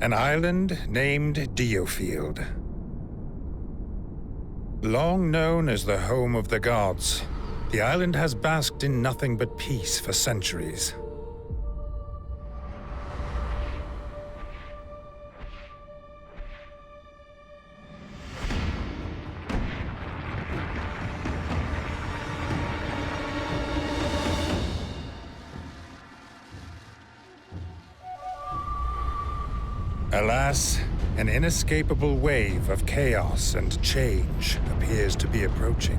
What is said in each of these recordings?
An island named DioField. Long known as the home of the gods, the island has basked in nothing but peace for centuries. Alas, an inescapable wave of chaos and change appears to be approaching.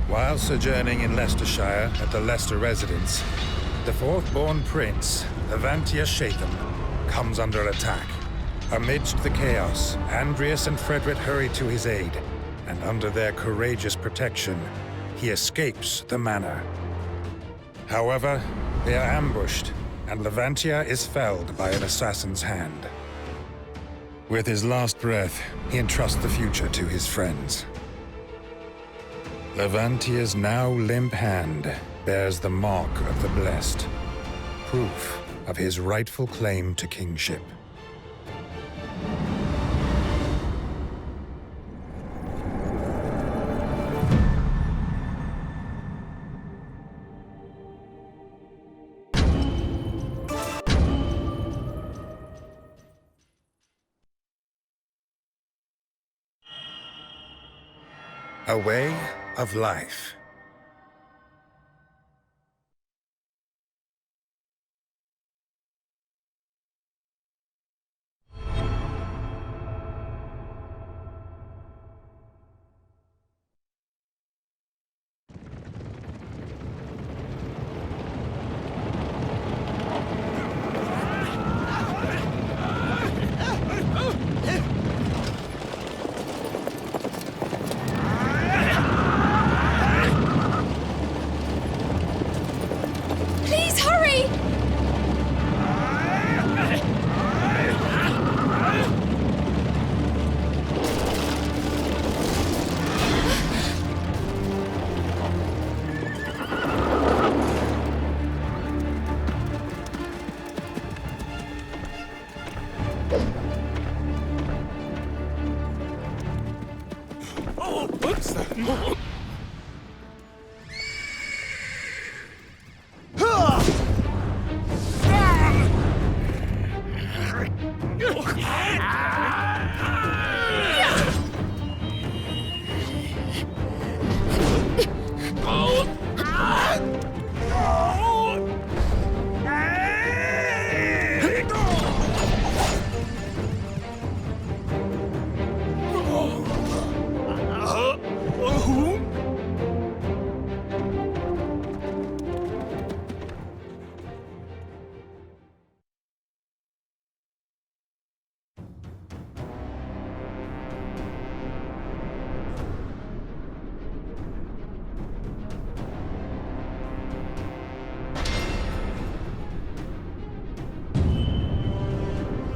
While sojourning in Leicestershire at the Leicester residence, the fourth-born prince, Levantia Shatham, comes under attack. Amidst the chaos, Andreas and Frederick hurry to his aid, and under their courageous protection, he escapes the manor. However, they are ambushed, and Levantia is felled by an assassin's hand. With his last breath, he entrusts the future to his friends. Levantia's now limp hand bears the mark of the blessed, proof of his rightful claim to kingship. A way of life.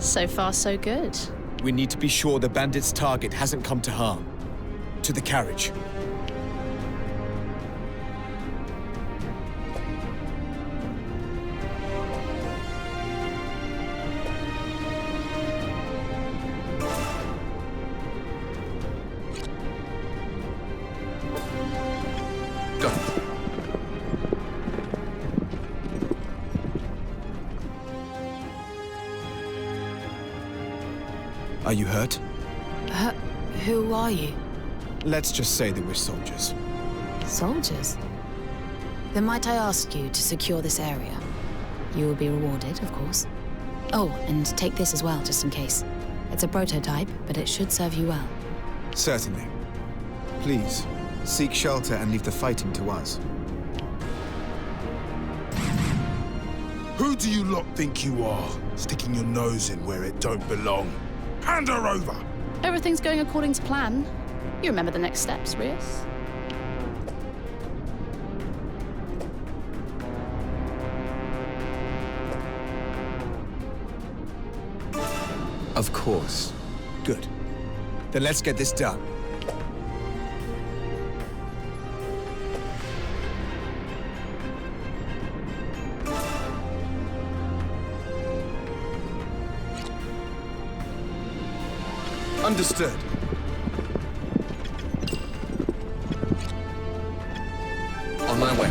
So far, so good. We need to be sure the bandit's target hasn't come to harm. To the carriage. Are you hurt? Who are you? Let's just say that we're soldiers. Soldiers? Then might I ask you to secure this area? You will be rewarded, of course. Oh, and take this as well, just in case. It's a prototype, but it should serve you well. Certainly. Please, seek shelter and leave the fighting to us. Who do you lot think you are, sticking your nose in where it don't belong? Hand her over! Everything's going according to plan. You remember the next steps, Rias? Of course. Good. Then let's get this done. Understood. On my way.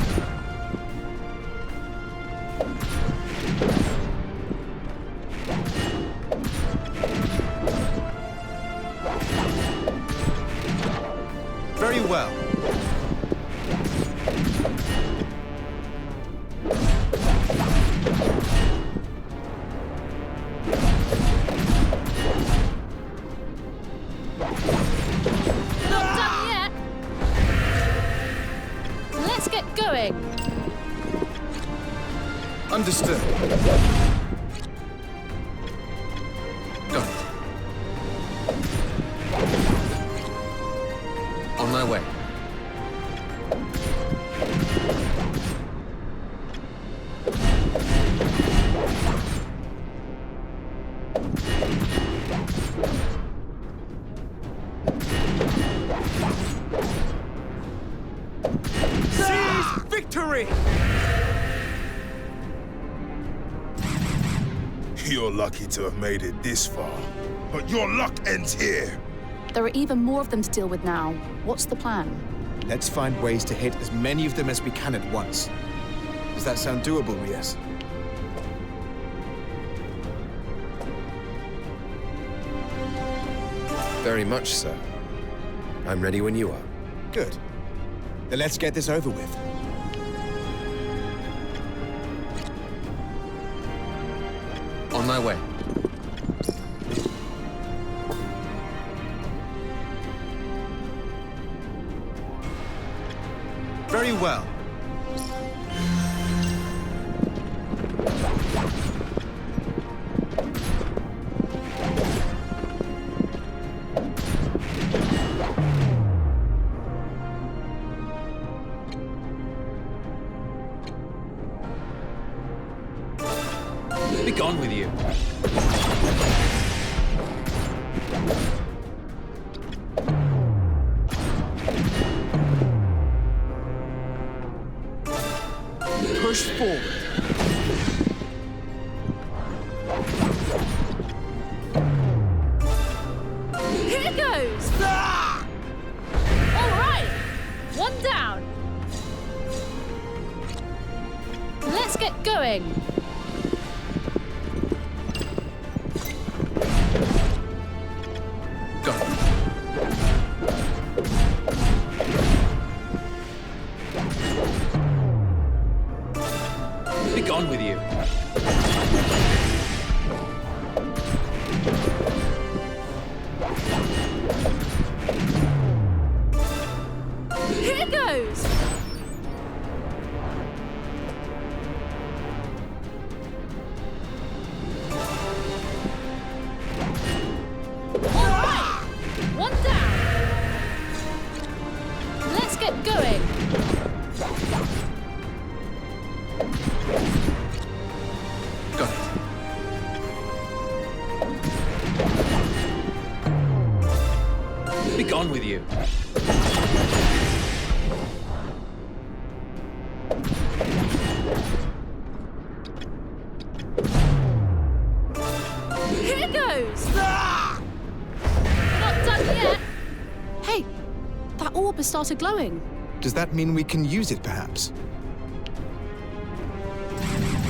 Very well. Not done yet. Let's get going. Understood. Got it. On my way. Seize victory! You're lucky to have made it this far. But your luck ends here. There are even more of them to deal with now. What's the plan? Let's find ways to hit as many of them as we can at once. Does that sound doable, Rias? Very much so. I'm ready when you are. Good. Then let's get this over with. On my way. Very well. Be gone with you. Push forward. Here goes! All right! One down. Let's get going. Got it. Be gone with you. Here goes! All right! One down. Let's get going. Got it. Be gone with you. Here goes! Not done yet. Hey, that orb has started glowing. Does that mean we can use it, perhaps?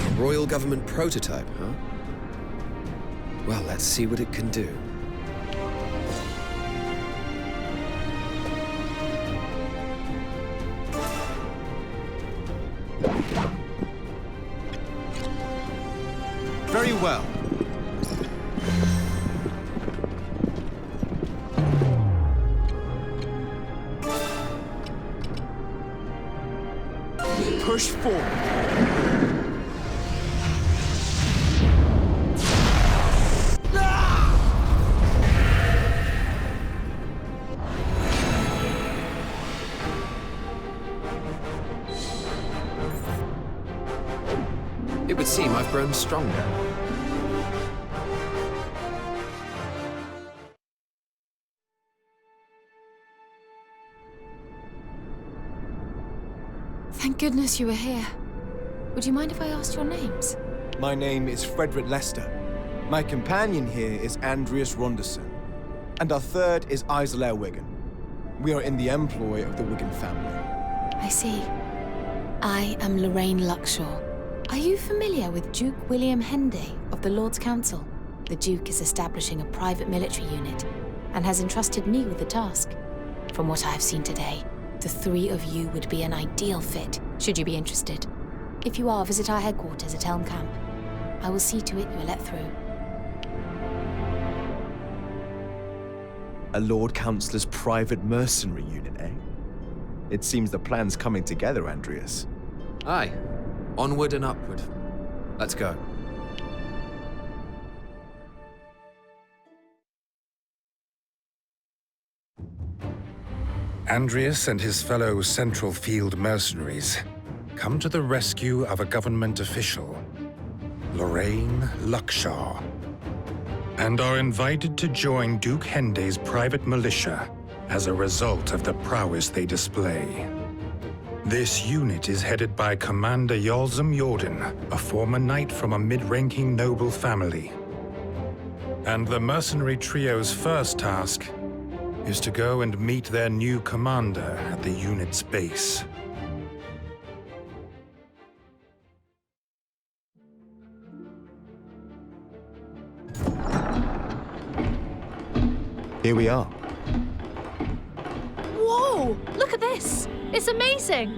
A royal government prototype, huh? Well, let's see what it can do. Very well. Push forward. It would seem I've grown stronger. Thank goodness you were here. Would you mind if I asked your names? My name is Frederick Lester. My companion here is Andreas Ronderson. And our third is Isolair Wigan. We are in the employ of the Wigan family. I see. I am Lorraine Luxshaw. Are you familiar with Duke William Henday of the Lord's Council? The Duke is establishing a private military unit and has entrusted me with the task. From what I have seen today, the three of you would be an ideal fit, should you be interested. If you are, visit our headquarters at Helm Camp. I will see to it you are let through. A Lord Councillor's private mercenary unit, eh? It seems the plan's coming together, Andreas. Aye. Onward and upward. Let's go. Andreas and his fellow Central Field mercenaries come to the rescue of a government official, Lorraine Luxshaw, and are invited to join Duke Henday's private militia as a result of the prowess they display. This unit is headed by Commander Yalzam Jordan, a former knight from a mid-ranking noble family. And the mercenary trio's first task is to go and meet their new commander at the unit's base. Here we are. Whoa! Look at this! It's amazing!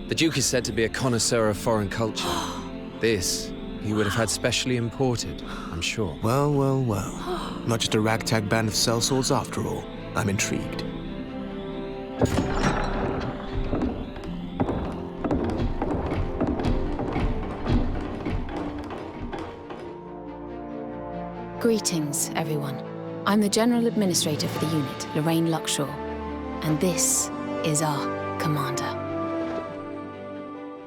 The Duke is said to be a connoisseur of foreign culture. This, he would have had specially imported, I'm sure. Well, well, well. Not just a ragtag band of sellswords after all. I'm intrigued. Greetings, everyone. I'm the General Administrator for the unit, Lorraine Luxshaw. And this is our commander.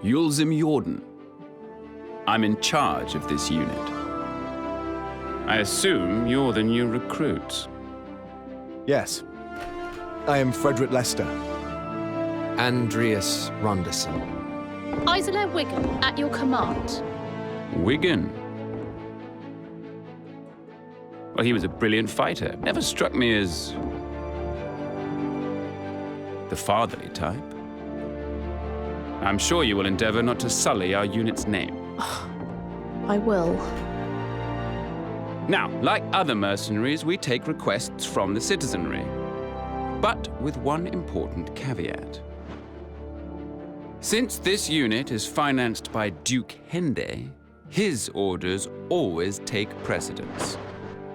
Yulzim Jordan. I'm in charge of this unit. I assume you're the new recruit. Yes. I am Frederick Lester. Andreas Ronderson. Isolair Wigan, at your command. Wigan. Well, he was a brilliant fighter. Never struck me as the fatherly type. I'm sure you will endeavor not to sully our unit's name. I will. Now, like other mercenaries, we take requests from the citizenry, but with one important caveat. Since this unit is financed by Duke Henday, his orders always take precedence.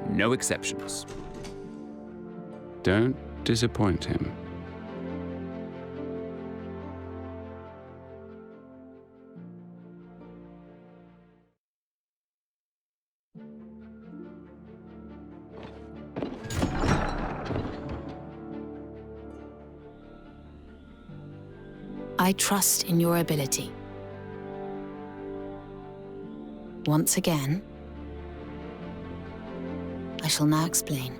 No exceptions. Don't disappoint him. I trust in your ability. Once again, I shall now explain.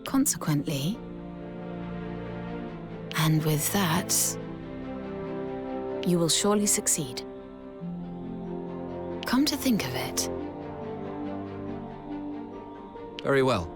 Consequently, and with that, you will surely succeed. Come to think of it, Very well.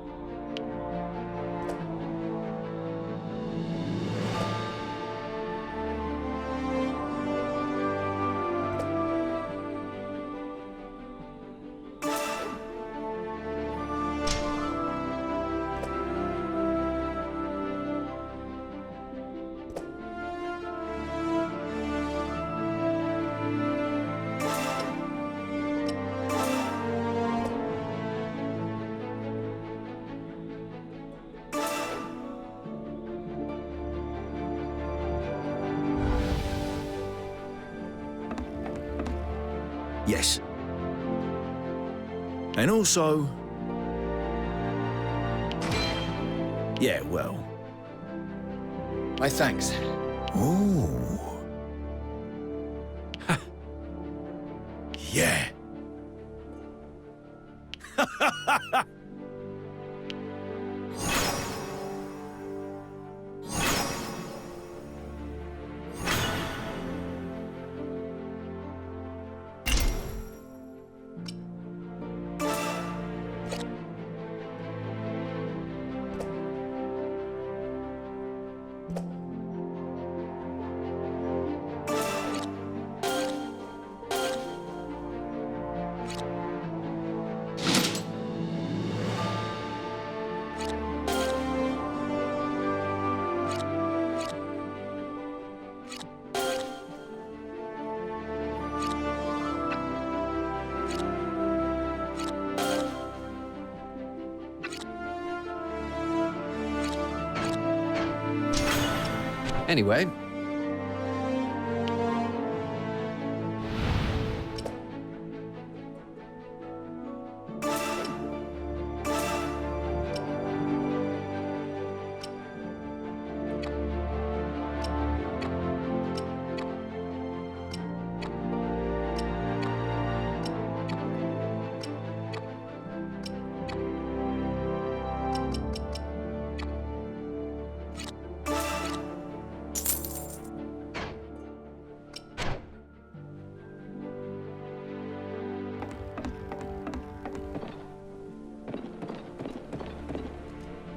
Yes. And also... Yeah, well... My thanks. Ooh. Yeah. Anyway,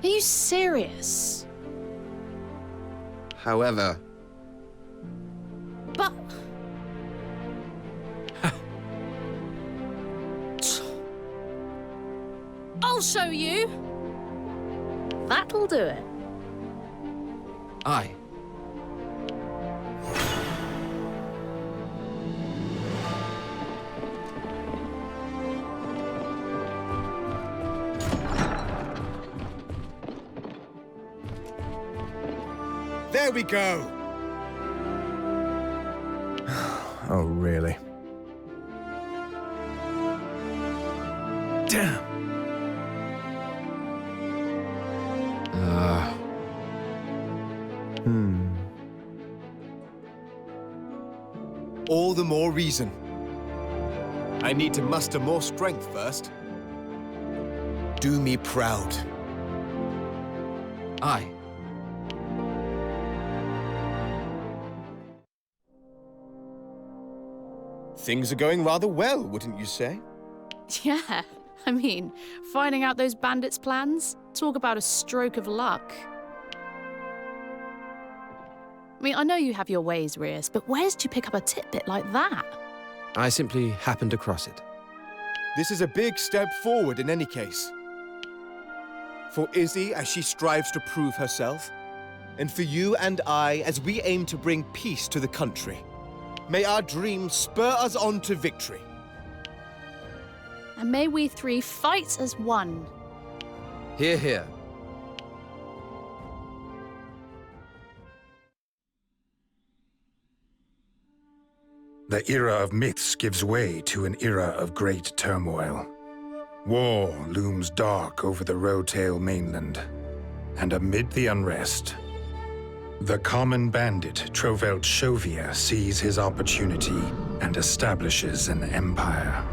Are you serious? however, But... I'll show you. That'll do it. aye. There we go! Oh, really? Damn! All the more reason. I need to muster more strength first. Do me proud. Aye. Things are going rather well, wouldn't you say? Yeah, I mean, finding out those bandits' plans? Talk about a stroke of luck. I mean, I know you have your ways, Rias, but where's did you pick up a tidbit like that? I simply happened across it. This is a big step forward in any case. For Izzy as she strives to prove herself, and for you and I as we aim to bring peace to the country. May our dreams spur us on to victory. And may we three fight as one. Hear, hear. The era of myths gives way to an era of great turmoil. War looms dark over the Rotail mainland, and amid the unrest, the common bandit Trovelt Shovia sees his opportunity and establishes an empire.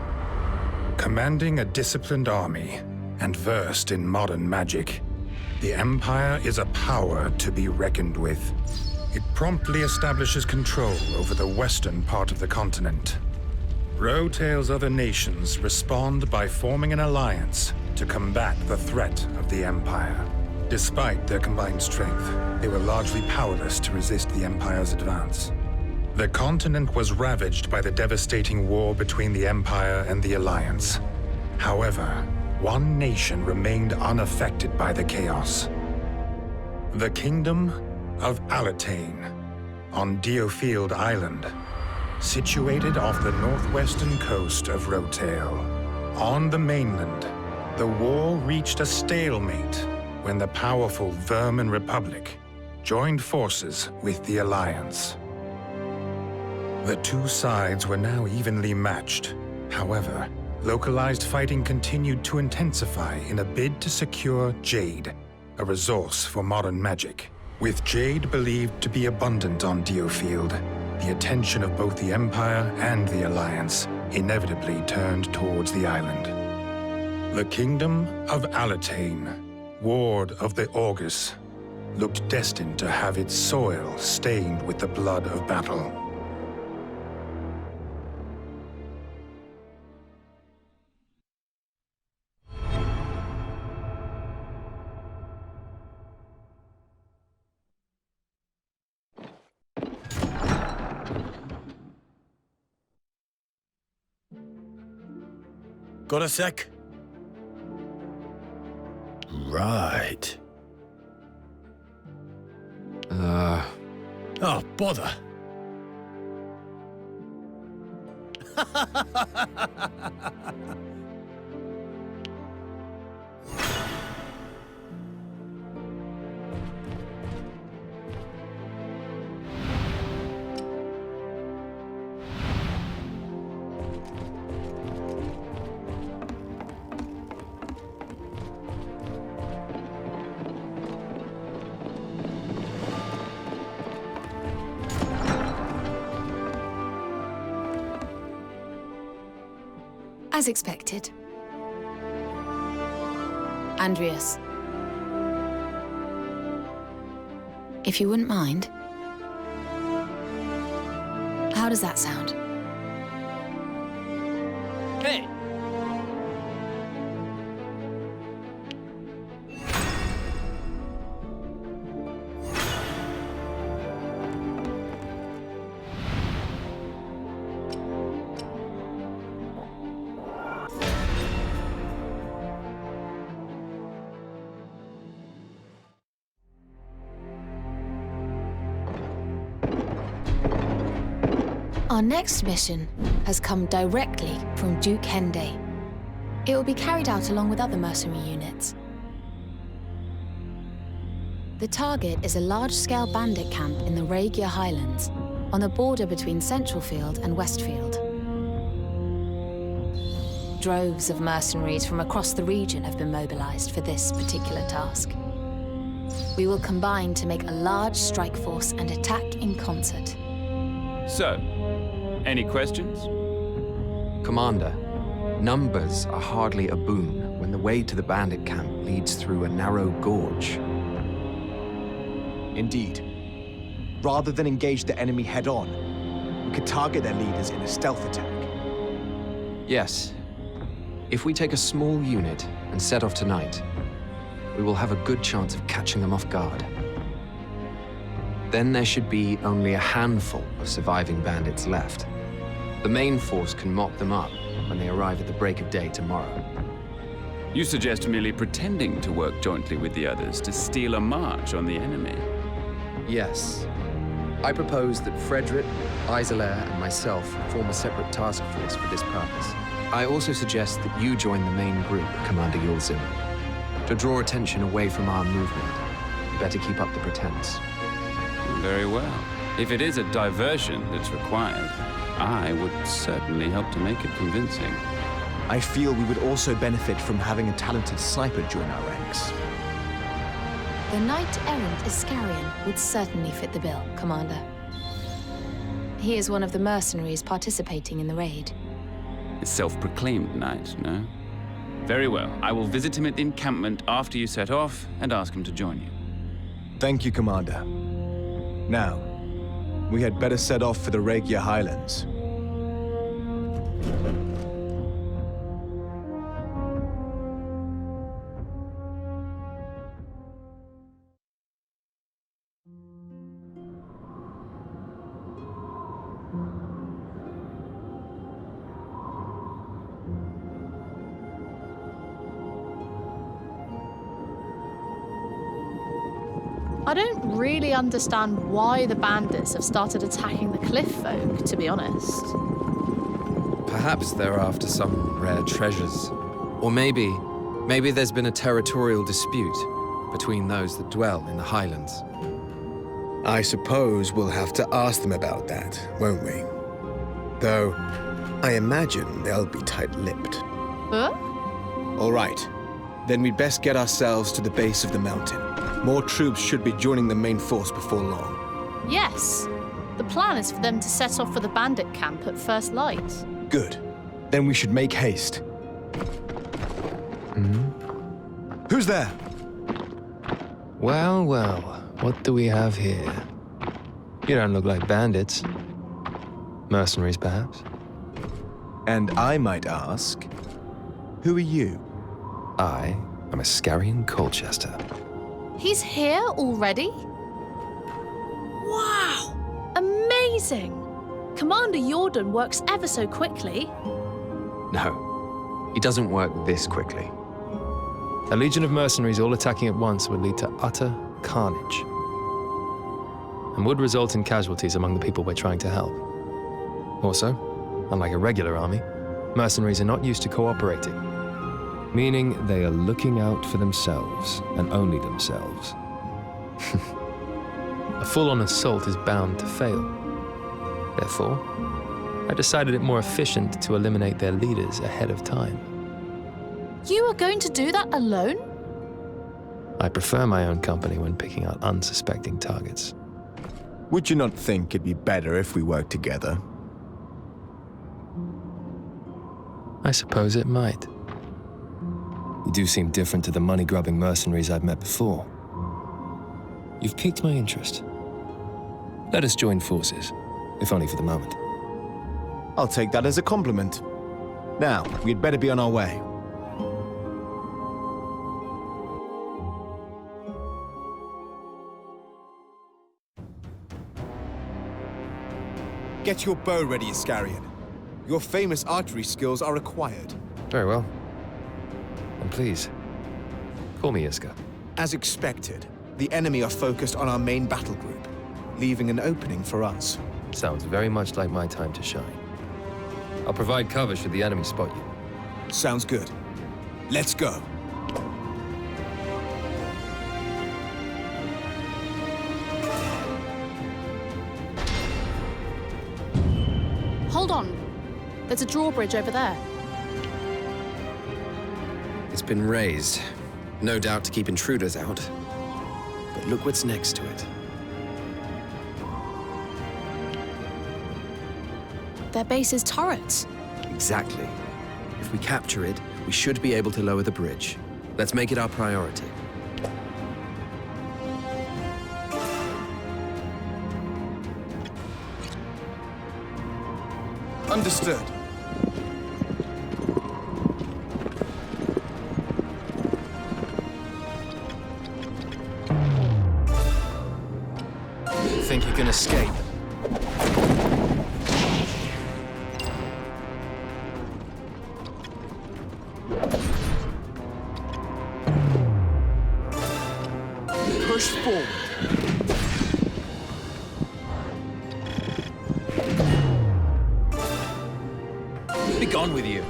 Commanding a disciplined army and versed in modern magic, the Empire is a power to be reckoned with. It promptly establishes control over the western part of the continent. Rotail's other nations respond by forming an alliance to combat the threat of the Empire. Despite their combined strength, they were largely powerless to resist the Empire's advance. The continent was ravaged by the devastating war between the Empire and the Alliance. However, one nation remained unaffected by the chaos. The Kingdom of Alatane, on DioField Island, situated off the northwestern coast of Rotail. On the mainland, the war reached a stalemate when the powerful Vermin Republic joined forces with the Alliance. The two sides were now evenly matched. However, localized fighting continued to intensify in a bid to secure Jade, a resource for modern magic. With Jade believed to be abundant on DioField, the attention of both the Empire and the Alliance inevitably turned towards the island. The Kingdom of Alatane, ward of the Augurs, looked destined to have its soil stained with the blood of battle. Got a sec? Right. Oh, bother. As expected. Andreas. If you wouldn't mind, how does that sound? Hey! Our next mission has come directly from Duke Hende. It will be carried out along with other mercenary units. The target is a large-scale bandit camp in the Regia Highlands, on the border between Centralfield and Westfield. Droves of mercenaries from across the region have been mobilized for this particular task. We will combine to make a large strike force and attack in concert. So, any questions? Commander, numbers are hardly a boon when the way to the bandit camp leads through a narrow gorge. Indeed. Rather than engage the enemy head-on, we could target their leaders in a stealth attack. Yes. If we take a small unit and set off tonight, we will have a good chance of catching them off guard. Then there should be only a handful of surviving bandits left. The main force can mop them up when they arrive at the break of day tomorrow. You suggest merely pretending to work jointly with the others to steal a march on the enemy? Yes. I propose that Frederick, Isolair, and myself form a separate task force for this purpose. I also suggest that you join the main group, Commander Yulzim. To draw attention away from our movement, you better keep up the pretense. Very well. If it is a diversion that's required, I would certainly help to make it convincing. I feel we would also benefit from having a talented sniper join our ranks. The knight-errant Iscarian would certainly fit the bill, Commander. He is one of the mercenaries participating in the raid. A self-proclaimed knight, no? Very well. I will visit him at the encampment after you set off and ask him to join you. Thank you, Commander. Now, we had better set off for the Regia Highlands. I don't really understand why the bandits have started attacking the cliff folk, to be honest. Perhaps they're after some rare treasures. Or maybe there's been a territorial dispute between those that dwell in the Highlands. I suppose we'll have to ask them about that, won't we? Though, I imagine they'll be tight-lipped. Huh? All right. Then we'd best get ourselves to the base of the mountain. More troops should be joining the main force before long. Yes. The plan is for them to set off for the bandit camp at first light. Good. Then we should make haste. Who's there? Well, well, what do we have here? You don't look like bandits. Mercenaries, perhaps? And I might ask, who are you? I am Iscarian Colchester. He's here already? Wow! Amazing! Commander Jordan works ever so quickly. No, he doesn't work this quickly. A legion of mercenaries all attacking at once would lead to utter carnage, and would result in casualties among the people we're trying to help. Also, unlike a regular army, mercenaries are not used to cooperating. Meaning they are looking out for themselves, and only themselves. A full-on assault is bound to fail. Therefore, I decided it more efficient to eliminate their leaders ahead of time. You are going to do that alone? I prefer my own company when picking out unsuspecting targets. Would you not think it'd be better if we worked together? I suppose it might. You do seem different to the money-grubbing mercenaries I've met before. You've piqued my interest. Let us join forces, if only for the moment. I'll take that as a compliment. Now, we'd better be on our way. Get your bow ready, Iscarion. Your famous archery skills are required. Very well. And please, call me Iska. As expected, the enemy are focused on our main battle group, leaving an opening for us. Sounds very much like my time to shine. I'll provide cover should the enemy spot you. Sounds good. Let's go. Hold on. There's a drawbridge over there. It's been raised, no doubt to keep intruders out. But look what's next to it. Their base is turrets. Exactly. If we capture it, we should be able to lower the bridge. Let's make it our priority. Understood. Think you can escape? Push forward. Be gone with you.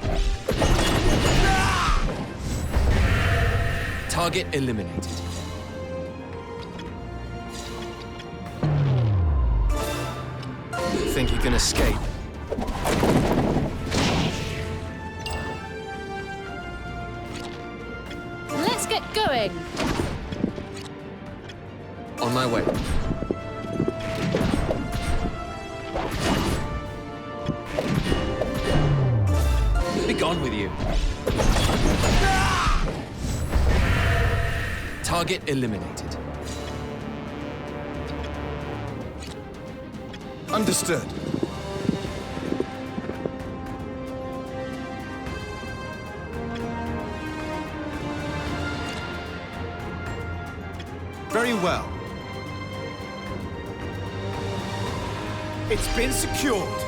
Target eliminated. Think you can escape? Let's get going. On my way. Be gone with you. Target eliminated. Understood. Very well. It's been secured.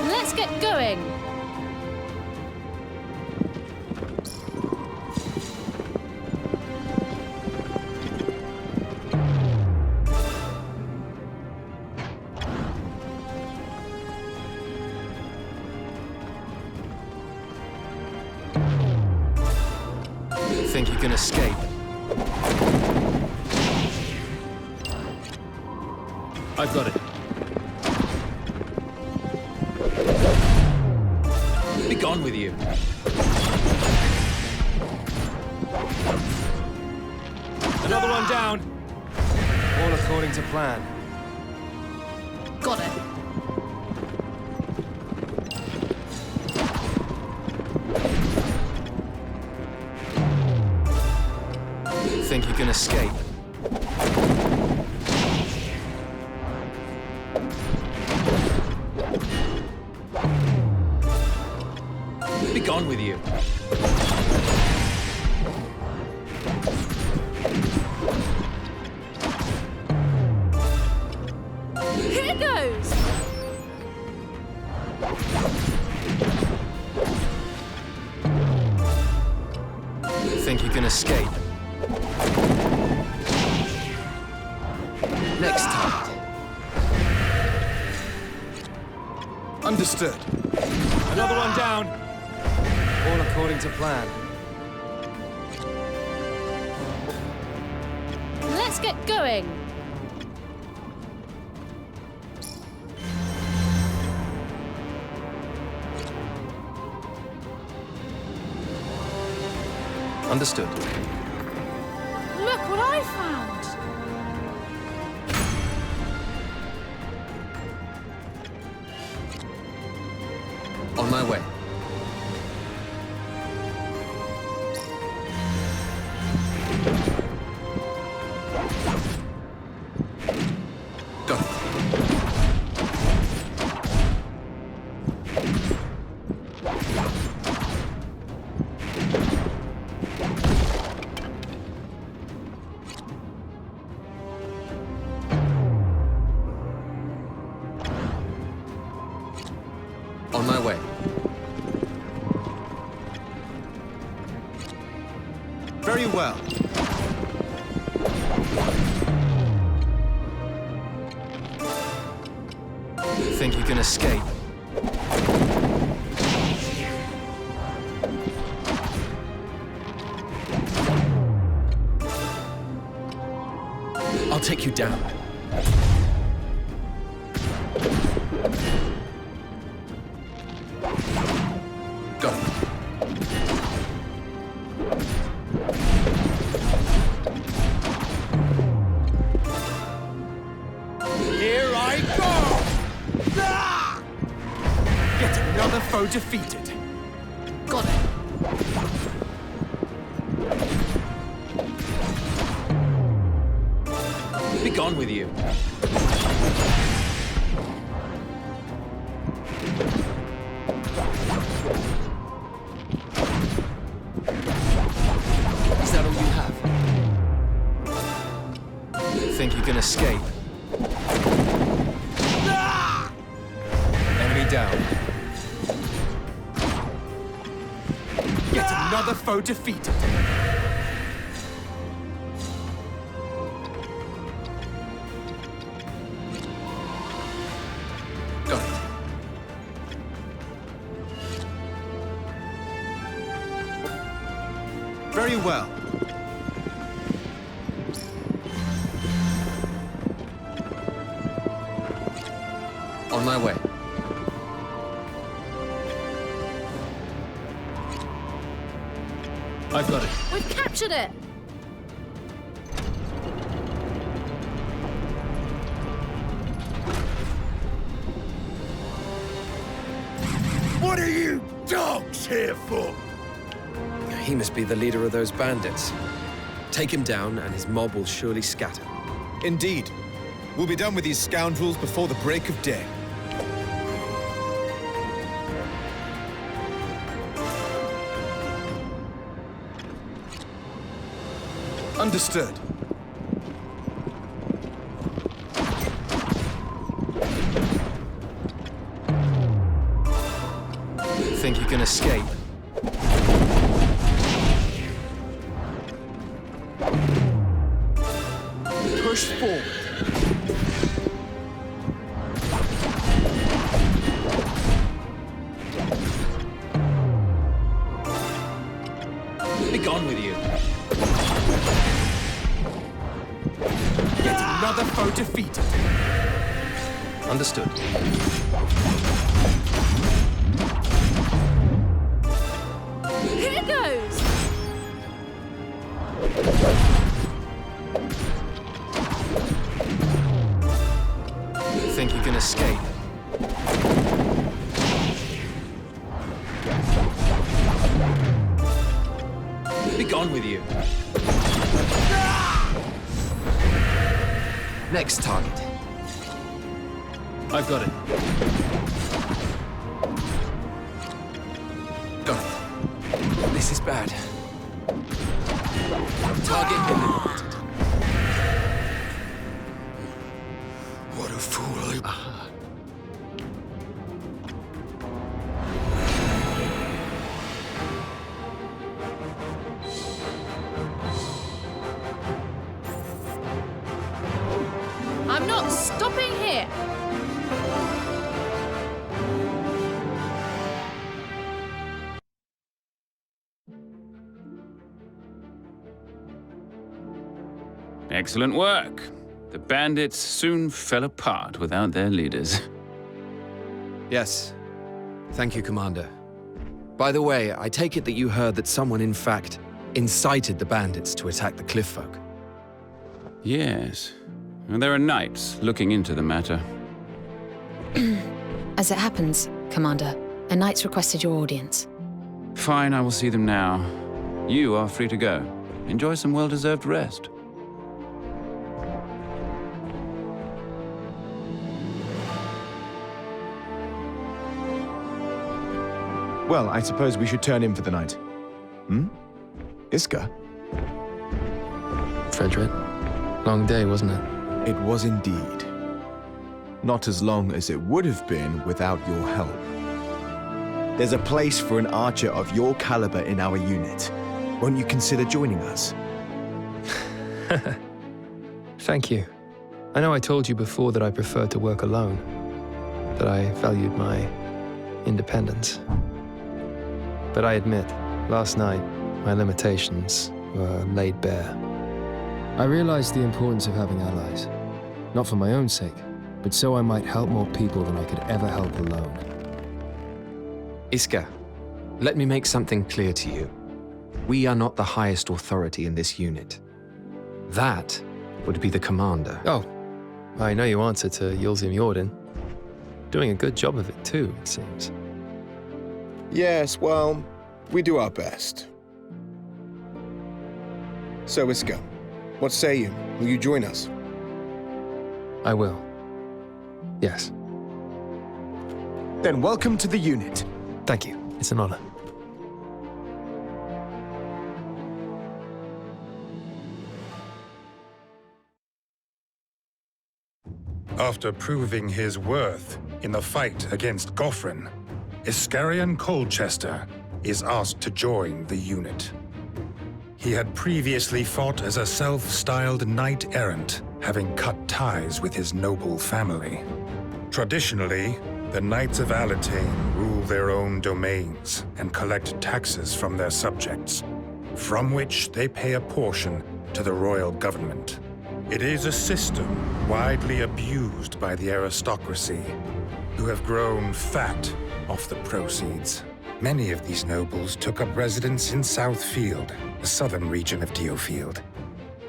Let's get going. Think you can escape? I've got it. Be gone with you. Another one down. All according to plan. Got it. Think you can escape? Be gone with you. Here goes. Think you can escape? Next target. Understood. Another one down. All according to plan. Let's get going. Understood. Look what I found. On my way. Go. On my way. Very well. Think you can escape? I'll take you down. Go. Here I go! Ah! Yet another foe defeated. Got it. Be gone with you. Is that all you have? Think you can escape? Enemy down. Yet another foe defeated. Got it. Very well. On my way. I've got it. We've captured it. What are you dogs here for? He must be the leader of those bandits. Take him down, and his mob will surely scatter. Indeed. We'll be done with these scoundrels before the break of day. Understood. Think you can escape? Push forward. Be gone with you. Yet another foe defeated. Understood. Here goes. Think you can escape? Be gone with you. Next target. I've got it. Got it. This is bad. Target eliminated. What a fool I... I'm not stopping here. Excellent work. The bandits soon fell apart without their leaders. Yes. Thank you, Commander. By the way, I take it that you heard that someone, in fact, incited the bandits to attack the cliff folk. Yes. And there are knights looking into the matter. As it happens, Commander, a knight's requested your audience. Fine, I will see them now. You are free to go. Enjoy some well-deserved rest. Well, I suppose we should turn in for the night. Hmm? Iska? Frederick, long day, wasn't it? It was indeed. Not as long as it would have been without your help. There's a place for an archer of your caliber in our unit. Won't you consider joining us? Thank you. I know I told you before that I preferred to work alone, that I valued my independence. But I admit, last night, my limitations were laid bare. I realized the importance of having allies, not for my own sake, but so I might help more people than I could ever help alone. Iska, let me make something clear to you. We are not the highest authority in this unit. That would be the commander. Oh, I know you answer to Yulzim Jordan. Doing a good job of it too, it seems. Yes, well, we do our best. So, Iska, what say you? Will you join us? I will. Yes. Then welcome to the unit. Thank you. It's an honor. After proving his worth in the fight against Gofrin, Iskarion Colchester is asked to join the unit. He had previously fought as a self-styled knight-errant, having cut ties with his noble family. Traditionally, the Knights of Alatain rule their own domains and collect taxes from their subjects, from which they pay a portion to the royal government. It is a system widely abused by the aristocracy, who have grown fat off the proceeds. Many of these nobles took up residence in Southfield, the southern region of DioField.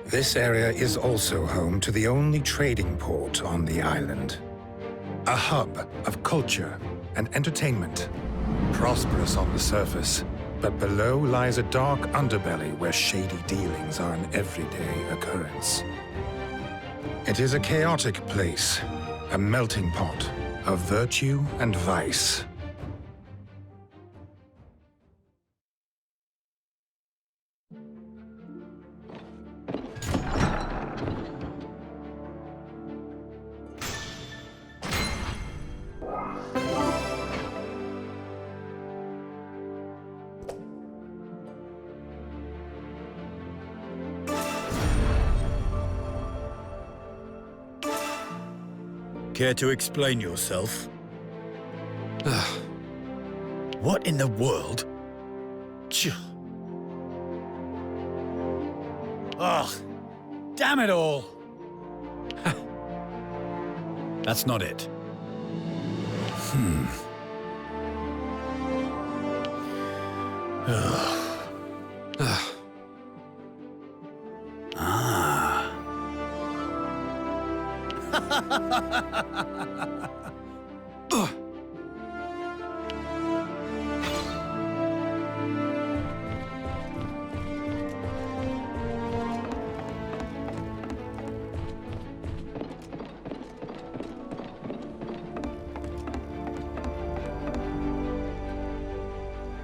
This area is also home to the only trading port on the island. A hub of culture and entertainment, prosperous on the surface, but below lies a dark underbelly where shady dealings are an everyday occurrence. It is a chaotic place, a melting pot of virtue and vice. Care to explain yourself? What in the world? Ugh! Damn it all! That's not it.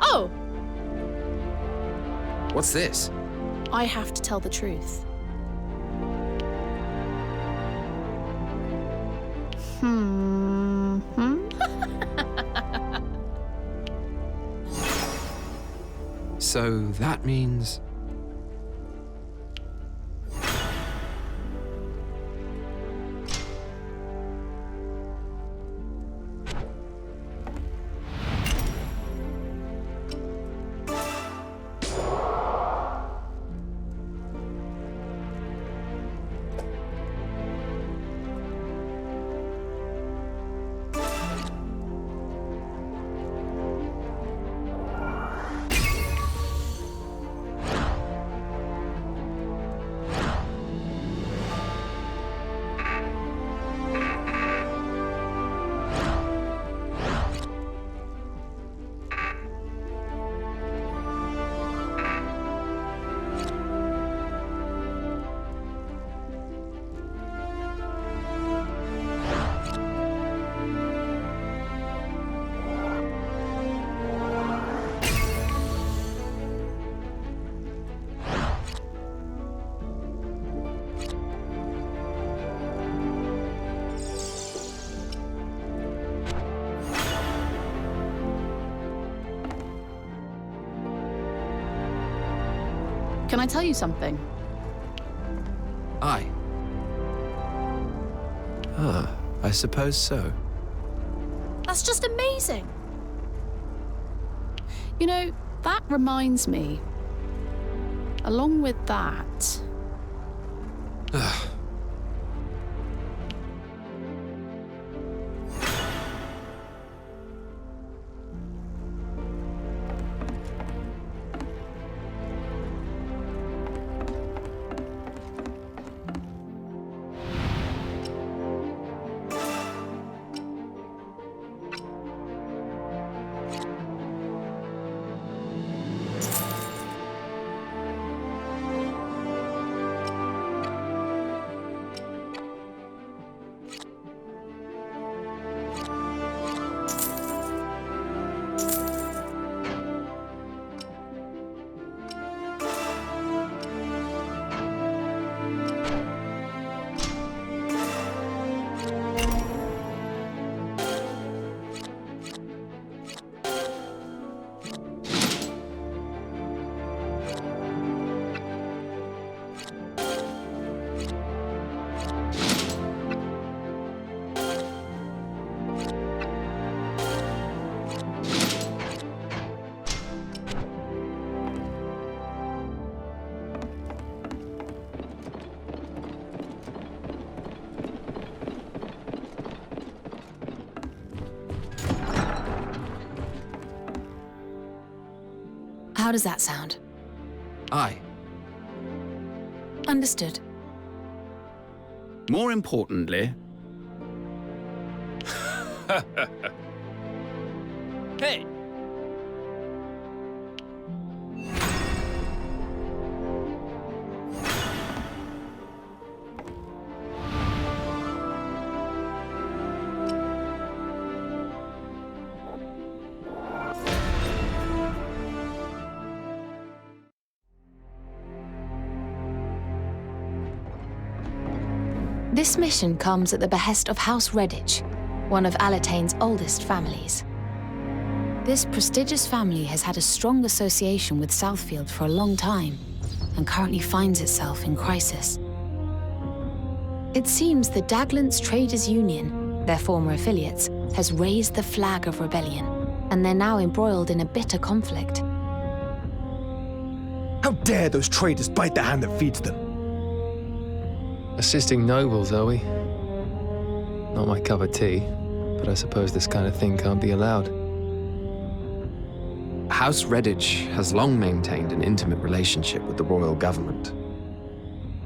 Oh! What's this? I have to tell the truth. So that means... Can I tell you something? Aye. Ah, I suppose so. That's just amazing. You know, that reminds me. Along with that... How does that sound? Aye. Understood. More importantly... Hey! This mission comes at the behest of House Redditch, one of Alatane's oldest families. This prestigious family has had a strong association with Southfield for a long time, and currently finds itself in crisis. It seems the Daglance Traders Union, their former affiliates, has raised the flag of rebellion, and they're now embroiled in a bitter conflict. How dare those traitors bite the hand that feeds them? Assisting nobles, are we? Not my cup of tea, but I suppose this kind of thing can't be allowed. House Redditch has long maintained an intimate relationship with the royal government.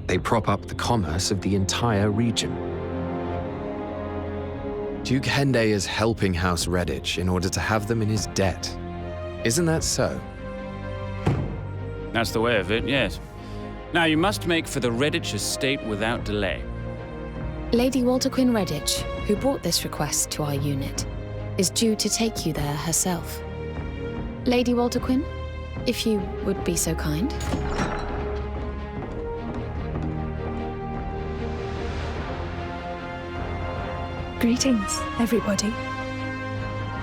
They prop up the commerce of the entire region. Duke Hende is helping House Redditch in order to have them in his debt. Isn't that so? That's the way of it, yes. Now, you must make for the Redditch estate without delay. Lady Walter Quinn Redditch, who brought this request to our unit, is due to take you there herself. Lady Walter Quinn, if you would be so kind. Greetings, everybody.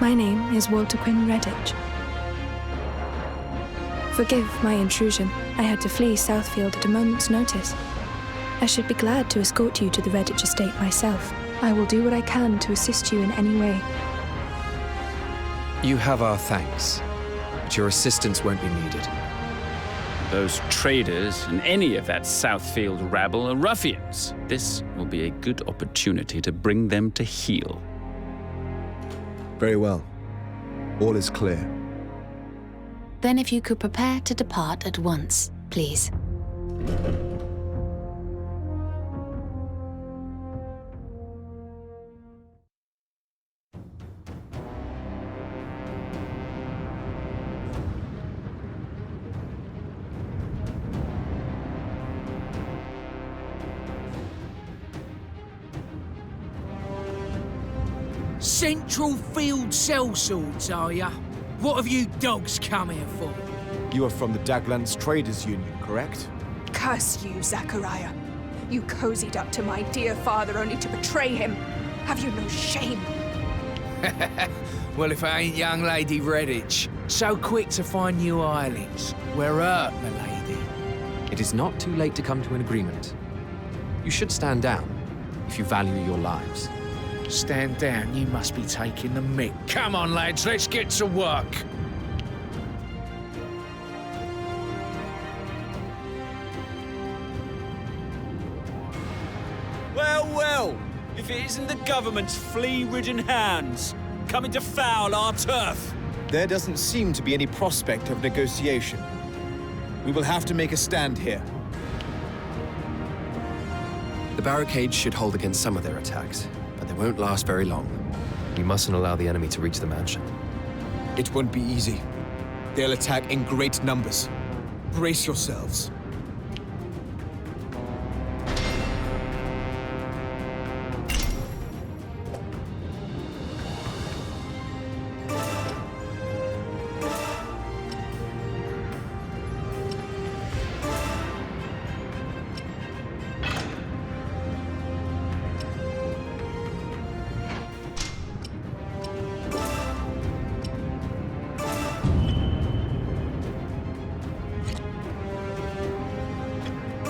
My name is Walter Quinn Redditch. Forgive my intrusion. I had to flee Southfield at a moment's notice. I should be glad to escort you to the Redditch estate myself. I will do what I can to assist you in any way. You have our thanks, but your assistance won't be needed. Those traders and any of that Southfield rabble are ruffians. This will be a good opportunity to bring them to heel. Very well. All is clear. Then if you could prepare to depart at once, please. Central Field sellswords, are ya? What have you dogs come here for? You are from the Daglance Traders Union, correct? Curse you, Zachariah. You cozied up to my dear father only to betray him. Have you no shame? Well, if I ain't young Lady Redditch, so quick to find new islands. We're up, my lady. It is not too late to come to an agreement. You should stand down if you value your lives. Stand down, you must be taking the mick. Come on, lads, let's get to work. Well, well, if it isn't the government's flea-ridden hands coming to foul our turf. There doesn't seem to be any prospect of negotiation. We will have to make a stand here. The barricades should hold against some of their attacks, but they won't last very long. We mustn't allow the enemy to reach the mansion. It won't be easy. They'll attack in great numbers. Brace yourselves.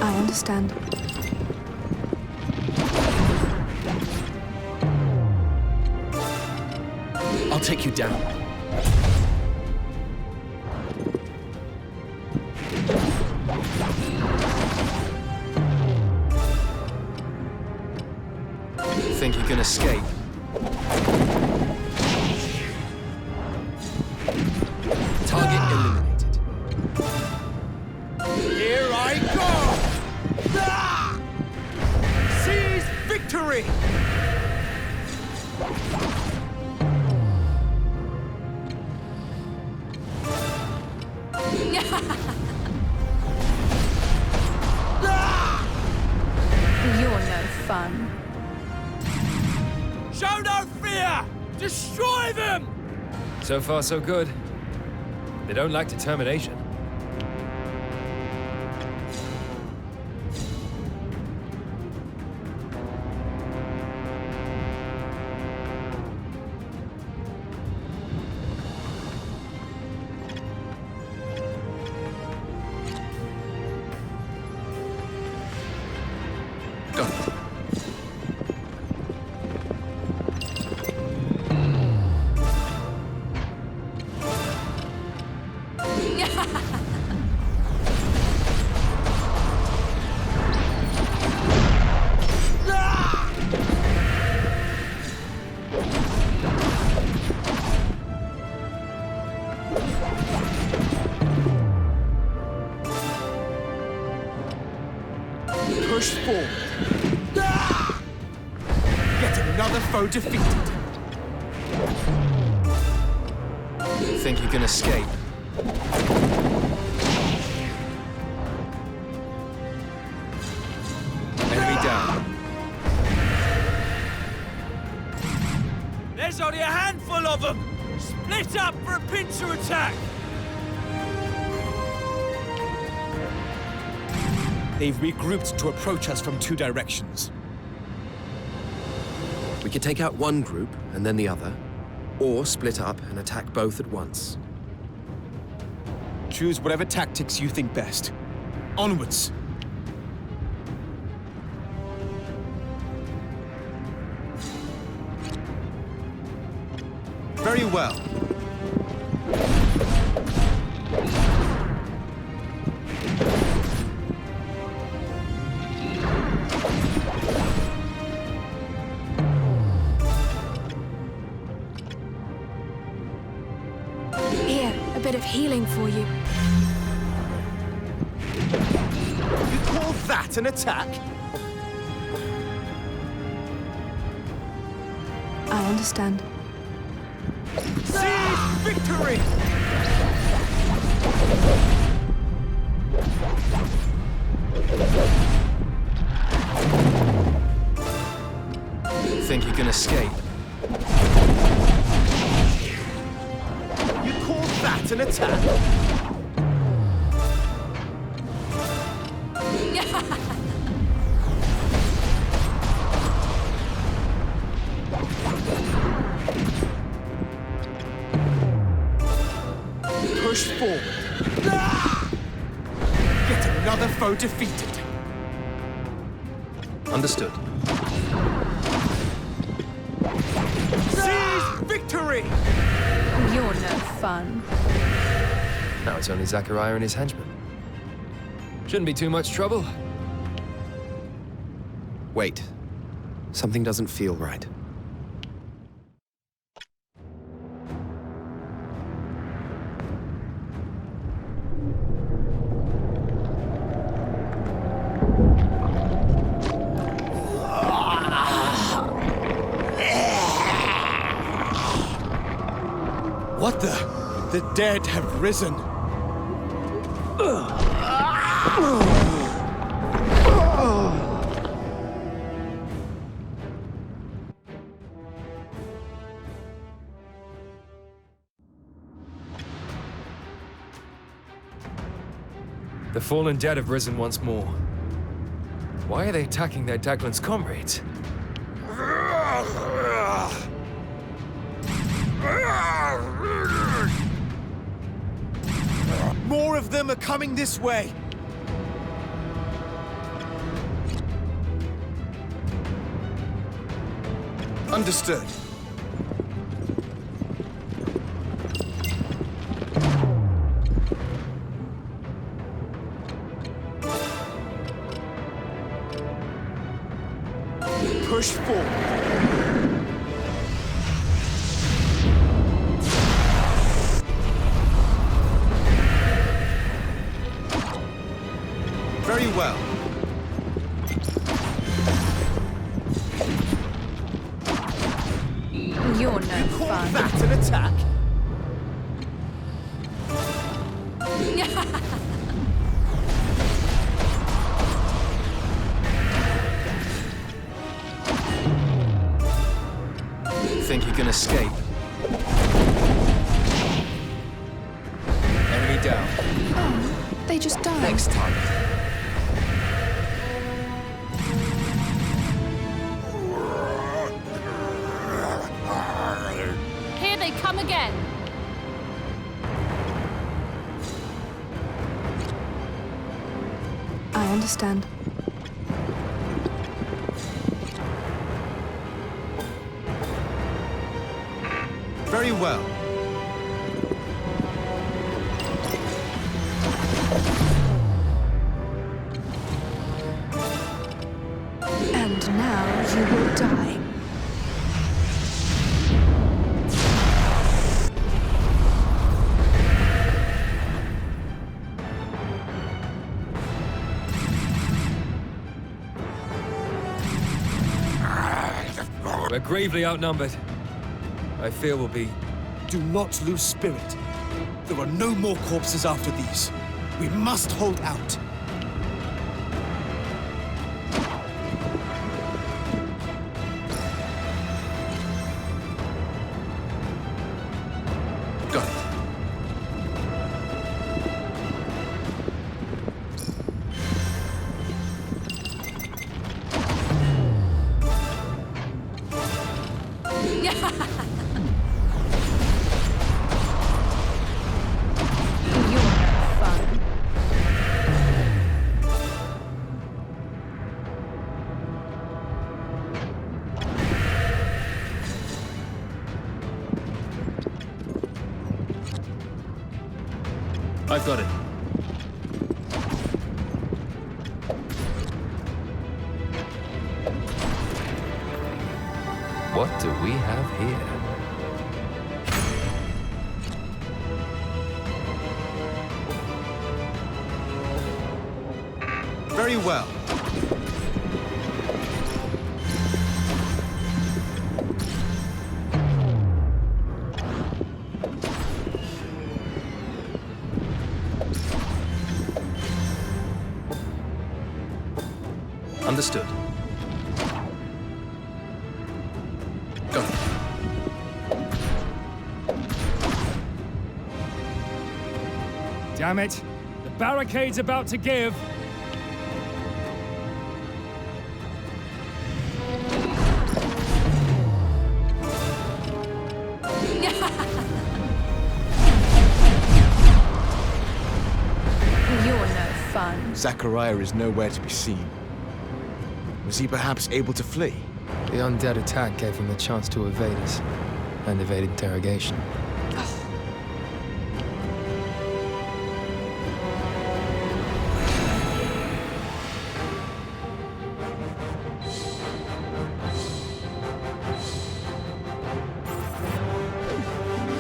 I understand. I'll take you down. Think you can escape? Target eliminated. Here I go! Ah! Seize victory! You're no fun. Show no fear! Destroy them! So far, so good. They don't like determination. Push forward. Ah! Yet another foe defeated. Think you can escape? Enemy down. There's only a handful of them! Split up for a pincer attack! They've regrouped to approach us from two directions. We could take out one group and then the other, or split up and attack both at once. Choose whatever tactics you think best. Onwards! Very well. Here, a bit of healing for you. You call that an attack? I understand. Seize victory! Think you can escape? You call that an attack? Push forward. Ah! Yet Another foe defeated. Understood. Seize victory! You're no fun. Now it's only Zachariah and his henchmen. Shouldn't be too much trouble. Wait. Something doesn't feel right. What the? The dead have risen. The fallen dead have risen once more. Why are they attacking their Daglin's comrades? More of them are coming this way. Understood. Push forward. Very well. You're no Call fun. that an attack? Think you can escape? Enemy down. Oh, they just died. Next time. Here they come again. I understand. Very well. And now you will die. We're gravely outnumbered. I fear we'll be... Do not lose spirit. There are no more corpses after these. We must hold out. Got it. I've got it. What do we have here? Very well. Understood. Go. Damn it! The barricade's about to give! You're no fun. Zachariah is nowhere to be seen. Was he perhaps able to flee? The undead attack gave him the chance to evade us, and evade interrogation.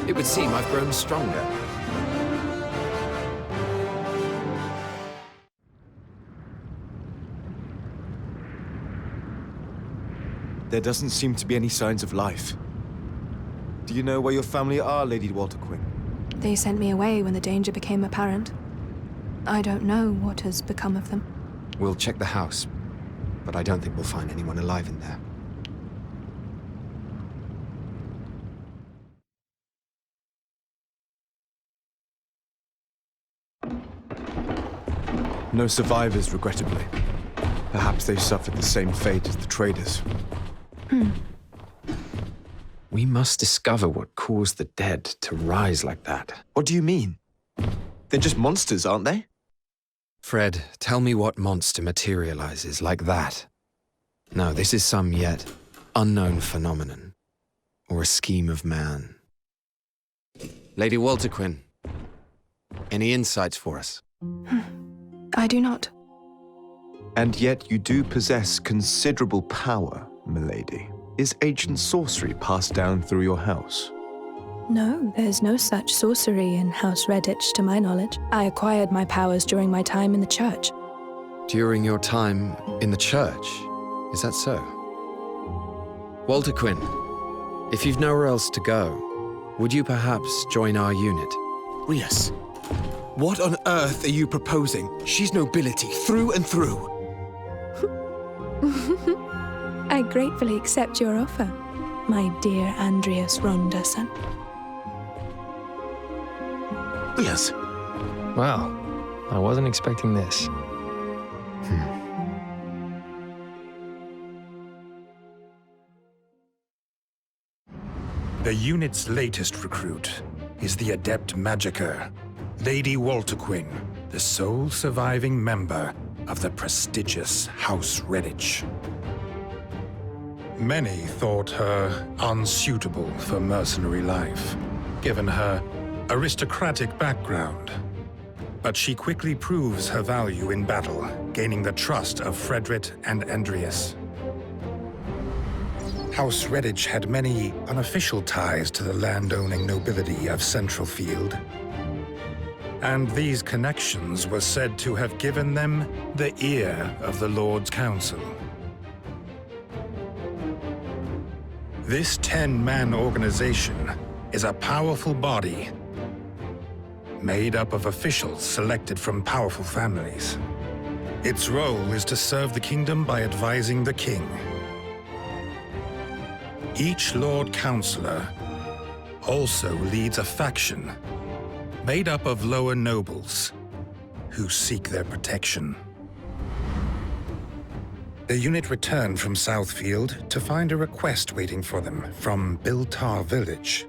It would seem I've grown stronger. There doesn't seem to be any signs of life. Do you know where your family are, Lady Walter Quinn? They sent me away when the danger became apparent. I don't know what has become of them. We'll check the house, but I don't think we'll find anyone alive in there. No survivors, regrettably. Perhaps they suffered the same fate as the traders. We must discover what caused the dead to rise like that. What do you mean? They're just monsters, aren't they? Fred, tell me what monster materializes like that. No, this is some yet unknown phenomenon, or a scheme of man. Lady Walter Quinn, any insights for us? I do not. And yet you do possess considerable power, milady. Is ancient sorcery passed down through your house? No, there's no such sorcery in House Redditch, to my knowledge. I acquired my powers during my time in the church. During your time in the church? Is that so? Walter Quinn, if you've nowhere else to go, would you perhaps join our unit? Rias, what on earth are you proposing? She's nobility through and through. I gratefully accept your offer, my dear Andreas Ronderson. Rias. Wow, I wasn't expecting this. The unit's latest recruit is the adept magicker, Lady Walter Quinn, the sole surviving member of the prestigious House Redditch. Many thought her unsuitable for mercenary life, given her aristocratic background. But she quickly proves her value in battle, gaining the trust of Frederick and Andreas. House Redditch had many unofficial ties to the landowning nobility of Central Field, and these connections were said to have given them the ear of the Lord's Council. This 10-man organization is a powerful body made up of officials selected from powerful families. Its role is to serve the kingdom by advising the king. Each Lord Counselor also leads a faction made up of lower nobles who seek their protection. The unit returned from Southfield to find a request waiting for them from Biltar village.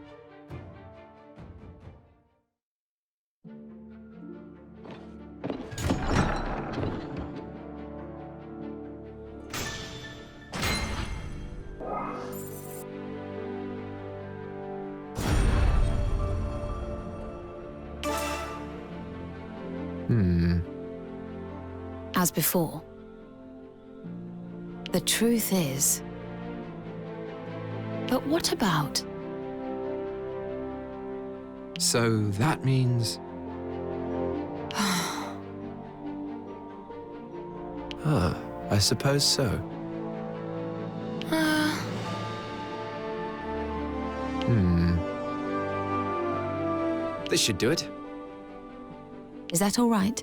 As before. The truth is... But what about? So that means... I suppose so. This should do it. Is that all right?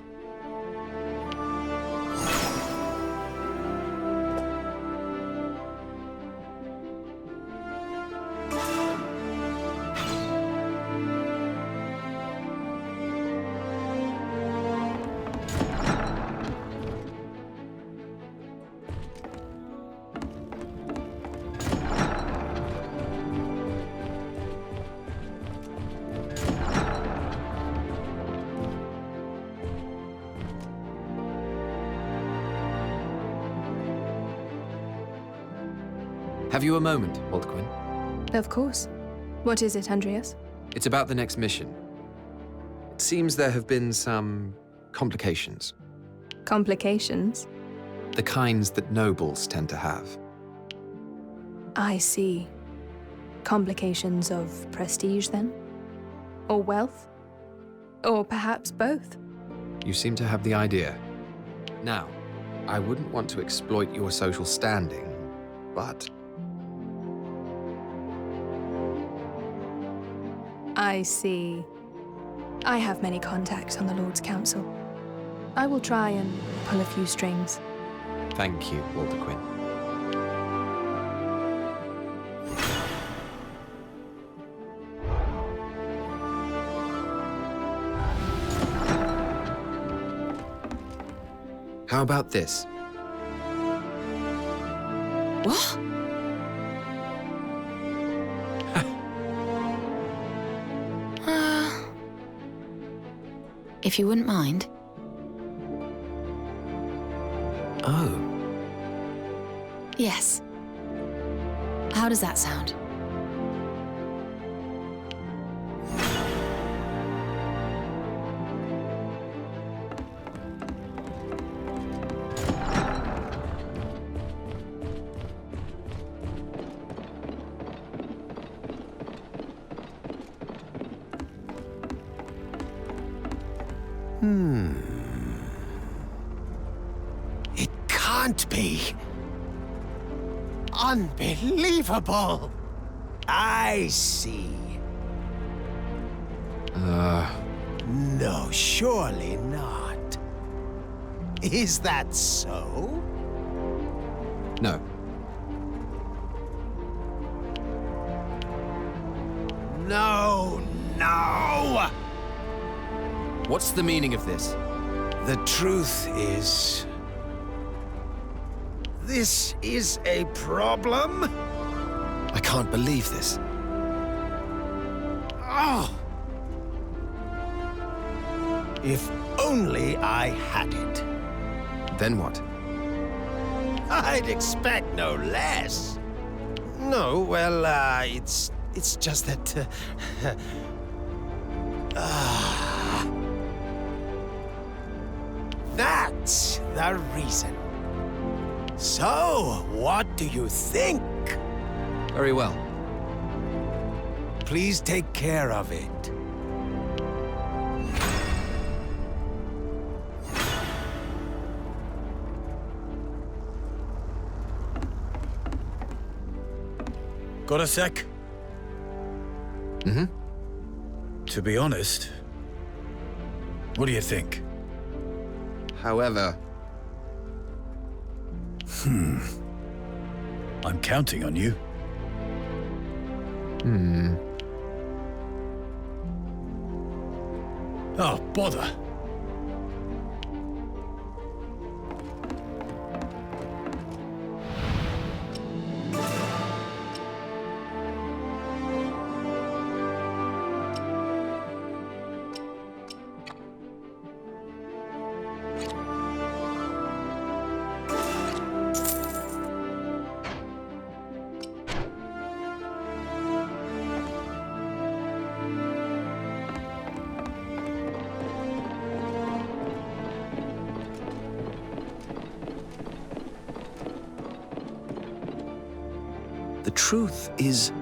Have you a moment, Waldquin? Of course. What is it, Andreas? It's about the next mission. It seems there have been some complications. Complications? The kinds that nobles tend to have. I see. Complications of prestige, then? Or wealth? Or perhaps both? You seem to have the idea. Now, I wouldn't want to exploit your social standing, but... I see. I have many contacts on the Lord's Council. I will try and pull a few strings. Thank you, Waldquin. How about this? What? If you wouldn't mind. Oh. Yes. How does that sound? It can't be. Unbelievable. I see. No, surely not. Is that so? No. No, no! What's the meaning of this? The truth is... this is a problem? I can't believe this. Oh! If only I had it. Then what? I'd expect no less. No, well, it's just that... that's the reason. So, what do you think? Very well. Please take care of it. Got a sec? Mm-hmm. To be honest, what do you think? However... I'm counting on you. Oh, bother. The truth is...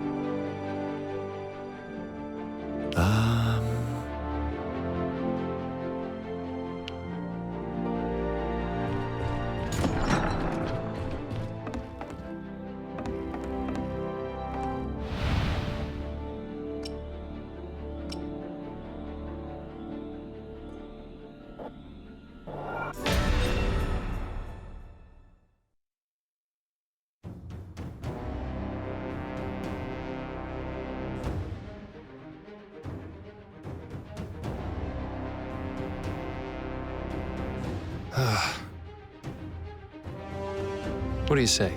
What do you say?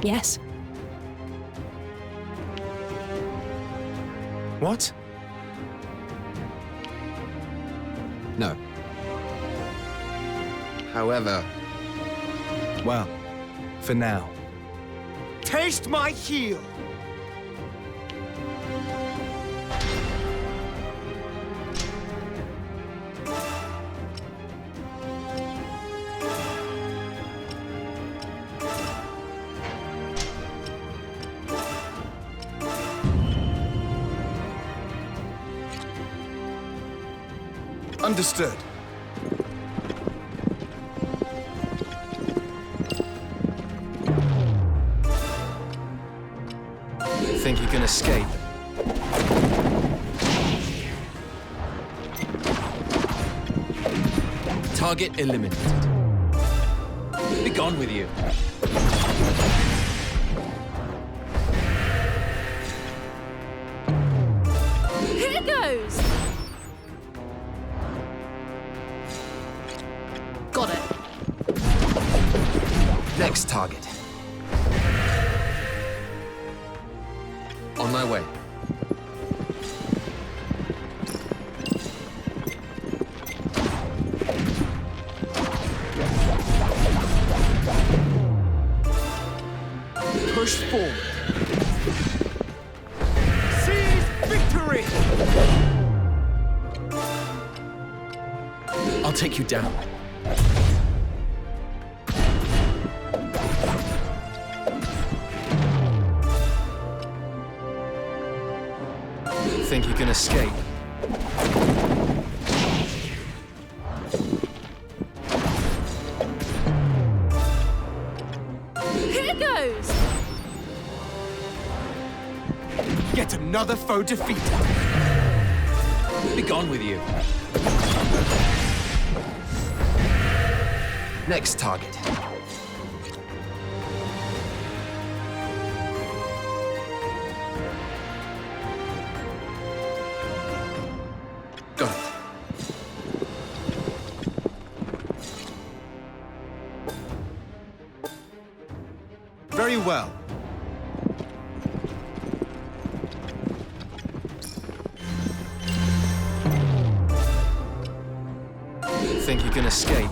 Yes. What? No. However... Well, for now. Taste my heel! Understood. Think you can escape? Target eliminated. Be gone with you. Here goes! Got it. Next target. On my way. Push forward. Seize victory! I'll take you down. Think you can escape? Here goes! Yet another foe defeated. Be gone with you. Next target. Got it. Very well. Think you can escape?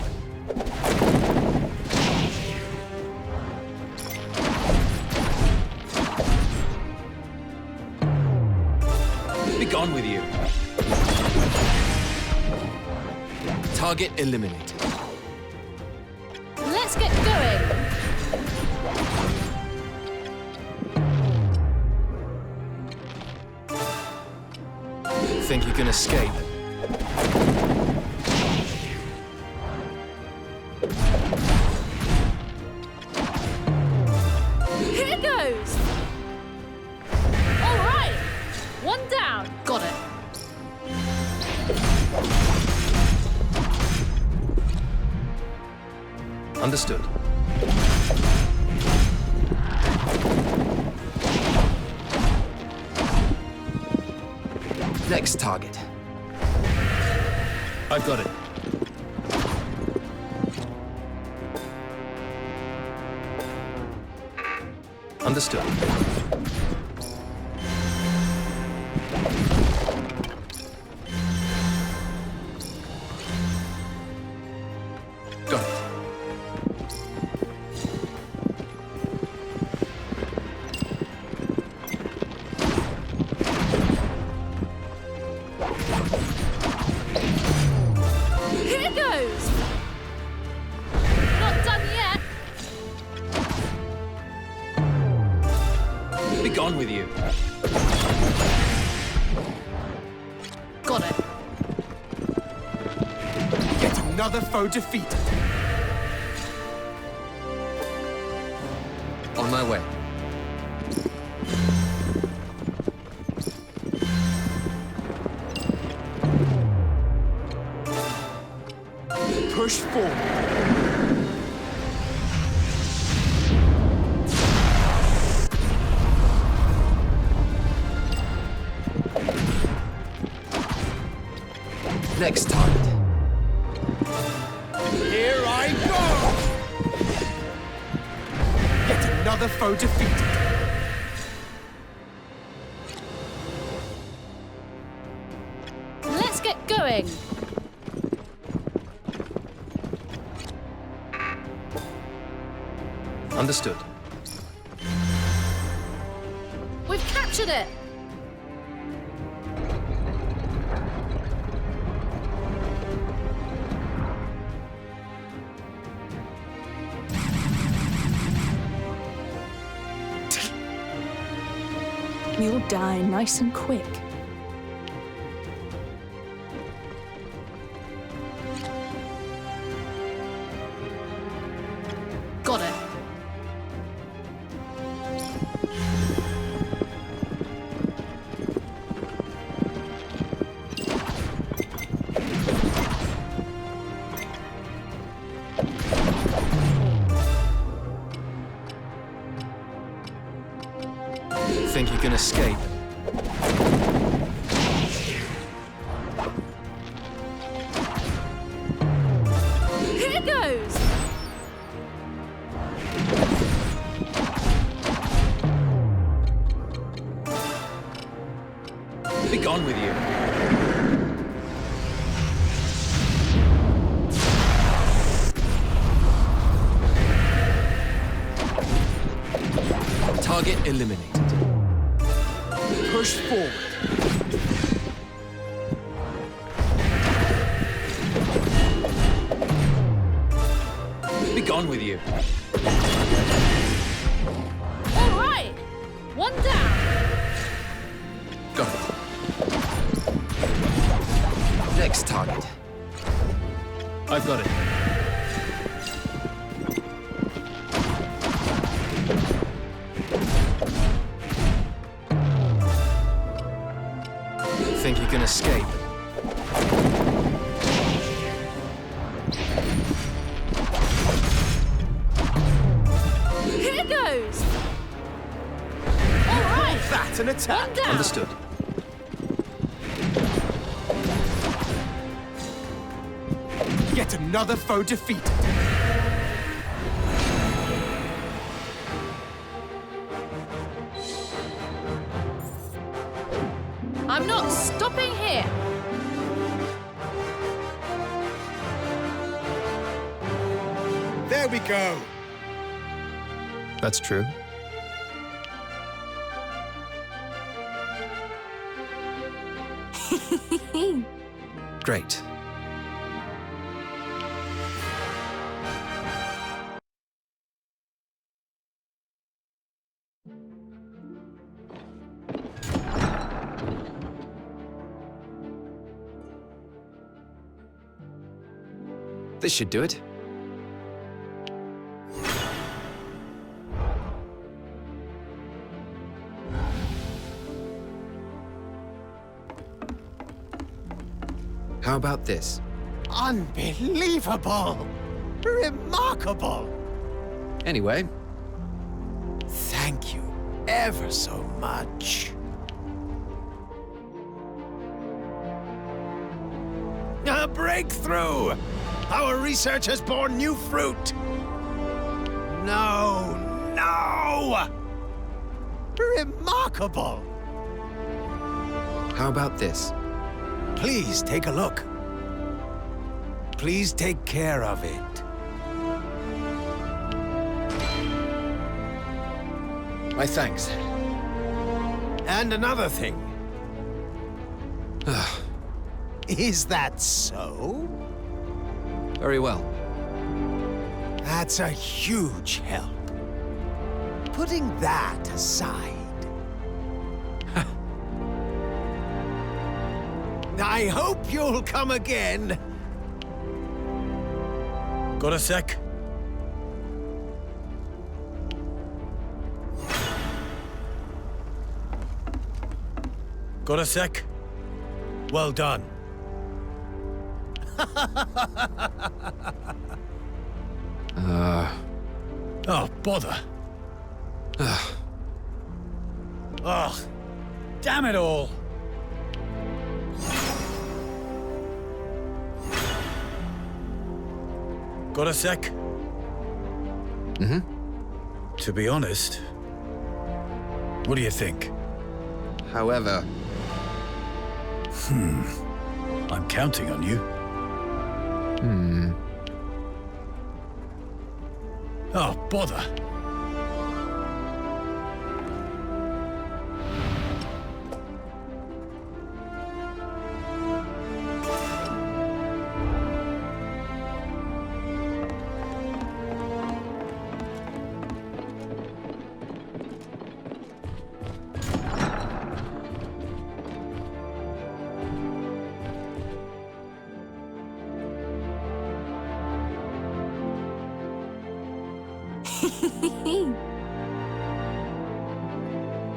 Be gone with you. Target eliminated. Let's get going! Think you can escape? Here goes! All right! One down. Got it. Understood. Next target. I've got it. Understood. Got it. Here goes! Not done yet. Be gone with you. Got it. Yet another foe defeated. On my way. Push forward. Next target. Here I go! Yet another foe defeated. Let's get going. Understood. Captured it! You'll die nice and quick. Got it. Think you can escape? Here goes! Be gone with you. Target eliminated. Push forward. Be gone with you. All right! One down! Got it. Next target. I've got it. Think you can escape? Here goes! All right! That's an attack! One down! Understood. Yet another foe defeated. I'm not stopping here! There we go. That's true. Great. This should do it. How about this? Unbelievable! Remarkable! Anyway, Thank you ever so much. A breakthrough! Our research has borne new fruit! No! Remarkable! how about this? Please take a look. Please take care of it. My thanks. And another thing. Is that so? Very well. That's a huge help. Putting that aside, I hope you'll come again. Got a sec? Got a sec? Well done. Oh, bother. Ugh. Damn it all. Got a sec? Mm-hmm. To be honest, what do you think? However... I'm counting on you. Oh, bother.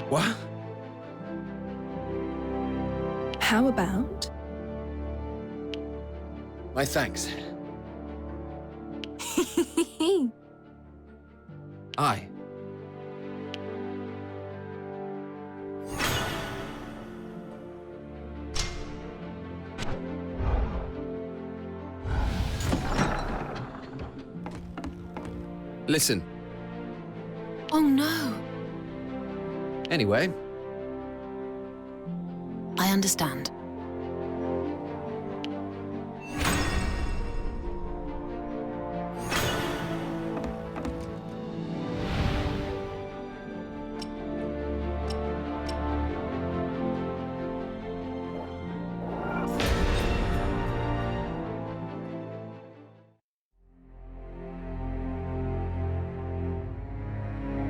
What? How about? My thanks. Aye. Listen. Oh no. Anyway, I understand.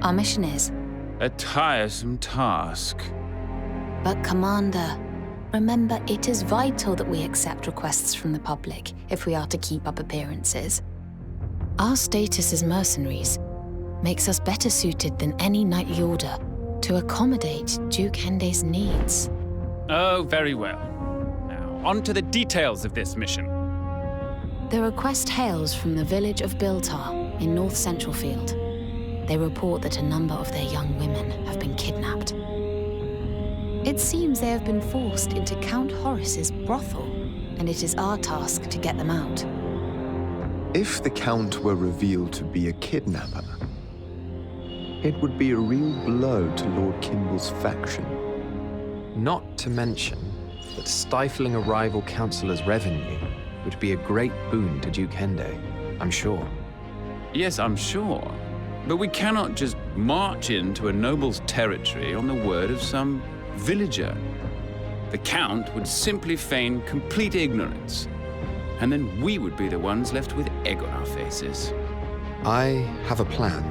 Our mission is. A tiresome task. But Commander, remember it is vital that we accept requests from the public if we are to keep up appearances. Our status as mercenaries makes us better suited than any knightly order to accommodate Duke Hende's needs. Oh, very well. Now, on to the details of this mission. The request hails from the village of Biltar in North Central Field. They report that a number of their young women have been kidnapped. It seems they have been forced into Count Horace's brothel, and it is our task to get them out. If the Count were revealed to be a kidnapper, it would be a real blow to Lord Kimball's faction. not to mention that stifling a rival councillor's revenue would be a great boon to Duke Hende, I'm sure. Yes, I'm sure. But we cannot just march into a noble's territory on the word of some villager. The Count would simply feign complete ignorance, and then we would be the ones left with egg on our faces. I have a plan.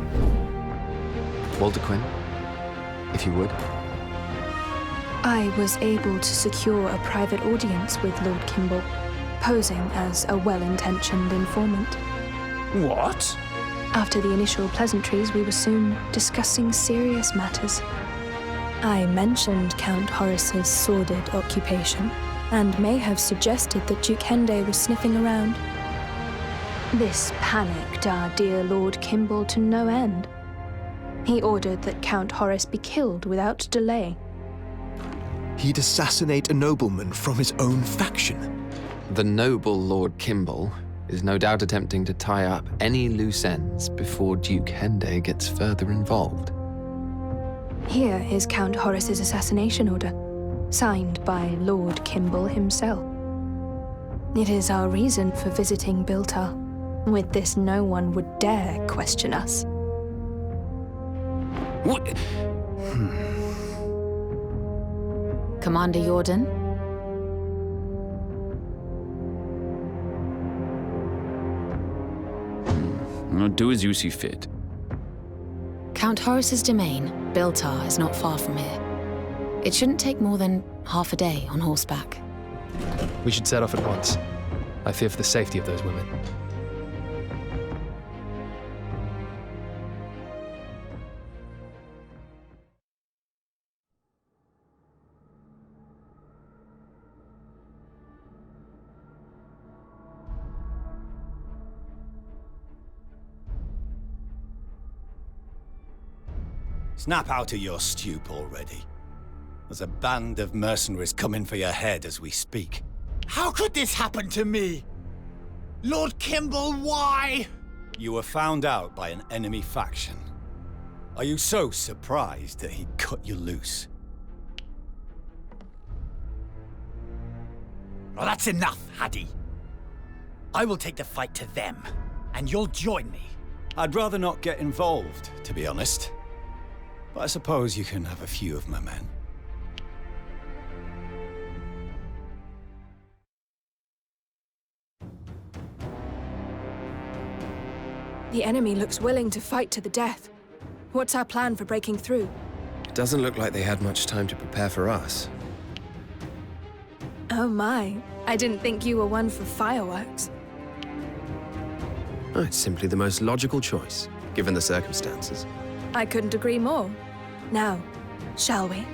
Walter Quinn, if you would. I was able to secure a private audience with Lord Kimball, posing as a well-intentioned informant. What? After the initial pleasantries, we were soon discussing serious matters. I mentioned Count Horace's sordid occupation, and may have suggested that Duke Hende was sniffing around. This panicked our dear Lord Kimball to no end. He ordered that Count Horace be killed without delay. He'd assassinate a nobleman from his own faction. The noble Lord Kimball is no doubt attempting to tie up any loose ends before Duke Hende gets further involved. Here is Count Horace's assassination order, signed by Lord Kimball himself. It is our reason for visiting Biltar. With this, no one would dare question us. What? Commander Jordan? Well, do as you see fit. Count Horace's domain, Biltar, is not far from here. It shouldn't take more than half a day on horseback. We should set off at once. I fear for the safety of those women. Snap out of your stupe already. There's a band of mercenaries coming for your head as we speak. How could this happen to me? Lord Kimball, why? You were found out by an enemy faction. Are you so surprised that he cut you loose? Well, that's enough, Haddy. I will take the fight to them, and you'll join me. I'd rather not get involved, to be honest. But I suppose you can have a few of my men. The enemy looks willing to fight to the death. What's our plan for breaking through? It doesn't look like they had much time to prepare for us. Oh my, I didn't think you were one for fireworks. Oh, it's simply the most logical choice. given the circumstances. I couldn't agree more. Now, shall we?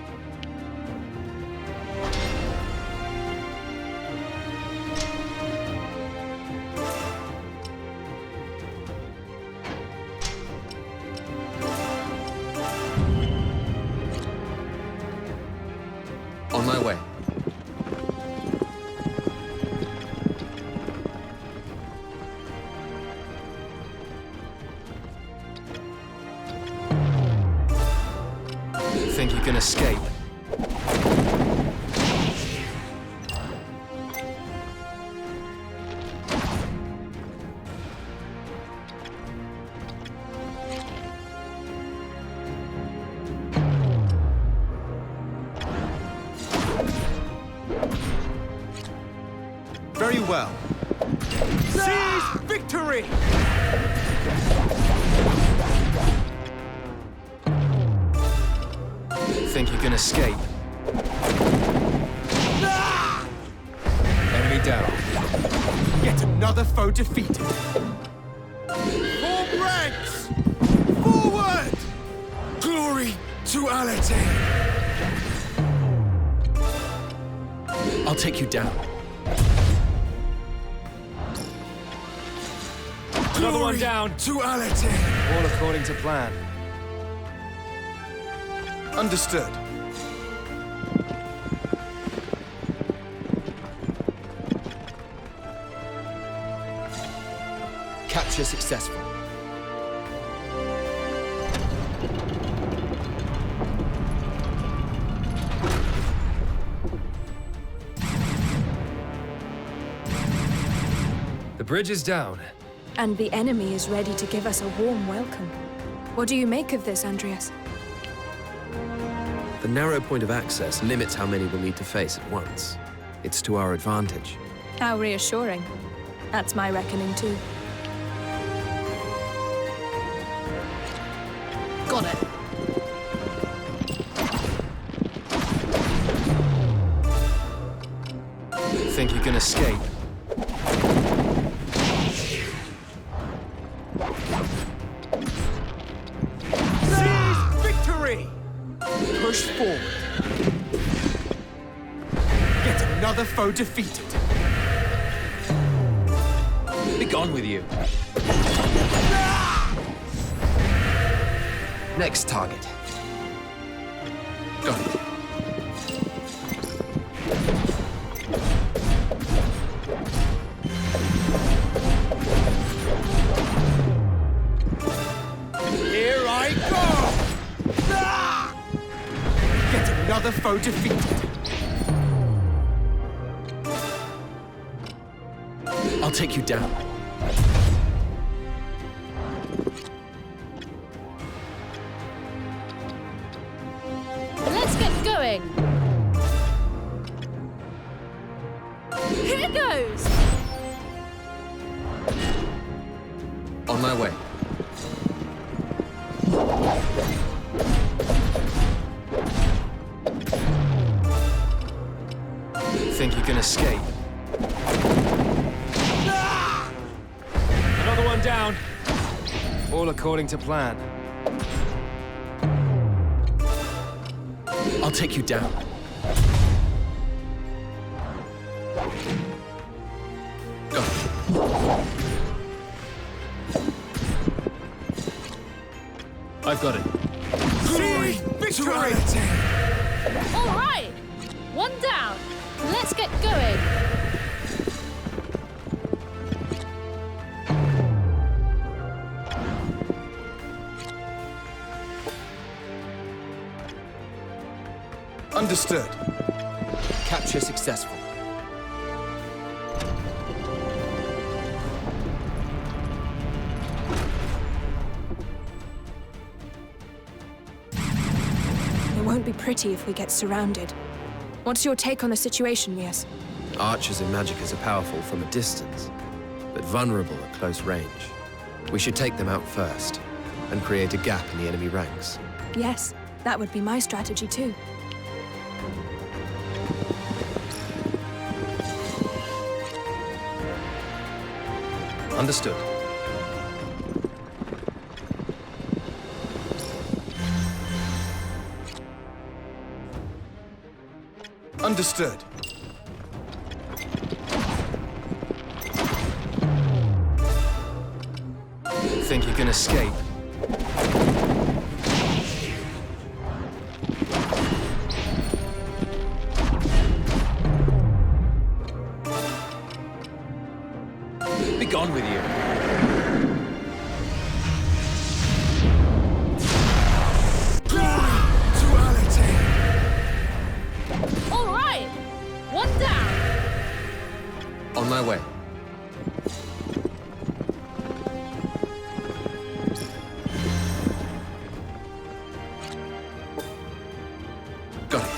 On my way. Think you can escape? Very well. Seize victory! Think you can escape? Enemy down. Yet another foe defeated. Form ranks! Forward! Glory to Alete! I'll take you down. Another one down. To Alete! All according to plan. Understood. Capture successful. The bridge is down. And the enemy is ready to give us a warm welcome. What do you make of this, Andreas? The narrow point of access limits how many we'll need to face at once. It's to our advantage. How reassuring. That's my reckoning too. Got it. Think you can escape? Seize victory! Push forward. Yet another foe defeated. Be gone with you. Next target. Got it. Here I go! Yet another foe defeated. I'll take you down. Let's get going. Here goes. On my way. Think you can escape? Another one down. All according to plan. I'll take you down. I've got it. Glory victory! All right. One down. Let's get going. Understood. Capture successful. It won't be pretty if we get surrounded. What's your take on the situation, Mias? Archers and magickas are powerful from a distance, but vulnerable at close range. We should take them out first, and create a gap in the enemy ranks. Yes, that would be my strategy too. Understood. Understood. Think you can escape? Be gone with you. All right! One down! On my way. Got it.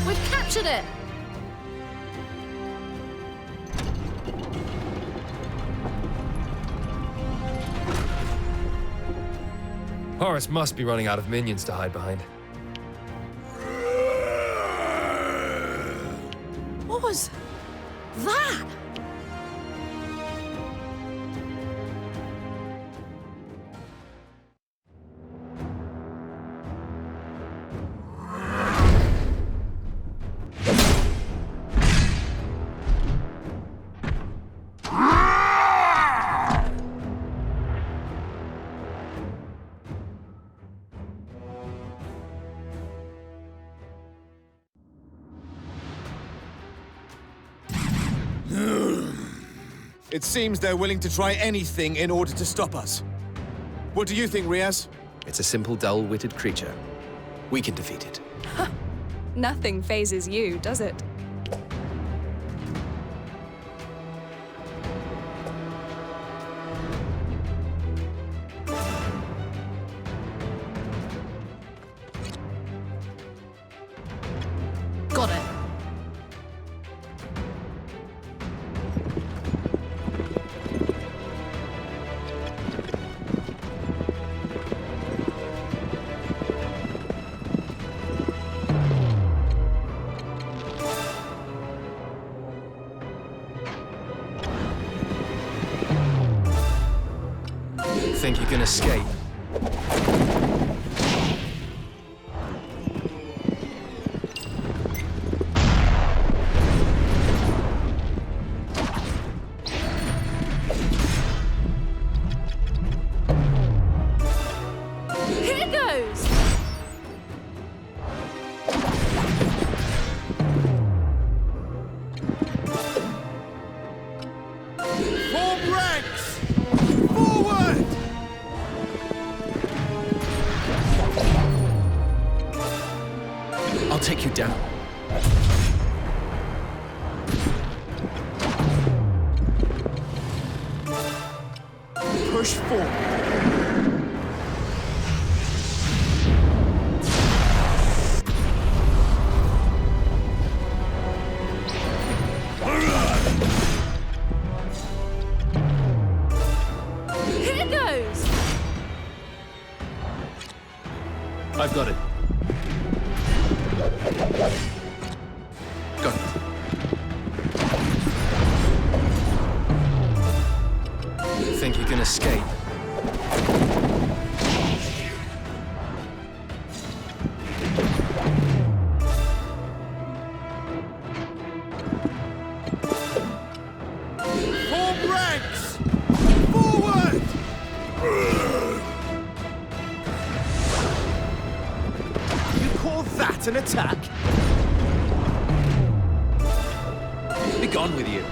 We've captured it! Horus must be running out of minions to hide behind. What was that? It seems they're willing to try anything in order to stop us. What do you think, Riaz? It's a simple, dull-witted creature. We can defeat it. Nothing phases you, does it? Got it. Think you can escape? Here goes! Form ranks! Forward! I'll take you down. Push forward. Here goes! I've got it. Got it. Think you can escape? Form ranks! Forward! You call that an attack? Be gone with you.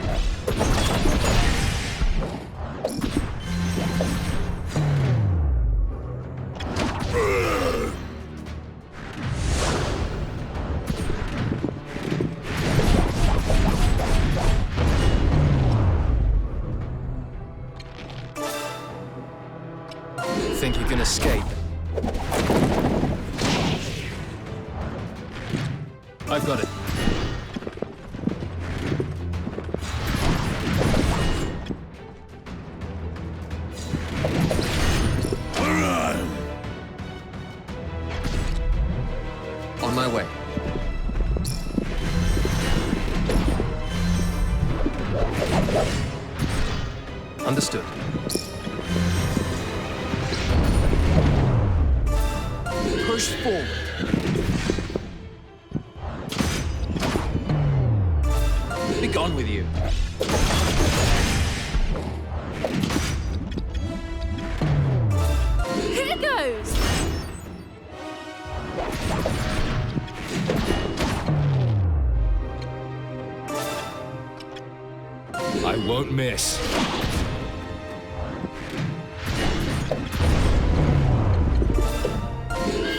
Think you can escape? I've got it. On my way. Understood. Push forward. gone with you. Here goes! I won't miss.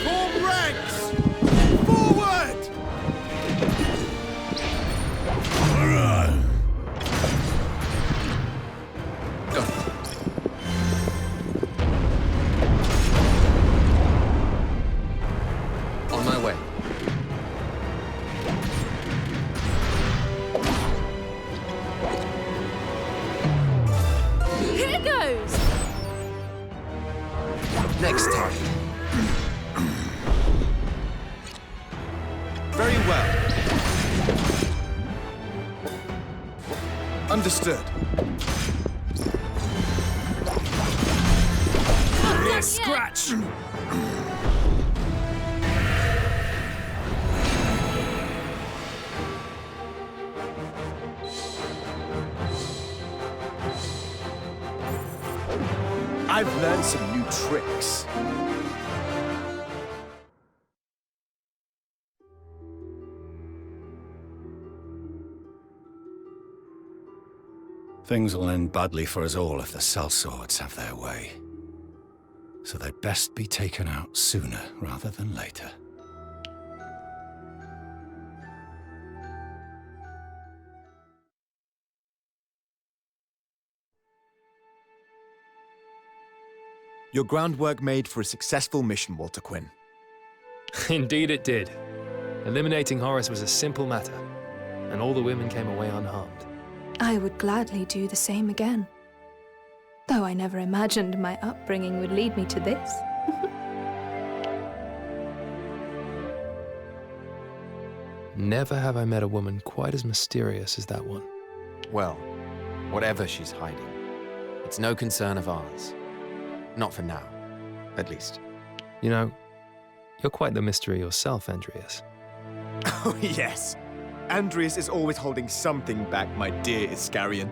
Form ranks! Forward! On my way. Here goes! Next target. Very well. Understood. Here, scratch! I've learned some new tricks. Things will end badly for us all if the sellswords have their way. So they'd best be taken out sooner rather than later. Your groundwork made for a successful mission, Walter Quinn. Indeed it did. Eliminating Horus was a simple matter, and all the women came away unharmed. I would gladly do the same again. Though I never imagined my upbringing would lead me to this. Never have I met a woman quite as mysterious as that one. Well, whatever she's hiding, it's no concern of ours. Not for now, at least. You know, you're quite the mystery yourself, Andreas. Oh, yes. Andreas is always holding something back, my dear Iscarian.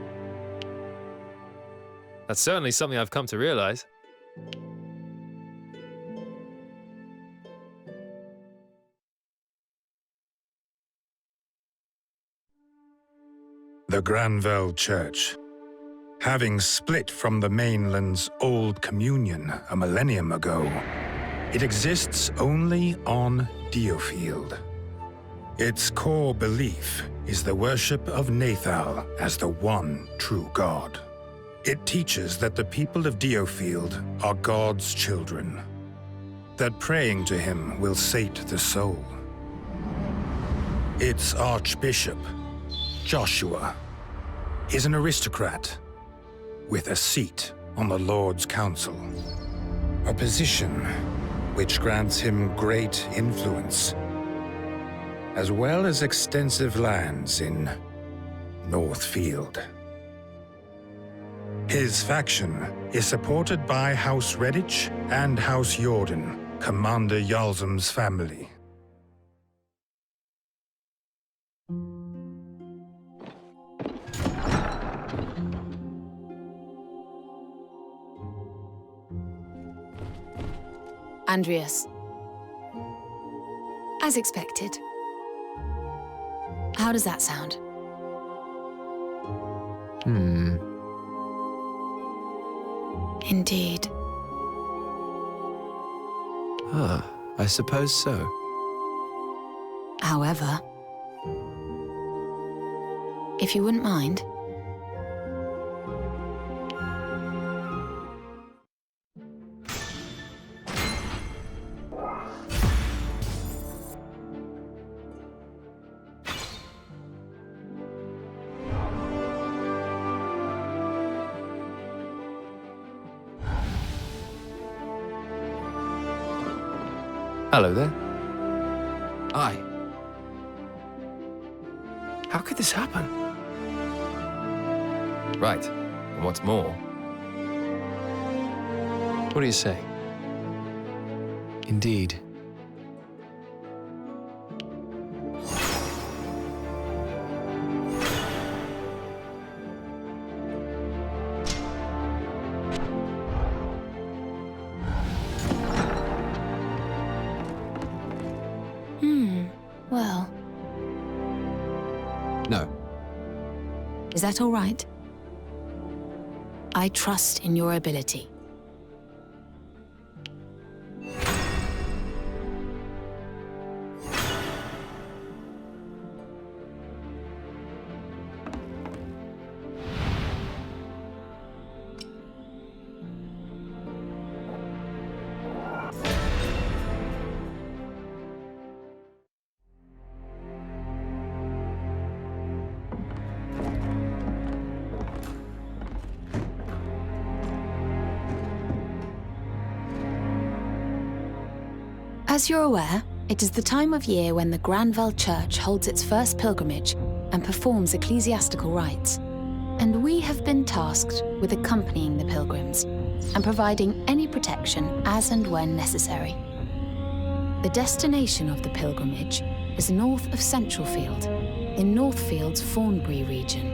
That's certainly something I've come to realize. The Granville Church. Having split from the mainland's old communion a millennium ago, it exists only on DioField. Its core belief is the worship of Nathal as the one true God. It teaches that the people of DioField are God's children, that praying to him will sate the soul. Its archbishop, Joshua, is an aristocrat with a seat on the Lord's Council, a position which grants him great influence, as well as extensive lands in Northfield. His faction is supported by House Redditch and House Jordan, Commander Yalzum's family. Andreas. As expected. How does that sound? Indeed. I suppose so. However, if you wouldn't mind, Hello there. Aye. How could this happen? Right. And what's more? What do you say? Indeed. Is that all right? I trust in your ability. As you're aware, it is the time of year when the Granville Church holds its first pilgrimage and performs ecclesiastical rites. And we have been tasked with accompanying the pilgrims and providing any protection as and when necessary. The destination of the pilgrimage is north of Centralfield, in Northfield's Thornbury region.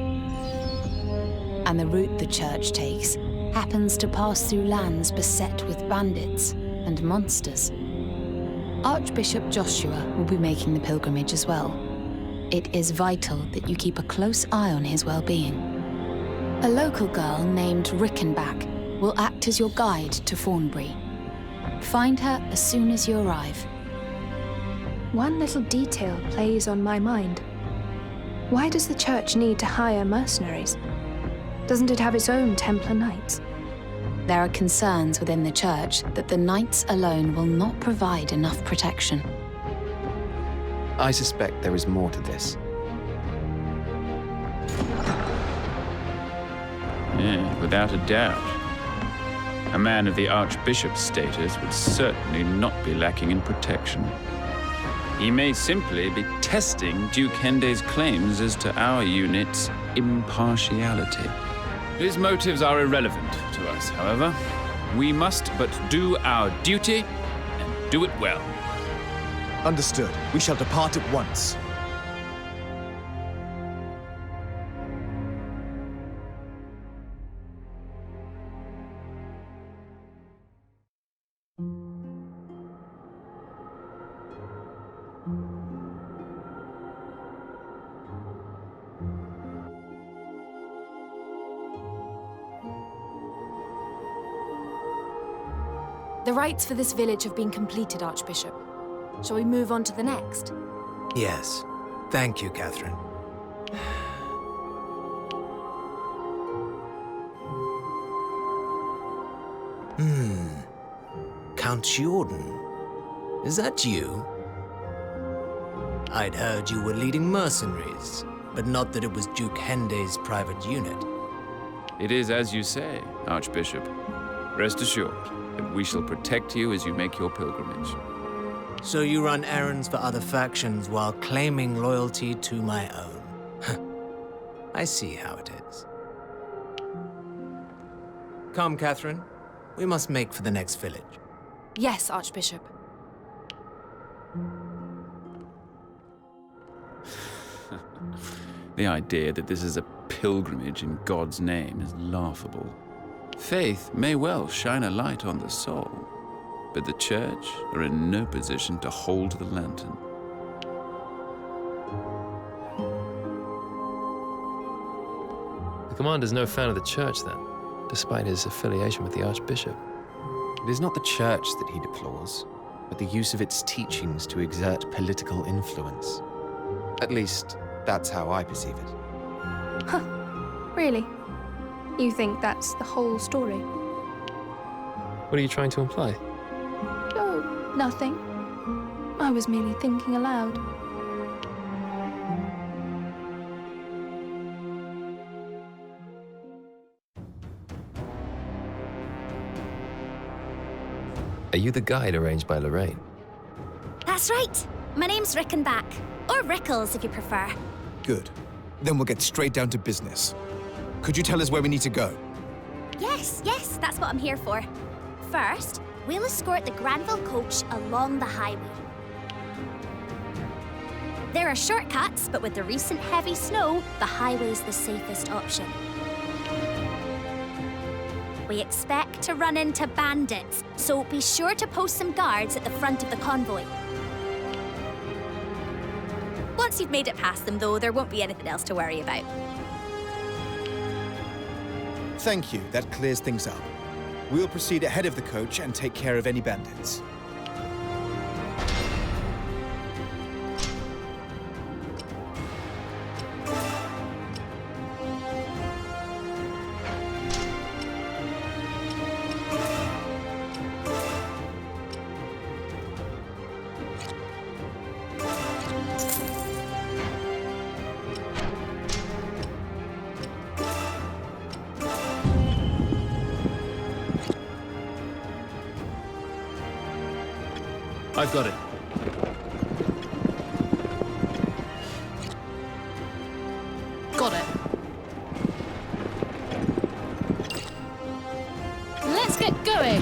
And the route the church takes happens to pass through lands beset with bandits and monsters. Archbishop Joshua will be making the pilgrimage as well. It is vital that you keep a close eye on his well-being. A local girl named Rickenback will act as your guide to Thornbury. Find her as soon as you arrive. One little detail plays on my mind. Why does the church need to hire mercenaries? Doesn't it have its own Templar Knights? There are concerns within the church that the knights alone will not provide enough protection. I suspect there is more to this. Yeah, without a doubt. A man of the Archbishop's status would certainly not be lacking in protection. He may simply be testing Duke Hende's claims as to our unit's impartiality. His motives are irrelevant to us, however. We must but do our duty and do it well. Understood. We shall depart at once. The rites for this village have been completed, Archbishop. Shall we move on to the next? Yes. Thank you, Catherine. Count Jordan. Is that you? I'd heard you were leading mercenaries, but not that it was Duke Hende's private unit. It is as you say, Archbishop. Rest assured that we shall protect you as you make your pilgrimage. So you run errands for other factions while claiming loyalty to my own. I see how it is. Come, Catherine. We must make for the next village. Yes, Archbishop. The idea that this is a pilgrimage in God's name is laughable. Faith may well shine a light on the soul, but the church are in no position to hold the lantern. The commander's no fan of the church, then, despite his affiliation with the Archbishop. It is not the church that he deplores, but the use of its teachings to exert political influence. At least, that's how I perceive it. Huh. Really? You think that's the whole story? What are you trying to imply? Oh, nothing. I was merely thinking aloud. Are you the guide arranged by Lorraine? That's right. My name's Rickenback. Or Rickles, if you prefer. Good. Then we'll get straight down to business. Could you tell us where we need to go? Yes, that's what I'm here for. First, we'll escort the Granville coach along the highway. There are shortcuts, but with the recent heavy snow, the highway's the safest option. We expect to run into bandits, so be sure to post some guards at the front of the convoy. Once you've made it past them, though, there won't be anything else to worry about. Thank you, that clears things up. We'll proceed ahead of the coach and take care of any bandits. I've got it. Got it. Let's get going.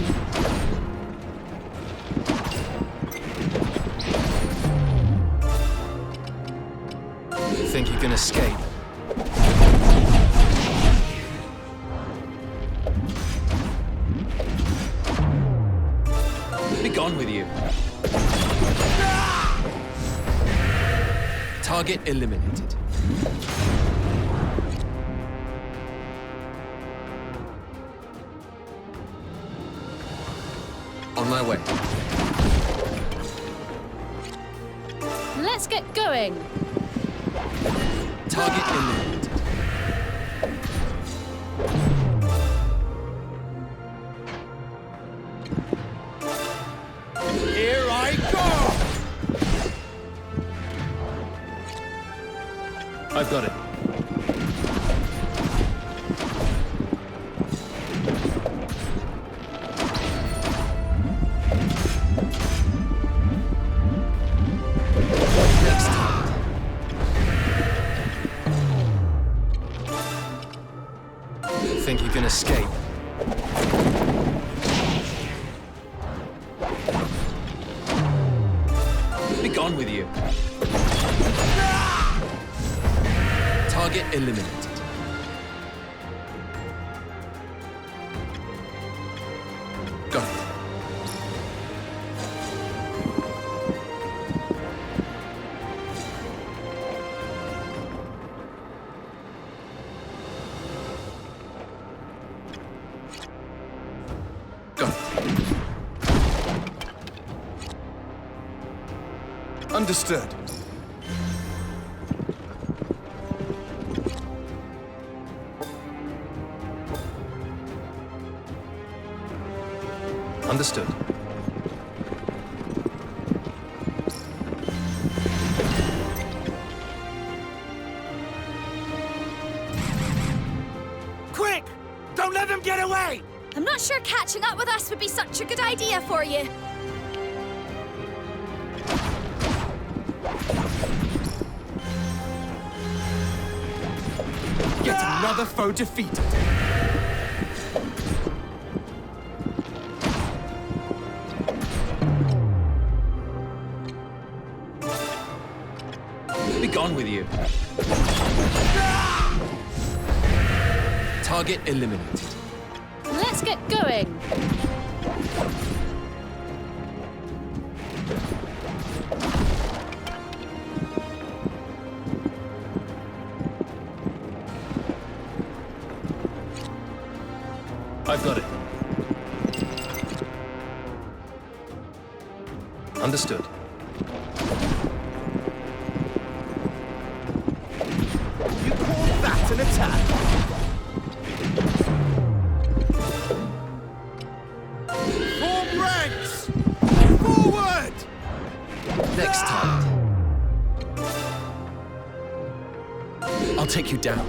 You think you can escape? Be gone with you. Target eliminated. On my way. Let's get going. Target eliminated. Here I go! I've got it. Next target. Think you can escape? Be gone with you. Target eliminated. Got it. Got it. Understood. Understood. Quick! Don't let them get away! I'm not sure catching up with us would be such a good idea for you. Yet another foe defeated. Be gone with you. Target eliminated. Let's get going. I've got it. Understood. You call that an attack? Form ranks! Forward! Next target. I'll take you down.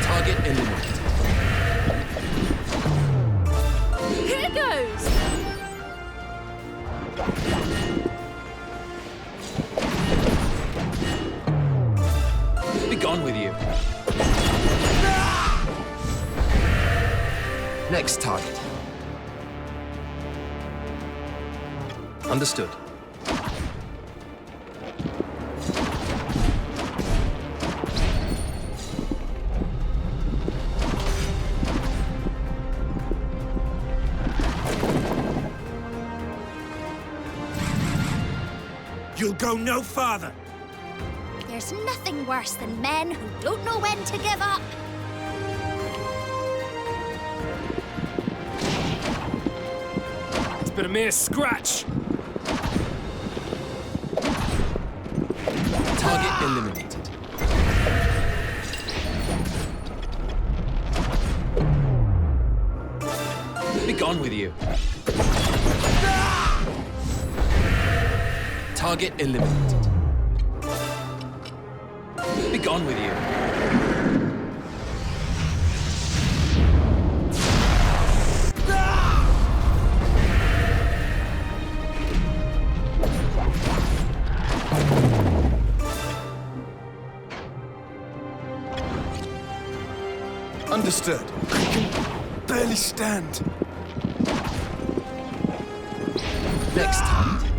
Target eliminated. Here goes. Be gone with you. Next target. Understood. You'll go no farther. There's nothing worse than men who don't know when to give up. been a mere scratch. Target eliminated. Be gone with you. Target eliminated. Be gone with you. Understood. I can barely stand. Next target.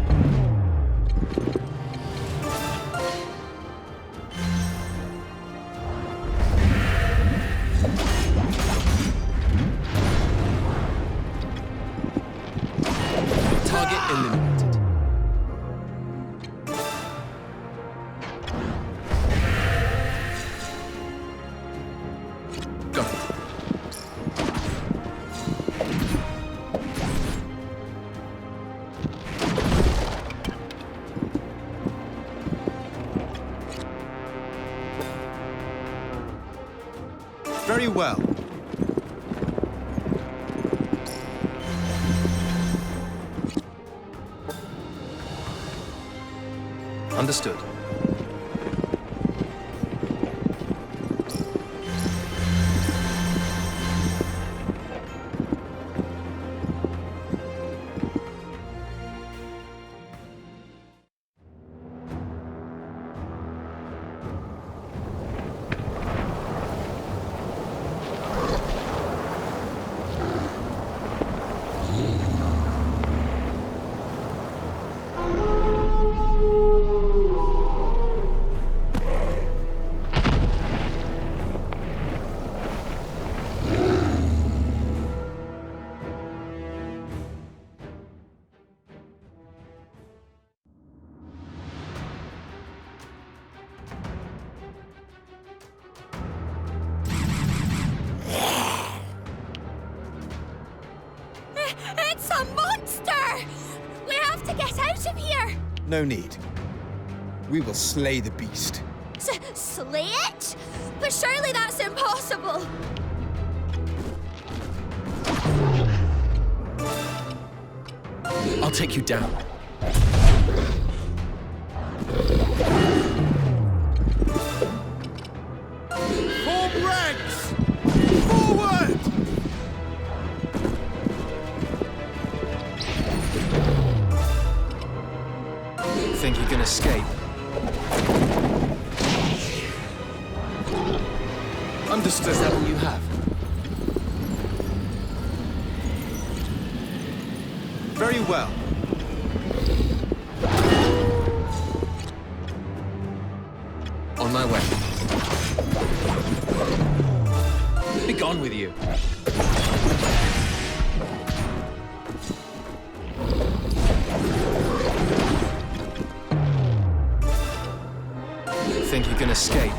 Target eliminated. Got it. Very well. Understood. It's a monster! We have to get out of here! No need. We will slay the beast. Slay it? But surely that's impossible! I'll take you down. Form ranks! Forward! Think you can escape? Understood. Is that all you have? Very well. On my way. Be gone with you. Think you can escape?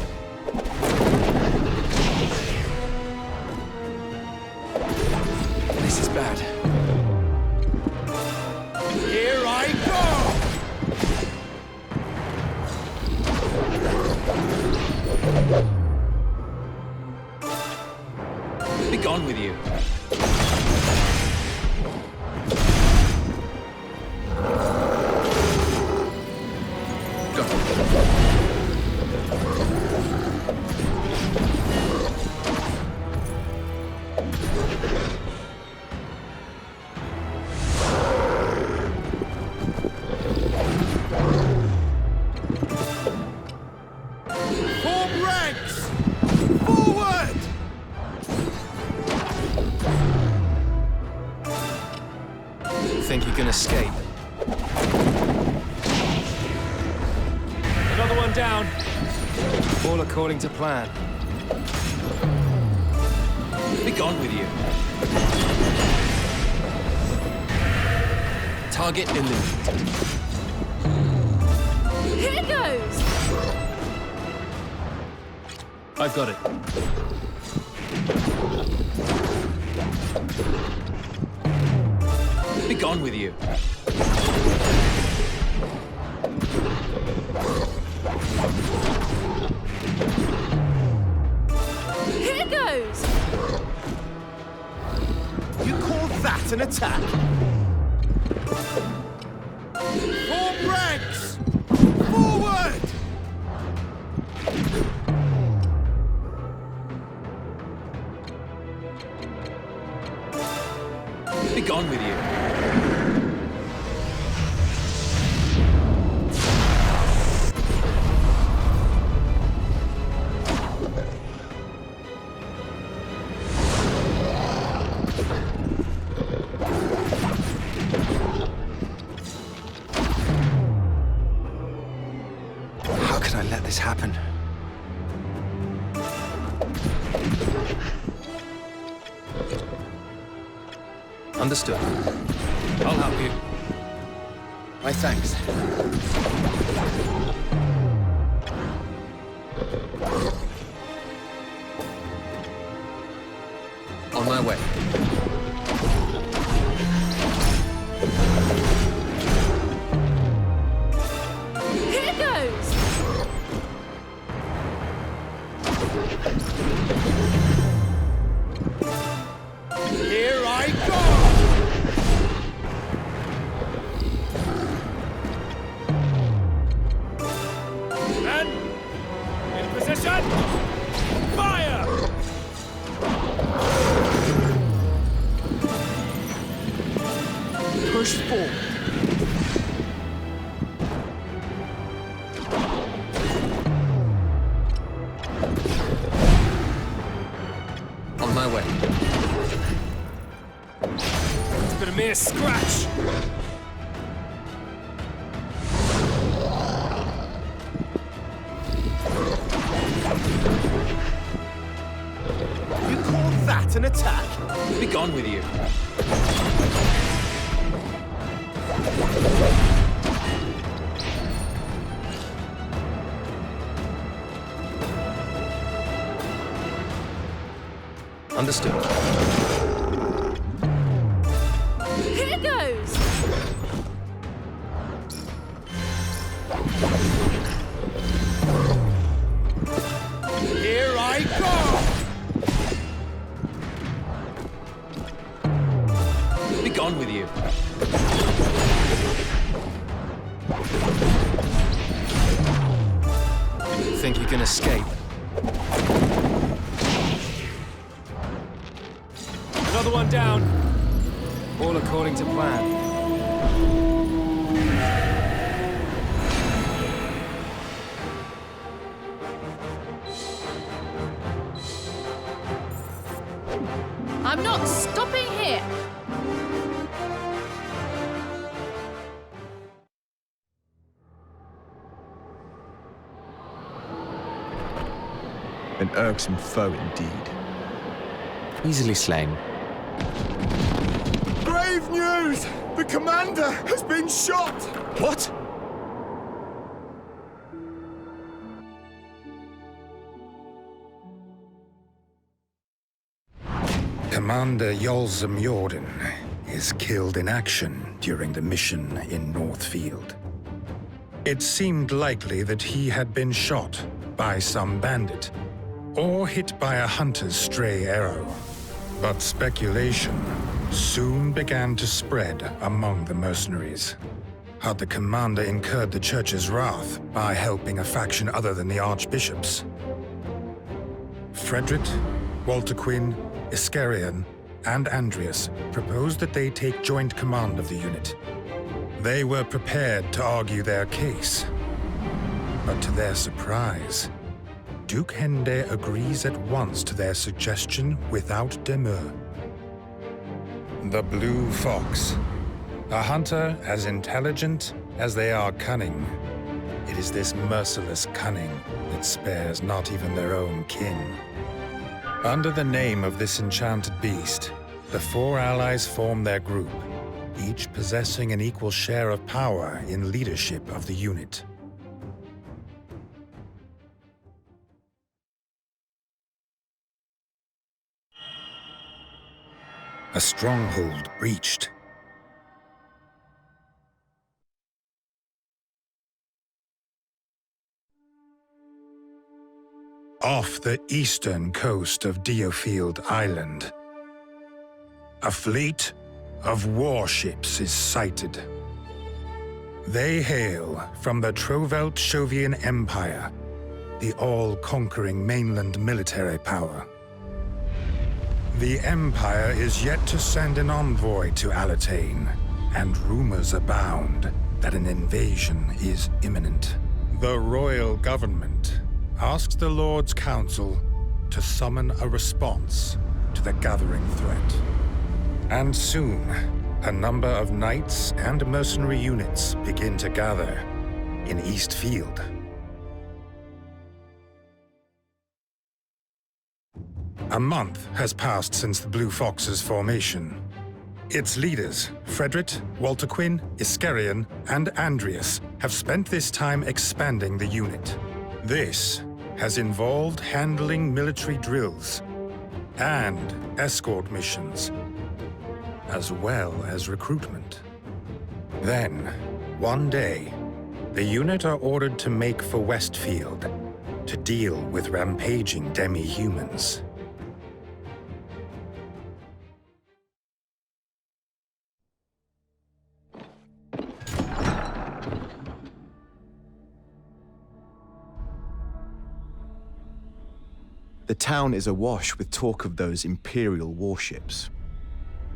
This is bad. Here I go! Be gone with you. Think you can escape? Another one down. All according to plan. Be gone with you. Target eliminated. Here goes! I've got it. Be gone with you. Here goes! You call that an attack? Form ranks! Forward! Be gone with you. How could I let this happen? Understood. I'll help you. My thanks. On my way. Here goes! Here I go! Men! In position! Fire! Push forward. On my way. It's been a mere scratch! You call that an attack? Be gone with you. Understood. Here goes! Here I go! Be gone with you. Think you can escape? Another one down. All according to plan. I'm not stopping here! An irksome foe indeed. Easily slain. Grave news! The commander has been shot! What? Commander Yolzum Jordan is killed in action during the mission in Northfield. It seemed likely that he had been shot by some bandit, or hit by a hunter's stray arrow. But speculation soon began to spread among the mercenaries. Had the commander incurred the church's wrath by helping a faction other than the archbishops? Frederick, Walter Quinn, Iscarion, and Andreas proposed that they take joint command of the unit. They were prepared to argue their case. But to their surprise, Duke Hende agrees at once to their suggestion without demur. The Blue Fox. A hunter as intelligent as they are cunning. It is this merciless cunning that spares not even their own kin. Under the name of this enchanted beast, the four allies form their group, each possessing an equal share of power in leadership of the unit. A stronghold breached. off the eastern coast of DioField Island, a fleet of warships is sighted. They hail from the Trovelt Empire, the all-conquering mainland military power. The Empire is yet to send an envoy to Alatane, and rumors abound that an invasion is imminent. The royal government asks the Lord's Council to summon a response to the gathering threat. And soon, a number of knights and mercenary units begin to gather in Eastfield. A month has passed since the Blue Fox's formation. Its leaders, Frederick, Walter Quinn, Iscarion, and Andreas, have spent this time expanding the unit. This has involved handling military drills and escort missions, as well as recruitment. Then, one day, the unit are ordered to make for Westfield to deal with rampaging demi-humans. The town is awash with talk of those Imperial warships.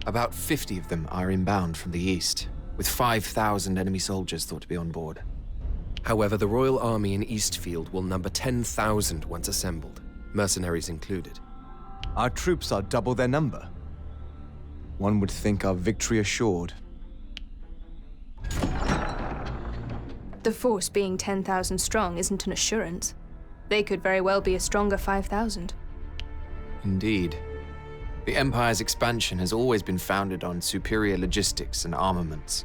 About 50 of them are inbound from the east, with 5,000 enemy soldiers thought to be on board. However, the Royal Army in Eastfield will number 10,000 once assembled, mercenaries included. Our troops are double their number. One would think our victory assured. The force being 10,000 strong isn't an assurance. They could very well be a stronger 5,000. Indeed. The Empire's expansion has always been founded on superior logistics and armaments.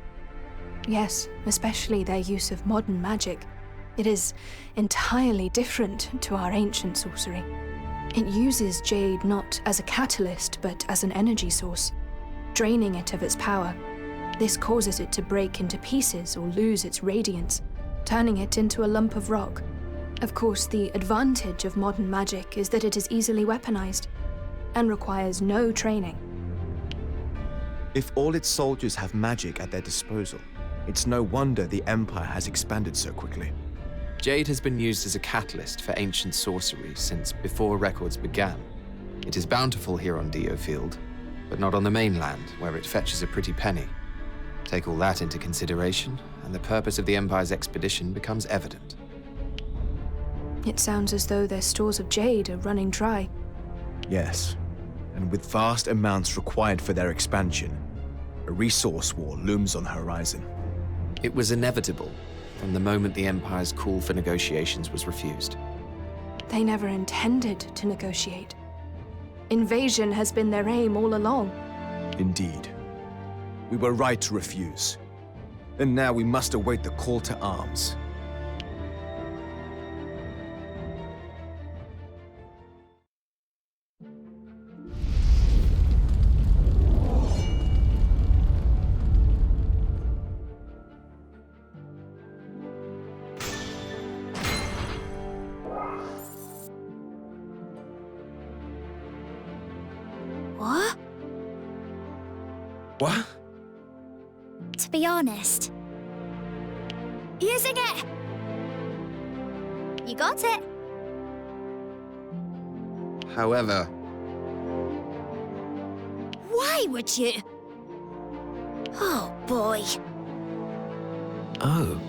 Yes, especially their use of modern magic. It is entirely different to our ancient sorcery. It uses jade not as a catalyst, but as an energy source, draining it of its power. This causes it to break into pieces or lose its radiance, turning it into a lump of rock. Of course, the advantage of modern magic is that it is easily weaponized and requires no training. If all its soldiers have magic at their disposal, it's no wonder the Empire has expanded so quickly. Jade has been used as a catalyst for ancient sorcery since before records began. It is bountiful here on DioField, but not on the mainland, where it fetches a pretty penny. Take all that into consideration, and the purpose of the Empire's expedition becomes evident. It sounds as though their stores of jade are running dry. Yes, and with vast amounts required for their expansion, a resource war looms on the horizon. It was inevitable from the moment the Empire's call for negotiations was refused. They never intended to negotiate. Invasion has been their aim all along. Indeed. We were right to refuse. And now we must await the call to arms. What? What? To be honest. Using it! You got it. However... Why would you? Oh, boy. Oh.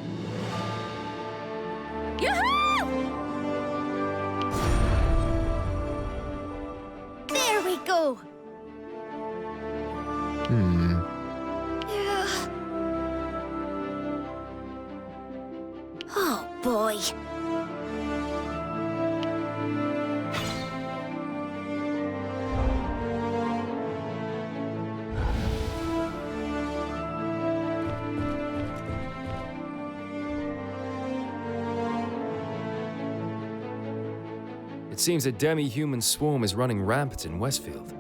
Yoo-hoo! There we go. Oh, boy. It seems a demi-human swarm is running rampant in Westfield.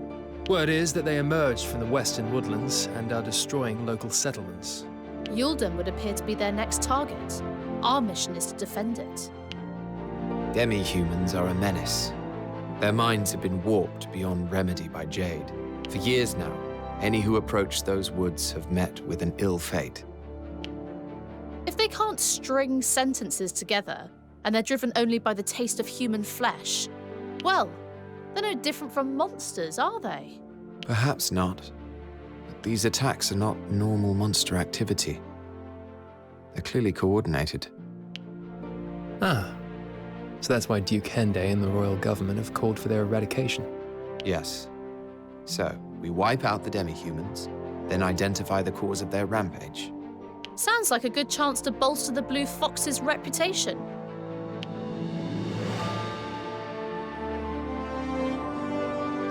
Word is that they emerged from the western woodlands and are destroying local settlements. Yulden would appear to be their next target. Our mission is to defend it. Demi-humans are a menace. Their minds have been warped beyond remedy by Jade. For years now, any who approach those woods have met with an ill fate. If they can't string sentences together, and they're driven only by the taste of human flesh, well, they're no different from monsters, are they? Perhaps not. But these attacks are not normal monster activity. They're clearly coordinated. Ah. So that's why Duke Hende and the royal government have called for their eradication. Yes. So, we wipe out the demi-humans, then identify the cause of their rampage. Sounds like a good chance to bolster the Blue Fox's reputation.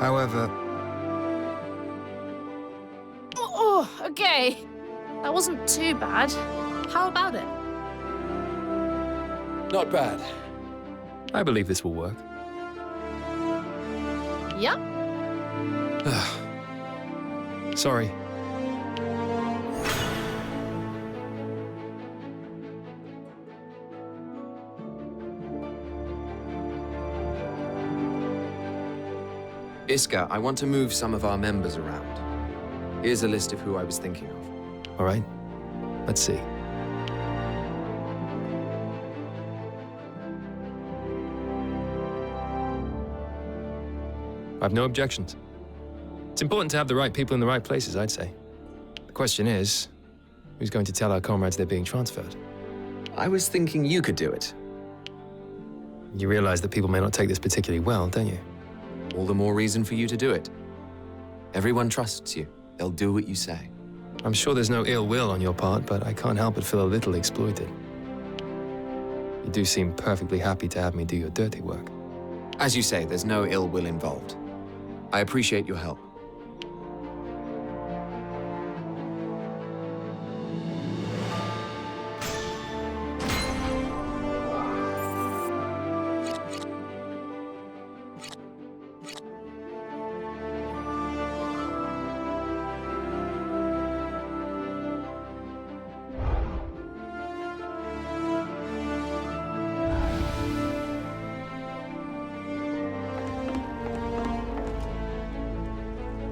However... Oh, okay. That wasn't too bad. How about it? Not bad. I believe this will work. Yep. Sorry. Iska, I want to move some of our members around. Here's a list of who I was thinking of. All right. Let's see. I've no objections. It's important to have the right people in the right places, I'd say. The question is, who's going to tell our comrades they're being transferred? I was thinking you could do it. You realize that people may not take this particularly well, don't you? All the more reason for you to do it. Everyone trusts you. They'll do what you say. I'm sure there's no ill will on your part, but I can't help but feel a little exploited. You do seem perfectly happy to have me do your dirty work. As you say, there's no ill will involved. I appreciate your help.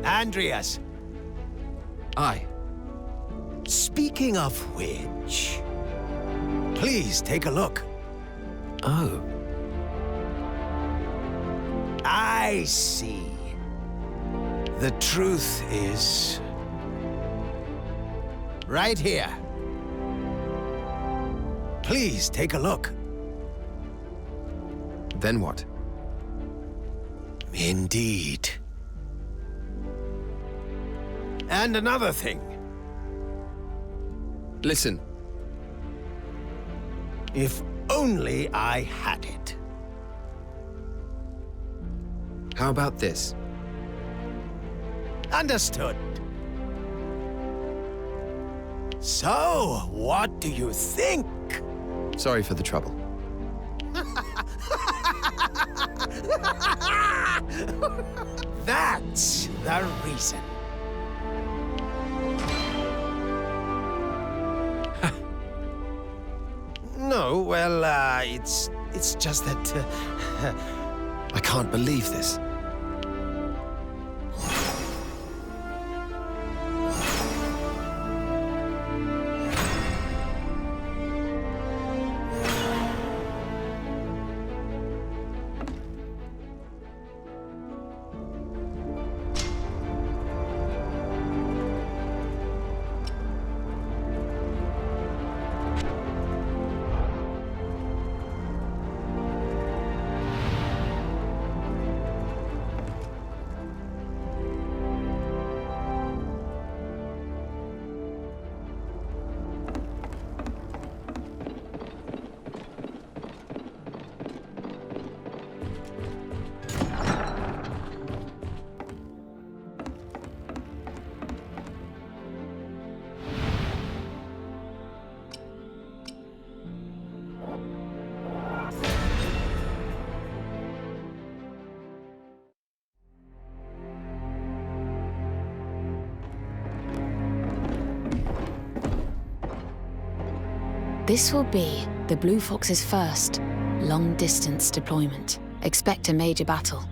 Andreas. Aye. Speaking of which, please take a look. Oh. I see. The truth is right here. Please take a look. Then what? Indeed. And another thing. Listen. If only I had it. How about this? Understood. So, what do you think? Sorry for the trouble. That's the reason. No, well, it's just that I can't believe this. This will be the Blue Fox's first long-distance deployment. Expect a major battle.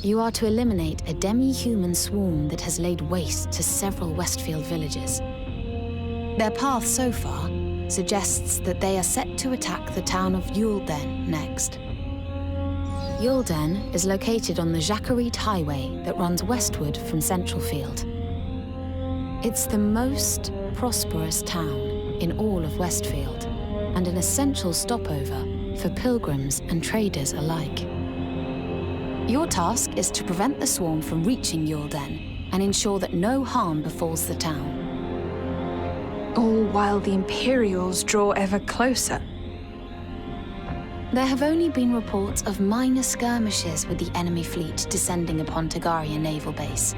You are to eliminate a demi-human swarm that has laid waste to several Westfield villages. Their path so far suggests that they are set to attack the town of Yulden next. Yulden is located on the Jacquerie Highway that runs westward from Central Field. It's the most prosperous town in all of Westfield, and an essential stopover for pilgrims and traders alike. Your task is to prevent the swarm from reaching Yulden and ensure that no harm befalls the town. All while the Imperials draw ever closer. There have only been reports of minor skirmishes with the enemy fleet descending upon Tagaria Naval Base.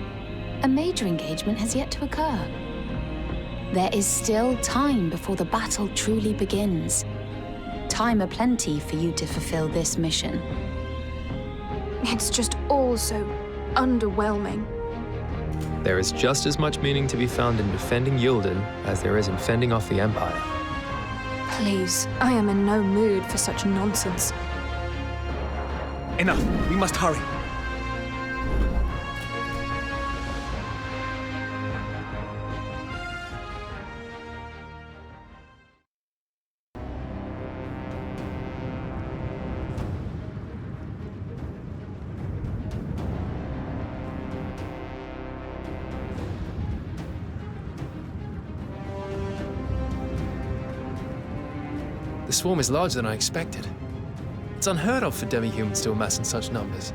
A major engagement has yet to occur. There is still time before the battle truly begins. Time aplenty for you to fulfill this mission. It's just all so underwhelming. There is just as much meaning to be found in defending Yulden as there is in fending off the Empire. Please, I am in no mood for such nonsense. Enough. We must hurry. The swarm is larger than I expected. It's unheard of for demi-humans to amass in such numbers.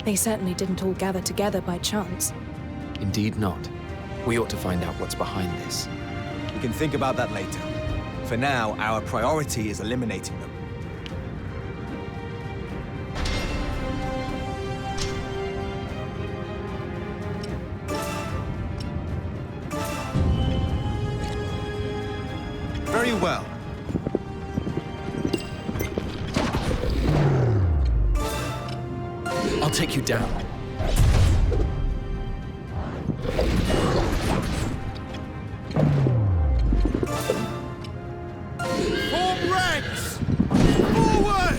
They certainly didn't all gather together by chance. Indeed not. We ought to find out what's behind this. We can think about that later. For now, our priority is eliminating them. Very well. I'll take you down. Form ranks! Forward!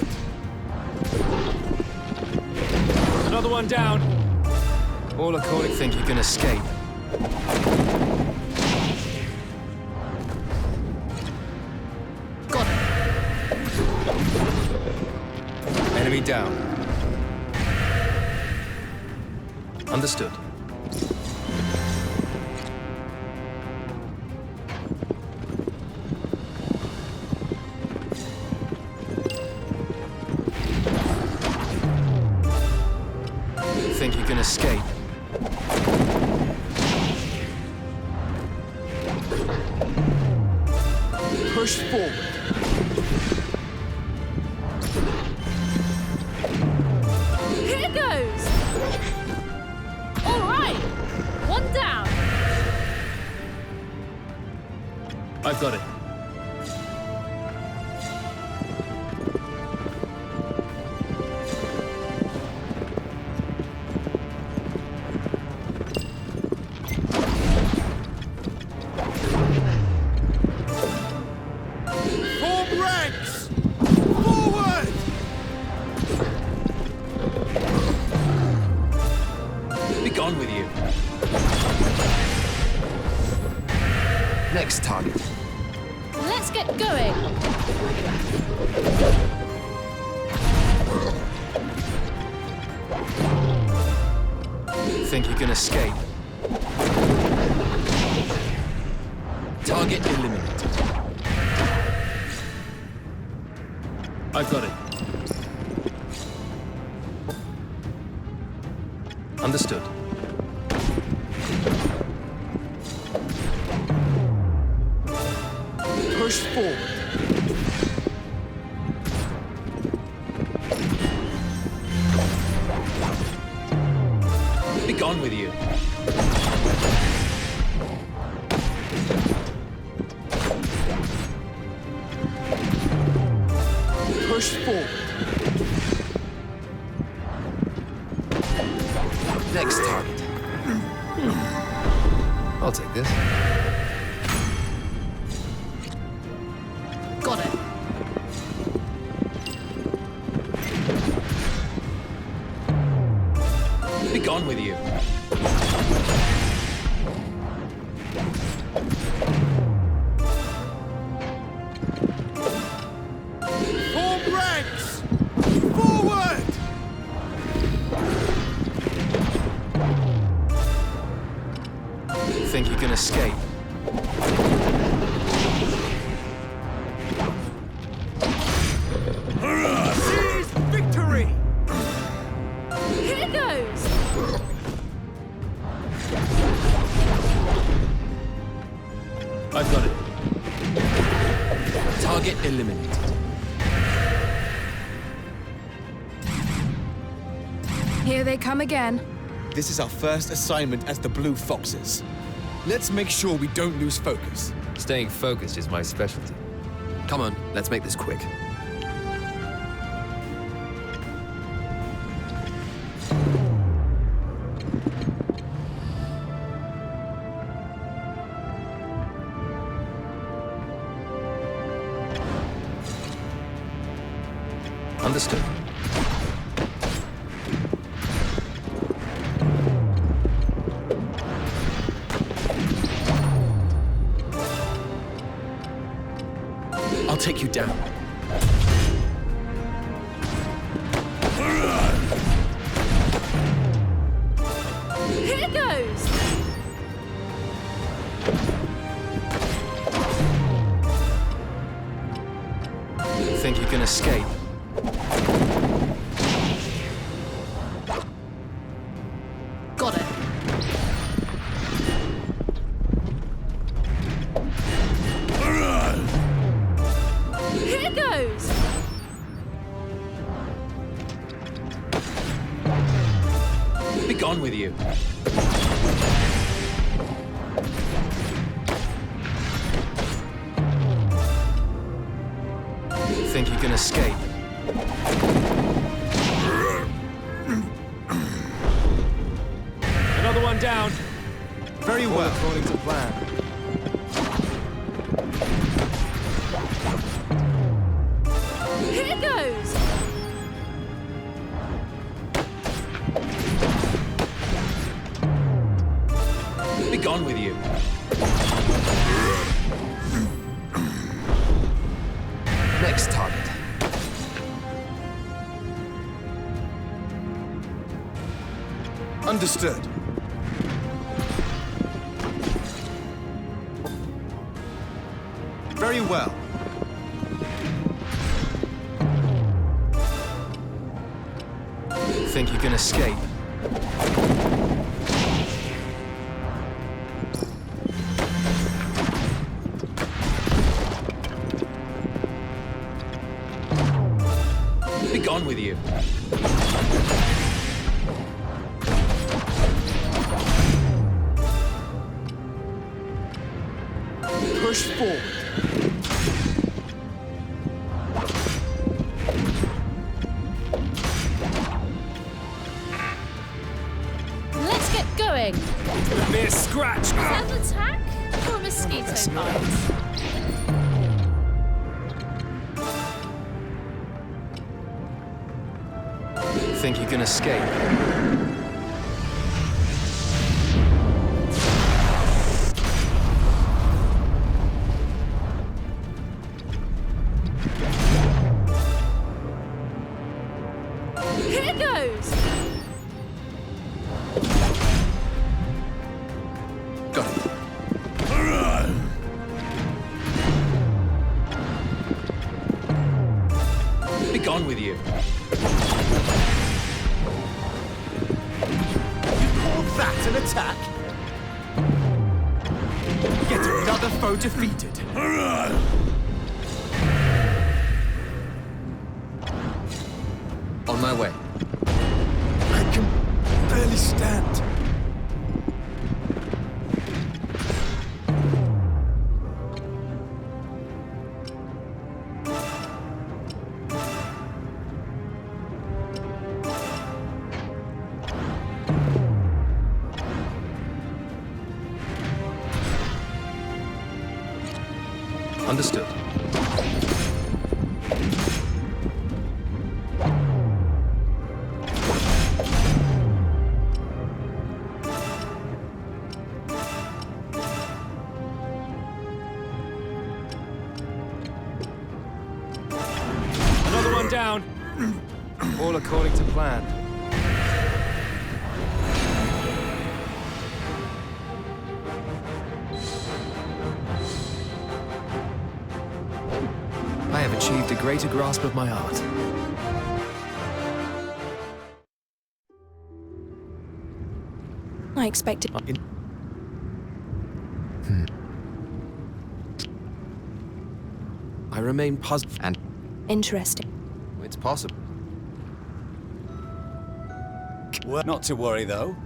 Another one down. All according think you can escape. Got it. Enemy down. Understood. Think you can escape? Push forward. Here goes! All right, one down. I've got it. Form ranks! Forward! Be gone with you. Next target. Let's get going. Think you can escape? Target eliminated. I've got it. Understood. Push forward. Be gone with you. Push forward. Next target. I'll take this. Got it. Think you can escape? Seize victory! Here goes! I've got it. Target eliminated. Here they come again. This is our first assignment as the Blue Foxes. Let's make sure we don't lose focus. Staying focused is my specialty. Come on, let's make this quick. Understood. I'll take you down. Here goes! Think you can escape? Got it. Here goes! Be gone with you. Think you can escape? Another one down. Very well. According to plan. Here goes! Be gone with you. Next target. Understood. Very well. Think you can escape? Be gone with you. Push forward. Let's get going! Give me a scratch. Is that an attack or a mosquito bite? Think you can escape? Here goes! Got it. Be gone with you. Call that an attack? Yet another foe defeated. On my way. I can barely stand. Understood. Another one down. All according to plan. achieved a greater grasp of my art. I expected. I remain puzzled and... Interesting. It's possible. Well, not to worry, though.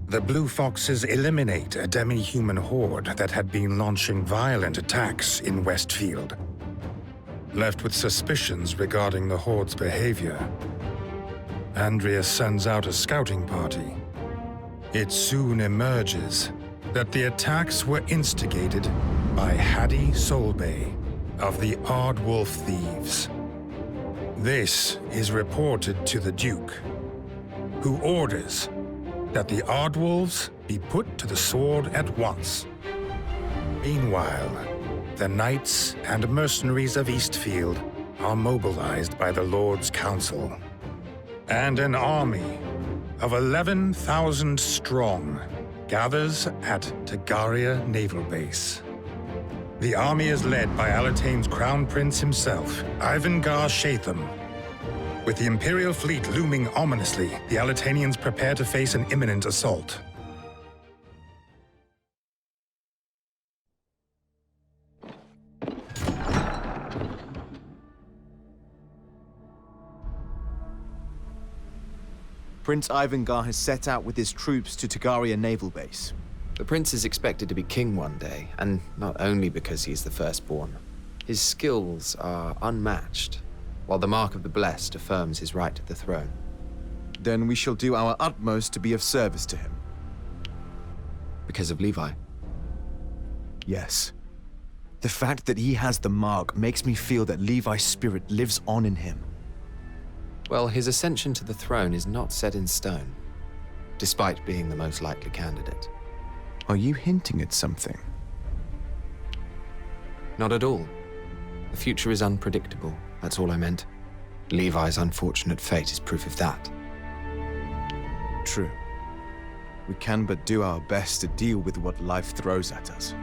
The Blue Foxes eliminate a demi-human horde that had been launching violent attacks in Westfield. Left with suspicions regarding the horde's behavior, Andrea sends out a scouting party. It soon emerges that the attacks were instigated by Hattie Solbay of the Ardwolf Thieves. This is reported to the Duke, who orders that the Ardwolves be put to the sword at once. Meanwhile, the knights and mercenaries of Eastfield are mobilized by the Lord's Council, and an army of 11,000 strong gathers at Tagaria Naval Base. The army is led by Alatane's Crown Prince himself, Ivangar Shatham. With the Imperial fleet looming ominously, the Alatanians prepare to face an imminent assault. Prince Ivangar has set out with his troops to Tagaria Naval Base. The prince is expected to be king one day, and not only because he's the firstborn. His skills are unmatched, while the Mark of the Blessed affirms his right to the throne. Then we shall do our utmost to be of service to him. Because of Levi? Yes. The fact that he has the mark makes me feel that Levi's spirit lives on in him. Well, his ascension to the throne is not set in stone, despite being the most likely candidate. Are you hinting at something? Not at all. The future is unpredictable, that's all I meant. Levi's unfortunate fate is proof of that. True. We can but do our best to deal with what life throws at us.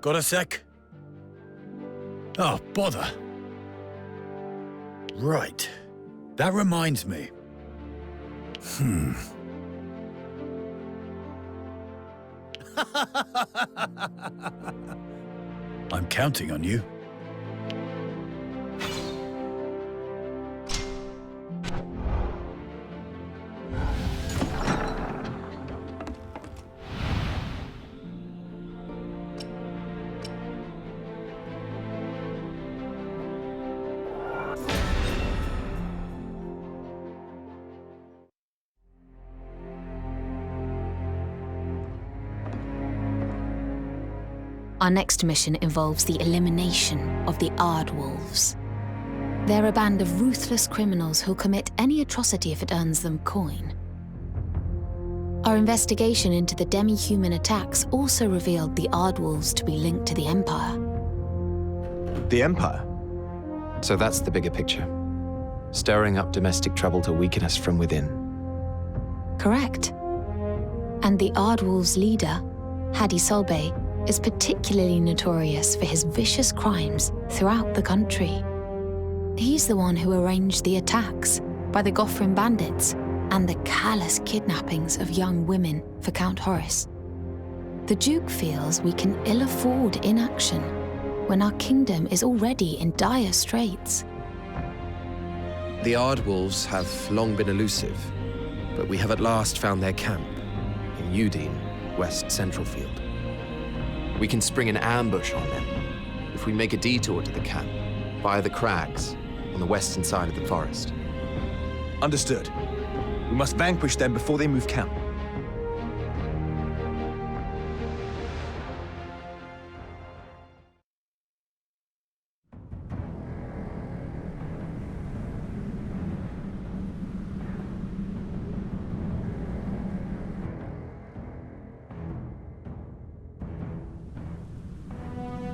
Got a sec? Oh, bother. Right. That reminds me. I'm counting on you. Our next mission involves the elimination of the Ardwolves. They're a band of ruthless criminals who'll commit any atrocity if it earns them coin. Our investigation into the demi-human attacks also revealed the Ardwolves to be linked to the Empire. The Empire? So that's the bigger picture. Stirring up domestic trouble to weaken us from within. Correct. And the Ardwolves' leader, Hattie Solbay, is particularly notorious for his vicious crimes throughout the country. He's the one who arranged the attacks by the Gothram bandits and the callous kidnappings of young women for Count Horace. The Duke feels we can ill afford inaction when our kingdom is already in dire straits. The Ardwolves have long been elusive, but we have at last found their camp in Udine, West Centralfield. We can spring an ambush on them if we make a detour to the camp via the crags on the western side of the forest. Understood. We must vanquish them before they move camp.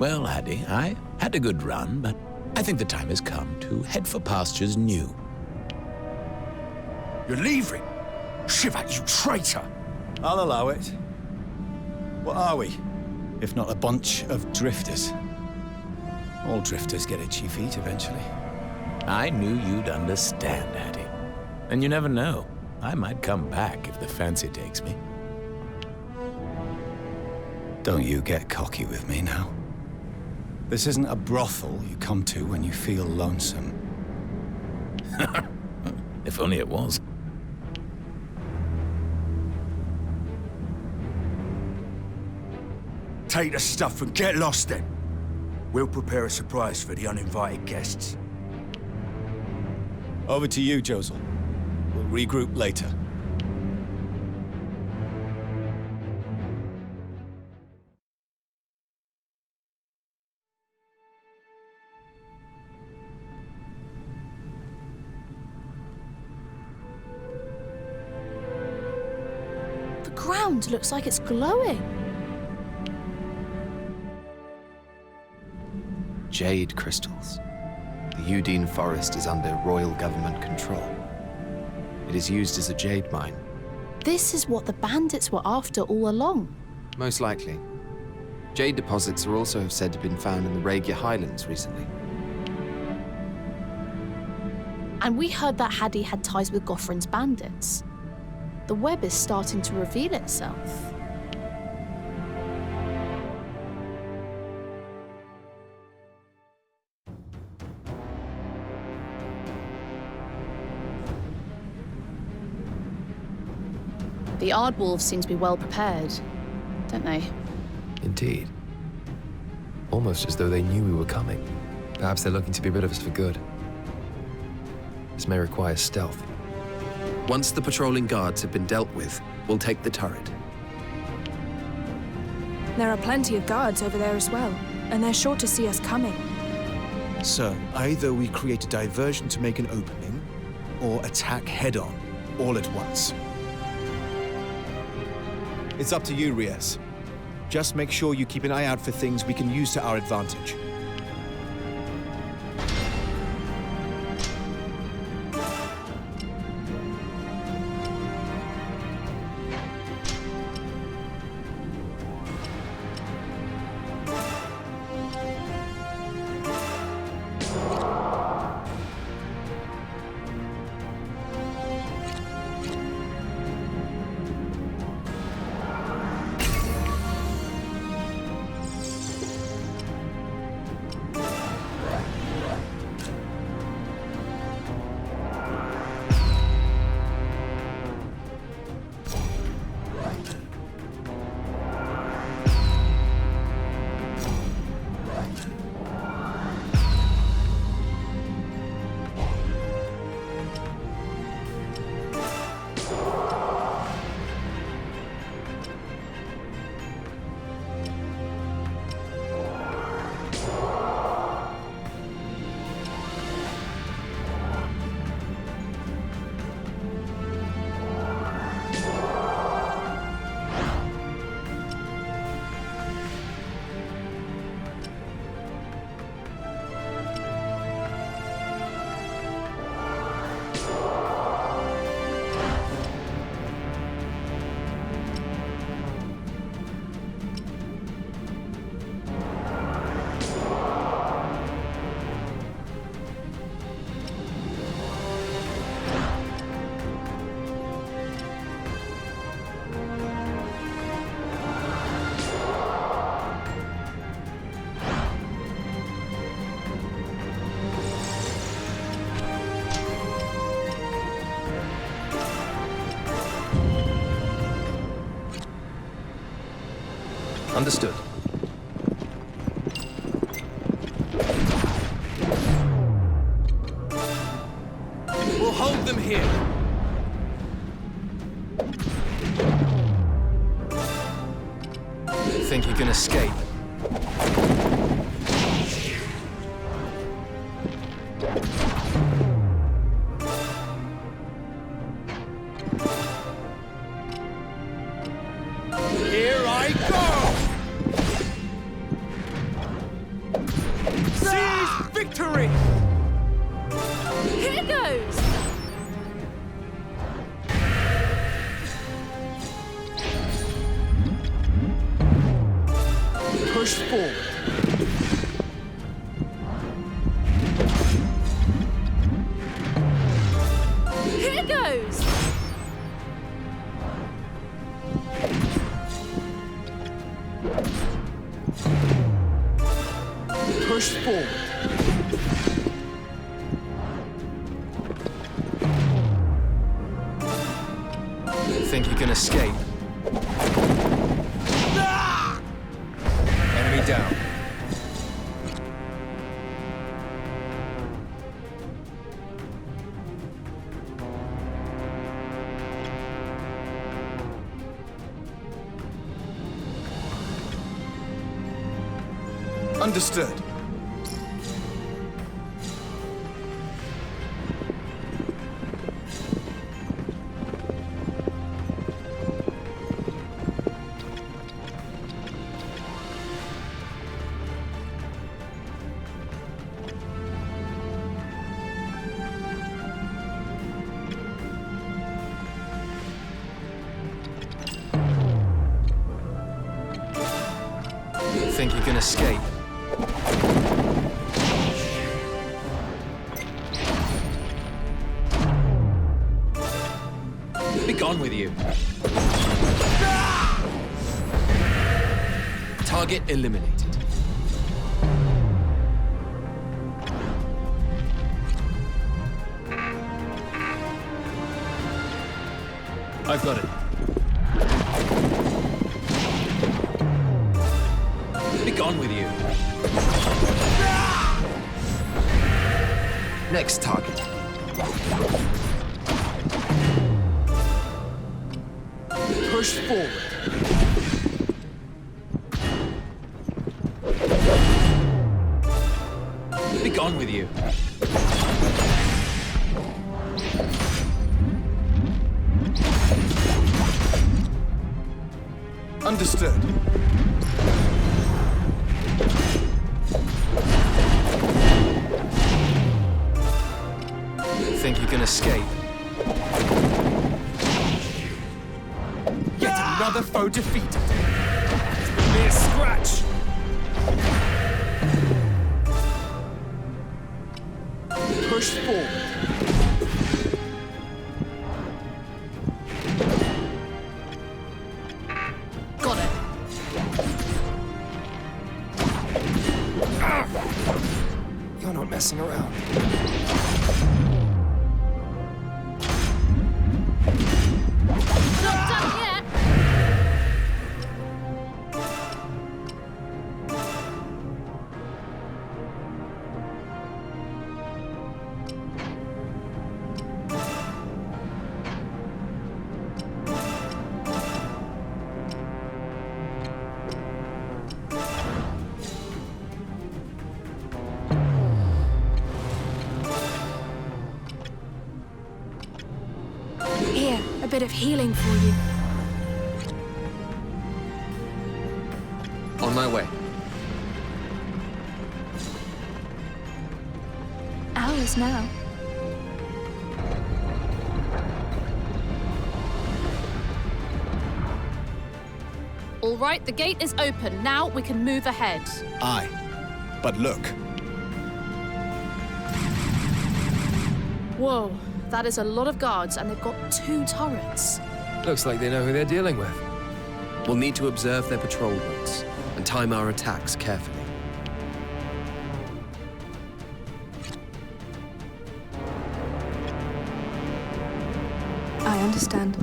Well, Haddie, I had a good run, but I think the time has come to head for pastures new. You're leaving? Shiver, you traitor! I'll allow it. What are we, if not a bunch of drifters? All drifters get itchy feet eventually. I knew you'd understand, Haddie. And you never know. I might come back if the fancy takes me. Don't you get cocky with me now. This isn't a brothel you come to when you feel lonesome. If only it was. Take the stuff and get lost then. We'll prepare a surprise for the uninvited guests. Over to you, Josel. We'll regroup later. The ground looks like it's glowing. Jade crystals. The Udine forest is under royal government control. It is used as a jade mine. This is what the bandits were after all along. Most likely. Jade deposits are also said to have been found in the Regia Highlands recently. And we heard that Haddie had ties with Goffrin's bandits. The web is starting to reveal itself. The Ardwolves seem to be well prepared, don't they? Indeed. Almost as though they knew we were coming. Perhaps they're looking to be rid of us for good. This may require stealth. Once the patrolling guards have been dealt with, we'll take the turret. There are plenty of guards over there as well, and they're sure to see us coming. So, either we create a diversion to make an opening, or attack head-on, all at once. It's up to you, Rias. Just make sure you keep an eye out for things we can use to our advantage. Understood. We'll hold them here. Think you can escape? Here I go! Here goes! Push forward. Here goes! Push forward. Think you can escape? Enemy down. Understood. Think you can escape? Be gone with you. Target eliminated. I've got it. Be gone with you. Next target. Push forward. Be gone with you. Understood. Think you can escape? Yet another foe defeated. Mere scratch. Push forward. Got it. You're not messing around. Not done yet! Here, a bit of healing for you. On my way. Ours now. All right, the gate is open. Now we can move ahead. Aye. But look. Whoa, that is a lot of guards, and they've got 2 turrets. Looks like they know who they're dealing with. We'll need to observe their patrol routes and time our attacks carefully. I understand.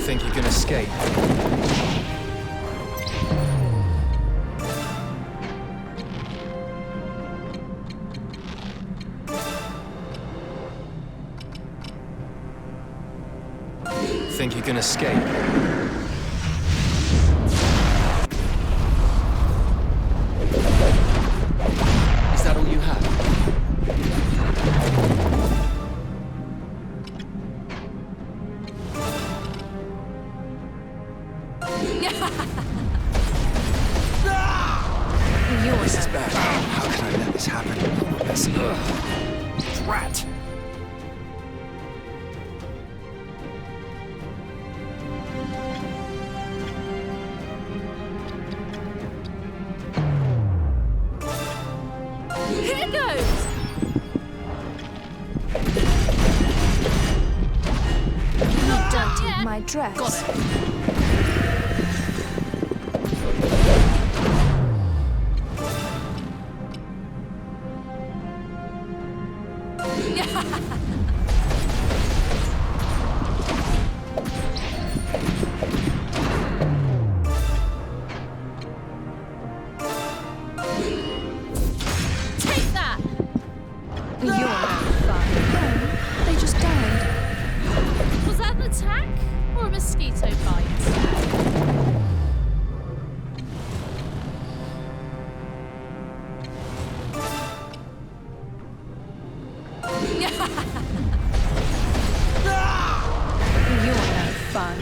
Think you can escape? Think you can escape? Is that all you have? This is bad. How can I let this happen? Rat! Here goes! You dirtied my dress. Got it. Take that! You're no fun. Oh, they just died. Was that an attack or a mosquito bite? You're no fun.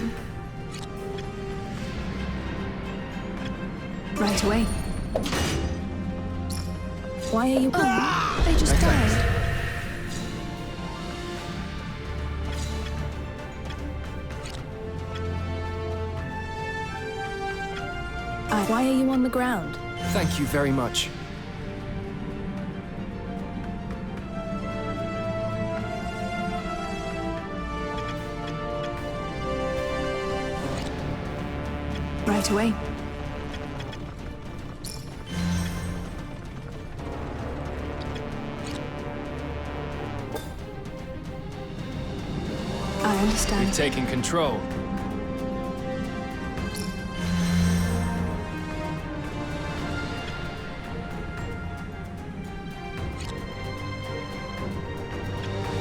Right away. Why are you... Oh, they just died. Why are you on the ground? Thank you very much. Right away. I understand. We've taken control.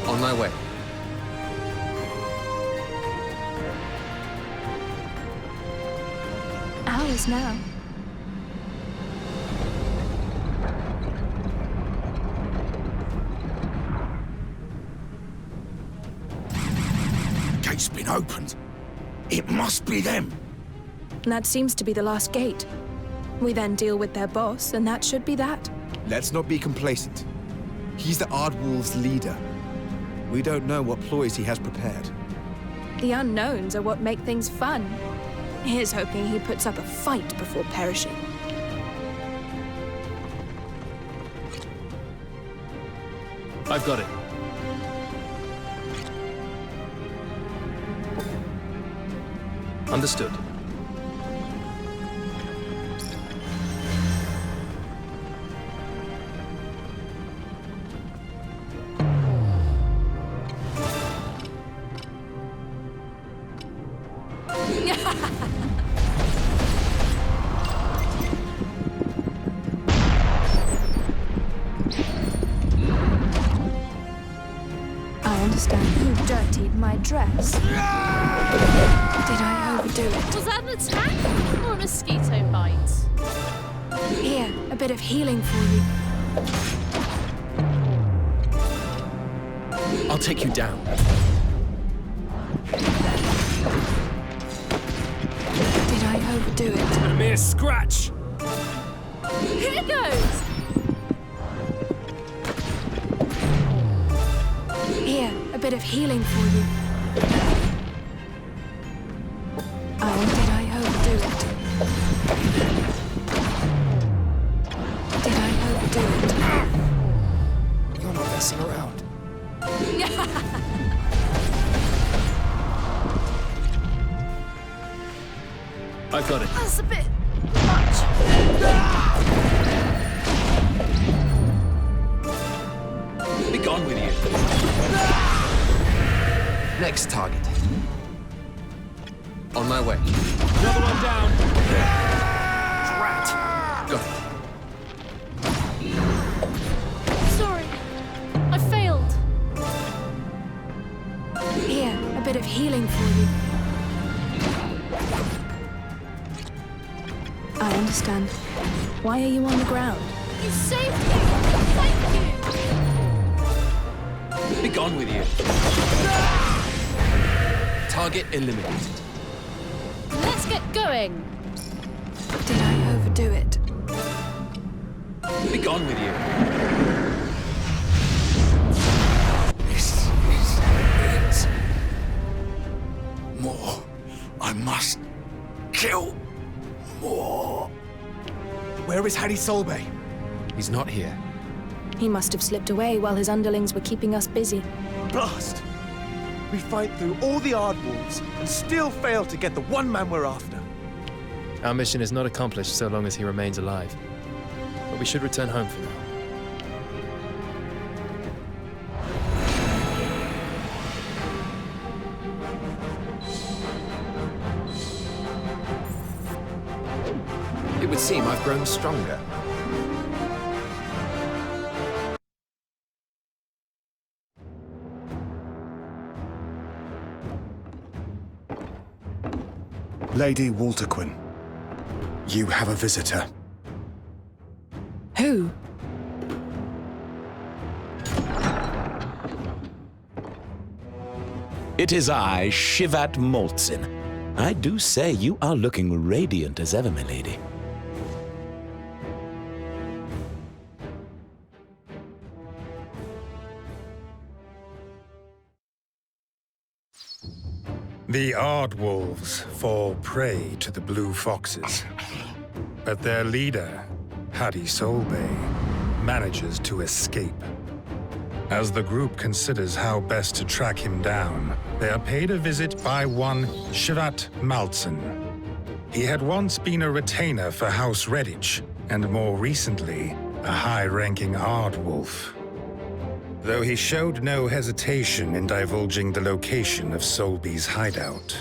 On my way. Ours now. Gate's been opened. It must be them. That seems to be the last gate. We then deal with their boss, and that should be that. Let's not be complacent. He's the Ardwolves' leader. We don't know what ploys he has prepared. The unknowns are what make things fun. Here's hoping he puts up a fight before perishing. I've got it. Understood. I understand. You dirtied my dress. Did I overdo it? Was that an attack or a mosquito bite? Here, a bit of healing for you. I'll take you down. Did I overdo it? A mere scratch! Here goes! Here, a bit of healing for you. Oh, did I overdo it? Did I overdo it? You're not messing around. I've got it. That's a bit much. Be gone with you. Next target. On my way. Another one down. Rat. Got it. Sorry. I failed. Here, a bit of healing for you. I understand. Why are you on the ground? You saved me. Thank you. Be gone with you. Target eliminated. Let's get going. Did I overdo it? Be gone with you. This is more. I must kill more. Where is Hattie Solbay? He's not here. He must have slipped away while his underlings were keeping us busy. Blast! We fight through all the Ardwolves and still fail to get the one man we're after. Our mission is not accomplished so long as he remains alive. But we should return home for now. It would seem I've grown stronger. Lady Walterquin, you have a visitor. Who? It is I, Shivat Moltzin. I do say you are looking radiant as ever, my lady. The Ardwolves fall prey to the Blue Foxes, but their leader, Hattie Solbay, manages to escape. As the group considers how best to track him down, they are paid a visit by one Shivat Maltsen. He had once been a retainer for House Redditch, and more recently, a high-ranking Ardwolf. Though he showed no hesitation in divulging the location of Solby's hideout.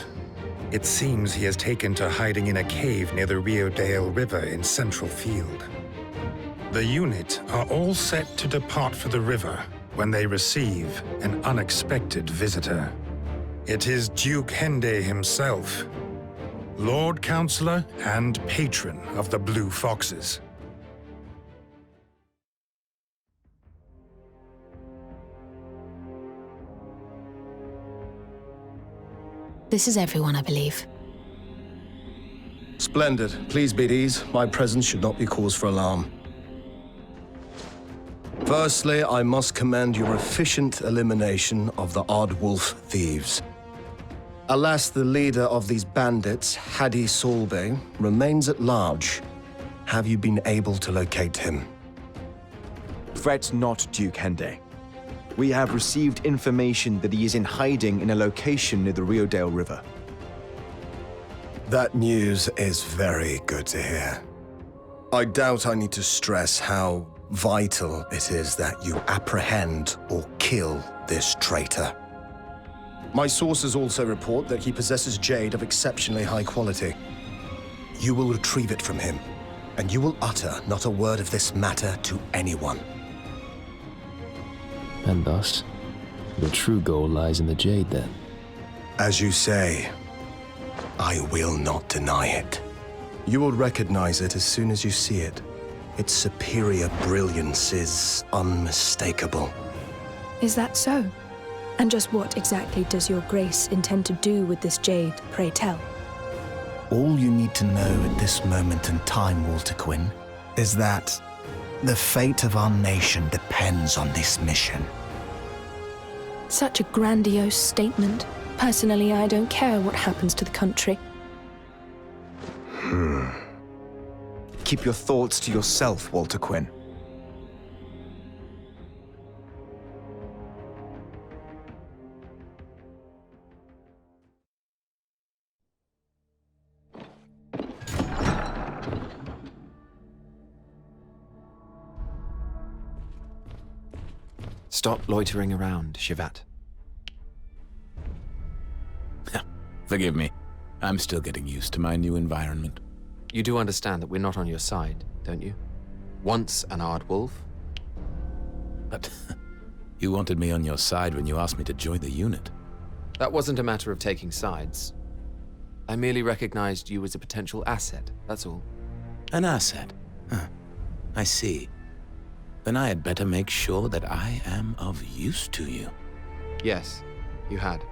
It seems he has taken to hiding in a cave near the Riodale River in Central Field. The unit are all set to depart for the river when they receive an unexpected visitor. It is Duke Hende himself, Lord Counselor and patron of the Blue Foxes. This is everyone, I believe. Splendid. Please be at ease. My presence should not be cause for alarm. Firstly, I must commend your efficient elimination of the Ardwolf thieves. Alas, the leader of these bandits, Hattie Solbay, remains at large. Have you been able to locate him? Fret not, Duke Hende. We have received information that he is in hiding in a location near the Riodale River. That news is very good to hear. I doubt I need to stress how vital it is that you apprehend or kill this traitor. My sources also report that he possesses jade of exceptionally high quality. You will retrieve it from him, and you will utter not a word of this matter to anyone. And thus, the true goal lies in the jade, then. As you say, I will not deny it. You will recognize it as soon as you see it. Its superior brilliance is unmistakable. Is that so? And just what exactly does your grace intend to do with this jade, pray tell? All you need to know at this moment in time, Walterquin, is that the fate of our nation depends on this mission. Such a grandiose statement. Personally, I don't care what happens to the country. Keep your thoughts to yourself, Walterquin. Stop loitering around, Shivat. Forgive me. I'm still getting used to my new environment. You do understand that we're not on your side, don't you? Once an Ardwolf. But you wanted me on your side when you asked me to join the unit. That wasn't a matter of taking sides. I merely recognized you as a potential asset, that's all. An asset? Huh. I see. Then I had better make sure that I am of use to you. Yes, you had.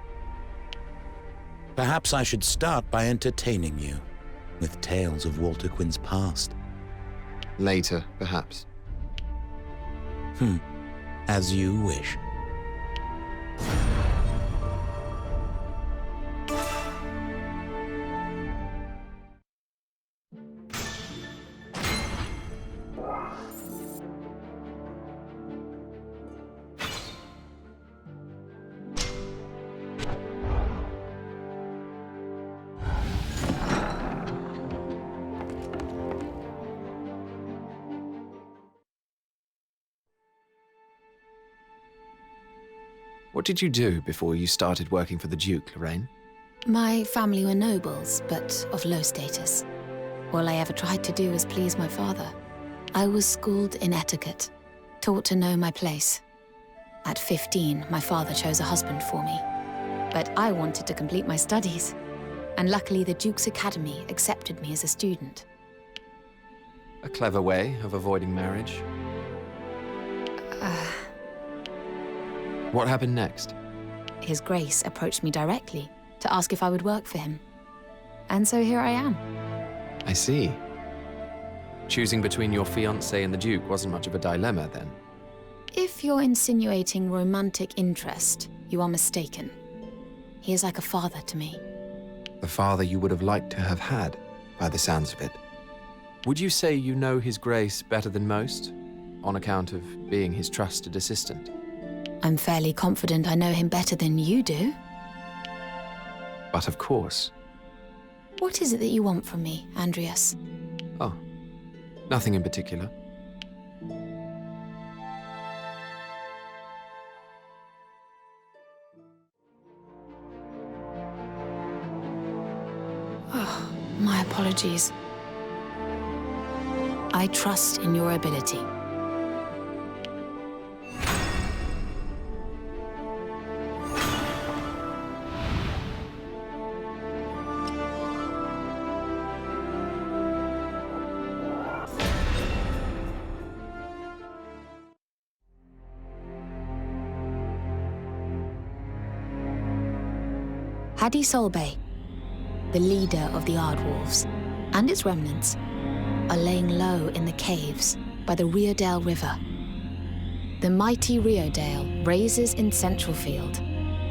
Perhaps I should start by entertaining you. with tales of Walter Quinn's past. Later, perhaps. As you wish. What did you do before you started working for the Duke, Lorraine? My family were nobles, but of low status. All I ever tried to do was please my father. I was schooled in etiquette, taught to know my place. At 15, my father chose a husband for me. But I wanted to complete my studies, and luckily the Duke's Academy accepted me as a student. A clever way of avoiding marriage. What happened next? His Grace approached me directly to ask if I would work for him. And so here I am. I see. Choosing between your fiancé and the Duke wasn't much of a dilemma, then. If you're insinuating romantic interest, you are mistaken. He is like a father to me. The father you would have liked to have had, by the sounds of it. Would you say you know His Grace better than most, on account of being his trusted assistant? I'm fairly confident I know him better than you do. But of course. What is it that you want from me, Andreas? Oh, nothing in particular. Oh, my apologies. I trust in your ability. Hadi Solbay, the leader of the Ardwolves, and its remnants, are laying low in the caves by the Riodale River. The mighty Riodale raises in Centralfield,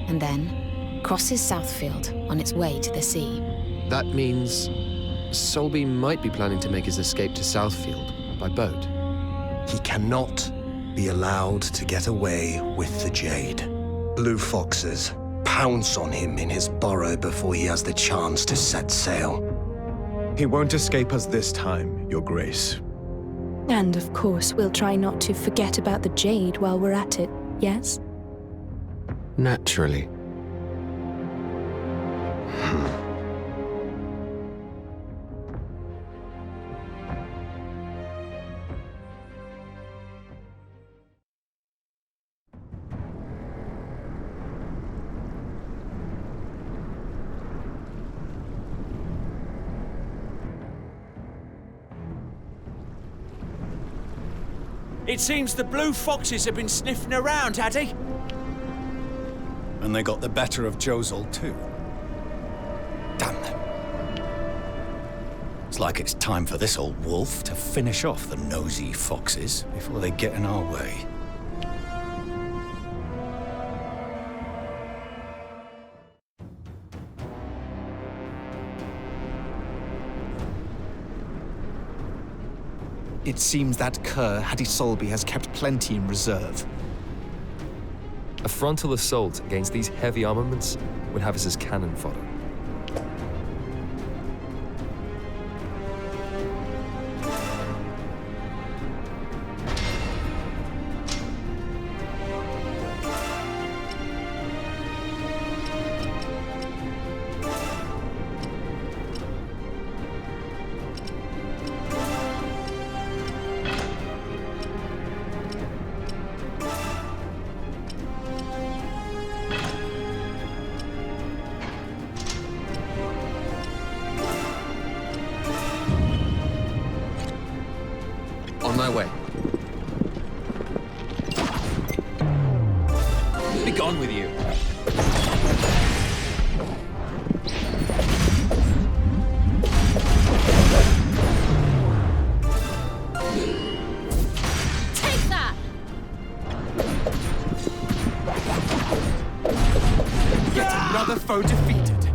and then crosses Southfield on its way to the sea. That means Solby might be planning to make his escape to Southfield by boat. He cannot be allowed to get away with the Jade. Blue Foxes pounce on him in his burrow before he has the chance to set sail. He won't escape us this time, Your Grace. And of course, we'll try not to forget about the Jade while we're at it, yes? Naturally. It seems the Blue Foxes have been sniffing around, Hadi. And they got the better of Josel too. Damn them. It's like it's time for this old wolf to finish off the nosy foxes before they get in our way. It seems that cur, Hadi Solby, has kept plenty in reserve. A frontal assault against these heavy armaments would have us as cannon fodder. On my way. Be gone with you. Another foe defeated.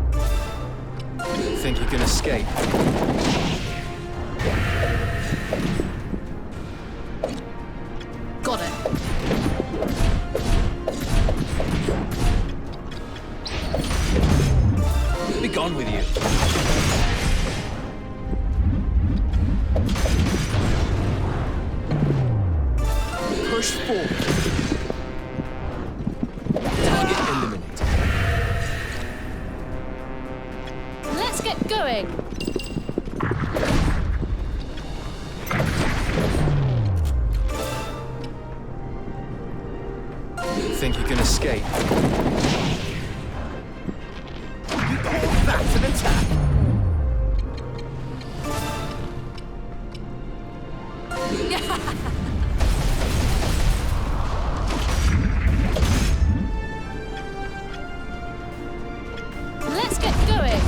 Think you can escape? Got it. Be gone with you. Push forward. Target eliminated. Let's get going. Think you can escape? That's an attack. Let's get going.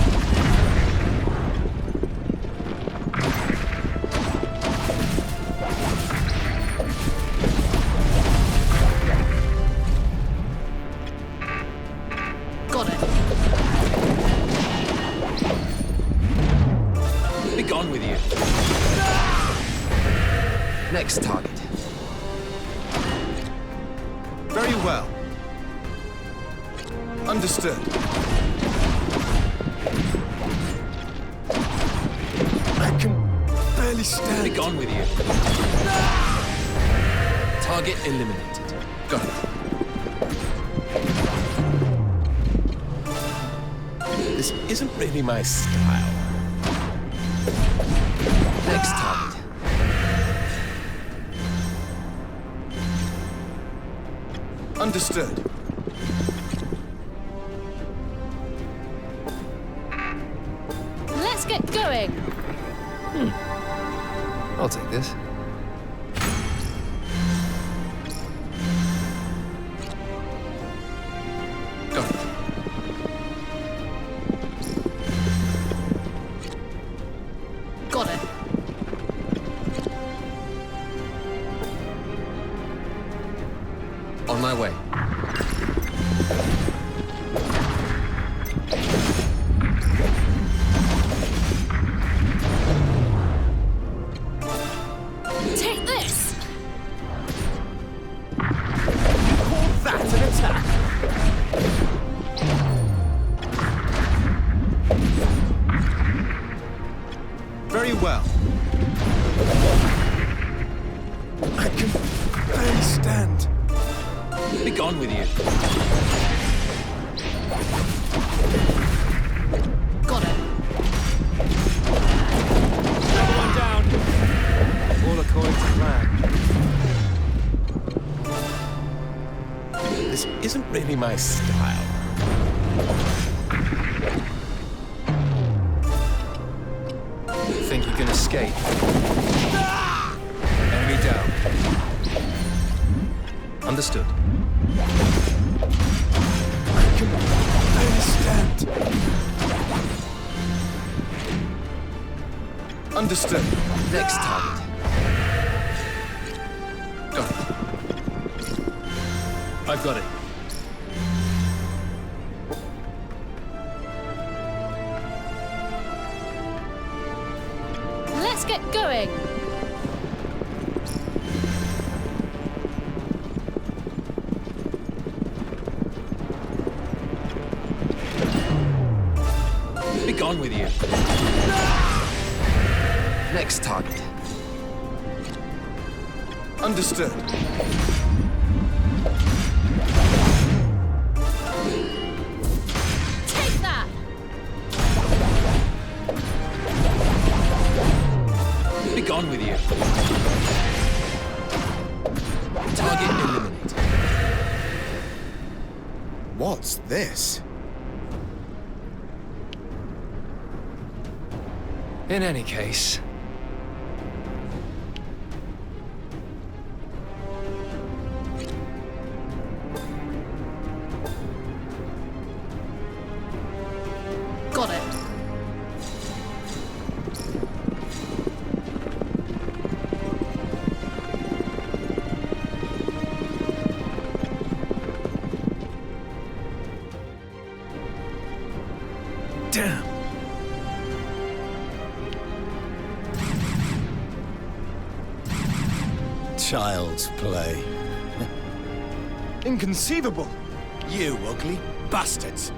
Got it. Be gone with you. Next target. Very well. Understood. I can barely stand. Be gone with you. Target eliminated. Got it. This isn't really my style. Next target. Understood. Let's get going. I'll take this. Got it. Got it. On my way. Take this. Call that an attack. Very well. I can barely stand. Be gone with you. Got it. Another one down. All according to plan. This isn't really my style. Think you can escape? Enemy down. Understood. I can barely stand. Understood. Next target. Got it. I've got it. Let's get going. Be gone with you. Next target. Understood. Take that. Be gone with you. Target eliminated. What's this? In any case, Got it. Damn! Child's play. Inconceivable! You ugly bastards!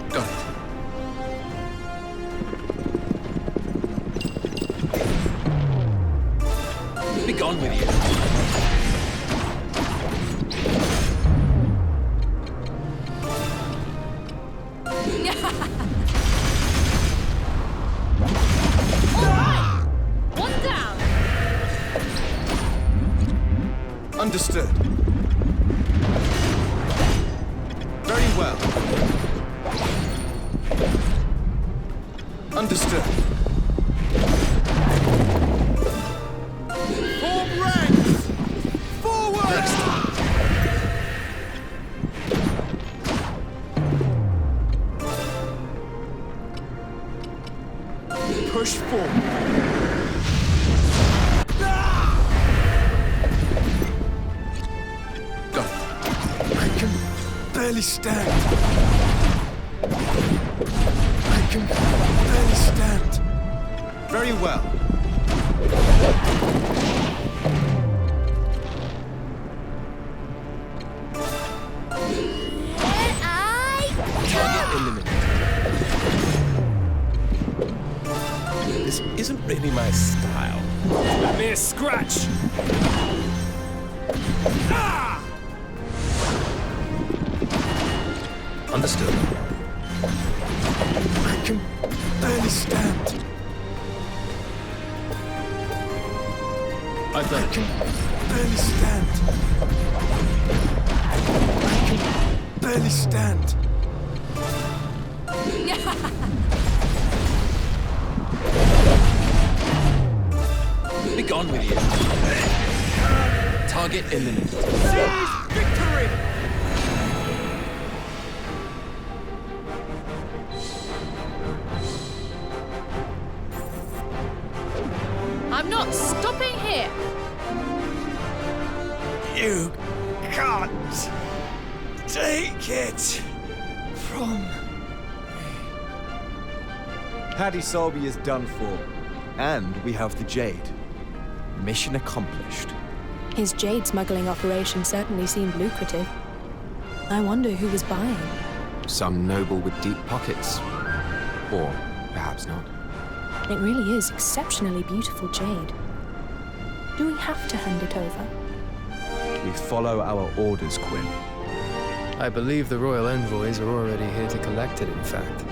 Got it. Be gone with you. One down. Understood. Very well. Understood. Form ranks! Forward! Push forward. Go. I can barely stand. I can barely stand. Very well. Target eliminated. This isn't really my style. Let me a scratch! Ah! Understood. I can barely stand. I can barely stand. I can barely stand. Be gone with you. Target eliminated. Seize victory! I'm not stopping here. You can't take it from me. Paddy Solby is done for, and we have the Jade. Mission accomplished. His jade smuggling operation certainly seemed lucrative. I wonder who was buying. Some noble with deep pockets. Or perhaps not. It really is exceptionally beautiful jade. Do we have to hand it over? We follow our orders, Quinn. I believe the royal envoys are already here to collect it, in fact.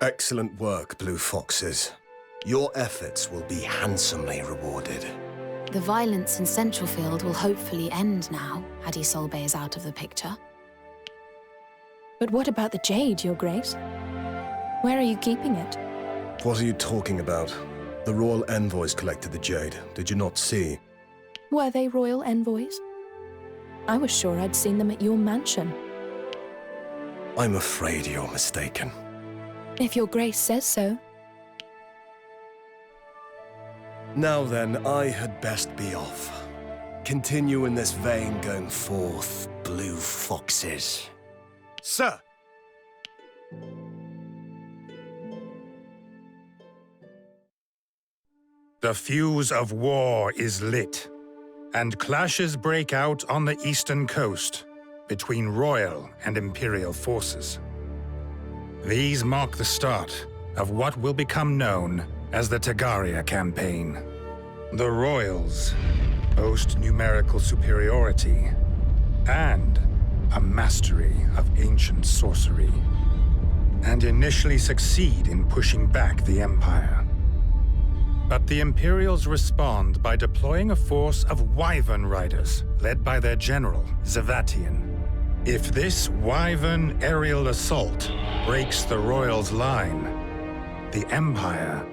Excellent work, Blue Foxes. Your efforts will be handsomely rewarded. The violence in Centralfield will hopefully end now, Hadi Solbay is out of the picture. But what about the jade, Your Grace? Where are you keeping it? What are you talking about? The royal envoys collected the jade. Did you not see? Were they royal envoys? I was sure I'd seen them at your mansion. I'm afraid you're mistaken. If Your Grace says so. Now then, I had best be off. Continue in this vein going forth, Blue Foxes. Sir! The fuse of war is lit, and clashes break out on the eastern coast between royal and imperial forces. These mark the start of what will become known as the Tagaria campaign. The royals boast numerical superiority and a mastery of ancient sorcery, and initially succeed in pushing back the Empire. But the Imperials respond by deploying a force of Wyvern riders, led by their general, Zavatian. If this Wyvern aerial assault breaks the Royals' line, the Empire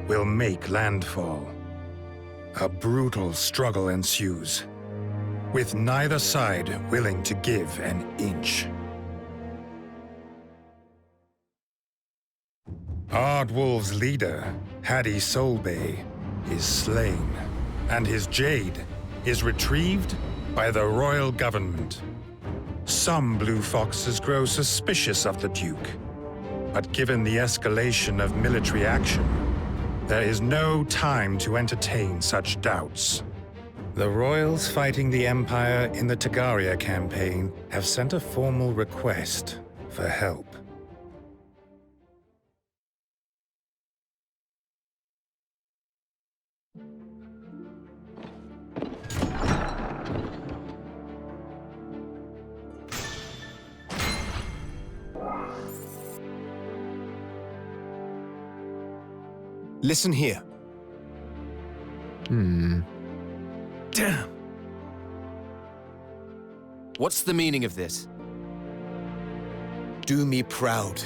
will make landfall. A brutal struggle ensues, with neither side willing to give an inch. Ardwolf's leader, Hadi Solbay, is slain, and his jade is retrieved by the royal government. Some Blue Foxes grow suspicious of the Duke, but given the escalation of military action, there is no time to entertain such doubts. The royals fighting the Empire in the Tagaria campaign have sent a formal request for help. Listen here. Damn! What's the meaning of this? Do me proud.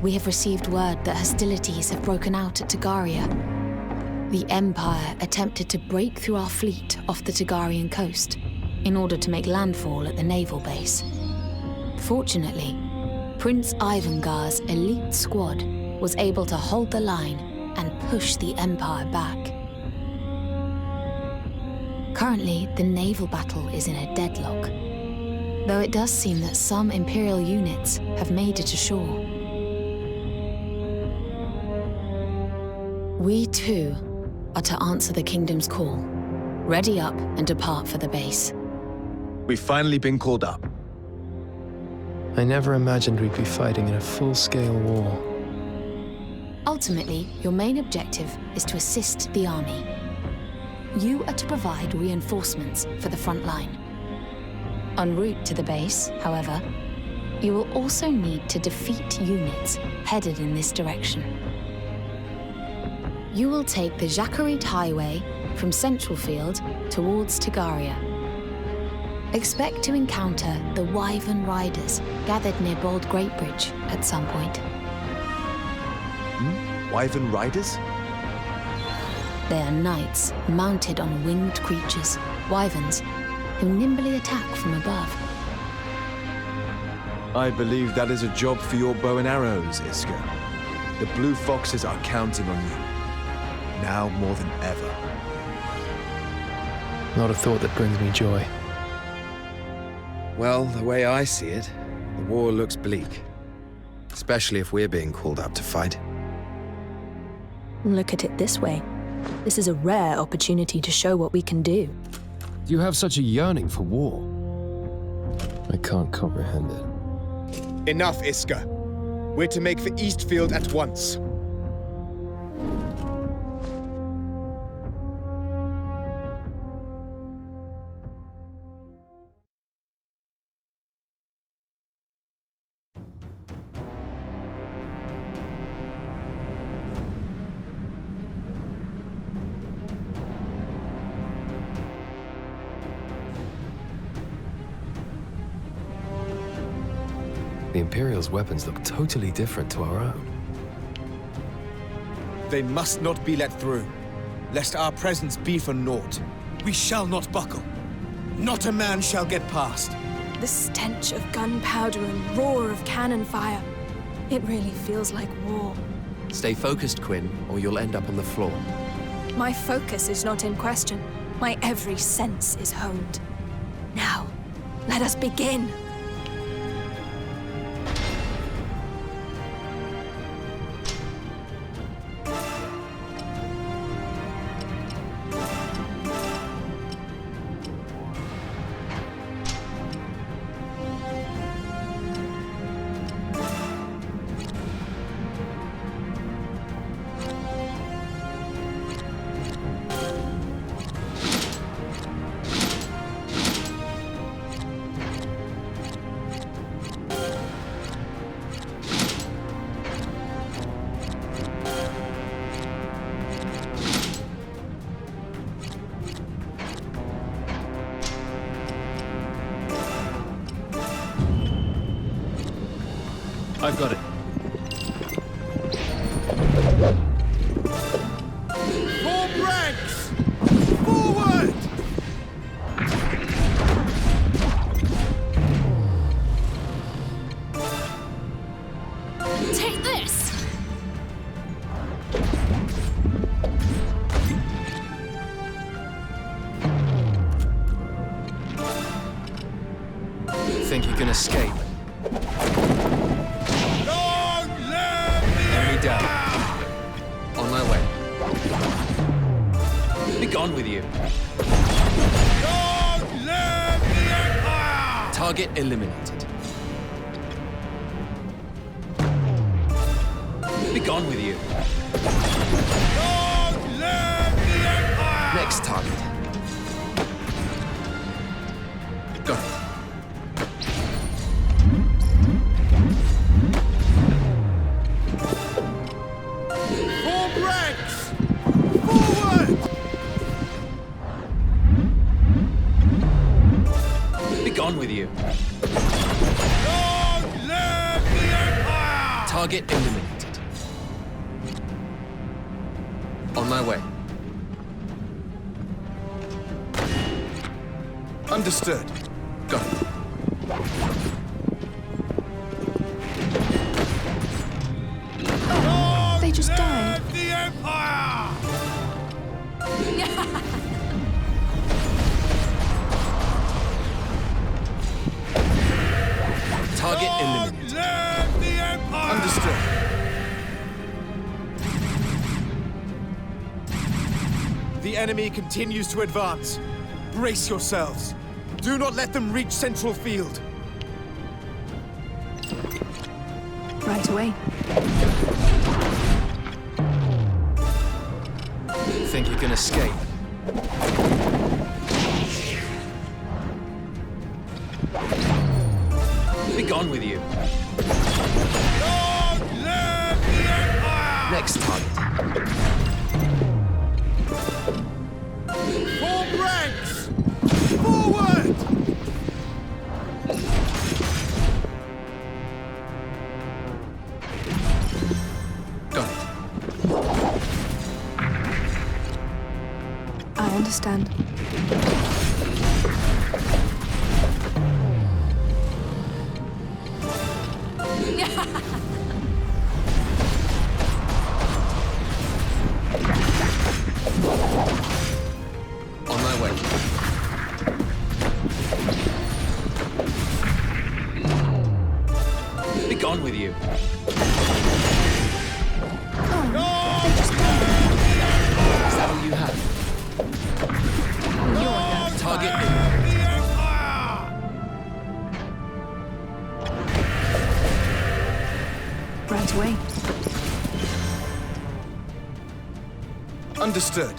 We have received word that hostilities have broken out at Tagaria. The Empire attempted to break through our fleet off the Tagarian coast in order to make landfall at the naval base. Fortunately, Prince Ivangar's elite squad was able to hold the line and push the Empire back. Currently, the naval battle is in a deadlock, though it does seem that some Imperial units have made it ashore. We too are to answer the Kingdom's call. Ready up and depart for the base. We've finally been called up. I never imagined we'd be fighting in a full-scale war. Ultimately, your main objective is to assist the army. You are to provide reinforcements for the front line. En route to the base, however, you will also need to defeat units headed in this direction. You will take the Jacquerie Highway from Central Field towards Tagaria. Expect to encounter the Wyvern Riders gathered near Bold Greatbridge at some point. Wyvern Riders? They are knights mounted on winged creatures, wyverns, who nimbly attack from above. I believe that is a job for your bow and arrows, Iska. The Blue Foxes are counting on you. Now more than ever. Not a thought that brings me joy. Well, the way I see it, the war looks bleak. Especially if we're being called up to fight. Look at it this way. This is a rare opportunity to show what we can do. You have such a yearning for war. I can't comprehend it. Enough, Iska. We're to make for Eastfield at once. The Imperial's weapons look totally different to our own. They must not be let through, lest our presence be for naught. We shall not buckle. Not a man shall get past. The stench of gunpowder and roar of cannon fire. It really feels like war. Stay focused, Quinn, or you'll end up on the floor. My focus is not in question. My every sense is honed. Now, let us begin. I've got it. Form ranks! Forward! Take this! Think you can escape? Enemy down. On my way. Be gone with you. Target eliminated. Be gone with you. Next target. Got it. Form ranks! Forward! Be gone with you. Target eliminated. On my way. Understood. Got it. They just died. The Empire! Target eliminated. The Empire! Understood. The enemy continues to advance. Brace yourselves. Do not let them reach Central Field. Right away. Think you can escape? Be gone with you. Next target. Form ranks! Forward! Got it. I understand. On my way. Be gone with you. Is that all you have? Target eliminated. Right away. Understood.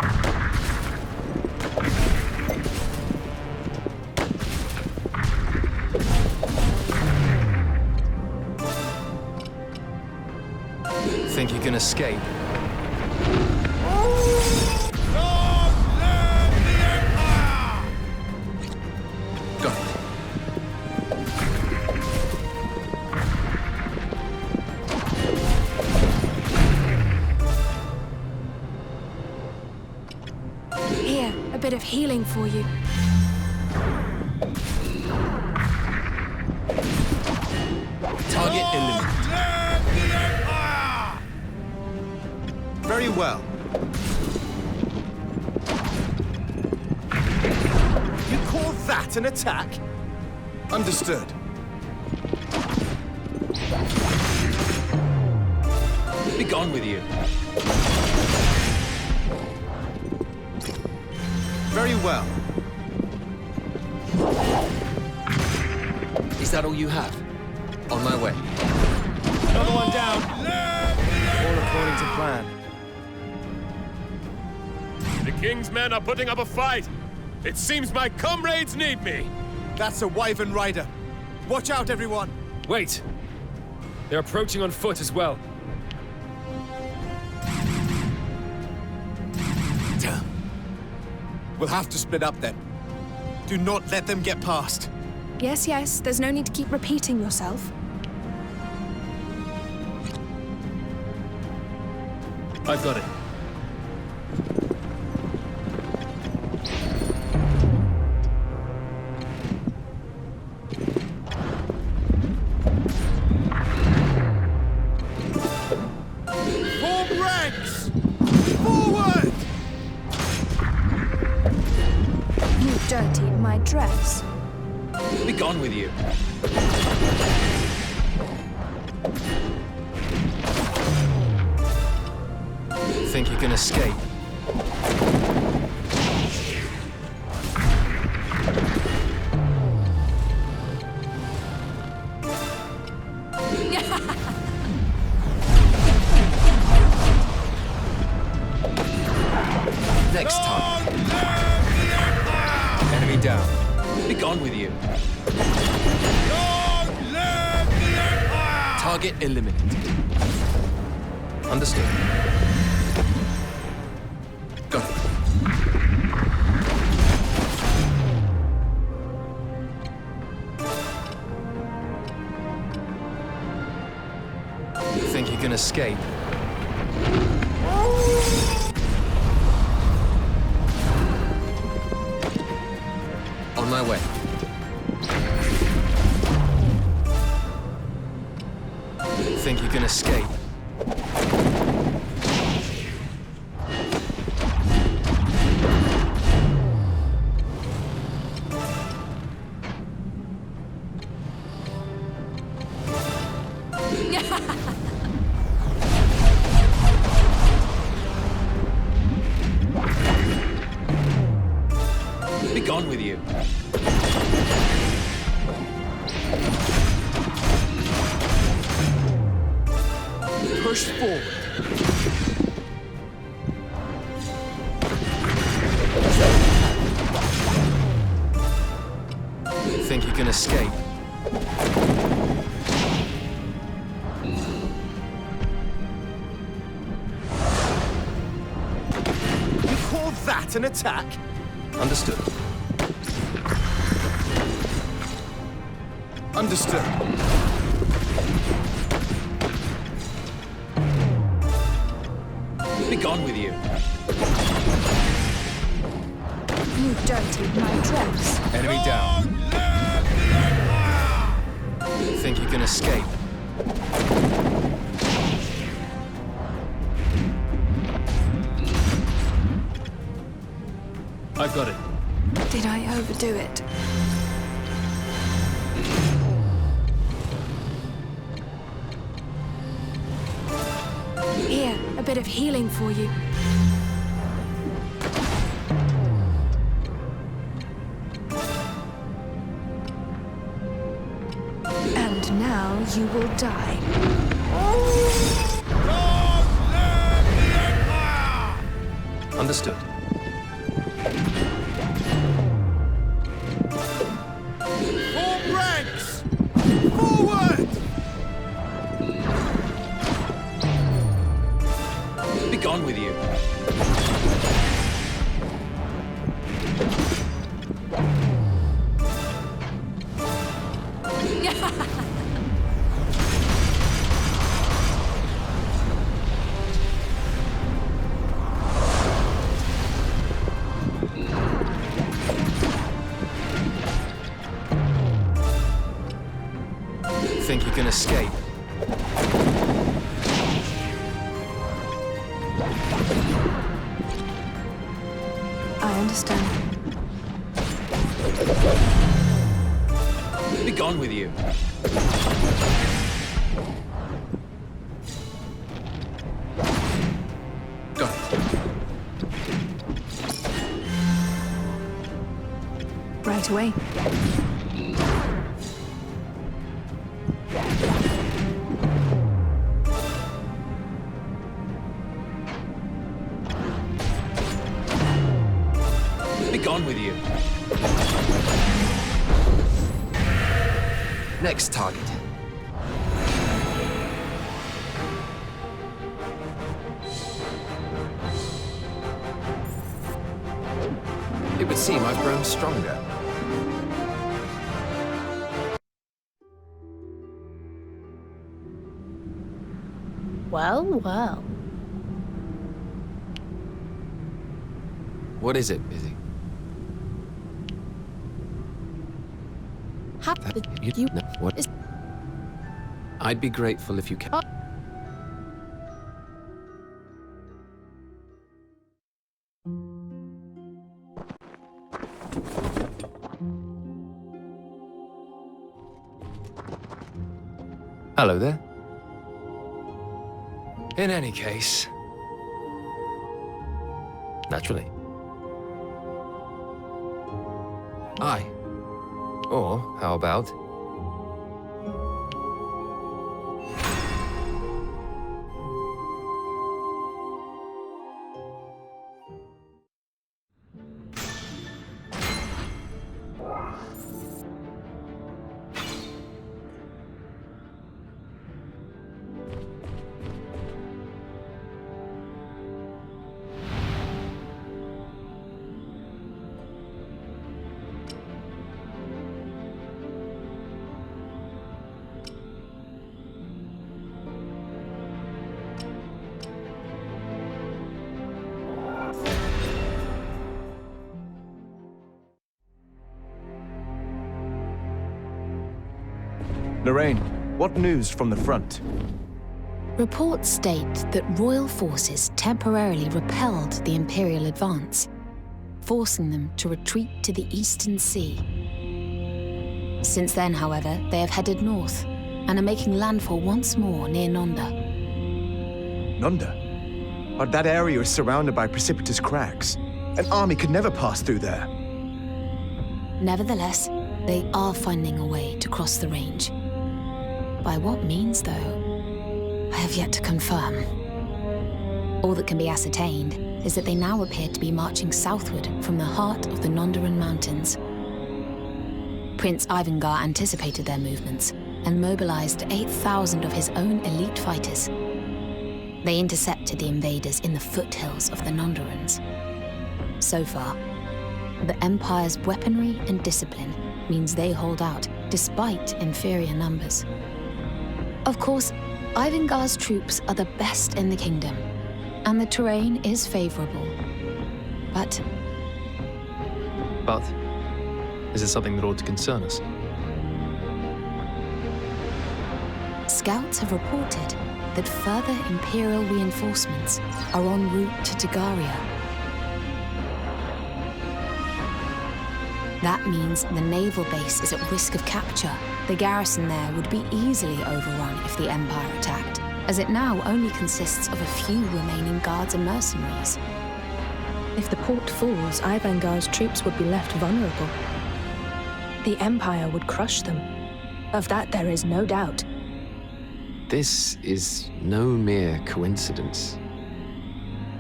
Think you can escape? Got it. Here, a bit of healing for you. Target eliminated. Very well. You call that an attack? Understood. Be gone with you. Very well. Is that all you have? On my way. Another one down. All according to plan. The King's men are putting up a fight. It seems my comrades need me. That's a Wyvern Rider. Watch out, everyone. Wait. They're approaching on foot as well. Damn. We'll have to split up then. Do not let them get past. Yes, yes, there's no need to keep repeating yourself. I've got it. Form ranks! Forward! You dirtied my dress. Be gone with you. Think you can escape? Next time. Enemy down. Be gone with you. Target eliminated. Understood. Got it. Think you can escape? On my way. Think you can escape? Be gone with you. Push forward. Think you can escape? You call that an attack? Understood. Understood. Be gone with you. You dirtied my dress. Enemy down. Think you can escape? I've got it. Did I overdo it? Here, a bit of healing for you. And now you will die. Understood. Form ranks! Forward! Be gone with you. Think you can escape? I understand. Be gone with you. Got it. Right away. Be gone with you. Next target. It would seem I've grown stronger. Well, well. What is it, Izzy? What? I'd be grateful if you can. Hello there. In any case... Naturally. Aye. Or, how about... Lorraine, what news from the front? Reports state that royal forces temporarily repelled the Imperial advance, forcing them to retreat to the Eastern Sea. Since then, however, they have headed north and are making landfall once more near Nonda. Nonda? But that area is surrounded by precipitous cracks. An army could never pass through there. Nevertheless, they are finding a way to cross the range. By what means, though, I have yet to confirm. All that can be ascertained is that they now appear to be marching southward from the heart of the Nondaran Mountains. Prince Ivangar anticipated their movements and mobilized 8,000 of his own elite fighters. They intercepted the invaders in the foothills of the Nondarans. So far, the Empire's weaponry and discipline means they hold out despite inferior numbers. Of course, Ivangar's troops are the best in the kingdom, and the terrain is favorable. But... But? Is it something that ought to concern us? Scouts have reported that further Imperial reinforcements are en route to Tagaria. That means the naval base is at risk of capture. The garrison there would be easily overrun if the Empire attacked, as it now only consists of a few remaining guards and mercenaries. If the port falls, Ivangar's troops would be left vulnerable. The Empire would crush them. Of that there is no doubt. This is no mere coincidence.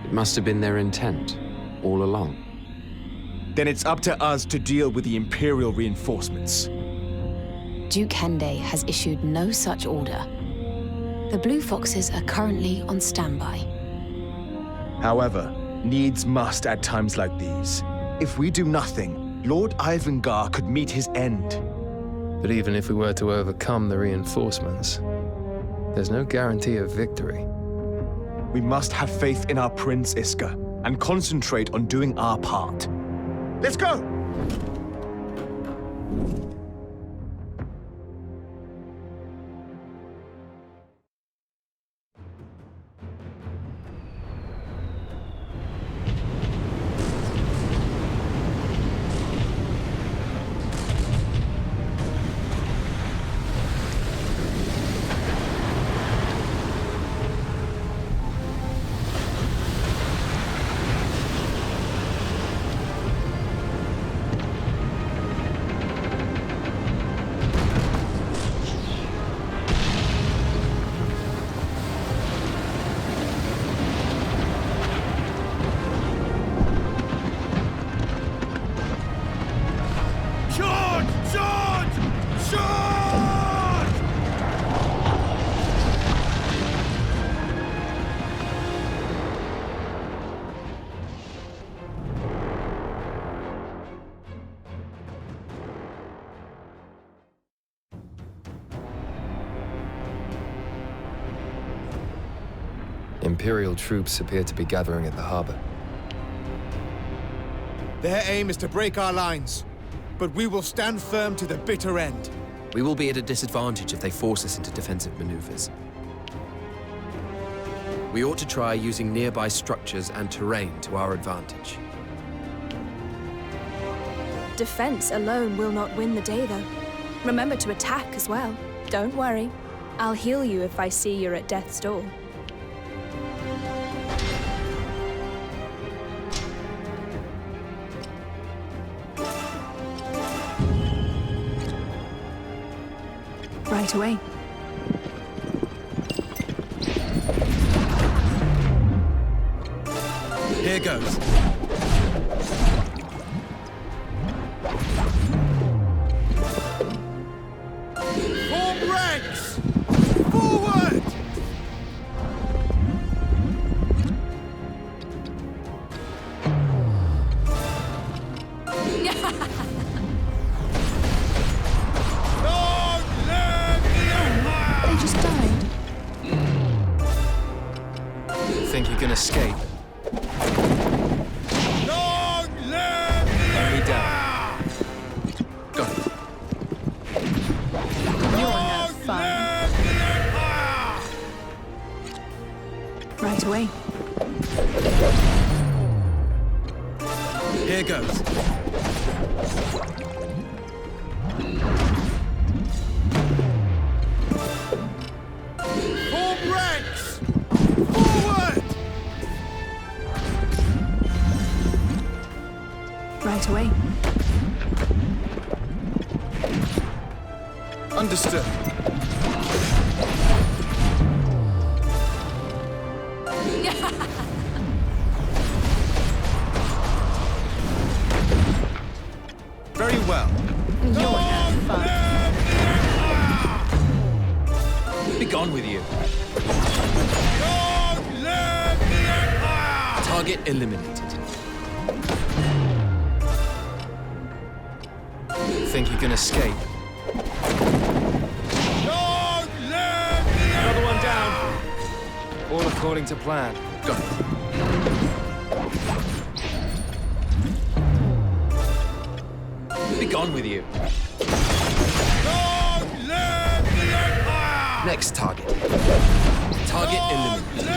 It must have been their intent all along. Then it's up to us to deal with the Imperial reinforcements. Duke Hende has issued no such order. The Blue Foxes are currently on standby. However, needs must at times like these. If we do nothing, Lord Ivangar could meet his end. But even if we were to overcome the reinforcements, there's no guarantee of victory. We must have faith in our Prince Iska and concentrate on doing our part. Let's go! Imperial troops appear to be gathering at the harbor. Their aim is to break our lines, but we will stand firm to the bitter end. We will be at a disadvantage if they force us into defensive maneuvers. We ought to try using nearby structures and terrain to our advantage. Defense alone will not win the day, though. Remember to attack as well. Don't worry. I'll heal you if I see you're at death's door. Right away. Here goes. Form ranks! Forward! They just died. Think you can escape? Enemy down. Got it. You're no fun. Right away. Here goes. Form ranks! Forward! Right away. Understood. Very well. You're no fun. Be gone with you. Target eliminated. Think you can escape? Another one down. All according to plan. Got it. Be gone with you. Next target. Target eliminated.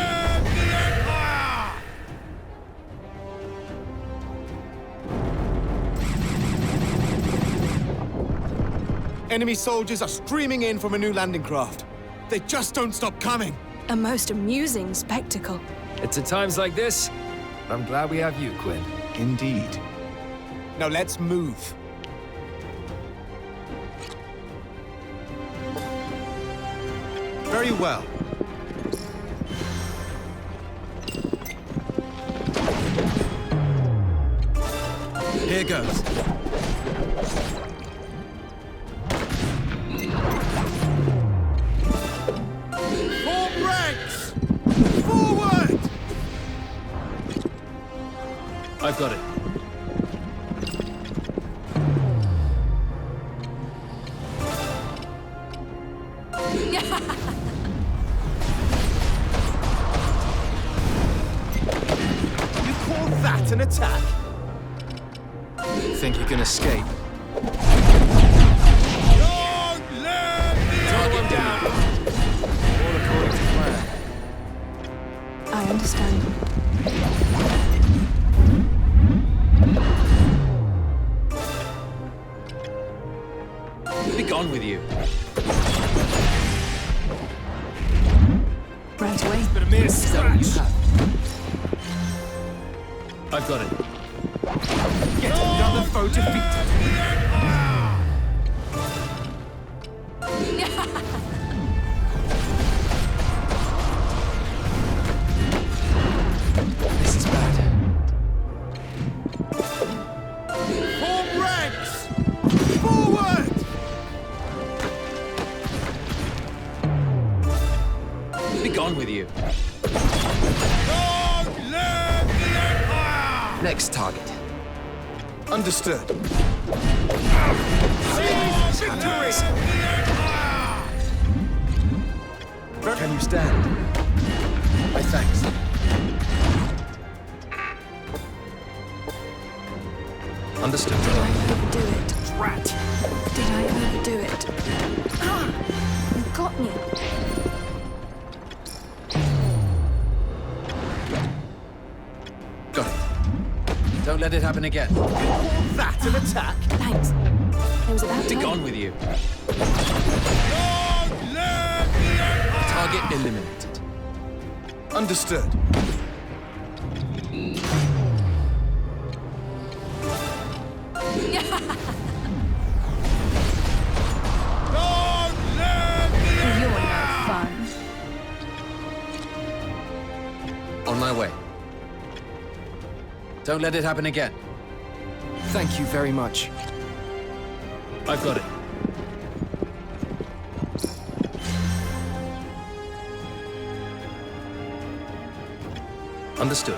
Enemy soldiers are streaming in from a new landing craft. They just don't stop coming. A most amusing spectacle. It's at times like this, I'm glad we have you, Quinn. Indeed. Now let's move. Very well. Here goes. Form ranks! Forward! I've got it. You call that an attack? Think you can escape? Target down! All according to plan. I understand. Be gone with you. Right away. But a mere Is that what you scratch. have? I've got it. Get another foe defeated. This is bad. Form ranks! Forward! Be gone with you. Next target. Understood. Victory! Can you stand? My thanks. Understood. Did I overdo it? Rat! Did I overdo it? Ah! You got me. Got it. Don't let it happen again. That an attack? Thanks. It was about To time. gone with you. Target eliminated. Understood. You're no fun. On my way. Don't let it happen again. Thank you very much. I've got it. Understood.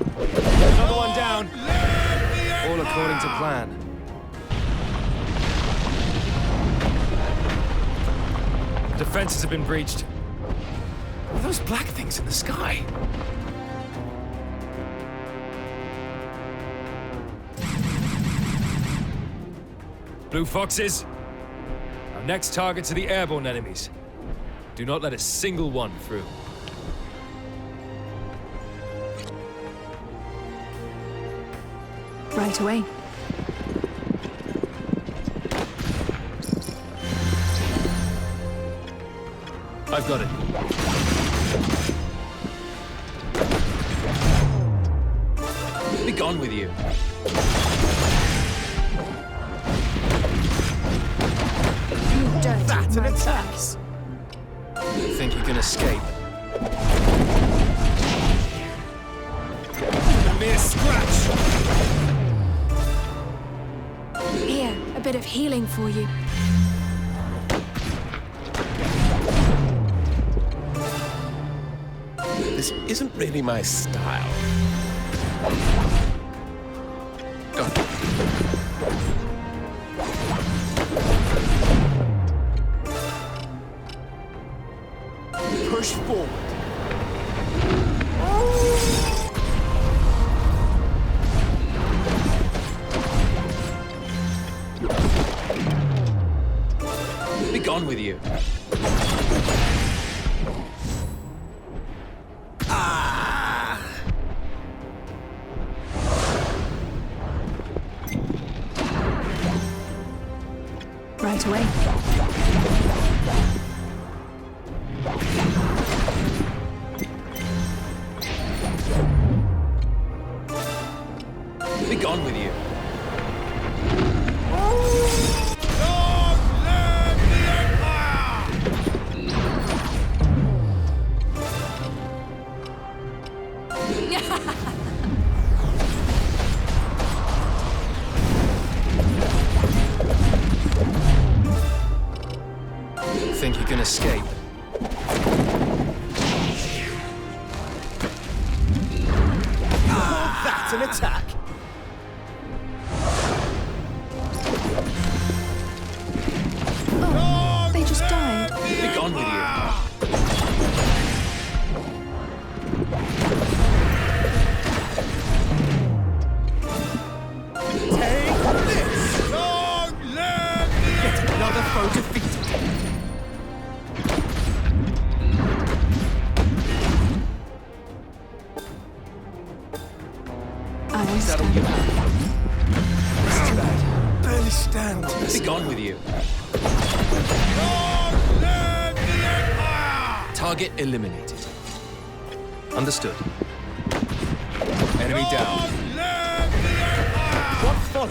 Another one down. All according to plan. Defenses have been breached. What are those black things in the sky? Blue Foxes, our next targets are the airborne enemies. Do not let a single one through. Right away. I've got it. Be gone with you. You dirty That an attack? rats. You think you can escape? A mere scratch! Here, a bit of healing for you. This isn't really my style. Go. Push forward. Be gone with you. Right away. Be gone with you. Think you can escape? That's an attack. Oh, they just died. Be gone with you. Take this. Get another foe defeated. I Is that all you understand. have? It's too bad. Barely stand. Be gone with you. Target eliminated. Understood. Enemy down. What follow?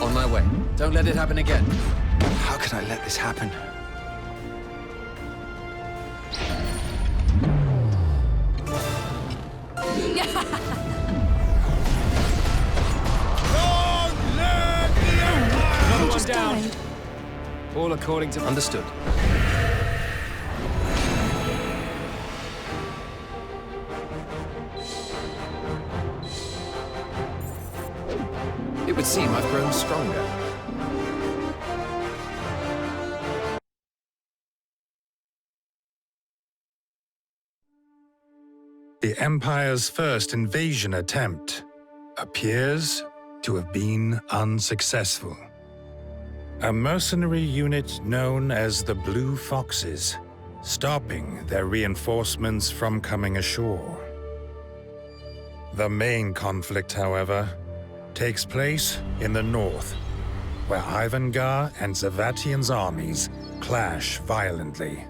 On my way. Don't let it happen again. How could I let this happen? Another one Just down. died. All according to... Understood. It would seem I've grown stronger. The Empire's first invasion attempt appears to have been unsuccessful. A mercenary unit known as the Blue Foxes, stopping their reinforcements from coming ashore. The main conflict, however, takes place in the north, where Ivangar and Zavatian's armies clash violently.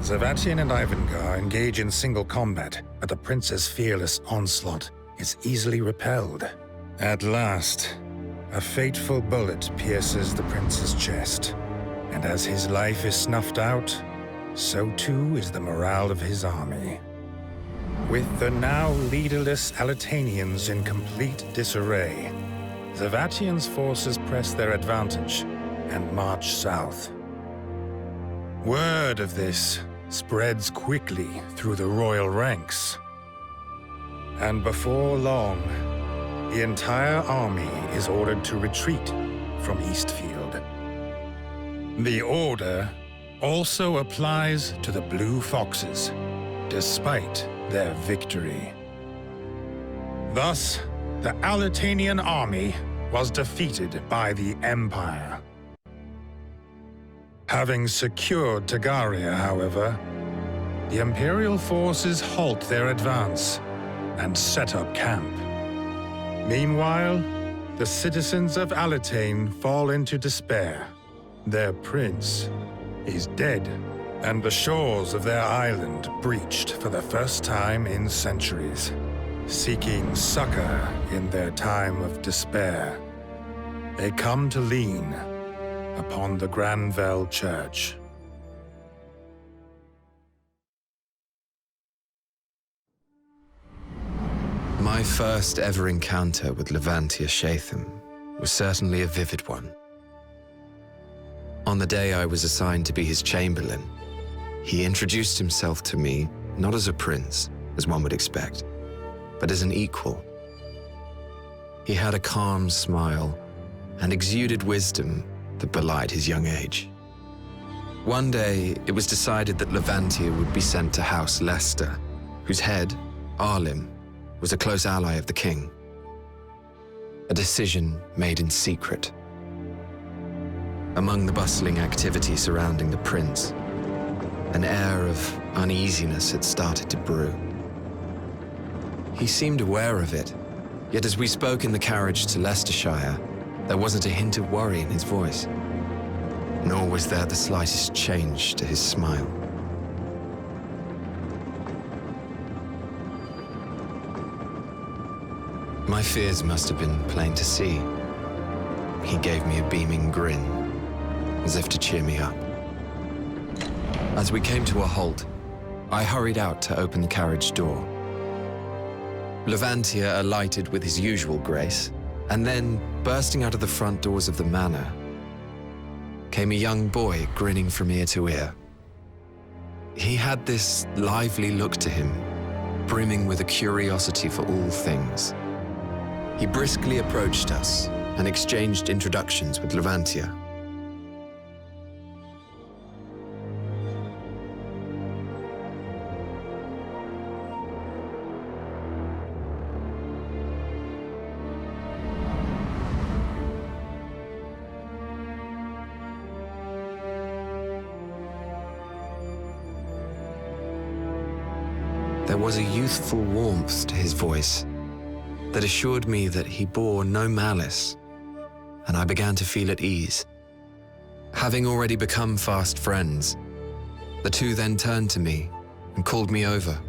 Zavatian and Ivangar engage in single combat, but the prince's fearless onslaught is easily repelled. At last, a fateful bullet pierces the prince's chest, and as his life is snuffed out, so too is the morale of his army. With the now leaderless Alitanians in complete disarray, Zavatian's forces press their advantage and march south. Word of this spreads quickly through the royal ranks. And before long, the entire army is ordered to retreat from Eastfield. The order also applies to the Blue Foxes, despite their victory. Thus, the Alitanian army was defeated by the Empire. Having secured Tagaria, however, the Imperial forces halt their advance and set up camp. Meanwhile, the citizens of Alitane fall into despair. Their prince is dead, and the shores of their island breached for the first time in centuries. Seeking succor in their time of despair, they come to lean upon the Granville Church. My first ever encounter with Levantia Shatham was certainly a vivid one. On the day I was assigned to be his chamberlain, he introduced himself to me not as a prince, as one would expect, but as an equal. He had a calm smile and exuded wisdom that belied his young age. One day, it was decided that Levantia would be sent to House Leicester, whose head, Arlim, was a close ally of the king. A decision made in secret. Among the bustling activity surrounding the prince, an air of uneasiness had started to brew. He seemed aware of it, yet as we spoke in the carriage to Leicestershire, there wasn't a hint of worry in his voice, nor was there the slightest change to his smile. My fears must have been plain to see. He gave me a beaming grin, as if to cheer me up. As we came to a halt, I hurried out to open the carriage door. Levantia alighted with his usual grace, and then, bursting out of the front doors of the manor, came a young boy grinning from ear to ear. He had this lively look to him, brimming with a curiosity for all things. He briskly approached us and exchanged introductions with Levantia. There was a youthful warmth to his voice that assured me that he bore no malice, and I began to feel at ease. Having already become fast friends, the two then turned to me and called me over.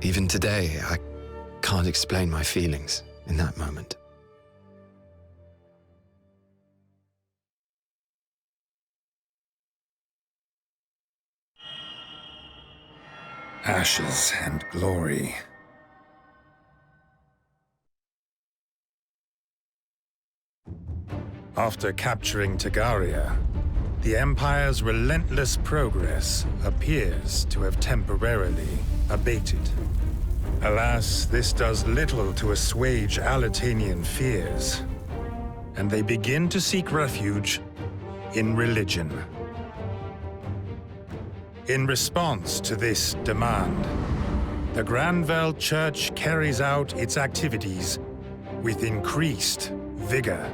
Even today, I can't explain my feelings in that moment. Ashes and glory. After capturing Tagaria, the Empire's relentless progress appears to have temporarily abated. Alas, this does little to assuage Alitanian fears. and they begin to seek refuge in religion. In response to this demand, the Granville Church carries out its activities with increased vigor.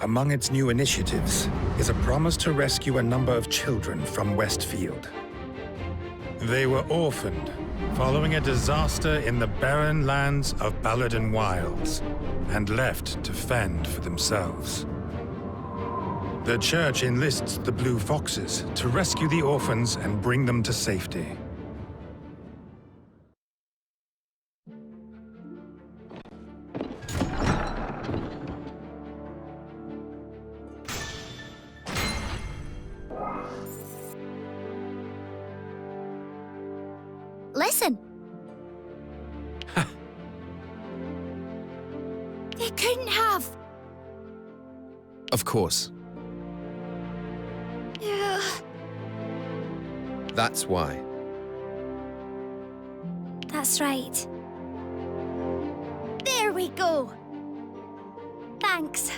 Among its new initiatives is a promise to rescue a number of children from Westfield. They were orphaned following a disaster in the barren lands of Balladen Wilds and left to fend for themselves. The church enlists the Blue Foxes to rescue the orphans and bring them to safety. Listen. They couldn't have. Of course. Yeah. That's why. That's right. There we go. Thanks.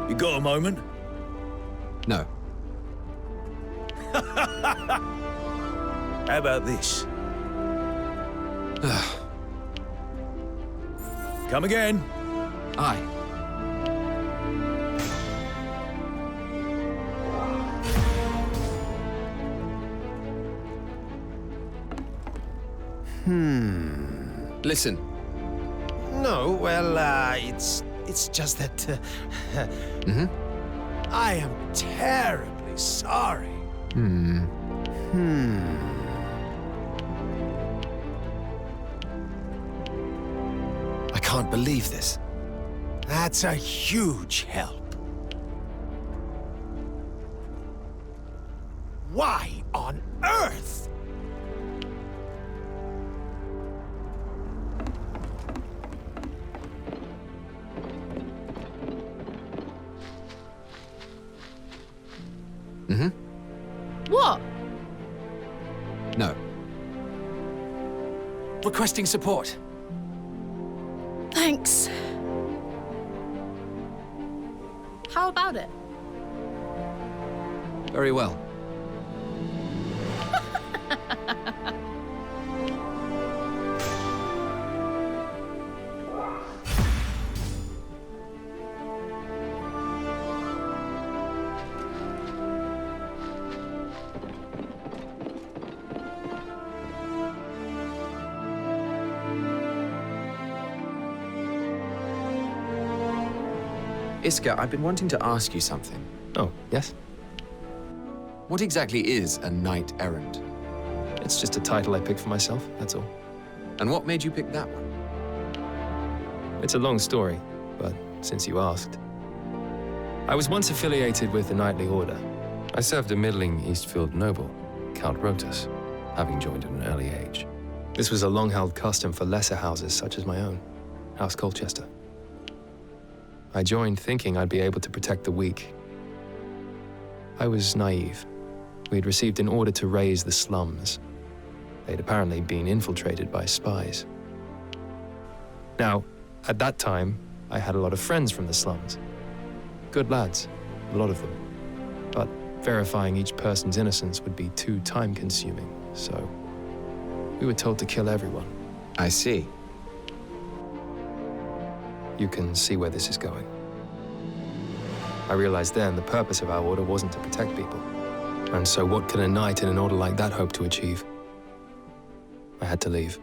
You got a moment? No. How about this? Come again. Aye. Listen. No, well, it's just that I am terribly sorry. I can't believe this. That's a huge help. Why on earth? What? No. Requesting support. Thanks. How about it? Very well. Iska, I've been wanting to ask you something. Oh, yes? What exactly is a knight errant? It's just a title I picked for myself, that's all. And what made you pick that one? It's a long story, but since you asked. I was once affiliated with the Knightly Order. I served a middling Eastfield noble, Count Rotus, having joined at an early age. This was a long-held custom for lesser houses such as my own, House Colchester. I joined thinking I'd be able to protect the weak. I was naive. We'd received an order to raise the slums. They'd apparently been infiltrated by spies. Now, at that time, I had a lot of friends from the slums. Good lads, a lot of them. But verifying each person's innocence would be too time-consuming, so we were told to kill everyone. I see. You can see where this is going. I realized then the purpose of our order wasn't to protect people. And so what could a knight in an order like that hope to achieve? I had to leave,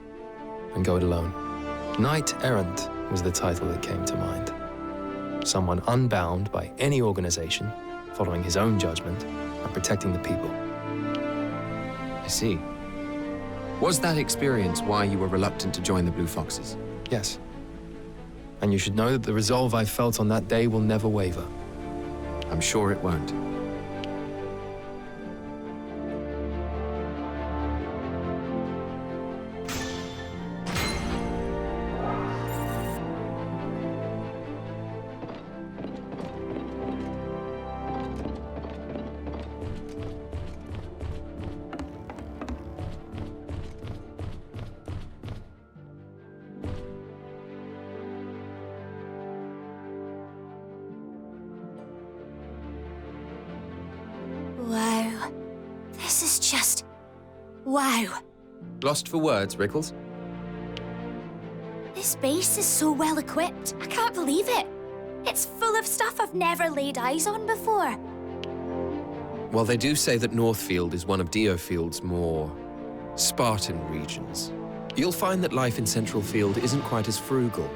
and go it alone. Knight Errant was the title that came to mind. Someone unbound by any organization, following his own judgment, and protecting the people. I see. Was that experience why you were reluctant to join the Blue Foxes? Yes. And you should know that the resolve I felt on that day will never waver. I'm sure it won't. Wow. Lost for words, Rickles? This base is so well equipped. I can't believe it. It's full of stuff I've never laid eyes on before. Well, they do say that Northfield is one of DioField's more Spartan regions. You'll find that life in Central Field isn't quite as frugal.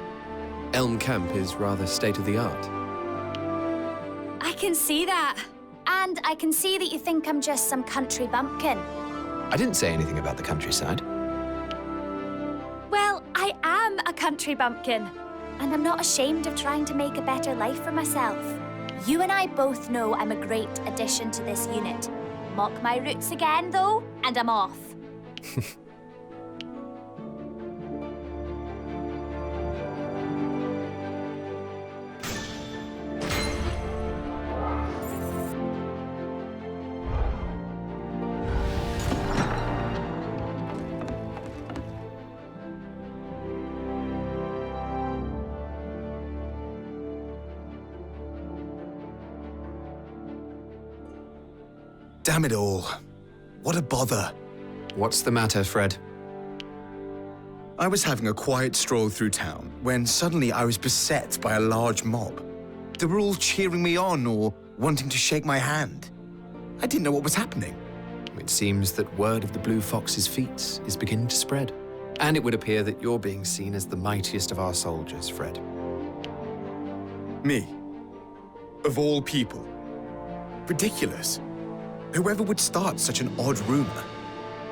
Elm Camp is rather state-of-the-art. I can see that. And I can see that you think I'm just some country bumpkin. I didn't say anything about the countryside. Well, I am a country bumpkin. And I'm not ashamed of trying to make a better life for myself. You and I both know I'm a great addition to this unit. Mock my roots again, though, and I'm off. Damn it all. What a bother. What's the matter, Fred? I was having a quiet stroll through town when suddenly I was beset by a large mob. They were all cheering me on or wanting to shake my hand. I didn't know what was happening. It seems that word of the Blue Fox's feats is beginning to spread. And it would appear that you're being seen as the mightiest of our soldiers, Fred. Me? Of all people? Ridiculous. Whoever would start such an odd rumor?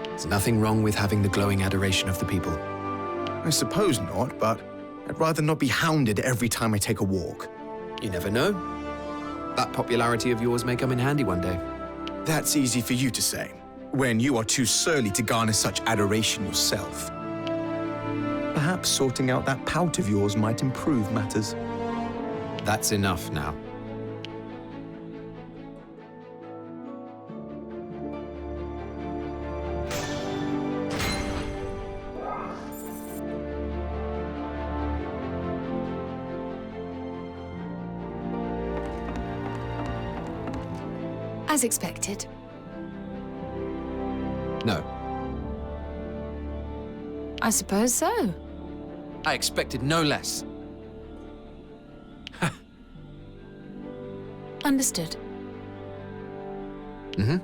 There's nothing wrong with having the glowing adoration of the people. I suppose not, but I'd rather not be hounded every time I take a walk. You never know. That popularity of yours may come in handy one day. That's easy for you to say, when you are too surly to garner such adoration yourself. Perhaps sorting out that pout of yours might improve matters. That's enough now. As expected. No. I suppose so. I expected no less. Understood. Mm-hmm.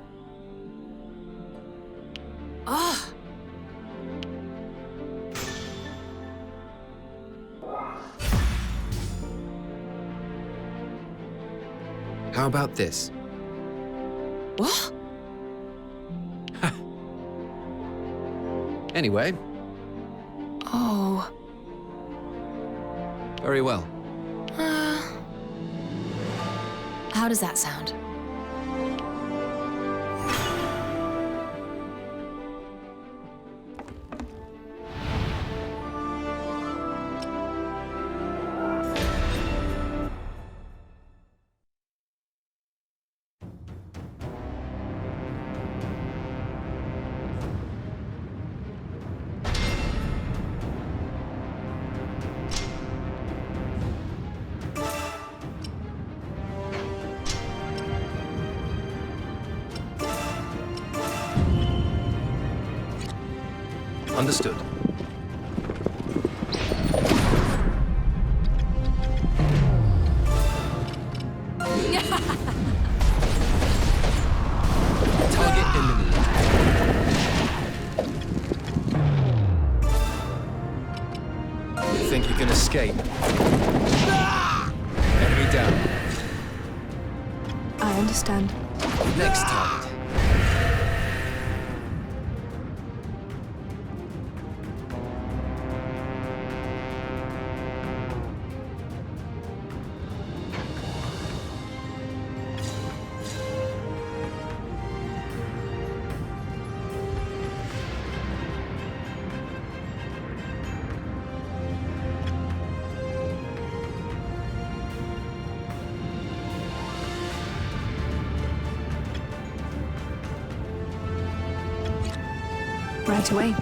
Oh. How about this? What? Anyway. Oh. Very well. How does that sound? Understood. Target eliminated. You think you can escape? Enemy down. I understand. Next target. Right away.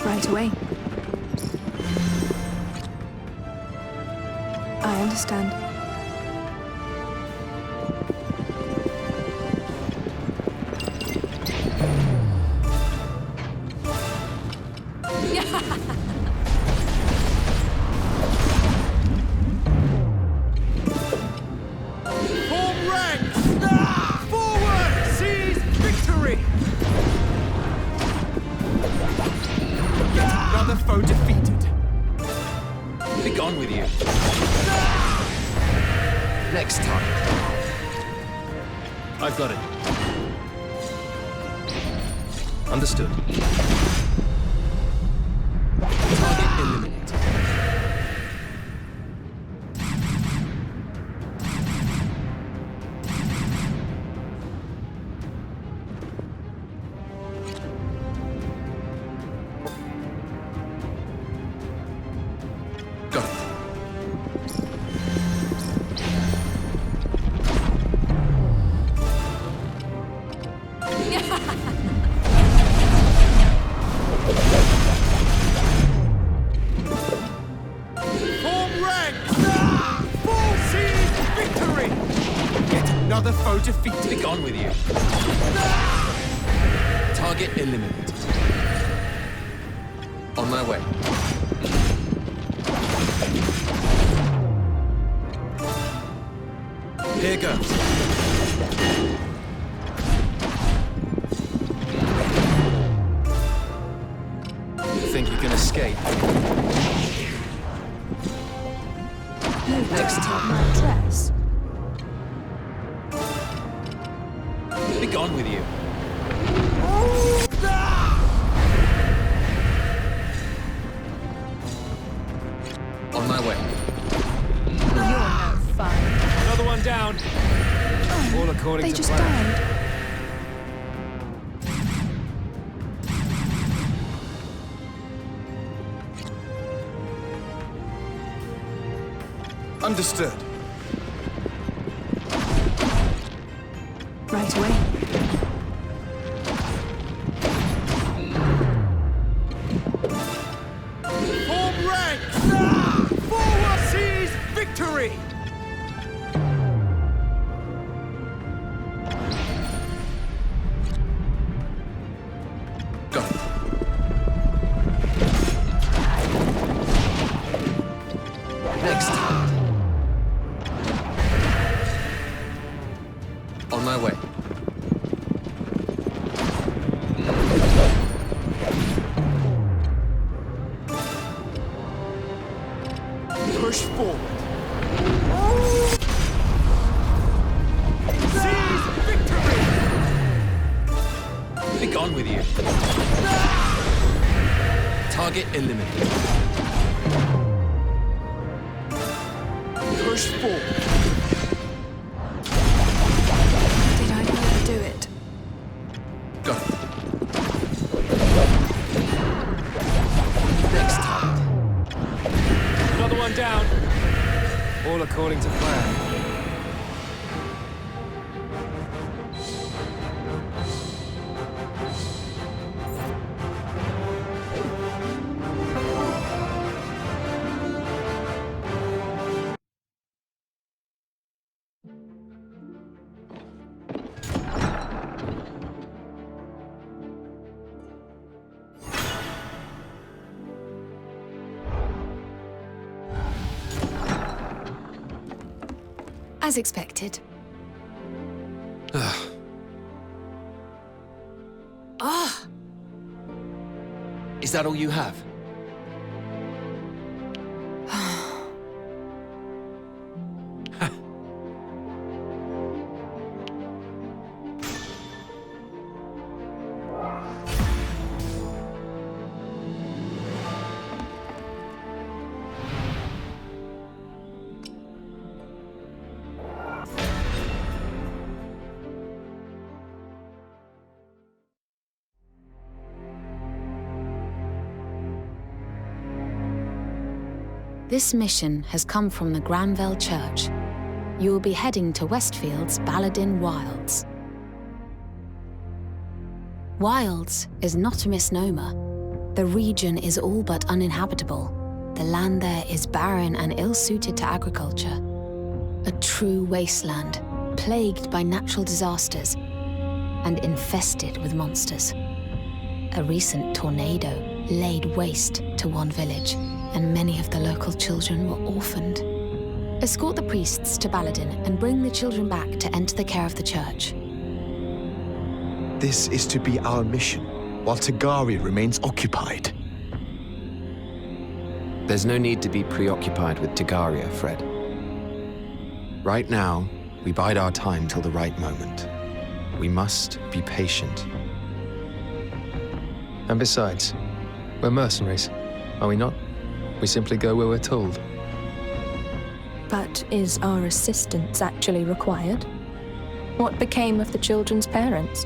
Right away. I understand. Form ranks! Forward! Seize victory! Another foe defeated. Be gone with you. Next time. I've got it. Understood. Target eliminated. Got it. Form ranks! Full seize victory! Yet another foe defeated. Be gone with you. Target eliminated. On my way. Here goes. Think you can escape? Next time my dress. Be gone with you. On my way. You're no fun. Another one down. All according They to just plan. died. Understood. Right away. Form ranks! Forward! Seize victory! Got it. Next time. On my way. Push forward. Seize victory! Be gone with you. Target eliminated. Push forward. Did I overdo it? Got it. Next time. Another one down. All according to plan. As expected. Ah! Is that all you have? This mission has come from the Granville Church. You will be heading to Westfield's Baladin Wilds. Wilds is not a misnomer. The region is all but uninhabitable. The land there is barren and ill-suited to agriculture. A true wasteland, plagued by natural disasters and infested with monsters. A recent tornado laid waste to one village, and many of the local children were orphaned. Escort the priests to Baladin and bring the children back to enter the care of the church. This is to be our mission, while Tagari remains occupied. There's no need to be preoccupied with Tagaria, Fred. Right now, we bide our time till the right moment. We must be patient. And besides, we're mercenaries, are we not? We simply go where we're told. But is our assistance actually required? What became of the children's parents?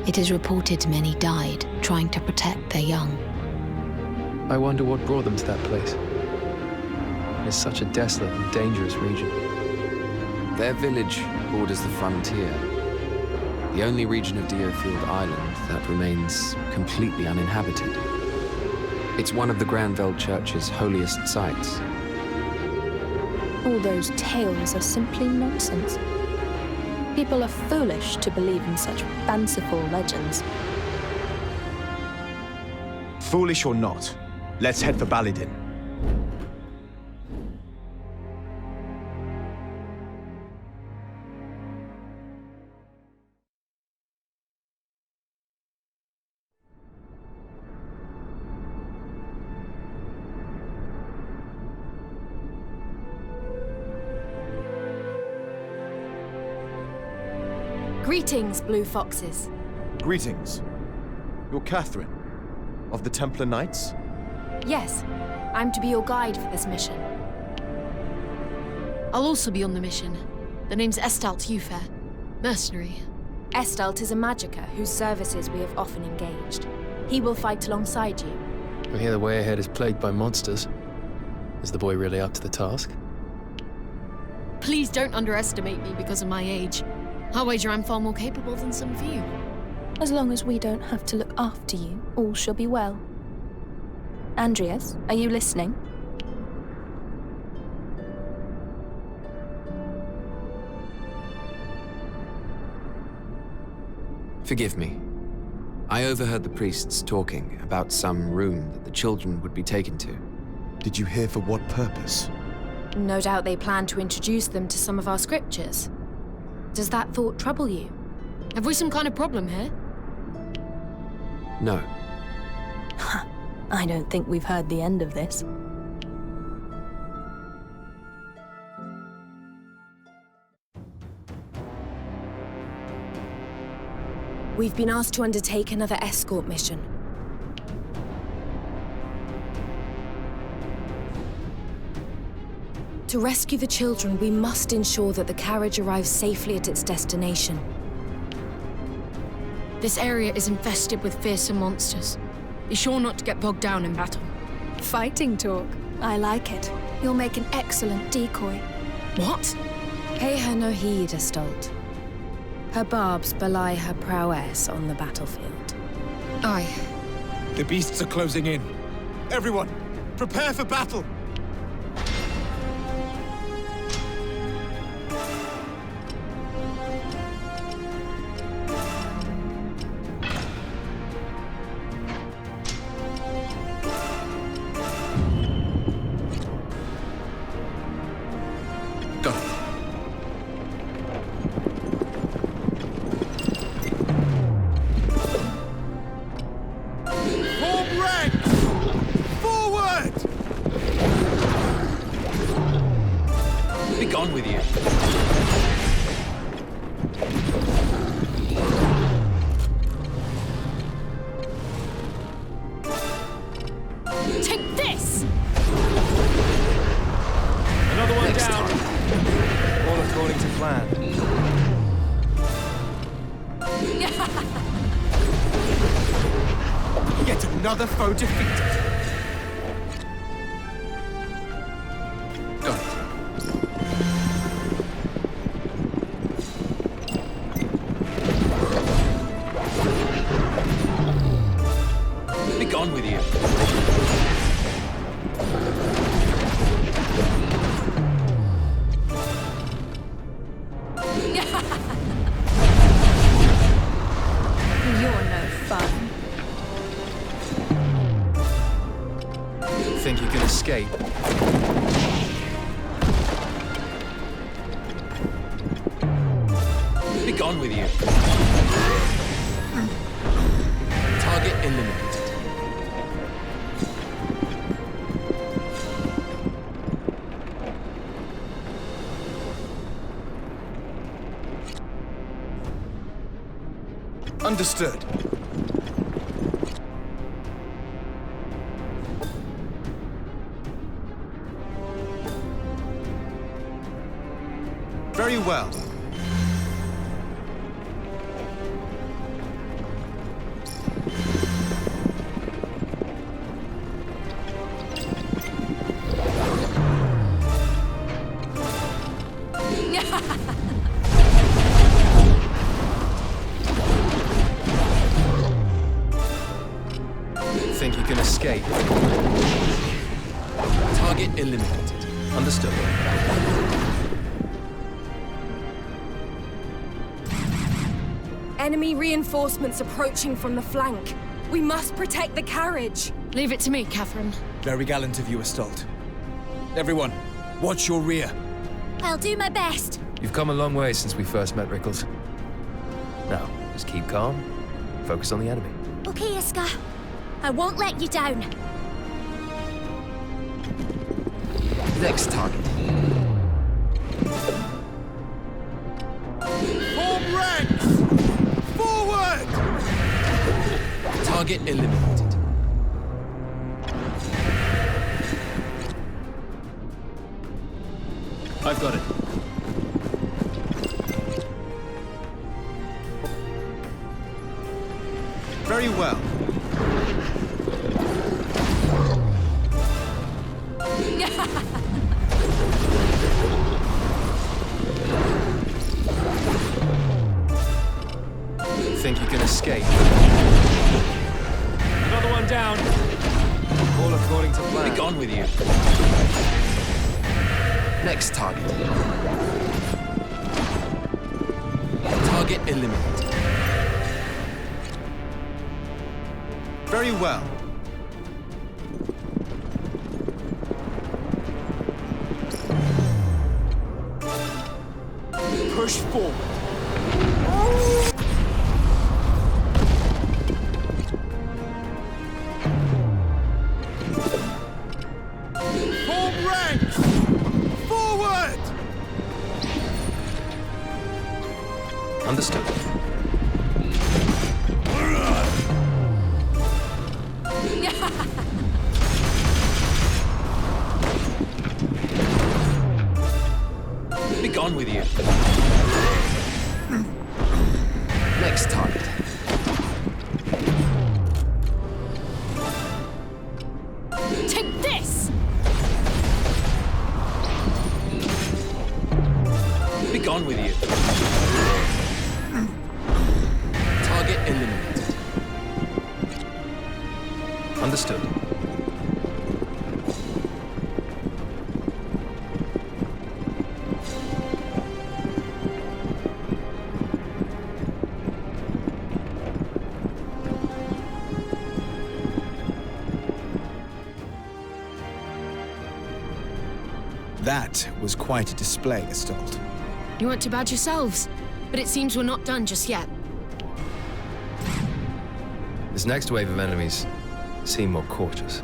It is reported many died trying to protect their young. I wonder what brought them to that place. It's such a desolate and dangerous region. Their village borders the frontier, the only region of DioField Island that remains completely uninhabited. It's one of the Granville Church's holiest sites. All those tales are simply nonsense. People are foolish to believe in such fanciful legends. Foolish or not, let's head for Baladin. Greetings, Blue Foxes. Greetings. You're Catherine, of the Templar Knights? Yes, I'm to be your guide for this mission. I'll also be on the mission. The name's Estalt Ufair, mercenary. Estalt is a magicka whose services we have often engaged. He will fight alongside you. I hear the way ahead is plagued by monsters. Is the boy really up to the task? Please don't underestimate me because of my age. I wager I'm far more capable than some of you. As long as we don't have to look after you, all shall be well. Andreas, are you listening? Forgive me. I overheard the priests talking about some room that the children would be taken to. Did you hear for what purpose? No doubt they plan to introduce them to some of our scriptures. Does that thought trouble you? Have we some kind of problem here? No. I don't think we've heard the end of this. We've been asked to undertake another escort mission. To rescue the children, we must ensure that the carriage arrives safely at its destination. This area is infested with fearsome monsters. Be sure not to get bogged down in battle. Fighting talk. I like it. You'll make an excellent decoy. What? Pay her no heed, Estalt. Her barbs belie her prowess on the battlefield. Aye. The beasts are closing in. Everyone, prepare for battle! Another foe defeated. Got it. Be gone with you. You're no fun. Think you can escape? Be gone with you. Target eliminated. Understood. Very well. Think you can escape? Target eliminated. Understood. Enemy reinforcements approaching from the flank. We must protect the carriage. Leave it to me, Catherine. Very gallant of you, Astoldt. Everyone, watch your rear. I'll do my best. You've come a long way since we first met, Rickles. Now, just keep calm. Focus on the enemy. Okay, Iska. I won't let you down. Next target. Form ranks! Forward! Target eliminated. I've got it. Very well. Think you can escape? Another one down. All according to plan. Be gone with you. Next target. Target eliminated. Very well. Push forward. Form ranks! Forward! Understood. Be gone with you. Next target. Take this! Be gone with you. Target eliminated. Understood. That was quite a display, Astoldt. You weren't too bad yourselves, but it seems we're not done just yet. This next wave of enemies seem more cautious.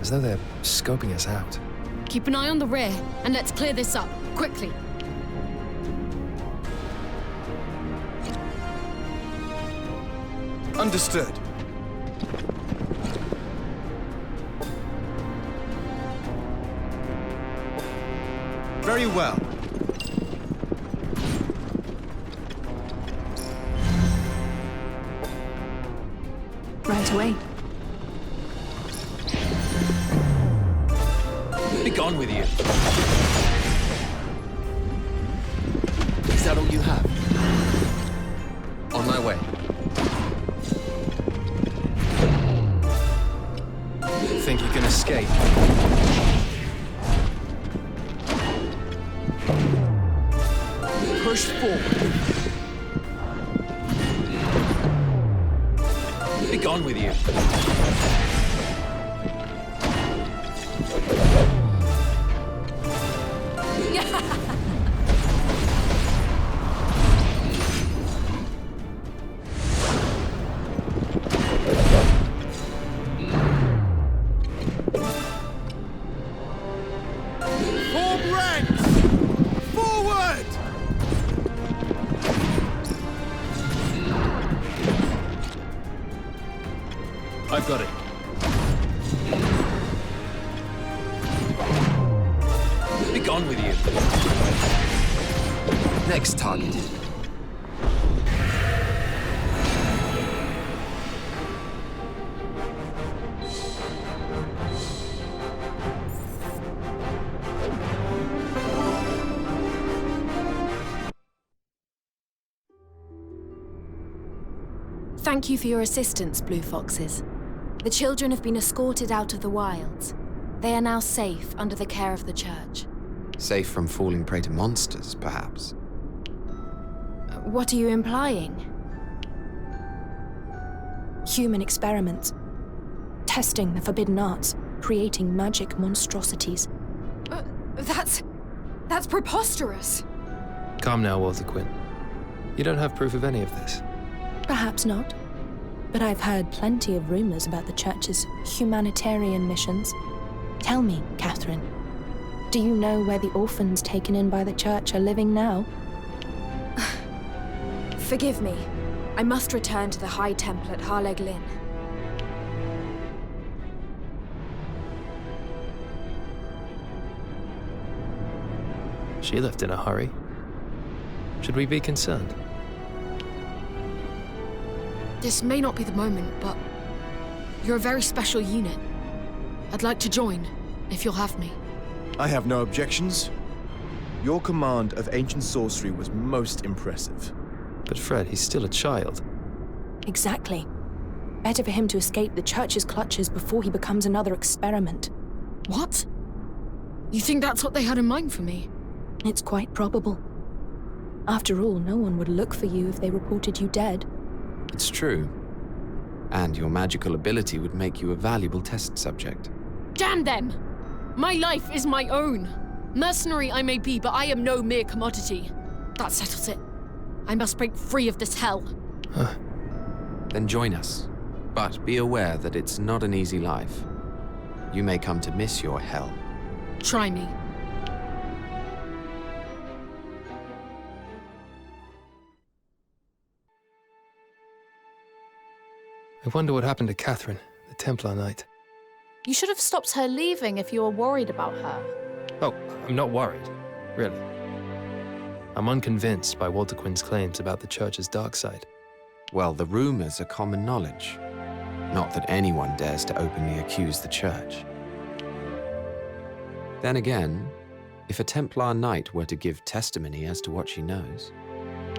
As though they're scoping us out. Keep an eye on the rear, and let's clear this up, quickly. Understood. Very well. Right away. Be gone with you. Is that all you have? On my way. Think you can escape? Push forward. Be gone with you. I've got it. Be gone with you. Next target. Thank you for your assistance, Blue Foxes. The children have been escorted out of the wilds. They are now safe under the care of the church. Safe from falling prey to monsters, perhaps. What are you implying? Human experiments. Testing the forbidden arts. Creating magic monstrosities. That's preposterous. Calm now, Walter Quinn. You don't have proof of any of this. Perhaps not. But I've heard plenty of rumors about the church's humanitarian missions. Tell me, Catherine, do you know where the orphans taken in by the church are living now? Forgive me. I must return to the High Temple at Harleg Lynn. She left in a hurry. Should we be concerned? This may not be the moment, but you're a very special unit. I'd like to join, if you'll have me. I have no objections. Your command of ancient sorcery was most impressive. But Fred, he's still a child. Exactly. Better for him to escape the church's clutches before he becomes another experiment. What? You think that's what they had in mind for me? It's quite probable. After all, no one would look for you if they reported you dead. It's true. And your magical ability would make you a valuable test subject. Damn them! My life is my own. Mercenary I may be, but I am no mere commodity. That settles it. I must break free of this hell. Then join us. But be aware that it's not an easy life. You may come to miss your hell. Try me. I wonder what happened to Catherine, the Templar Knight. You should have stopped her leaving if you were worried about her. Oh, I'm not worried, really. I'm unconvinced by Walter Quinn's claims about the church's dark side. Well, the rumors are common knowledge. Not that anyone dares to openly accuse the church. Then again, if a Templar Knight were to give testimony as to what she knows...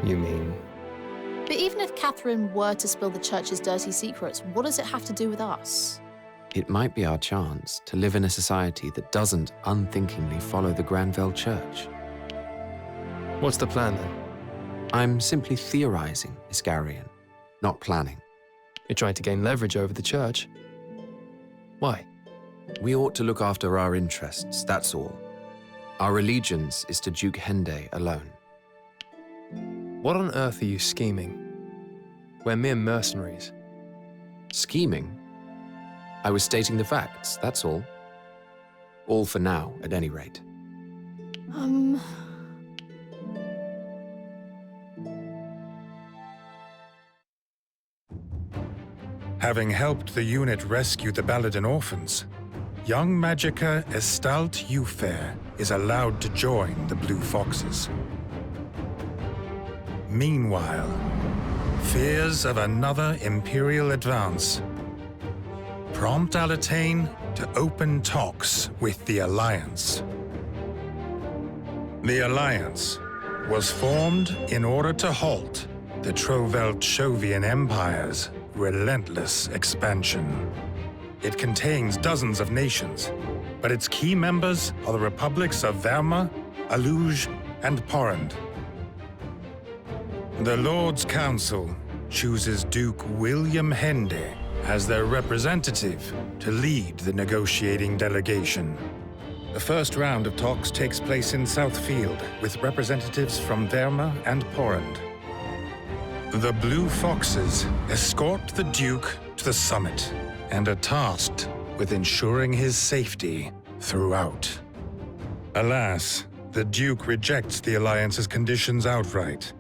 You mean? But even if Catherine were to spill the church's dirty secrets, what does it have to do with us? It might be our chance to live in a society that doesn't unthinkingly follow the Granville Church. What's the plan, then? I'm simply theorizing, Iscarian, not planning. You're trying to gain leverage over the church. Why? We ought to look after our interests, that's all. Our allegiance is to Duke Hende alone. What on earth are you scheming? We're mere mercenaries. Scheming? I was stating the facts, that's all. All for now, at any rate. Having helped the unit rescue the Baladin orphans, young Magica Estalt Ufair is allowed to join the Blue Foxes. Meanwhile, fears of another Imperial advance prompt Alatane to open talks with the Alliance. The Alliance was formed in order to halt the Trovelt-Shovian Empire's relentless expansion. It contains dozens of nations, but its key members are the republics of Verma, Aluge, and Porrand. The Lord's Council chooses Duke William Hende as their representative to lead the negotiating delegation. The first round of talks takes place in Southfield with representatives from Verma and Porrand. The Blue Foxes escort the Duke to the summit and are tasked with ensuring his safety throughout. Alas, the Duke rejects the Alliance's conditions outright,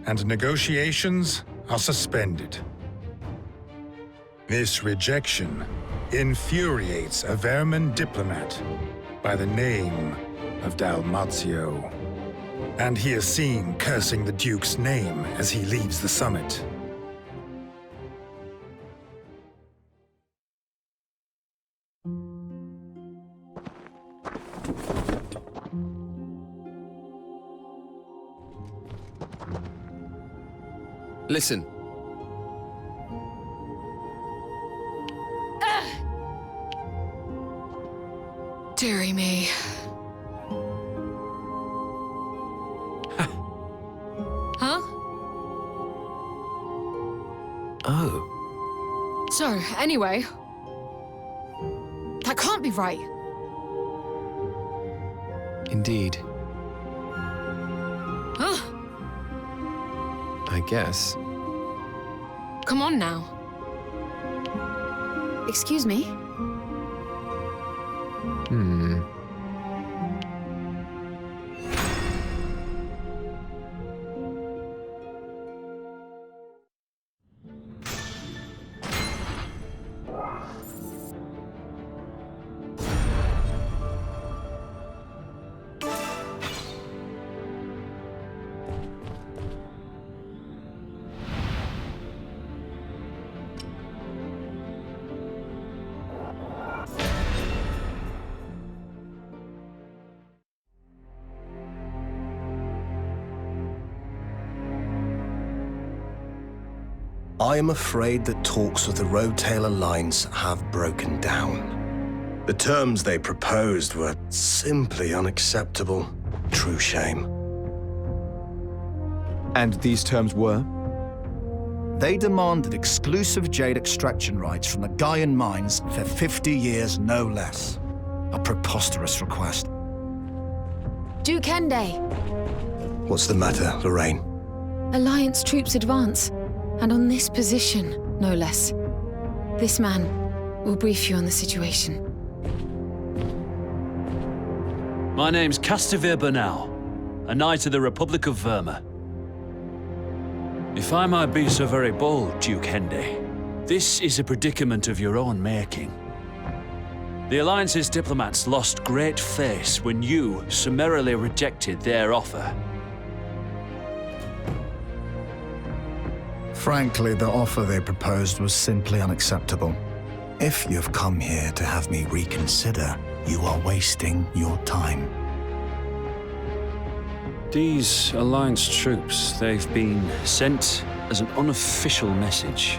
and negotiations are suspended. This rejection infuriates a Vermin diplomat by the name of Dalmatio. And he is seen cursing the Duke's name as he leaves the summit. Listen. Dearie me. Huh? Oh. So, anyway... That can't be right. Indeed. Huh? I guess. Come on now. Excuse me? I am afraid that talks with the Roadtail Alliance have broken down. The terms they proposed were simply unacceptable. True shame. And these terms were? They demanded exclusive jade extraction rights from the Gaian mines for 50 years, no less. A preposterous request. Duke Ende. What's the matter, Lorraine? Alliance troops advance. And on this position, no less. This man will brief you on the situation. My name's Castivir Bernal, a knight of the Republic of Verma. If I might be so very bold, Duke Hende, this is a predicament of your own making. The Alliance's diplomats lost great face when you summarily rejected their offer. Frankly, the offer they proposed was simply unacceptable. If you've come here to have me reconsider, you are wasting your time. These Alliance troops, they've been sent as an unofficial message.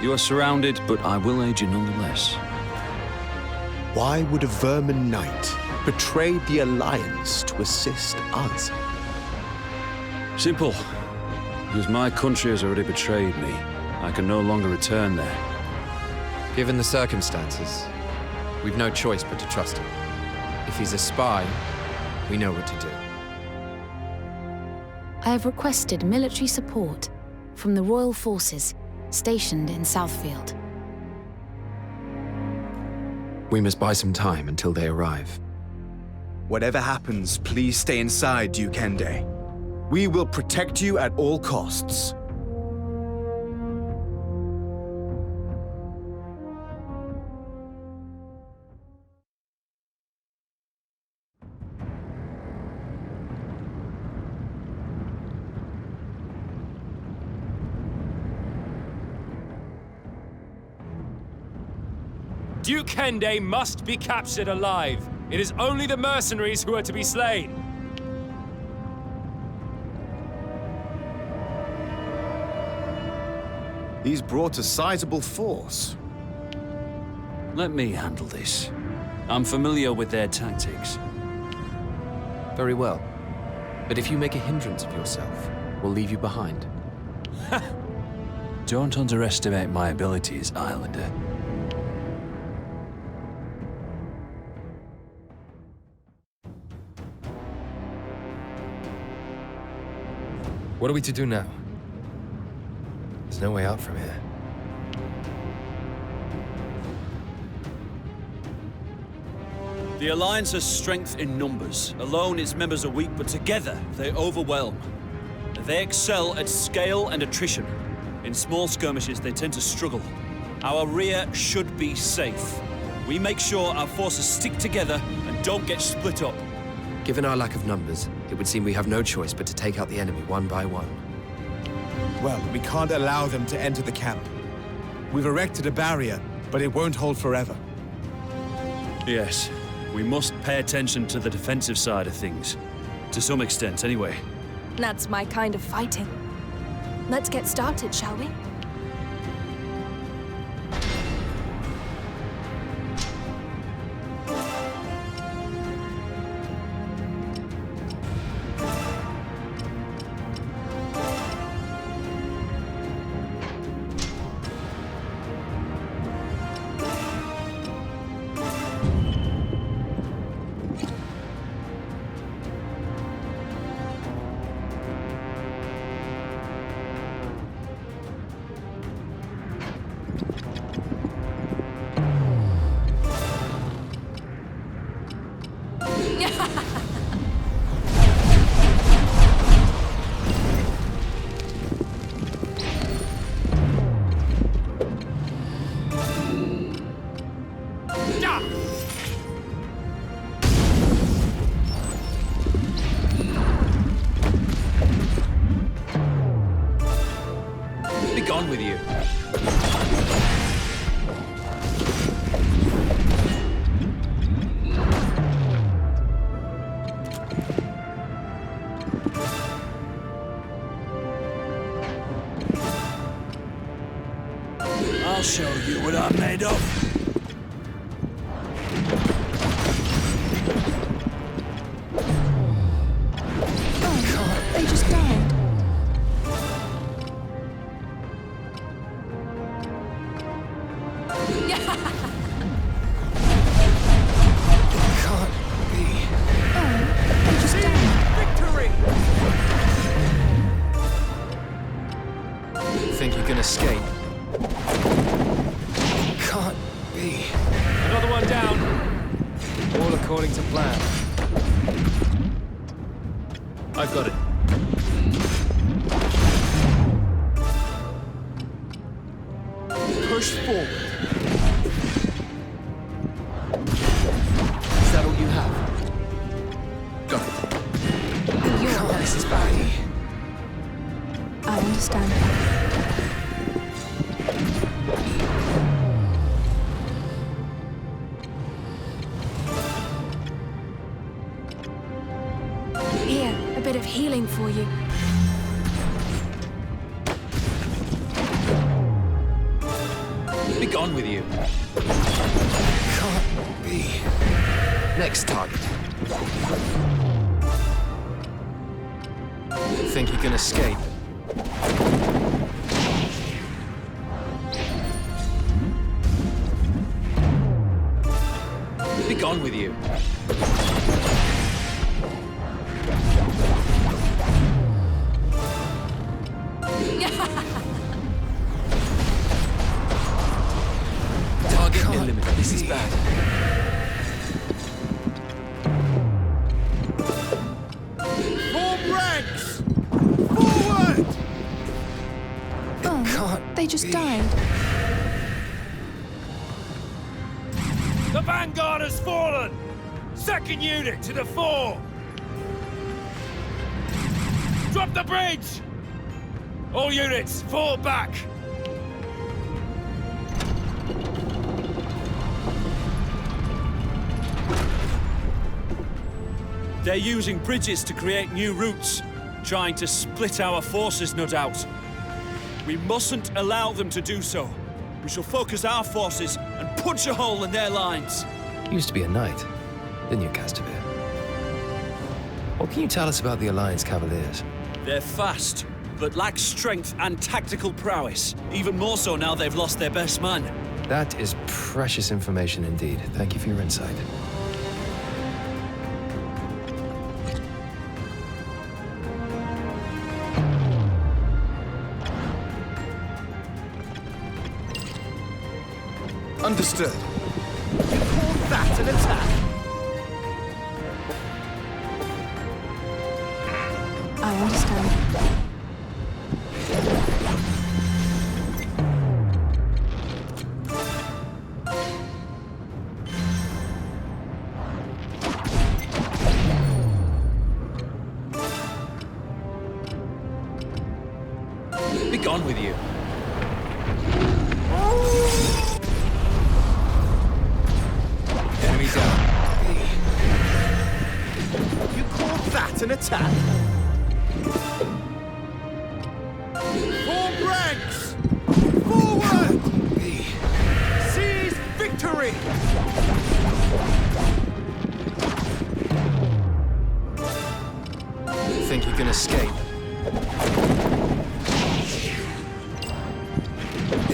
You are surrounded, but I will aid you nonetheless. Why would a Vermin knight betray the Alliance to assist us? Simple. Because my country has already betrayed me. I can no longer return there. Given the circumstances, we've no choice but to trust him. If he's a spy, we know what to do. I have requested military support from the Royal Forces stationed in Southfield. We must buy some time until they arrive. Whatever happens, please stay inside, Duke Ende. We will protect you at all costs. Duke Hende must be captured alive. It is only the mercenaries who are to be slain. He's brought a sizable force. Let me handle this. I'm familiar with their tactics. Very well. But if you make a hindrance of yourself, we'll leave you behind. Don't underestimate my abilities, Islander. What are we to do now? There's no way out from here. The Alliance has strength in numbers. Alone, its members are weak, but together, they overwhelm. They excel at scale and attrition. In small skirmishes, they tend to struggle. Our rear should be safe. We make sure our forces stick together and don't get split up. Given our lack of numbers, it would seem we have no choice but to take out the enemy one by one. Well, we can't allow them to enter the camp. We've erected a barrier, but it won't hold forever. Yes, we must pay attention to the defensive side of things. To some extent, anyway. That's my kind of fighting. Let's get started, shall we? Be gone with you. I'll show you what I'm made of. They just died. Can't be. They just died. Victory! Think you can escape? Can't be. Another one down. All according to plan. I've got it. Push forward. Is that all you have? Got it. This is bad. I understand. Here, a bit of healing for you. Be gone with you. Can't be. Next target. Think you can escape? Be gone with you. Target eliminated. This is bad. Form ranks! Forward! They just died. The vanguard has fallen! Second unit to the fore! Drop the bridge! All units, fall back! They're using bridges to create new routes, trying to split our forces, no doubt. We mustn't allow them to do so. We shall focus our forces and punch a hole in their lines. You used to be a knight, didn't you, Castamere? What can you tell us about the Alliance Cavaliers? They're fast, but lack strength and tactical prowess. Even more so now they've lost their best man. That is precious information indeed. Thank you for your insight. Understood. You call that an attack? I understand. gone with you. Enemy down. You call that an attack? Form ranks! Forward! Seize victory! Think you can escape?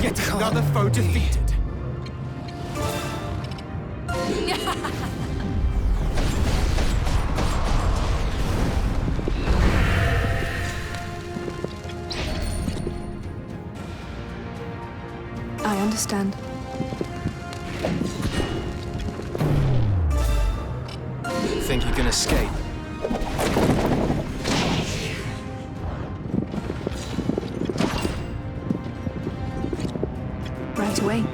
Yet another foe defeated. I understand. Think you can escape? Right away.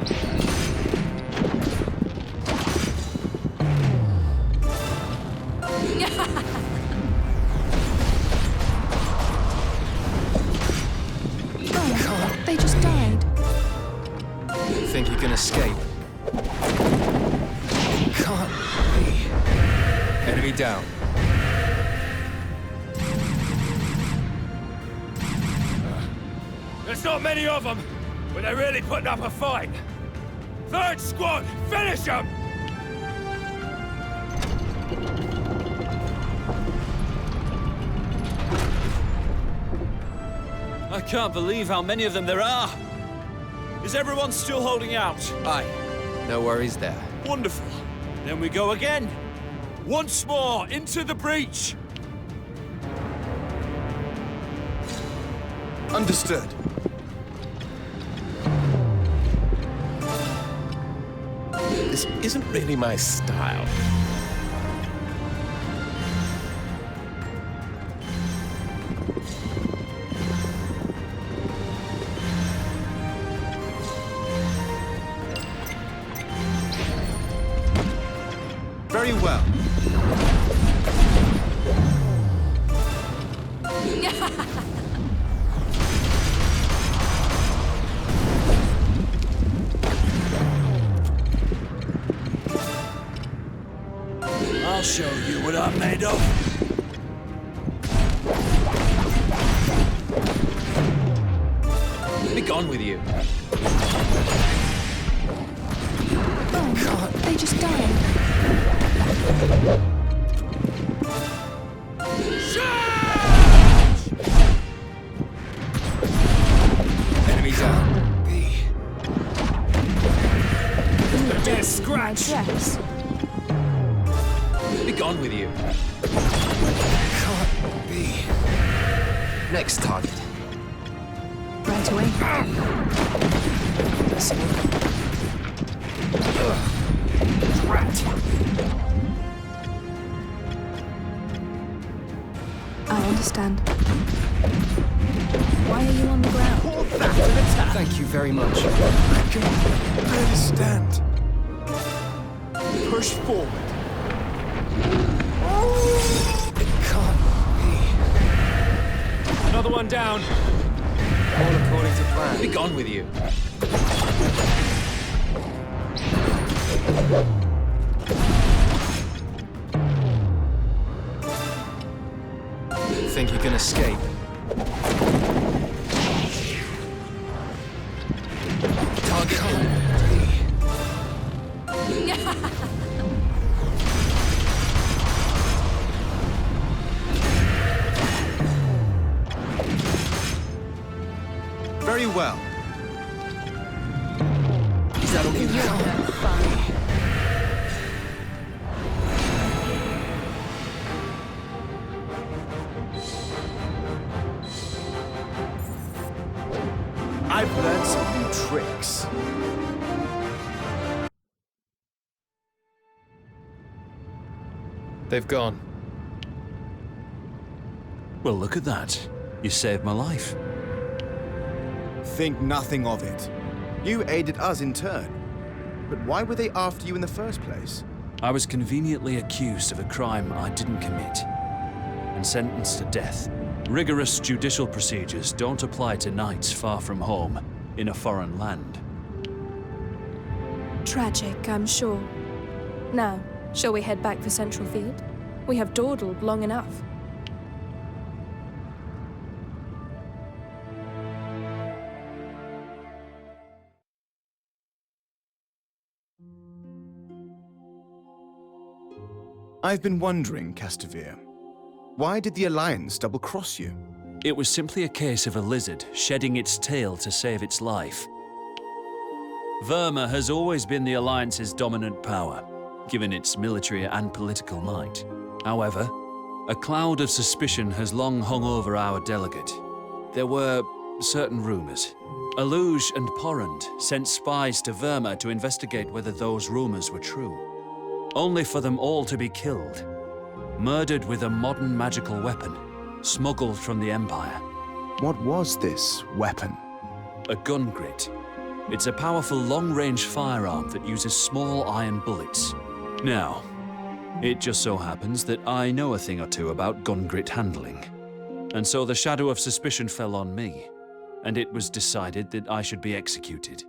Oh, they just died. Think you can escape? It can't be. Enemy down. There's not many of them, but they're really putting up a fight. Third squad, finish them! I can't believe how many of them there are. Is everyone still holding out? Aye. No worries there. Wonderful. Then we go again. Once more, into the breach. Understood. This isn't really my style. Very well. I'll show you what I'm made of. Be gone with you. Oh, God, they just died. Enemy down. Dead scratch. Dress. Be gone with you. Can't be. Next target. Right away. Rat. I understand. Why are you on the ground? Call that an attack! Thank you very much. I understand. Push forward. It can't be. Another one down. All according to plan. Be gone with you. Think you can escape? Target on. Very well. That'll give you I've learned some new tricks. They've gone. Well, look at that. You saved my life. Think nothing of it. You aided us in turn. But why were they after you in the first place? I was conveniently accused of a crime I didn't commit and sentenced to death. Rigorous judicial procedures don't apply to knights far from home, in a foreign land. Tragic, I'm sure. Now, shall we head back for Central Field? We have dawdled long enough. I've been wondering, Castamere, why did the Alliance double-cross you? It was simply a case of a lizard shedding its tail to save its life. Verma has always been the Alliance's dominant power, given its military and political might. However, a cloud of suspicion has long hung over our delegate. There were certain rumors. Aluge and Porrand sent spies to Verma to investigate whether those rumors were true, only for them all to be killed, murdered with a modern magical weapon, smuggled from the Empire. What was this weapon? A gun grit. It's a powerful long-range firearm that uses small iron bullets. Now, it just so happens that I know a thing or two about gun grit handling. And so the shadow of suspicion fell on me, and it was decided that I should be executed.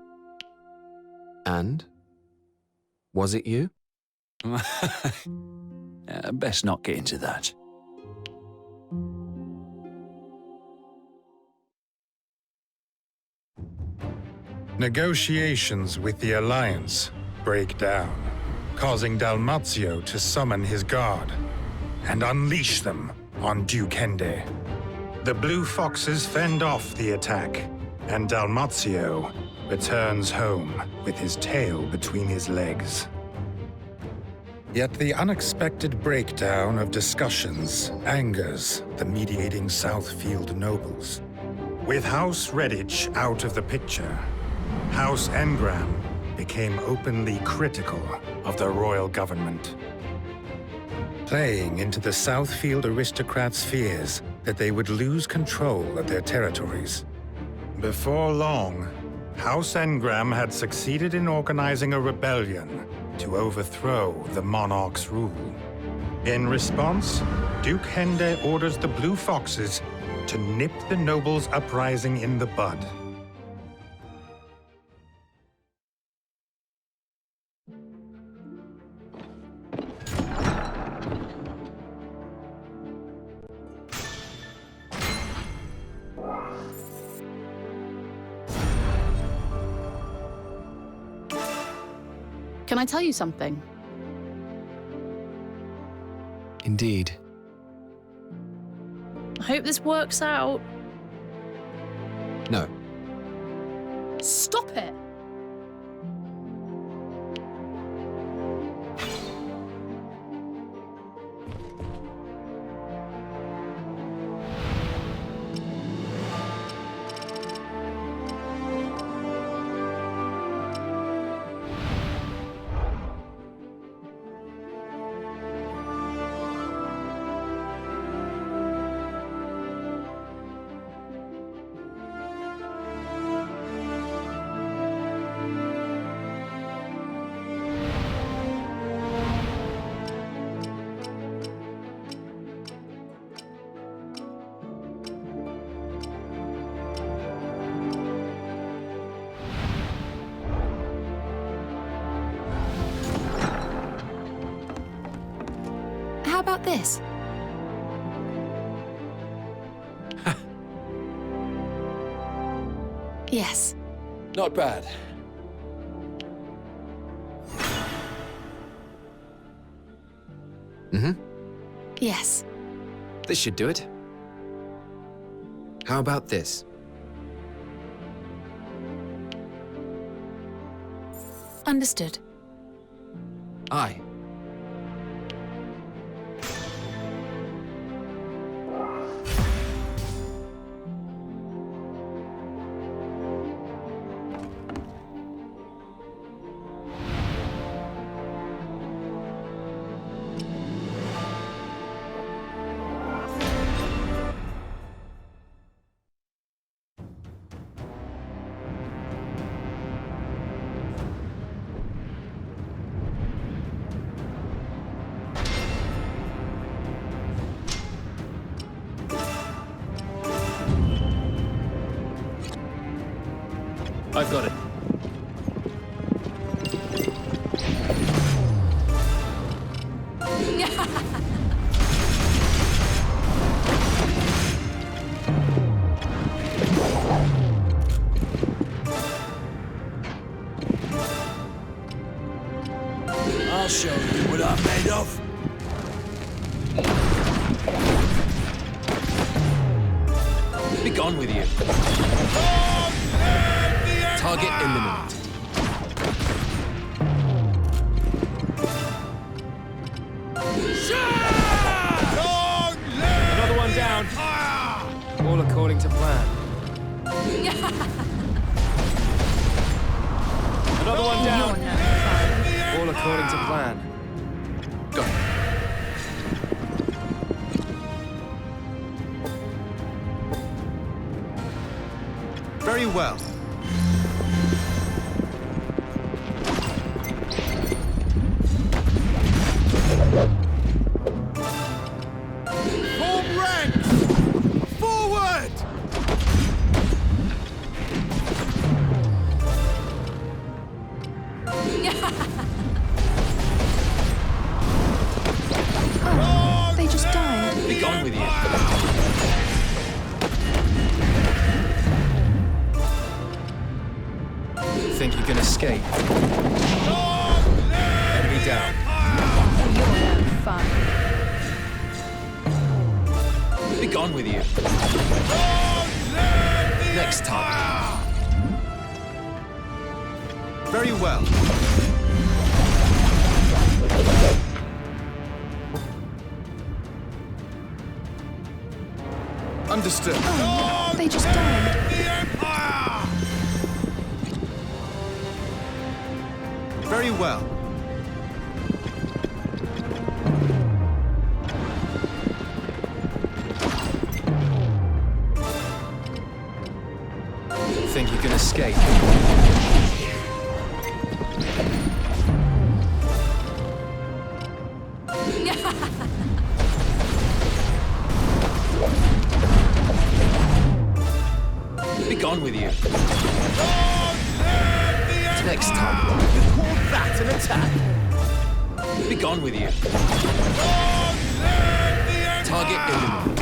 And? Was it you? Best not get into that. Negotiations with the Alliance break down, causing Dalmazio to summon his guard and unleash them on Duke Hende. The Blue Foxes fend off the attack, and Dalmazio returns home with his tail between his legs. Yet the unexpected breakdown of discussions angers the mediating Southfield nobles. With House Redditch out of the picture, House Engram became openly critical of the royal government, playing into the Southfield aristocrats' fears that they would lose control of their territories. Before long, House Engram had succeeded in organizing a rebellion to overthrow the monarch's rule. In response, Duke Hende orders the Blue Foxes to nip the nobles' uprising in the bud. Can I tell you something? Indeed. I hope this works out. No. Stop it! How about this? Yes. Not bad. Yes. This should do it. How about this? Understood. Aye. I've got it. I'll show you what I'm made of. Be gone with you. Target eliminated. Another one down. All according to plan. Another one down. All according to plan. Go. Very well. Form ranks! Forward! Oh, they just died. Be gone with you. Think you can escape? Enemy down. You're no fun. Be gone with you. Next target. Very well. Understood. Oh, they just died. Very well. Think you can escape? Be gone with you. Next target. You call that an attack? Be gone with you. Target eliminated.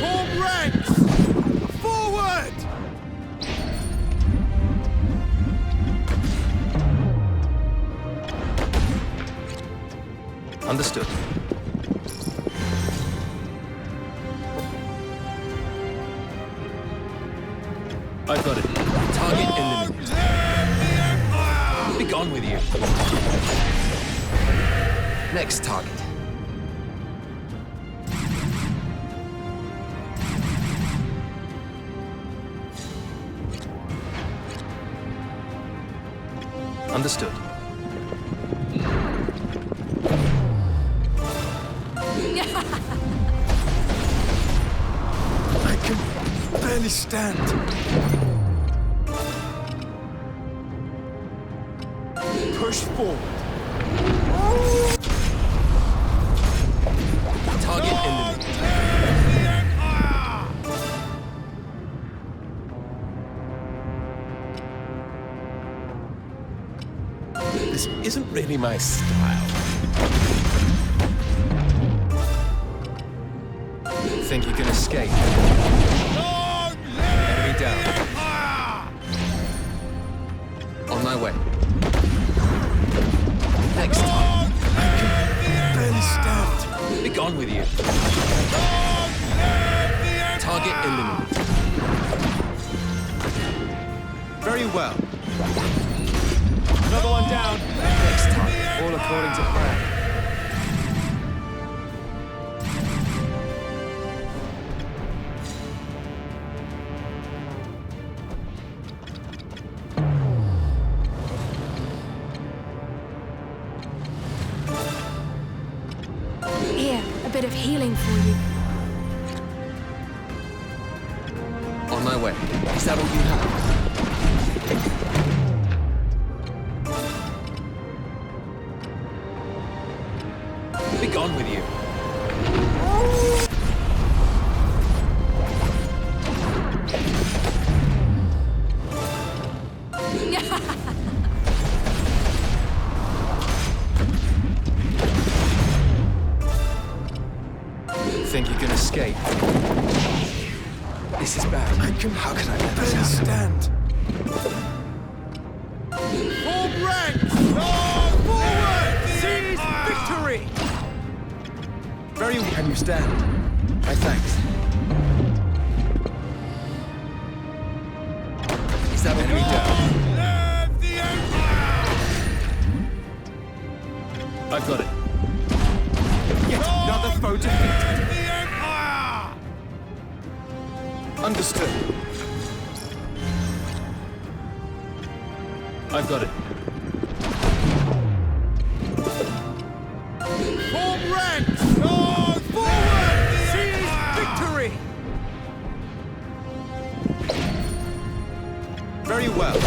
Form ranks! Forward! Understood. I've got it. Target eliminated. Be gone with you. Next target. Understood. I can barely stand. Push forward. Target eliminated. This isn't really my style. Think you can escape? Enemy down. On my way. Next time. I can barely stand. Be gone with you. Target eliminated. Very well. Another one down. Next time. All according to plan. Here, a bit of healing for you. On my way. Is that all you have? Be gone with you. How can I let this happen? Stand. Form ranks! Forward! Seize victory! Very well. Can you stand? My thanks. Is that enemy down? Serve the Empire! I've got it. Yet another foe defeated. The Empire! Understood. I've got it. Form ranks! Forward! Seize victory! Very well.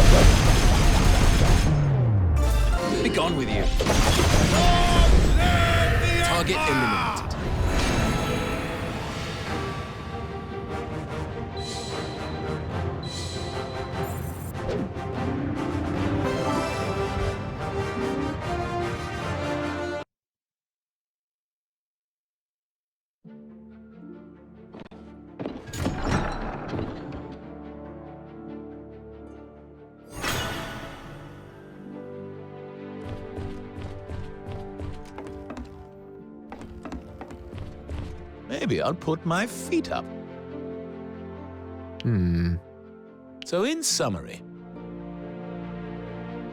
Be gone with you. Target eliminated. Maybe I'll put my feet up. So in summary...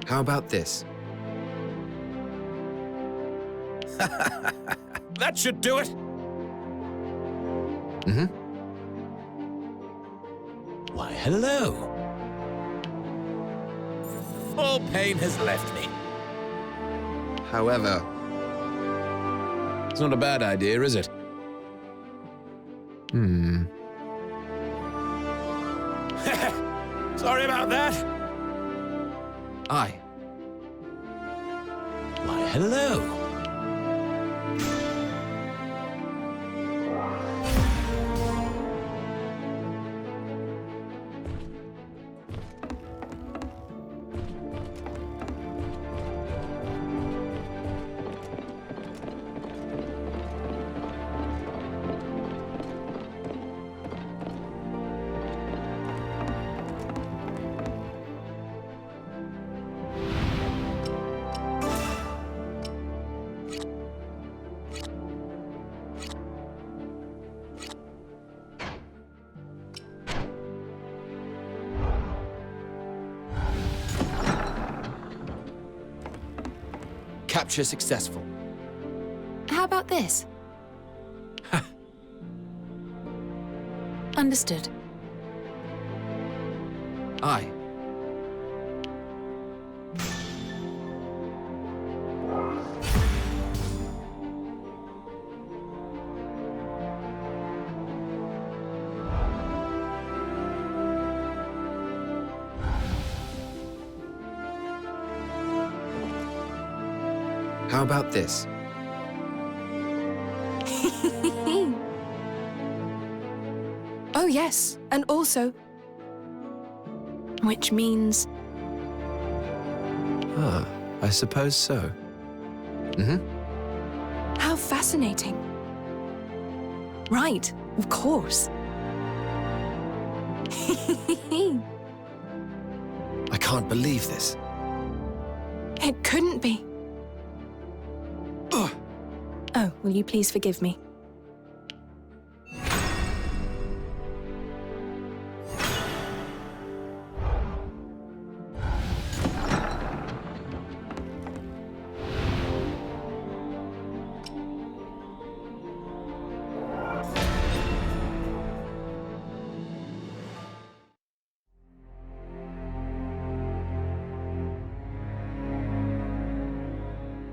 How about this? That should do it! Why, hello. All pain has left me. However... It's not a bad idea, is it? Sorry about that. Aye. Why, hello. Capture successful. How about this? Understood. Aye. How about this? Oh, yes. And also... Which means... Ah, I suppose so. How fascinating. Right, of course. I can't believe this. It couldn't be. Oh, will you please forgive me?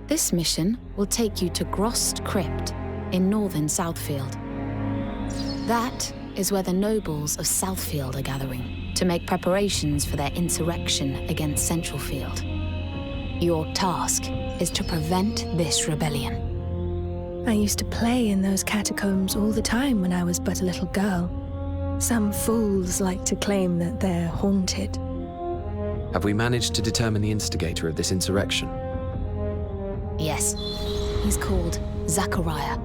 This mission will take you to Grost Crypt in northern Southfield. That is where the nobles of Southfield are gathering to make preparations for their insurrection against Centralfield. Your task is to prevent this rebellion. I used to play in those catacombs all the time when I was but a little girl. Some fools like to claim that they're haunted. Have we managed to determine the instigator of this insurrection? Yes, he's called Zachariah,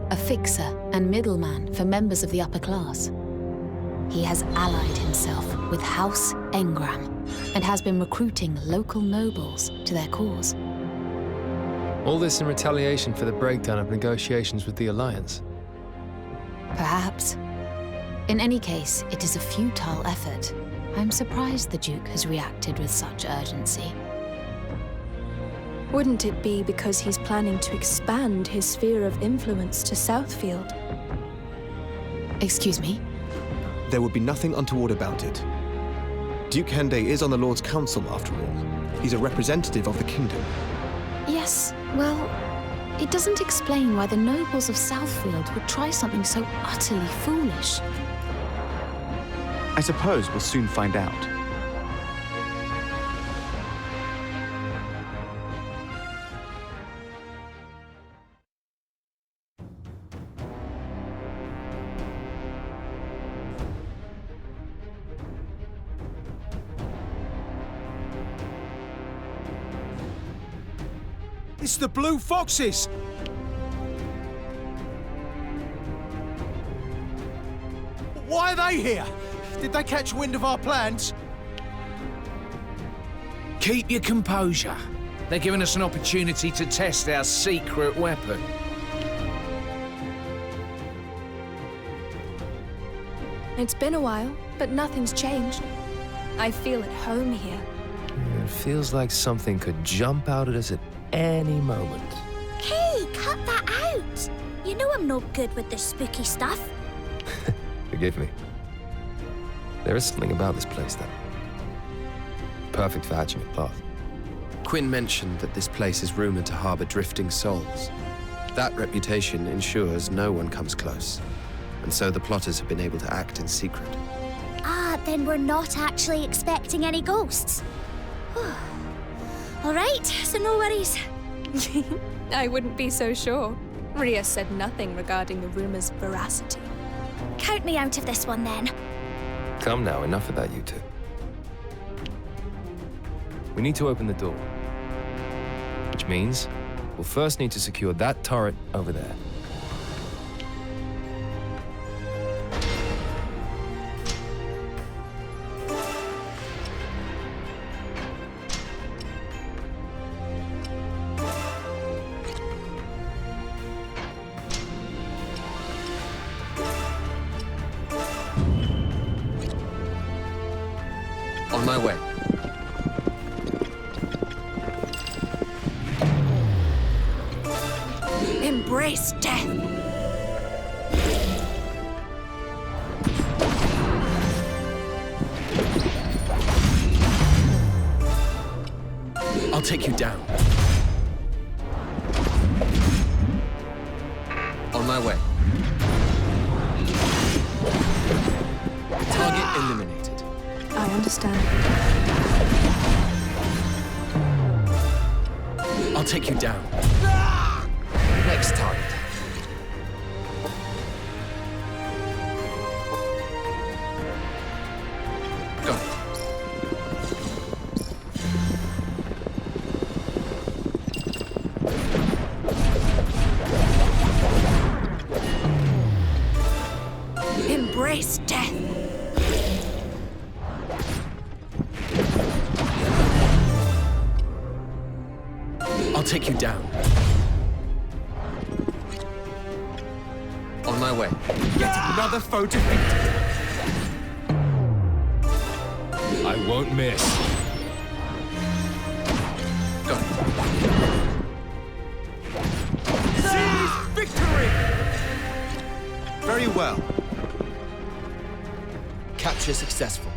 a fixer and middleman for members of the upper class. He has allied himself with House Engram and has been recruiting local nobles to their cause. All this in retaliation for the breakdown of negotiations with the Alliance. Perhaps. In any case, it is a futile effort. I'm surprised the Duke has reacted with such urgency. Wouldn't it be because he's planning to expand his sphere of influence to Southfield? Excuse me? There would be nothing untoward about it. Duke Hende is on the Lord's Council, after all. He's a representative of the kingdom. Yes, well, it doesn't explain why the nobles of Southfield would try something so utterly foolish. I suppose we'll soon find out. It's the Blue Foxes! Why are they here? Did they catch wind of our plans? Keep your composure. They're giving us an opportunity to test our secret weapon. It's been a while, but nothing's changed. I feel at home here. It feels like something could jump out at us at any moment. Hey, cut that out! You know I'm no good with this spooky stuff. Forgive me. There is something about this place, though. Perfect for hatching a plot. Quinn mentioned that this place is rumored to harbor drifting souls. That reputation ensures no one comes close, and so the plotters have been able to act in secret. Ah, then we're not actually expecting any ghosts. All right, so no worries. I wouldn't be so sure. Rhea said nothing regarding the rumor's veracity. Count me out of this one, then. Come now, enough of that, you two. We need to open the door. Which means we'll first need to secure that turret over there. On my way. Embrace death! I'll take you down. On my way. Target eliminated. I understand. I'll take you down. Next target. Got it. Embrace death! I'll take you down. On my way. Yet another foe defeated. I won't miss. Got it. Seize victory! Very well. Capture successful.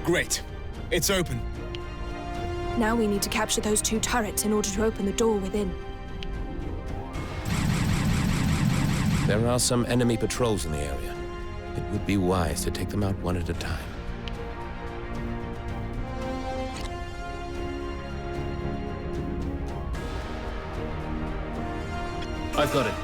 Great. It's open. Now we need to capture those two turrets in order to open the door within. There are some enemy patrols in the area. It would be wise to take them out one at a time. I've got it.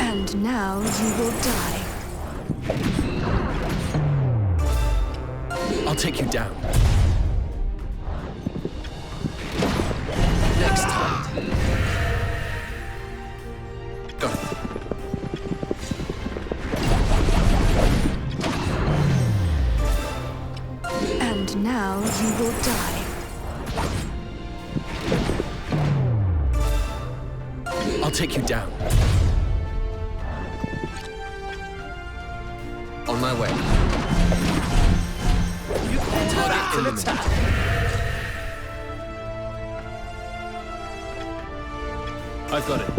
And now you will die. take you down. Next time. Got it. And now you will die. I'll take you down. On my way. Target eliminated. I've got it.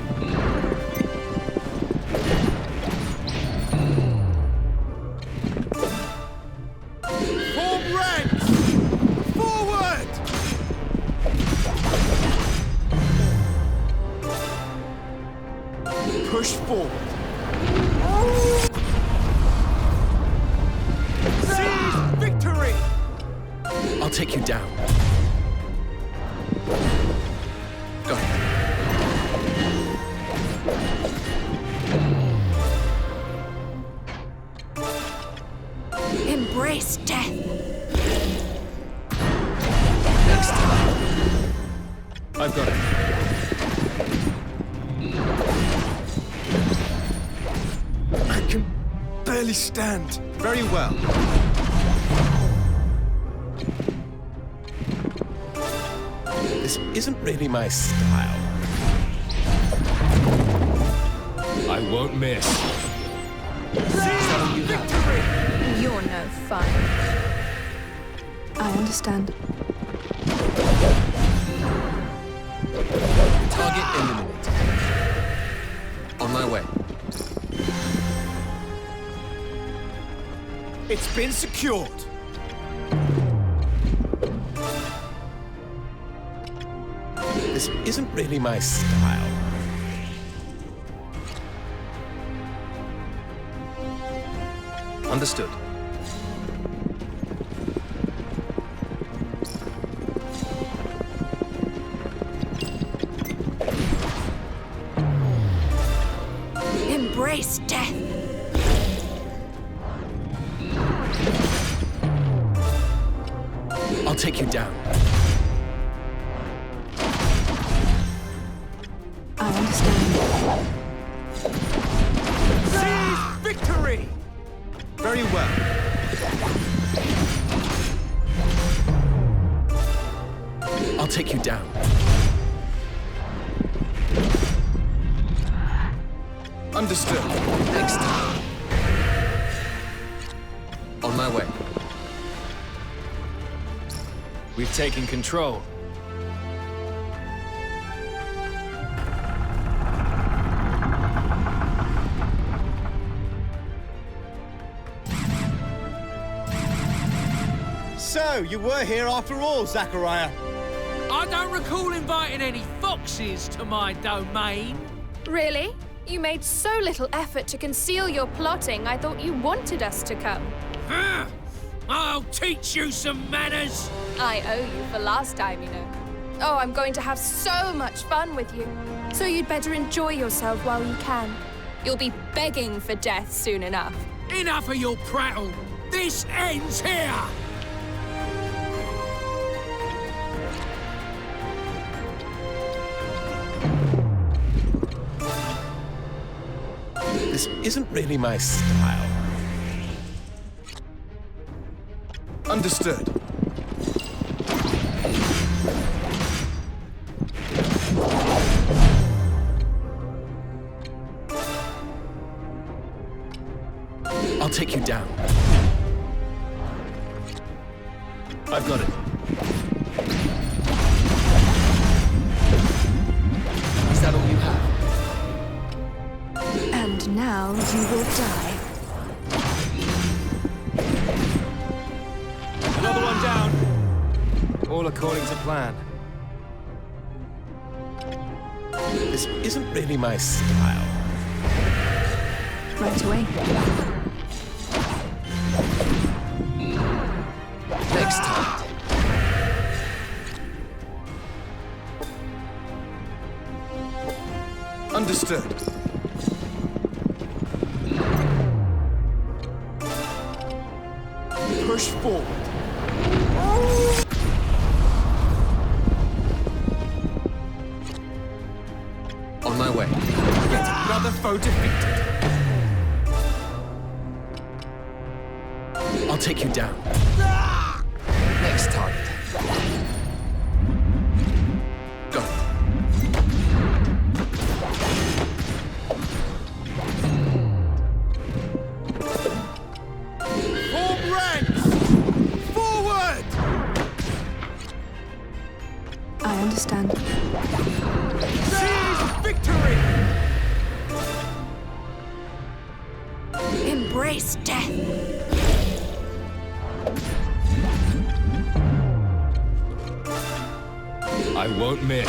Form ranks! Forward! Push forward. Seize victory! I'll take you down. Got it. Embrace death. Next time. I've got it. I can barely stand. Very well. This isn't really my style. I won't miss. Victory! You're no fun. I understand. Target eliminated. On my way. It's been secured. This isn't really my style. Understood. Embrace death. I'll take you down. I understand. Seize victory! Very well. I'll take you down. Understood. Next time. On my way. We've taken control. So, you were here after all, Zachariah. I don't recall inviting any foxes to my domain. Really? You made so little effort to conceal your plotting, I thought you wanted us to come. Huh? I'll teach you some manners. I owe you for last time, you know. Oh, I'm going to have so much fun with you. So you'd better enjoy yourself while you can. You'll be begging for death soon enough. Enough of your prattle. This ends here. This isn't really my style. Understood. I'll take you down. I've got it. Is that all you have? And now you will die. Another one down. All according to plan. This isn't really my style. Right away. Next time. Understood. Push forward. understand. Seize victory! Embrace death! I won't miss.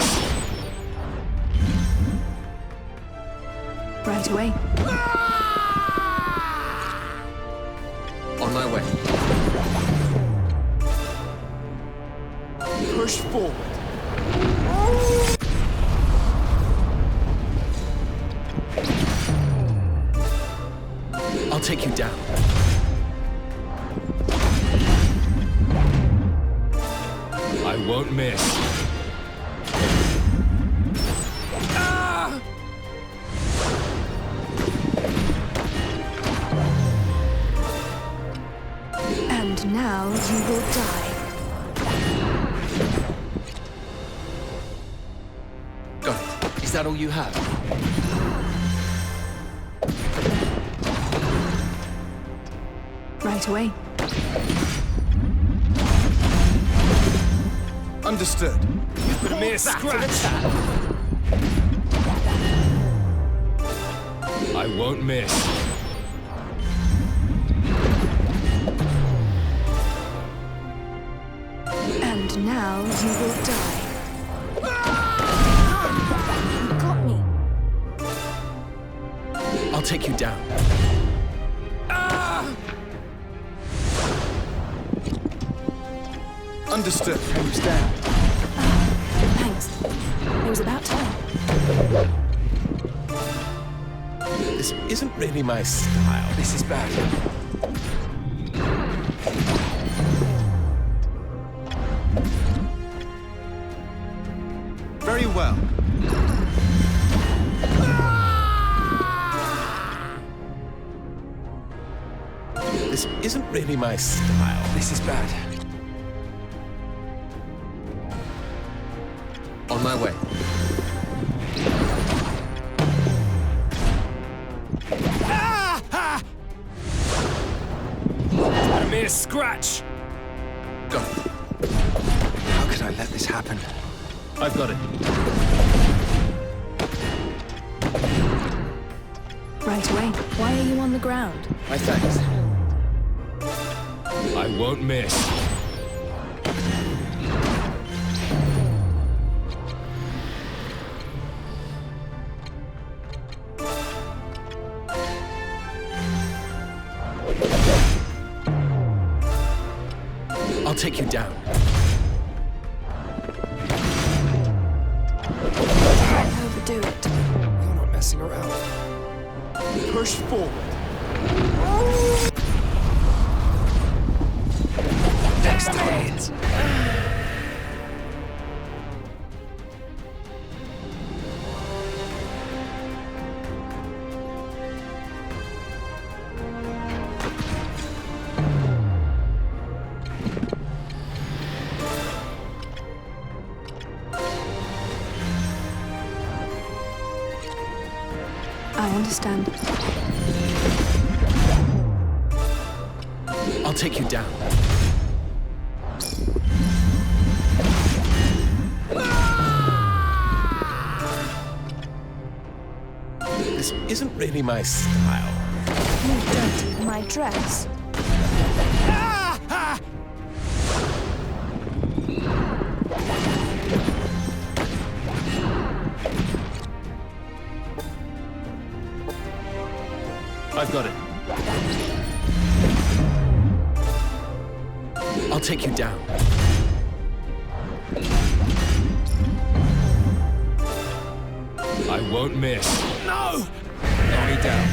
Right away. On my way. Push forward. I'll take you down. I won't miss. And now you will die. Got it. Is that all you have? Right away. Understood. A mere scratch. I won't miss. And now you will die. You got me. I'll take you down. Understood. Understand. Thanks. It was about time. This isn't really my style. This is bad. Very well. This isn't really my style. This is bad. On my way. A mere scratch. Got it. How could I let this happen? I've got it. Right away. Why are you on the ground? My thanks. I won't miss. I'll take you down. Don't overdo it. You're not messing around. Push forward. Next hit. I understand. I'll take you down. This isn't really my style. You dirtied my dress. I've got it. I'll take you down. I won't miss. No! Only down.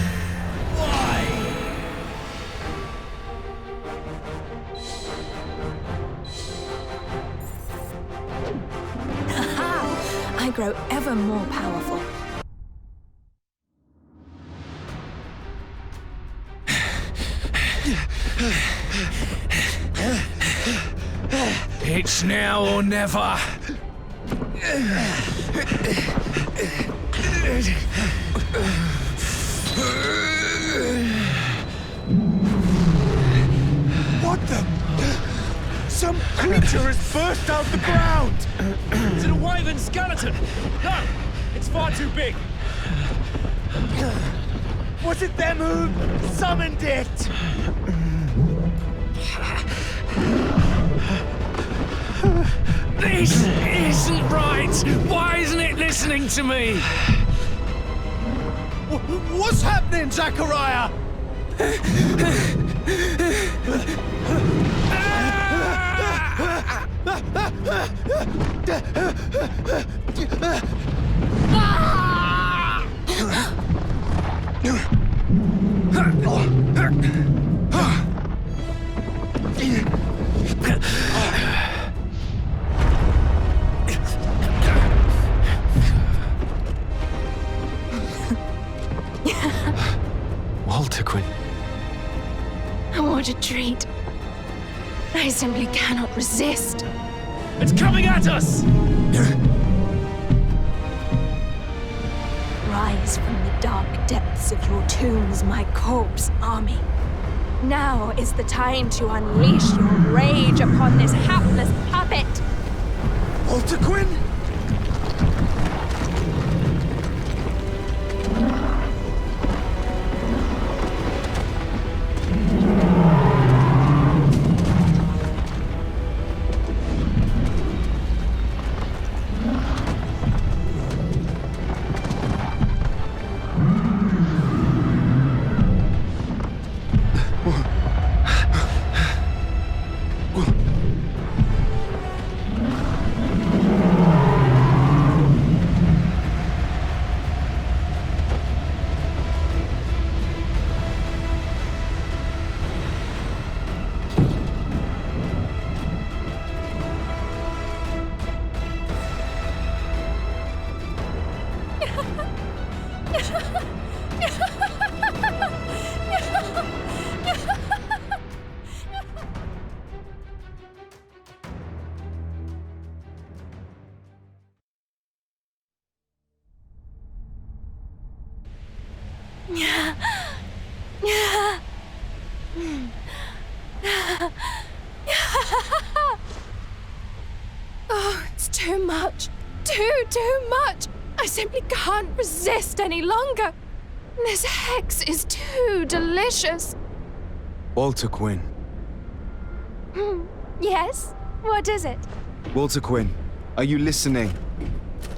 I grow ever more powerful. It's now or never. What the? Some creature has burst out the ground! Is it a Wyvern skeleton! No! It's far too big! Was it them who summoned it? This isn't right! Why isn't it listening to me? What's happening, Zachariah? Walter Quinn. What a treat. I simply cannot resist. It's coming at us! Rise from the dark depths of your tombs, my corpse army. Now is the time to unleash your rage upon this hapless puppet. Walter Quinn? Oh, it's too much. Too much. I simply can't resist any longer. This hex is too delicious. Walter Quinn. Yes? What is it? Walter Quinn, are you listening?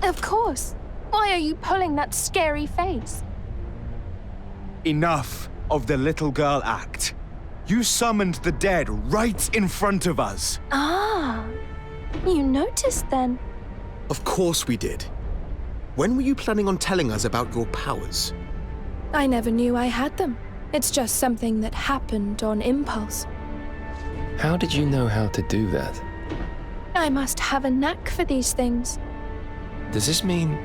Of course. Why are you pulling that scary face? Enough of the little girl act. You summoned the dead right in front of us. Ah, you noticed then? Of course we did. When were you planning on telling us about your powers? I never knew I had them. It's just something that happened on impulse. How did you know how to do that? I must have a knack for these things. Does this mean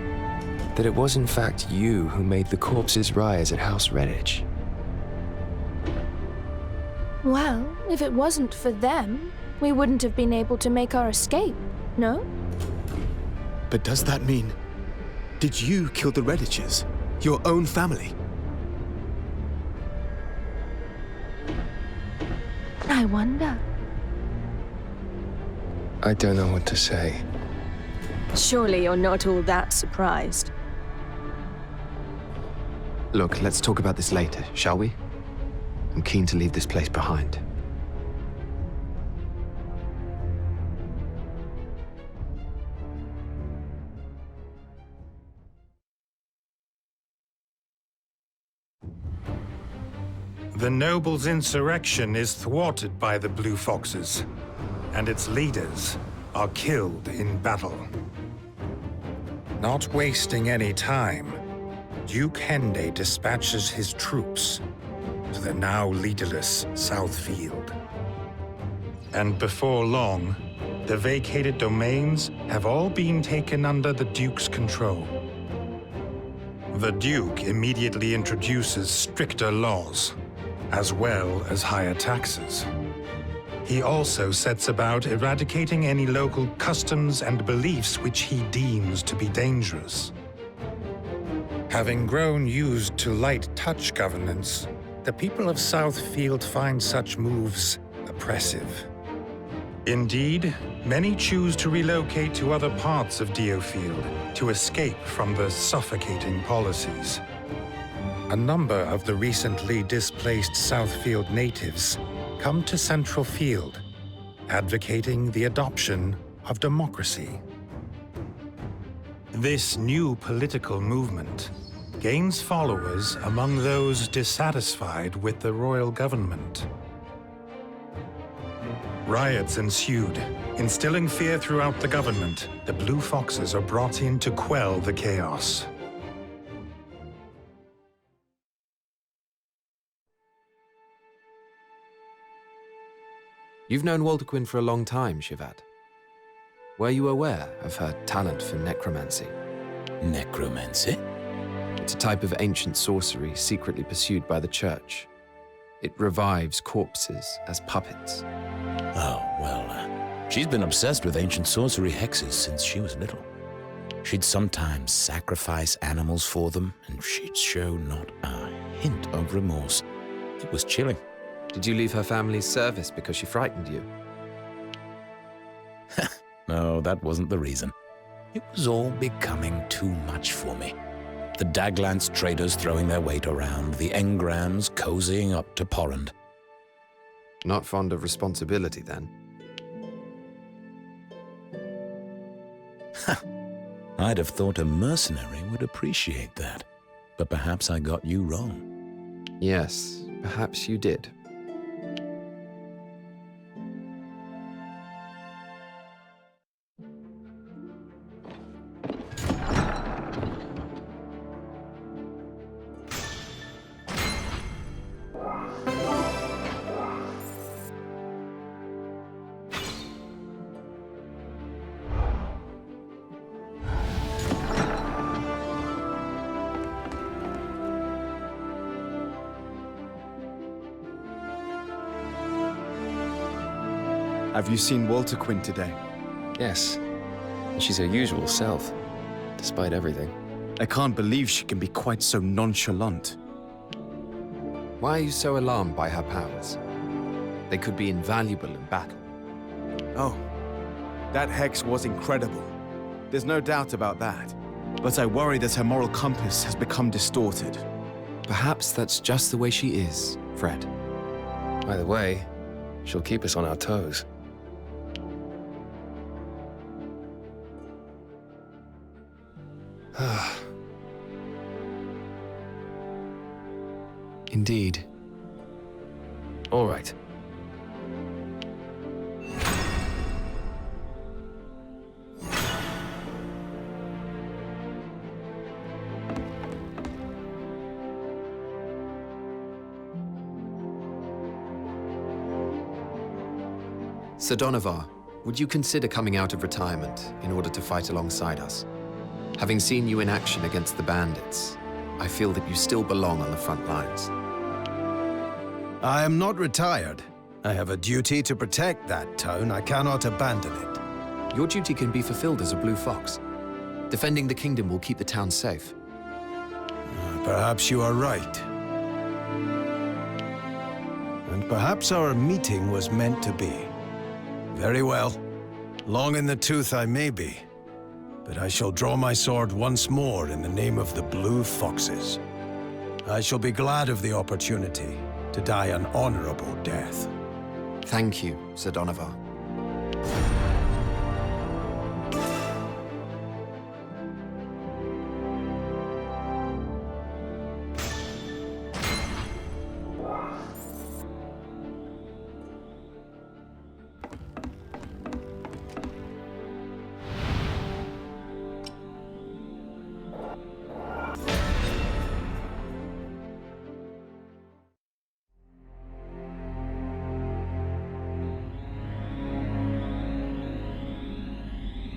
that it was in fact you who made the corpses rise at House Redditch? Well, if it wasn't for them, we wouldn't have been able to make our escape, no? But does that mean... Did you kill the Redditches? Your own family? I wonder. I don't know what to say. Surely you're not all that surprised. Look, let's talk about this later, shall we? I'm keen to leave this place behind. The nobles' insurrection is thwarted by the Blue Foxes, and its leaders are killed in battle. Not wasting any time, Duke Hende dispatches his troops to the now leaderless Southfield. And before long, the vacated domains have all been taken under the Duke's control. The Duke immediately introduces stricter laws, as well as higher taxes. He also sets about eradicating any local customs and beliefs which he deems to be dangerous. Having grown used to light touch governance, the people of Southfield find such moves oppressive. Indeed, many choose to relocate to other parts of DioField to escape from the suffocating policies. A number of the recently displaced Southfield natives come to Central Field, advocating the adoption of democracy. This new political movement gains followers among those dissatisfied with the royal government. Riots ensued. Instilling fear throughout the government, the Blue Foxes are brought in to quell the chaos. You've known Walterquin for a long time, Shivat. Were you aware of her talent for necromancy? Necromancy? It's a type of ancient sorcery secretly pursued by the Church. It revives corpses as puppets. Oh, well, she's been obsessed with ancient sorcery hexes since she was little. She'd sometimes sacrifice animals for them, and she'd show not a hint of remorse. It was chilling. Did you leave her family's service because she frightened you? No, that wasn't the reason. It was all becoming too much for me. The Daglance traders throwing their weight around, the Engrams cozying up to Porrand. Not fond of responsibility, then? I'd have thought a mercenary would appreciate that. But perhaps I got you wrong. Yes, perhaps you did. Have you seen Walterquin today? Yes. And she's her usual self, despite everything. I can't believe she can be quite so nonchalant. Why are you so alarmed by her powers? They could be invaluable in battle. Oh, that hex was incredible. There's no doubt about that. But I worry that her moral compass has become distorted. Perhaps that's just the way she is, Fred. Either way, she'll keep us on our toes. Indeed. All right. Sir Donovar, would you consider coming out of retirement in order to fight alongside us? Having seen you in action against the bandits, I feel that you still belong on the front lines. I am not retired. I have a duty to protect that town. I cannot abandon it. Your duty can be fulfilled as a Blue Fox. Defending the kingdom will keep the town safe. Perhaps you are right. And perhaps our meeting was meant to be. Very well. Long in the tooth I may be, but I shall draw my sword once more in the name of the Blue Foxes. I shall be glad of the opportunity to die an honorable death. Thank you, Sir Donovar.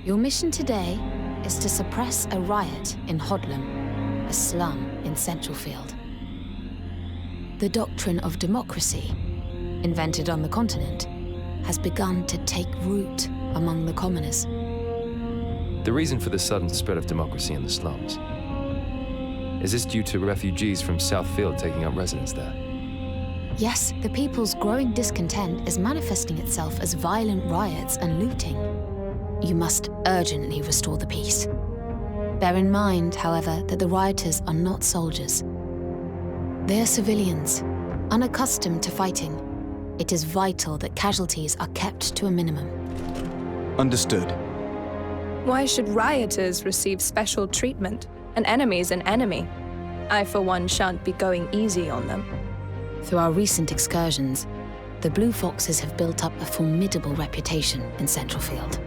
Your mission today is to suppress a riot in Hodlam, a slum in Central Field. The doctrine of democracy, invented on the continent, has begun to take root among the commoners. The reason for the sudden spread of democracy in the slums, is this due to refugees from Southfield taking up residence there? Yes, the people's growing discontent is manifesting itself as violent riots and looting. You must urgently restore the peace. Bear in mind, however, that the rioters are not soldiers. They are civilians, unaccustomed to fighting. It is vital that casualties are kept to a minimum. Understood. Why should rioters receive special treatment? An enemy's an enemy. I, for one, shan't be going easy on them. Through our recent excursions, the Blue Foxes have built up a formidable reputation in Central Field.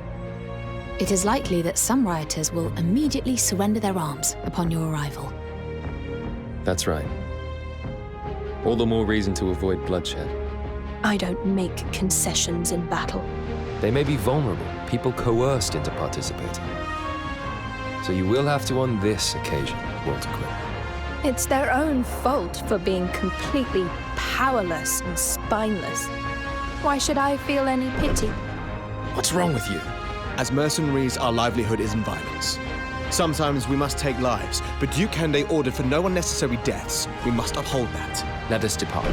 It is likely that some rioters will immediately surrender their arms upon your arrival. That's right. All the more reason to avoid bloodshed. I don't make concessions in battle. They may be vulnerable, people coerced into participating. So you will have to on this occasion, Walter Quinn. It's their own fault for being completely powerless and spineless. Why should I feel any pity? What's wrong with you? As mercenaries, our livelihood is in violence. Sometimes we must take lives, but Duke Hende ordered for no unnecessary deaths. We must uphold that. Let us depart.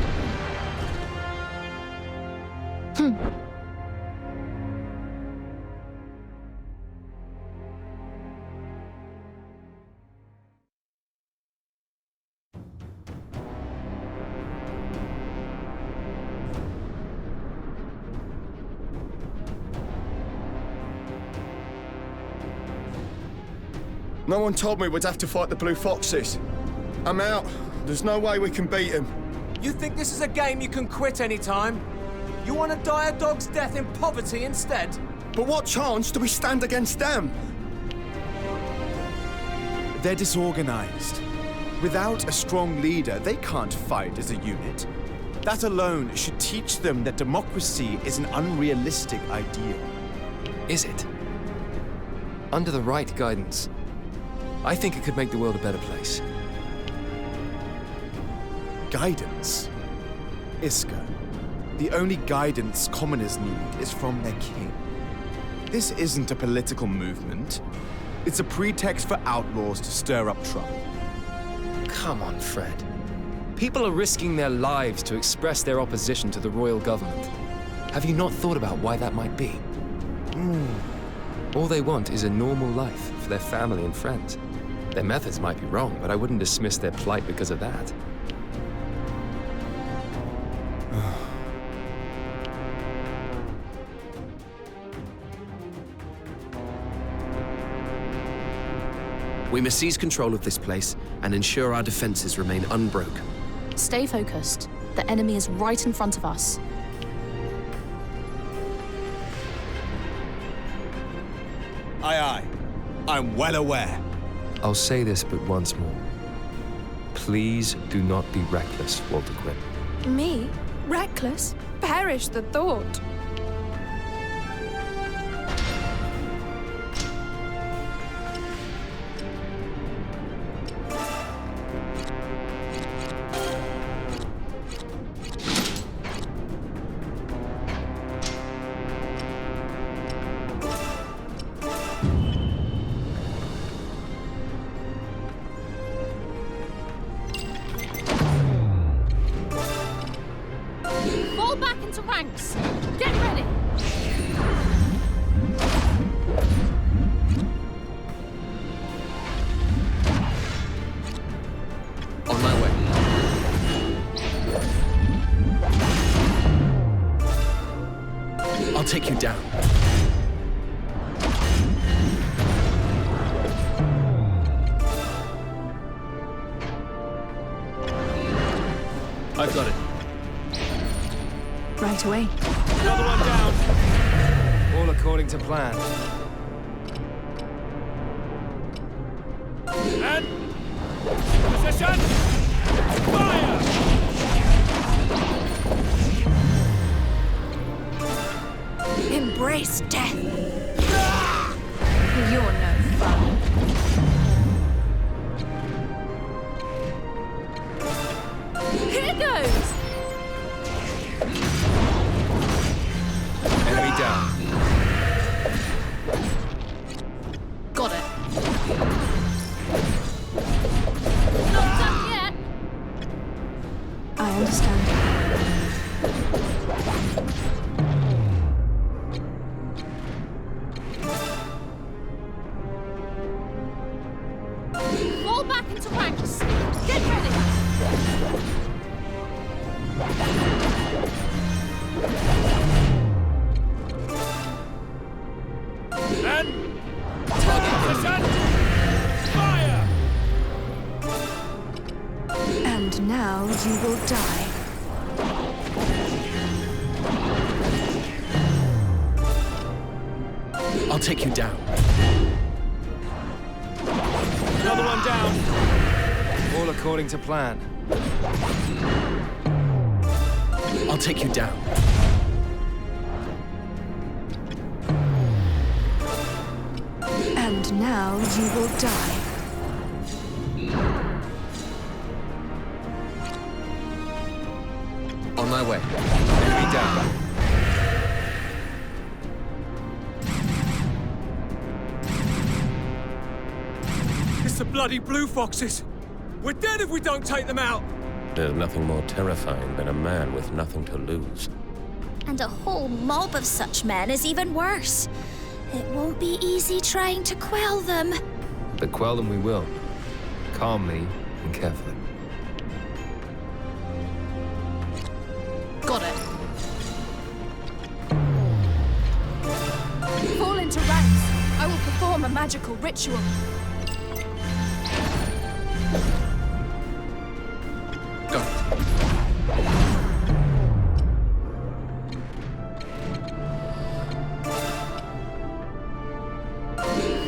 No one told me we'd have to fight the Blue Foxes. I'm out. There's no way we can beat them. You think this is a game you can quit anytime? You want to die a dog's death in poverty instead? But what chance do we stand against them? They're disorganized. Without a strong leader, they can't fight as a unit. That alone should teach them that democracy is an unrealistic ideal. Is it? Under the right guidance, I think it could make the world a better place. Guidance? Iska, the only guidance commoners need is from their king. This isn't a political movement. It's a pretext for outlaws to stir up trouble. Come on, Fred. People are risking their lives to express their opposition to the royal government. Have you not thought about why that might be? All they want is a normal life for their family and friends. Their methods might be wrong, but I wouldn't dismiss their plight because of that. We must seize control of this place and ensure our defenses remain unbroken. Stay focused. The enemy is right in front of us. Aye, aye. I'm well aware. I'll say this but once more. Please do not be reckless, Walter Quinn. Me? Reckless? Perish the thought. Fall back into ranks. Get ready. On my way. I'll take you down. I've got it. Right away. Another one down. All according to plan. And position. Fire! Embrace death. You're no fun. Here goes. Enemy down. Got it. Not done yet. I understand. Fall back into ranks. Get ready. And target position. Fire! And now you will die. I'll take you down. Another one down. All according to plan. I'll take you down. And now you will die. On my way. Enemy down. It's the bloody blue foxes! We're dead if we don't take them out! There's nothing more terrifying than a man with nothing to lose. And a whole mob of such men is even worse. It won't be easy trying to quell them. But quell them we will. Calmly and carefully. Got it. Fall into ranks. I will perform a magical ritual. Got it.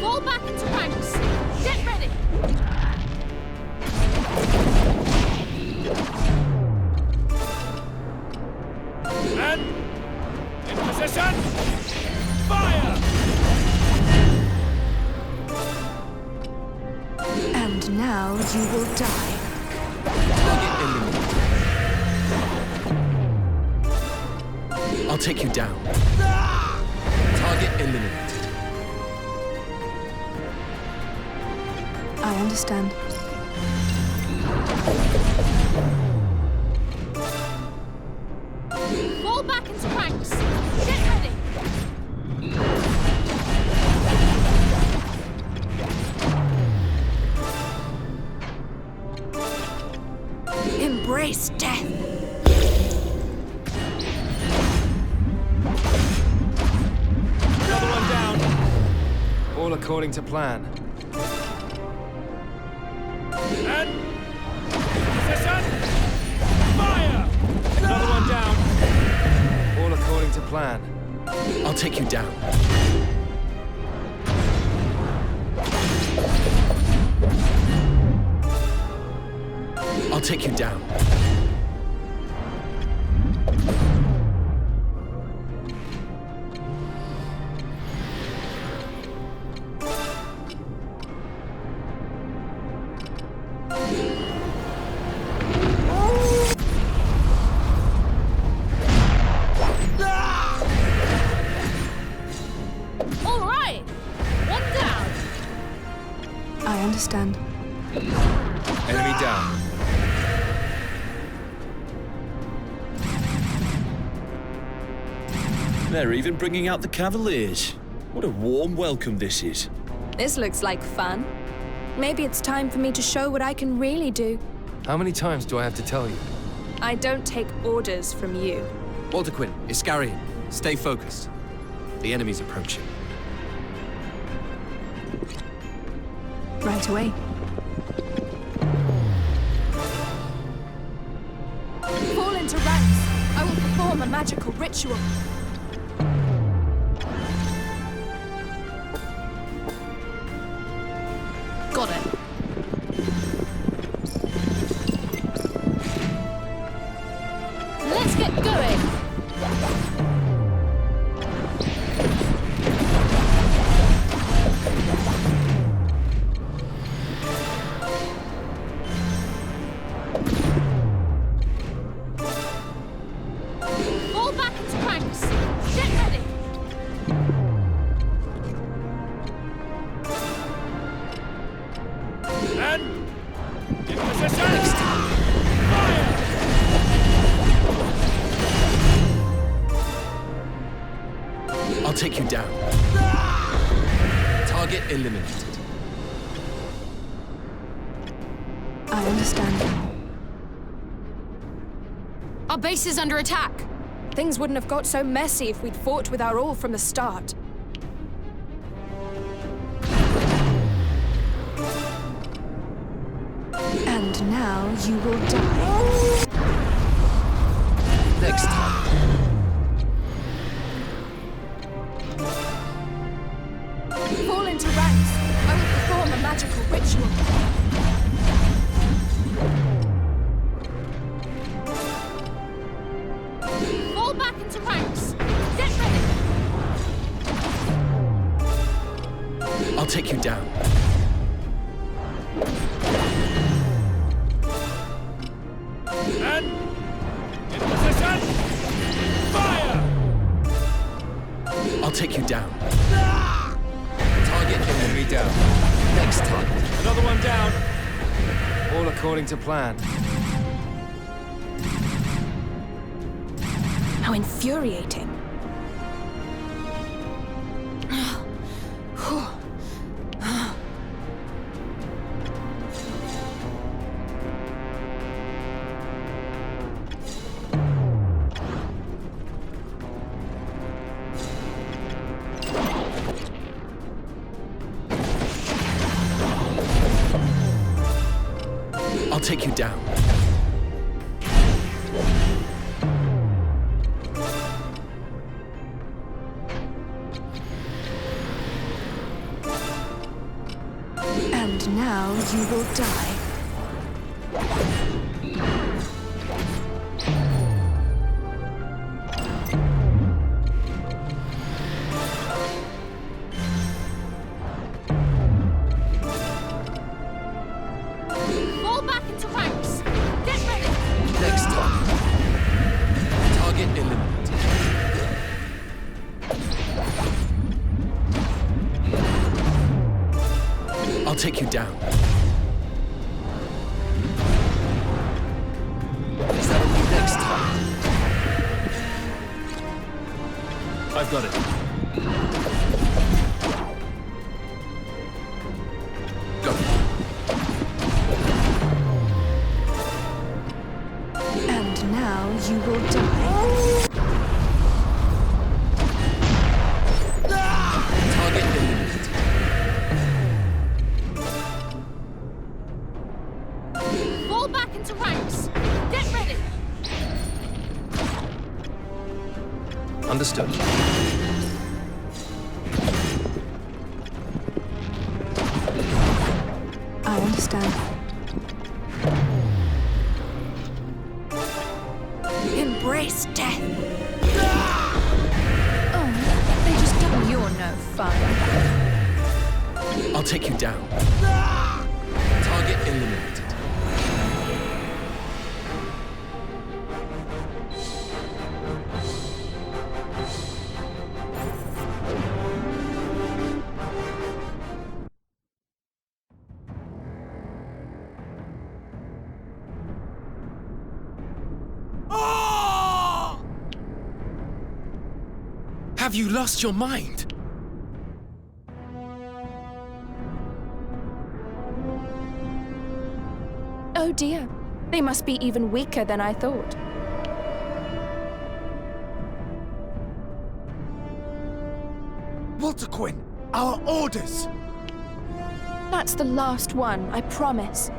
Fall back into ranks. Get ready. And in position. Fire! And now you will die. Target eliminated. I'll take you down. Target eliminated. I understand. Fall back into ranks. Get ready. Embrace death. Another one down. All according to plan. And position. Fire! Another one down. All according to plan. I'll take you down. I'll take you down. All right. One down. I understand. Enemy down. They're even bringing out the Cavaliers. What a warm welcome this is. This looks like fun. Maybe it's time for me to show what I can really do. How many times do I have to tell you? I don't take orders from you. Walter Quinn, Iscarian, stay focused. The enemy's approaching. Right away. Fall into ranks. I will perform a magical ritual. Got it. Let's get going. Fall back into ranks. Get ready. And in position. Fire! I'll take you down. Target eliminated. I understand. Our base is under attack. Things wouldn't have got so messy if we'd fought with our all from the start. And now you will die. Next time. Fall into ranks. I will perform a magical ritual. Fall back into ranks. Get ready. I'll take you down. And in position. Fire! I'll take you down. Target enemy down. Next time. Another one down. All according to plan. How infuriating. I'll take you down. And now you will die. Fall back into ranks. Get ready. Next time. Target eliminated. I'll take you down. Is that only next time? I've got it. Go. And now you will die. Target eliminated. Fall back into ranks. Get ready. Understood. I understand. Embrace death. Oh, they just don't. You're no fun. I'll take you down. Target eliminated. Have you lost your mind? Oh dear. They must be even weaker than I thought. Walter Quinn, our orders! That's the last one, I promise.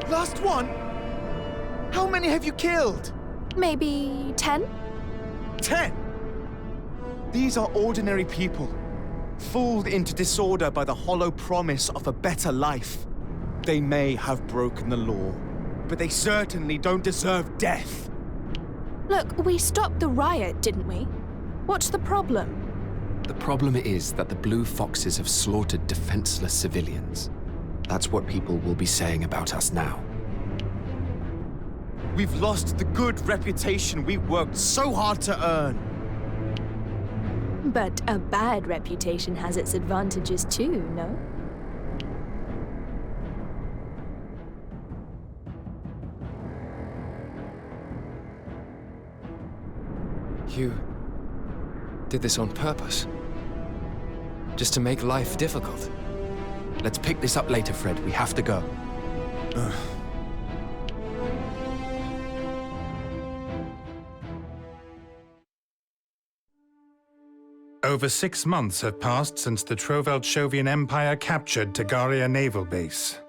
Last one? How many have you killed? Maybe 10? 10? These are ordinary people, fooled into disorder by the hollow promise of a better life. They may have broken the law, but they certainly don't deserve death. Look, we stopped the riot, didn't we? What's the problem? The problem is that the Blue Foxes have slaughtered defenseless civilians. That's what people will be saying about us now. We've lost the good reputation we worked so hard to earn. But a bad reputation has its advantages too, no? You did this on purpose? Just to make life difficult? Let's pick this up later, Fred. We have to go. Over 6 months have passed since the Trovelchovian Empire captured Tagaria Naval Base.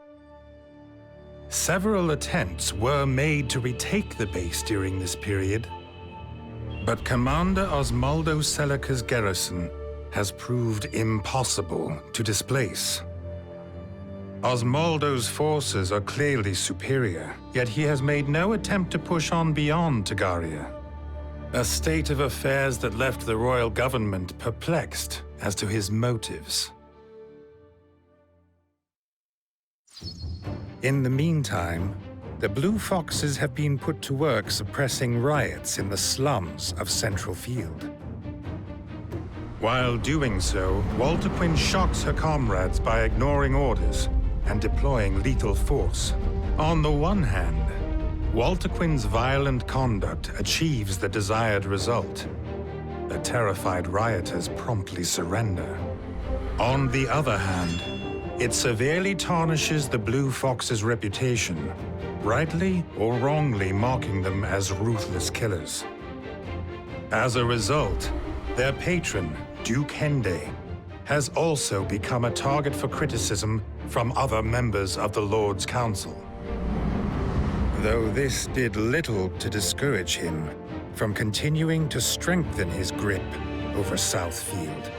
Several attempts were made to retake the base during this period, but Commander Osmaldo Selica's garrison has proved impossible to displace. Osmaldo's forces are clearly superior, yet he has made no attempt to push on beyond Tagaria. A state of affairs that left the royal government perplexed as to his motives. In the meantime, the Blue Foxes have been put to work suppressing riots in the slums of Central Field. While doing so, Walter Quinn shocks her comrades by ignoring orders and deploying lethal force. On the one hand, Walter Quinn's violent conduct achieves the desired result. The terrified rioters promptly surrender. On the other hand, it severely tarnishes the Blue Fox's reputation, rightly or wrongly mocking them as ruthless killers. As a result, their patron, Duke Hende, has also become a target for criticism from other members of the Lord's Council. Though this did little to discourage him from continuing to strengthen his grip over Southfield.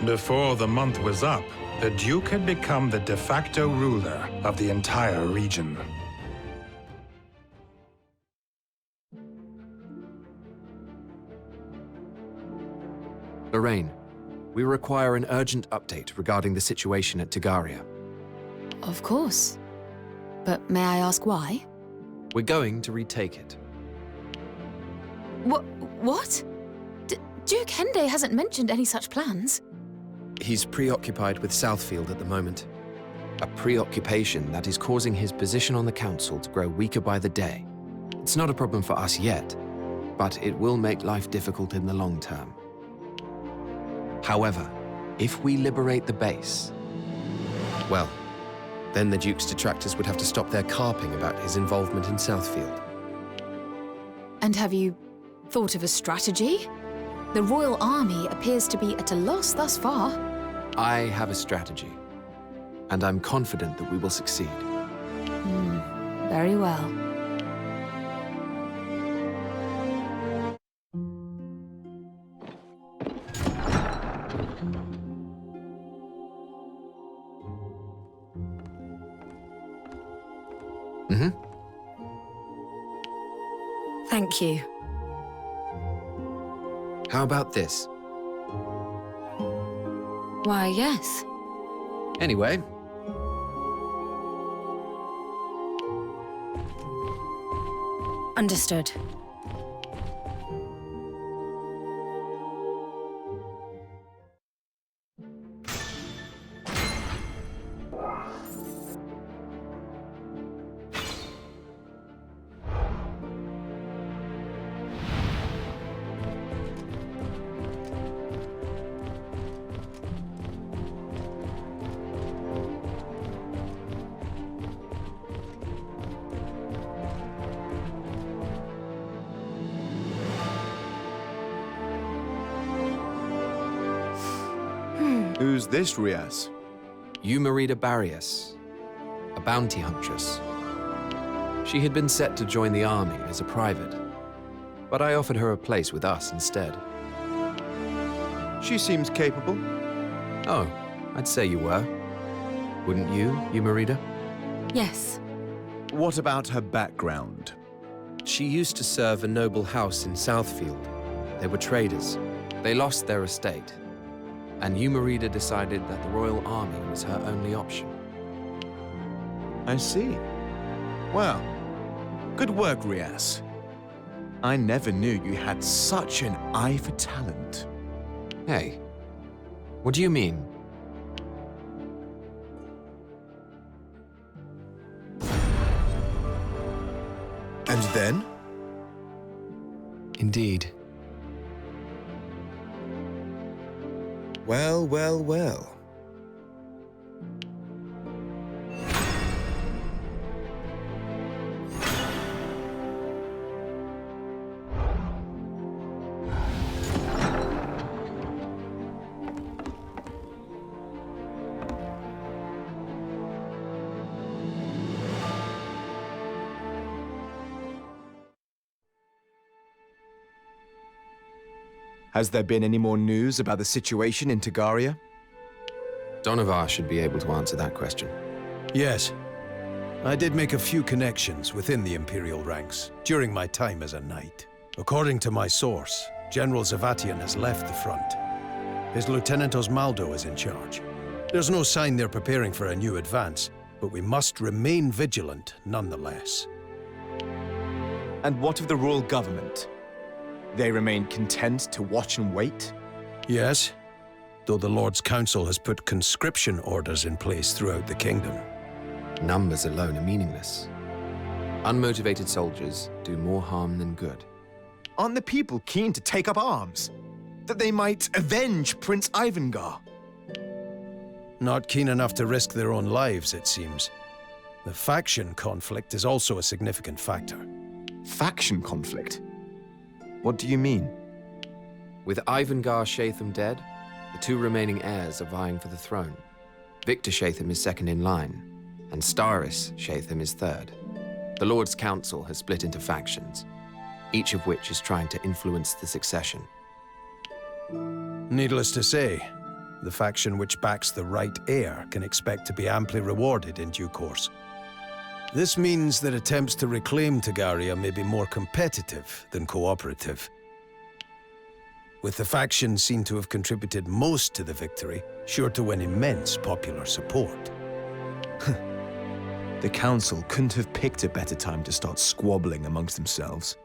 Before the month was up, the Duke had become the de facto ruler of the entire region. Lorraine, we require an urgent update regarding the situation at Tagaria. Of course. But may I ask why? We're going to retake it. What? Duke Hende hasn't mentioned any such plans. He's preoccupied with Southfield at the moment. A preoccupation that is causing his position on the council to grow weaker by the day. It's not a problem for us yet, but it will make life difficult in the long term. However, if we liberate the base, well, then the Duke's detractors would have to stop their carping about his involvement in Southfield. And have you thought of a strategy? The Royal Army appears to be at a loss thus far. I have a strategy, and I'm confident that we will succeed. Very well. Thank you. How about this? Why, yes. Anyway. Understood. Who's this, Rias? Eumerida Barrios, a bounty huntress. She had been set to join the army as a private, but I offered her a place with us instead. She seems capable. Oh, I'd say you were. Wouldn't you, Eumerida? Yes. What about her background? She used to serve a noble house in Southfield. They were traders. They lost their estate, and Eumerida decided that the Royal Army was her only option. I see. Well, good work, Rias. I never knew you had such an eye for talent. Hey, what do you mean? And then? Indeed. Well, well, well. Has there been any more news about the situation in Tagaria? Donovar should be able to answer that question. Yes. I did make a few connections within the Imperial ranks during my time as a knight. According to my source, General Zavatian has left the front. His Lieutenant Osmaldo is in charge. There's no sign they're preparing for a new advance, but we must remain vigilant nonetheless. And what of the royal government? They remain content to watch and wait? Yes, though the Lord's Council has put conscription orders in place throughout the kingdom. Numbers alone are meaningless. Unmotivated soldiers do more harm than good. Aren't the people keen to take up arms? That they might avenge Prince Ivangar? Not keen enough to risk their own lives, it seems. The faction conflict is also a significant factor. Faction conflict? What do you mean? With Ivangar Shatham dead, the two remaining heirs are vying for the throne. Victor Shatham is second in line, and Staris Shatham is third. The Lord's Council has split into factions, each of which is trying to influence the succession. Needless to say, the faction which backs the right heir can expect to be amply rewarded in due course. This means that attempts to reclaim Tagaria may be more competitive than cooperative. With the faction seen to have contributed most to the victory, sure to win immense popular support. The Council couldn't have picked a better time to start squabbling amongst themselves.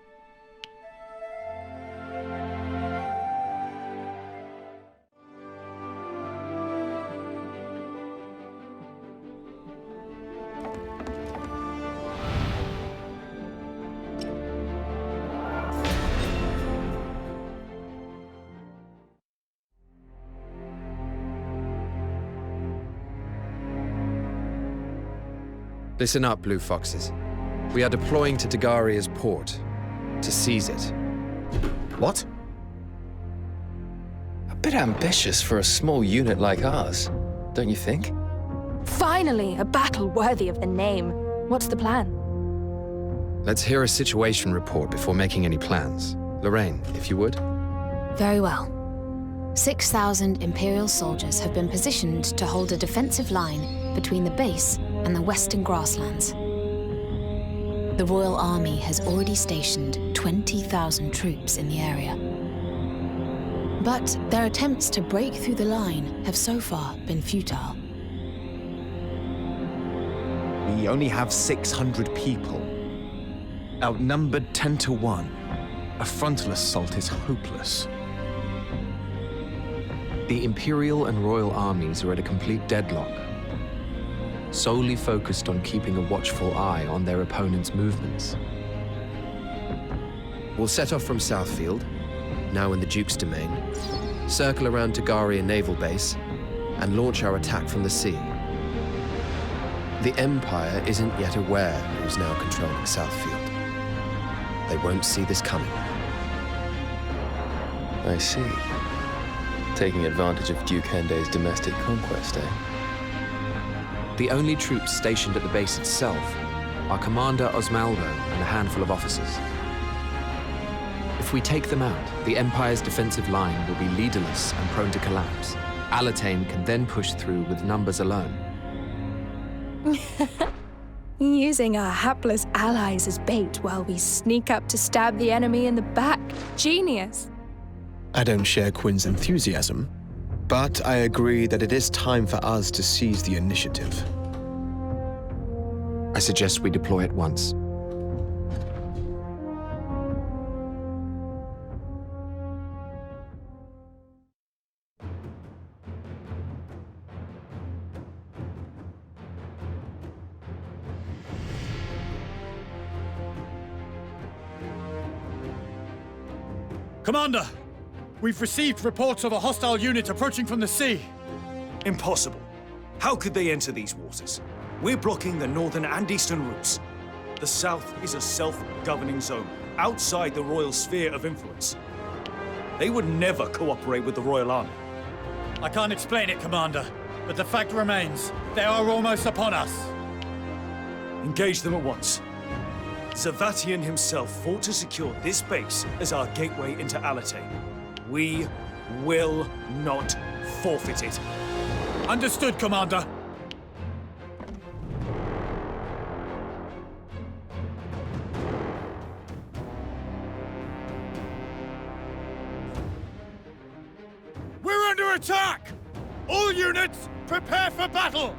Listen up, Blue Foxes. We are deploying to Tagaria's port, to seize it. What? A bit ambitious for a small unit like ours, don't you think? Finally, a battle worthy of the name. What's the plan? Let's hear a situation report before making any plans. Lorraine, if you would. Very well. 6,000 Imperial soldiers have been positioned to hold a defensive line between the base and the western grasslands. The Royal Army has already stationed 20,000 troops in the area. But their attempts to break through the line have so far been futile. We only have 600 people. Outnumbered 10 to 1. A frontal assault is hopeless. The Imperial and Royal armies are at a complete deadlock, solely focused on keeping a watchful eye on their opponent's movements. We'll set off from Southfield, now in the Duke's domain, circle around Tagaria Naval Base, and launch our attack from the sea. The Empire isn't yet aware who's now controlling Southfield. They won't see this coming. I see. Taking advantage of Duke Hende's domestic conquest, eh? The only troops stationed at the base itself are Commander Osmaldo and a handful of officers. If we take them out, the Empire's defensive line will be leaderless and prone to collapse. Alatain can then push through with numbers alone. Using our hapless allies as bait while we sneak up to stab the enemy in the back. Genius! I don't share Quinn's enthusiasm, but I agree that it is time for us to seize the initiative. I suggest we deploy at once. Commander! We've received reports of a hostile unit approaching from the sea. Impossible. How could they enter these waters? We're blocking the northern and eastern routes. The south is a self-governing zone, outside the royal sphere of influence. They would never cooperate with the Royal Army. I can't explain it, Commander, but the fact remains, they are almost upon us. Engage them at once. Zavatian himself fought to secure this base as our gateway into Alatain. We will not forfeit it. Understood, Commander. We're under attack! All units, prepare for battle!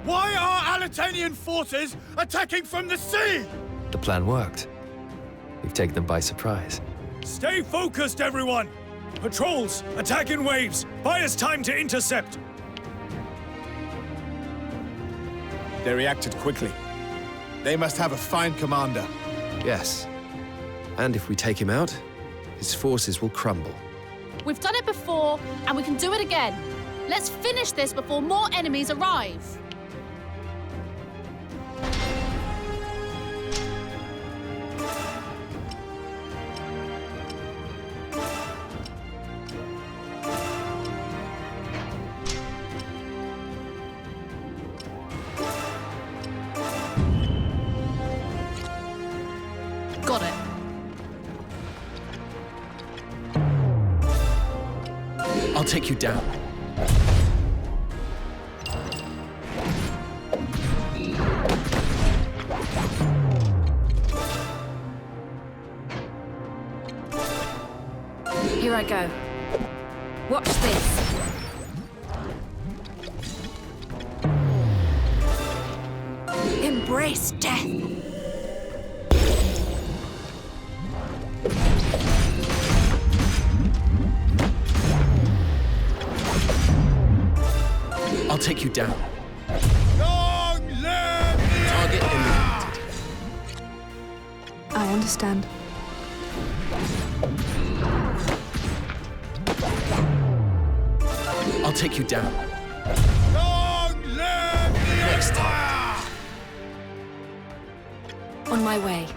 Why are Alitanian forces attacking from the sea? The plan worked. We've taken them by surprise. Stay focused, everyone! Patrols, attack in waves! Buy us time to intercept! They reacted quickly. They must have a fine commander. Yes. And if we take him out, his forces will crumble. We've done it before, and we can do it again. Let's finish this before more enemies arrive. Got it. I'll take you down. Here I go. Watch this. Embrace death. I'll take you down. Long live the Target Empire! eliminated. I understand. I'll take you down. Long live the Next Empire! On my way.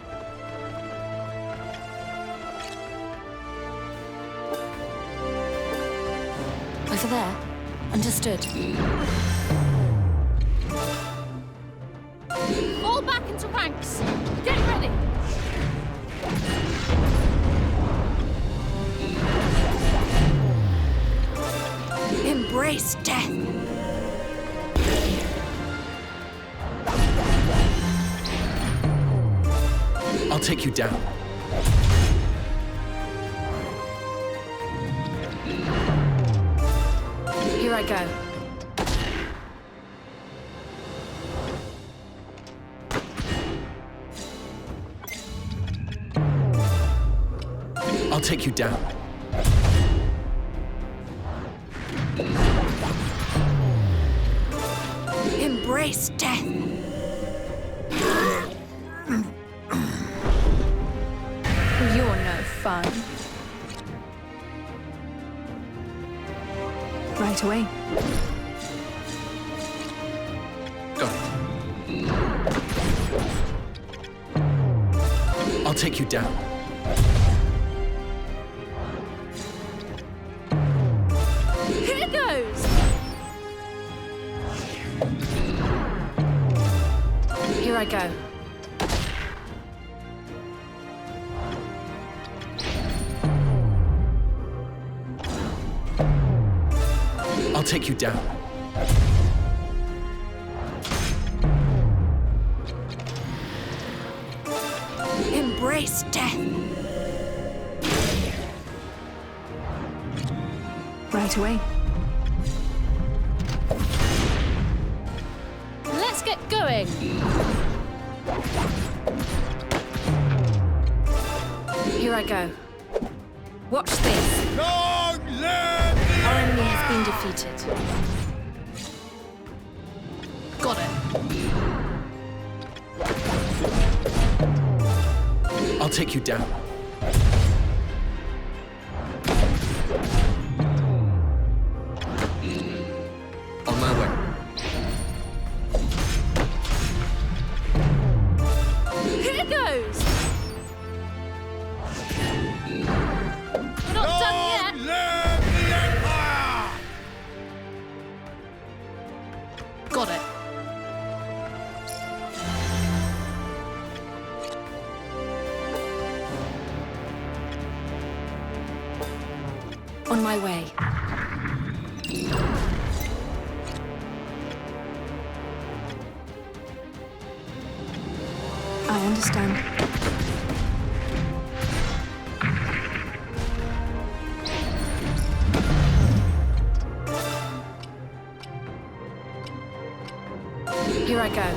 Over there. Understood. Fall back into ranks. Get ready. Embrace death. I'll take you down. Here I go. I'll take you down. Embrace death. You're no fun. Right away. Got it. I'll take you down. Here goes. Here I go. I'll take you down. Embrace death. Right away. Let's get going. Here I go. Watch this. Long live the Our enemy Empire! has been defeated. Got it. I'll take you down. On my way. Here goes. We're not done yet. Long live the Empire! Got it. On my way. I understand. Here I go.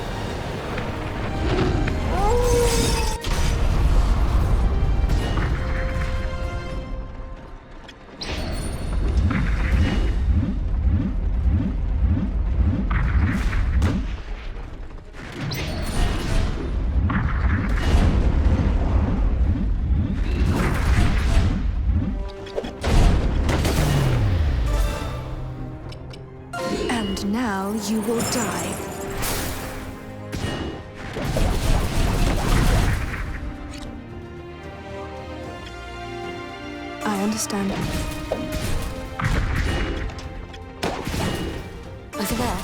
And now you will die. I understand. Over there.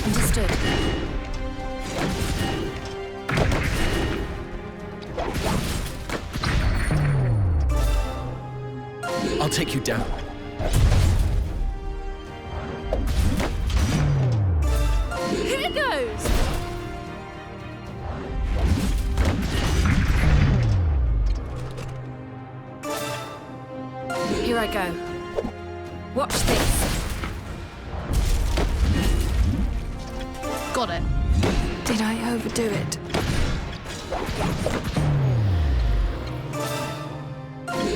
Understood. I'll take you down. Here goes! Here I go. Watch this. Got it. Did I overdo it?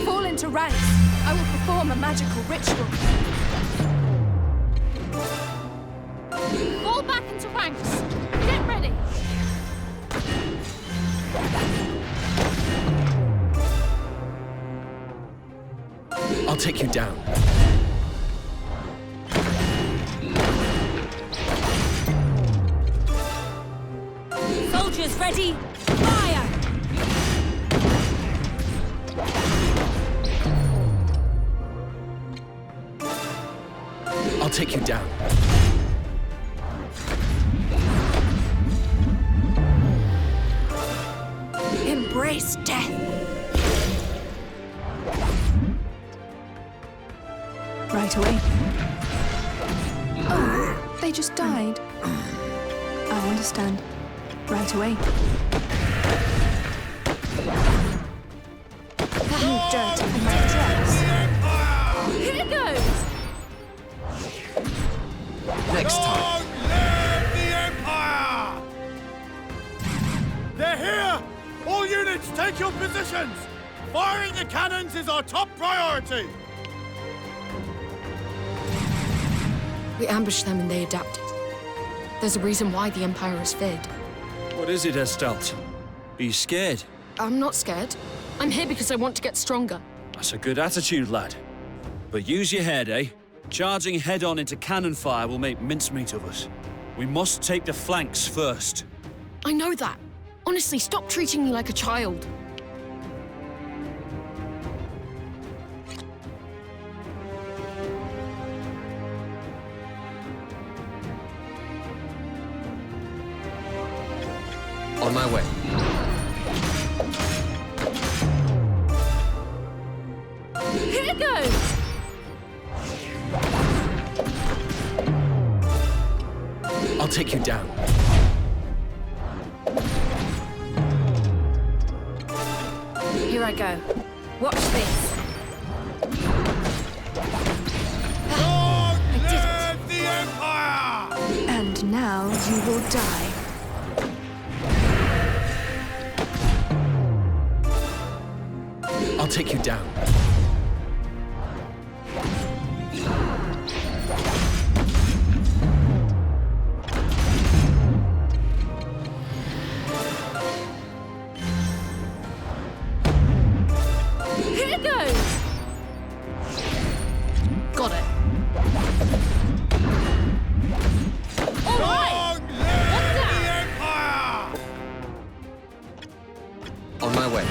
Fall into ranks. I will perform a magical ritual. Fall back into ranks. Get ready. I'll take you down. Soldiers ready. Fire! I'll take you down. Embrace death. Right away. Oh, they just died. I understand. Right away. You dirt in my dress. Here goes! Next time. Long live the Empire! They're here! All units, take your positions! Firing the cannons is our top priority! We ambushed them and they adapted. There's a reason why the Empire is feared. What is it, Estelt? Are you scared? I'm not scared. I'm here because I want to get stronger. That's a good attitude, lad. But use your head, eh? Charging head-on into cannon fire will make mincemeat of us. We must take the flanks first. I know that. Honestly, stop treating me like a child. On my way. Here goes! I'll take you down. Here I go. Watch this. Long I did it. live the Empire! And now you will die. I'll take you down. Here goes! Got it. All right! Long live the Empire! On my way.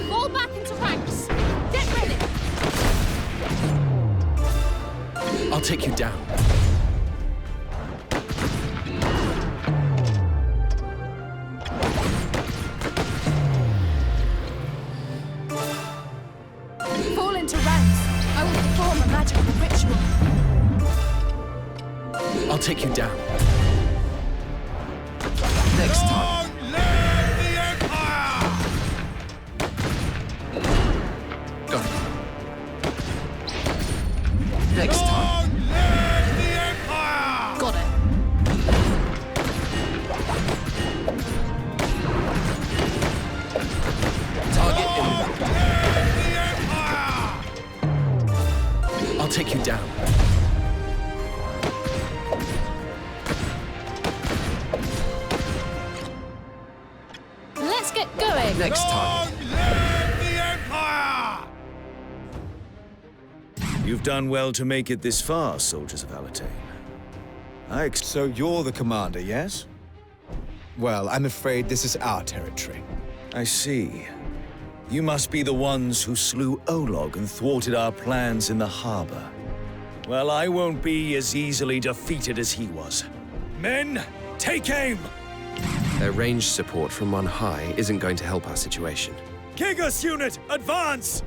Fall back into ranks. Get ready. I'll take you down. magical ritual. I'll take you down. Next time. Got it. Next time. Got it. Target imminent. I'll take you down. Let's get going. Next target. You've done well to make it this far, soldiers of Alatane. So you're the commander, yes? Well, I'm afraid this is our territory. I see. You must be the ones who slew Olog and thwarted our plans in the harbor. Well, I won't be as easily defeated as he was. Men, take aim! Their ranged support from on high isn't going to help our situation. Kigus unit, advance!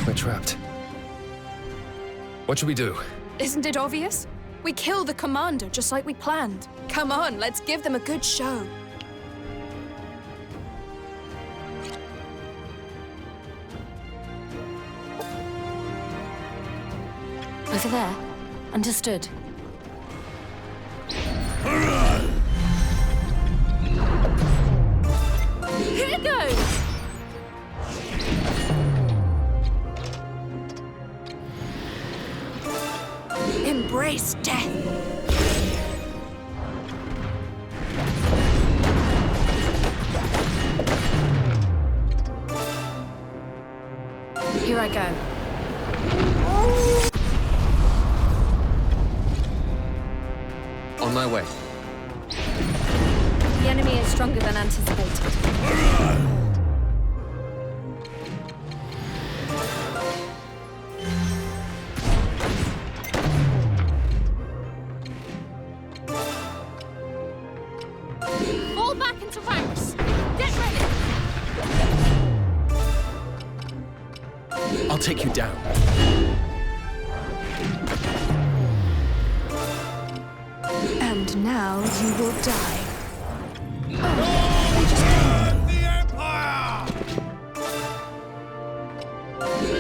We're trapped. What should we do? Isn't it obvious? We kill the commander just like we planned. Come on, let's give them a good show. Over there. Understood. Here goes! Embrace death! Here I go. On my way. The enemy is stronger than anticipated. Fall back into ranks. Get ready. I'll take you down. And now you will die.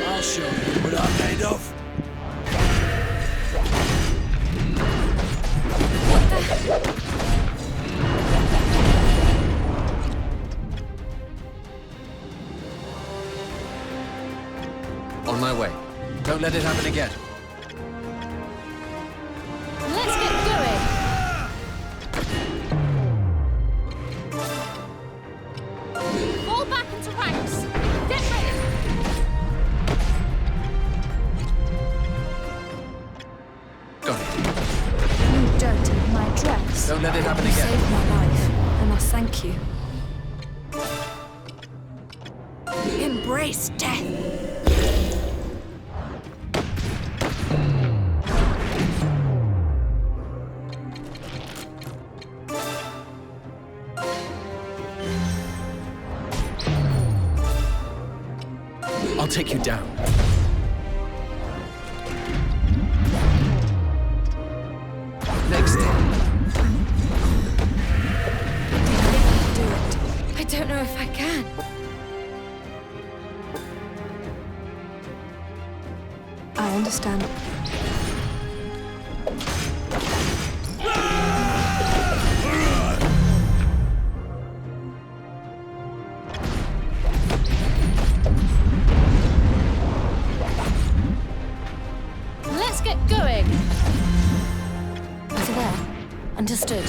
I'll show you what I'm made of. On my way. Don't let it happen again. Let's get going. Fall back into ranks. Get ready. Got it. You dirtied my dress. Don't let it happen You again. saved my life. I must thank you. Embrace death! I'll take you down. Next time. Do it. I don't know if I can. I understand. Let's get going. Over there. Understood.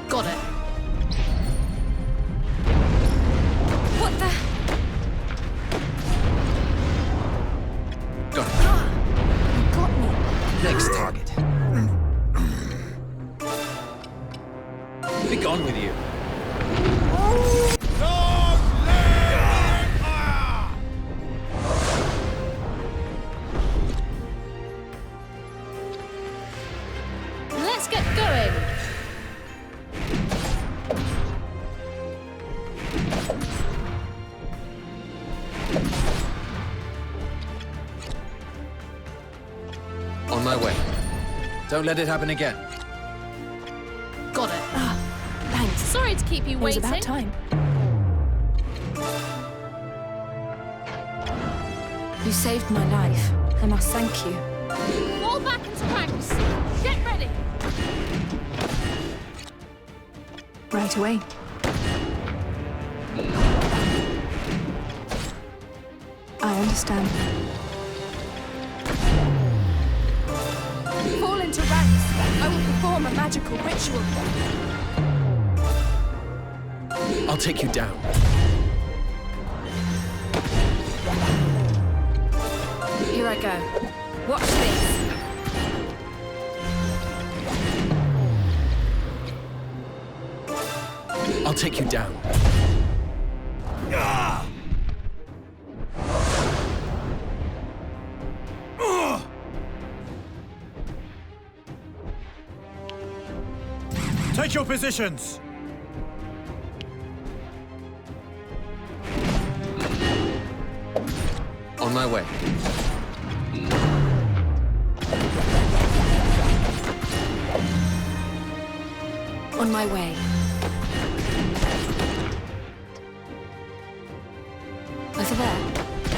Got it. What the? Got it. You got me. Next target. Be gone with you. Let's get going. On my way. Don't let it happen again. Got it. Thanks. Sorry to keep you It was waiting. about time. You saved my life. I must thank you. Fall back into ranks. Get ready. Right away. I understand. Fall into ranks. I will perform a magical ritual. I'll take you down. Here I go. Watch this. I'll take you down. Take your positions! On my way. On my way. Over there.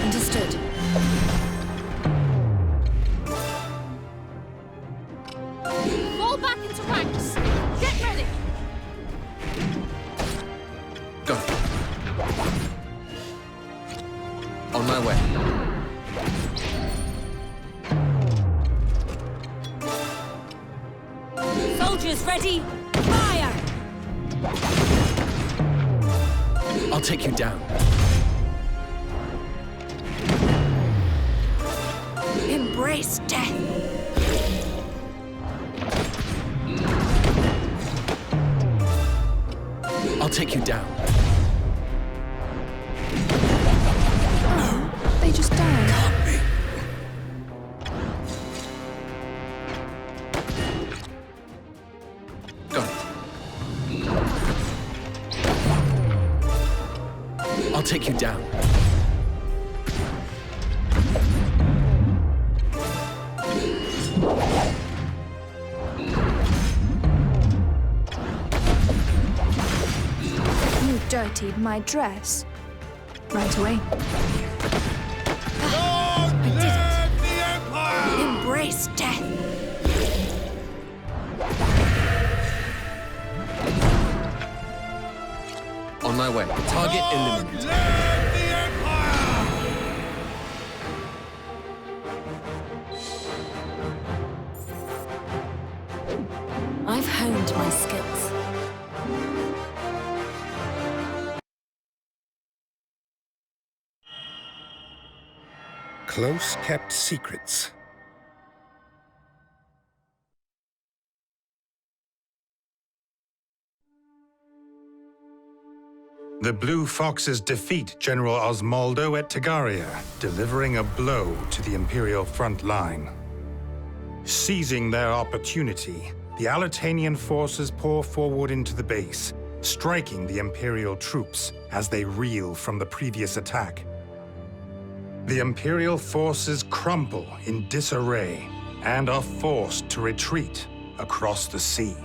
Understood. Fall back into ranks. Get ready. Go. On my way. Soldiers ready. Fire! I'll take you down. Embrace death. I'll take you down. They just died. Got it. I'll take you down. You dirtied my dress. Right away. I did it. Embrace death. On my way. Target eliminated. I've honed my skills. Close-kept secrets. The Blue Foxes defeat General Osmaldo at Tagaria, delivering a blow to the Imperial front line. Seizing their opportunity, the Alitanian forces pour forward into the base, striking the Imperial troops as they reel from the previous attack. The Imperial forces crumple in disarray and are forced to retreat across the sea.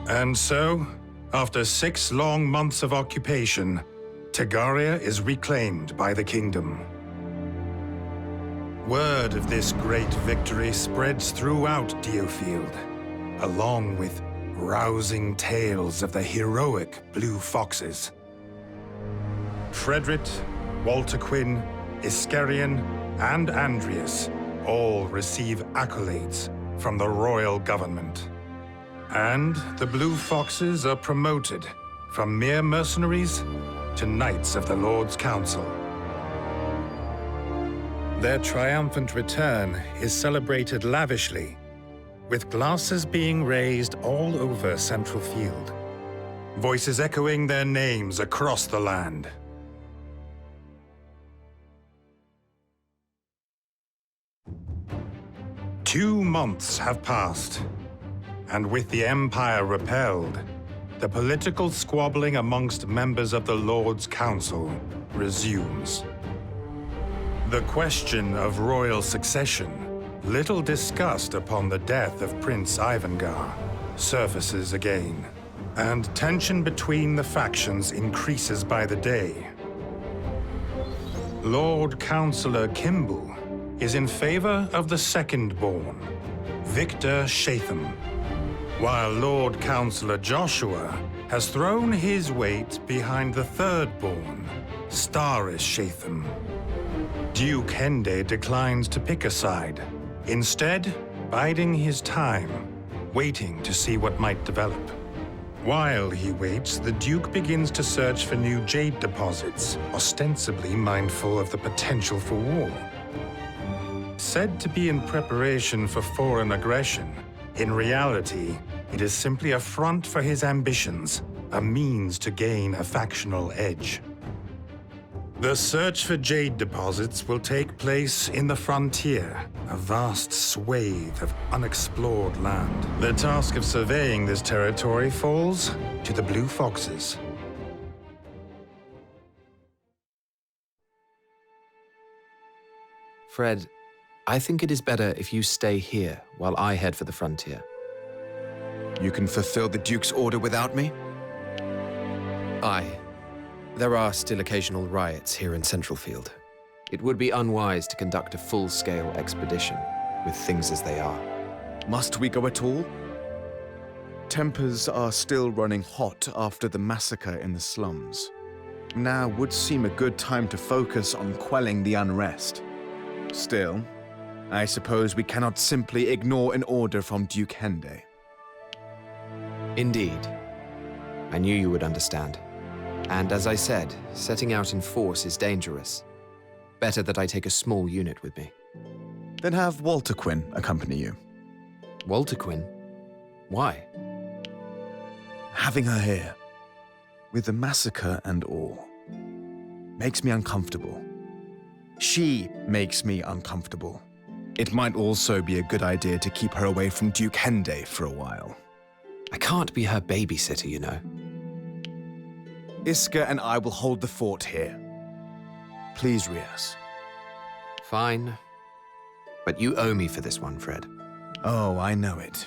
And so, after 6 long months of occupation, Tagaria is reclaimed by the kingdom. Word of this great victory spreads throughout DioField, along with rousing tales of the heroic Blue Foxes. Frederick, Walter Quinn, Iscarion, and Andreas all receive accolades from the royal government. And the Blue Foxes are promoted from mere mercenaries to Knights of the Lord's Council. Their triumphant return is celebrated lavishly, with glasses being raised all over Central Field, voices echoing their names across the land. Two months have passed, and with the Empire repelled, the political squabbling amongst members of the Lord's Council resumes. The question of royal succession little disgust upon the death of Prince Ivangar surfaces again, and tension between the factions increases by the day. Lord Councillor Kimball is in favor of the second-born, Victor Shatham, while Lord Councillor Joshua has thrown his weight behind the third-born, Starris Shatham. Duke Hende declines to pick a side, instead biding his time, waiting to see what might develop. While he waits, the Duke begins to search for new jade deposits, ostensibly mindful of the potential for war. Said to be in preparation for foreign aggression, in reality, it is simply a front for his ambitions, a means to gain a factional edge. The search for jade deposits will take place in the frontier, a vast swathe of unexplored land. The task of surveying this territory falls to the Blue Foxes. Fred, I think it is better if you stay here while I head for the frontier. You can fulfill the Duke's order without me? Aye. There are still occasional riots here in Centralfield. It would be unwise to conduct a full-scale expedition with things as they are. Must we go at all? Tempers are still running hot after the massacre in the slums. Now would seem a good time to focus on quelling the unrest. Still, I suppose we cannot simply ignore an order from Duke Hende. Indeed. I knew you would understand. And as I said, setting out in force is dangerous. Better that I take a small unit with me. Then have Walter Quinn accompany you. Walter Quinn? Why? Having her here, with the massacre and all, makes me uncomfortable. She makes me uncomfortable. It might also be a good idea to keep her away from Duke Hende for a while. I can't be her babysitter, you know. Iska and I will hold the fort here. Please, Rias. Fine. But you owe me for this one, Fred. Oh, I know it.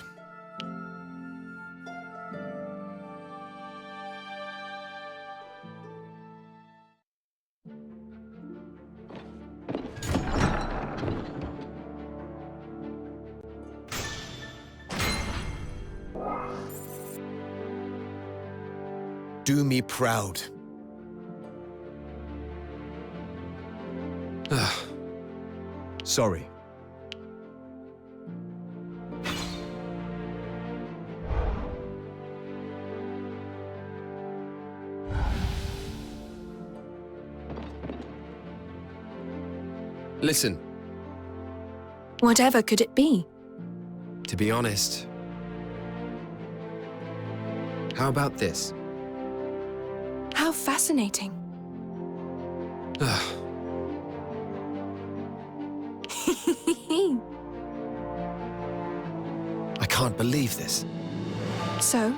Do me proud. Sorry. Listen. Whatever could it be? To be honest, how about this? How fascinating. I can't believe this. So?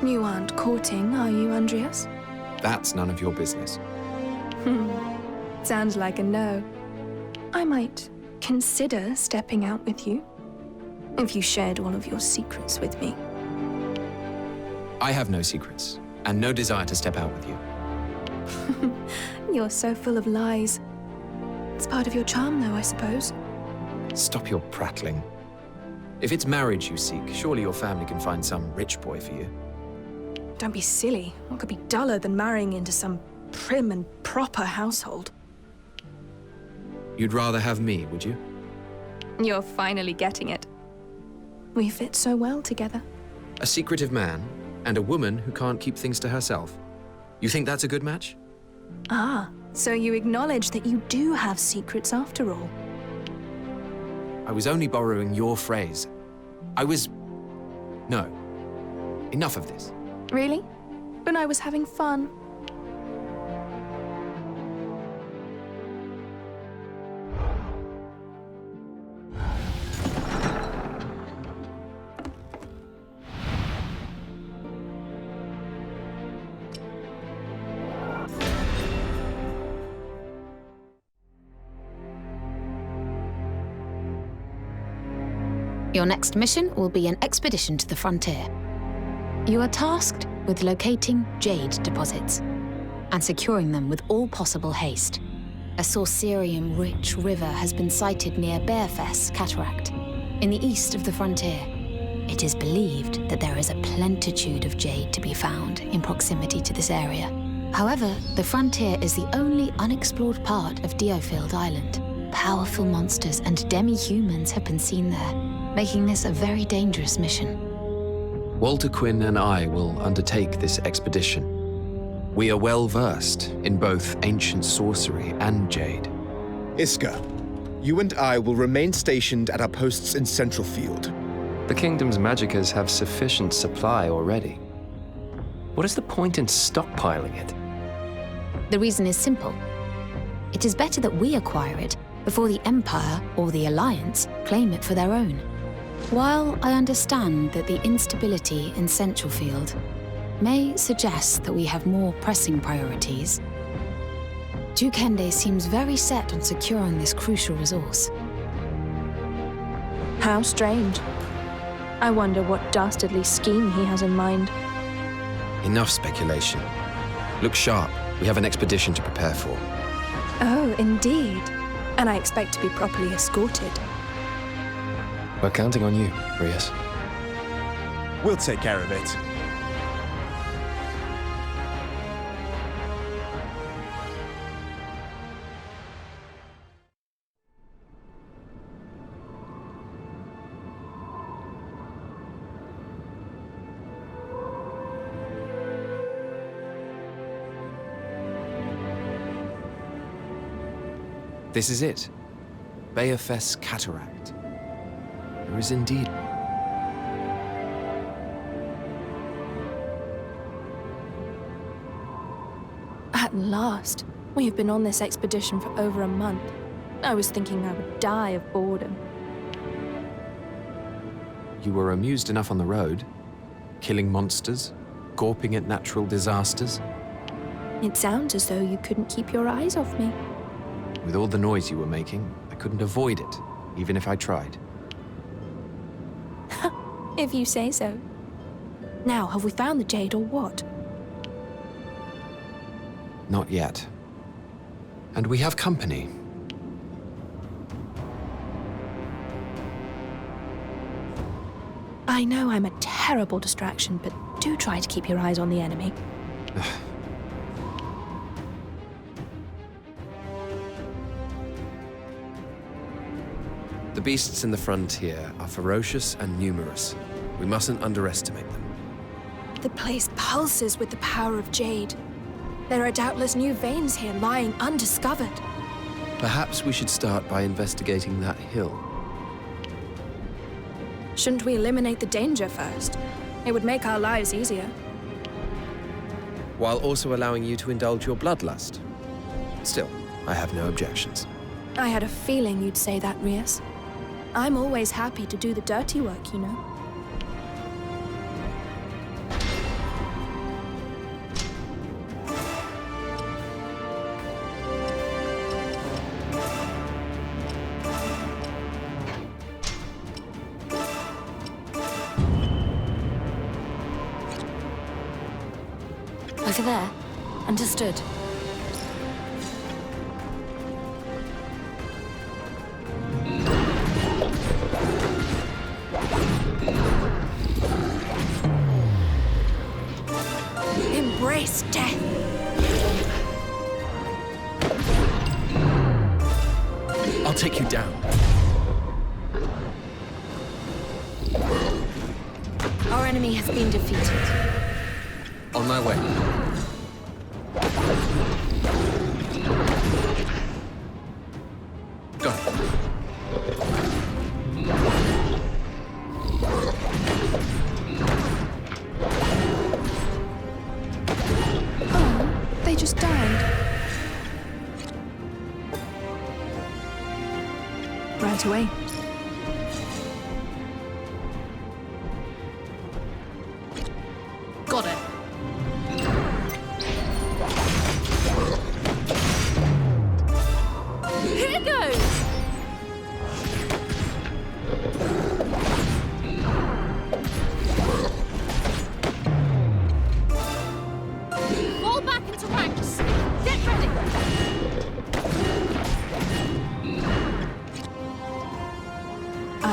You aren't courting, are you, Andreas? That's none of your business. Sounds like a no. I might consider stepping out with you, if you shared all of your secrets with me. I have no secrets, and no desire to step out with you. You're so full of lies. It's part of your charm, though, I suppose. Stop your prattling. If it's marriage you seek, surely your family can find some rich boy for you. Don't be silly. What could be duller than marrying into some prim and proper household? You'd rather have me, would you? You're finally getting it. We fit so well together. A secretive man and a woman who can't keep things to herself. You think that's a good match? Ah, so you acknowledge that you do have secrets after all. I was only borrowing your phrase. No. Enough of this. Really? When I was having fun. Your next mission will be an expedition to the frontier. You are tasked with locating jade deposits and securing them with all possible haste. A Sorcerium-rich river has been sighted near Bearfess Cataract, in the east of the frontier. It is believed that there is a plenitude of jade to be found in proximity to this area. However, the frontier is the only unexplored part of DioField Island. Powerful monsters and demi-humans have been seen there, making this a very dangerous mission. Walter Quinn and I will undertake this expedition. We are well versed in both ancient sorcery and jade. Iska, you and I will remain stationed at our posts in Central Field. The Kingdom's magickas have sufficient supply already. What is the point in stockpiling it? The reason is simple. It is better that we acquire it before the Empire or the Alliance claim it for their own. While I understand that the instability in Central Field may suggest that we have more pressing priorities, Duke Hende seems very set on securing this crucial resource. How strange. I wonder what dastardly scheme he has in mind. Enough speculation. Look sharp. We have an expedition to prepare for. Oh, indeed. And I expect to be properly escorted. We're counting on you, Rias. We'll take care of it. This is it. Bearfess Cataract. There is indeed. At last. We have been on this expedition for over a month. I was thinking I would die of boredom. You were amused enough on the road, killing monsters, gawping at natural disasters. It sounds as though you couldn't keep your eyes off me. With all the noise you were making, I couldn't avoid it, even if I tried. If you say so. Now, have we found the jade or what? Not yet. And we have company. I know I'm a terrible distraction, but do try to keep your eyes on the enemy. The beasts in the frontier are ferocious and numerous. We mustn't underestimate them. The place pulses with the power of jade. There are doubtless new veins here lying undiscovered. Perhaps we should start by investigating that hill. Shouldn't we eliminate the danger first? It would make our lives easier. While also allowing you to indulge your bloodlust. Still, I have no objections. I had a feeling you'd say that, Rias. I'm always happy to do the dirty work, you know. Over there. Understood. Embrace death. I'll take you down. Our enemy has been defeated. On my way. Go. Oh, they just died. Right away. Got it. Here goes!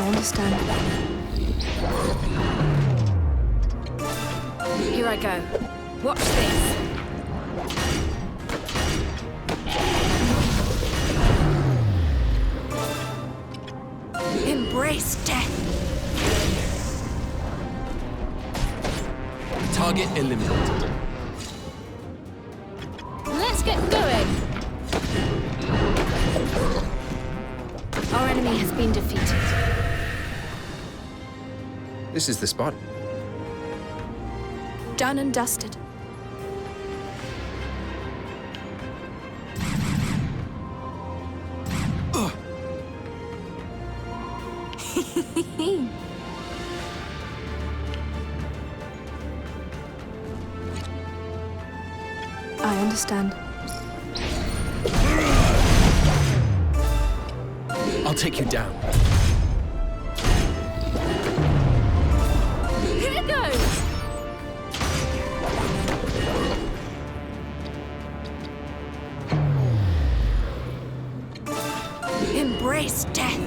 understand. Here I go. Watch this. Embrace death. Target eliminated. Let's get going. Our enemy has been defeated. This is the spot. Done and dusted. I understand. I'll take you down. Here goes. Embrace death.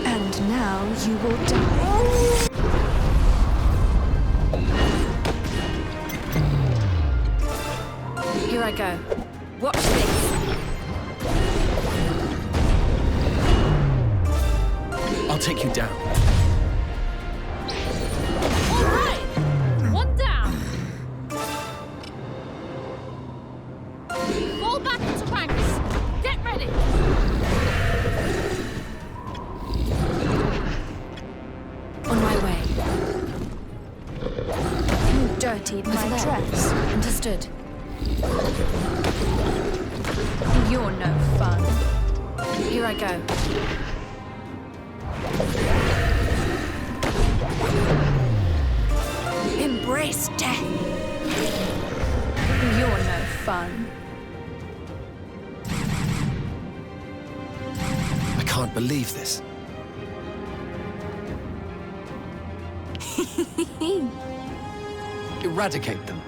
And now you will die. Here I go. Watch this. I'll take you down. All right. One down. Fall back into ranks. Get ready. On my way. You dirtied my dress. Understood. You're no fun. Here I go. Embrace death. You're no fun. I can't believe this. Eradicate them.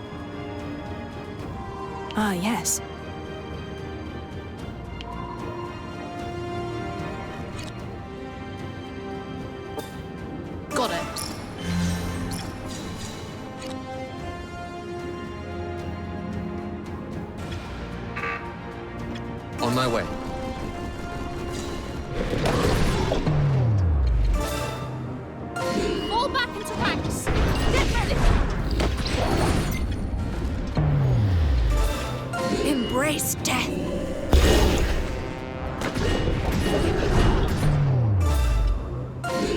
Ah, yes. Got it. On my way. Fall back into ranks. Get ready. Embrace death.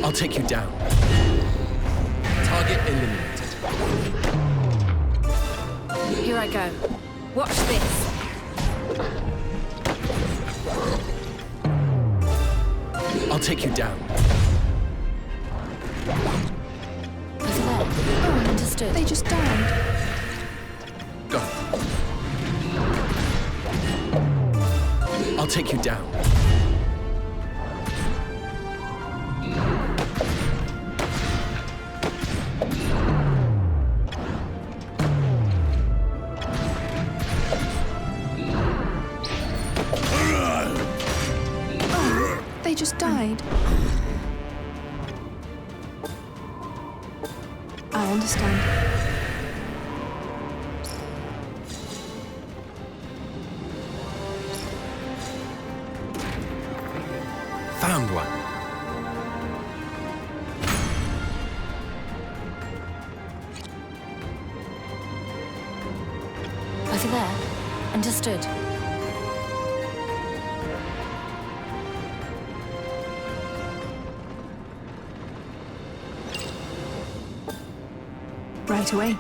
I'll take you down. Target eliminated. Here I go. Watch this. I'll take you down. Over there. Oh, understood. They just died. Go. I'll take you down. They just died. I understand. Found one. Over there. Understood. Right away.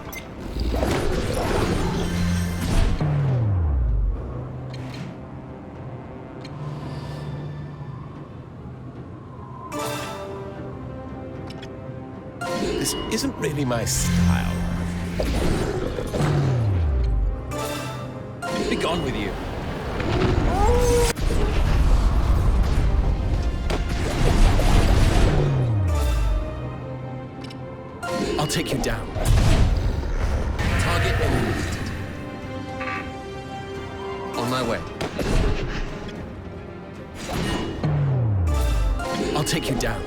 This isn't really my style. Be gone with you. I'll take you down. Target eliminated. On my way. take you down.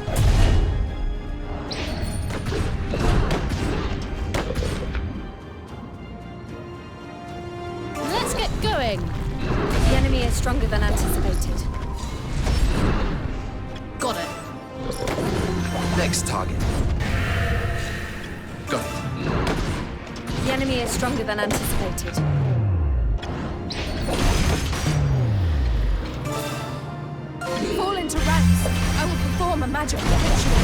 Let's get going. The enemy is stronger than anticipated. Got it. Next target. Got it. The enemy is stronger than anticipated. Fall into ranks. I will perform a magic ritual.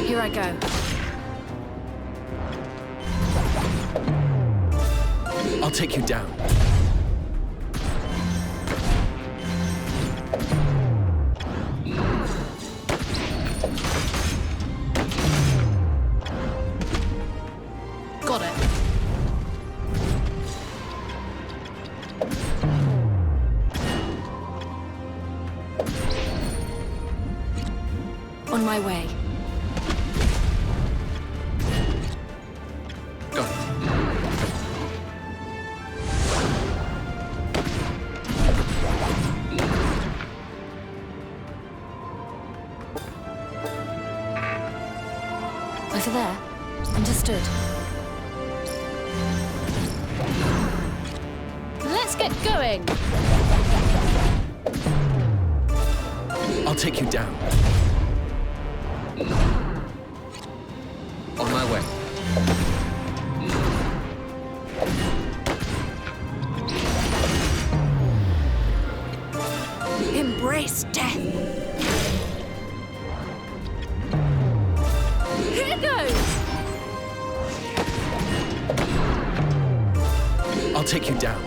Here I go. I'll take you down. Got it. On my way. Got it. Over there. Understood. Let's get going. I'll take you down. On my way. Embrace death. Here goes. I'll take you down.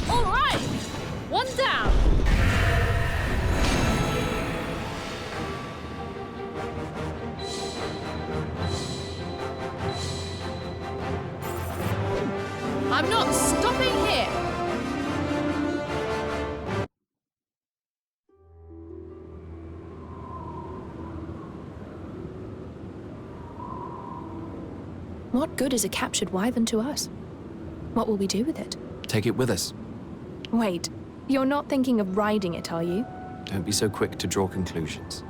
All right. One down. I'm not stopping here. What good is a captured wyvern to us? What will we do with it? Take it with us. Wait, you're not thinking of riding it, are you? Don't be so quick to draw conclusions.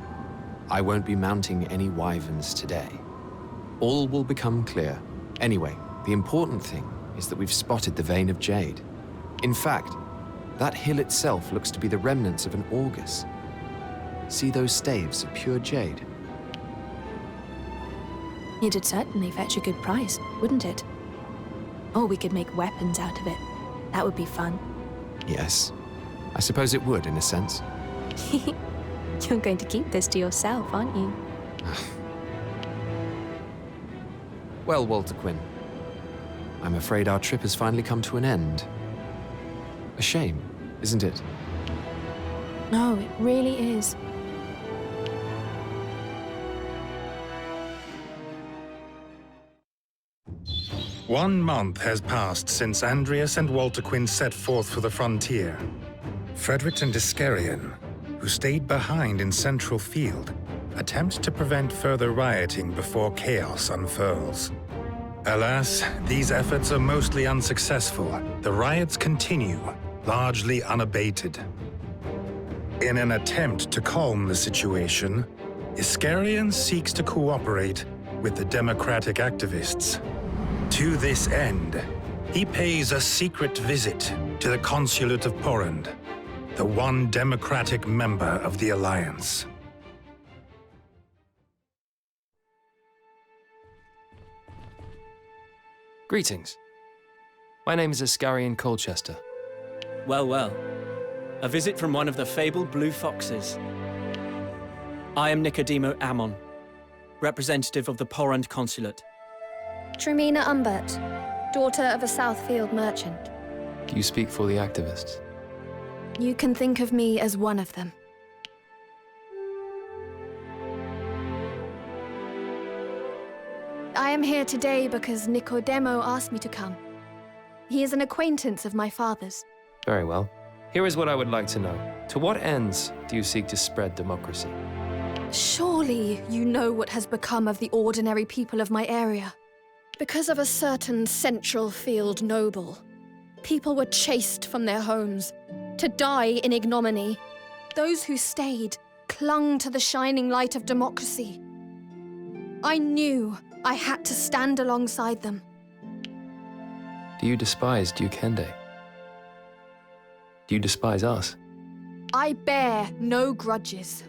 I won't be mounting any wyverns today. All will become clear. Anyway, the important thing is that we've spotted the vein of jade. In fact, that hill itself looks to be the remnants of an augus. See those staves of pure jade? It'd certainly fetch a good price, wouldn't it? Or we could make weapons out of it. That would be fun. Yes. I suppose it would, in a sense. You're going to keep this to yourself, aren't you? Well, Walter Quinn, I'm afraid our trip has finally come to an end. A shame, isn't it? No, it really is. One month has passed since Andreas and Walter Quinn set forth for the frontier. Frederick and Iscarion, who stayed behind in Central Field, attempt to prevent further rioting before chaos unfurls. Alas, these efforts are mostly unsuccessful. The riots continue, largely unabated. In an attempt to calm the situation, Iscarion seeks to cooperate with the democratic activists. To this end, he pays a secret visit to the Consulate of Porrand, the one democratic member of the Alliance. Greetings. My name is Iscarion Colchester. Well, well. A visit from one of the fabled blue foxes. I am Nicodemo Ammon, representative of the Porrand Consulate. Tremina Umbert, daughter of a Southfield merchant. Do you speak for the activists? You can think of me as one of them. I am here today because Nicodemo asked me to come. He is an acquaintance of my father's. Very well. Here is what I would like to know. To what ends do you seek to spread democracy? Surely you know what has become of the ordinary people of my area. Because of a certain Central Field noble, people were chased from their homes, to die in ignominy. Those who stayed clung to the shining light of democracy. I knew I had to stand alongside them. Do you despise Duke Hende? Do you despise us? I bear no grudges.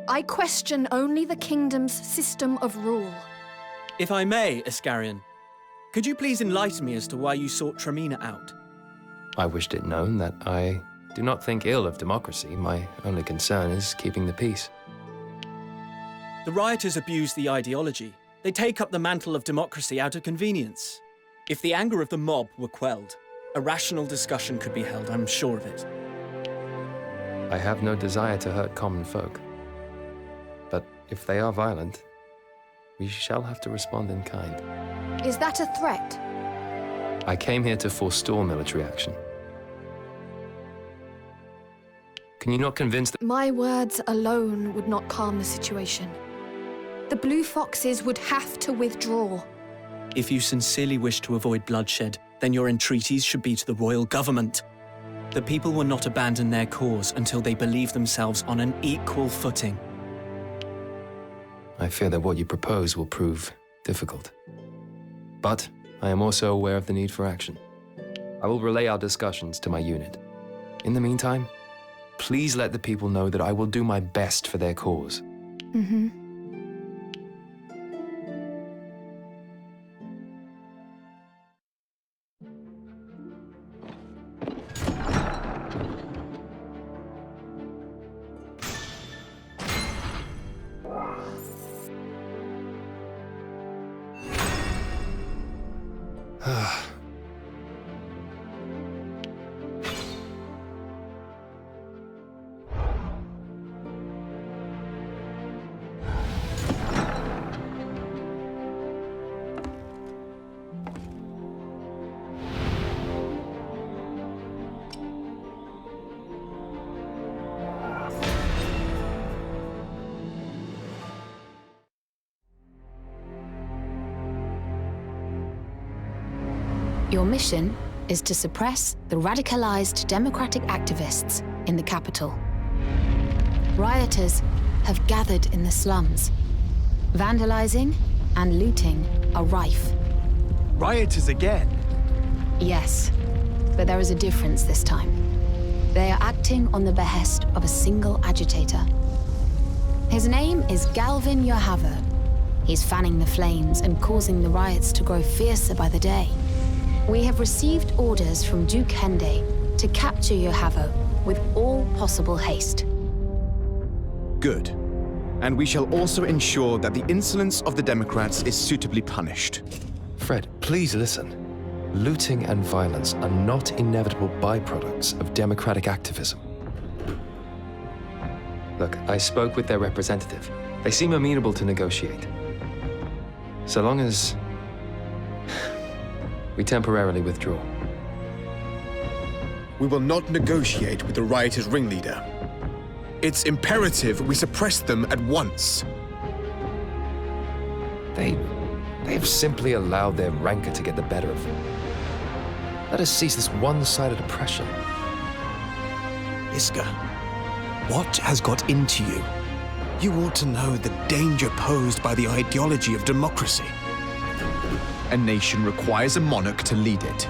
I question only the kingdom's system of rule. If I may, Iscarion, could you please enlighten me as to why you sought Tramina out? I wished it known that I do not think ill of democracy. My only concern is keeping the peace. The rioters abuse the ideology. They take up the mantle of democracy out of convenience. If the anger of the mob were quelled, a rational discussion could be held, I'm sure of it. I have no desire to hurt common folk. But if they are violent, we shall have to respond in kind. Is that a threat? I came here to forestall military action. Can you not convince them? My words alone would not calm the situation. The Blue Foxes would have to withdraw. If you sincerely wish to avoid bloodshed, then your entreaties should be to the royal government. The people will not abandon their cause until they believe themselves on an equal footing. I fear that what you propose will prove difficult. But I am also aware of the need for action. I will relay our discussions to my unit. In the meantime, please let the people know that I will do my best for their cause. Mm-hmm. Your mission is to suppress the radicalized democratic activists in the capital. Rioters have gathered in the slums. Vandalizing and looting are rife. Rioters again? Yes, but there is a difference this time. They are acting on the behest of a single agitator. His name is Galvin Yohavo. He's fanning the flames and causing the riots to grow fiercer by the day. We have received orders from Duke Hende to capture Yohavo with all possible haste. Good. And we shall also ensure that the insolence of the Democrats is suitably punished. Fred, please listen. Looting and violence are not inevitable byproducts of democratic activism. Look, I spoke with their representative. They seem amenable to negotiate. So long as we temporarily withdraw. We will not negotiate with the rioters' ringleader. It's imperative we suppress them at once. They've simply allowed their rancor to get the better of them. Let us cease this one-sided oppression. Iska, what has got into you? You ought to know the danger posed by the ideology of democracy. A nation requires a monarch to lead it.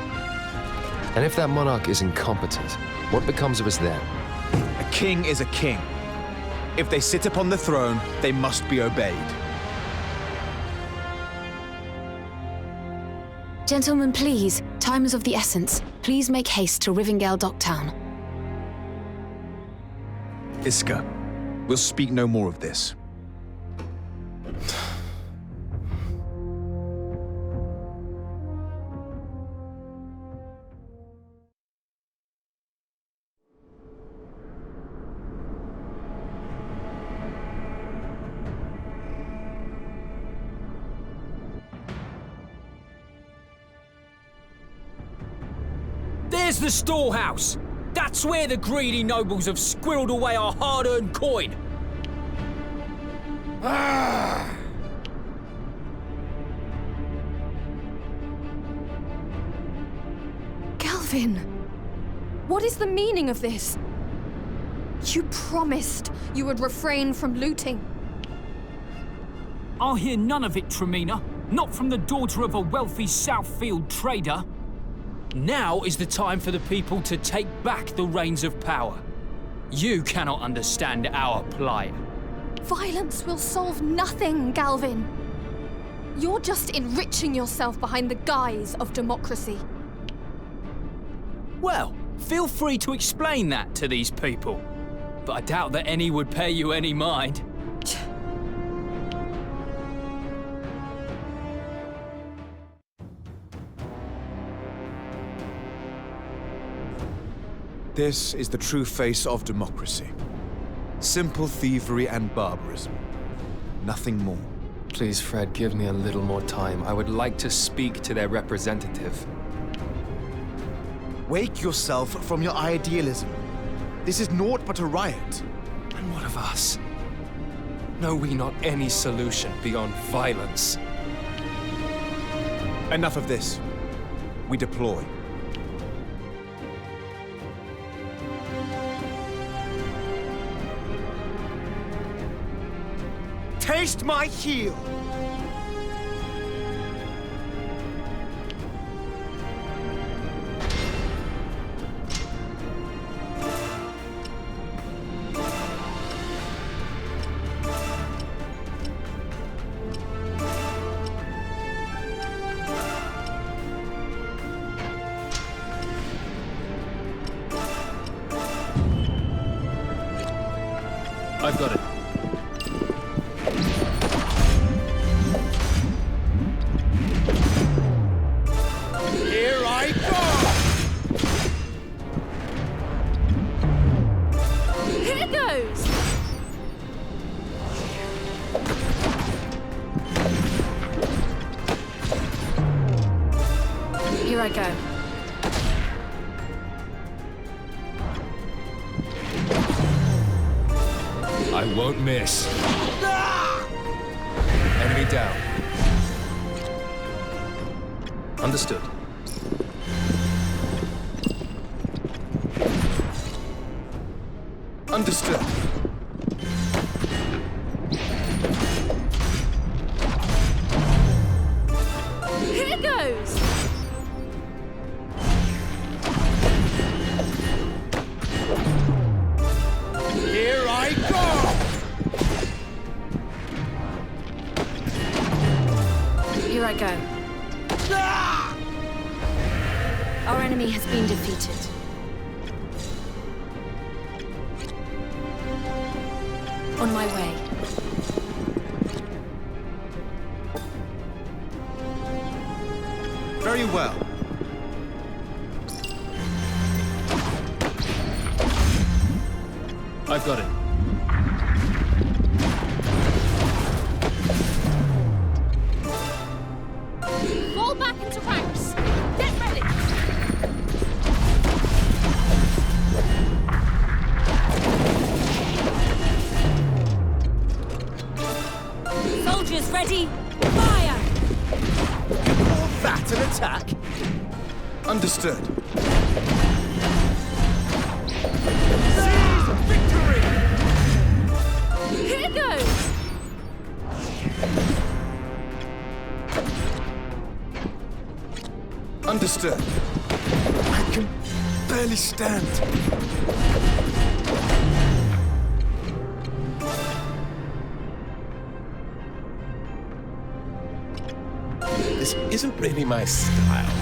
And if that monarch is incompetent, what becomes of us then? A king is a king. If they sit upon the throne, they must be obeyed. Gentlemen, please, time is of the essence. Please make haste to Rivendell Docktown. Iska, we'll speak no more of this. There's the storehouse! That's where the greedy nobles have squirreled away our hard-earned coin! Ah! Galvin! What is the meaning of this? You promised you would refrain from looting. I'll hear none of it, Tremina. Not from the daughter of a wealthy Southfield trader. Now is the time for the people to take back the reins of power. You cannot understand our plight. Violence will solve nothing, Galvin. You're just enriching yourself behind the guise of democracy. Well, feel free to explain that to these people. But I doubt that any would pay you any mind. This is the true face of democracy. Simple thievery and barbarism. Nothing more. Please, Fred, give me a little more time. I would like to speak to their representative. Wake yourself from your idealism. This is naught but a riot. And what of us? Know we not any solution beyond violence? Enough of this. We deploy. Taste my heel! I've got it. Here I go! Here goes! Here I go. I won't miss. Enemy down. Understood. Understood. Here goes! Here I go! Here I go. Our enemy has been defeated. On my way. Very well. I've got it. Fall back into ranks! Get ready! Soldiers ready! Fire! All that an attack? Understood. Seize victory! Here goes! Understood. I can barely stand. This isn't really my style.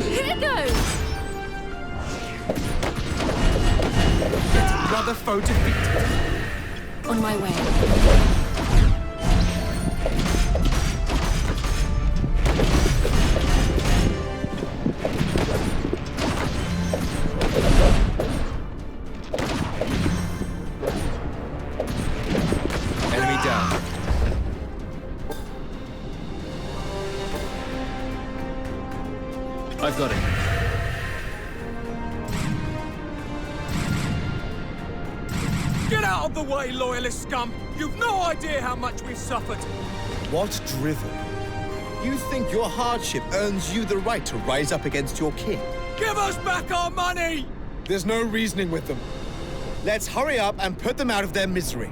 Here goes! Yet another foe defeated. On my way. Enemy down. I've got it. Get out of the way, loyalist scum! You've no idea how much we've suffered! What drivel? You think your hardship earns you the right to rise up against your king? Give us back our money! There's no reasoning with them. Let's hurry up and put them out of their misery.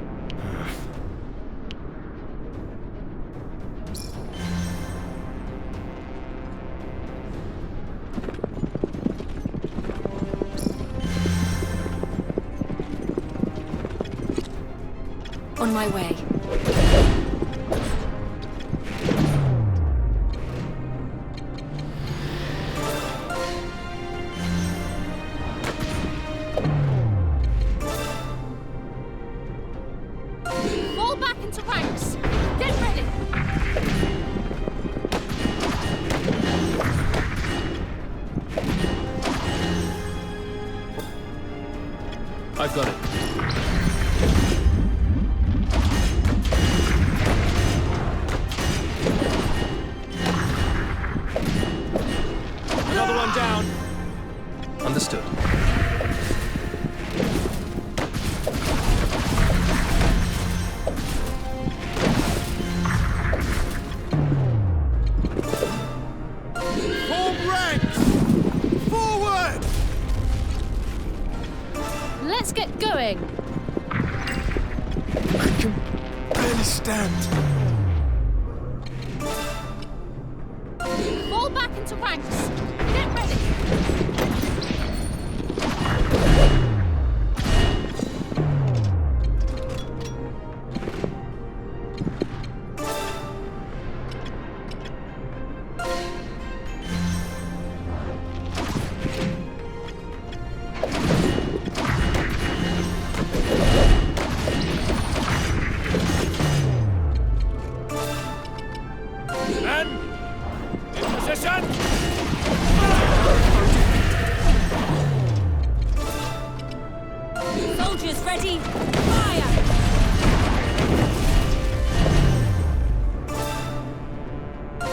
On my way. Fall back into ranks. Get ready. I've got it. Another one down. Understood. Form ranks! Forward! Let's get going. I can barely stand. Fall back into ranks. Get ready. Men! In position! Soldiers ready! Fire!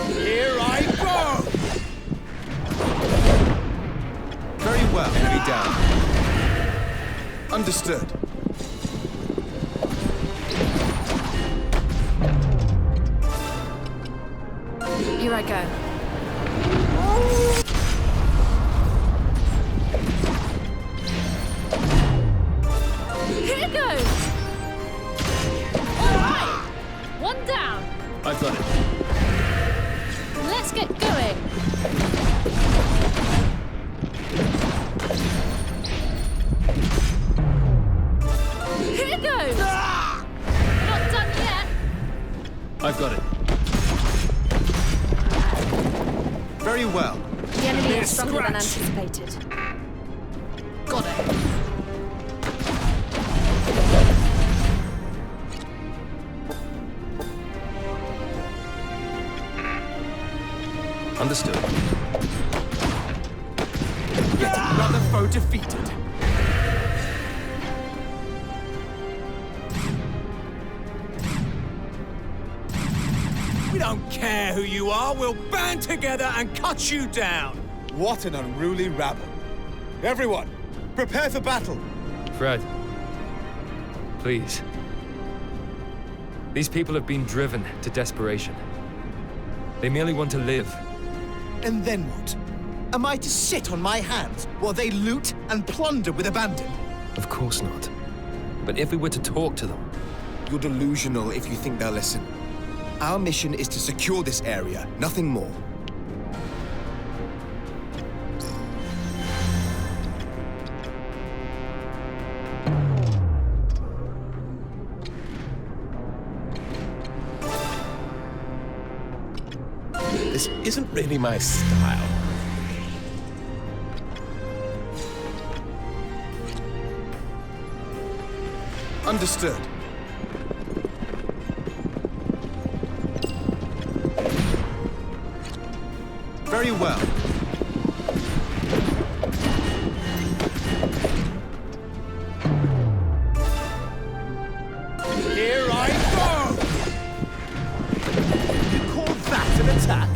Here I go! Very well. Enemy down. Understood. Here I go. Here goes. All right. One down. I've got it. Let's get going. Here goes. Not done yet. I've got it. Very well. The enemy is stronger than anticipated. Got it. Understood. Yet another foe defeated. We don't care who you are, we'll band together and cut you down. What an unruly rabble. Everyone, prepare for battle. Fred. Please. These people have been driven to desperation. They merely want to live. And then what? Am I to sit on my hands while they loot and plunder with abandon? Of course not. But if we were to talk to them... You're delusional if you think they'll listen. Our mission is to secure this area, nothing more. This isn't really my style. Understood. Very well. Here I go! You call that an attack?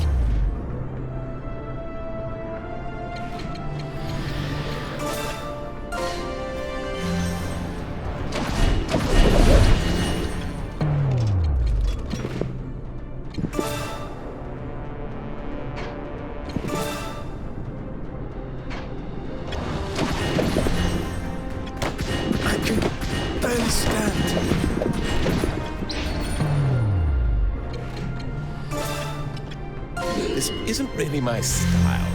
This isn't really my style.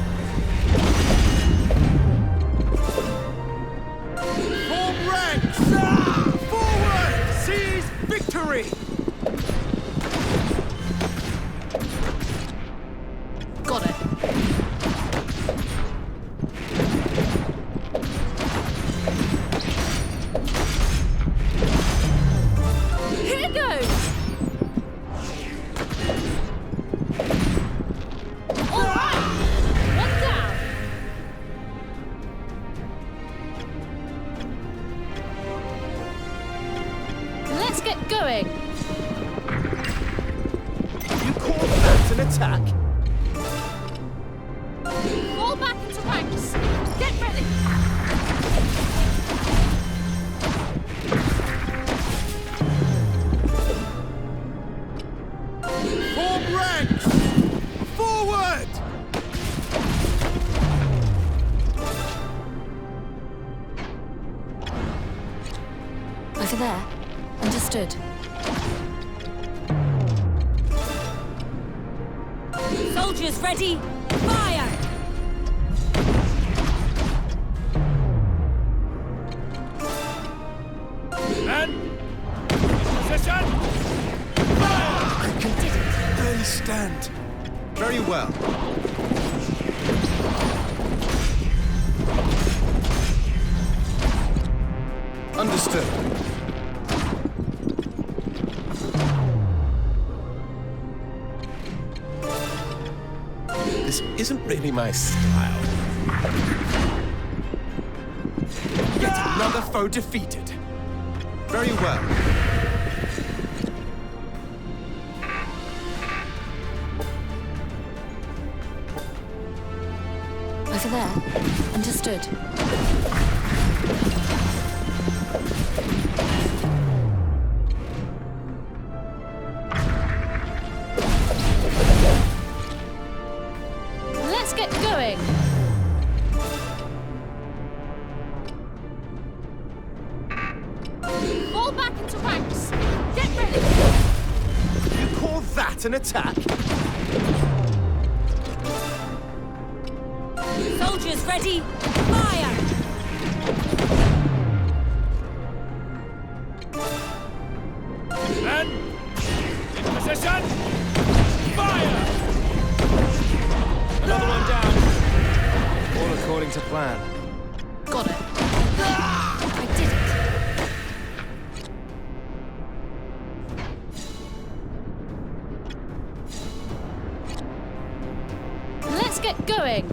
Form ranks! Forward! Seize victory! Got it. Here goes! All right! One down! Let's get going! You call that an attack? Fall back into ranks! Get ready! Form ranks! Forward! Over there. Understood. Soldiers ready! Fire! Men! Position! Fire! I can barely stand. Very well. Understood. This isn't really my style. Yet another foe defeated. Very well. Over there. Understood. Let's get going! Fall back into ranks! Get ready! You call that an attack? Soldiers ready! Fire! Men! In position! Fire! Another one down. All according to plan. Got it. I did it. Let's get going.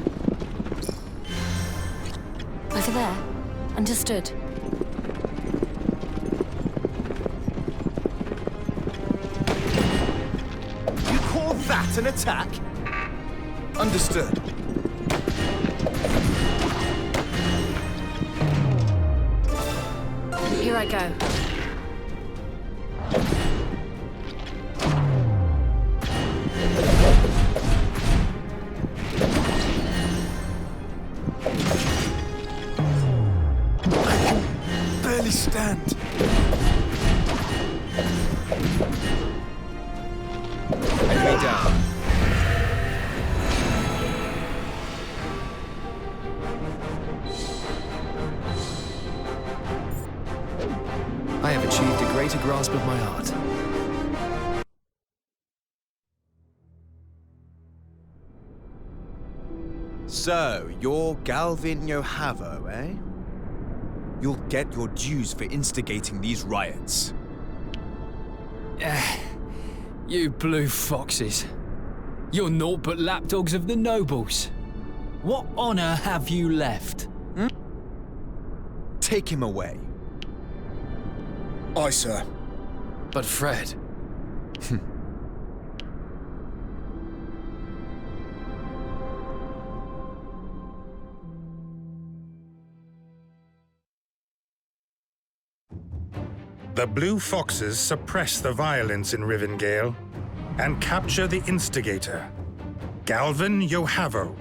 Over there. Understood. You call that an attack? Understood. Here I go. Barely stand. Enemy down. I have achieved a greater grasp of my art. So, you're Galvin Yohavo, eh? You'll get your dues for instigating these riots. You blue foxes. You're naught but lapdogs of the nobles. What honor have you left? Take him away. Aye, sir. But Fred... The Blue Foxes suppress the violence in Rivendell and capture the instigator, Galvin Yohavo.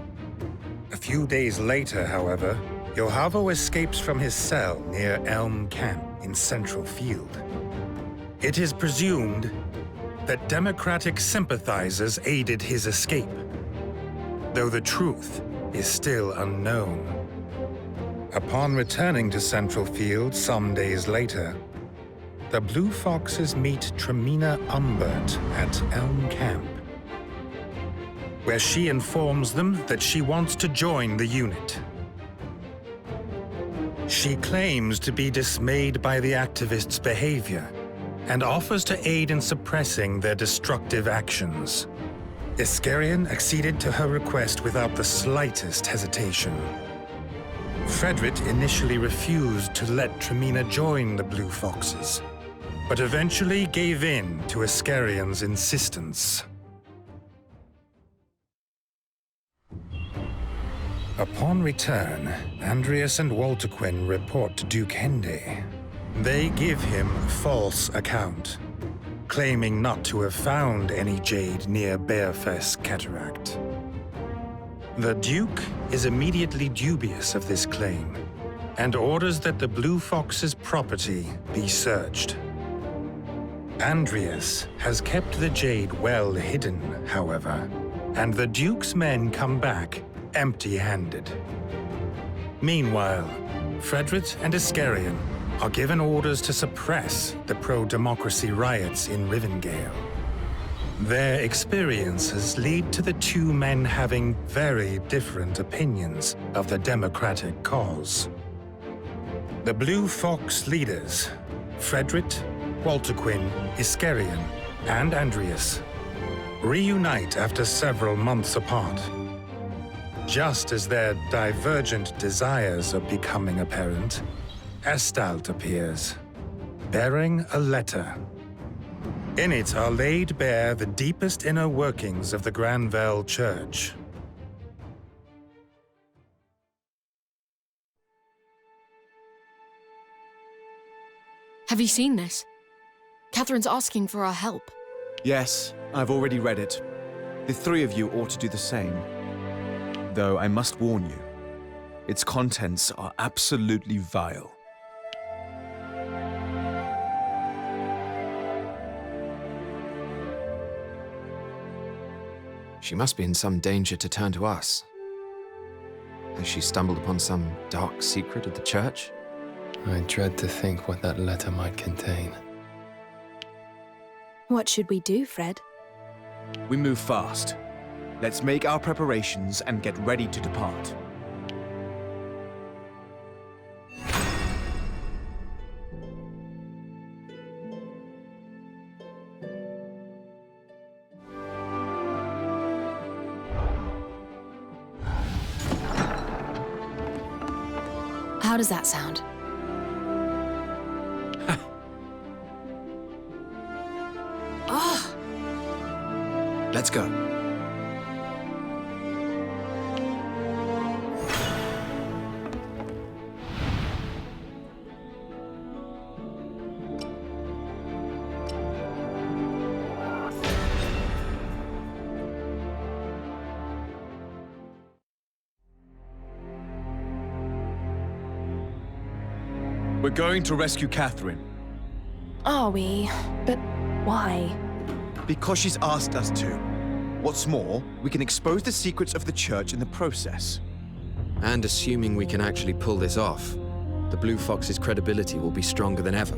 A few days later, however, Yohavo escapes from his cell near Elm Camp in Central Field. It is presumed that Democratic sympathizers aided his escape, though the truth is still unknown. Upon returning to Central Field some days later, the Blue Foxes meet Tremina Umbert at Elm Camp, where she informs them that she wants to join the unit. She claims to be dismayed by the activists' behavior and offers to aid in suppressing their destructive actions. Iskarion acceded to her request without the slightest hesitation. Fredrit initially refused to let Tremina join the Blue Foxes, but eventually gave in to Iskarion's insistence. Upon return, Andreas and Walterquin report to Duke Hende. They give him a false account, claiming not to have found any jade near Bearfest Cataract. The Duke is immediately dubious of this claim and orders that the Blue Fox's property be searched. Andreas has kept the jade well hidden, however, and the Duke's men come back empty-handed. Meanwhile, Fredrit and Iskarion are given orders to suppress the pro-democracy riots in Rivendell. Their experiences lead to the two men having very different opinions of the democratic cause. The Blue Fox leaders, Fredrit, Walterquin, Iskarion, and Andreas, reunite after several months apart. Just as their divergent desires are becoming apparent, Estalt appears, bearing a letter. In it are laid bare the deepest inner workings of the Granvelle Church. Have you seen this? Catherine's asking for our help. Yes, I've already read it. The three of you ought to do the same. Though I must warn you, its contents are absolutely vile. She must be in some danger to turn to us. Has she stumbled upon some dark secret of the Church? I dread to think what that letter might contain. What should we do, Fred? We move fast. Let's make our preparations and get ready to depart. How does that sound? Ah! Let's go. We're going to rescue Catherine. Are we? But why? Because she's asked us to. What's more, we can expose the secrets of the Church in the process. And assuming we can actually pull this off, the Blue Fox's credibility will be stronger than ever.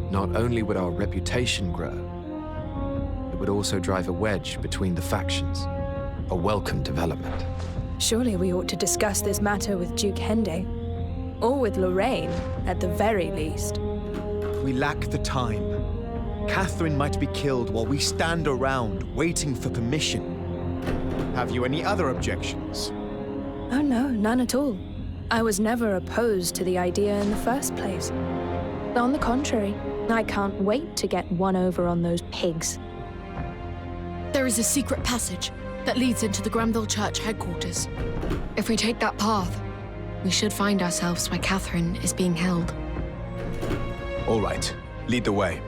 Not only would our reputation grow, it would also drive a wedge between the factions. A welcome development. Surely we ought to discuss this matter with Duke Hende. Or with Lorraine, at the very least. We lack the time. Catherine might be killed while we stand around waiting for permission. Have you any other objections? Oh no, none at all. I was never opposed to the idea in the first place. On the contrary, I can't wait to get one over on those pigs. There is a secret passage that leads into the Granville Church headquarters. If we take that path, we should find ourselves where Catherine is being held. All right, lead the way.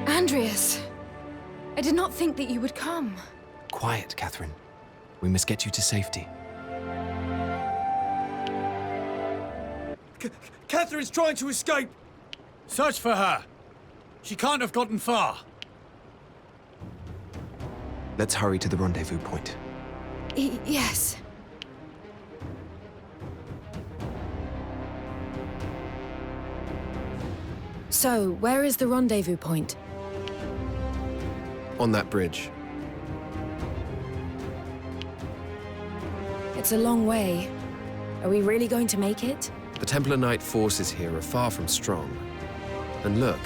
Andreas, I did not think that you would come. Quiet, Catherine. We must get you to safety. Catherine's trying to escape! Search for her. She can't have gotten far. Let's hurry to the rendezvous point. Yes. So, where is the rendezvous point? On that bridge. It's a long way. Are we really going to make it? The Templar Knight forces here are far from strong. And look.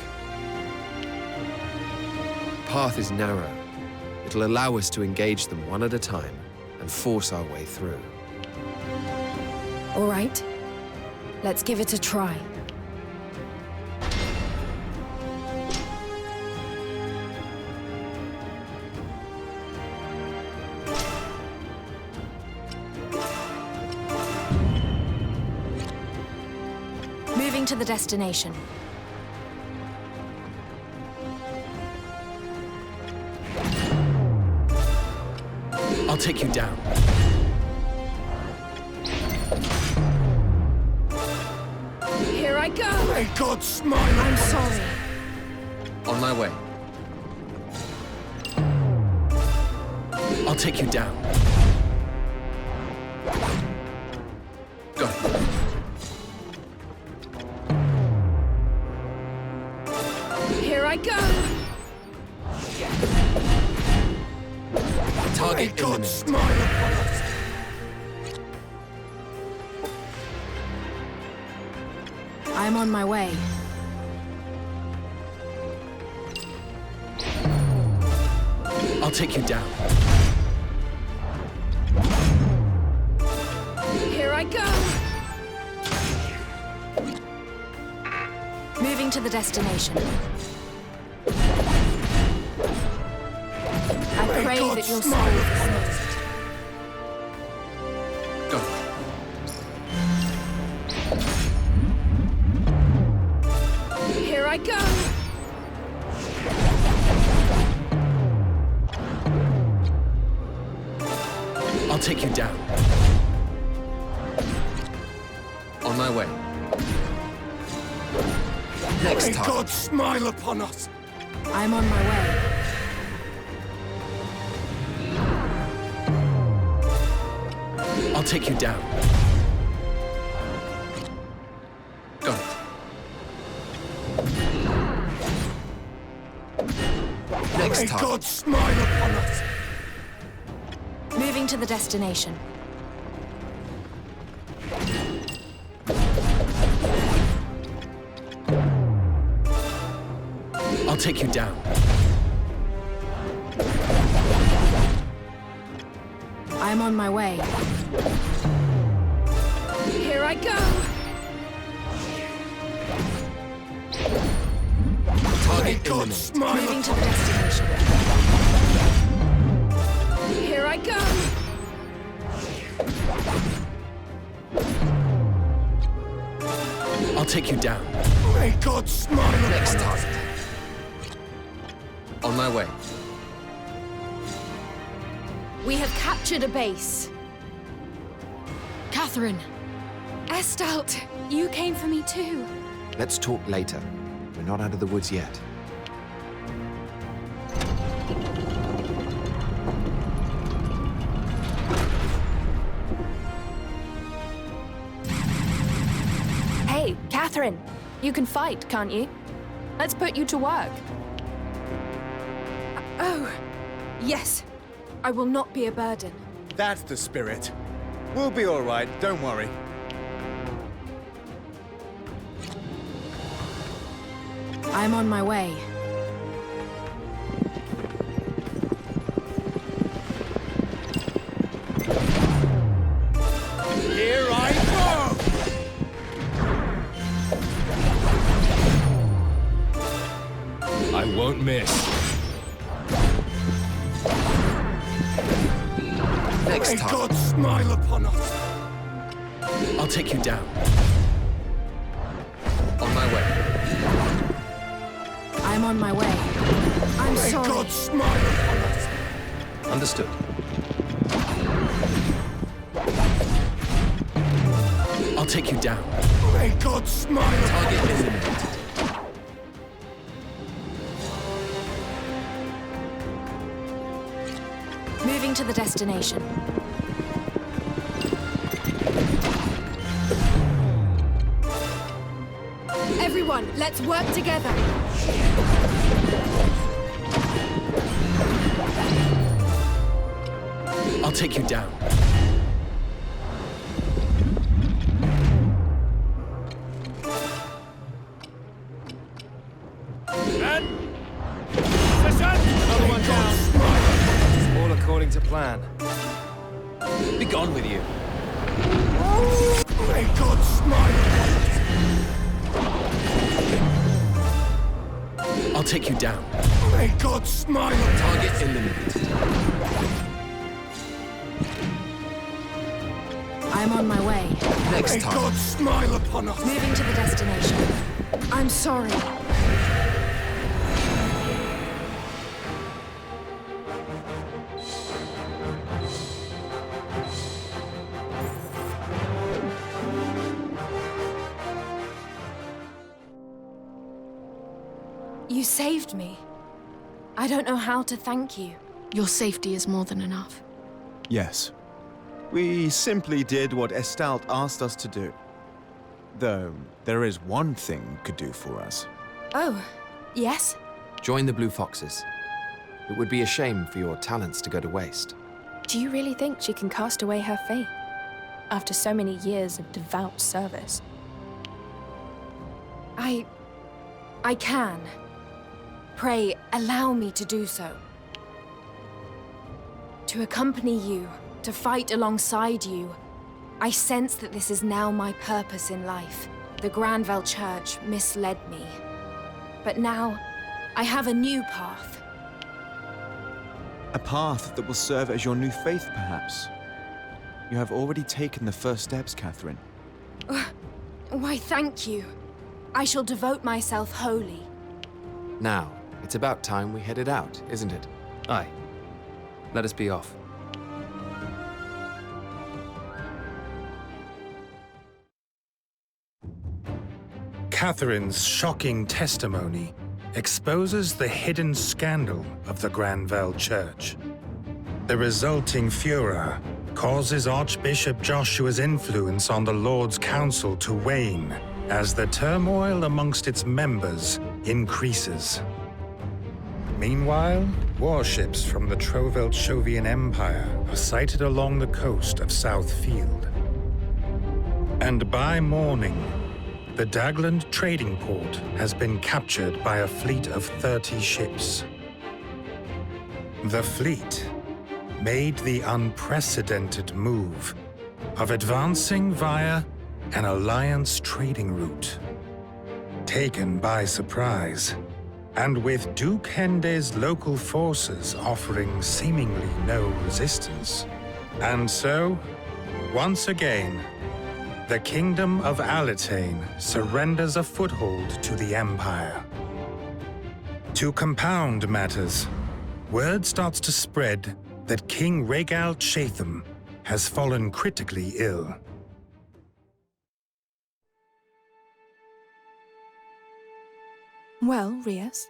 The path is narrow. It'll allow us to engage them one at a time and force our way through. All right. Let's give it a try. Moving to the destination. I'll take you down. Here I go! May God smile! I'm sorry. On my way. I'll take you down. Go. Here I go! Target eliminated. Smile upon us. I'm on my way. I'll take you down. Here I go! Moving to the destination. I pray that your soul is saved. Go. Here I go! I'll take you down. On my way. Next May time. God smile upon us. I'm on my way. I'll take you down. Got it. Next May time. God smile upon us. Moving to the destination. I'll take you down. I'm on my way. Here I go! Target eliminated. Moving to the destination. Here I go! I'll take you down. May God smile Next upon us. target. On my way. We have captured a base. Catherine. Estalt, you came for me too. Let's talk later. We're not out of the woods yet. Hey, Catherine, you can fight, can't you? Let's put you to work. Oh, yes. I will not be a burden. That's the spirit. We'll be all right, don't worry. I'm on my way. Here I go! I won't miss. Next May time. God smile upon us. I'll take you down. On my way. I'm on my way. I'm I'm sorry. God smile upon us. Understood. I'll take you down. May God smile. Target eliminated. Moving to the destination. Everyone, let's work together. I'll take you down. Another one down. All according to plan. Be gone with you. May God smile. I'll take you down. May God smile. Target eliminated. I'm on my way. Next May time. God smile upon us. Moving to the destination. I'm sorry. You saved me. I don't know how to thank you. Your safety is more than enough. Yes. We simply did what Estalt asked us to do. Though, there is one thing you could do for us. Oh, yes? Join the Blue Foxes. It would be a shame for your talents to go to waste. Do you really think she can cast away her faith? After so many years of devout service? I can. Pray, allow me to do so. To accompany you, to fight alongside you. I sense that this is now my purpose in life. The Granville Church misled me. But now, I have a new path. A path that will serve as your new faith, perhaps. You have already taken the first steps, Catherine. Why, thank you. I shall devote myself wholly. Now, it's about time we headed out, isn't it? Aye. Let us be off. Catherine's shocking testimony exposes the hidden scandal of the Granville Church. The resulting furor causes Archbishop Joshua's influence on the Lord's Council to wane as the turmoil amongst its members increases. Meanwhile, warships from the Trovelt-Shovian Empire are sighted along the coast of Southfield. And by morning, the Dagland trading port has been captured by a fleet of 30 ships. The fleet made the unprecedented move of advancing via an alliance trading route. Taken by surprise, and with Duke Hende's local forces offering seemingly no resistance. And so, once again, the Kingdom of Alitane surrenders a foothold to the Empire. To compound matters, word starts to spread that King Rhaegal Chatham has fallen critically ill. Well, Rias,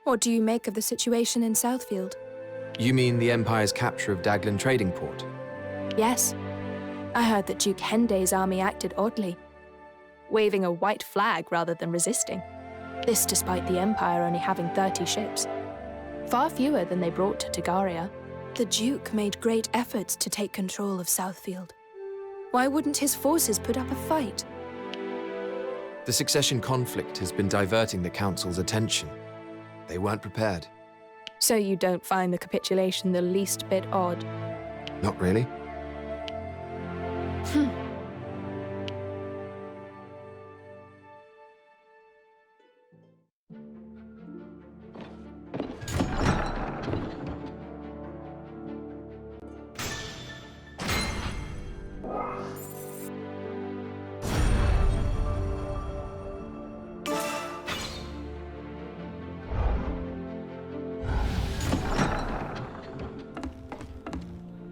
what do you make of the situation in Southfield? You mean the Empire's capture of Dagland Trading Port? Yes. I heard that Duke Hende's army acted oddly, waving a white flag rather than resisting. This despite the Empire only having 30 ships, far fewer than they brought to Tagaria. The Duke made great efforts to take control of Southfield. Why wouldn't his forces put up a fight? The succession conflict has been diverting the Council's attention. They weren't prepared. So you don't find the capitulation the least bit odd? Not really.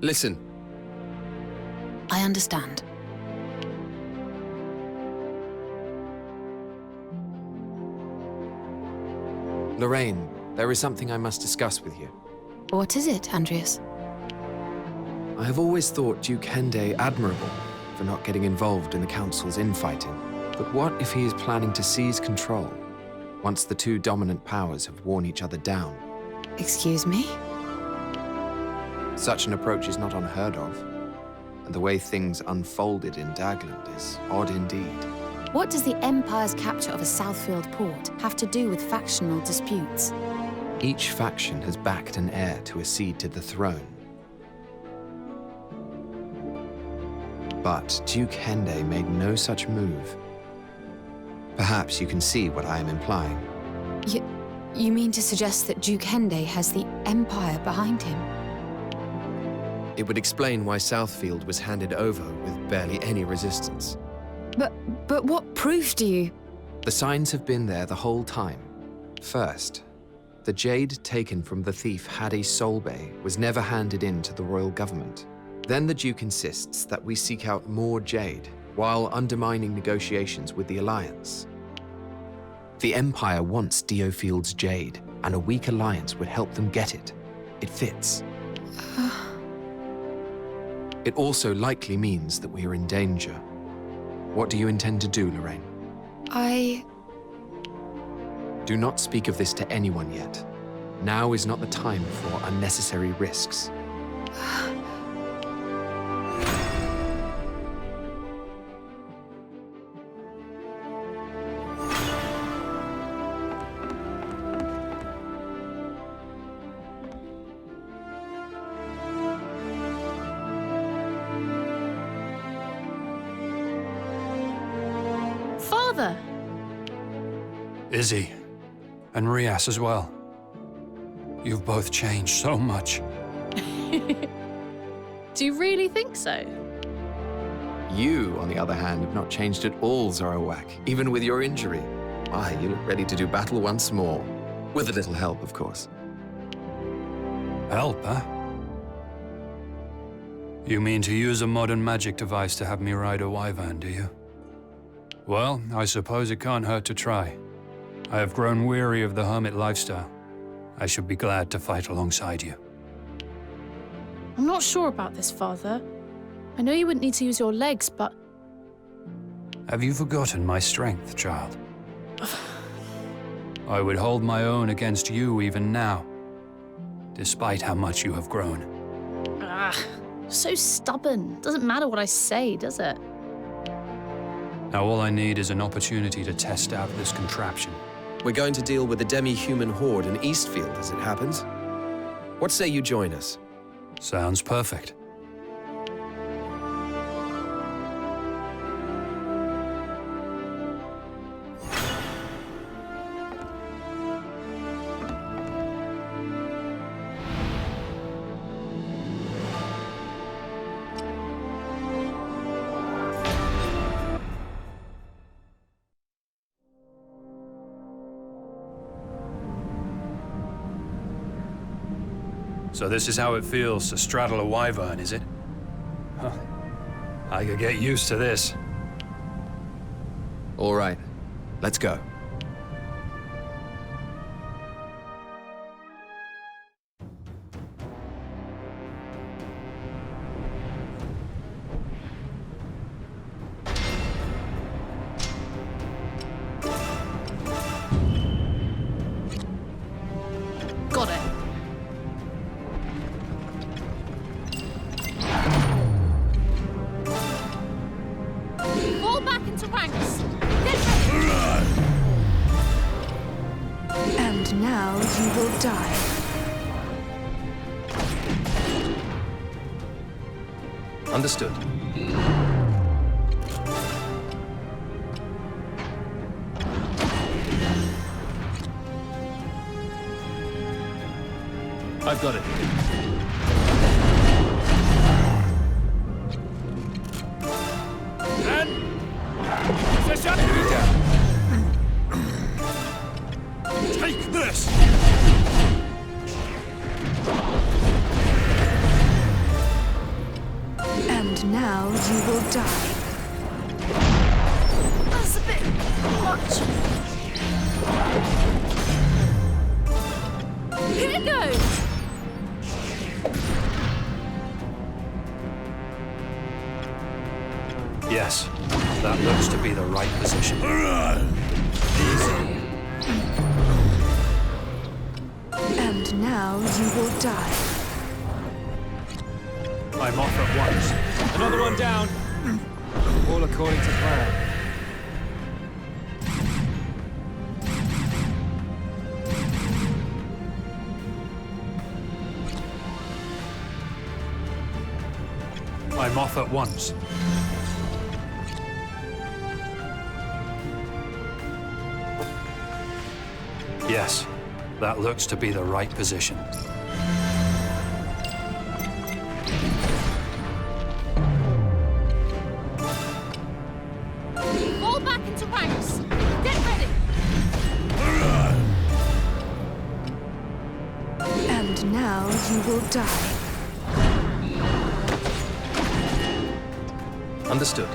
Listen. I understand. Lorraine, there is something I must discuss with you. What is it, Andreas? I have always thought Duke Hende admirable for not getting involved in the Council's infighting. But what if he is planning to seize control once the two dominant powers have worn each other down? Excuse me? Such an approach is not unheard of, and the way things unfolded in Dagland is odd indeed. What does the Empire's capture of a Southfield port have to do with factional disputes? Each faction has backed an heir to accede to the throne. But Duke Hende made no such move. Perhaps you can see what I am implying. You mean to suggest that Duke Hende has the Empire behind him? It would explain why Southfield was handed over with barely any resistance. But what proof do you... The signs have been there the whole time. First, the jade taken from the thief Hadi Solbay was never handed in to the royal government. Then the Duke insists that we seek out more jade, while undermining negotiations with the Alliance. The Empire wants DioField's jade, and a weak alliance would help them get it. It fits. It also likely means that we are in danger. What do you intend to do, Lorraine? Do not speak of this to anyone yet. Now is not the time for unnecessary risks. Father! Izzy, and Rias as well. You've both changed so much. Do you really think so? You, on the other hand, have not changed at all, Zorowak, even with your injury. Why, you look ready to do battle once more. With a little help, of course. Help, huh? You mean to use a modern magic device to have me ride a wyvern, do you? Well, I suppose it can't hurt to try. I have grown weary of the hermit lifestyle. I should be glad to fight alongside you. I'm not sure about this, Father. I know you wouldn't need to use your legs, but... Have you forgotten my strength, child? I would hold my own against you even now, despite how much you have grown. So stubborn. Doesn't matter what I say, does it? Now all I need is an opportunity to test out this contraption. We're going to deal with the demi-human horde in Eastfield, as it happens. What say you join us? Sounds perfect. So this is how it feels to straddle a wyvern, is it? Huh. I could get used to this. All right, let's go. Got it. Fall back into ranks. Get ready. And now you will die. Understood. I've got it. Take this! will die. That's a bit much. Here goes! Yes, that looks to be the right position. Easy. And now you will die. I'm off at once. Another one down. All according to plan. I'm off at once. Yes, that looks to be the right position. Fall back into ranks. Get ready. And now you will die. Understood.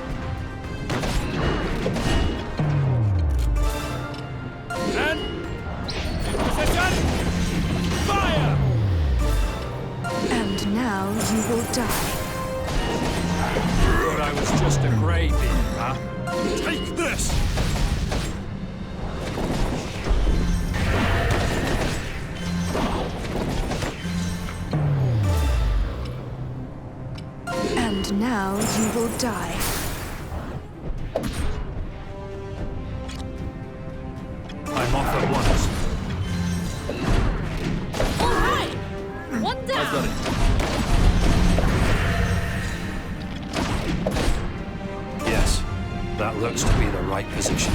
Fire! And now you will die. Thought I was just a gravy, huh? Take this! And now you will die. I'm off at once. All right. One down. I've got it. Yes, that looks to be the right position.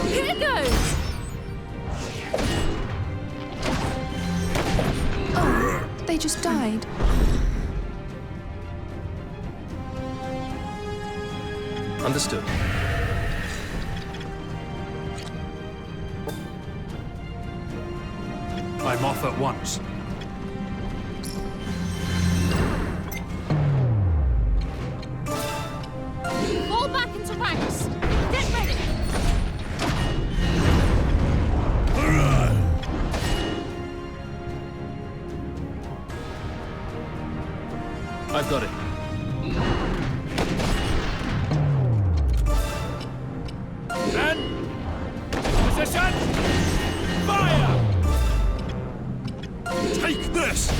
Here goes. Oh, they just died. Understood. I'm off at once. Fall back into ranks. Get ready. I've got it. And position! Fire! Take this!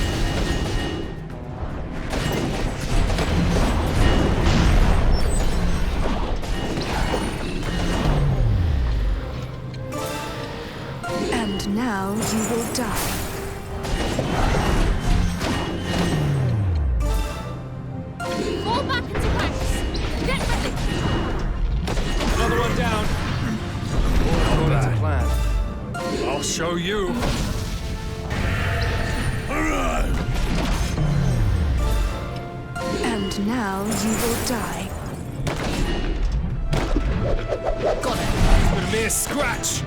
And now you will die. Fall back into ranks. Get ready. Another one down. According to plan. I'll show you. And now you will die. Got it. It's gonna be a scratch.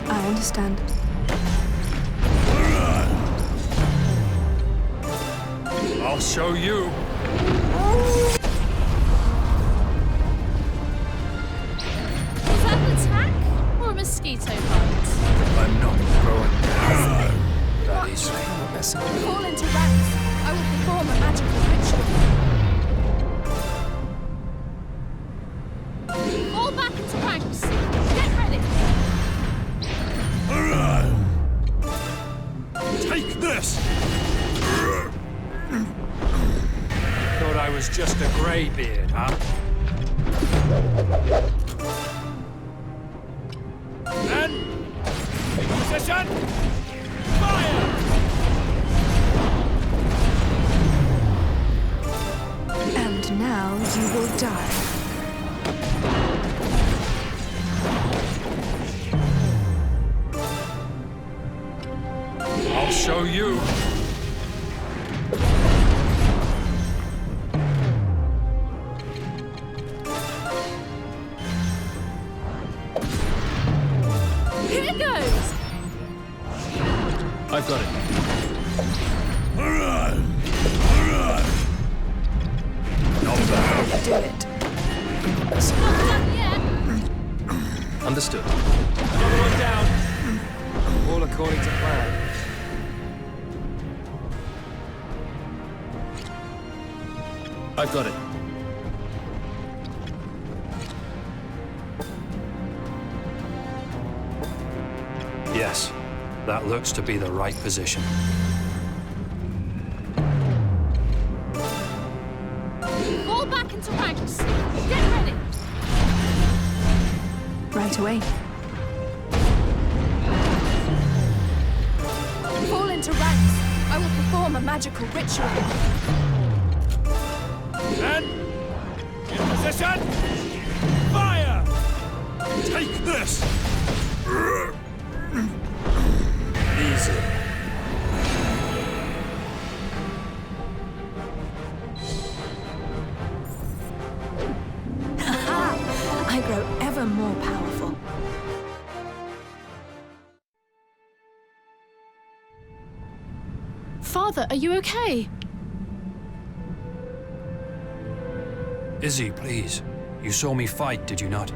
I understand. I'll show you. Was that an attack or a mosquito bite? I'm not going down that easily. Fall into ranks. I will perform a magical ritual. Fall back into ranks. Get ready. Take this! Thought I was just a greybeard, huh? And position! Fire! And now you will die. I'll show you. I've got it. Not bad. Do it. Understood. Another one down. All according to plan. I've got it. Yes, that looks to be the right position. Fall back into ranks. Get ready. Right away. Fall into ranks. I will perform a magical ritual. Men, in position. Fire! Take this! Easy. I grow ever more powerful. Father, are you okay? Izzy, please. You saw me fight, did you not?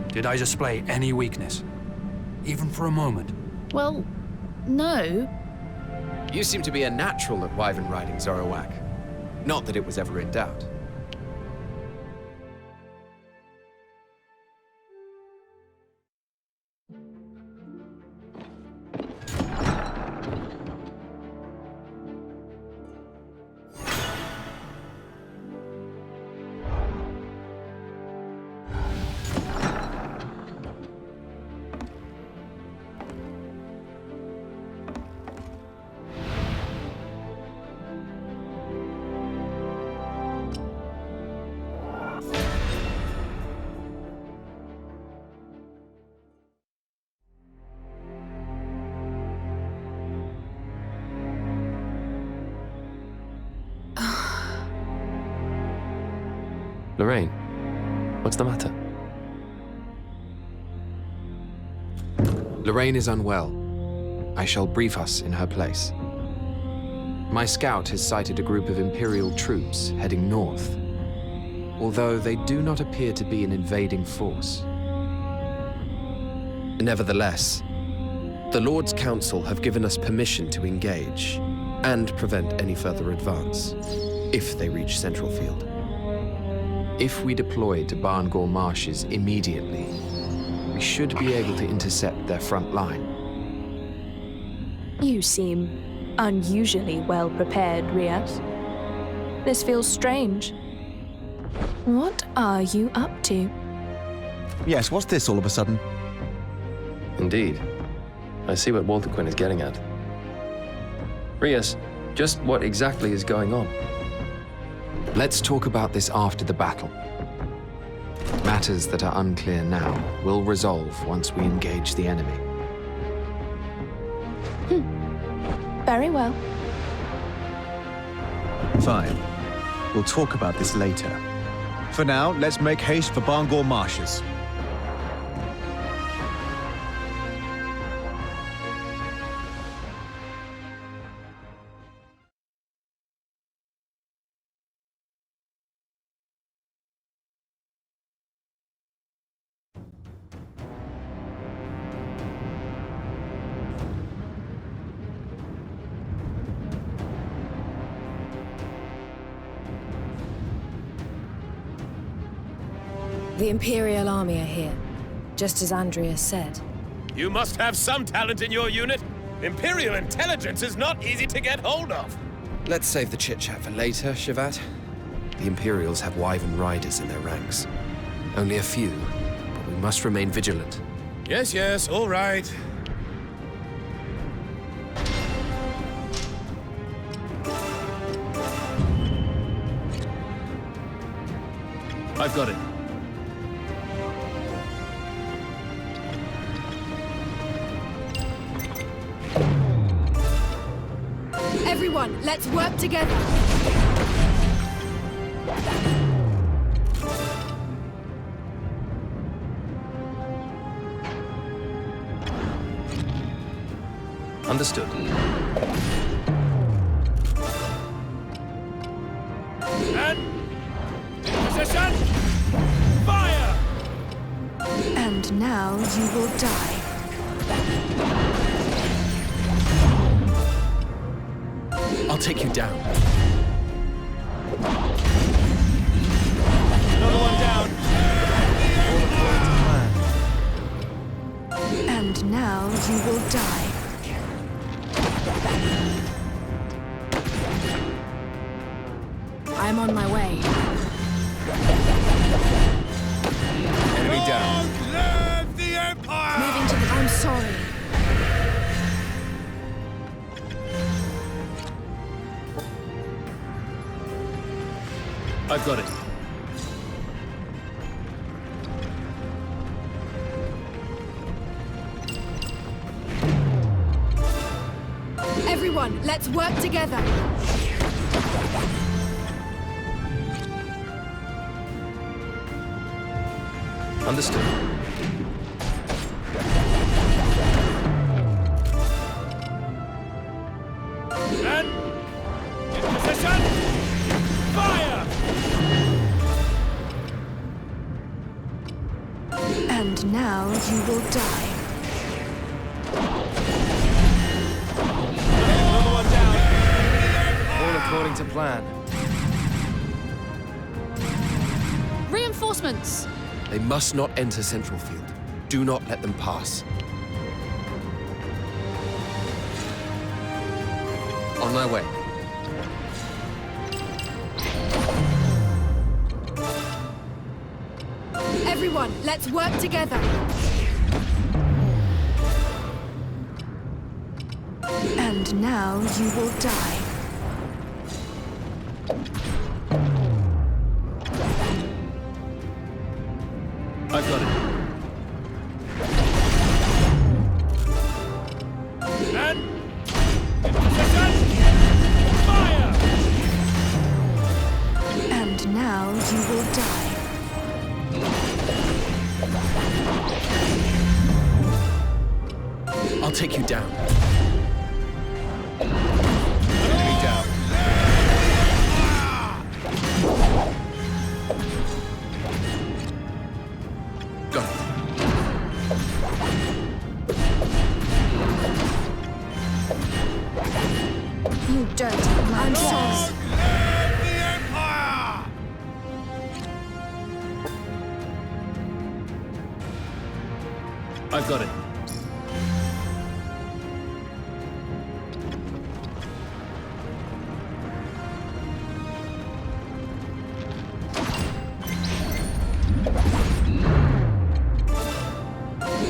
Did I display any weakness? Even for a moment? Well, no. You seem to be a natural at wyvern riding, Zorowak. Not that it was ever in doubt. Lorraine, what's the matter? Lorraine is unwell. I shall brief us in her place. My scout has sighted a group of Imperial troops heading north, although they do not appear to be an invading force. Nevertheless, the Lord's Council have given us permission to engage and prevent any further advance, if they reach Central Field. If we deploy to Barngor Marshes immediately, we should be able to intercept their front line. You seem unusually well prepared, Rias. This feels strange. What are you up to? Yes, what's this all of a sudden? Indeed. I see what Walter Quinn is getting at. Rias, just what exactly is going on? Let's talk about this after the battle. Matters that are unclear now will resolve once we engage the enemy. Very well. Fine. We'll talk about this later. For now, let's make haste for Barngor Marshes. The Imperial army are here, just as Andrea said. You must have some talent in your unit. Imperial intelligence is not easy to get hold of. Let's save the chit-chat for later, Shivat. The Imperials have wyvern riders in their ranks. Only a few, but we must remain vigilant. Yes, yes, all right. I've got it. Everyone, let's work together! Understood. And in position! Fire! And now you will die. I'll take you down. Another one down. And now you will die. I'm on my way. Enemy down. Live the Empire! Moving to the... I'm sorry. I've got it. Everyone, let's work together. Understood. And in position! Fire! And now you will die. Another one down. All according to plan. Reinforcements! They must not enter Central Field. Do not let them pass. On my way. Everyone, let's work together. And now you will die. I've got it. And in position! Fire! And now you will die. I'll take you down. Enemy down. Got it. You dirty I'm sorry. Live the Empire! I've got it.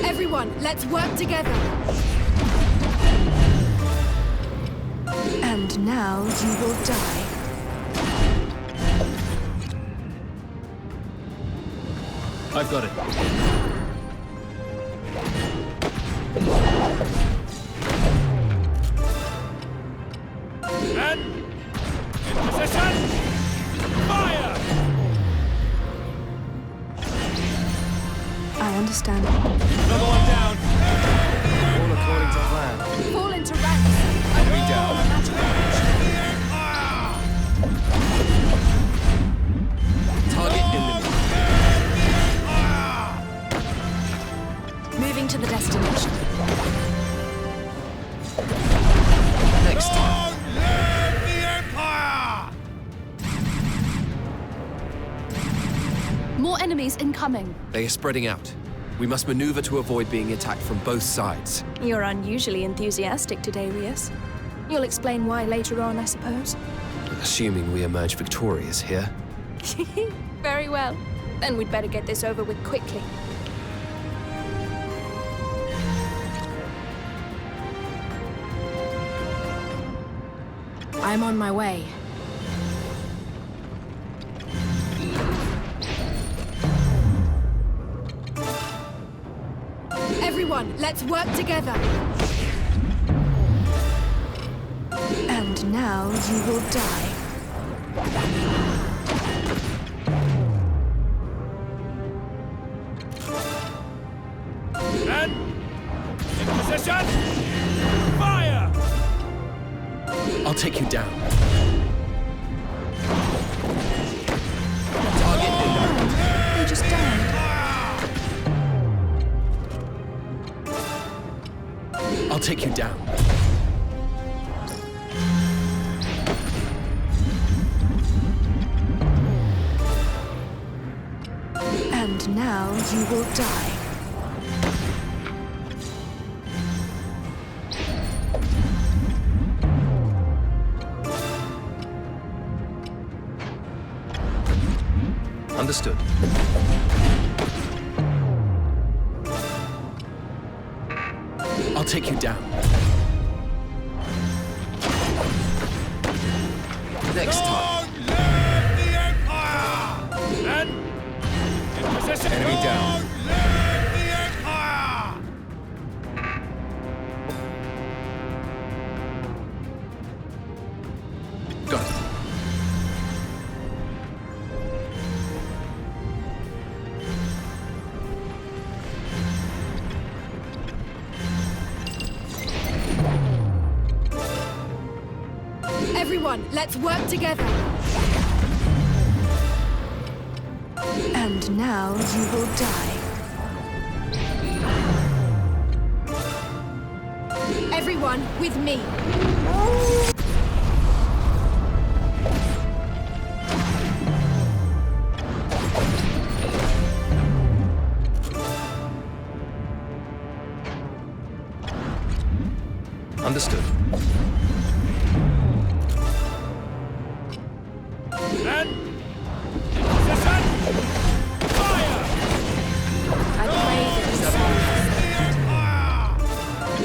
Everyone, let's work together. And now you will die. I've got it. And in position! Fire! I understand. Another one down. All according to plan. Fall into ranks. Enemy down. Target eliminated. Moving to the destination. Next time. Long live the Empire! More enemies incoming. They are spreading out. We must maneuver to avoid being attacked from both sides. You're unusually enthusiastic today, Rias. You'll explain why later on, I suppose. Assuming we emerge victorious here. Very well. Then we'd better get this over with quickly. I'm on my way. Everyone, let's work together. And now you will die. And in position! Fire! I'll take you down. They just died. I'll take you down. And now you will die. Understood. I'll take you down. Next time. The Empire! And in position. Enemy down. The Empire! Got it. Everyone, let's work together. And now you will die. Everyone, with me. Understood.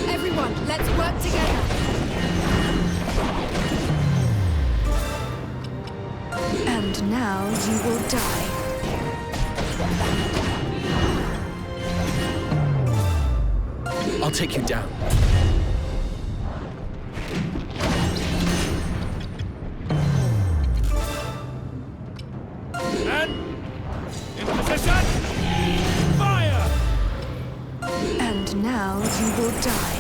Everyone, let's work together. And now you will die. I'll take you down. And in position. Fire! And now you will die.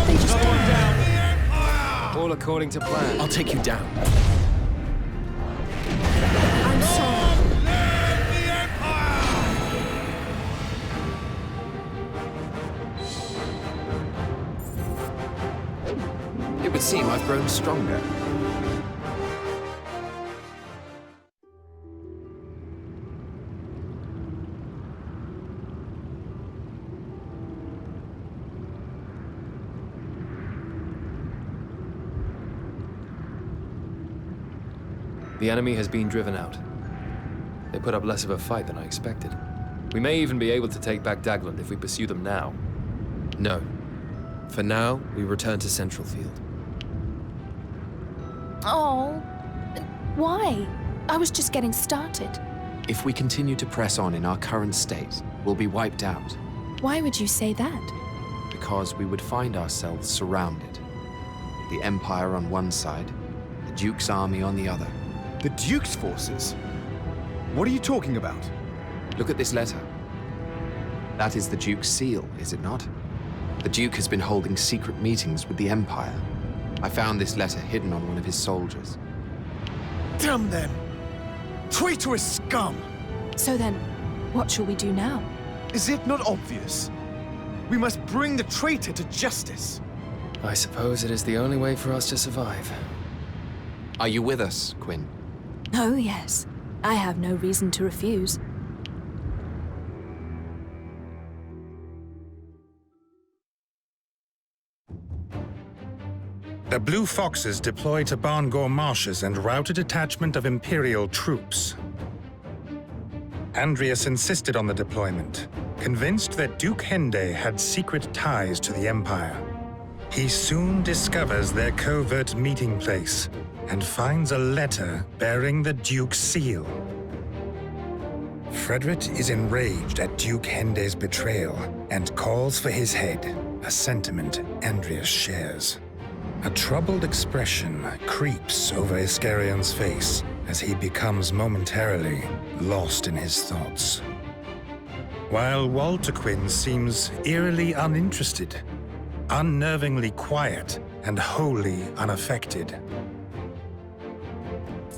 They just died. All according to plan. I'll take you down. I'm sorry. It would seem I've grown stronger. The enemy has been driven out. They put up less of a fight than I expected. We may even be able to take back Dagland if we pursue them now. No. For now, we return to Central Field. Oh, why? I was just getting started. If we continue to press on in our current state, we'll be wiped out. Why would you say that? Because we would find ourselves surrounded. The Empire on one side, the Duke's army on the other. The Duke's forces? What are you talking about? Look at this letter. That is the Duke's seal, is it not? The Duke has been holding secret meetings with the Empire. I found this letter hidden on one of his soldiers. Damn them! Traitorous scum! So then, what shall we do now? Is it not obvious? We must bring the traitor to justice. I suppose it is the only way for us to survive. Are you with us, Quinn? Oh, yes. I have no reason to refuse. The Blue Foxes deployed to Barngor Marshes and routed a detachment of Imperial troops. Andreas insisted on the deployment, convinced that Duke Hende had secret ties to the Empire. He soon discovers their covert meeting place and finds a letter bearing the Duke's seal. Frederick is enraged at Duke Hende's betrayal and calls for his head, a sentiment Andreas shares. A troubled expression creeps over Iscarion's face as he becomes momentarily lost in his thoughts. while Walter Quinn seems eerily uninterested, unnervingly quiet, and wholly unaffected.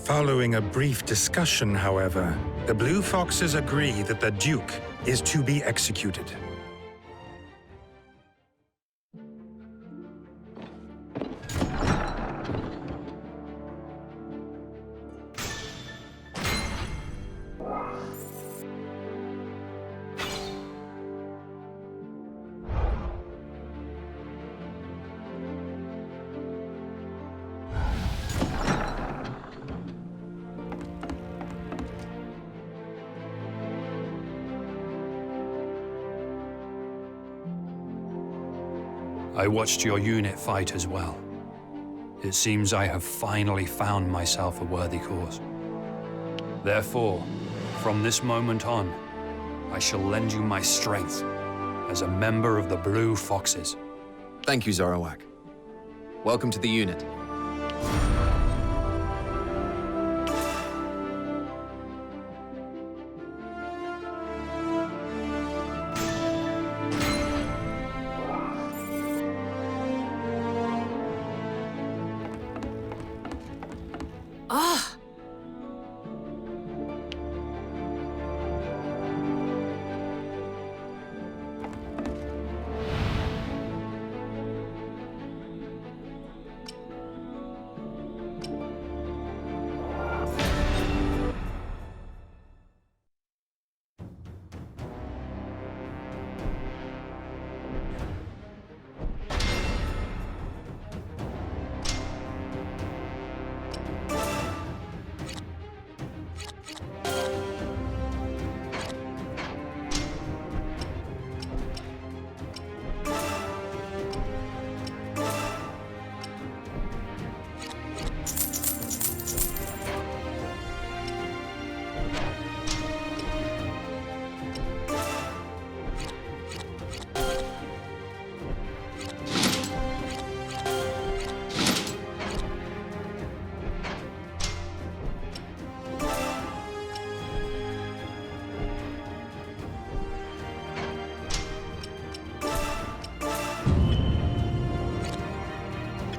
Following a brief discussion, however, the Blue Foxes agree that the Duke is to be executed. I watched your unit fight as well. It seems I have finally found myself a worthy cause. Therefore, from this moment on, I shall lend you my strength as a member of the Blue Foxes. Thank you, Zoroark. Welcome to the unit. Ah!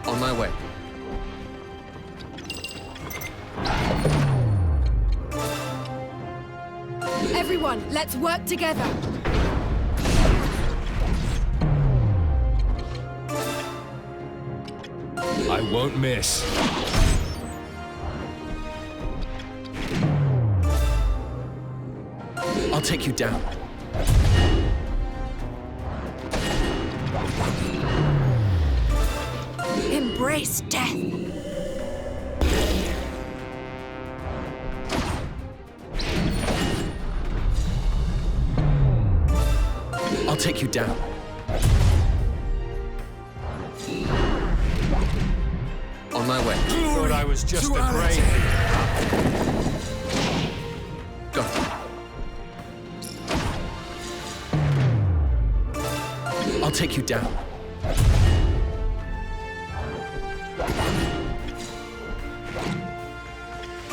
On my way. Everyone, let's work together. I won't miss. I'll take you down. Embrace death. I'll take you down. On my way. Thought I was just a grave. Go. I'll take you down.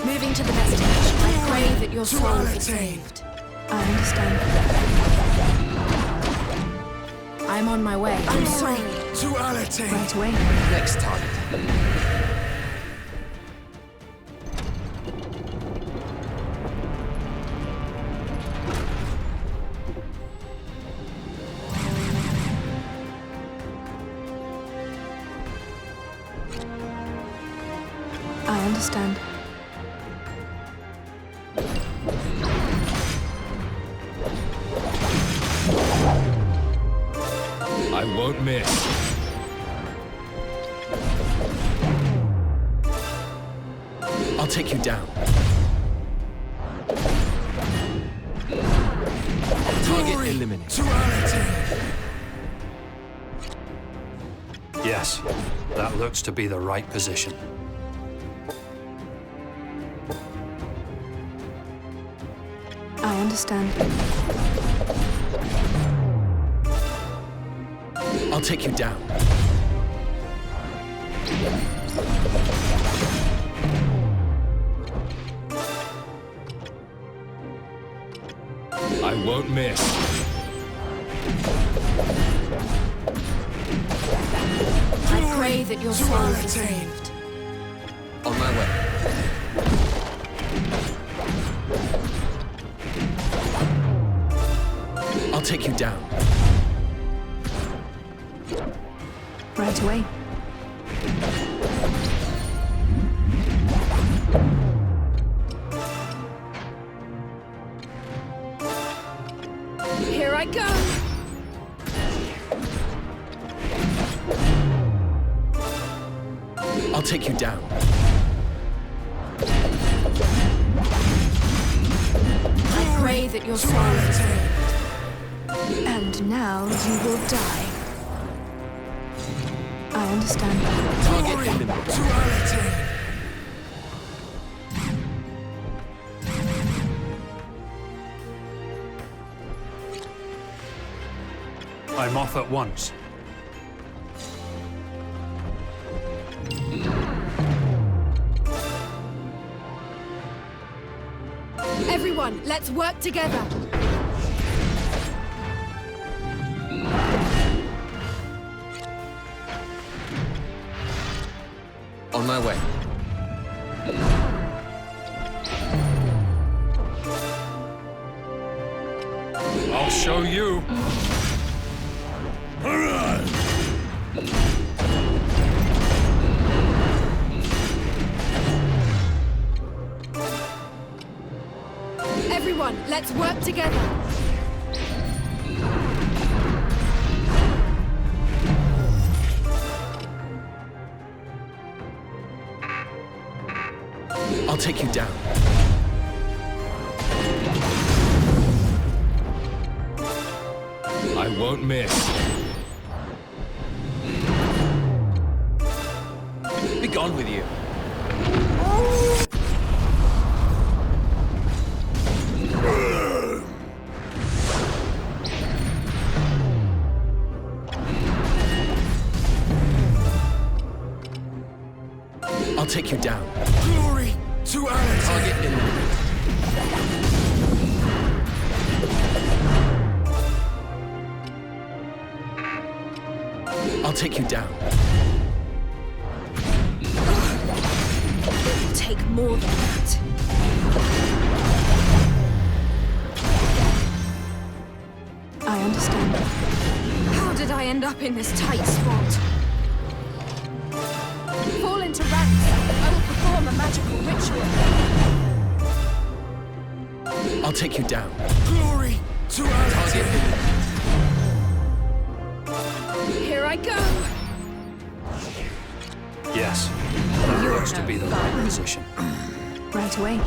Moving to the destination, I pray that your soul be saved. I understand. I'm on my way. I'm sorry. Duality. Right away. Next target. I understand. I won't miss. I'll take you down. Target eliminated. Yes, that looks to be the right position. I understand. I'll take you down. I won't miss. pray that your soul be saved. On my way. I'll take you down. Right away. Here I go! I'll take you down. I pray that your soul be saved. And now you will die. I understand. Target eliminated. I'm off at once. Everyone, let's work together. On my way. I'll show you. Everyone, let's work together. I'll take you down. I won't miss. Be gone with you. I'll take you down. Glory to Aladdin! Target eliminated. I'll take you down. It'll take more than that. I understand. How did I end up in this tight spot? Fall into ranks. I will perform a magical ritual. I'll take you down. Glory to Aladdin! Target eliminated. Here I go. Yes. That looks to be the right position. Right away.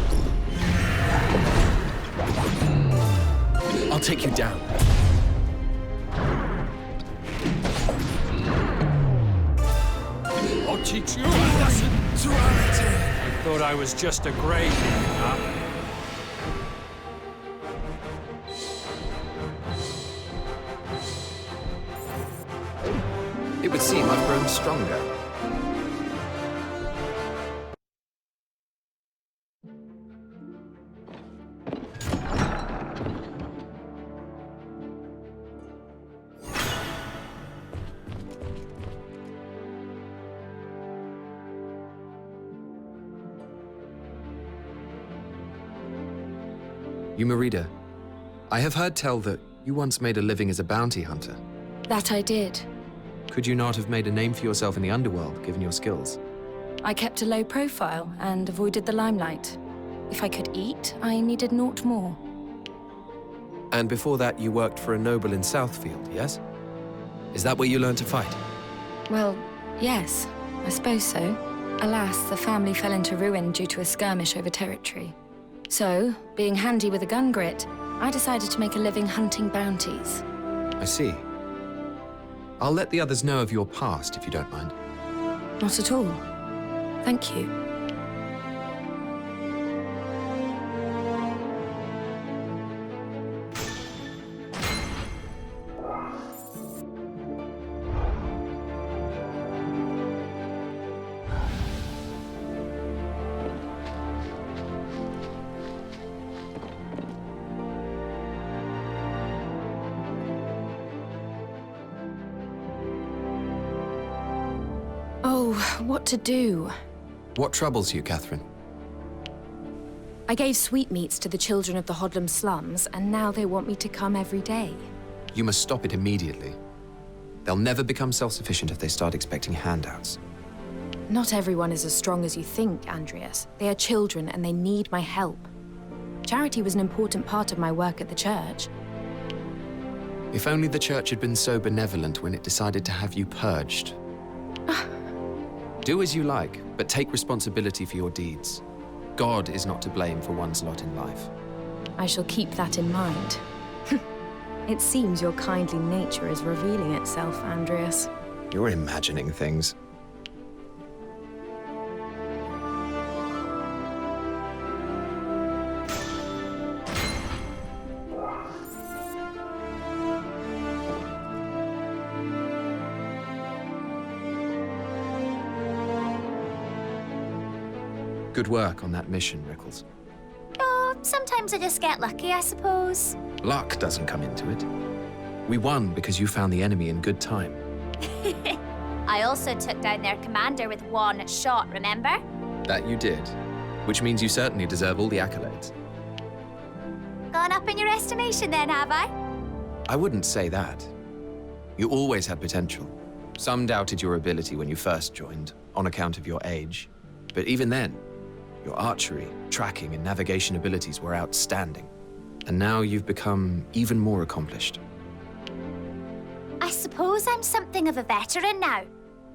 I'll take you down. I'll teach you a lesson. To Aladdin! I thought I was just a grave digger, huh? It would seem I've grown stronger. Merida, I have heard tell that you once made a living as a bounty hunter. That I did. Could you not have made a name for yourself in the underworld, given your skills? I kept a low profile and avoided the limelight. If I could eat, I needed naught more. And before that, you worked for a noble in Southfield, yes? Is that where you learned to fight? Well, yes, I suppose so. Alas, the family fell into ruin due to a skirmish over territory. So, being handy with a gun grit, I decided to make a living hunting bounties. I see. I'll let the others know of your past, if you don't mind. Not at all. Thank you. know what to do. What troubles you, Catherine? I gave sweetmeats to the children of the Hodlam slums, and now they want me to come every day. You must stop it immediately. They'll never become self-sufficient if they start expecting handouts. Not everyone is as strong as you think, Andreas. They are children and they need my help. Charity was an important part of my work at the church. If only the church had been so benevolent when it decided to have you purged. Do as you like, but take responsibility for your deeds. God is not to blame for one's lot in life. I shall keep that in mind. It seems your kindly nature is revealing itself, Andreas. You're imagining things. Good work on that mission, Rickles. Oh, sometimes I just get lucky, I suppose. Luck doesn't come into it. We won because you found the enemy in good time. I also took down their commander with one shot, remember? That you did. Which means you certainly deserve all the accolades. Gone up in your estimation then, have I? I wouldn't say that. You always had potential. Some doubted your ability when you first joined, on account of your age. But even then, your archery, tracking, and navigation abilities were outstanding. And now you've become even more accomplished. I suppose I'm something of a veteran now.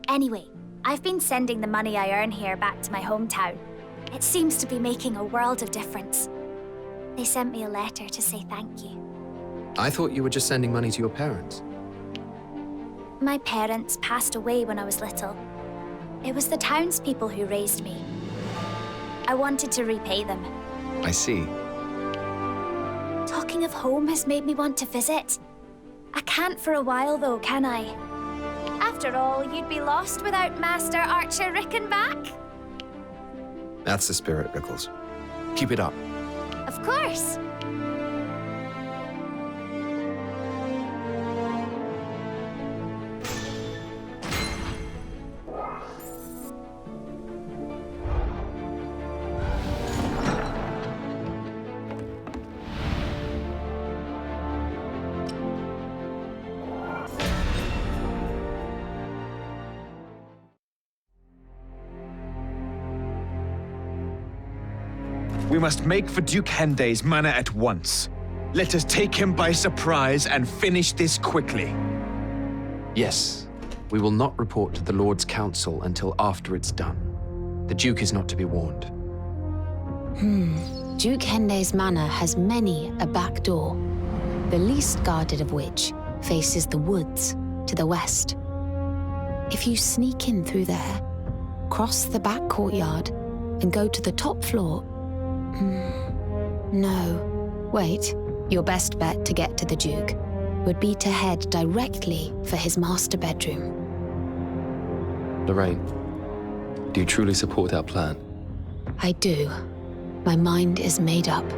Anyway, I've been sending the money I earn here back to my hometown. It seems to be making a world of difference. They sent me a letter to say thank you. I thought you were just sending money to your parents. My parents passed away when I was little. It was the townspeople who raised me. I wanted to repay them. I see. Talking of home has made me want to visit. I can't for a while though, can I? After all, you'd be lost without Master Archer Rickenback. That's the spirit, Rickles. Keep it up. Of course. We must make for Duke Hende's manor at once. Let us take him by surprise and finish this quickly. Yes. We will not report to the Lord's Council until after it's done. The Duke is not to be warned. Duke Hende's manor has many a back door, the least guarded of which faces the woods to the west. If you sneak in through there, cross the back courtyard, and go to the top floor... No. Wait. Your best bet to get to the Duke would be to head directly for his master bedroom. Lorraine, do you truly support our plan? I do. My mind is made up.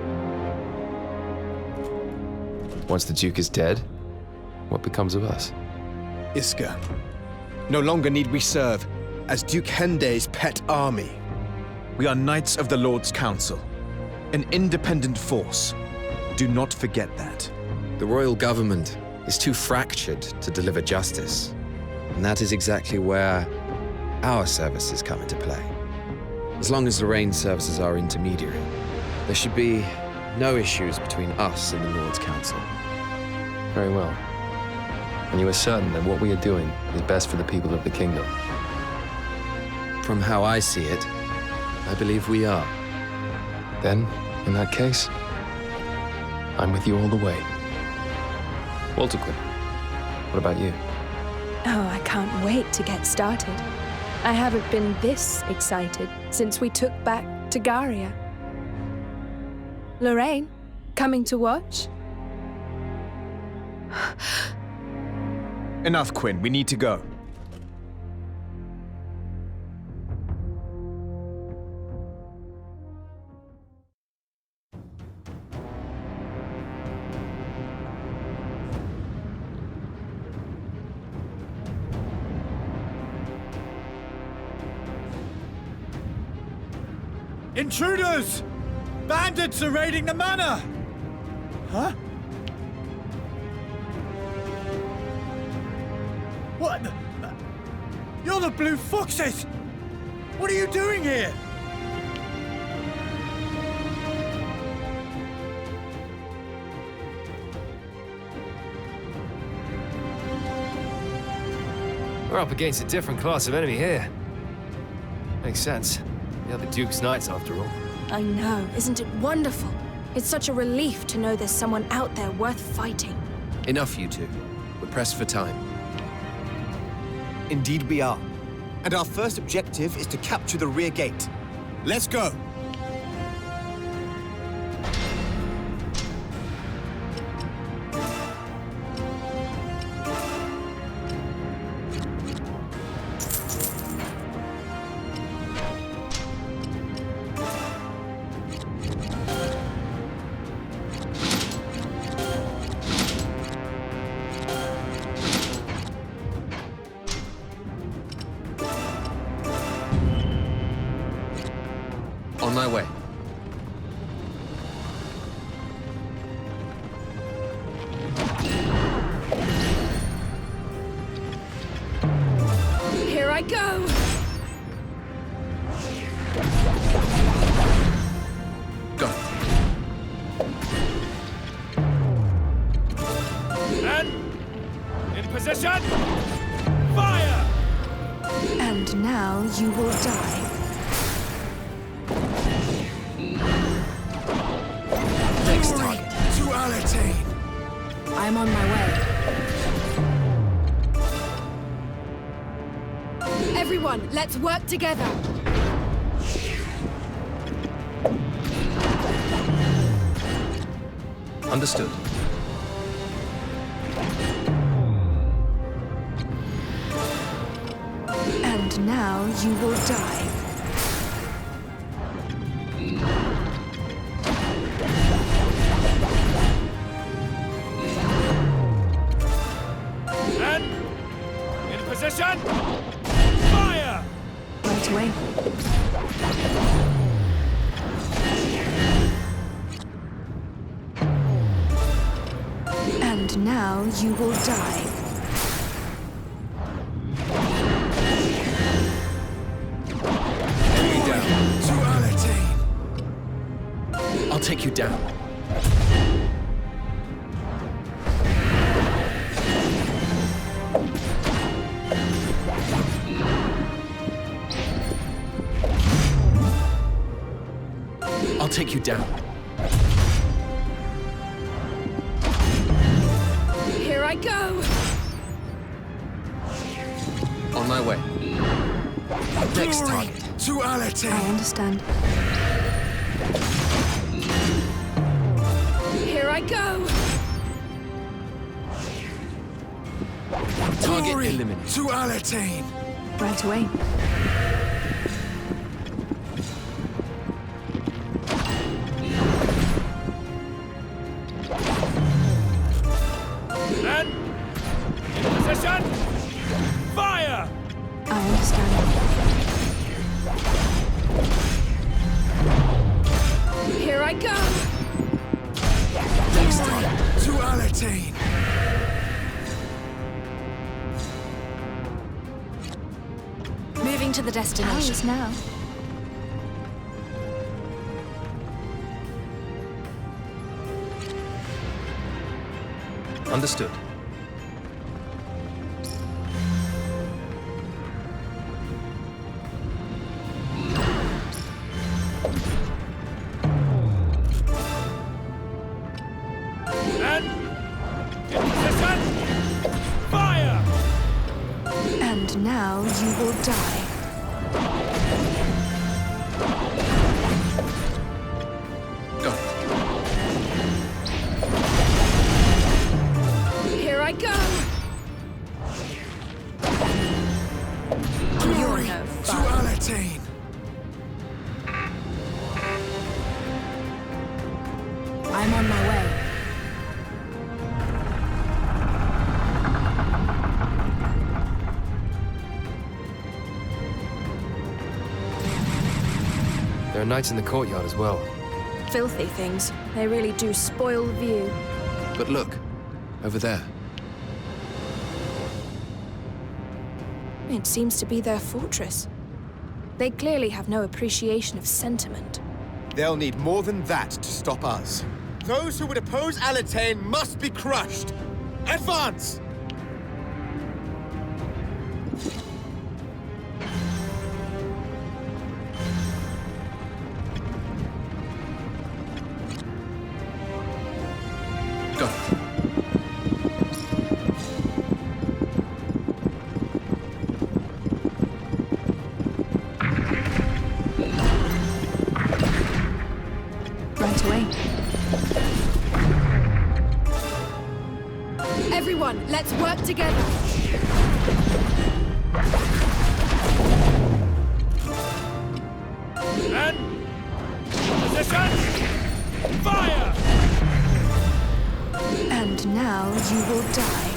Once the Duke is dead, what becomes of us? Iska, no longer need we serve as Duke Hende's pet army. We are Knights of the Lord's Council, an independent force. Do not forget that. The royal government is too fractured to deliver justice. And that is exactly where our services come into play. As long as Lorraine serves as our intermediary, there should be no issues between us and the Lord's Council. Very well. And you are certain that what we are doing is best for the people of the kingdom? From how I see it, I believe we are. Then, in that case, I'm with you all the way. Walter Quinn, what about you? Oh, I can't wait to get started. I haven't been this excited since we took back Tagaria. Lorraine, coming to watch? Enough, Quinn. We need to go. Intruders! Bandits are raiding the manor! Huh? What the... You're the Blue Foxes! What are you doing here? We're up against a different class of enemy here. Makes sense. The other Duke's Knights, after all. I know, isn't it wonderful? It's such a relief to know there's someone out there worth fighting. Enough, you two. We're pressed for time. Indeed we are. And our first objective is to capture the rear gate. Let's go! On my way. Here I go! Go. And in position. Fire! And now you will die. Next time, to Alatane! I'm on my way. Everyone, let's work together! Understood. And now you will die. And in position. Fire! Right away. And now you will die. Enemy down. To Alatane! I'll take you down. I'll take you down. Here I go! On my way. Next target. To Alatane! I understand. Here I go! Target Glory eliminated. to Alatane! Right away. And in position. Fire! I understand. Here I go! Next time, to Alatane! Moving to the destination. Ours now. Understood. And in position. Fire! And now you will die. Go. Here I go! Glory no to fun. Alatane! I'm on my way. There are knights in the courtyard as well. Filthy things. They really do spoil the view. But look, over there. It seems to be their fortress. They clearly have no appreciation of sentiment. They'll need more than that to stop us. Those who would oppose Alatain must be crushed! Advance! Go. Right away. Everyone, let's work together. And position! Fire! And now you will die.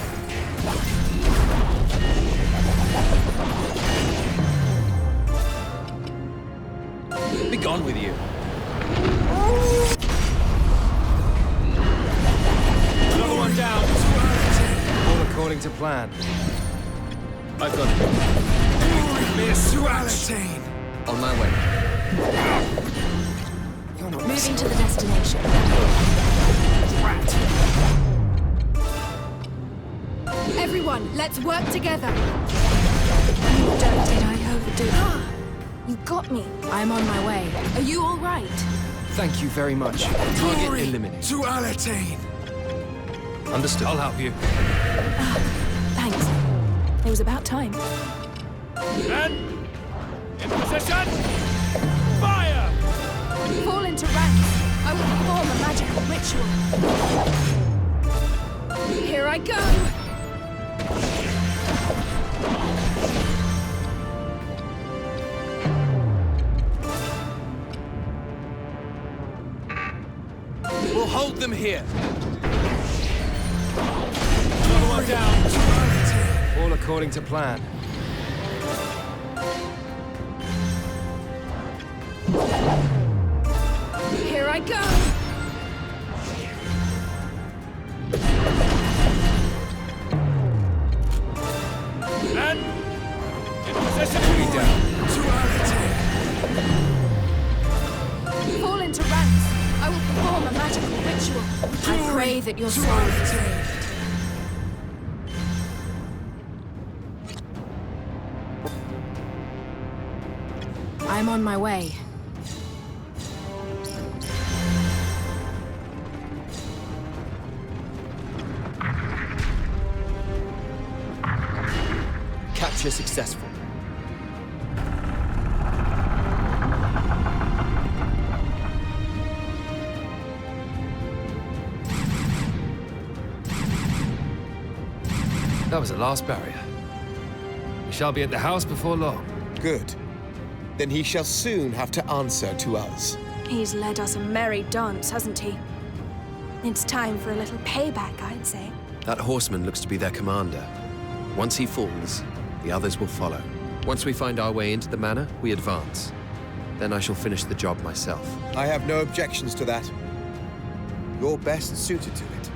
Be gone with you. Another one down. All according to plan. I've got it. On my way. Moving to the destination. Everyone, let's work together. Did I overdo it? You got me. I'm on my way. Are you all right? Thank you very much. Target eliminated. To Alatain! Understood. I'll help you. Thanks. It was about time. And in position! Fire! Fall into ranks. I will perform a magical ritual. Here I go! We'll hold them here. Another one down. All according to plan. Here I go! And in position. Down. Fall into ranks. I will perform a magical ritual. I pray that your soul is saved. I'm on my way. Capture successful. That was the last barrier. We shall be at the house before long. Good. Then he shall soon have to answer to us. He's led us a merry dance, hasn't he? It's time for a little payback, I'd say. That horseman looks to be their commander. Once he falls, the others will follow. Once we find our way into the manor, we advance. Then I shall finish the job myself. I have no objections to that. You're best suited to it.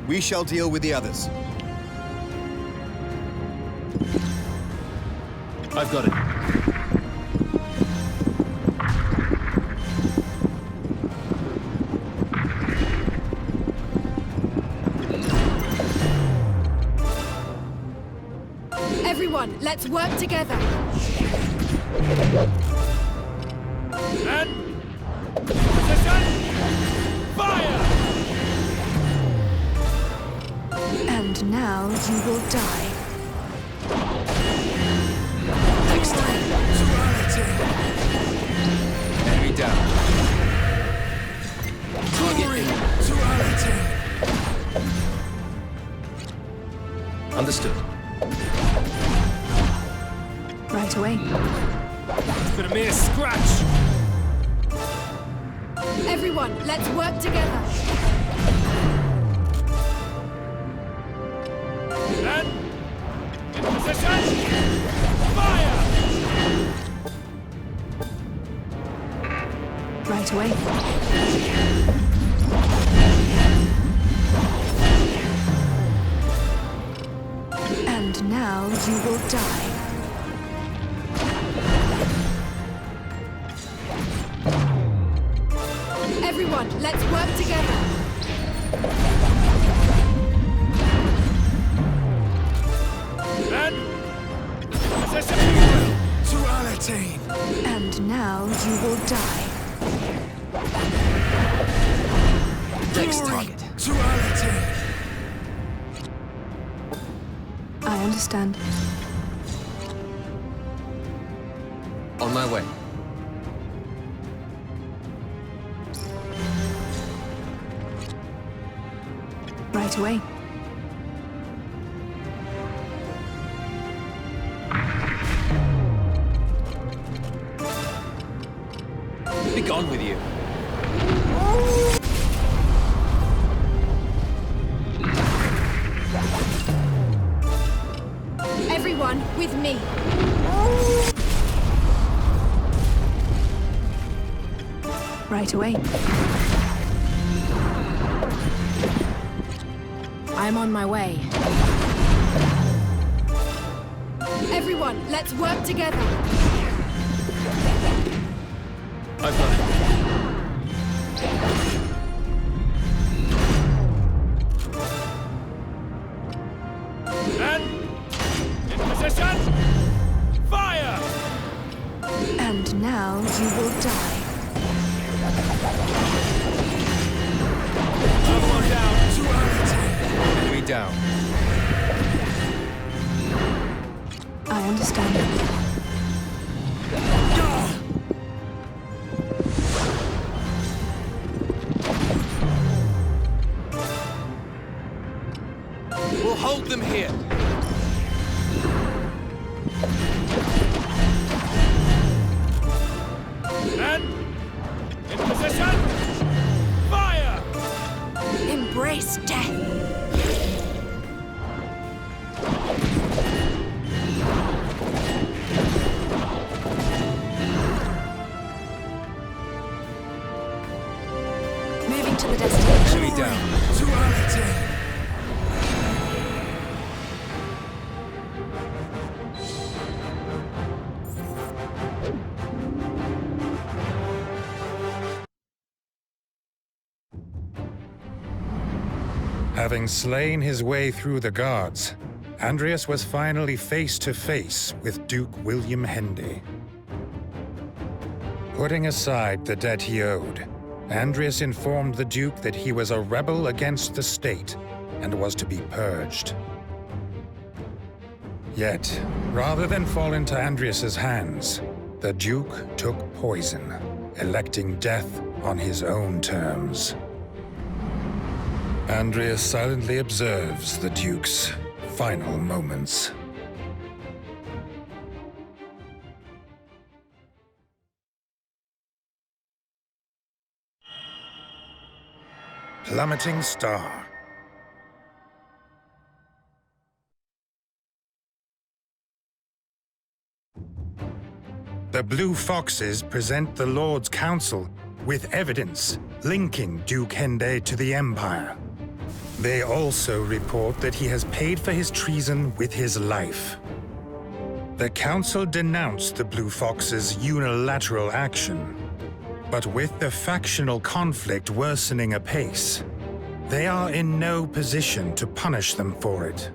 We shall deal with the others. I've got it. Everyone, let's work together. And position. Fire! And now you will die. Next time. Enemy down. Understood. Right away. It's been a mere scratch. Everyone, let's work together. And in position. Fire! Right away. And now you will die. Everyone, let's work together. Then, to Alatain. And now you will die. Next target. To Alatain. I understand. On my way. Right away. Be gone with you. Everyone, with me. Right away. I'm on my way. Everyone, let's work together. I've got it. And in position. Fire! And now you will die. Another one down. To Alatain. Enemy down. I understand. We'll hold them here. And in position. Fire! Embrace death. Moving to the destination. Enemy down. To Alatain. Having slain his way through the guards, Andreas was finally face to face with Duke William Hendy. Putting aside the debt he owed, Andreas informed the Duke that he was a rebel against the state and was to be purged. Yet, rather than fall into Andreas's hands, the Duke took poison, electing death on his own terms. Andreas silently observes the Duke's final moments. Plummeting star. The Blue Foxes present the Lord's Council with evidence linking Duke Hendy to the Empire. They also report that he has paid for his treason with his life. The Council denounced the Blue Foxes' unilateral action, but with the factional conflict worsening apace, they are in no position to punish them for it.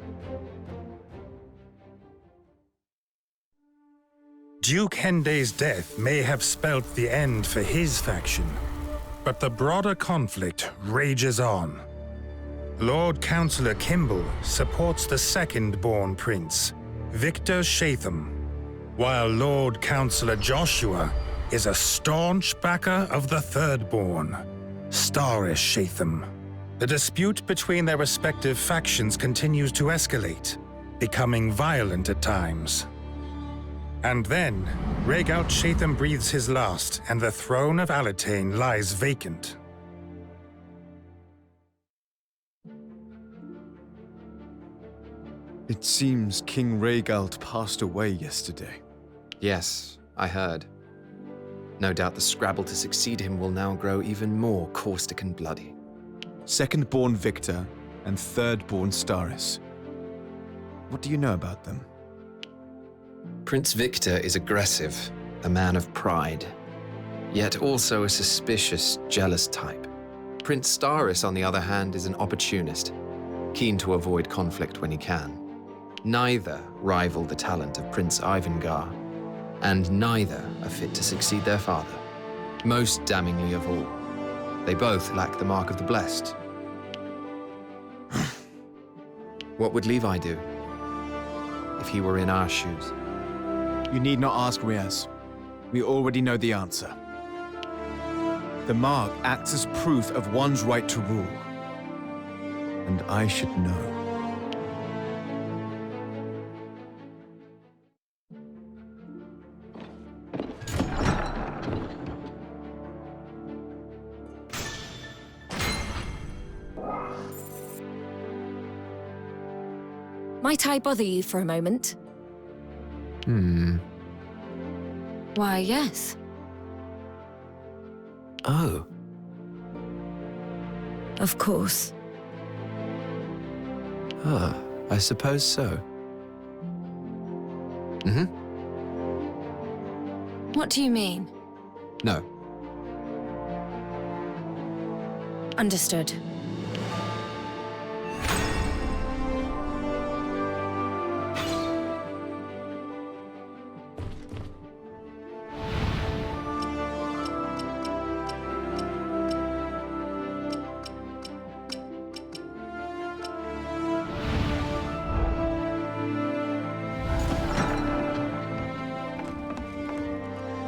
Duke Hendy's death may have spelt the end for his faction, but the broader conflict rages on. Lord Councillor Kimball supports the second-born prince, Victor Shatham, while Lord Councillor Joshua is a staunch backer of the third-born, Starish Shatham. The dispute between their respective factions continues to escalate, becoming violent at times. And then, Rhaegal Shatham breathes his last, and the throne of Alatain lies vacant. It seems King Rhaegal passed away yesterday. Yes, I heard. No doubt the scrabble to succeed him will now grow even more caustic and bloody. Second-born Victor and third-born Staris. What do you know about them? Prince Victor is aggressive, a man of pride, yet also a suspicious, jealous type. Prince Staris, on the other hand, is an opportunist, keen to avoid conflict when he can. Neither rival the talent of Prince Ivangar, and neither are fit to succeed their father. Most damningly of all, they both lack the mark of the blessed. What would Levi do if he were in our shoes? You need not ask Riaz. We already know the answer. The mark acts as proof of one's right to rule. And I should know. Might I bother you for a moment? Why, yes. Oh. Of course. Ah, I suppose so. What do you mean? No. Understood.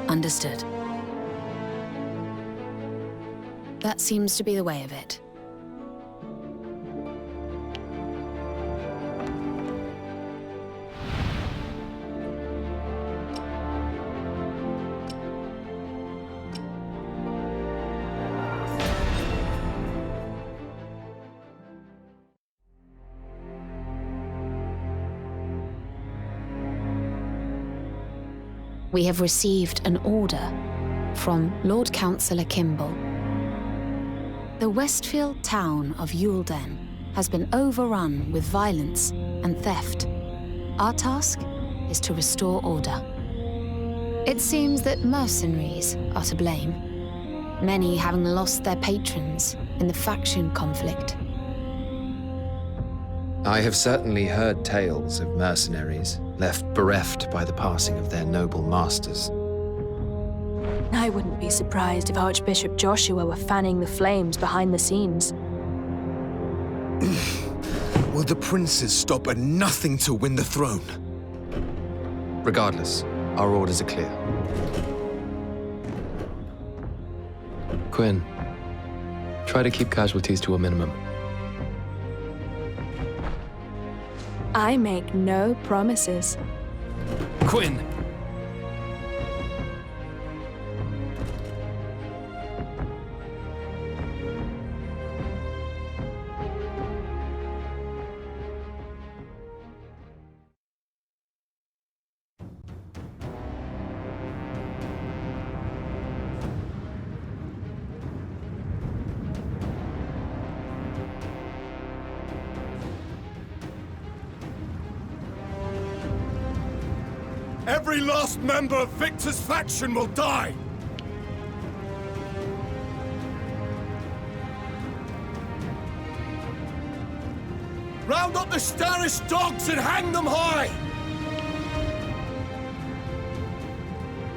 Understood. That seems to be the way of it. We have received an order from Lord Councillor Kimball. The Westfield town of Eulden has been overrun with violence and theft. Our task is to restore order. It seems that mercenaries are to blame, many having lost their patrons in the faction conflict. I have certainly heard tales of mercenaries left bereft by the passing of their noble masters. I wouldn't be surprised if Archbishop Joshua were fanning the flames behind the scenes. Will the princes stop at nothing to win the throne? Regardless, our orders are clear. Quinn, try to keep casualties to a minimum. I make no promises. Quinn! Every last member of Victor's faction will die! Round up the Staris dogs and hang them high!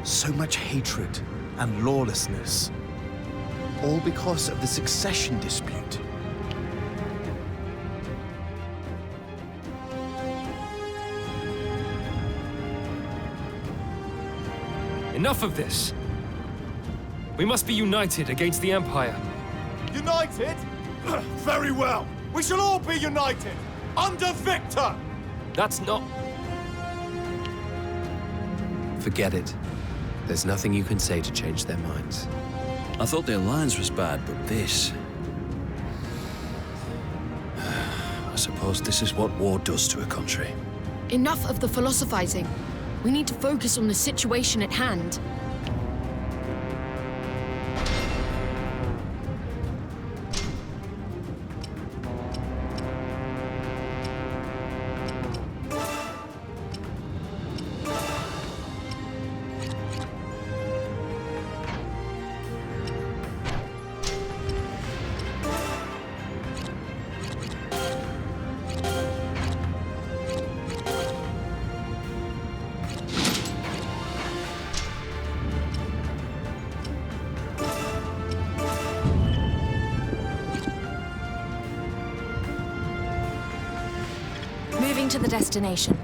So much hatred and lawlessness. All because of the succession dispute. Enough of this. We must be united against the Empire. United? Very well. We shall all be united! Under Victor! That's not... Forget it. There's nothing you can say to change their minds. I thought the alliance was bad, but this... I suppose this is what war does to a country. Enough of the philosophizing. We need to focus on the situation at hand. Going to the destination.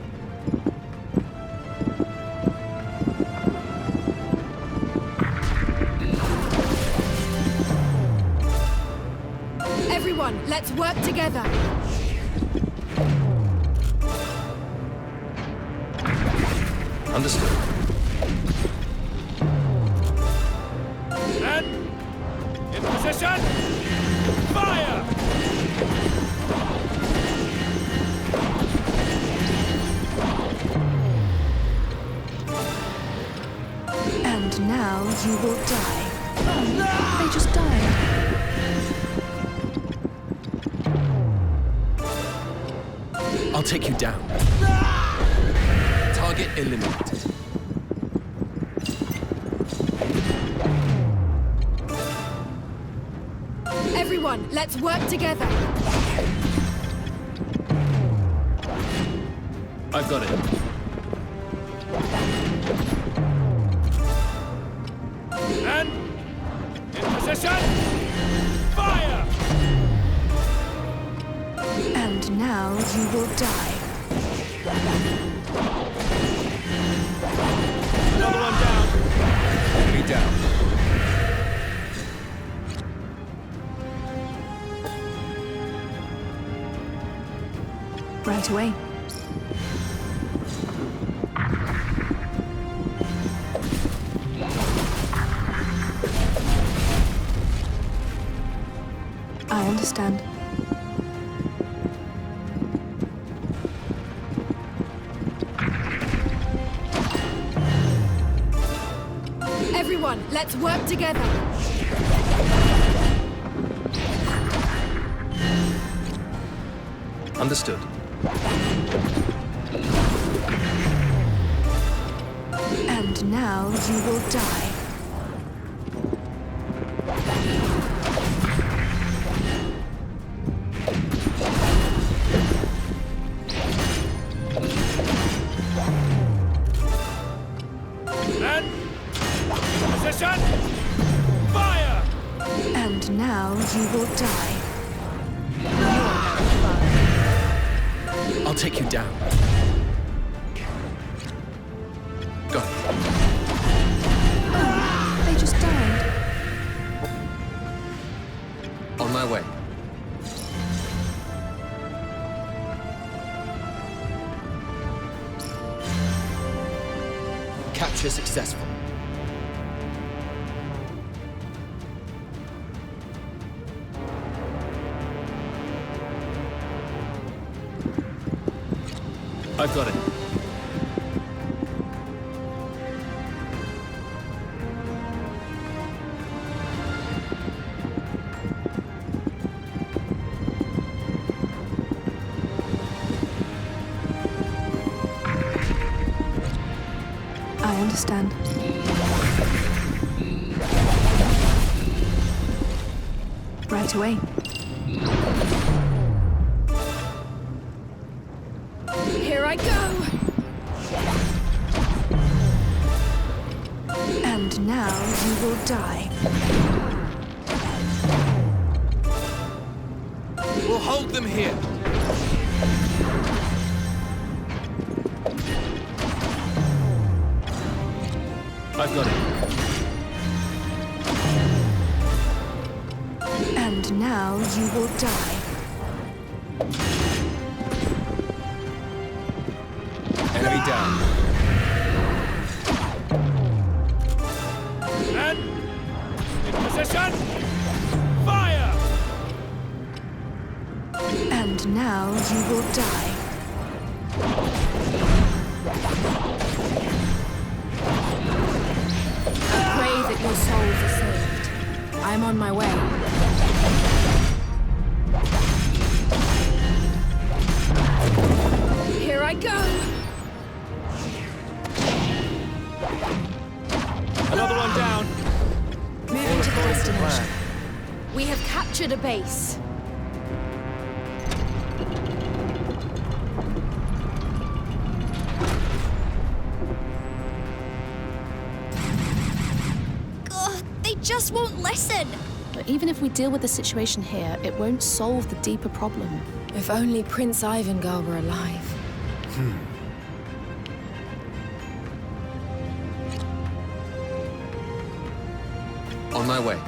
Everyone, let's work together. Understood. And in position. Fire! And now you will die. Oh, they just died. I'll take you down. Target eliminated. Everyone, let's work together. I've got it. And in position. Fire! And now you will die. Another one down. Enemy down. Right away. I understand. Everyone, let's work together. Understood. And now you will die. And in position. Fire! And now you will die. I'll take you down. Got it. Oh, they just died. On my way. Capture successful. I've got it. I understand. Right away. Here I go! And now you will die. We'll hold them here. I've got it. And now you will die. Enemy down. And in position. Fire! And now you will die. I pray that your souls are saved. I'm on my way. Here I go! Another one down. Moving to the destination. We have captured a base. Ugh, they just won't listen. But even if we deal with the situation here, it won't solve the deeper problem. If only Prince Ivangar were alive. On my way.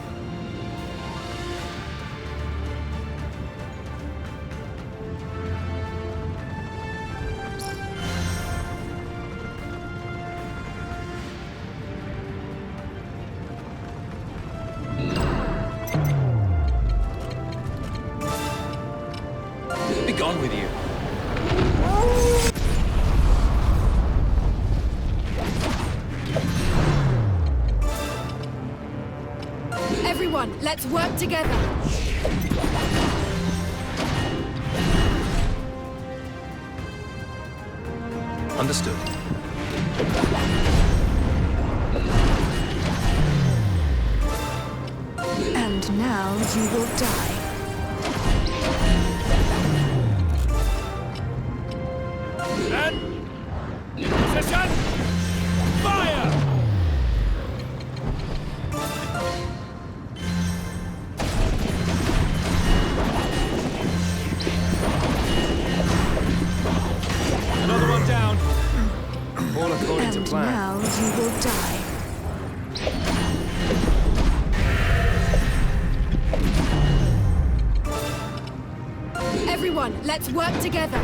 Be gone with you. Everyone, let's work together. Understood. And now you will die. And position! Fire! Another one down. All according to And plan. now you will die. Everyone, let's work together.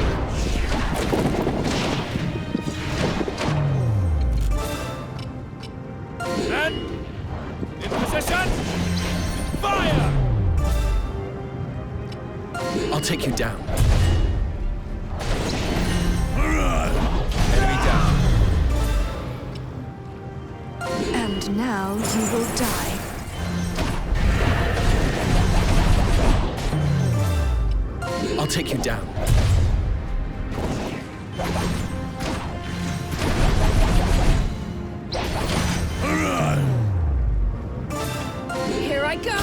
And in position! Fire! I'll take you down. Enemy down. And now you will die. I'll take you down. Here I go.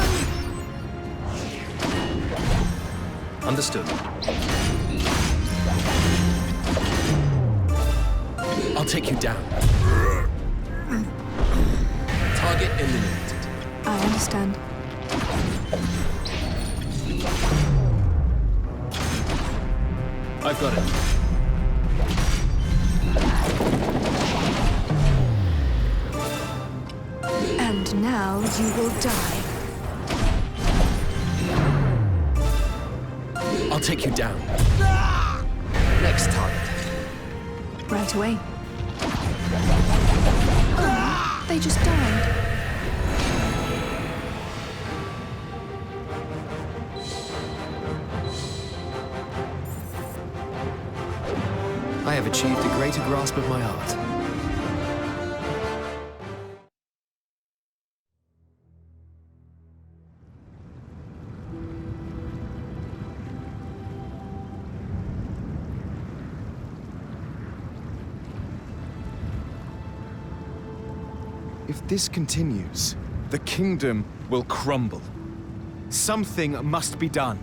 Understood. I'll take you down. Target eliminated. I understand. I've got it. And now you will die. I'll take you down. Next target. Right away. Oh, they just died. I have achieved a greater grasp of my art. If this continues, the kingdom will crumble. Something must be done.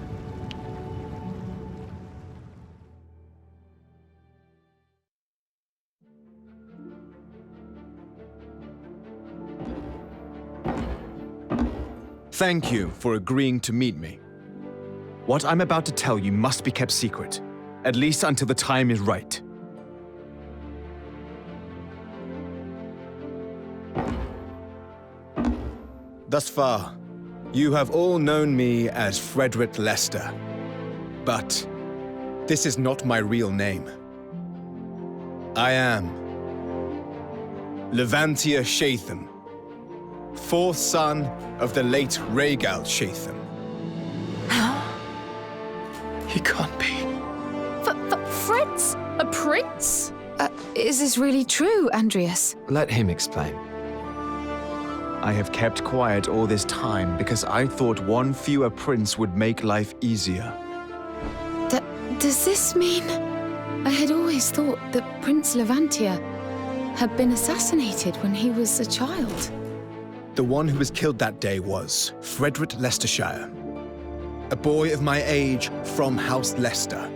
Thank you for agreeing to meet me. What I'm about to tell you must be kept secret, at least until the time is right. Thus far, you have all known me as Frederick Lester. But this is not my real name. I am Levantia Shatham, fourth son of the late Rhaegal Shatham. He can't be. Fred's a prince? Is this really true, Andreas? Let him explain. I have kept quiet all this time because I thought one fewer prince would make life easier. Does this mean... I had always thought that Prince Levantia had been assassinated when he was a child. The one who was killed that day was Frederick Leicestershire, a boy of my age from House Leicester.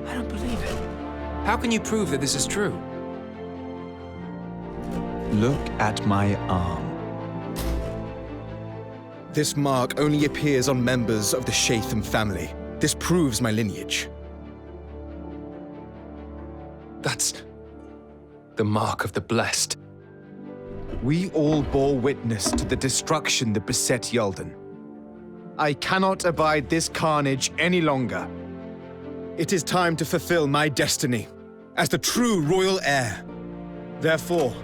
I don't believe it. How can you prove that this is true? Look at my arm. This mark only appears on members of the Shatham family. This proves my lineage. That's the mark of the blessed. We all bore witness to the destruction that beset Yalden. I cannot abide this carnage any longer. It is time to fulfill my destiny as the true royal heir. Therefore,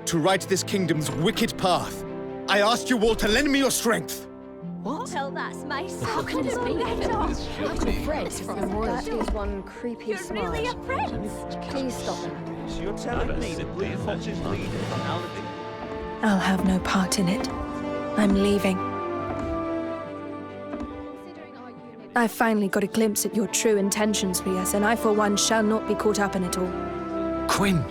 to right this kingdom's wicked path, I ask you all to lend me your strength. What? Well, that's my How can this be? How can Fred from the royal That is one creepy You're smile. really a prince? Please stop him. So you're telling me that Blue Fox's leader, Paladin, I'll have no part in it. I'm leaving. I finally got a glimpse at your true intentions, Rias, and I for one shall not be caught up in it all. Quinn!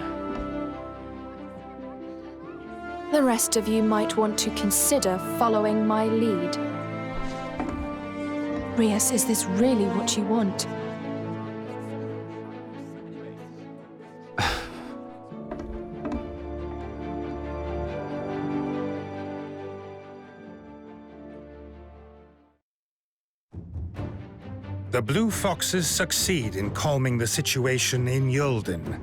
The rest of you might want to consider following my lead. Rias, is this really what you want? The Blue Foxes succeed in calming the situation in Yulden,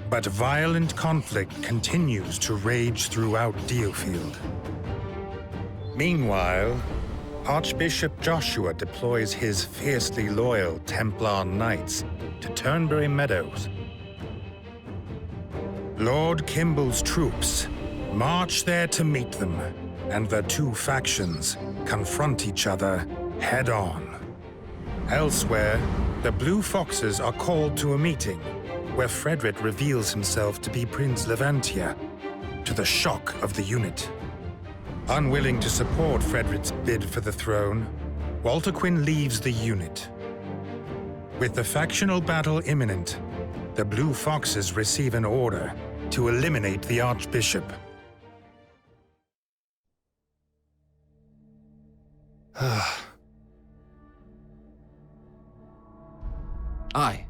but violent conflict continues to rage throughout DioField. Meanwhile, Archbishop Joshua deploys his fiercely loyal Templar Knights to Turnberry Meadows. Lord Kimball's troops march there to meet them, and the two factions confront each other head-on. Elsewhere, the Blue Foxes are called to a meeting where Frederick reveals himself to be Prince Levantia, to the shock of the unit. Unwilling to support Frederick's bid for the throne, Walter Quinn leaves the unit. With the factional battle imminent, the Blue Foxes receive an order to eliminate the Archbishop. I.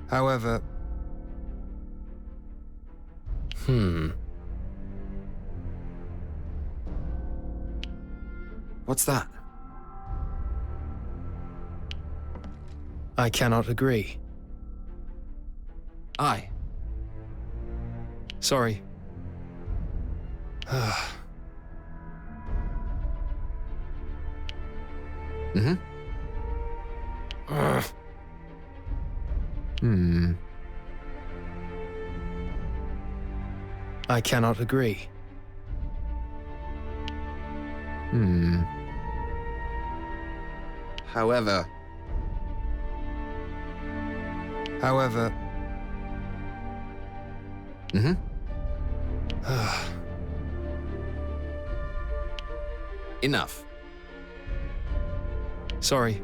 However... What's that? I cannot agree. I. Sorry. I cannot agree. However. Enough. Sorry.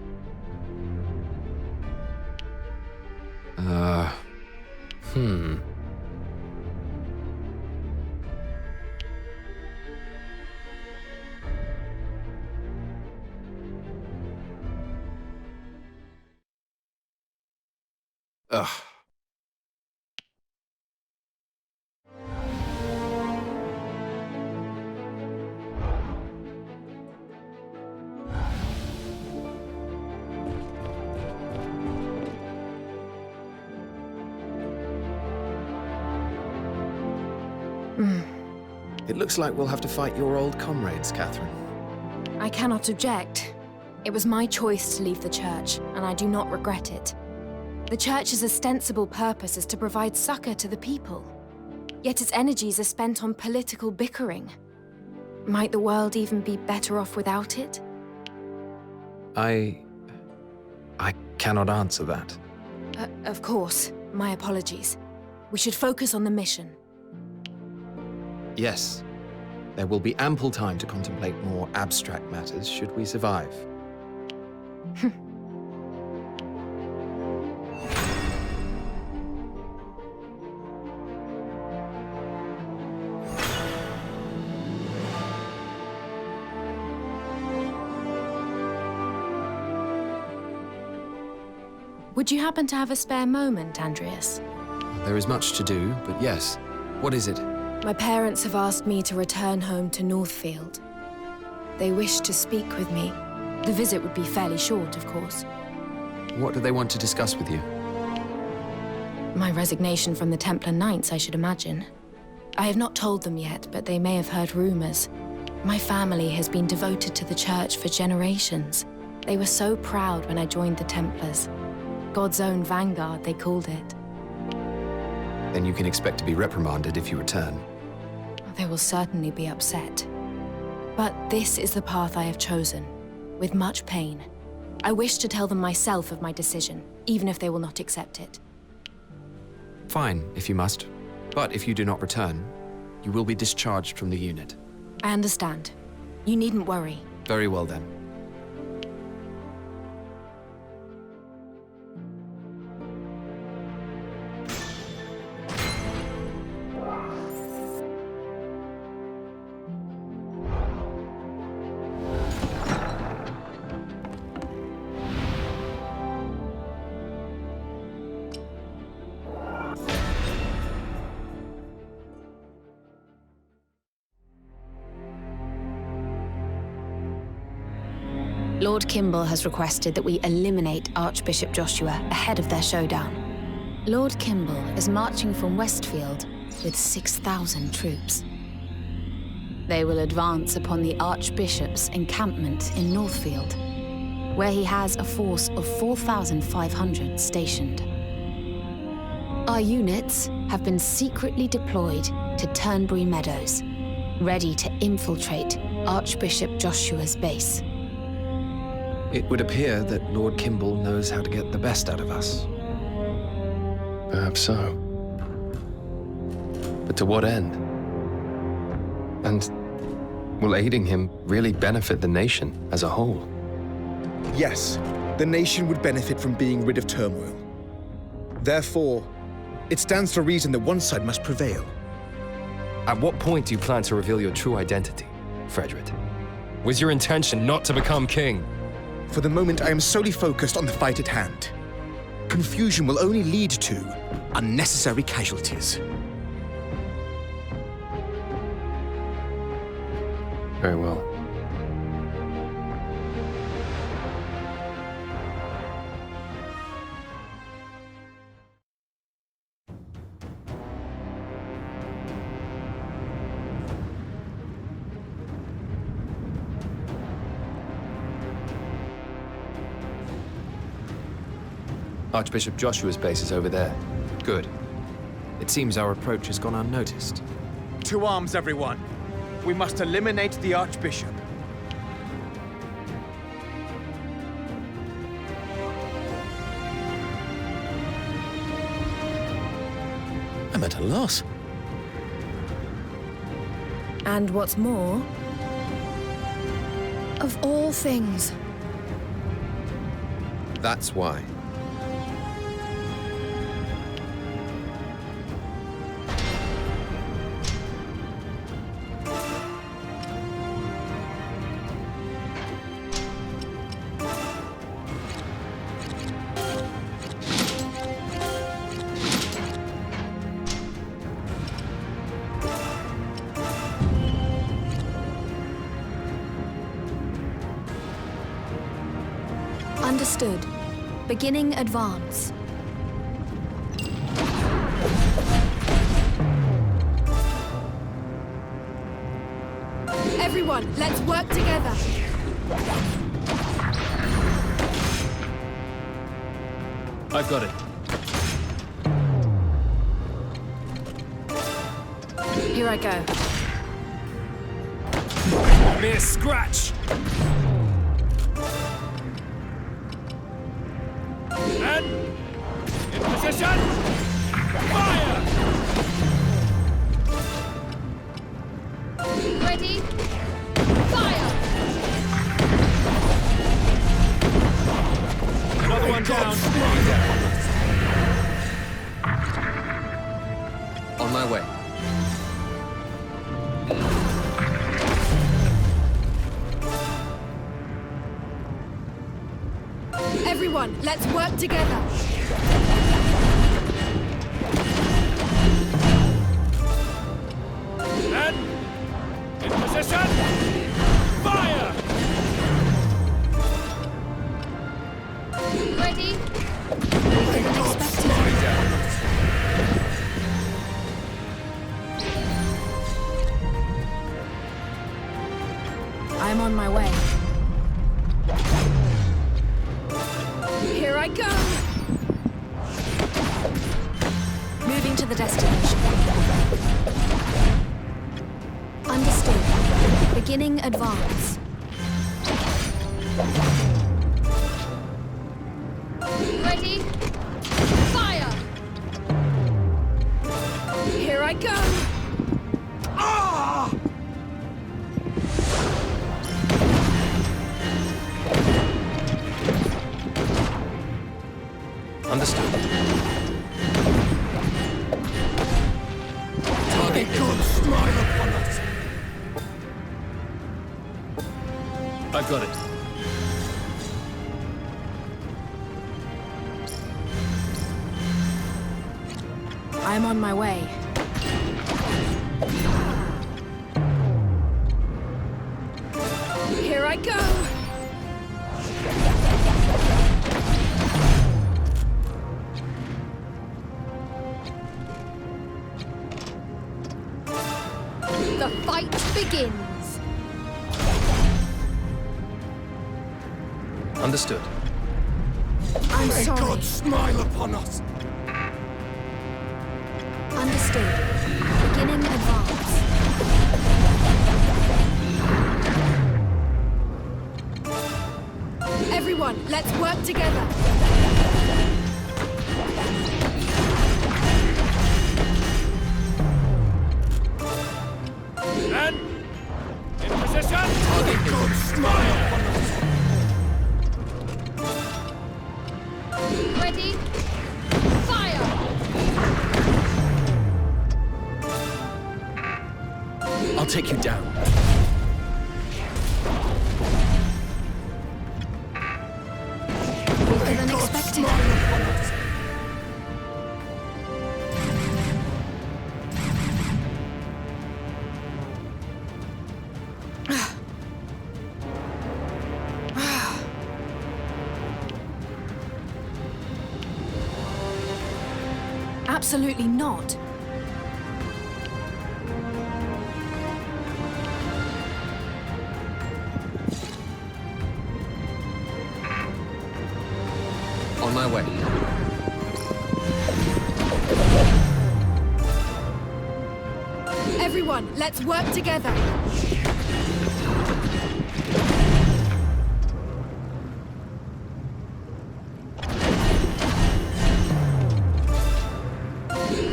Ugh. It looks like we'll have to fight your old comrades, Catherine. I cannot object. It was my choice to leave the church, and I do not regret it. The church's ostensible purpose is to provide succor to the people. Yet its energies are spent on political bickering. Might the world even be better off without it? I cannot answer that. Of course. My apologies. We should focus on the mission. Yes. There will be ample time to contemplate more abstract matters should we survive. Would you happen to have a spare moment, Andreas? There is much to do, but yes. What is it? My parents have asked me to return home to Northfield. They wish to speak with me. The visit would be fairly short, of course. What do they want to discuss with you? My resignation from the Templar Knights, I should imagine. I have not told them yet, but they may have heard rumors. My family has been devoted to the Church for generations. They were so proud when I joined the Templars. God's own vanguard, they called it. Then you can expect to be reprimanded if you return. They will certainly be upset. But this is the path I have chosen, with much pain. I wish to tell them myself of my decision, even if they will not accept it. Fine, if you must. But if you do not return, you will be discharged from the unit. I understand. You needn't worry. Very well then. Lord Kimball has requested that we eliminate Archbishop Joshua ahead of their showdown. Lord Kimball is marching from Westfield with 6,000 troops. They will advance upon the Archbishop's encampment in Northfield, where he has a force of 4,500 stationed. Our units have been secretly deployed to Turnberry Meadows, ready to infiltrate Archbishop Joshua's base. It would appear that Lord Kimball knows how to get the best out of us. Perhaps so. But to what end? And will aiding him really benefit the nation as a whole? Yes, the nation would benefit from being rid of turmoil. Therefore, it stands to reason that one side must prevail. At what point do you plan to reveal your true identity, Frederick? Was your intention not to become king? For the moment, I am solely focused on the fight at hand. Confusion will only lead to unnecessary casualties. Very well. Archbishop Joshua's base is over there. Good. It seems our approach has gone unnoticed. To arms, everyone. We must eliminate the Archbishop. I'm at a loss. And what's more, of all things, That's why. understood. Beginning advance. Everyone, let's work together. I've got it. Here I go. Mere scratch! And in position! Fire! Ready? Fire! Another one down. On my way. Everyone, let's work together. And in position! Fire! my way. Here I go! Moving to the destination. Understood. Beginning advance. Ready? Fire! Here I go! Ah! Understood. May God smile upon us! I've got it. I'm on my way. Here I go! The fight begins! Understood. I'm May sorry. God smile upon us! Understood. Beginning advance. Everyone, let's work together! Men! In position! May God smile upon us! Ready? Fire! I'll take you down. Quicker than expected. Absolutely not. On my way. Everyone, let's work together!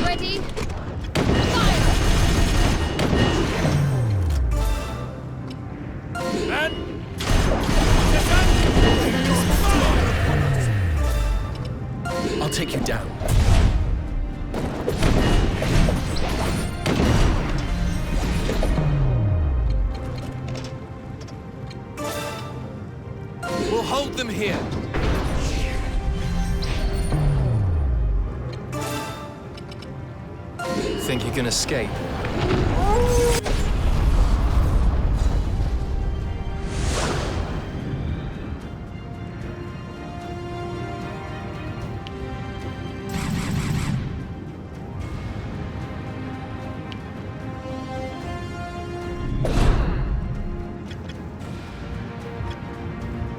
Ready? Fire! Men! I'll take you down. We'll hold them here. Think you can escape?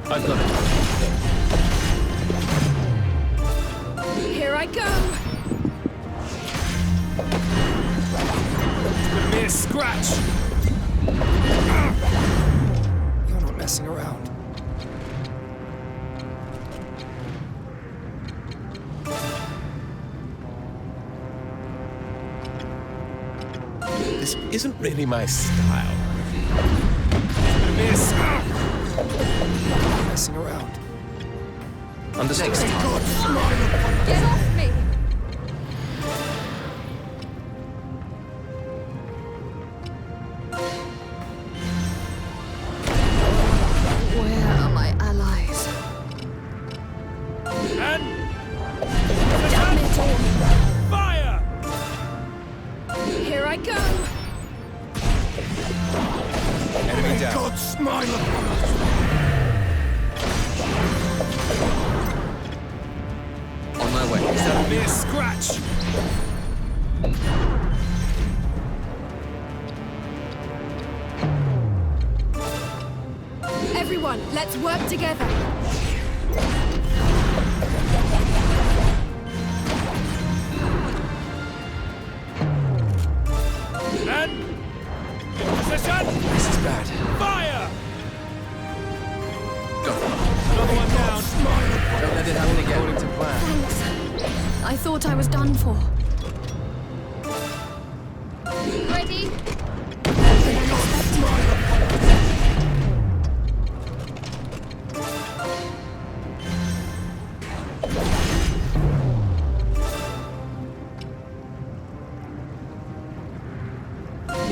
I've got it. Here I go! Give me a scratch! You're not messing around. This isn't really my style. Give me a scratch! Messing around. Understood. May God smile upon us! Get off me! Where are my allies? Men! Damn it all! Fire! Here I go! Enemy May down. God smile upon us! On my way. Give me a scratch! Everyone, let's work together. Men! In position! This is bad. Fire! Go. Another one down. Don't let it happen again. According to plan. Thanks. I thought I was done for. Ready?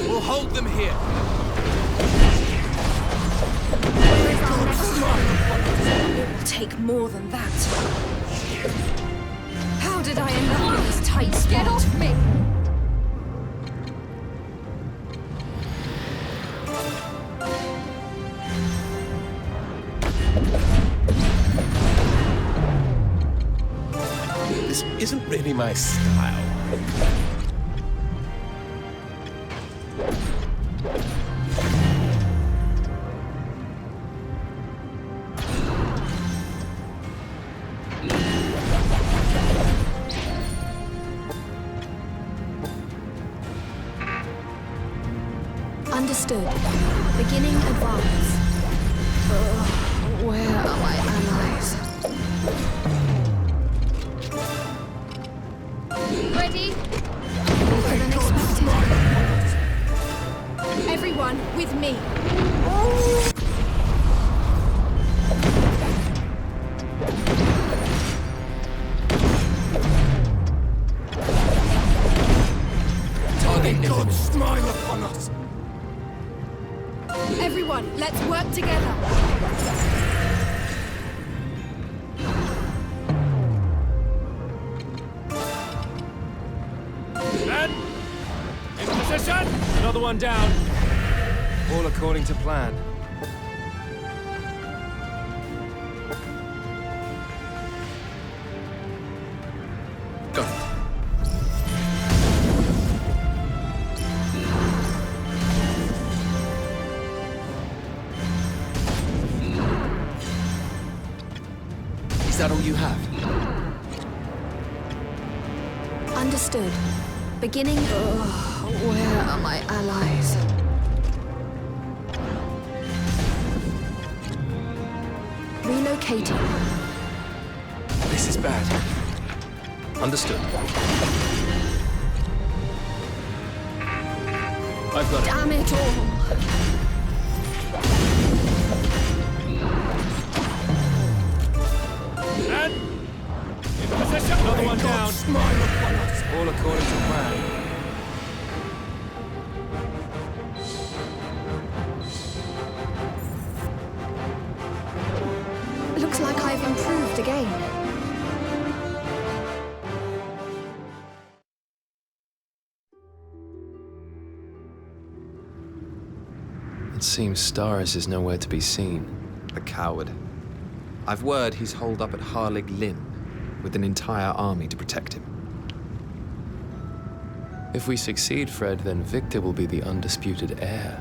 We'll hold them here. It will take more than that. How did I end up in this tight spot? Get off me! This isn't really my style. Understood. Beginning advance. Where are my allies? Ready? Weaker than expected. Everyone, with me. May God smile upon us. Everyone, let's work together. Men! In position! Another one down. All according to plan. Go. Is that all you have? Understood. Beginning. Where are my allies? Relocating. This is bad. Understood. I've got it. Damn it all! Men! In position! Another one down. Smile upon us. All according to plan. Looks like I've improved again. It seems Staris is nowhere to be seen. The coward. I've word he's holed up at Harlig Lynn, with an entire army to protect him. If we succeed, Fred, then Victor will be the undisputed heir.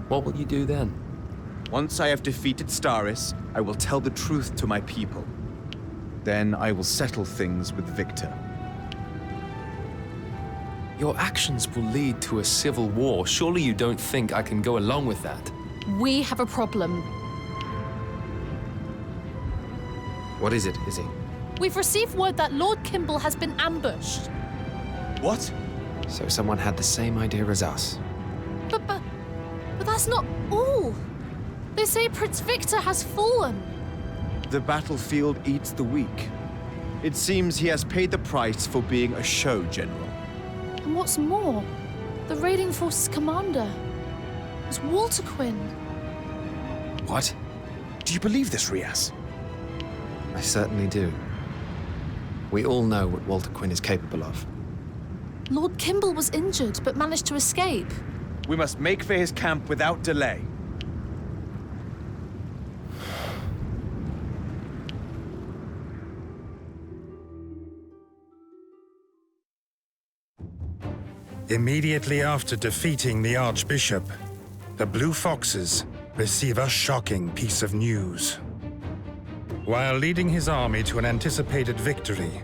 What will you do then? Once I have defeated Staris, I will tell the truth to my people. Then I will settle things with Victor. Your actions will lead to a civil war. Surely you don't think I can go along with that? We have a problem. What is it, Izzy? We've received word that Lord Kimball has been ambushed. What? So someone had the same idea as us. But that's not all. They say Prince Victor has fallen. The battlefield eats the weak. It seems he has paid the price for being a show general. And what's more, the raiding force's commander was Walter Quinn. What? Do you believe this, Rias? I certainly do. We all know what Walter Quinn is capable of. Lord Kimball was injured, but managed to escape. We must make for his camp without delay. Immediately after defeating the Archbishop, the Blue Foxes, receive a shocking piece of news. While leading his army to an anticipated victory,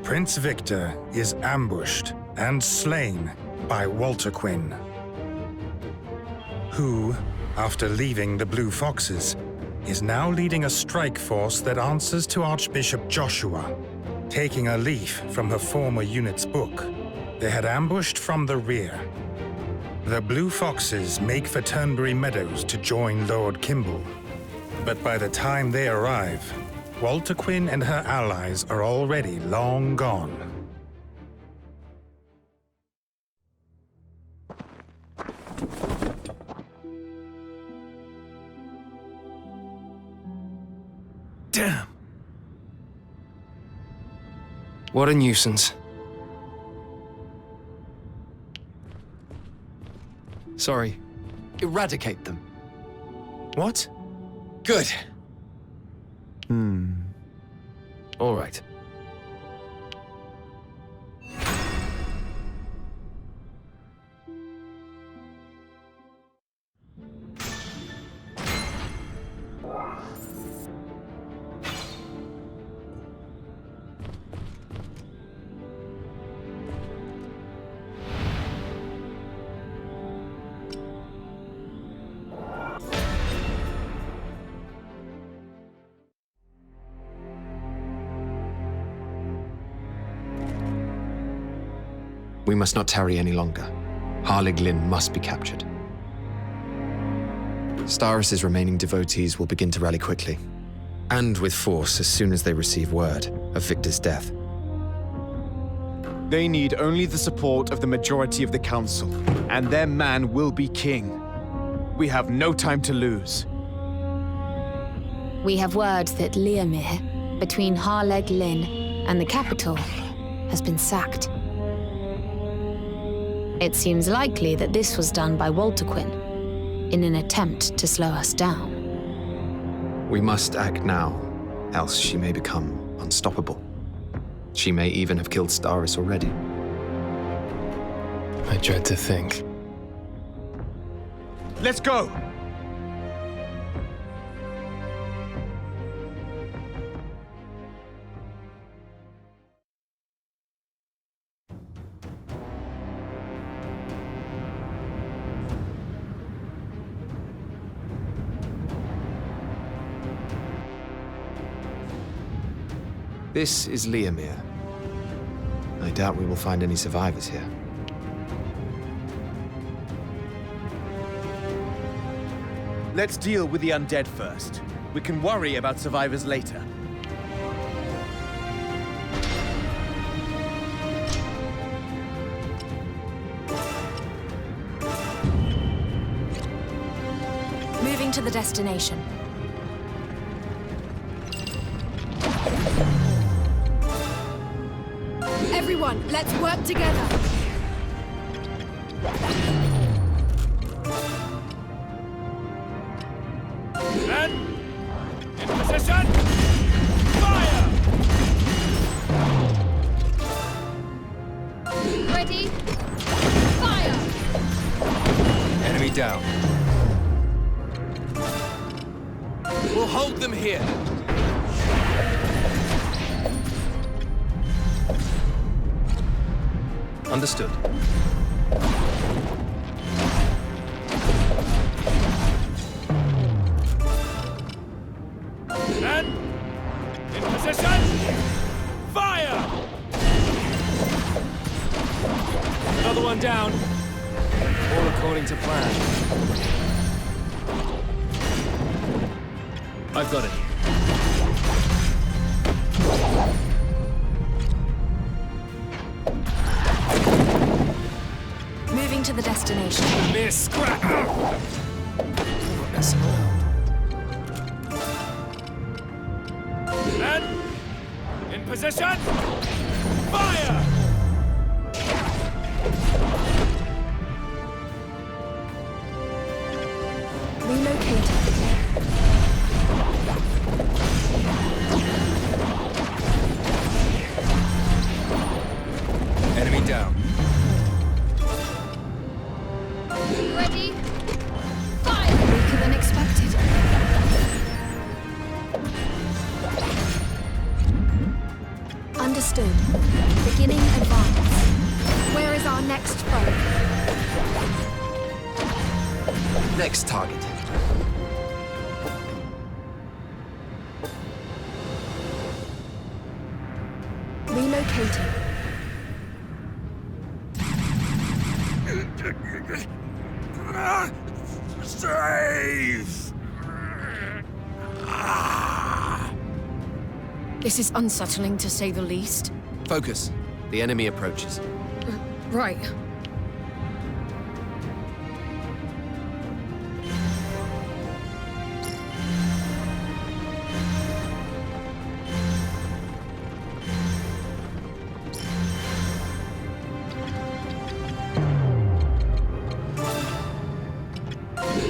Prince Victor is ambushed and slain by Walter Quinn, who, after leaving the Blue Foxes, is now leading a strike force that answers to Archbishop Joshua. Taking a leaf from her former unit's book, they had ambushed from the rear. The Blue Foxes make for Turnberry Meadows to join Lord Kimball. But by the time they arrive, Walter Quinn and her allies are already long gone. Damn. What a nuisance. Sorry. Eradicate them. What? Good. All right. We must not tarry any longer. Harlig Lyn must be captured. Starris's remaining devotees will begin to rally quickly, and with force as soon as they receive word of Victor's death. They need only the support of the majority of the council, and their man will be king. We have no time to lose. We have word that Leomir, between Harlig Lyn and the capital, has been sacked. It seems likely that this was done by Walter Quinn, in an attempt to slow us down. We must act now, else she may become unstoppable. She may even have killed Starris already. I dread to think. Let's go! This is Leomir. I doubt we will find any survivors here. Let's deal with the undead first. We can worry about survivors later. Moving to the destination. Everyone, let's work together. Men, in position! Fire! Ready? Fire! Enemy down. We'll hold them here. Understood. Men, in position! Fire! Another one down. All according to plan. I've got it. Moving to the destination. Mere scrap! Not messing around. Men, in position! Fire! Relocated. Enemy down. Ready? Fire! Weaker than expected. Next target. Relocating. Save! This is unsettling, to say the least. Focus. The enemy approaches. Right.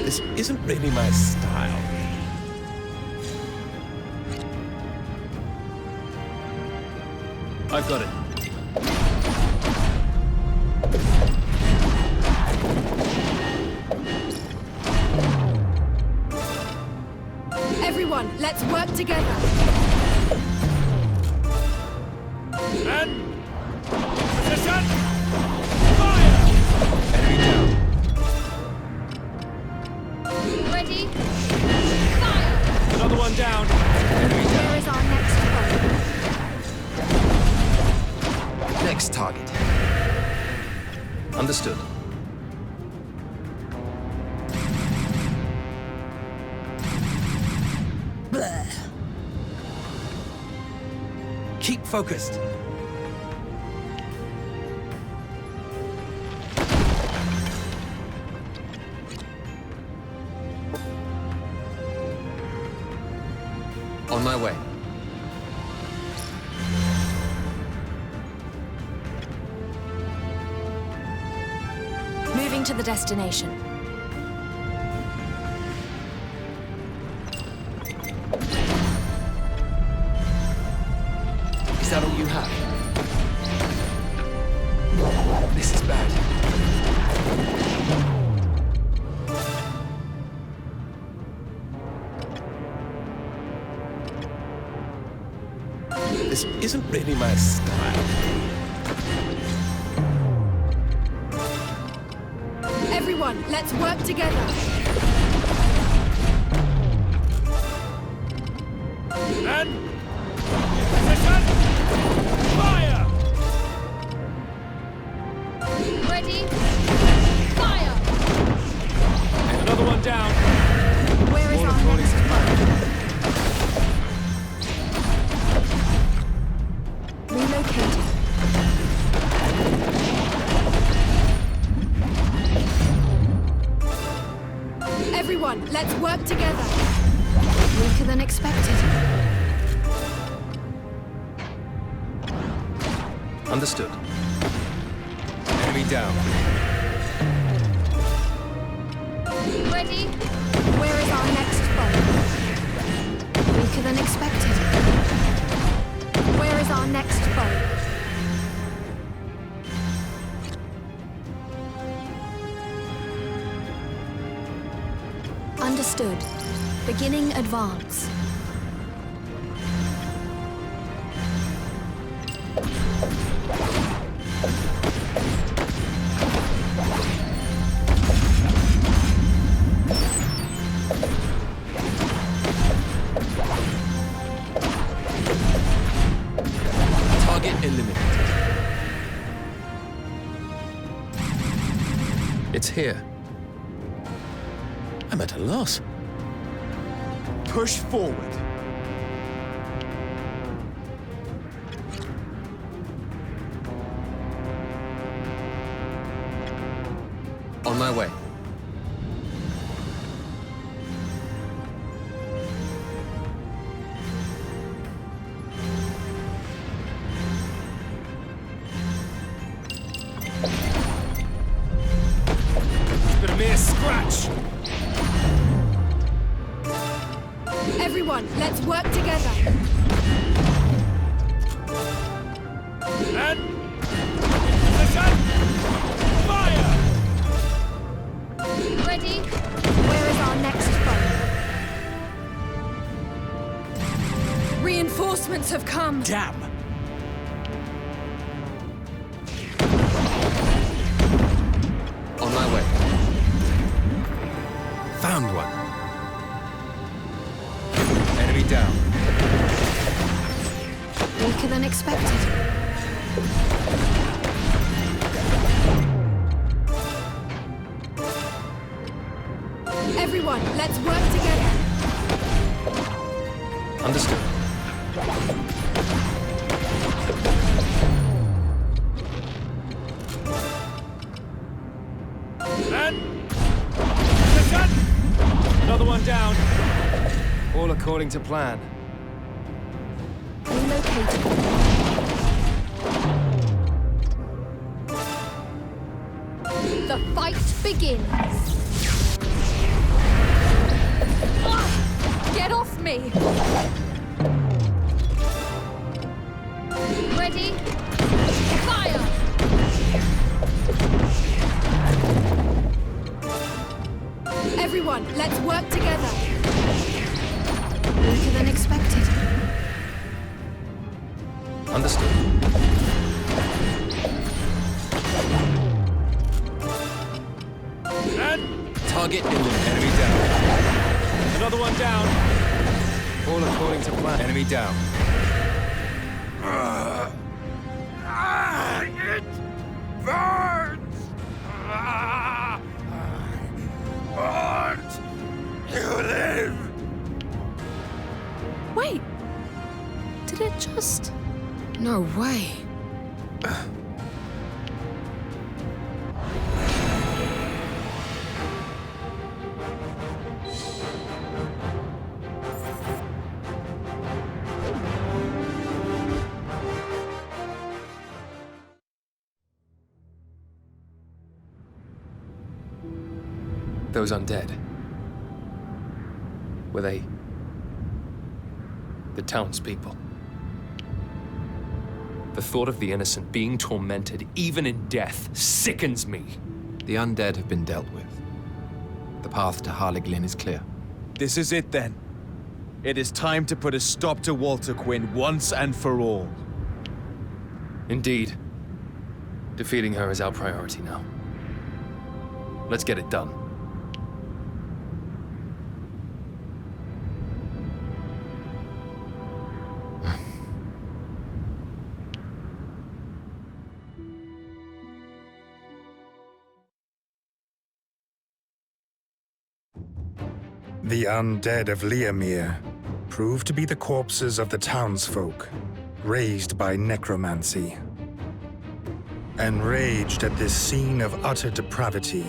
This isn't really my style. I've got it. Everyone, let's work together. And position! Fire! Enemy down. Ready? Fire! Another one down. Where is our next foe? Next target. Understood. Keep focused. On my way. Moving to the destination. Is that all you have? This is bad. This isn't really my style. Everyone, let's work together. And position! Fire! Ready? Fire! Another one down. Where is our next foe? Relocating. Everyone, let's work together. Weaker than expected. Understood. Enemy down. Ready? Where is our next foe? Weaker than expected. Where is our next foe? Understood. Beginning advance. Target eliminated. It's here. I'm at a loss. Push forward. On my way. It's been a mere scratch. Everyone, let's work together. And position! Fire! Ready? Where is our next foe? Reinforcements have come. Damn. On my way. Found one. Enemy down. Weaker than expected. Everyone, let's work together. Understood. Another one down. All according to plan. Relocated. The fight begins. Get off me! Ready? Fire! Everyone, let's work together. Weaker than expected. Understood. Target in the enemy down. Another one down. All according to plan. Enemy down. It burns! Burns! You live! Wait. Did it just... No way. Those undead. Were they... the townspeople? The thought of the innocent being tormented, even in death, sickens me. The undead have been dealt with. The path to Harleglin is clear. This is it then. It is time to put a stop to Walter Quinn once and for all. Indeed. Defeating her is our priority now. Let's get it done. The undead of Liamir proved to be the corpses of the townsfolk, raised by necromancy. Enraged at this scene of utter depravity,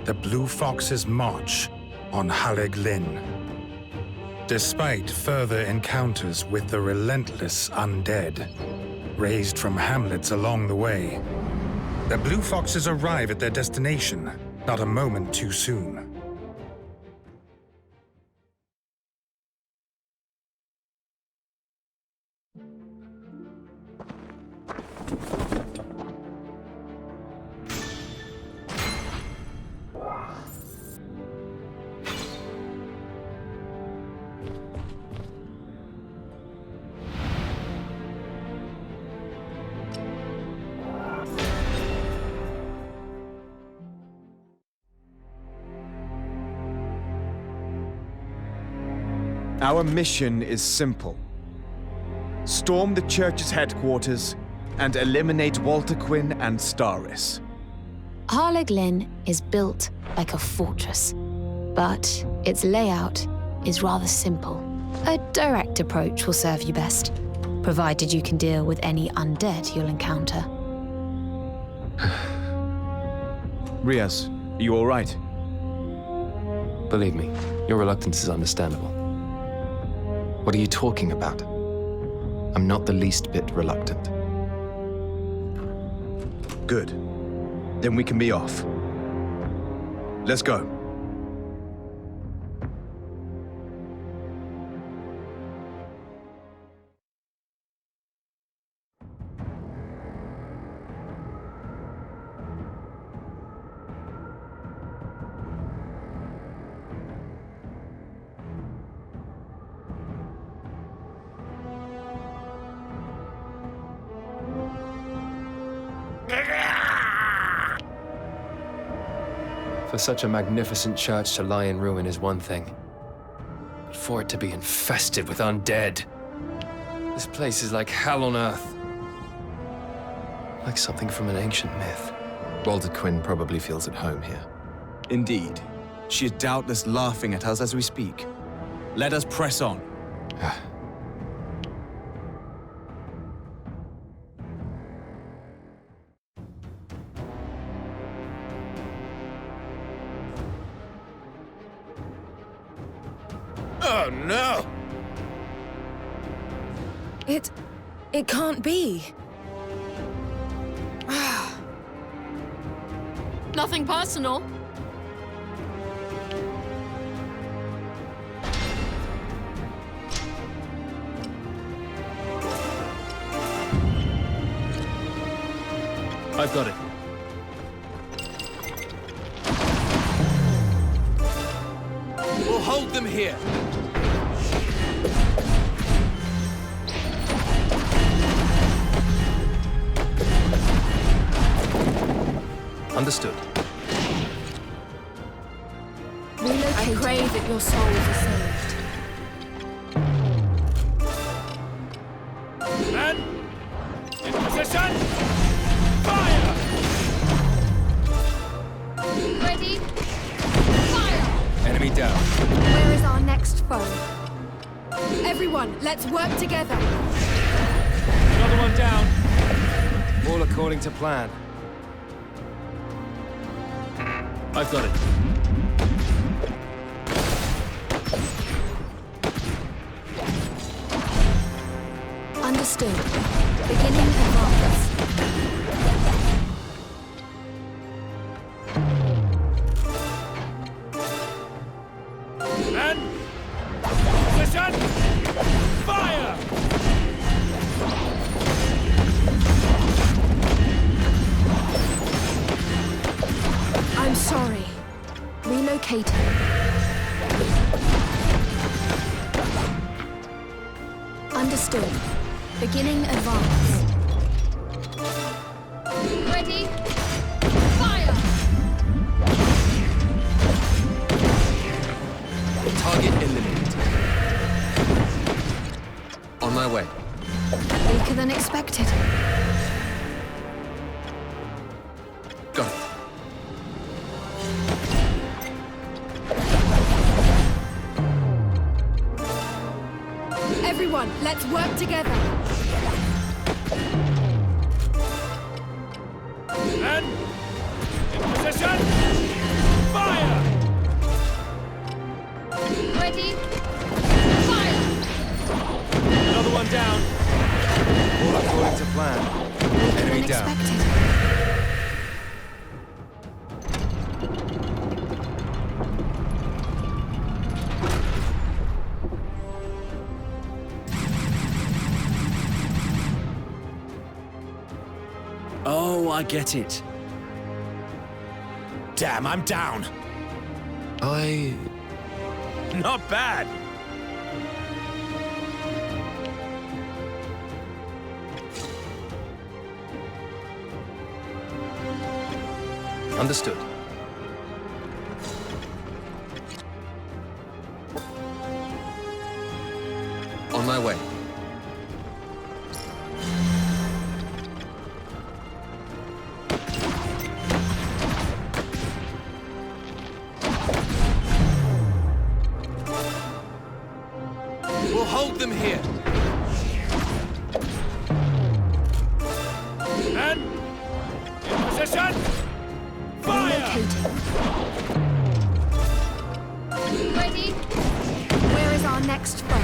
the Blue Foxes march on Harleglin. Despite further encounters with the relentless undead, raised from hamlets along the way, the Blue Foxes arrive at their destination not a moment too soon. Our mission is simple. Storm the church's headquarters and eliminate Walter Quinn and Staris. Harleglin is built like a fortress, but its layout is rather simple. A direct approach will serve you best, provided you can deal with any undead you'll encounter. Riaz, are you all right? Believe me, your reluctance is understandable. What are you talking about? I'm not the least bit reluctant. Good. Then we can be off. Let's go. For For such a magnificent church to lie in ruin is one thing, but for it to be infested with undead. This place is like hell on earth. Like something from an ancient myth. Walter Quinn probably feels at home here. Indeed. She is doubtless laughing at us as we speak. Let us press on. Oh no! It can't be. Nothing personal. I've got it. We'll hold them here. Understood. I pray that your souls are saved. Men! In position! Fire! Ready? Fire! Enemy down. Where is our next foe? Everyone, let's work together. Another one down. All according to plan. I've got it. Understood. Beginning advance. Men! Position! Fire! I'm sorry. Relocating. Understood. Beginning advance. Ready? Fire! Target eliminated. On my way. Weaker than expected. Got it. Everyone, let's work together. Men! In position! Fire! Ready? Fire! Another one down. All according to plan. Enemy down. Oh, I get it. Damn, I'm down. Not bad. Understood. On my way. We'll hold them here. Men! In position! Fire! Ready? Where is our next foe?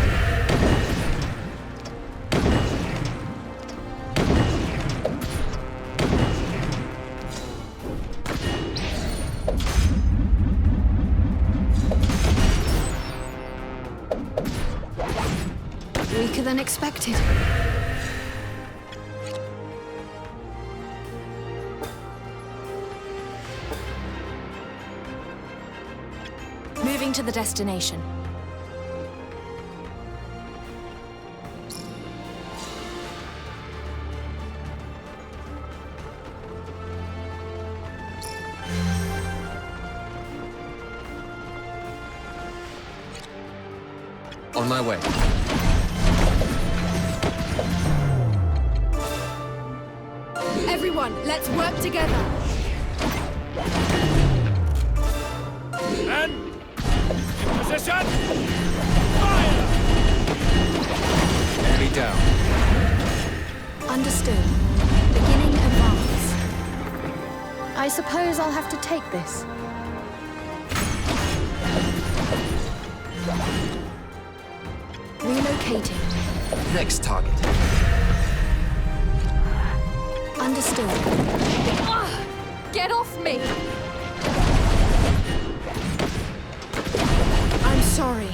Weaker than expected. Moving to the destination. On my way. Everyone, let's work together. And position! Fire! Enemy down. Understood. Beginning advance. I suppose I'll have to take this. Relocating. Next target. Understood. Get off me! I'm sorry.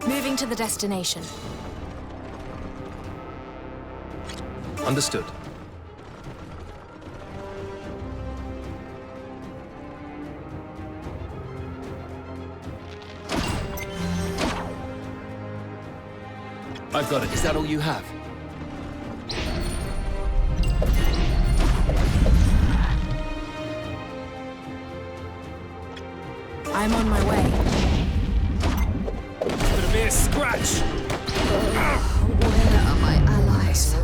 Moving to the destination. Understood. I've got it. Is that all you have? I'm on my way. Gonna be a scratch! Where are my allies?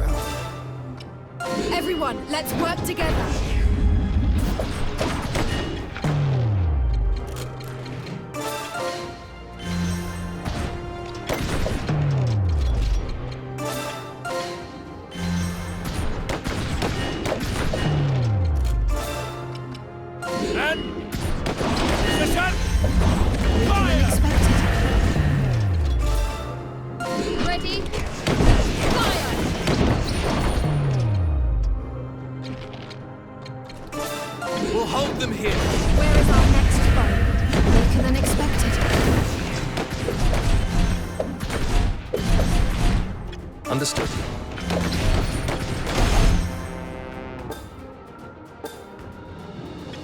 Everyone, let's work together. We'll hold them here. Where is our next foe? Weaker than expected. Understood.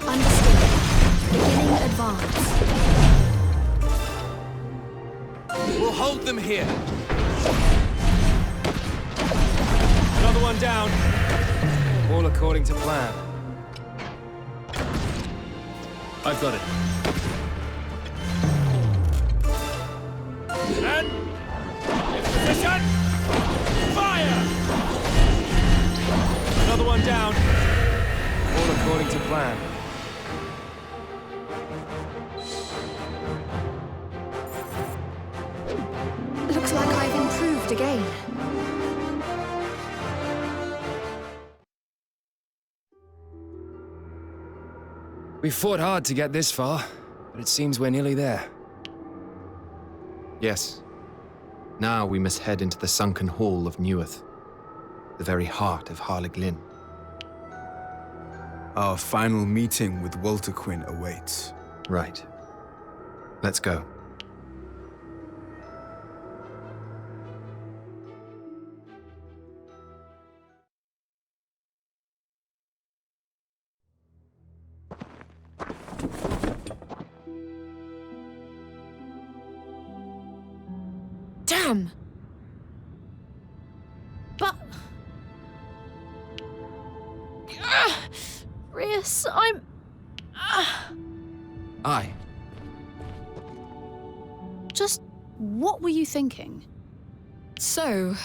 Understood. Beginning advance. We'll hold them here. Another one down. All according to plan. I've got it. And in position. Fire! Another one down. All according to plan. Looks like I've improved again. We fought hard to get this far, but it seems we're nearly there. Yes. Now we must head into the sunken hall of Neworth, the very heart of Harleglin. Our final meeting with Walter Quinn awaits. Right. Let's go. Damn! But... Rias, I'm... Aye. Just what were you thinking? So...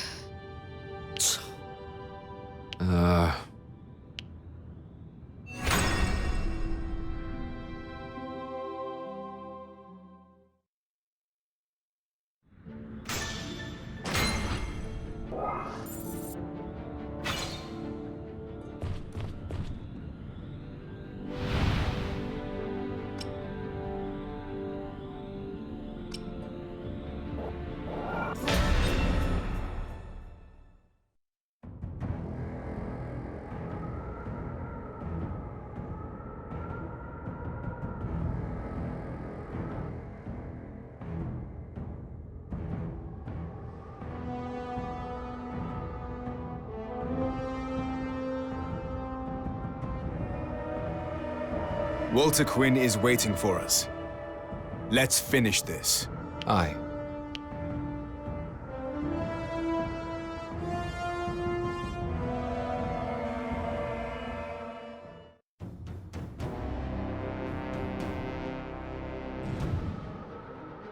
Walter Quinn is waiting for us. Let's finish this. Aye.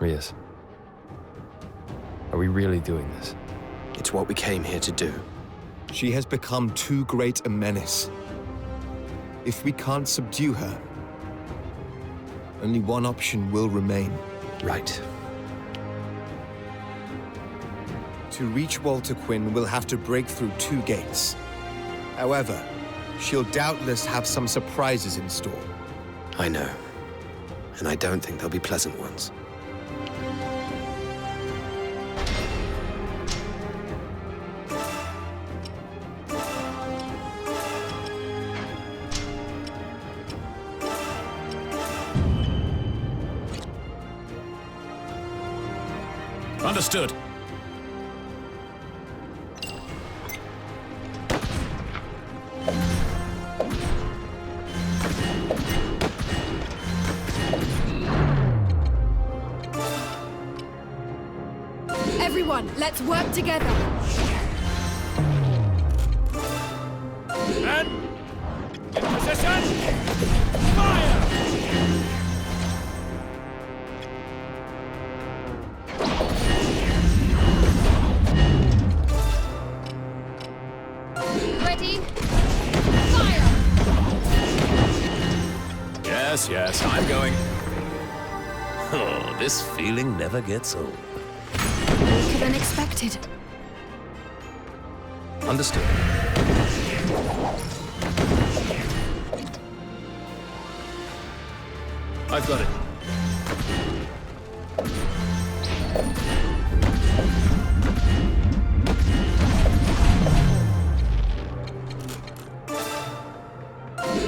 Rias, are we really doing this? It's what we came here to do. She has become too great a menace. If we can't subdue her, only one option will remain. Right. To reach Walter Quinn, we'll have to break through 2 gates. However, she'll doubtless have some surprises in store. I know. And I don't think they'll be pleasant ones. Understood. Everyone, let's work together. And in position. Fire! Ready? Fire! Yes, I'm going. Oh, this feeling never gets old. Weaker than expected. Understood. I've got it.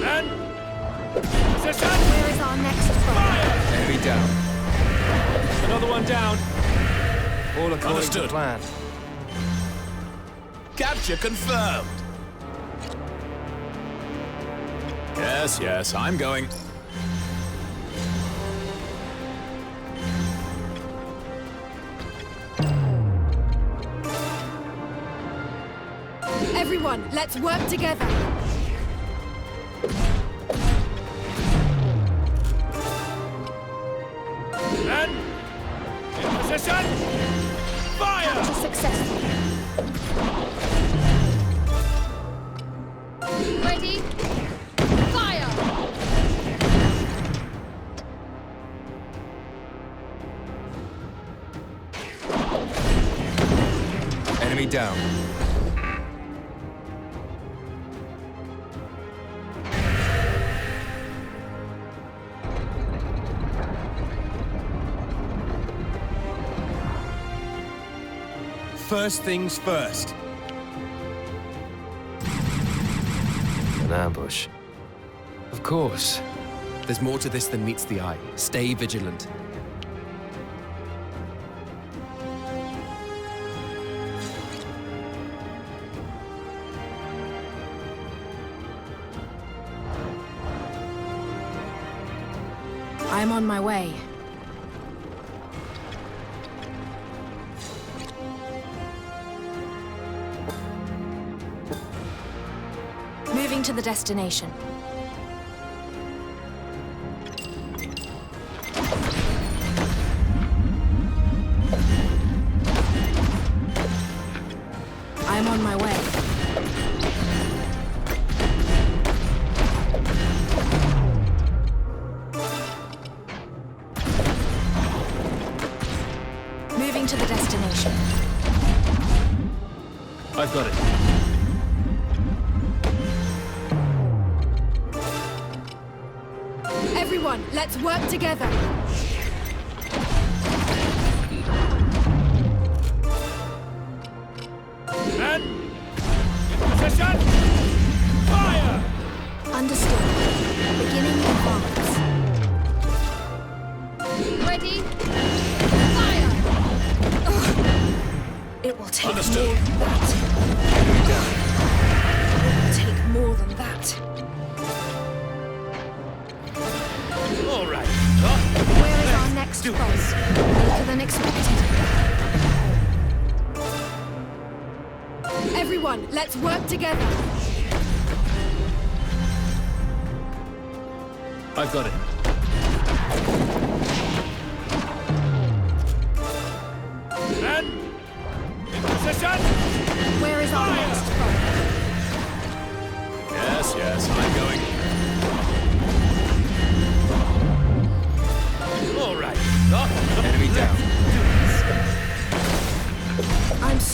And position. Where is our next fire? Enemy down. Another one down. All according Understood. to plan. Capture confirmed. Yes, I'm going. Everyone, let's work together. And in position. Fire! Capture successful. Ready? Fire! Enemy down. First things first. An ambush. Of course. There's more to this than meets the eye. Stay vigilant. I'm on my way. Moving to the destination. I'm on my way. Moving to the destination. I've got it. Everyone, let's work together. And in position. Fire! Understood. Beginning advance. Ready? Fire! It will take Understood. more than that. It will take more than that. All right. Where is our next foe? Weaker than expected. Everyone, let's work together. I've got it.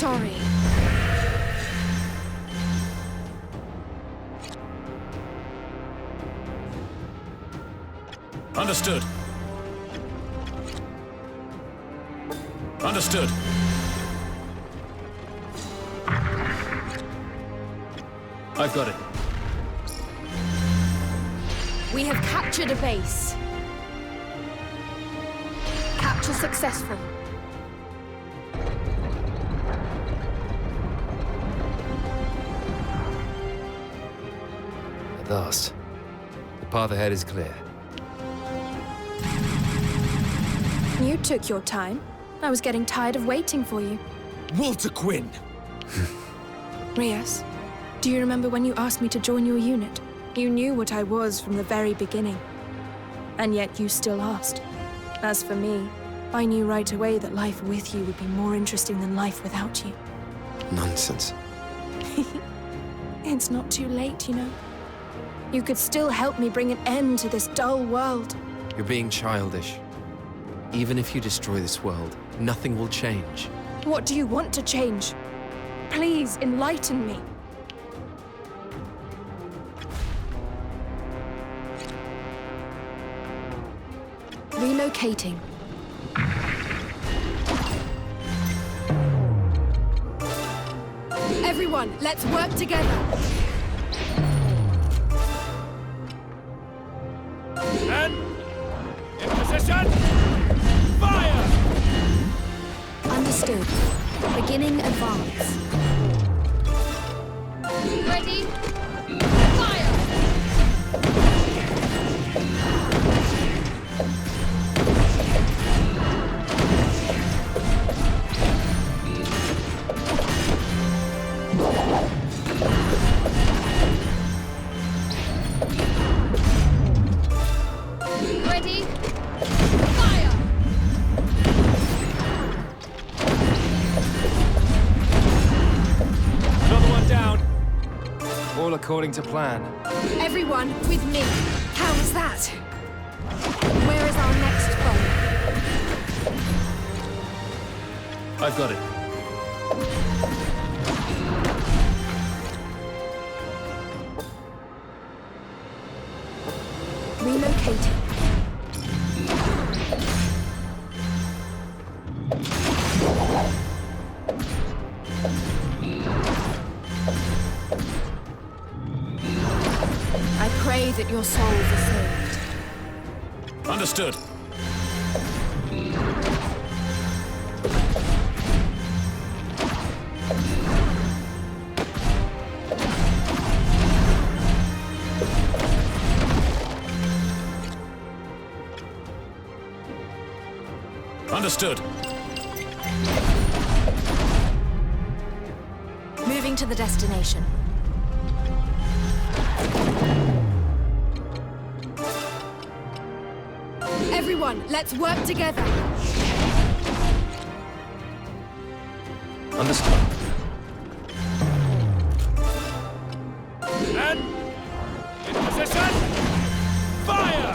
sorry. Understood. Understood. I've got it. We have captured a base. Capture successful. At last. The path ahead is clear. You took your time. I was getting tired of waiting for you. Walter Quinn! Rias, do you remember when you asked me to join your unit? You knew what I was from the very beginning. And yet you still asked. As for me, I knew right away that life with you would be more interesting than life without you. Nonsense. It's not too late, you know. You could still help me bring an end to this dull world. You're being childish. Even if you destroy this world, nothing will change. What do you want to change? Please, enlighten me. Relocating. Everyone, let's work together. And in position. Fire! Understood. Beginning advance. Ready? Ready? Fire! Another one down. All according to plan. Everyone with me. How was that? Where is our next foe? I've got it. Relocating. I pray that your souls are saved. Understood. Understood. Moving to the destination. Everyone, let's work together. Understood. And in position. Fire!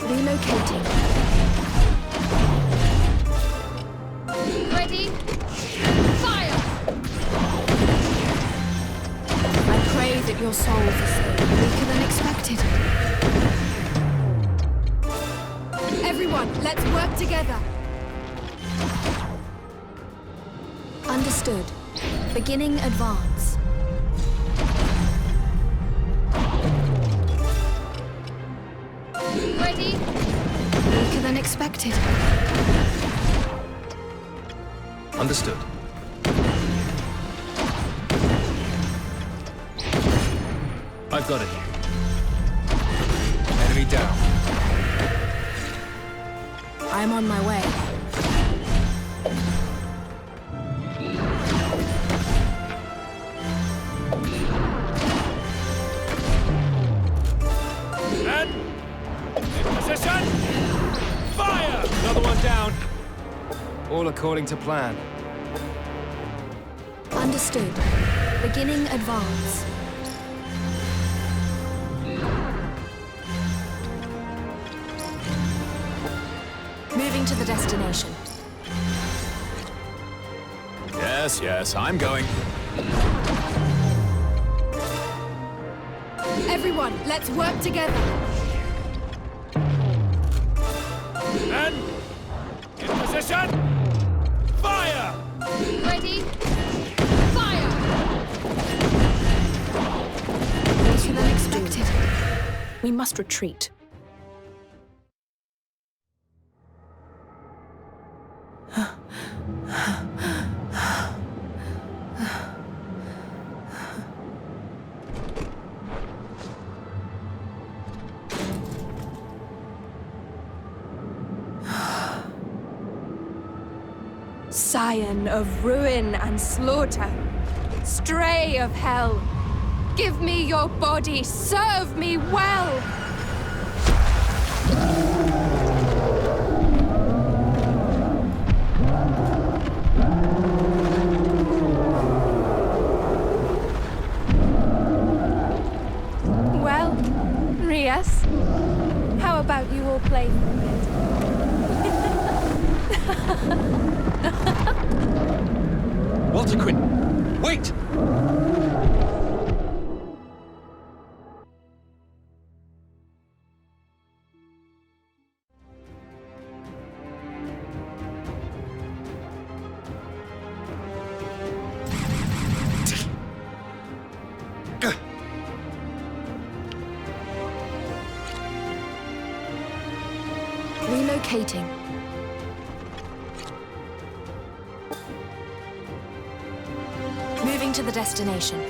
Relocating. Ready? Fire! I pray that your souls are saved. Weaker than expected. Everyone, let's work together. Understood. Beginning advance. Ready? Weaker than expected. Understood. I've got it. Enemy down. I'm on my way. And in position. Fire! Another one down. All according to plan. Understood. Beginning advance. Moving to the destination. Yes, I'm going. Everyone, let's work together. Men, in position. Fire! Ready? Fire! Closer than expected. We must retreat. Scion of ruin and slaughter, stray of hell, give me your body, serve me well! Well, Rias, how about you all play for a bit? Walter Quinn, wait! Relocating. Moving to the destination.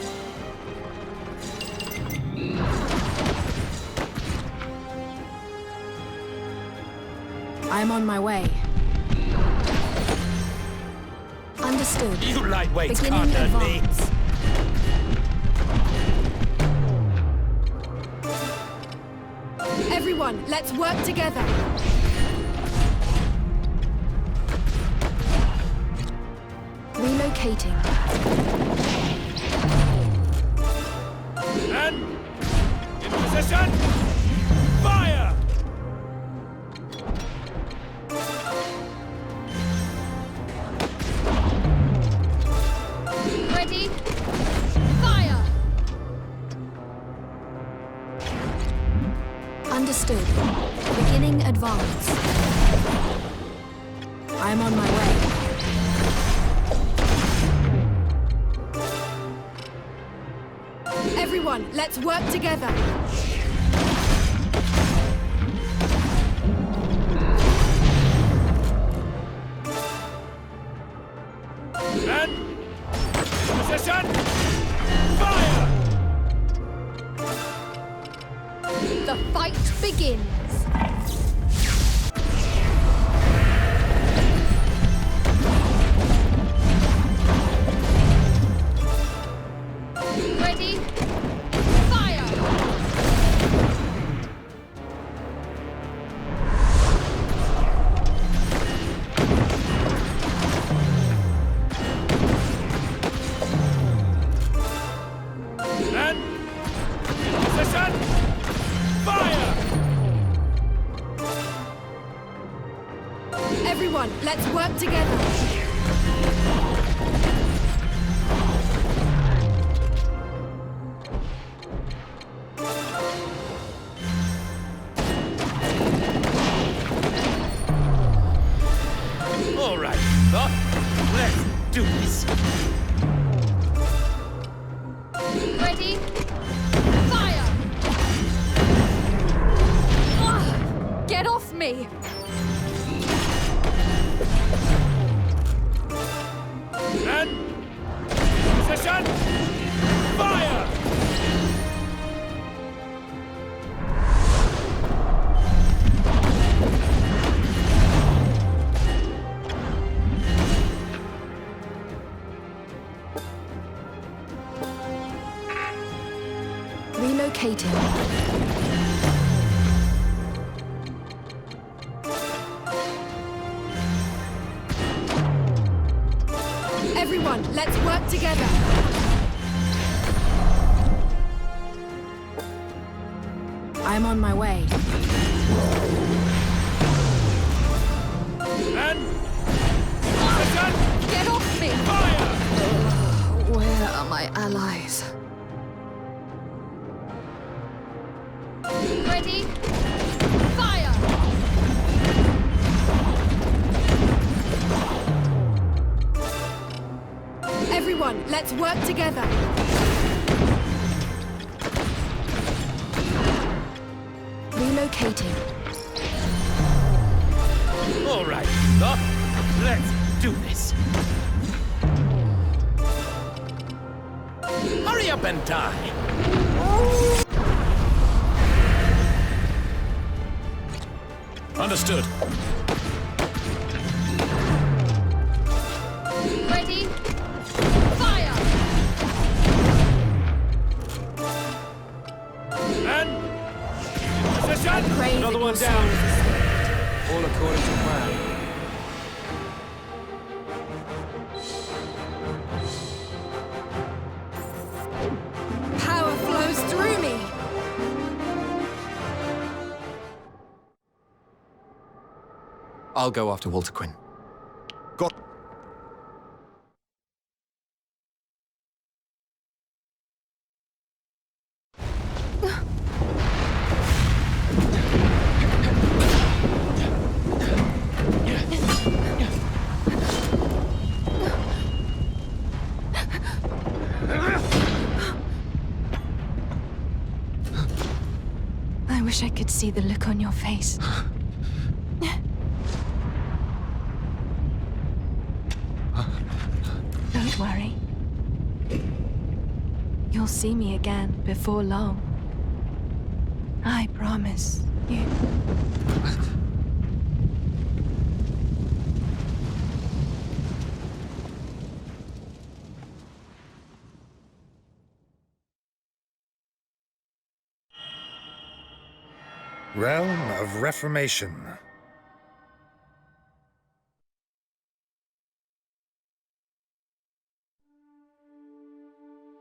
I'm on my way. Understood. You lightweights Beginning can't hurt me. advance. Everyone, let's work together. Relocating. Men, in position. Fire! Ready? Fire! Understood. Beginning advance. I'm on my way. Everyone, let's work together. Men, in position. Fire! The fight begins. Ready? Fire! Men, in position. Fire! Everyone, let's work together. All right, Doc. Let's do this. Ready? Fire! Ugh, get off me! Men, in position. Fire! Relocating. Everyone, let's work together. I'm on my way. Get off me! Where are my allies? Ready? Fire! Everyone, let's work together! Relocating. All right, Doc. Let's do this. Hurry up and die. Understood. Ready? Fire! And position. Another one down. All according to plan. Power flows through me! I'll go after Walter Quinn. Got. I wish I could see the look on your face. Don't worry. You'll see me again before long. I promise you. Realm of Reformation.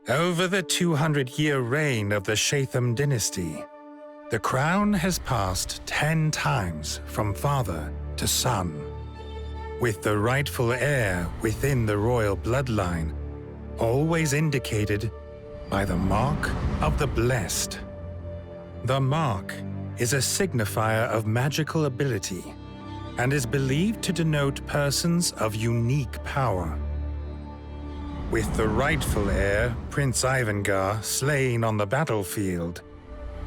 Over the 200-year reign of the Shatham dynasty, the crown has passed 10 times from father to son, with the rightful heir within the royal bloodline always indicated by the Mark of the Blessed. The Mark is a signifier of magical ability and is believed to denote persons of unique power. With the rightful heir, Prince Ivangar, slain on the battlefield,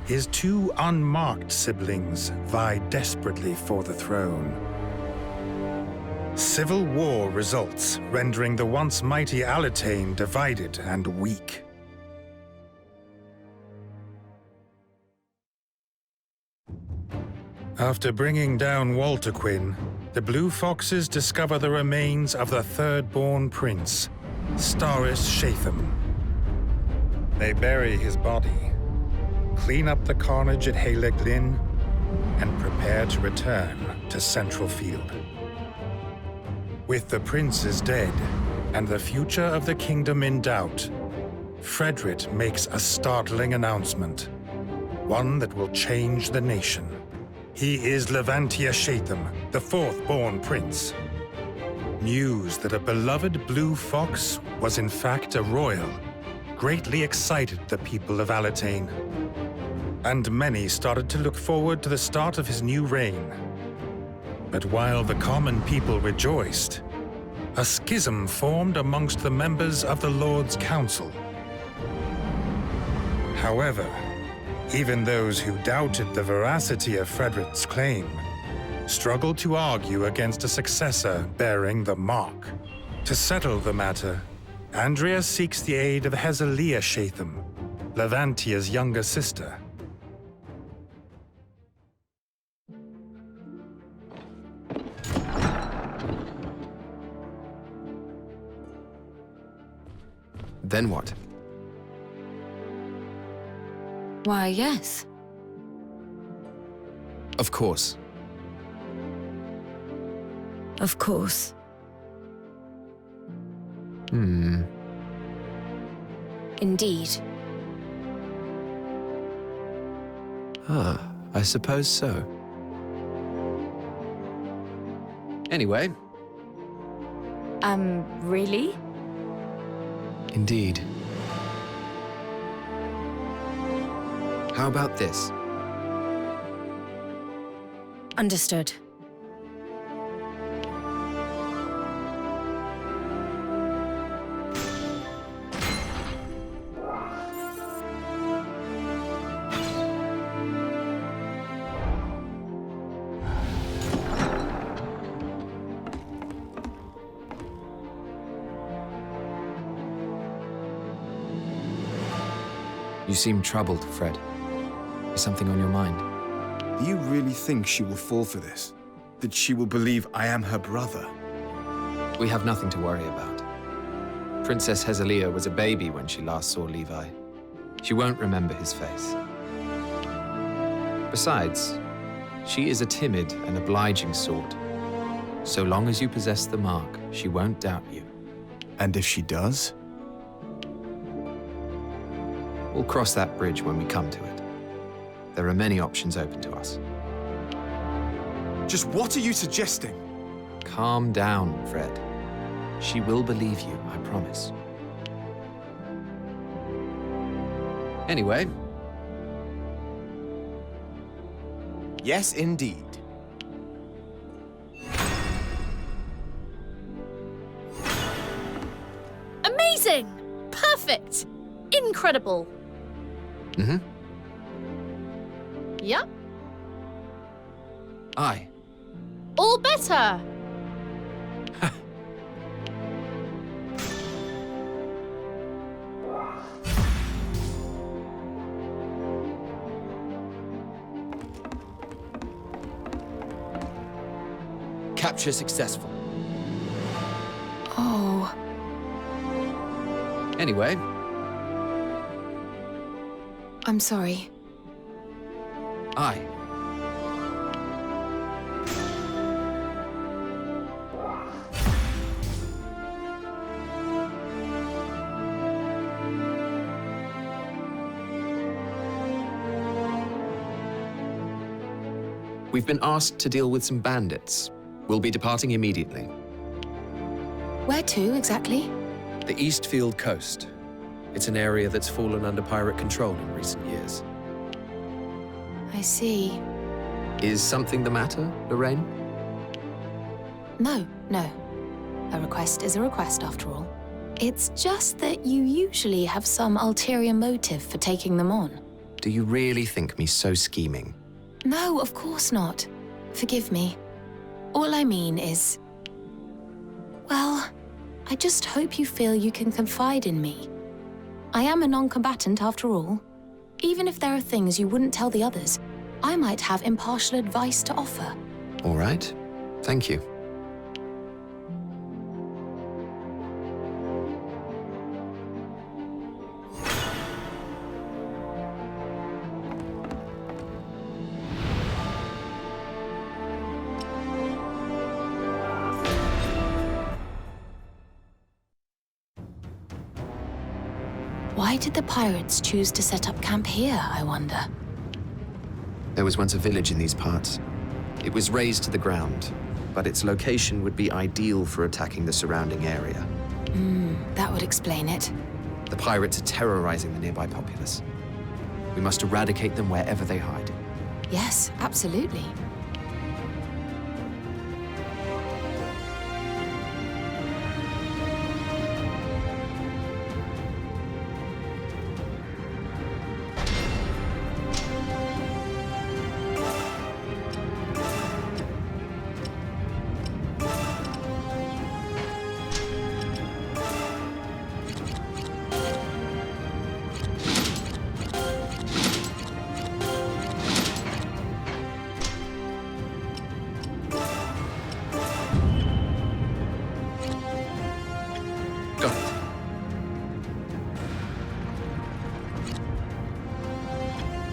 his 2 unmarked siblings vie desperately for the throne. Civil war results, rendering the once mighty Alatain divided and weak. After bringing down Walter Quinn, the Blue Foxes discover the remains of the third-born prince, Starris Shatham. They bury his body, clean up the carnage at Haleg Lynn, and prepare to return to Central Field. With the princes dead and the future of the kingdom in doubt, Fredrit makes a startling announcement, one that will change the nation. He is Levantia Shatham, the 4th-born prince. News that a beloved blue fox was in fact a royal greatly excited the people of Alatain, and many started to look forward to the start of his new reign. But while the common people rejoiced, a schism formed amongst the members of the Lord's Council. However, even those who doubted the veracity of Fredrit's claim struggled to argue against a successor bearing the mark. To settle the matter, Andrea seeks the aid of Hezelia Shatham, Levantia's younger sister. Then what? Why, yes. Of course. Of course. Indeed. I suppose so. Anyway. Really? Indeed. How about this? Understood. You seem troubled, Fred. Is something on your mind? Do you really think she will fall for this? That she will believe I am her brother? We have nothing to worry about. Princess Hezelia was a baby when she last saw Levi. She won't remember his face. Besides, she is a timid and obliging sort. So long as you possess the mark, she won't doubt you. And if she does? We'll cross that bridge when we come to it. There are many options open to us. Just what are you suggesting? Calm down, Fred. She will believe you, I promise. Anyway. Yes, indeed. Amazing! Perfect! Incredible! Mm-hmm. Yep. Aye. All better! Capture successful. Oh. Anyway. I'm sorry. Aye. We've been asked to deal with some bandits. We'll be departing immediately. Where to, exactly? The Eastfield coast. It's an area that's fallen under pirate control in recent years. I see. Is something the matter, Lorraine? No. A request is a request, after all. It's just that you usually have some ulterior motive for taking them on. Do you really think me so scheming? No, of course not. Forgive me. All I mean is... well, I just hope you feel you can confide in me. I am a non-combatant, after all. Even if there are things you wouldn't tell the others, I might have impartial advice to offer. All right. Thank you. Why did the pirates choose to set up camp here, I wonder? There was once a village in these parts. It was razed to the ground, but its location would be ideal for attacking the surrounding area. That would explain it. The pirates are terrorizing the nearby populace. We must eradicate them wherever they hide. Yes, absolutely.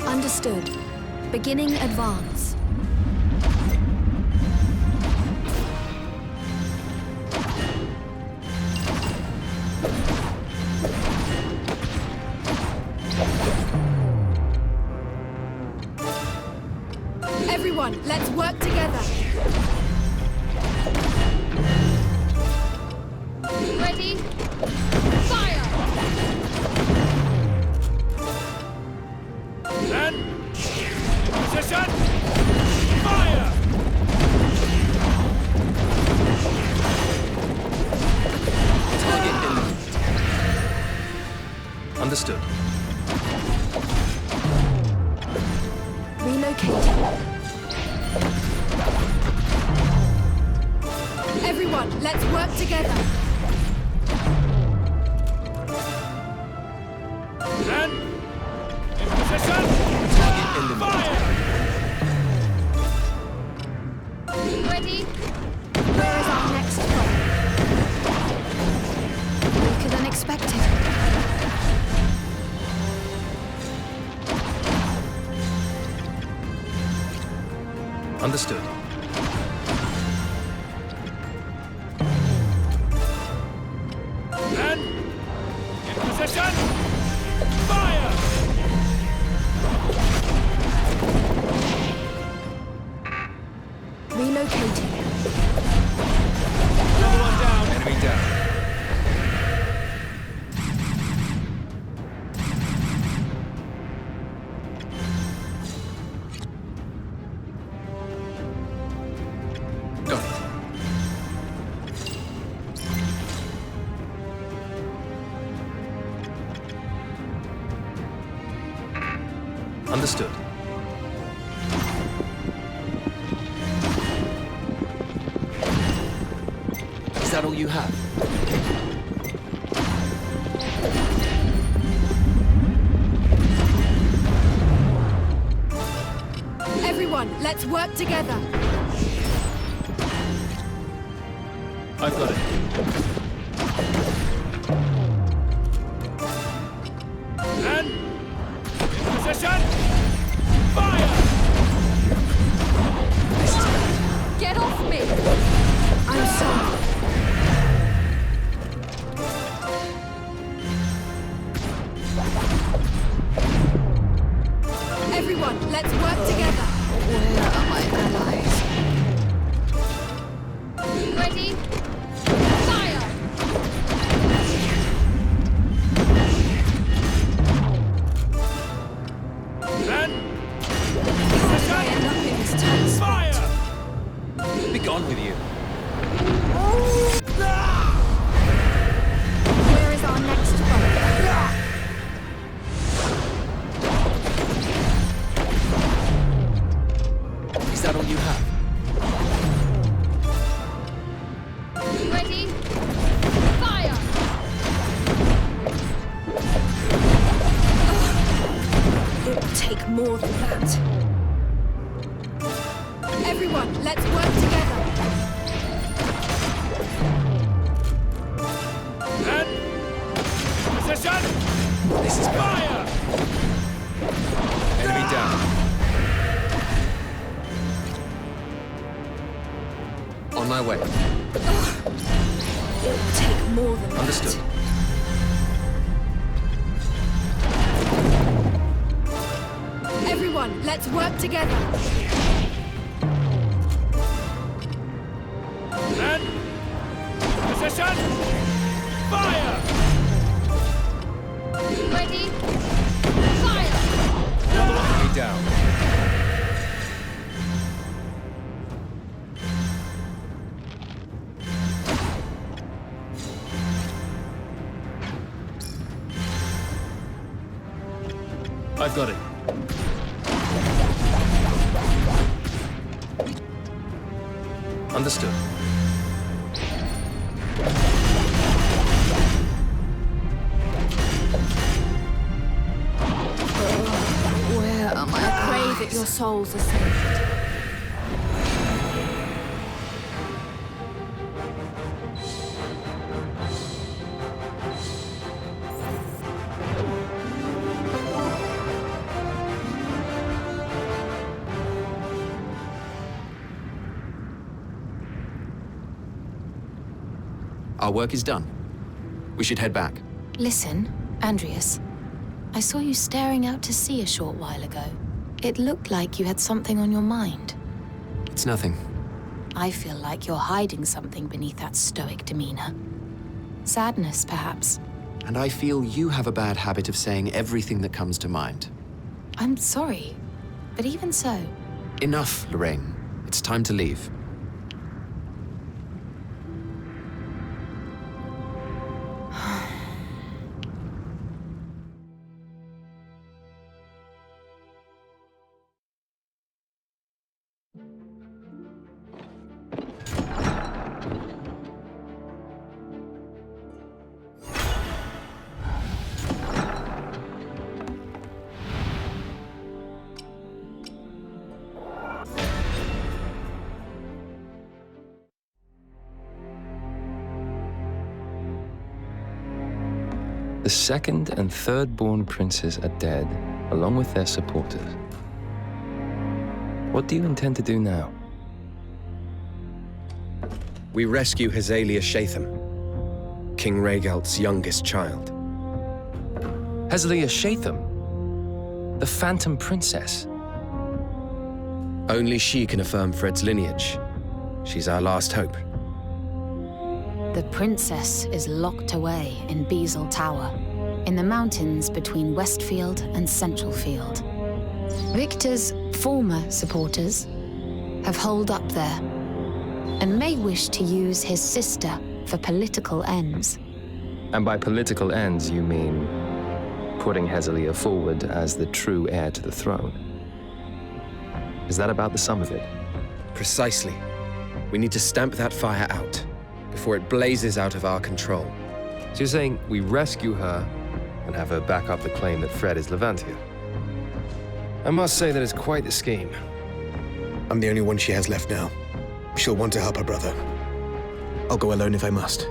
Understood. Beginning advance. Everyone, let's work together. Ready? Fire! Then, position! Fire! Target imminent. Understood. Relocating. Everyone, let's work together. Then, in position! Target imminent. Fire! Ready? Where is our next stop? Weaker than expected. Understood. Then, in position! Fire! Relocating. Another one down. Enemy down. Got it. Understood. Is that all you have? Everyone, let's work together. I've got it. And, in position! Fire! Get off me! I'm sorry. Everyone, let's work together. Where are my allies? Ready? Fire! Then, Nothing is too fire! Be gone with you. Where is our next stop? Is that all you have? Ready? Fire! It will take more than that. Everyone, let's work together. And, position! This is Fire! enemy down. On my way. It will take more than Understood. that. Everyone, let's work together. And, position! Fire! Ready? Fire! Another one. Enemy down. I've got it. Understood. Where are my I pray that your souls are saved. Our work is done. We should head back. Listen, Andreas. I saw you staring out to sea a short while ago. It looked like you had something on your mind. It's nothing. I feel like you're hiding something beneath that stoic demeanor. Sadness, perhaps. And I feel you have a bad habit of saying everything that comes to mind. I'm sorry, but even so... Enough, Lorraine. It's time to leave. The second and third-born princes are dead, along with their supporters. What do you intend to do now? We rescue Hazalia Shatham, King Rhaegalt's youngest child. Hazalia Shatham? The Phantom Princess? Only she can affirm Fred's lineage. She's our last hope. The princess is locked away in Beazle Tower, in the mountains between Westfield and Centralfield. Victor's former supporters have holed up there, and may wish to use his sister for political ends. And by political ends, you mean putting Hazalia forward as the true heir to the throne? Is that about the sum of it? Precisely. We need to stamp that fire out before it blazes out of our control. So you're saying we rescue her and have her back up the claim that Fred is Levantia? I must say that it's quite the scheme. I'm the only one she has left now. She'll want to help her brother. I'll go alone if I must.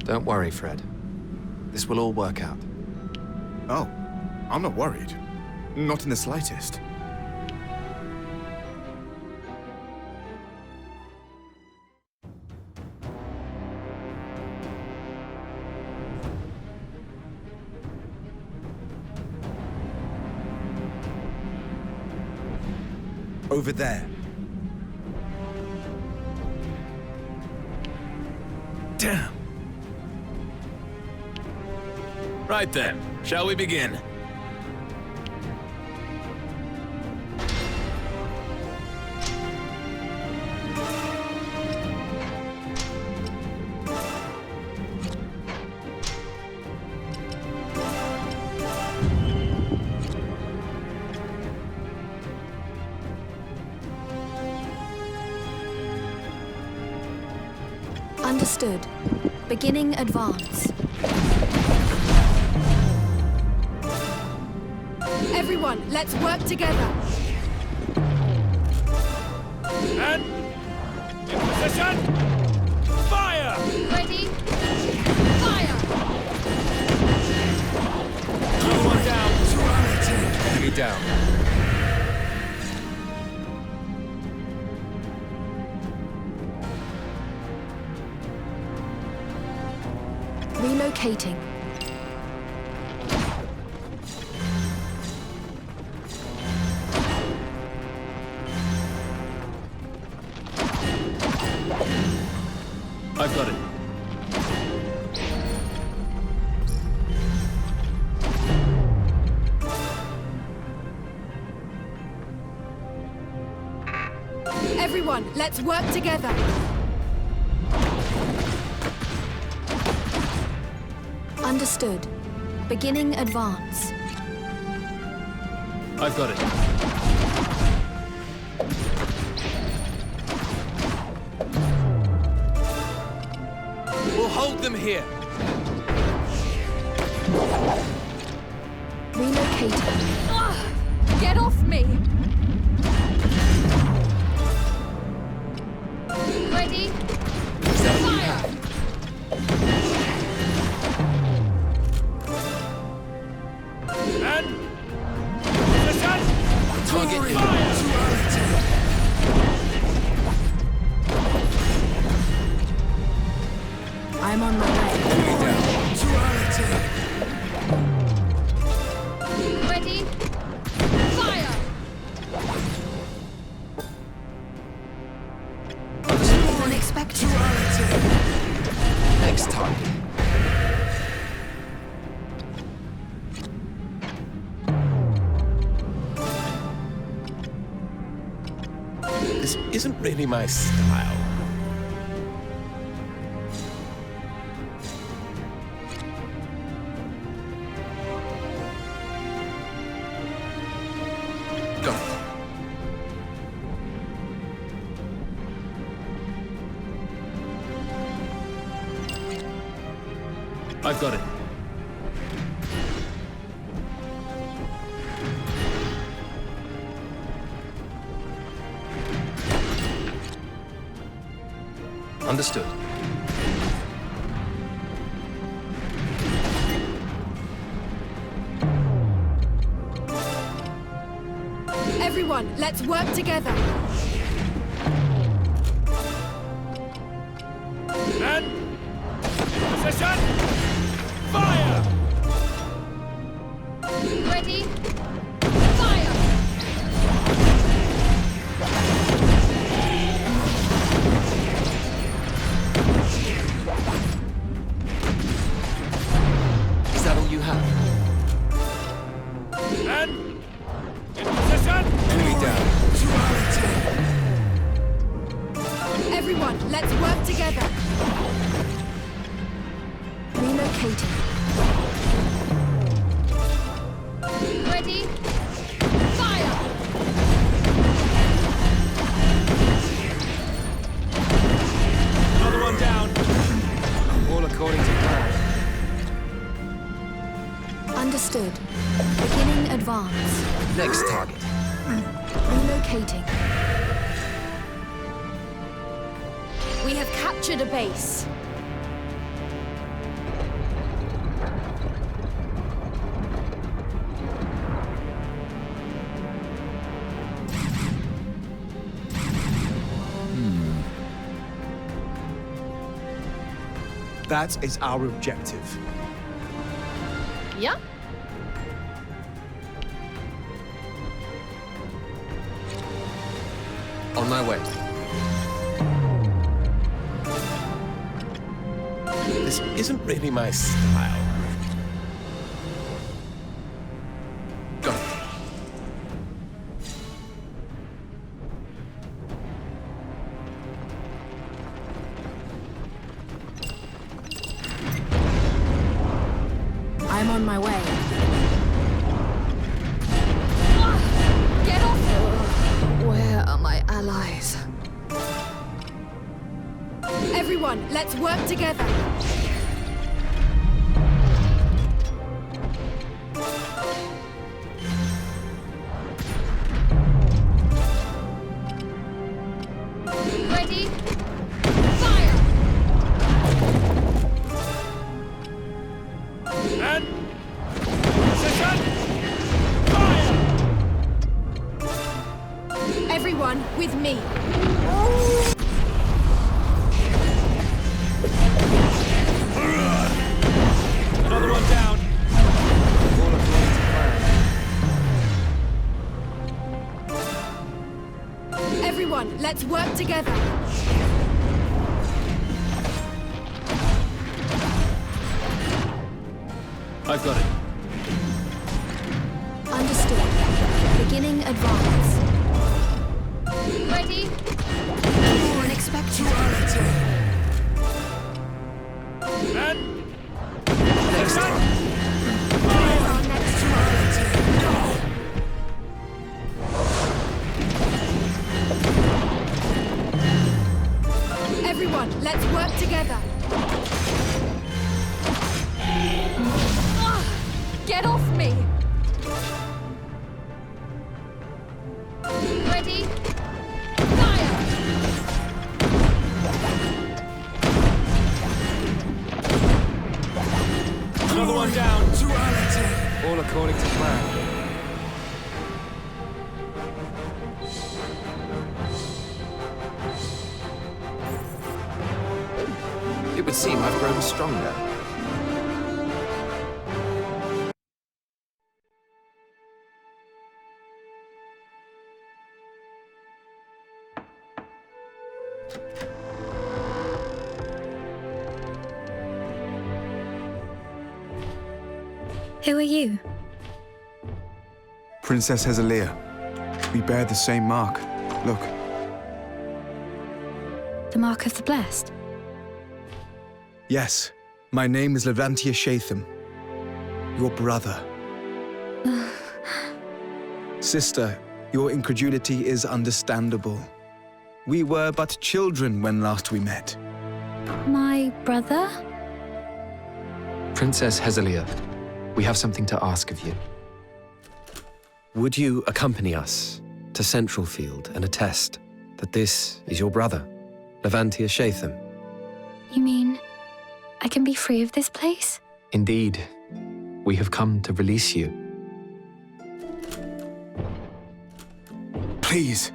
Don't worry, Fred. This will all work out. Oh, I'm not worried. Not in the slightest. Over there. Damn. Right then, shall we begin? Understood. Beginning advance. Everyone, let's work together. And in position. Fire! Ready? Fire! Everyone down. Enemy down. Relocating. I've got it. Everyone, let's work together. Understood. Beginning advance. I've got it. We'll hold them here. Relocating. Get off me! Ready? Is that all you have? And... Position! Target in. I'm on my way. Enemy down. Ready? Fire! Unexpected. Next target. This isn't really my style. Got it. I've got it. Understood. Everyone, let's work together. And... Position! Fire! Ready? Fire! Is that all you have? And... In position! Enemy down. Everyone, let's work together. Relocating. Ready? Fire! Another one down. All according to plan. Understood. Beginning advance. Next target. Relocating. We have captured a base. That is our objective. Yeah? On my way. This isn't really my style. Got it. I'm on my way. Get off! Where are my allies? Everyone, let's work together. Ready? Fire! And... Position! Fire! Everyone, with me. Another one down. All according to plan. Everyone, let's work together. I've got it. Understood. Beginning advance. Ready? Unexpected. And... Next target. Everyone, let's work together. Get off me! Ready? Fire! another one down! To Alate! All according to plan. It would seem I've grown stronger. Who are you? Princess Hezeliah. We bear the same mark. Look. The Mark of the Blessed? Yes. My name is Levantia Shatham. Your brother. Sister, your incredulity is understandable. We were but children when last we met. My brother? Princess Hezeliah, we have something to ask of you. Would you accompany us to Central Field and attest that this is your brother, Levantia Shatham? You mean I can be free of this place? Indeed, we have come to release you. Please.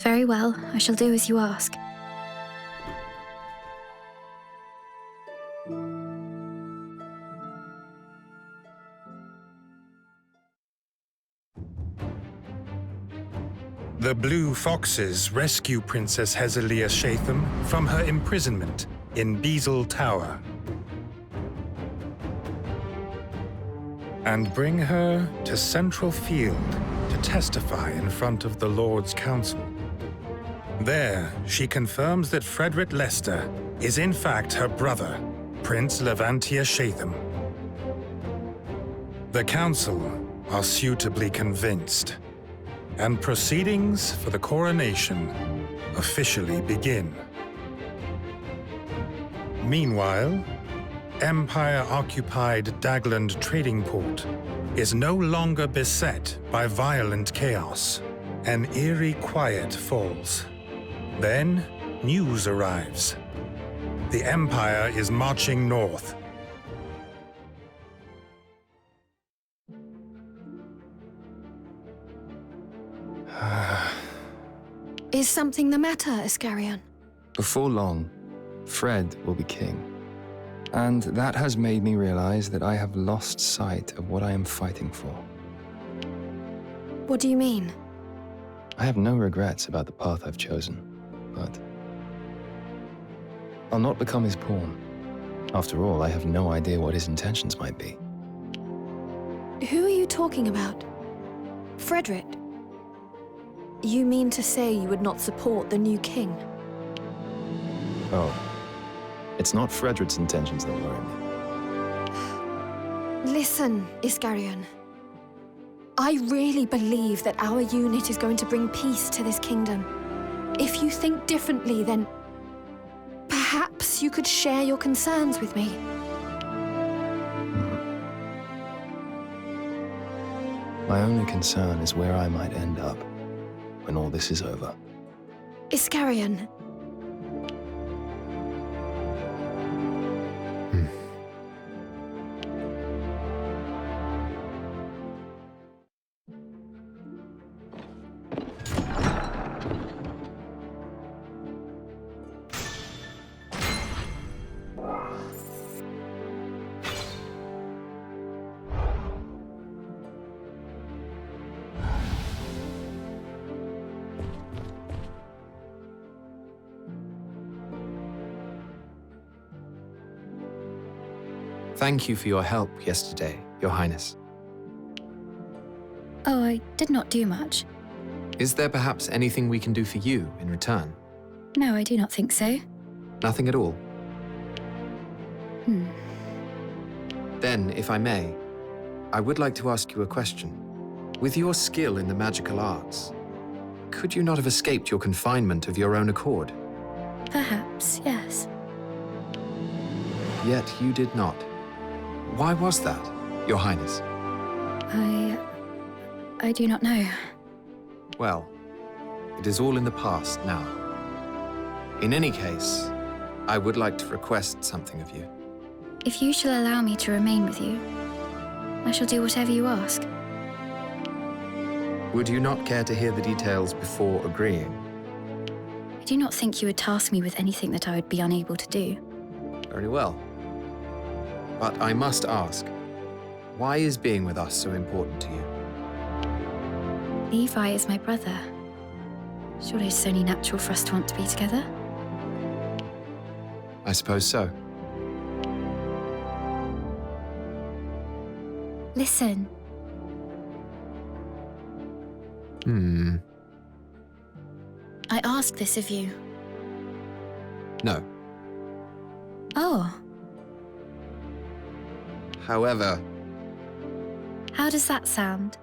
Very well, I shall do as you ask. The Blue Foxes rescue Princess Hezeliah Shatham from her imprisonment in Beazle Tower and bring her to Central Field to testify in front of the Lord's Council. There, she confirms that Frederick Leicester is in fact her brother, Prince Levantia Shatham. The Council are suitably convinced, and proceedings for the coronation officially begin. Meanwhile, Empire-occupied Dagland trading port is no longer beset by violent chaos. An eerie quiet falls. Then, news arrives. The Empire is marching north. Is something the matter, Iscarion? Before long, Fred will be king. And that has made me realize that I have lost sight of what I am fighting for. What do you mean? I have no regrets about the path I've chosen, but I'll not become his pawn. After all, I have no idea what his intentions might be. Who are you talking about? Frederick? You mean to say you would not support the new king? Oh, it's not Frederick's intentions that worry me. Listen, Iscarion. I really believe that our unit is going to bring peace to this kingdom. If you think differently, then perhaps you could share your concerns with me. My only concern is where I might end up when all this is over. Iscarion. Thank you for your help yesterday, Your Highness. Oh, I did not do much. Is there perhaps anything we can do for you in return? No, I do not think so. Nothing at all? Then, if I may, I would like to ask you a question. With your skill in the magical arts, could you not have escaped your confinement of your own accord? Perhaps, yes. Yet you did not. Why was that, Your Highness? I do not know. Well, It is all in the past now. In any case, I would like to request something of you. If you shall allow me to remain with you, I shall do whatever you ask. Would you not care to hear the details before agreeing? I do not think you would task me with anything that I would be unable to do. Very well. But I must ask, why is being with us so important to you? Levi is my brother. Surely it's only natural for us to want to be together? I suppose so. Listen. I ask this of you. No. Oh, However, how does that sound?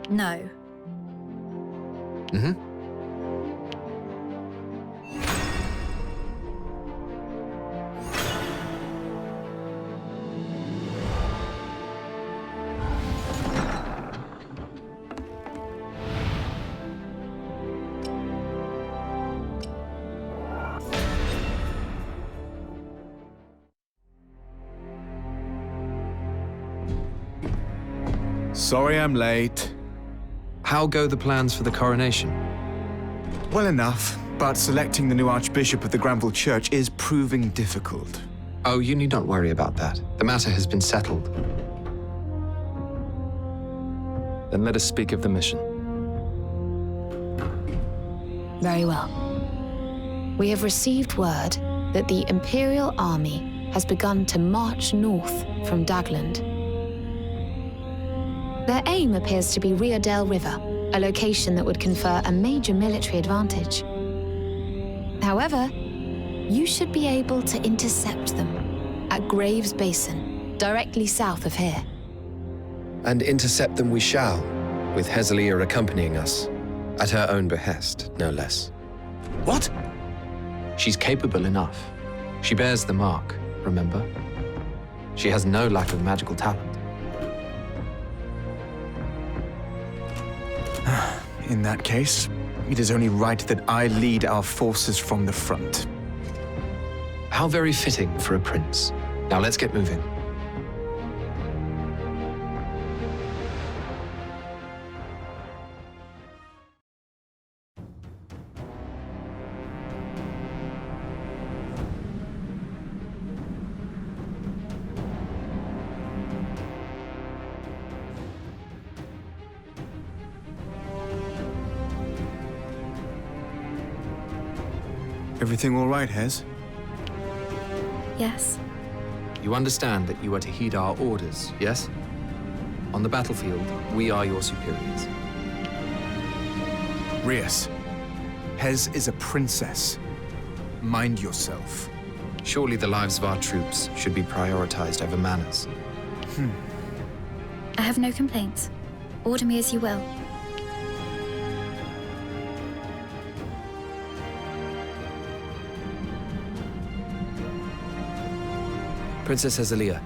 No. Sorry I'm late. How go the plans for the coronation? Well enough, but selecting the new Archbishop of the Granville Church is proving difficult. Oh, you need not worry about that. The matter has been settled. Then let us speak of the mission. Very well. We have received word that the Imperial Army has begun to march north from Dagland. Their aim appears to be Riodale River, a location that would confer a major military advantage. However, you should be able to intercept them at Graves Basin, directly south of here. And intercept them we shall, with Hezelia accompanying us, at her own behest, no less. What? She's capable enough. She bears the mark, remember? She has no lack of magical talent. In that case, it is only right that I lead our forces from the front. How very fitting for a prince. Now let's get moving. Everything all right, Hez? Yes. You understand that you are to heed our orders, yes? On the battlefield, we are your superiors. Rias, Hez is a princess. Mind yourself. Surely the lives of our troops should be prioritized over manners. I have no complaints. Order me as you will. Princess Hezelia,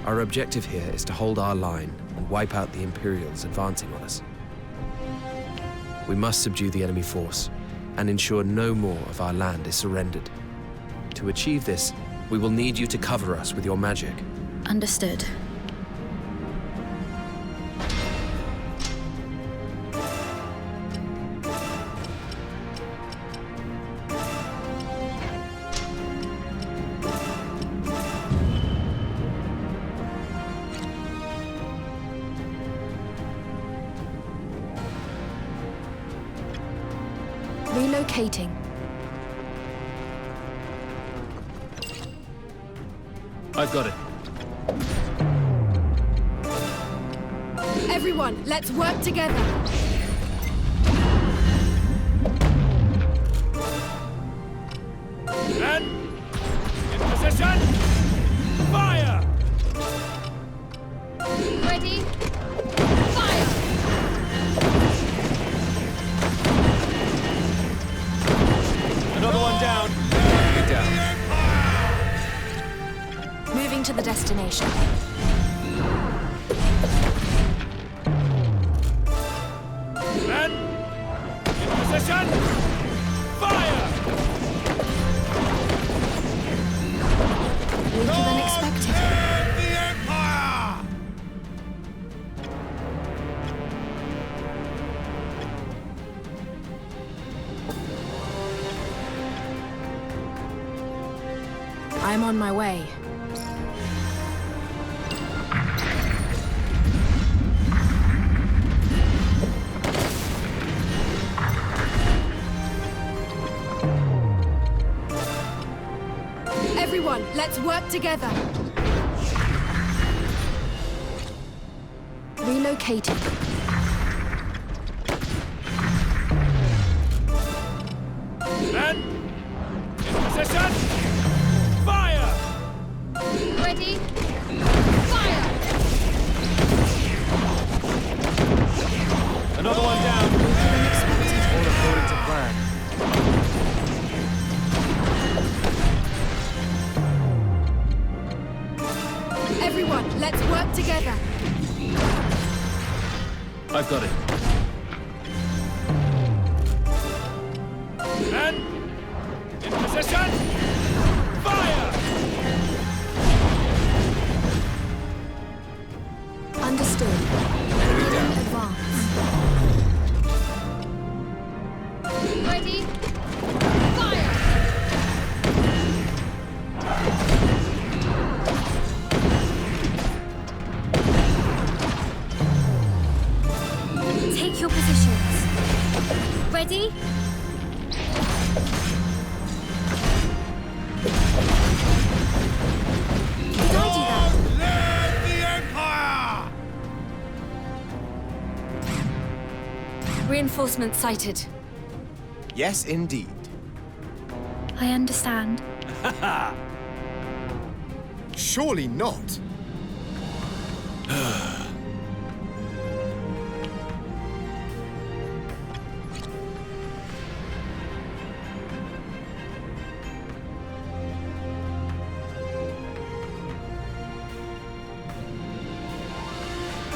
our objective here is to hold our line and wipe out the Imperials advancing on us. We must subdue the enemy force and ensure no more of our land is surrendered. To achieve this, we will need you to cover us with your magic. Understood. Relocating. I've got it. Everyone, let's work together. Men, in position. Fire! Ready? Fire! Another one down. Down. Moving Moving to the destination. Men! In position! Fire! Weaker than expected. The Empire! I'm on my way. Everyone, let's work together. Relocating. Men! In position! Fire! Ready? Fire! Another one down. All according to plan. Everyone, let's work together. I've got it. Men! In position! Fire! Understood. Advance. Ready? Fire! Take your positions. Ready? Did I do that? Live the Empire! Reinforcements sighted. Yes, indeed. I understand. Surely not.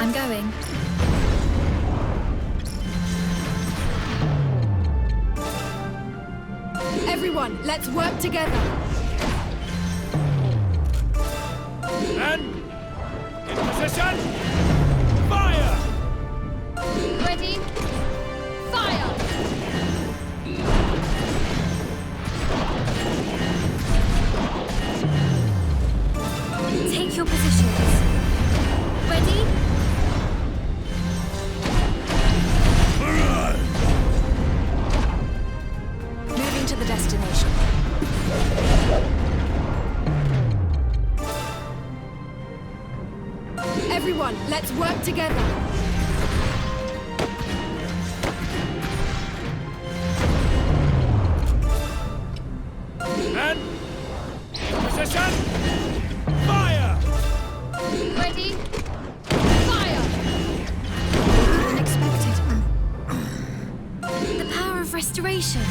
I'm going. Everyone, let's work together. Men! In position! Fire! Ready? Fire! Take your positions. Ready? Moving to the destination. Everyone, let's work together. Men! In position! Fire! Ready? Fire! Unexpected. The power of restoration.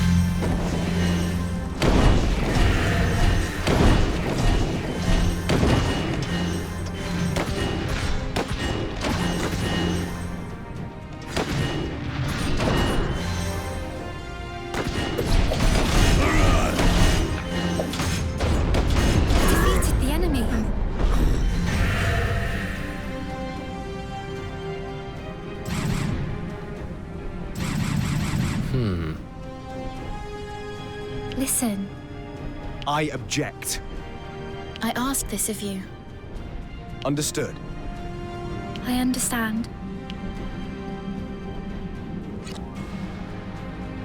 Defeated the enemy. Listen, I object. I asked this of you. Understood. I understand.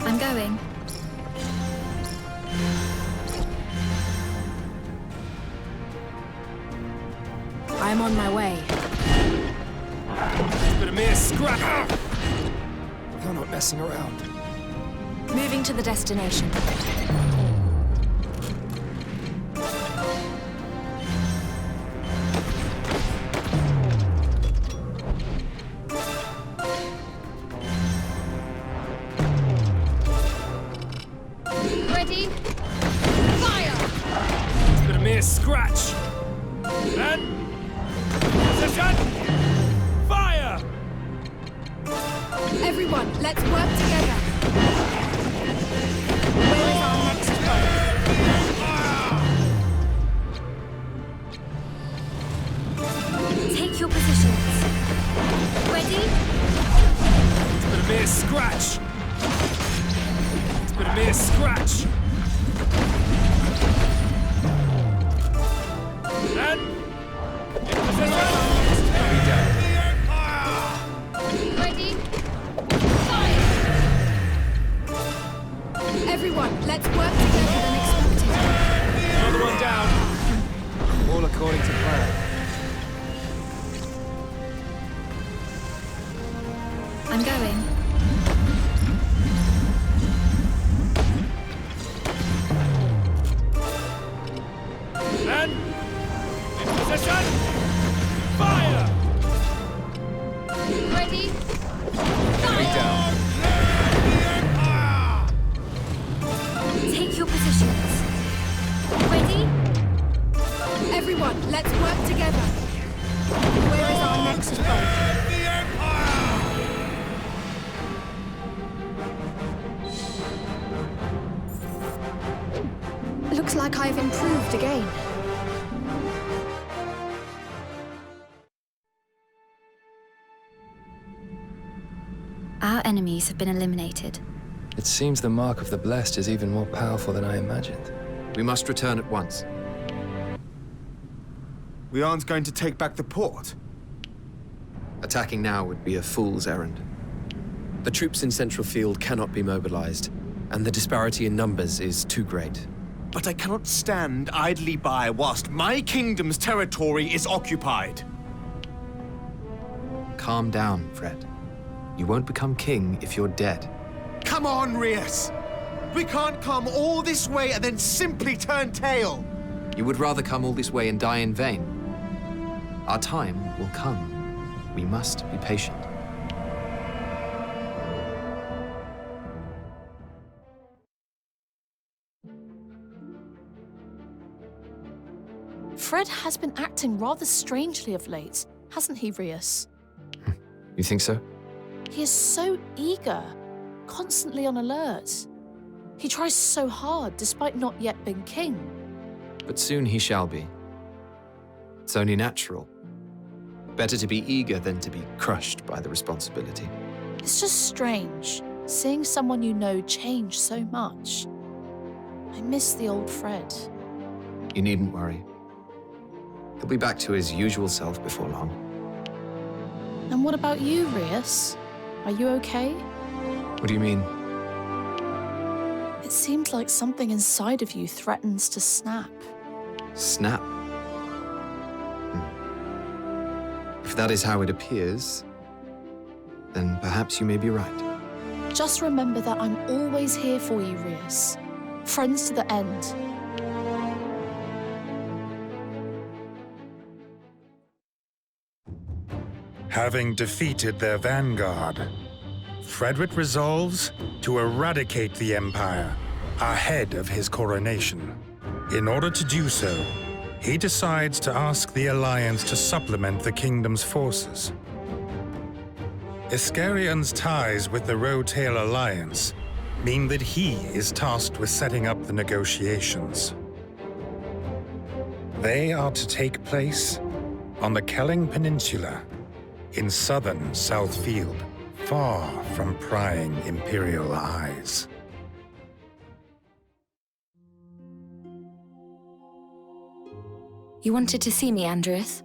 I'm going. I'm on my way. It's been a mere scrap! You're not messing around. Moving to the destination. Ready? Fire! It's been a mere scratch! Position! Fire! Everyone, let's work together. Where is our next foe? Take your positions. Ready? It's gonna be a scratch. It's gonna be a scratch. And Ready? Fire! Everyone, let's work together than expected. Another one down. All according to plan. I'm going. and in position. Fire! Ready? Down. Take your positions. Ready? Everyone, let's work together. Where is our next foe? Looks like I've improved again. Our enemies have been eliminated. It seems the mark of the blessed is even more powerful than I imagined. We must return at once. We aren't going to take back the port. Attacking now would be a fool's errand. The troops in Central Field cannot be mobilized, and the disparity in numbers is too great. But I cannot stand idly by whilst my kingdom's territory is occupied. Calm down, Fred. You won't become king if you're dead. Come on, Rias! We can't come all this way and then simply turn tail! You would rather come all this way and die in vain. Our time will come. We must be patient. Fred has been acting rather strangely of late, hasn't he, Rias? You think so? He is so eager, constantly on alert. He tries so hard, despite not yet being king. But soon he shall be. It's only natural. Better to be eager than to be crushed by the responsibility. It's just strange, seeing someone you know change so much. I miss the old Fred. You needn't worry. He'll be back to his usual self before long. And what about you, Rias? Are you okay? What do you mean? It seems like something inside of you threatens to snap. Snap. If that is how it appears, then perhaps you may be right. Just remember that I'm always here for you, Rias. Friends to the end. Having defeated their vanguard, Frederick resolves to eradicate the Empire ahead of his coronation. In order to do so, he decides to ask the Alliance to supplement the kingdom's forces. Iskarion's ties with the Rotail Alliance mean that he is tasked with setting up the negotiations. They are to take place on the Kelling Peninsula in southern Southfield, far from prying Imperial eyes. You wanted to see me, Andreas?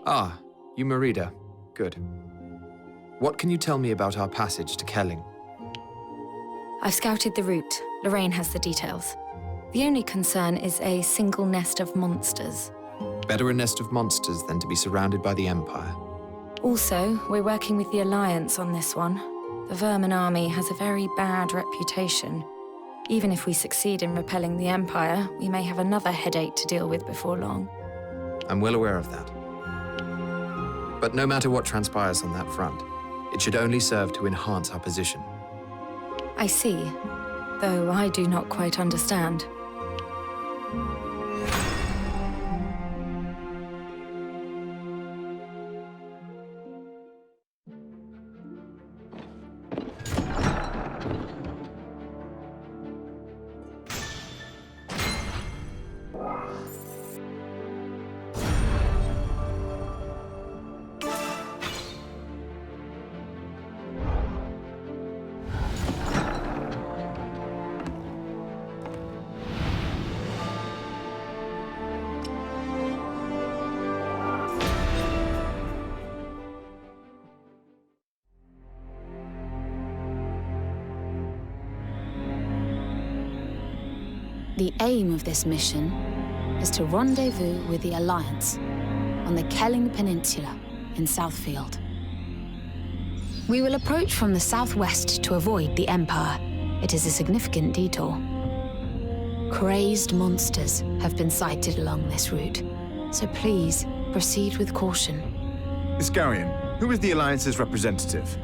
Ah, you Merida. Good. What can you tell me about our passage to Kelling? I've scouted the route. Lorraine has the details. The only concern is a single nest of monsters. Better a nest of monsters than to be surrounded by the Empire. Also, we're working with the Alliance on this one. The Vermin army has a very bad reputation. Even if we succeed in repelling the Empire, we may have another headache to deal with before long. I'm well aware of that. But no matter what transpires on that front, it should only serve to enhance our position. I see, though I do not quite understand. The aim of this mission is to rendezvous with the Alliance on the Kelling Peninsula in Southfield. We will approach from the southwest to avoid the Empire. It is a significant detour. Crazed monsters have been sighted along this route, so please proceed with caution. Iscarian, who is the Alliance's representative?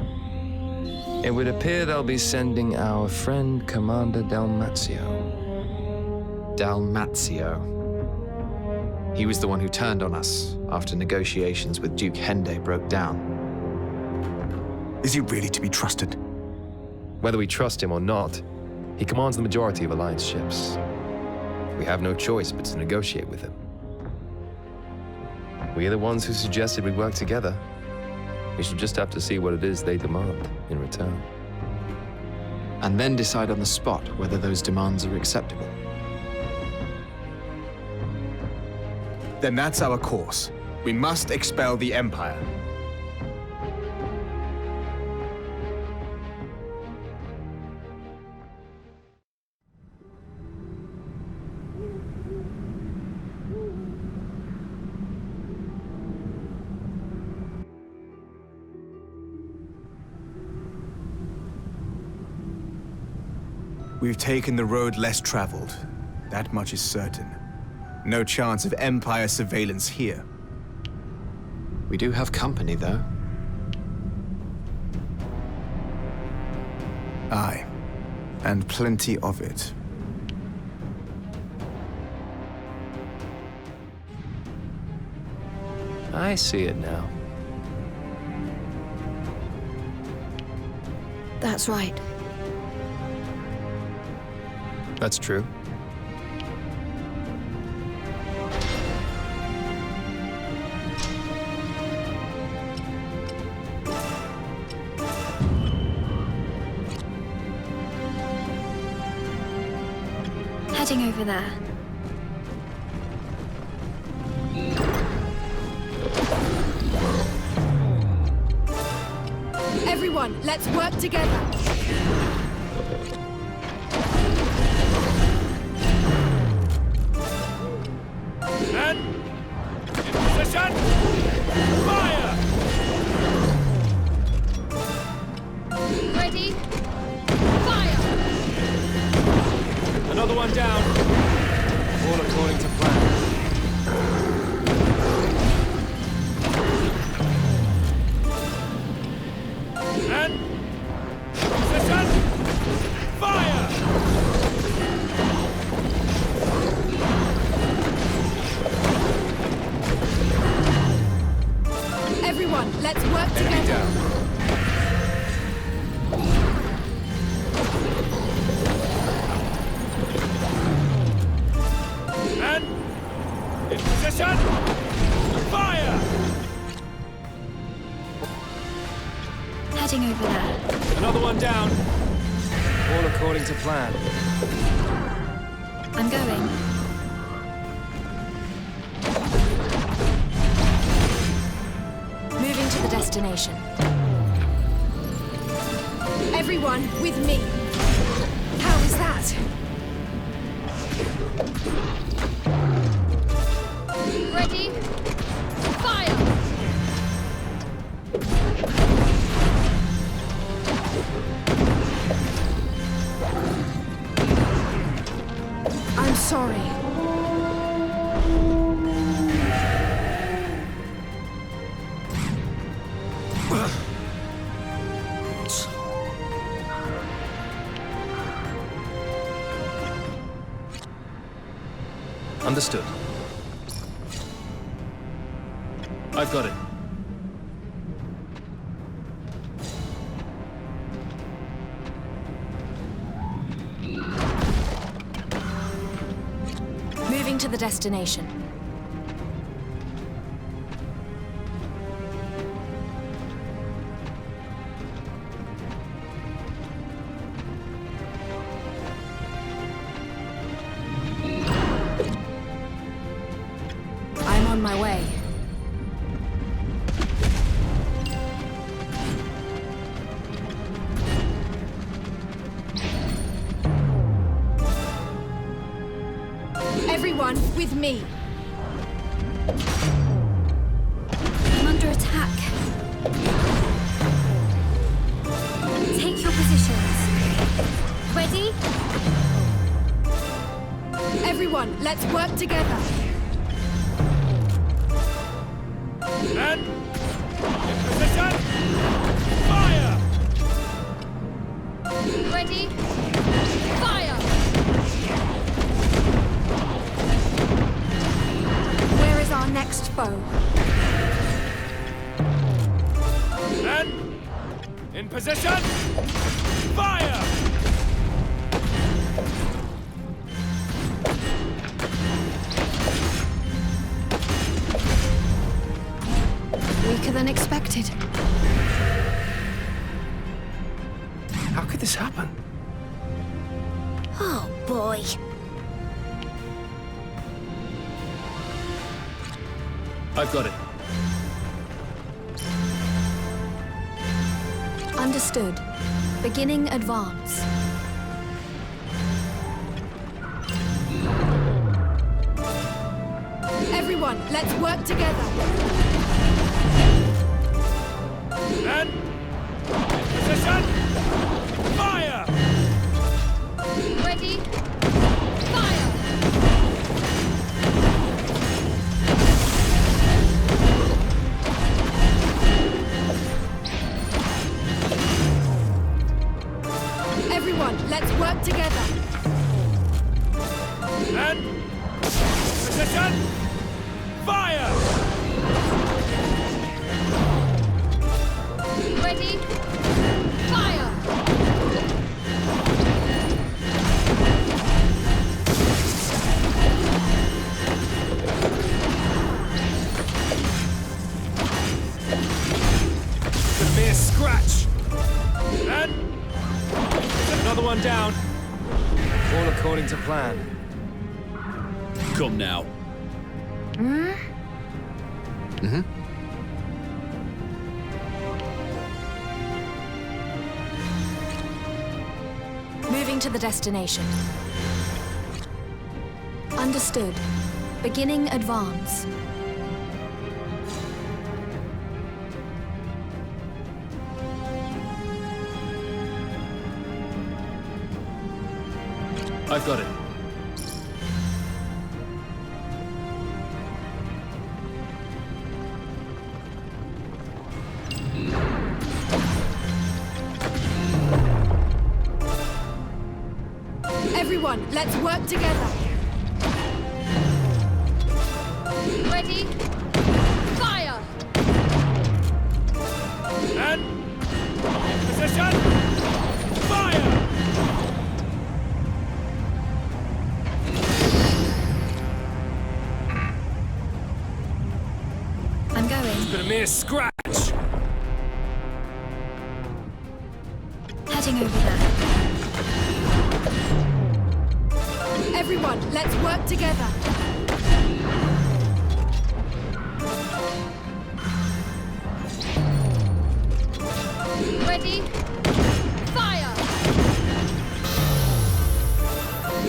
It would appear they'll be sending our friend Commander Dalmatio. Dalmatio. He was the one who turned on us after negotiations with Duke Hende broke down. Is he really to be trusted? Whether we trust him or not, he commands the majority of Alliance ships. We have no choice but to negotiate with him. We are the ones who suggested we work together. We should just have to see what it is they demand in return. And then decide on the spot whether those demands are acceptable. Then that's our course. We must expel the Empire. We've taken the road less traveled. That much is certain. No chance of Empire surveillance here. We do have company, though. Aye, and plenty of it. I see it now. That's right. That's true. Heading over there. Everyone, let's work together. And in position, fire! Ready? Fire! Another one down. All according to plan. And position, fire! Everyone, let's work Enemy together. down. And in position, fire! Heading over there. Another one down. All according to plan. I'm going. Moving to the destination. Everyone, with me. How is that? Ready? Fire! I'm sorry. Understood. I've got it. Moving to the destination. I'm on my way. with me. I'm under attack. Take your positions. Ready? Everyone, let's work together. And in position. Fire! Ready? Fire! Where is our next foe? And in position. Fire! Weaker than expected. How could this happen? Oh boy. I've got it. Understood. Beginning advance. Everyone, let's work together. And in position. Fire! Ready? Fire! Everyone, let's work together. And position. Fire! Ready? Fire! A mere scratch. And Another one down. All according to plan. come now. Mm-hmm. Moving to the destination. Understood. Beginning advance. I've got it. Everyone, let's work together. Ready? Fire! And in position. Fire! I'm going. It's been a mere scratch. Heading over there. Everyone, let's work together. Ready? Fire!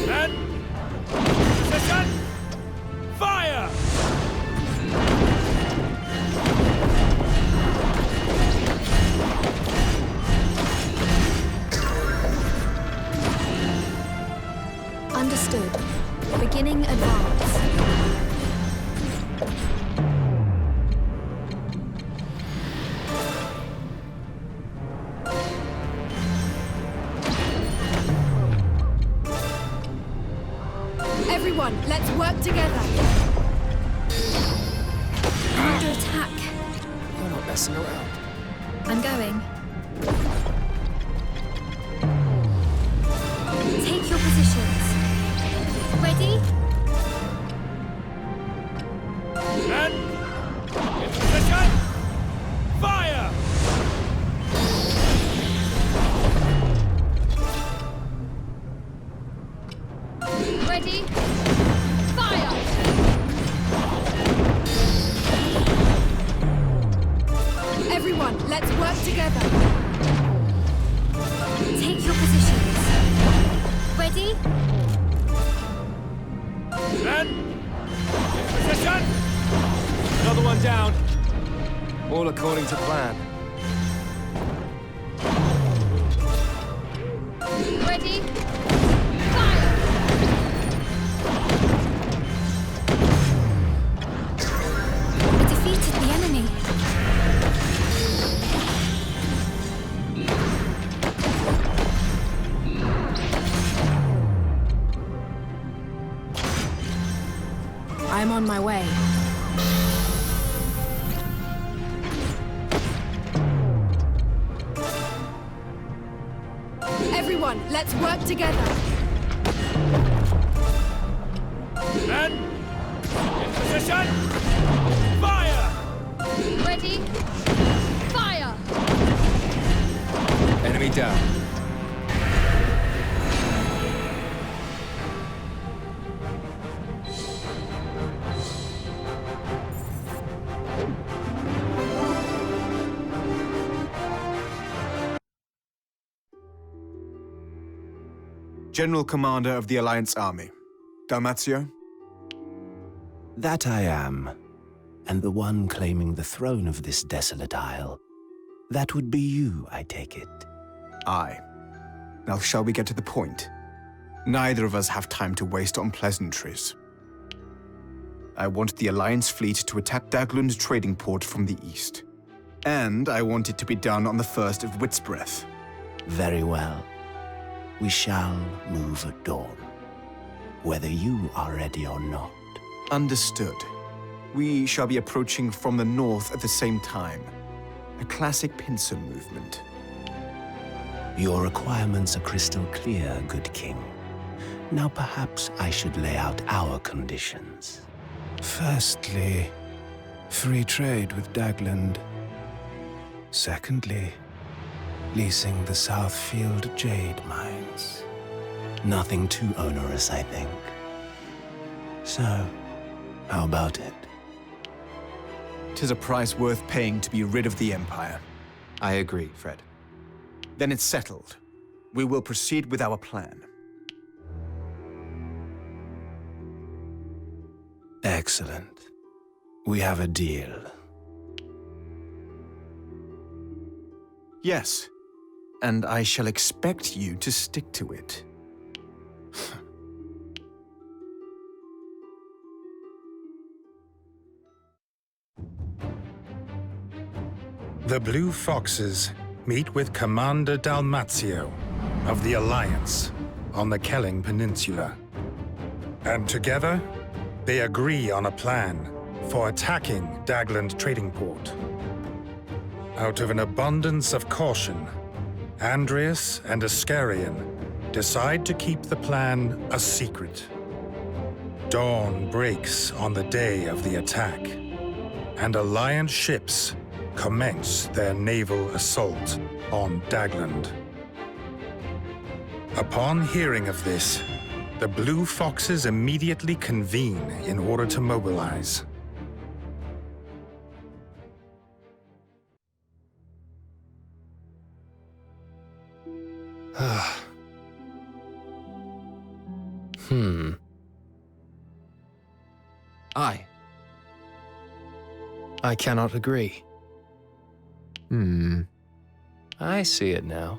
And position. Fire! Understood. Beginning advance. Everyone, let's work together. I'm under attack. You're not messing around. I'm going. Take your positions. Ready? And in position. Fire! Ready? Fire! Everyone, let's work together. Take your positions. Ready? And one down. All according to plan. Ready? Fire! We defeated the enemy. I'm on my way. Everyone, let's work together. Men, in position. Fire! Ready? Fire! Enemy down. General Commander of the Alliance Army, Dalmatio? That I am, and the one claiming the throne of this desolate isle. That would be you, I take it. Aye. Now shall we get to the point? Neither of us have time to waste on pleasantries. I want the Alliance fleet to attack Daglund trading port from the east. And I want it to be done on the 1st of Whitsbreath. Very well. We shall move at dawn, whether you are ready or not. Understood. We shall be approaching from the north at the same time. A classic pincer movement. Your requirements are crystal clear, good king. Now perhaps I should lay out our conditions. Firstly, free trade with Daglund. Secondly, leasing the Southfield jade mines. Nothing too onerous, I think. So, how about it? 'Tis a price worth paying to be rid of the Empire. I agree, Fred. Then it's settled. We will proceed with our plan. Excellent. We have a deal. Yes, and I shall expect you to stick to it. The Blue Foxes meet with Commander Dalmatio of the Alliance on the Kelling Peninsula. And together, they agree on a plan for attacking Daglund Trading Port. Out of an abundance of caution, Andreas and Ascarian decide to keep the plan a secret. Dawn breaks on the day of the attack, and Alliance ships commence their naval assault on Daglund. Upon hearing of this, the Blue Foxes immediately convene in order to mobilize. I cannot agree. I see it now.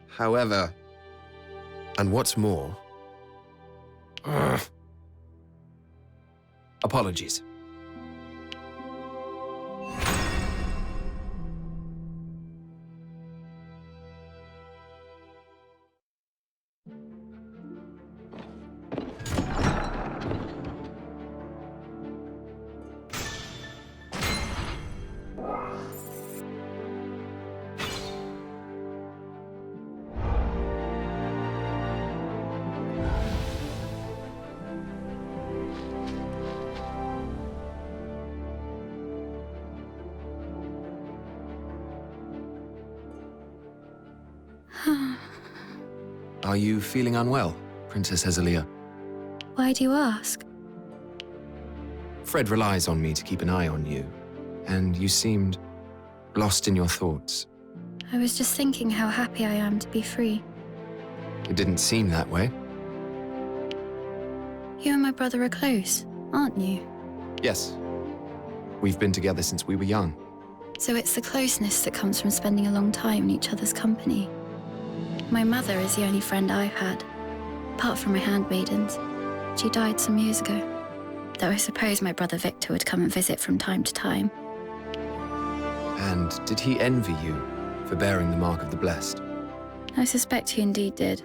However, and what's more... Apologies. Are you feeling unwell, Princess Hezelia? Why do you ask? Fred relies on me to keep an eye on you, and you seemed lost in your thoughts. I was just thinking how happy I am to be free. It didn't seem that way. You and my brother are close, aren't you? Yes. We've been together since we were young. So it's the closeness that comes from spending a long time in each other's company. My mother is the only friend I've had, apart from my handmaidens. She died some years ago. Though I suppose my brother Victor would come and visit from time to time. And did he envy you for bearing the mark of the blessed? I suspect he indeed did.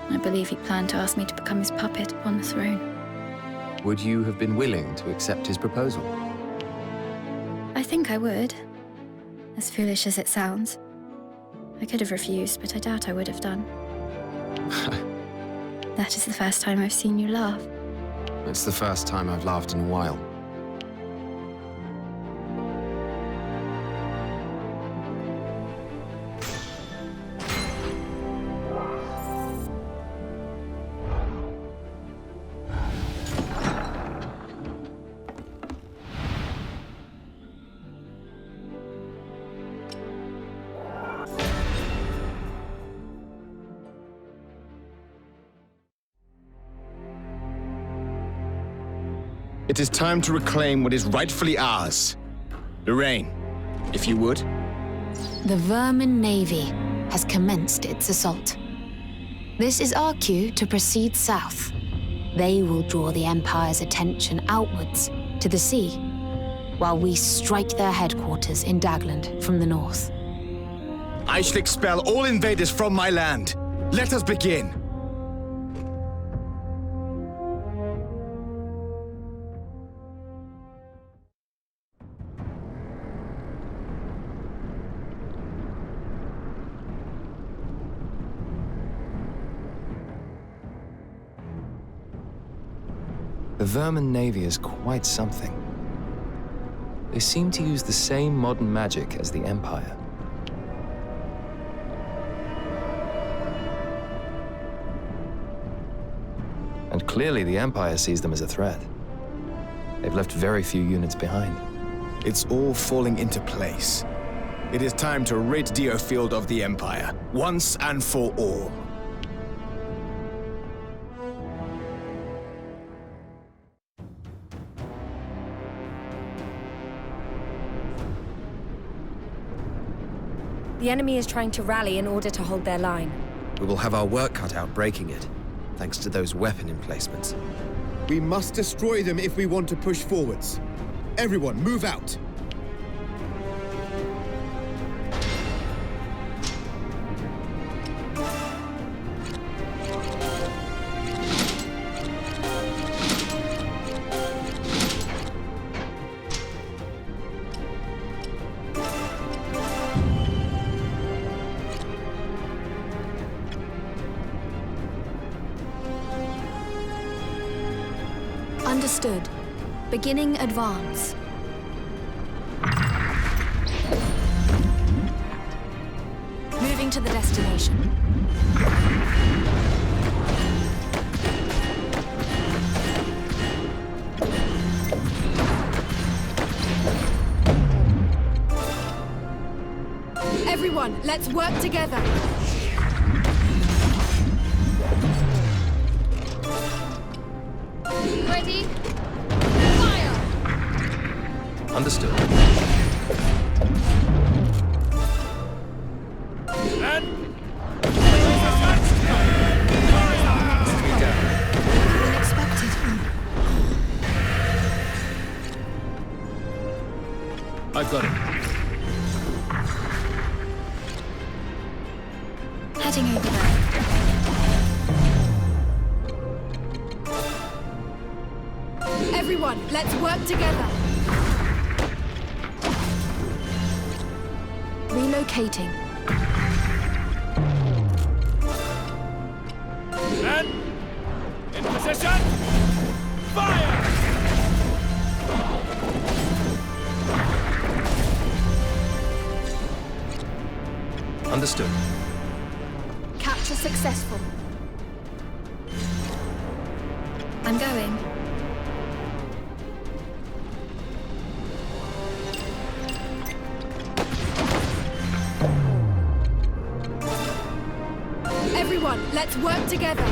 I believe he planned to ask me to become his puppet upon the throne. Would you have been willing to accept his proposal? I think I would. As foolish as it sounds. I could have refused, but I doubt I would have done. That is the first time I've seen you laugh. It's the first time I've laughed in a while. It is time to reclaim what is rightfully ours. Lorraine, if you would. The Vermin Navy has commenced its assault. This is our cue to proceed south. They will draw the Empire's attention outwards to the sea, while we strike their headquarters in Dagland from the north. I shall expel all invaders from my land. Let us begin. The Vermin Navy is quite something. They seem to use the same modern magic as the Empire. And clearly the Empire sees them as a threat. They've left very few units behind. It's all falling into place. It is time to rid DioField of the Empire, once and for all. The enemy is trying to rally in order to hold their line. We will have our work cut out breaking it, thanks to those weapon emplacements. We must destroy them if we want to push forwards. Everyone, move out! Understood. Beginning advance. Moving to the destination. Everyone, let's work together. Ready? Fire! Understood. Unexpected. I've got it. Heading over there. Everyone, let's work together. Relocating. Men! In position! Fire! Understood. Capture successful. I'm going. Everyone, let's work together.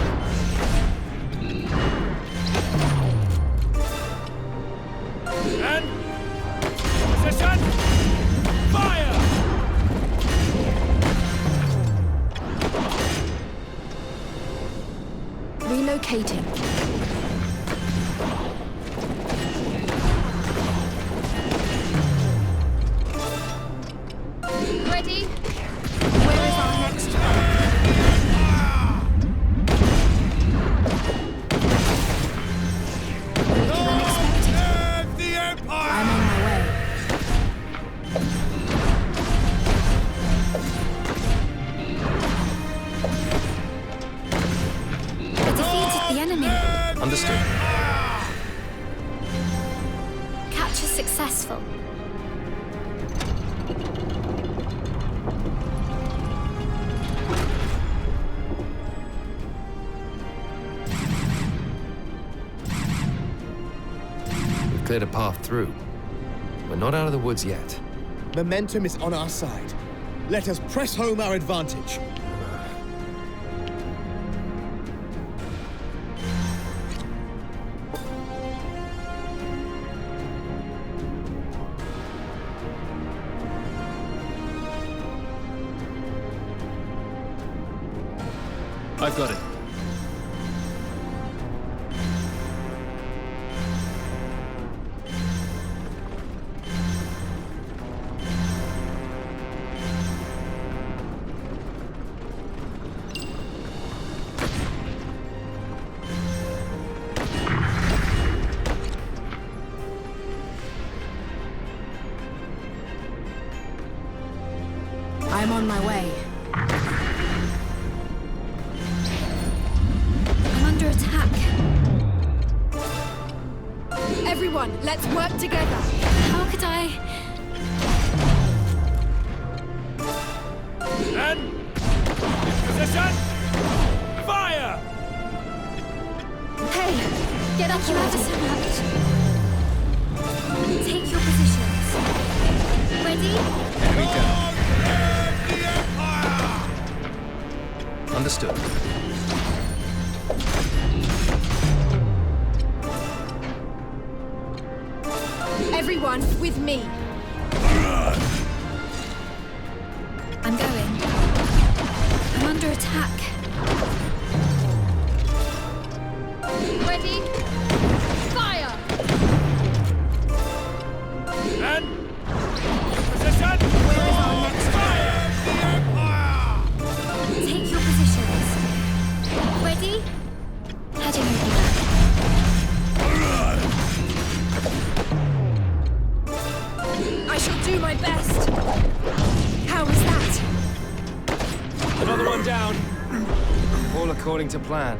Relocating. Ready? Where is our next target? Weaker than expected. The Empire! I'm on my way. I defeated the enemy. Understood. Capture successful. We've cleared a path through. We're not out of the woods yet. Momentum is on our side. Let us press home our advantage. I've got it. I'm on my way. I'm under attack. Everyone, let's work together. How could I? And position! Fire! Hey, get up! You ever so much. Take your positions. Ready? Enemy down. Understood. Everyone, with me. I'm going. I'm under attack. Ready? Fire! And position! Where is our next Fire! Take your positions. Ready? Heading over there. I shall do my best. How is that? Another one down. All according to plan.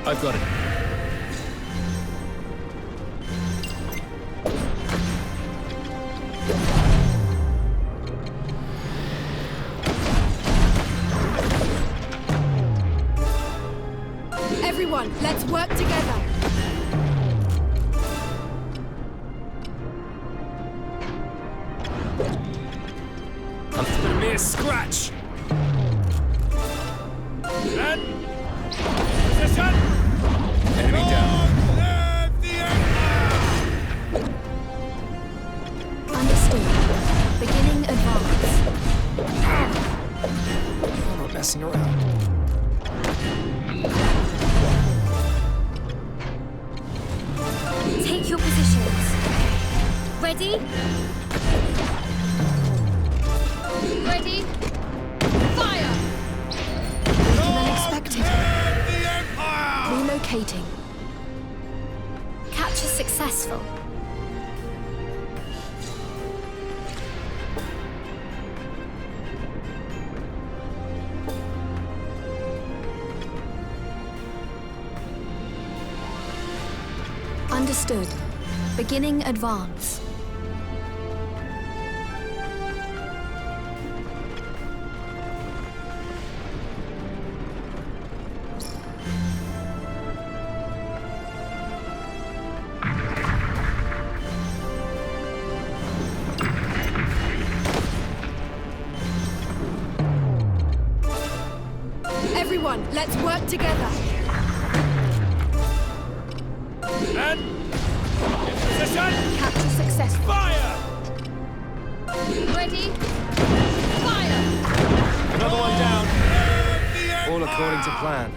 I've got it. Everyone, let's work together. It's been a mere scratch. And position! Enemy down. Understood. Beginning advance. I'm not messing around. Take your positions. Ready? Ready? Fire! Weaker than expected. Relocating. Capture successful. Understood. Beginning advance. Everyone, let's work together. And in position! Capture successful. Fire! Ready? Fire! Another one down. All according to plan.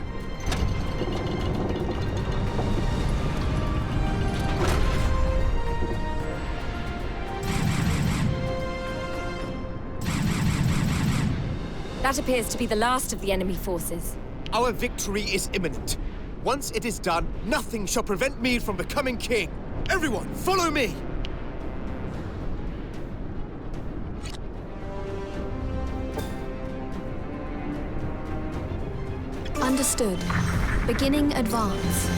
That appears to be the last of the enemy forces. Our victory is imminent. Once it is done, nothing shall prevent me from becoming king. Everyone, follow me! Understood. Beginning advance.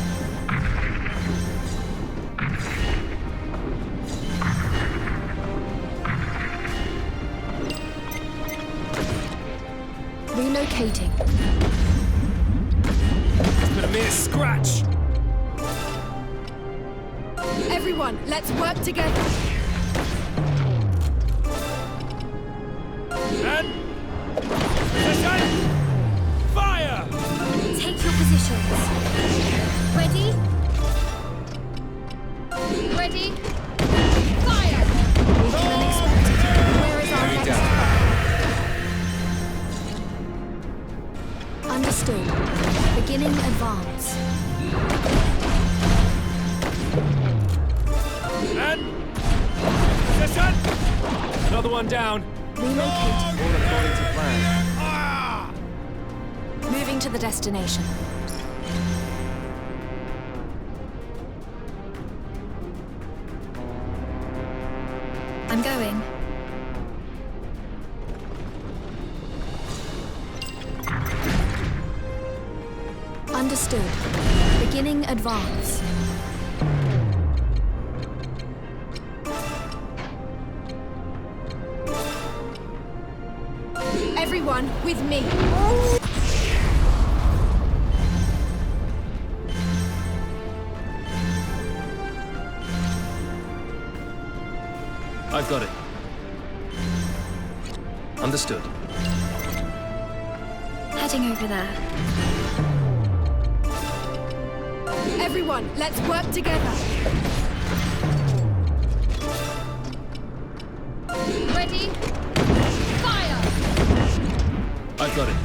Relocating. It's been a mere scratch. Everyone, let's work together. And position. Fire! Take your positions. Ready? Ready? Fire! Weaker than expected. Where is our next target? Understood. Beginning advance. And position. Another one down. Relocating. All according to plan. Moving to the destination. I'm going. Understood. Beginning advance. Everyone, with me. I've got it. Understood. Heading over there. Everyone, let's work together. Ready? Fire! I've got it.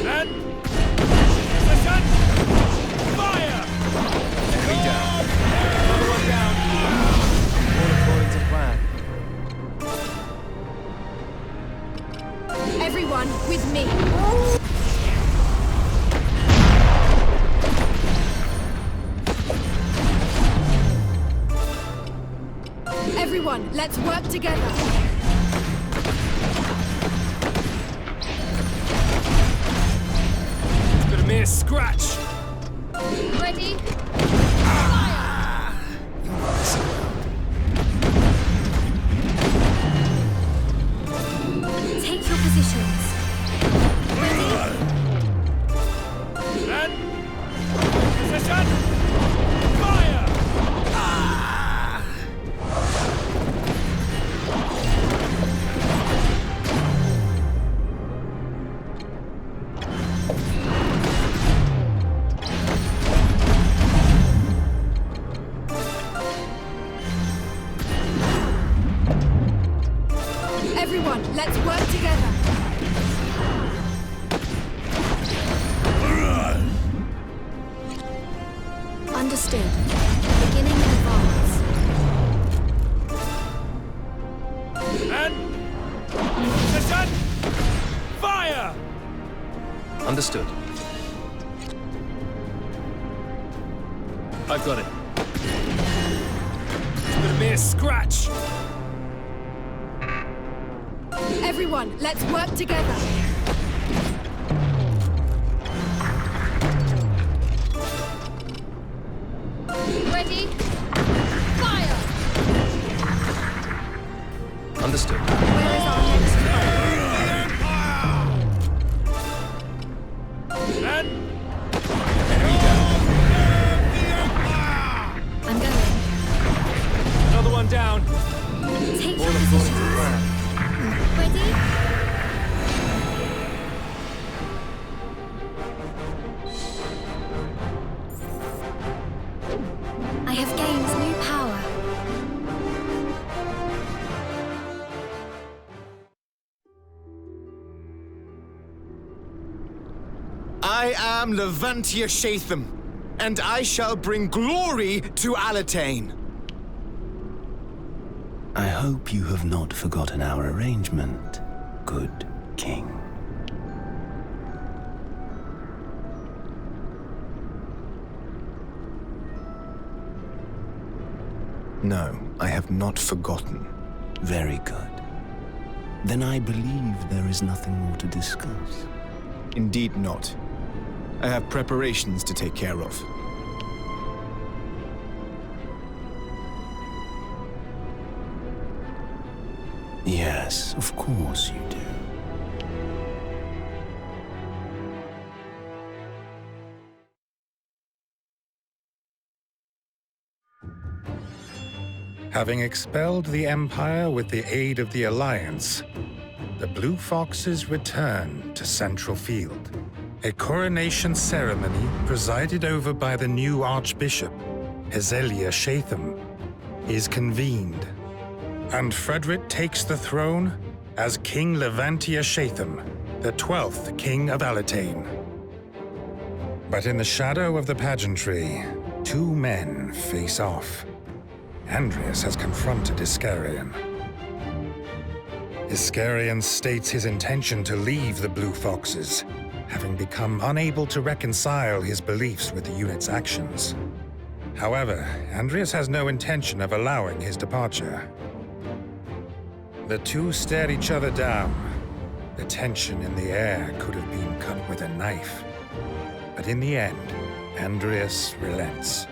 And position. Fire! Enemy down. Another one down. All according to plan. Everyone, with me. Everyone, let's work together. It's been a mere scratch. Ready? Fire! Take your positions. Ready? And position. Fire! Everyone, let's work together. Understood. Beginning advance. And position. Fire! Understood. I've got it. It's been a mere scratch. Everyone, let's work together. Ready? Fire! Understood. Where is our next target? And I'm going. Another one down. Take All your according to positions. plan. Ready? I have gained new power. I am Levantia Shatham, and I shall bring glory to Alatane. I hope you have not forgotten our arrangement, good king. No, I have not forgotten. Very good. Then I believe there is nothing more to discuss. Indeed not. I have preparations to take care of. Yes, of course you do. Having expelled the Empire with the aid of the Alliance, the Blue Foxes return to Central Field. A coronation ceremony presided over by the new Archbishop, Hezelia Shatham, is convened, and Frederick takes the throne as King Levantia Shatham, the 12th King of Alatane. But in the shadow of the pageantry, two men face off. Andreas has confronted Iskarion. Iskarion states his intention to leave the Blue Foxes, having become unable to reconcile his beliefs with the unit's actions. However, Andreas has no intention of allowing his departure. The two stare each other down. The tension in the air could have been cut with a knife. But in the end, Andreas relents.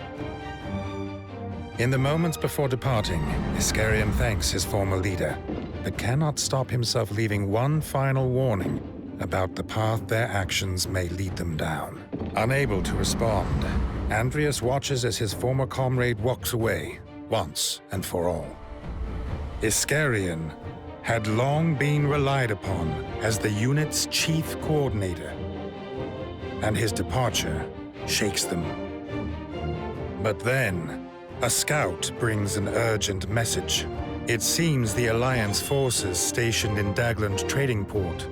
In the moments before departing, Iskarion thanks his former leader, but cannot stop himself leaving one final warning about the path their actions may lead them down. Unable to respond, Andreas watches as his former comrade walks away, once and for all. Iskarion had long been relied upon as the unit's chief coordinator, and his departure shakes them. But then, a scout brings an urgent message. It seems the Alliance forces stationed in Dagland Trading Port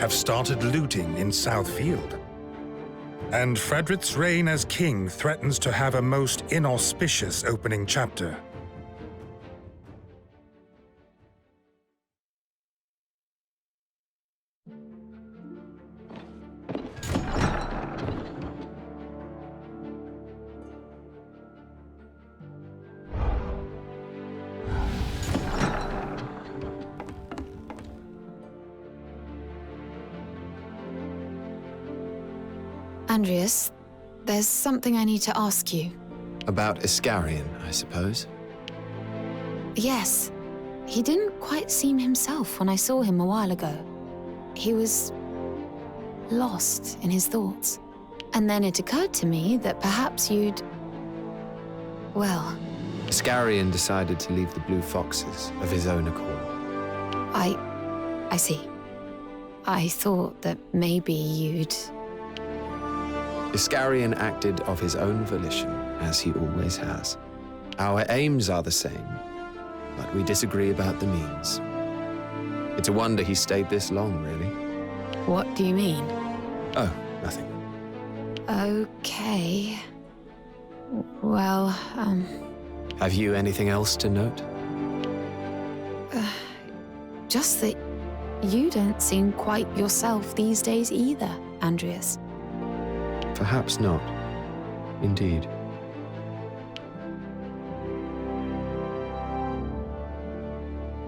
have started looting in Southfield. And Frederick's reign as king threatens to have a most inauspicious opening chapter. Andreas, there's something I need to ask you. About Iskarion, I suppose? Yes. He didn't quite seem himself when I saw him a while ago. He was lost in his thoughts. And then it occurred to me that perhaps you'd... well... Iskarion decided to leave the Blue Foxes of his own accord. I see. I thought that maybe you'd... Iskarion acted of his own volition, as he always has. Our aims are the same, but we disagree about the means. It's a wonder he stayed this long, really. What do you mean? Oh, nothing. Okay. Well, Have you anything else to note? just that you don't seem quite yourself these days either, Andreas. Perhaps not. Indeed.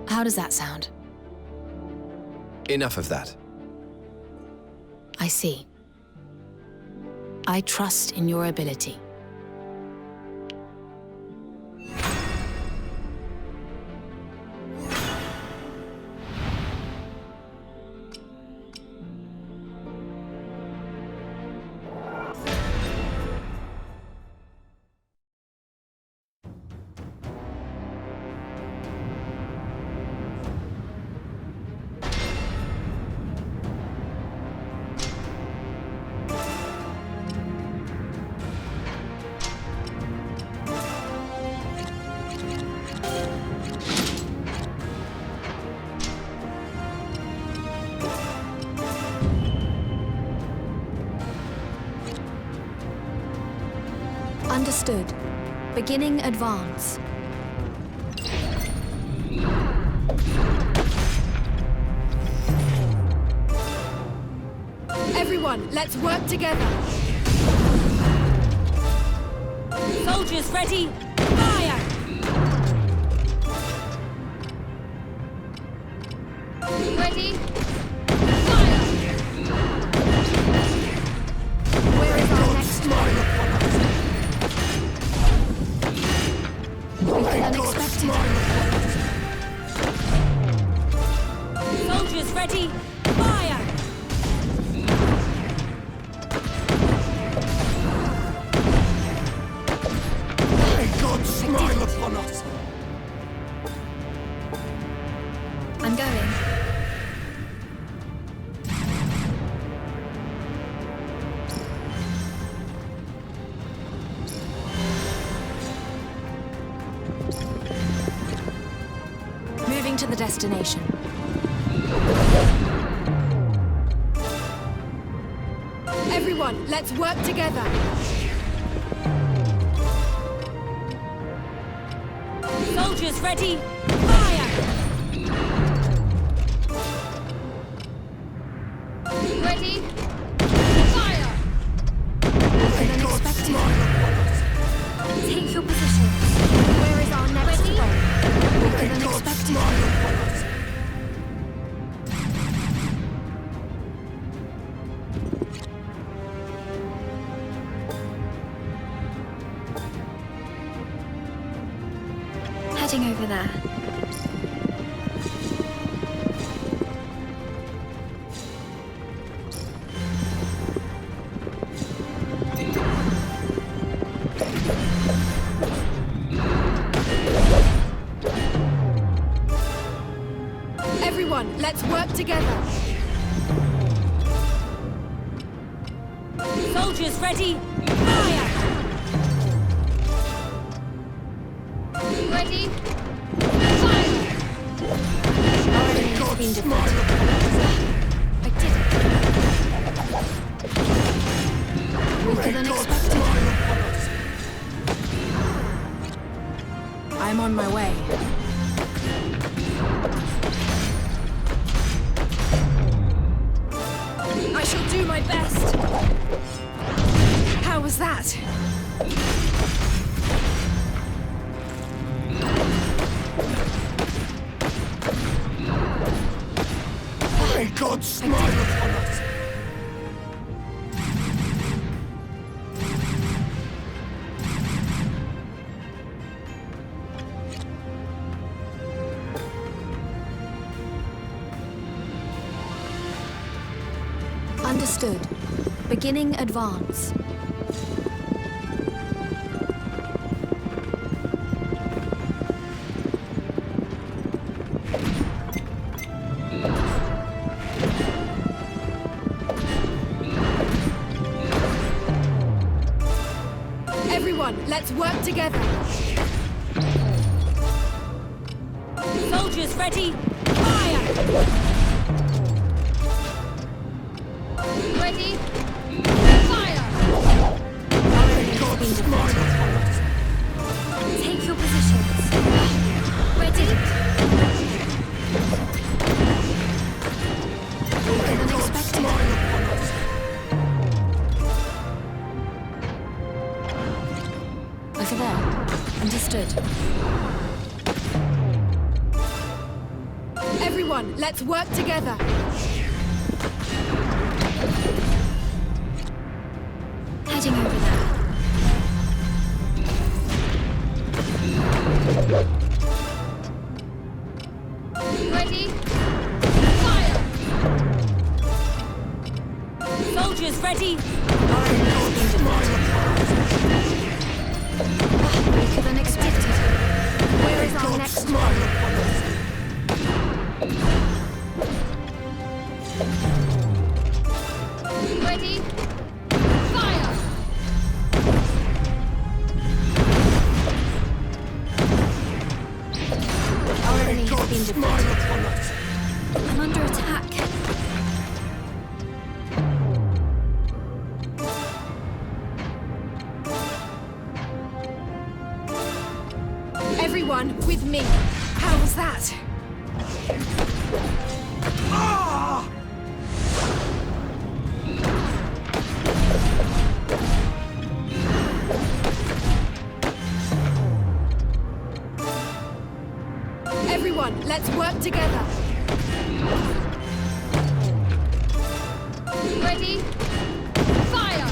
How does that sound? Enough of that. I see. I trust in your ability. Understood. Beginning advance. Everyone, let's work together. Soldiers ready, fire! Ready? Fire! Where is our next one? Weaker than expected. Soldiers ready, fire! Smile upon us! I'm going. Moving to the destination. Everyone, let's work together. Soldiers ready, fire! Ready? Fire! Weaker than expected. Take your position. Where is our next one? Weaker than expected. Heading over there. Everyone, let's work together. Soldiers ready, fire! Ready? Fire! Our enemy has been defeated. I did it. Weaker than expected. I'm on my way. I shall do my best. How was that? May God smile upon us! Understood. Beginning advance. Everyone, let's work together. Soldiers ready, fire! Ready? Fire! Our enemy has been defeated. Take your positions. Ready? Weaker than expected. Over there. Understood. Everyone, let's work together. Heading over there. Ready? Fire! Soldiers ready. Our enemy has been defeated. Weaker than expected. Where is our next one? Ready? Fire! Our enemy has been defeated. I'm under attack. with me. How was that? Everyone, let's work together. Ready? Fire!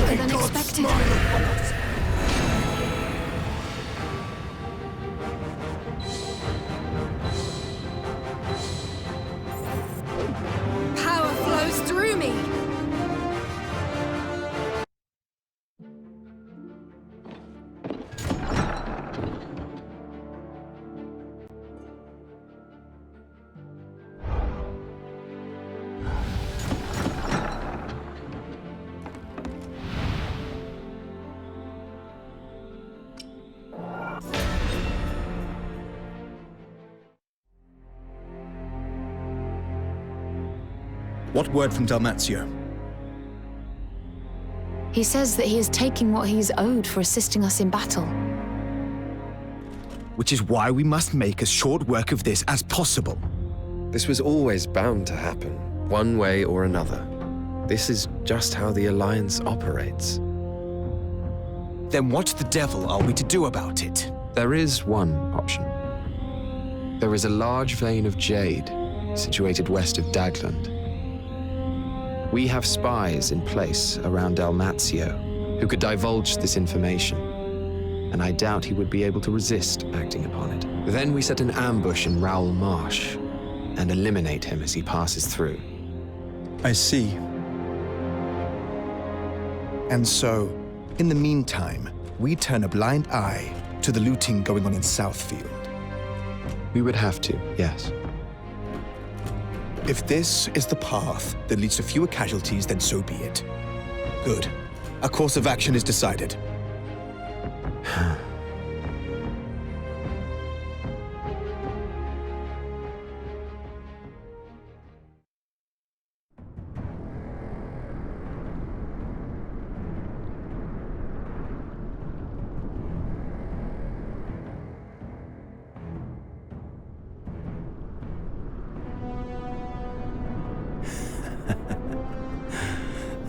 Quicker than expected. Power flows through me. What word from Dalmatio? He says that he is taking what he is owed for assisting us in battle. Which is why we must make as short work of this as possible. This was always bound to happen, one way or another. This is just how the Alliance operates. Then what the devil are we to do about it? There is one option. There is a large vein of jade situated west of Dagland. We have spies in place around Dalmatio who could divulge this information, and I doubt he would be able to resist acting upon it. Then we set an ambush in Rowell Marsh and eliminate him as he passes through. I see. And so, in the meantime, we turn a blind eye to the looting going on in Southfield. We would have to, yes. If this is the path that leads to fewer casualties, then so be it. Good. A course of action is decided.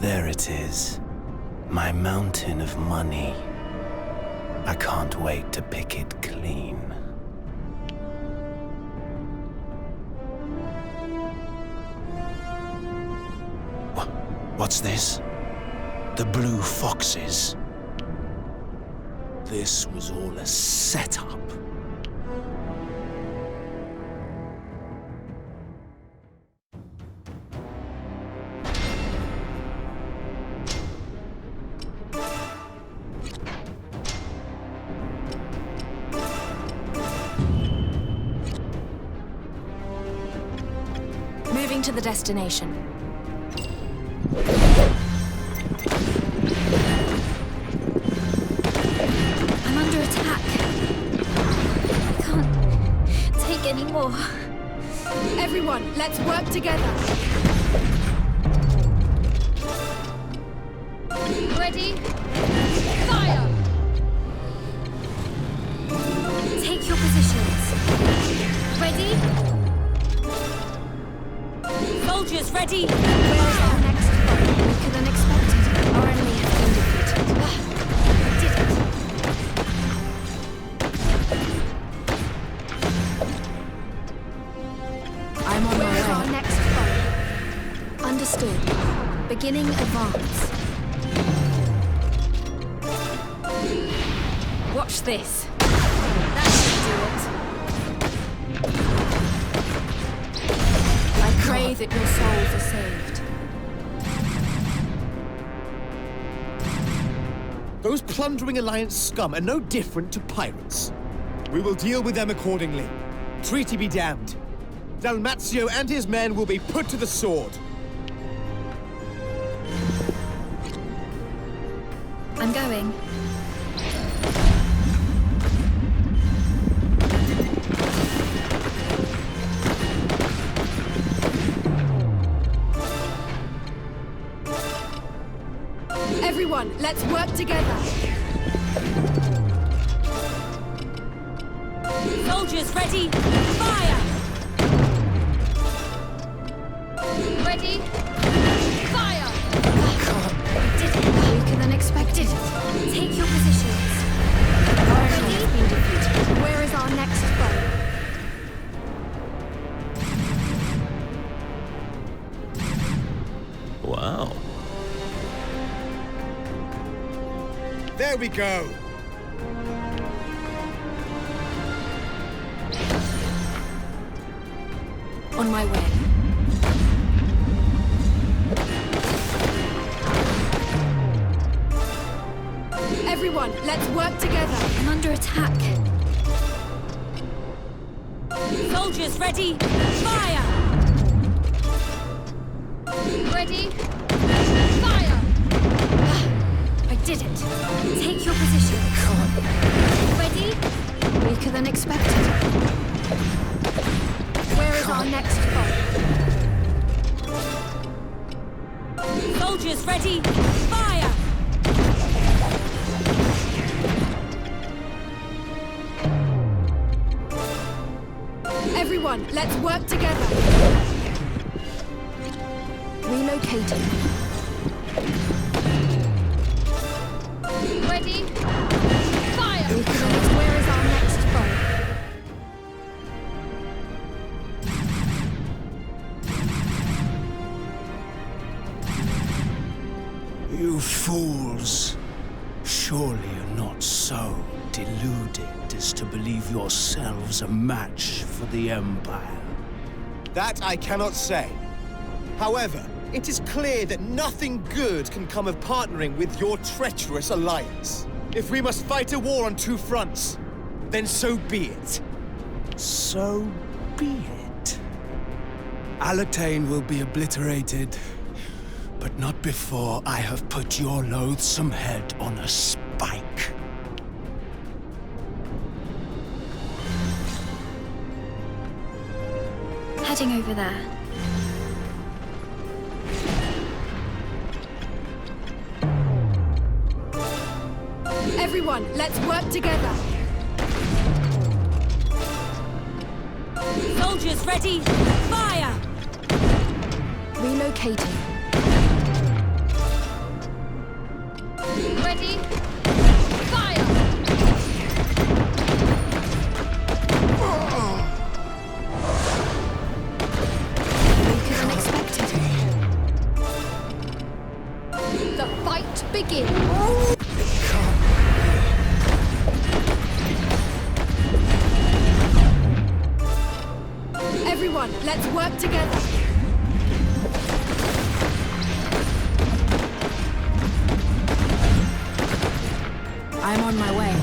There it is. My mountain of money. I can't wait to pick it clean. What's this? The Blue Foxes. This was all a setup. Moving to the destination. I'm under attack. I can't take any more. Everyone, let's work together. Ready? Fire! Take your positions. Ready? Soldiers ready! Where is our next fight? Quicker than expected. Our enemy has been defeated. Did it. I'm on my way. Where is our next fight? Understood. Beginning advance. Watch this. That should do it. I pray that your souls are saved. Those plundering Alliance scum are no different to pirates. We will deal with them accordingly. Treaty be damned. Dalmatio and his men will be put to the sword. I'm going. Everyone, let's work work together. Soldiers ready, fire! Ready? Fire! Did it. Weaker than expected. Take your positions. Our enemy has been defeated. Where is our next foe? Wow. There we go! On my way. Everyone, let's work together. I'm under attack. Soldiers ready, fire! Ready? Fire! I did it. Take your position. Ready? Weaker than expected. Where is our next foe? Soldiers ready, fire! Everyone, let's work together. Relocating. Ready? Fire! Where is our next foe? You fools! Surely you're not so deluded as to believe yourselves a match for the Empire. That I cannot say. However, it is clear that nothing good can come of partnering with your treacherous alliance. If we must fight a war on two fronts, then so be it. So be it. Alatane will be obliterated, but not before I have put your loathsome head on a spike. Heading over there. Everyone, let's work together. Soldiers ready, fire! Relocating. Ready? Fire! Weaker than expected. The fight begins! Everyone, let's work together. I'm on my way.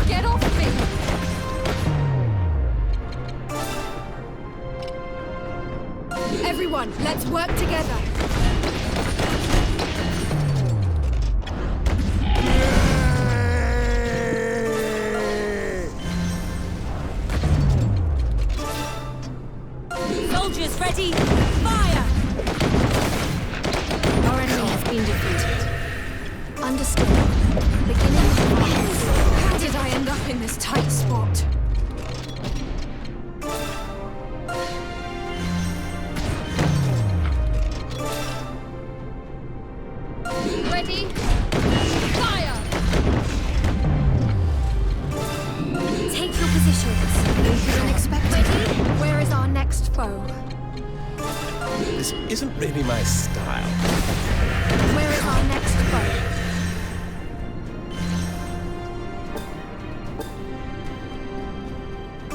Get off me! Everyone, let's work together. Soldiers ready, fire! Our enemy has been defeated. Understood. Beginning. How did I end up in this tight spot? Ready? Fire! Take your positions. Weaker than expected. Where is our next foe? This isn't really my style. Where is our next foe?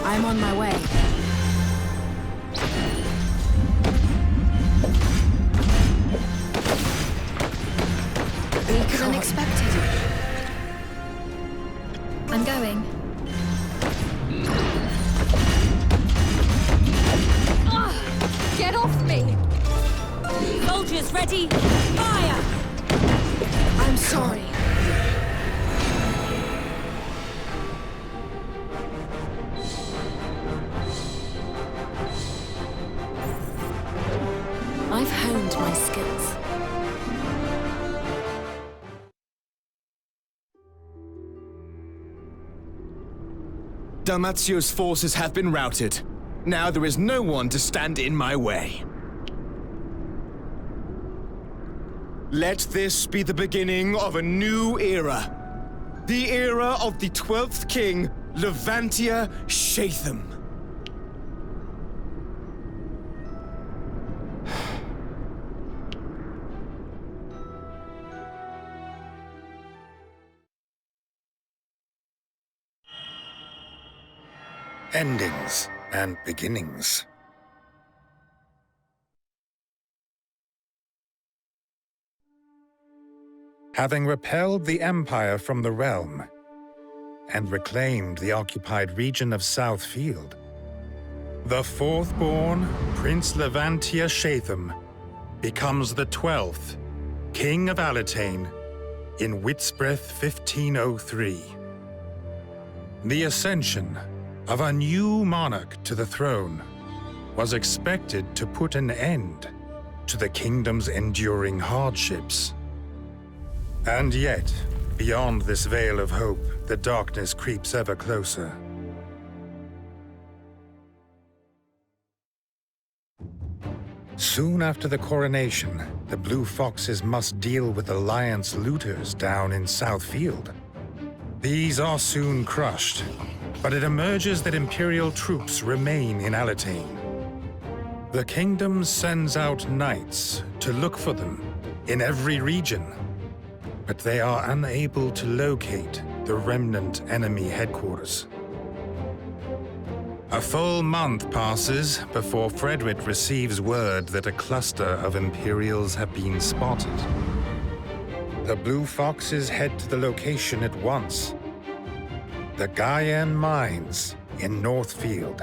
I'm on my way. Weaker than expected. I'm going. Get off me! Soldiers ready, fire! I'm sorry. I've honed my skills. Dalmatio's forces have been routed. Now there is no one to stand in my way. Let this be the beginning of a new era. The era of the 12th king, Levantia Shatham. Endings and beginnings. Having repelled the Empire from the realm and reclaimed the occupied region of Southfield, the fourth-born Prince Levantia Shatham becomes the 12th King of Alatane in Whitsbreath 1503. The ascension of a new monarch to the throne was expected to put an end to the kingdom's enduring hardships. And yet, beyond this veil of hope, the darkness creeps ever closer. Soon after the coronation, the Blue Foxes must deal with Alliance looters down in Southfield. These are soon crushed, but it emerges that Imperial troops remain in Alatane. The kingdom sends out knights to look for them in every region, but they are unable to locate the remnant enemy headquarters. A full month passes before Fredrit receives word that a cluster of Imperials have been spotted. The Blue Foxes head to the location at once. The Gaian Mines in Northfield.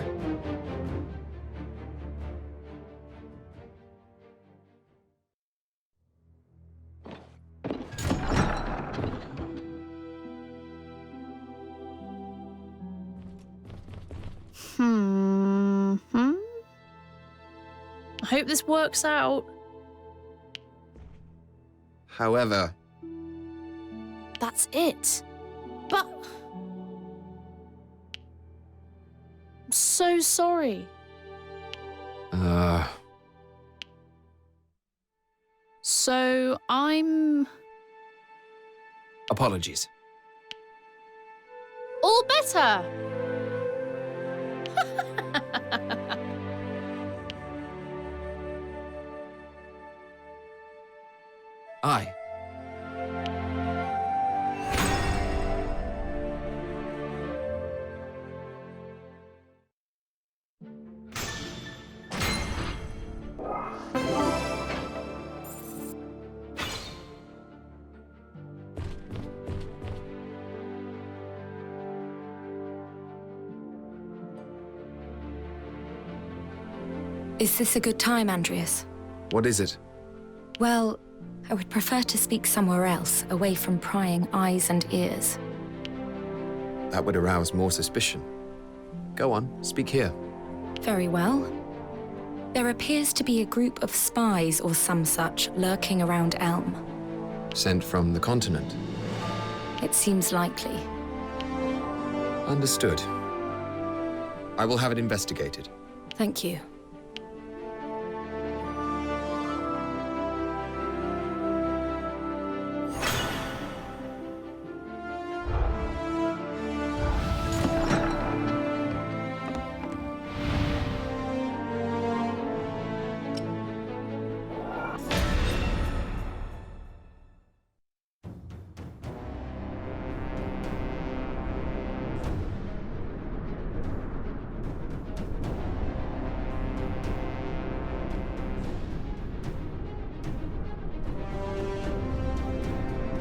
I hope this works out. However... That's it. But... I'm so sorry. So, I'm... Apologies. all better. Aye. Is this a good time, Andreas? What is it? Well, I would prefer to speak somewhere else, away from prying eyes and ears. That would arouse more suspicion. Go on, speak here. Very well. There appears to be a group of spies or some such lurking around Elm. Sent from the continent? It seems likely. Understood. I will have it investigated. Thank you.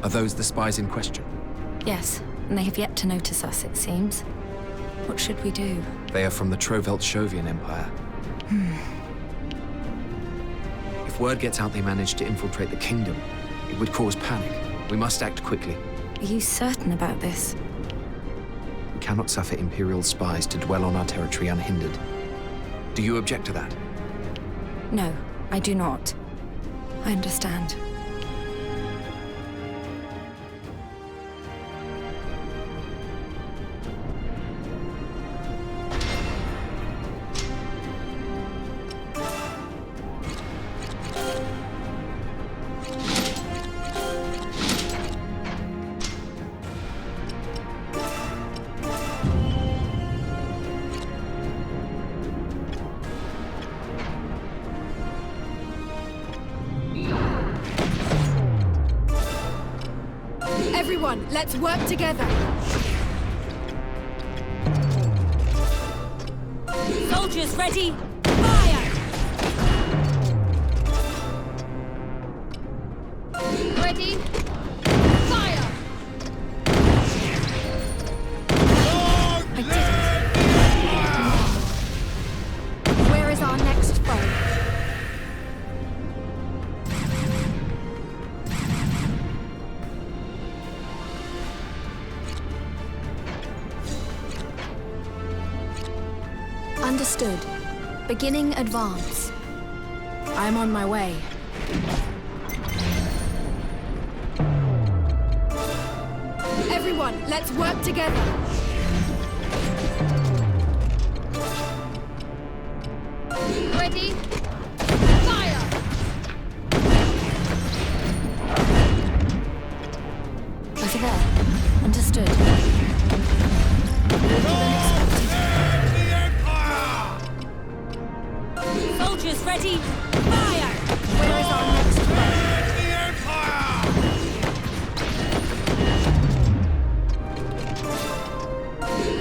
Are those the spies in question? Yes, and they have yet to notice us, it seems. What should we do? They are from the Trovelt-Shovian Empire. If word gets out they managed to infiltrate the kingdom, it would cause panic. We must act quickly. Are you certain about this? We cannot suffer Imperial spies to dwell on our territory unhindered. Do you object to that? No, I do not. I understand. Everyone, let's work together! Soldiers ready! Fire! Ready? Fire! I did it! Where is our next foe? Understood. Beginning advance. I'm on my way. Everyone, let's work together. Ready? Fire! Over there. Understood. Soldiers ready! Fire! Where is our next foe?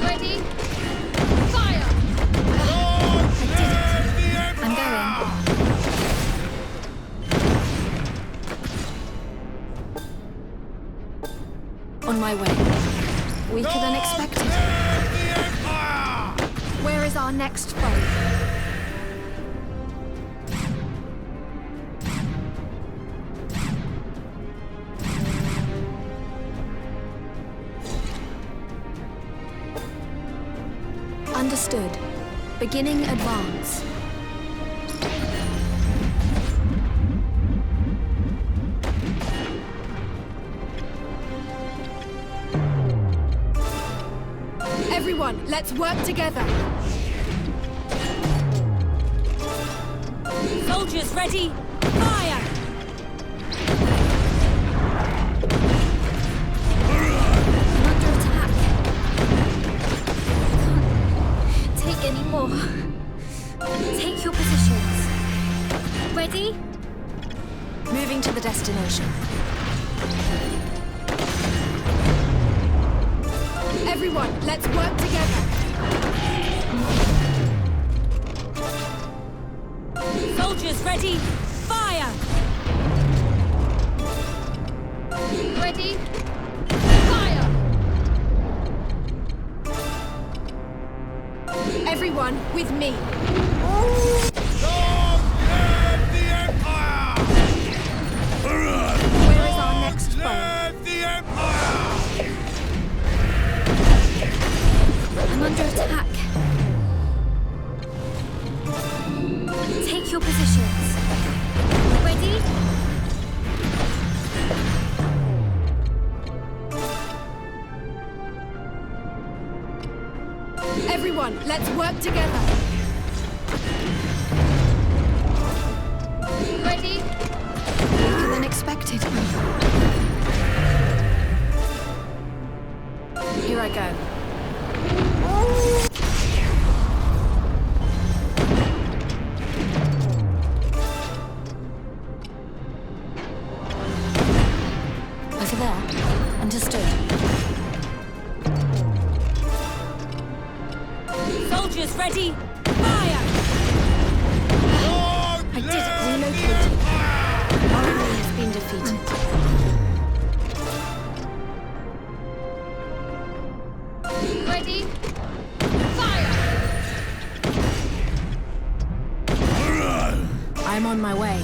Ready? Fire! I'm going. On my way. Weaker than expected. Where is our next foe? Understood. Beginning advance. Everyone, let's work together. Soldiers ready! Fire! Under attack. Can't take any more. Take your positions. Ready? Moving to the destination. Everyone, let's work together. Soldiers ready! Fire! Ready? Fire! Everyone, with me. Where is our next foe? I'm under attack. Take your positions. Ready? Everyone, let's work together. Ready? Weaker than expected. Here I go. Over there. Understood. Soldiers ready! Fire! I did it. Relocated. Our enemy has been defeated. Ready? Fire! I'm on my way.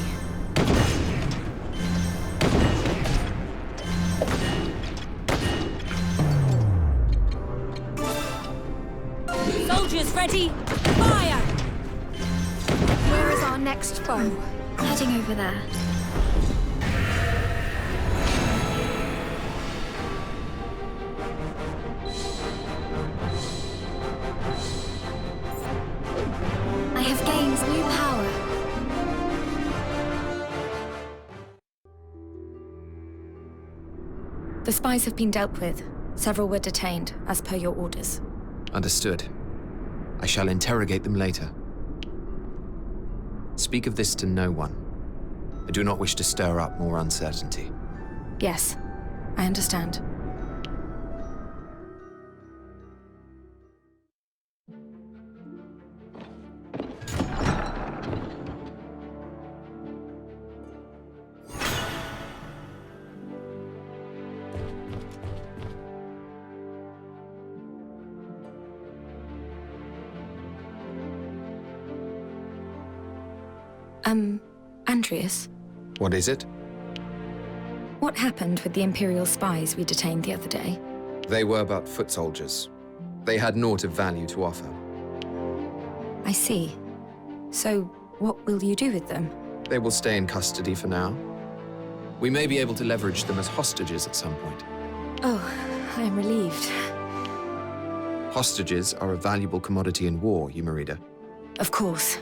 Soldiers ready! Fire! Where is our next foe? Heading over there. I have gained new power. The spies have been dealt with. Several were detained, as per your orders. Understood. I shall interrogate them later. Speak of this to no one. I do not wish to stir up more uncertainty. Yes. I understand. Andreas, What is it? what happened with the Imperial spies we detained the other day? They were but foot soldiers. They had naught of value to offer. I see. So, what will you do with them? They will stay in custody for now. We may be able to leverage them as hostages at some point. Oh, I am relieved. Hostages are a valuable commodity in war, Yumarida. Of course.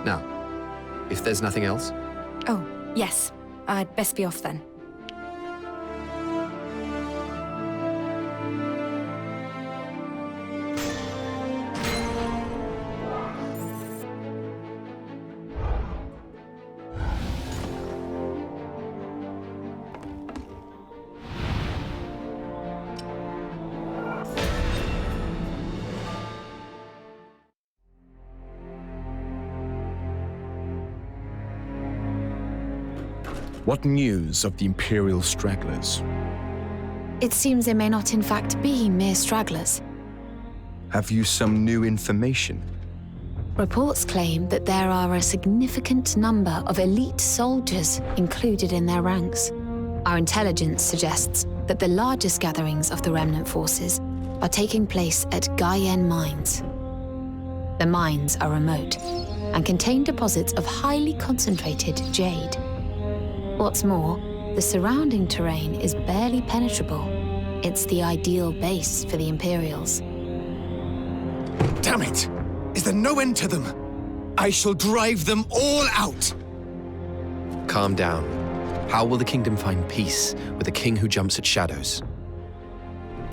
Now, if there's nothing else, Oh, yes. I'd best be off then. What news of the Imperial stragglers? It seems they may not in fact be mere stragglers. Have you some new information? Reports claim that there are a significant number of elite soldiers included in their ranks. Our intelligence suggests that the largest gatherings of the remnant forces are taking place at Guyenne mines. The mines are remote and contain deposits of highly concentrated jade. What's more, the surrounding terrain is barely penetrable. It's the ideal base for the Imperials. Damn it! Is there no end to them? I shall drive them all out! calm down. How will the kingdom find peace with a king who jumps at shadows?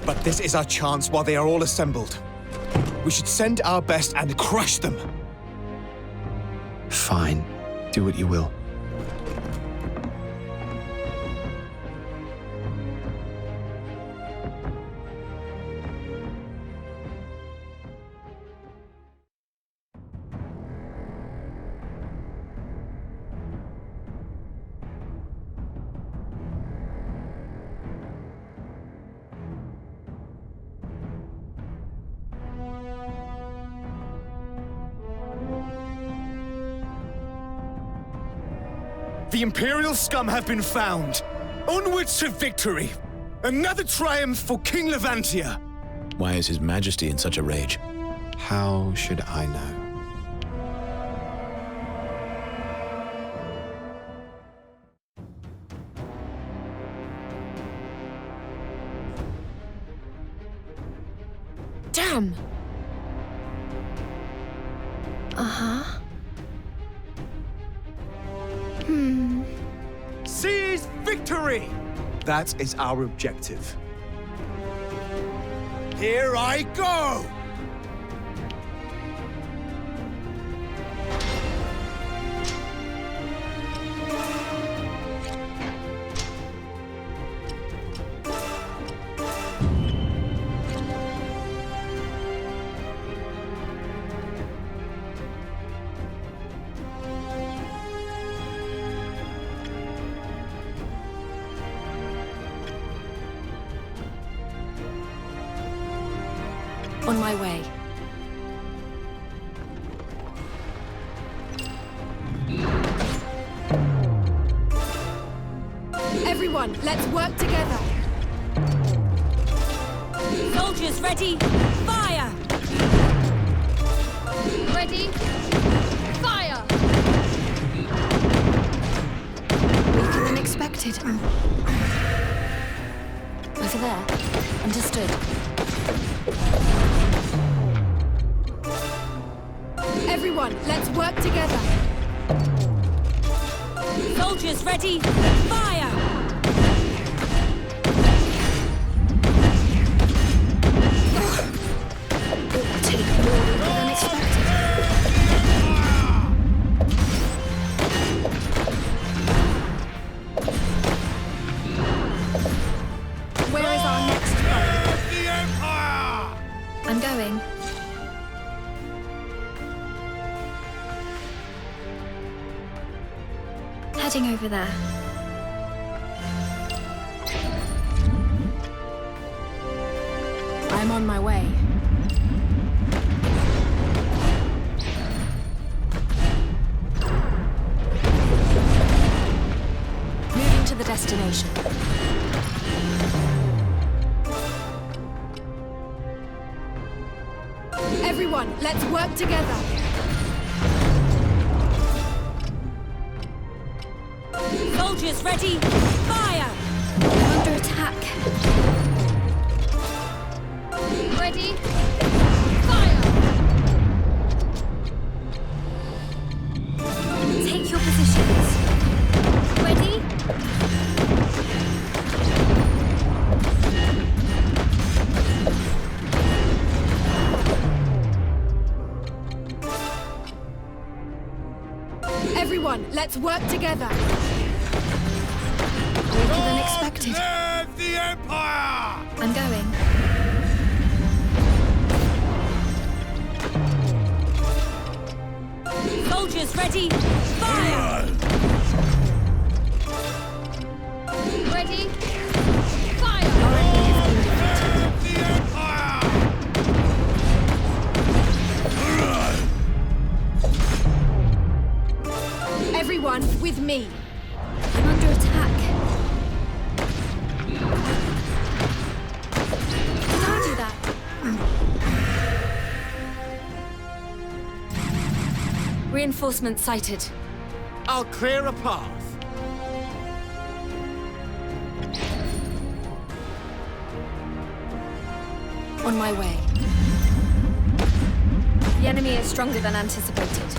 But this is our chance while they are all assembled. We should send our best and crush them. Fine. Do what you will. The Imperial scum have been found. Onwards to victory. Another triumph for King Levantia. Why is His Majesty in such a rage? How should I know? Damn! Uh-huh. Seize victory! That is our objective. Here I go! On my way. Everyone, let's work together. Soldiers ready, fire! Ready, fire! Weaker than expected. Over there. Understood. Everyone, let's work together. Soldiers ready, fire! It will take more than expected. Heading over there. I'm on my way. Moving to the destination. Everyone, let's work together. Soldiers ready! Fire! I'm under attack. Ready? Fire! Take your positions. Ready? Everyone, let's work together. Quicker than expected. Live the Empire! I'm going. Soldiers ready! Fire! Ready? Fire! Live the Empire! Everyone, with me. I'm under attack. Did I do that? Reinforcements sighted. I'll clear a path. On my way. The enemy is stronger than anticipated.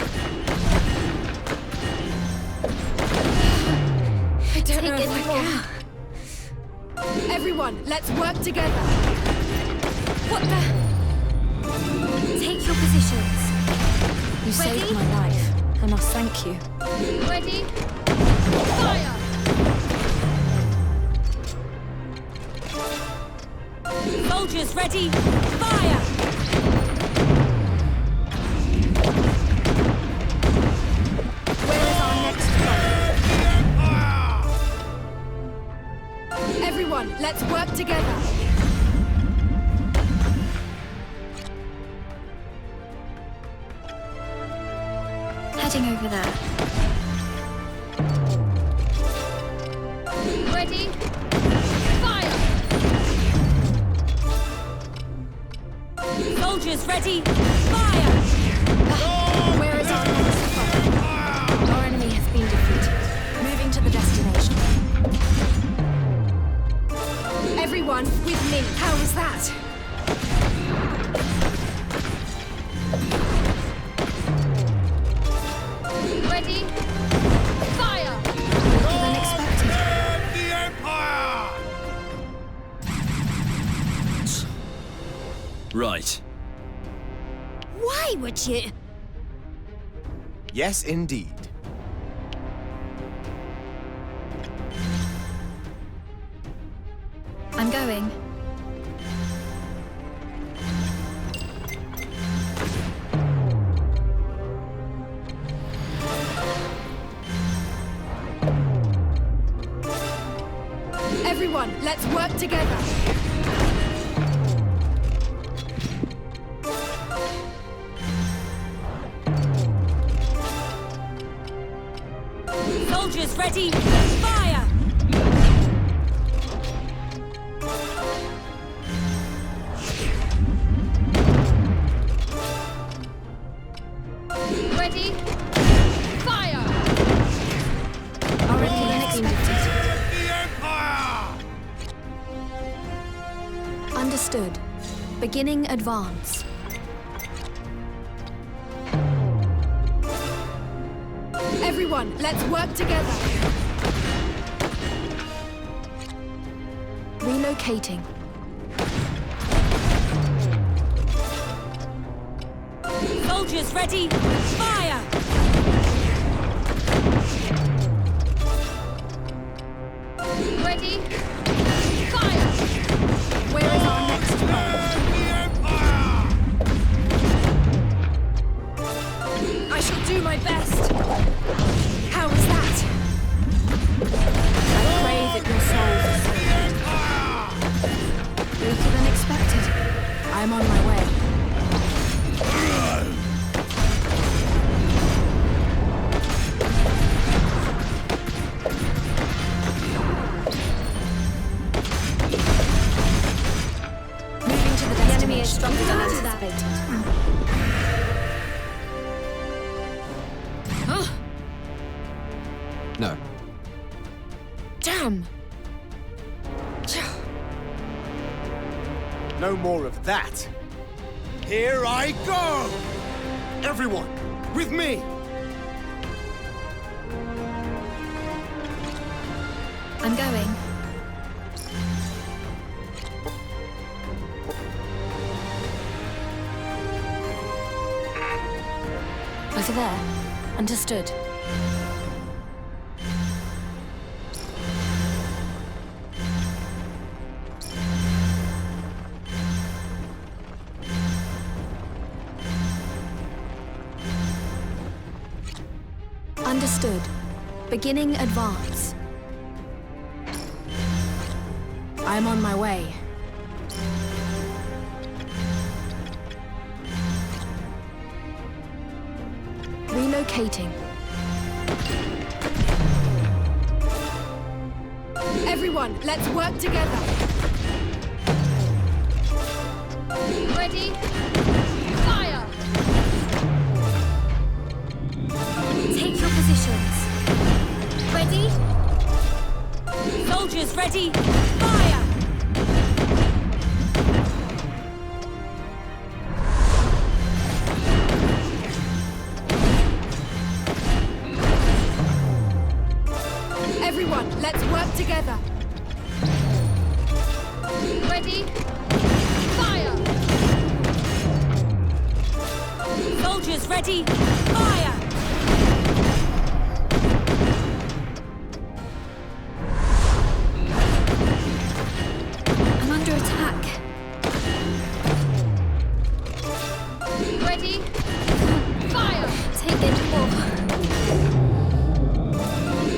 I don't know if I can. Everyone, let's work together. What the? Take your positions. You Ready? saved my life. I must thank you. Ready? Fire! Soldiers ready! Fire! Where is our next plan? Everyone, let's work together. Heading over there. Ready? Fire! Soldiers ready! Fire! Where is our next plan? Our enemy has been defeated. Moving to the destination. Everyone, with me. How was that? Ready? Fire! Quicker than expected. Live the Empire! Right. Why would you? Yes, indeed. I'm going. Everyone, let's work together. Soldiers ready! Fire! Ready? Fire! Our enemy has been defeated. The Empire! Understood. Beginning advance. Everyone, let's work together. Relocating. Soldiers ready! Fire! Ready? Fire! Where is our next plan? The Empire! I shall do my best. How was that? activated. No. Damn! No more of that. Here I go! Everyone, with me! I'm going. Over there. Understood. Understood. Beginning advance. I'm on my way. Relocating. Everyone, let's work together. Ready? Fire! Take your positions. Ready? Soldiers ready. Fire! Everyone, let's work together. Ready? Fire! Soldiers ready. Fire! I'm under attack. Ready? Fire! Take it more.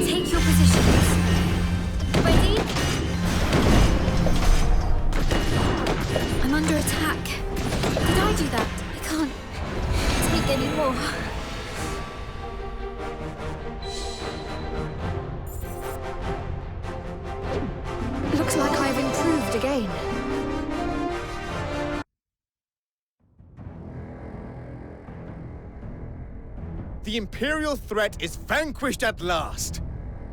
Take your positions. Ready? I'm under attack. Did I do that? I can't take any more. Looks like I've improved again. The Imperial threat is vanquished at last.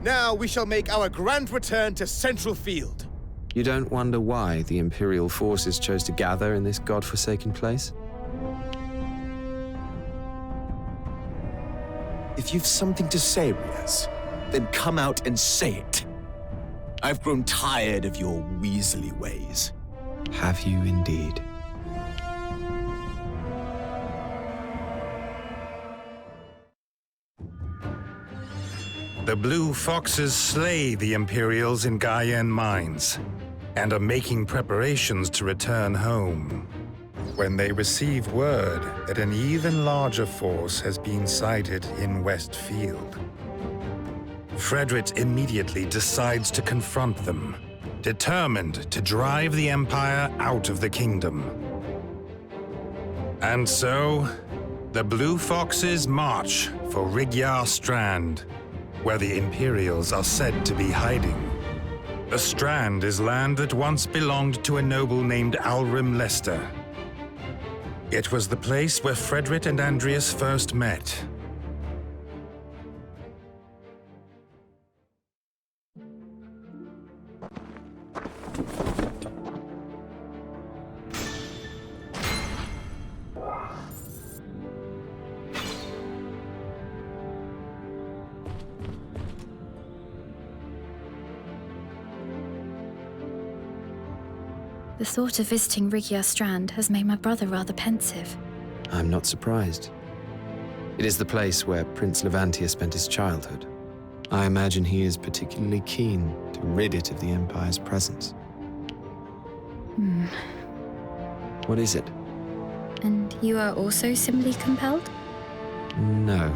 Now we shall make our grand return to Central Field. You don't wonder why the Imperial forces chose to gather in this godforsaken place? If you've something to say, Riaz, then come out and say it. I've grown tired of your Weasley ways. Have you indeed? The Blue Foxes slay the Imperials in Gaian mines, and are making preparations to return home, when they receive word that an even larger force has been sighted in Westfield. Frederick immediately decides to confront them, determined to drive the Empire out of the kingdom. And so, the Blue Foxes march for Rigyar Strand, where the Imperials are said to be hiding. The Strand is land that once belonged to a noble named Alrim Lester. It was the place where Frederick and Andreas first met. The thought of visiting Rigyar Strand has made my brother rather pensive. I'm not surprised. It is the place where Prince Levantia spent his childhood. I imagine he is particularly keen to rid it of the Empire's presence. What is it? And you are also similarly compelled? No,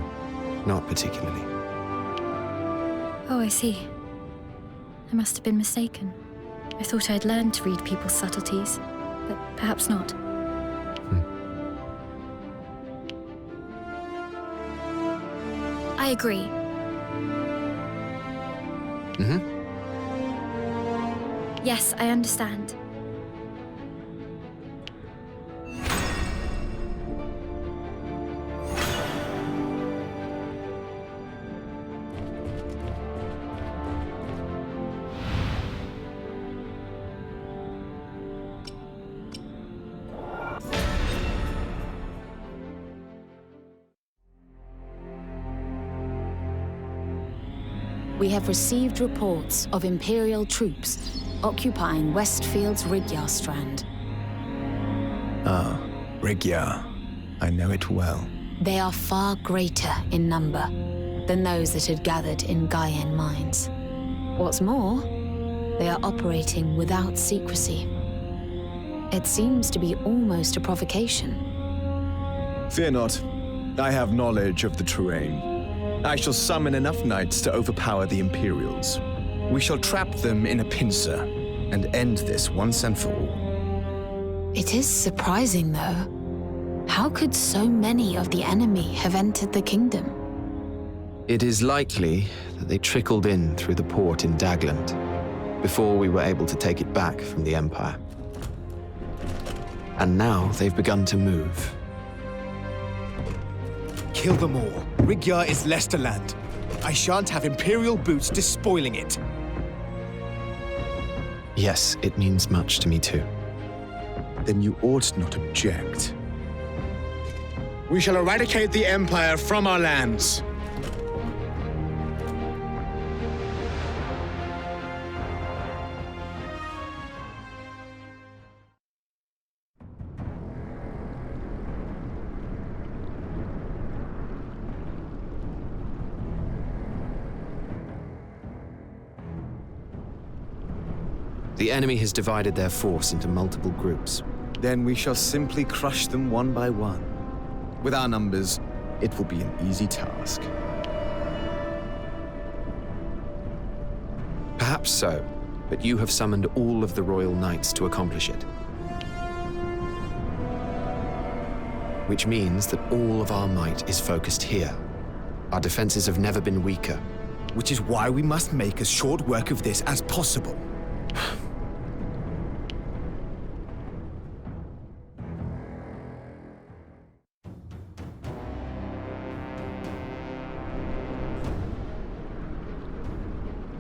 not particularly. Oh, I see. I must have been mistaken. I thought I'd learned to read people's subtleties, but perhaps not. I agree. Yes, I understand. We have received reports of Imperial troops occupying Westfield's Rigyar Strand. Ah, Rigyar. I know it well. They are far greater in number than those that had gathered in Gaian mines. What's more, they are operating without secrecy. It seems to be almost a provocation. Fear not. I have knowledge of the terrain. I shall summon enough knights to overpower the Imperials. We shall trap them in a pincer and end this once and for all. It is surprising, though. How could so many of the enemy have entered the kingdom? It is likely that they trickled in through the port in Dagland before we were able to take it back from the Empire. And now they've begun to move. Kill them all. Rigyar is Leicesterland. I shan't have Imperial boots despoiling it. Yes, it means much to me too. Then you ought not object. We shall eradicate the Empire from our lands. The enemy has divided their force into multiple groups. Then we shall simply crush them one by one. With our numbers, it will be an easy task. Perhaps so, but you have summoned all of the Royal Knights to accomplish it. Which means that all of our might is focused here. Our defenses have never been weaker. Which is why we must make as short work of this as possible.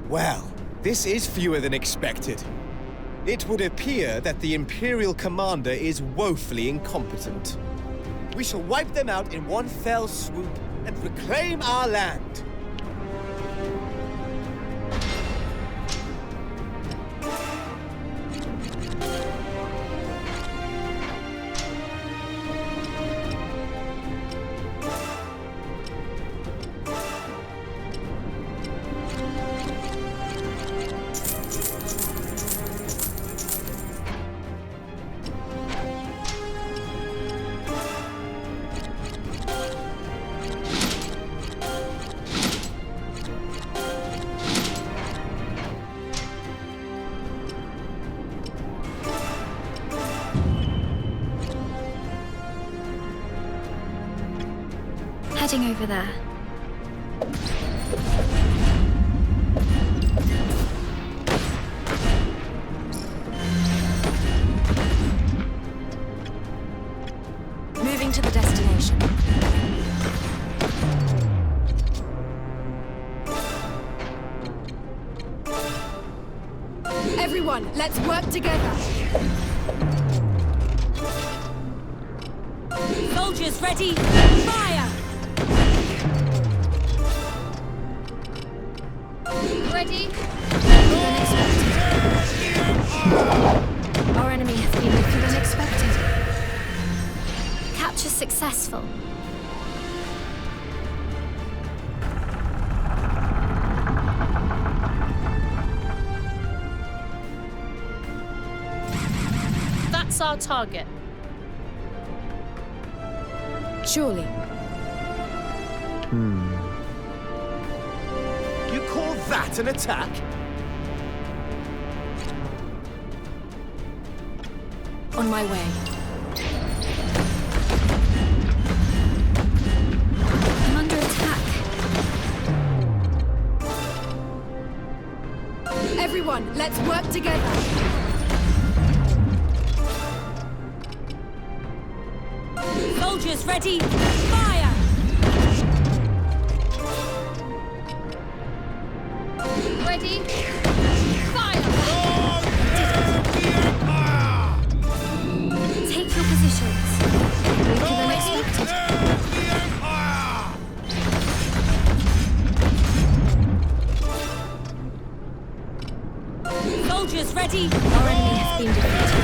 Well, this is fewer than expected. It would appear that the Imperial commander is woefully incompetent. We shall wipe them out in one fell swoop and reclaim our land. Heading over there. Moving to the destination. Everyone, let's work together. Soldiers ready, fire! Ready? Our enemy has been weaker than expected. Capture successful. That's our target. Surely. You call that an attack? On my way. I'm under attack. Everyone, let's work together. Soldiers ready, fire! Ready? Fire! Take your positions. Weaker than expected. Soldiers ready! Our enemy has been defeated.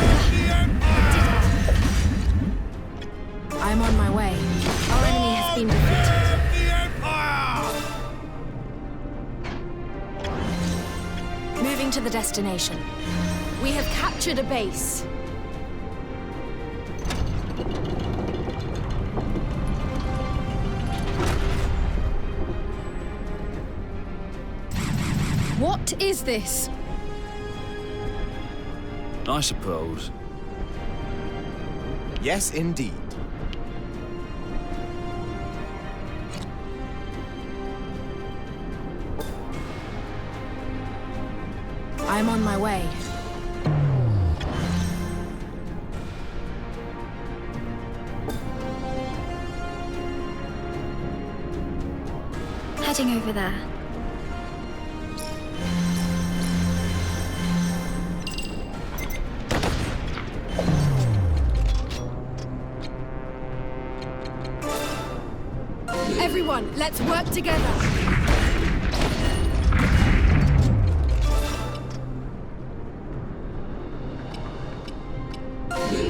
I'm on my way. Our enemy has been defeated. Moving to the destination. We have captured a base. What is this? I suppose. Yes, indeed. I'm on my way. Heading over there. Everyone, let's work together.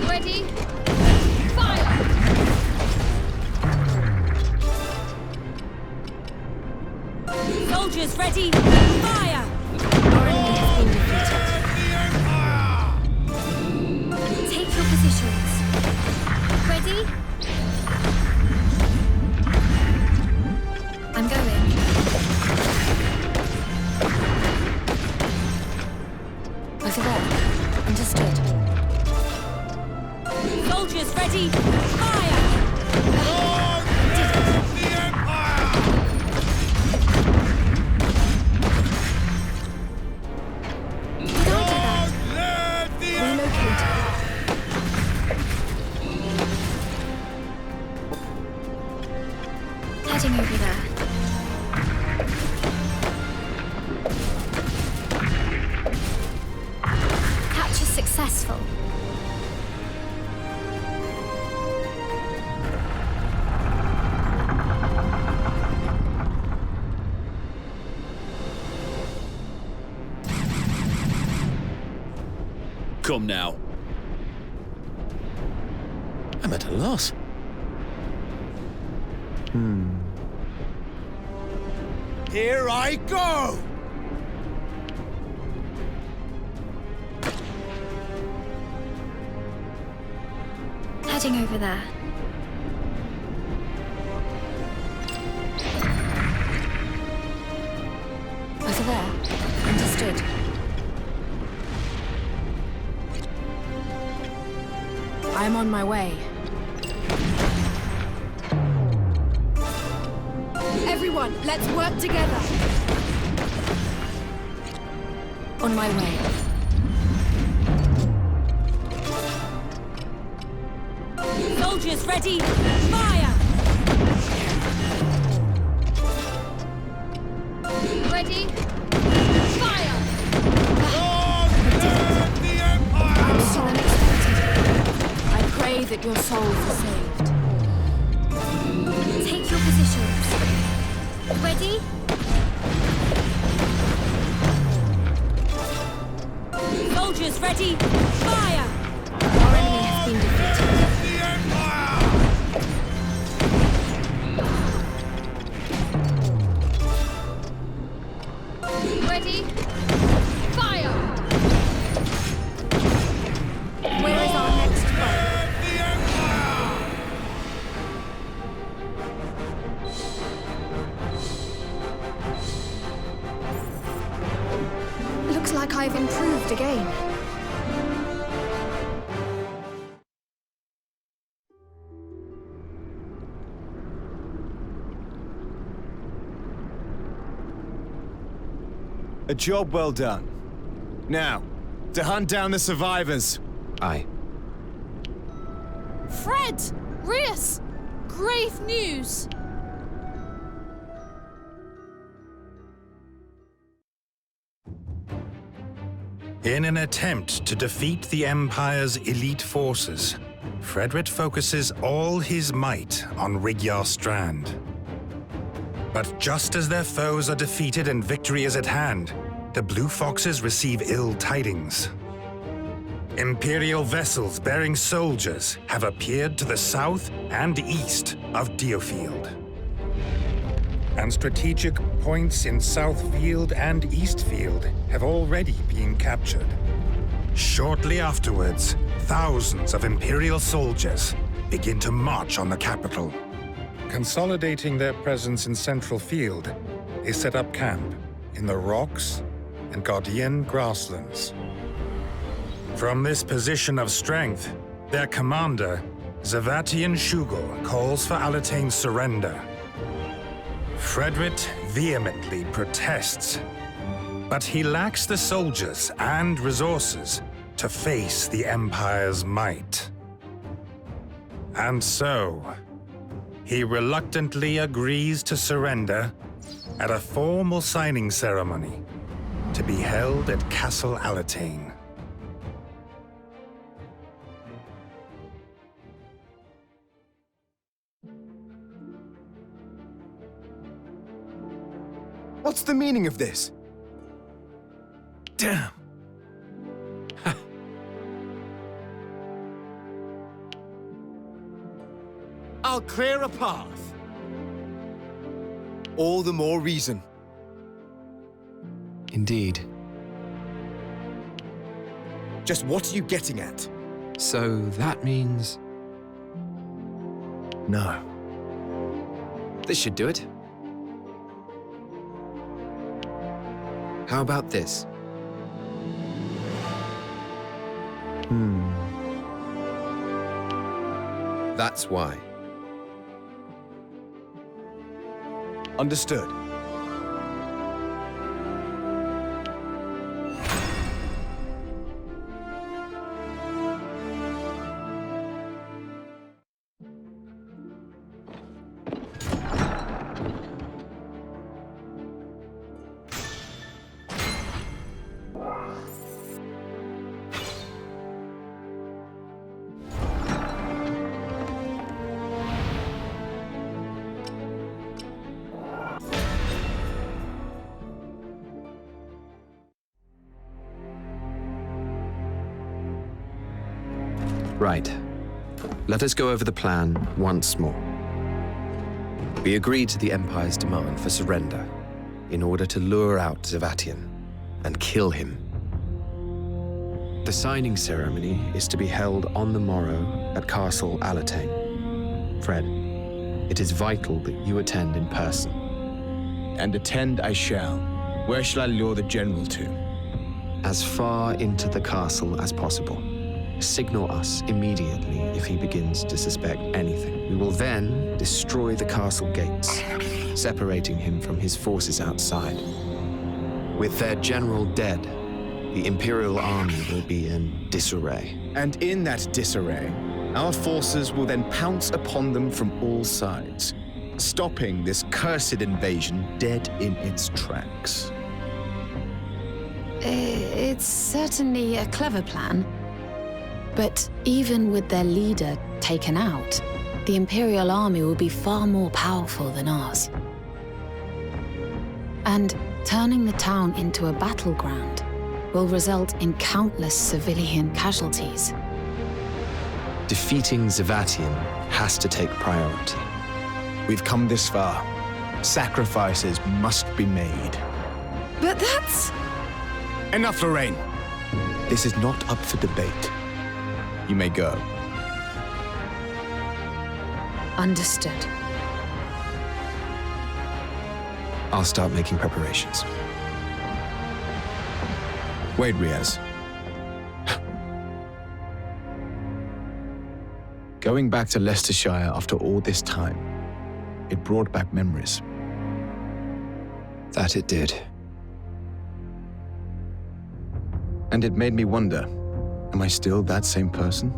Ready? Fire! Soldiers ready! Fire! Our enemy has been defeated. Take your positions. Ready? I'm going. Over there. Understood. Soldiers ready! Fire! Heading over there. Capture successful. Come now. I'm at a loss. Here I go! Heading over there. Over there. Understood. I'm on my way. Everyone, let's work together. On my way. Soldiers ready! Fire! Ready? Fire! I'm so unexpected. I pray that your souls are saved. Take your positions. Ready? Soldiers ready! Fire! Our enemy has been defeated. Ready? Fire! Where is our next foe? Looks like I've improved again. A job well done. Now, to hunt down the survivors. Aye. Fred! Rias! Grave news! In an attempt to defeat the Empire's elite forces, Frederick focuses all his might on Rigyar Strand. But just as their foes are defeated and victory is at hand, the Blue Foxes receive ill tidings. Imperial vessels bearing soldiers have appeared to the south and east of DioField. And strategic points in Southfield and Eastfield have already been captured. Shortly afterwards, thousands of Imperial soldiers begin to march on the capital. Consolidating their presence in Central Field, they set up camp in the rocks and Guardian grasslands. From this position of strength, their commander, Zavatian Shugel, calls for Alatane's surrender. Fredrit vehemently protests, but he lacks the soldiers and resources to face the Empire's might. And so, he reluctantly agrees to surrender at a formal signing ceremony to be held at Castle Alatane. What's the meaning of this? Damn. I'll clear a path. All the more reason. Indeed. Just what are you getting at? So that means... No. This should do it. How about this? That's why. Understood. Right. Let us go over the plan once more. We agreed to the Empire's demand for surrender in order to lure out Zavatian and kill him. The signing ceremony is to be held on the morrow at Castle Alatane. Fred, it is vital that you attend in person. And attend I shall. Where shall I lure the general to? As far into the castle as possible. Signal us immediately if he begins to suspect anything. We will then destroy the castle gates, separating him from his forces outside. With their general dead, the Imperial army will be in disarray. And in that disarray, our forces will then pounce upon them from all sides, stopping this cursed invasion dead in its tracks. It's certainly a clever plan. But even with their leader taken out, the Imperial army will be far more powerful than ours. And turning the town into a battleground will result in countless civilian casualties. Defeating Zavatian has to take priority. We've come this far. Sacrifices must be made. But that's... Enough, Lorraine. This is not up for debate. You may go. Understood. I'll start making preparations. Wait, Riaz. Going back to Leicestershire after all this time, it brought back memories. That it did. And it made me wonder, am I still that same person?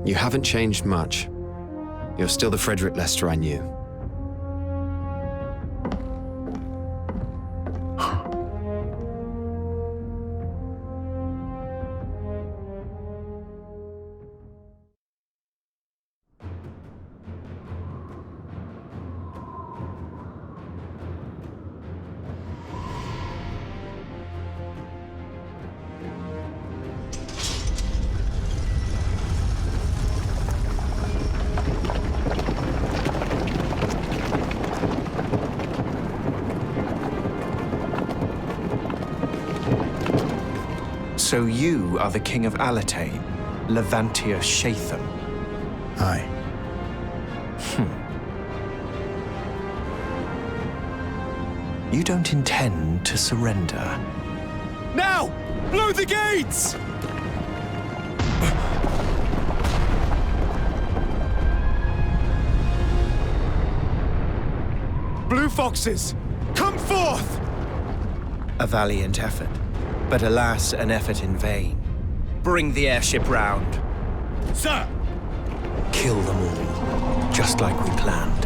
You haven't changed much. You're still the Frederick Lester I knew. So you are the King of Alatane, Levantia Shatham? Aye. You don't intend to surrender. Now! Blow the gates! Blue Foxes, come forth! A valiant effort, but alas, an effort in vain. Bring the airship round. Sir! Kill them all, just like we planned.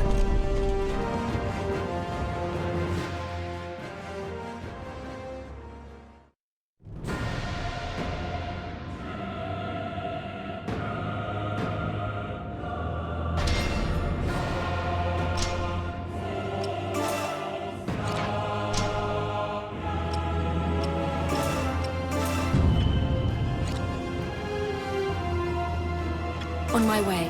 On my way.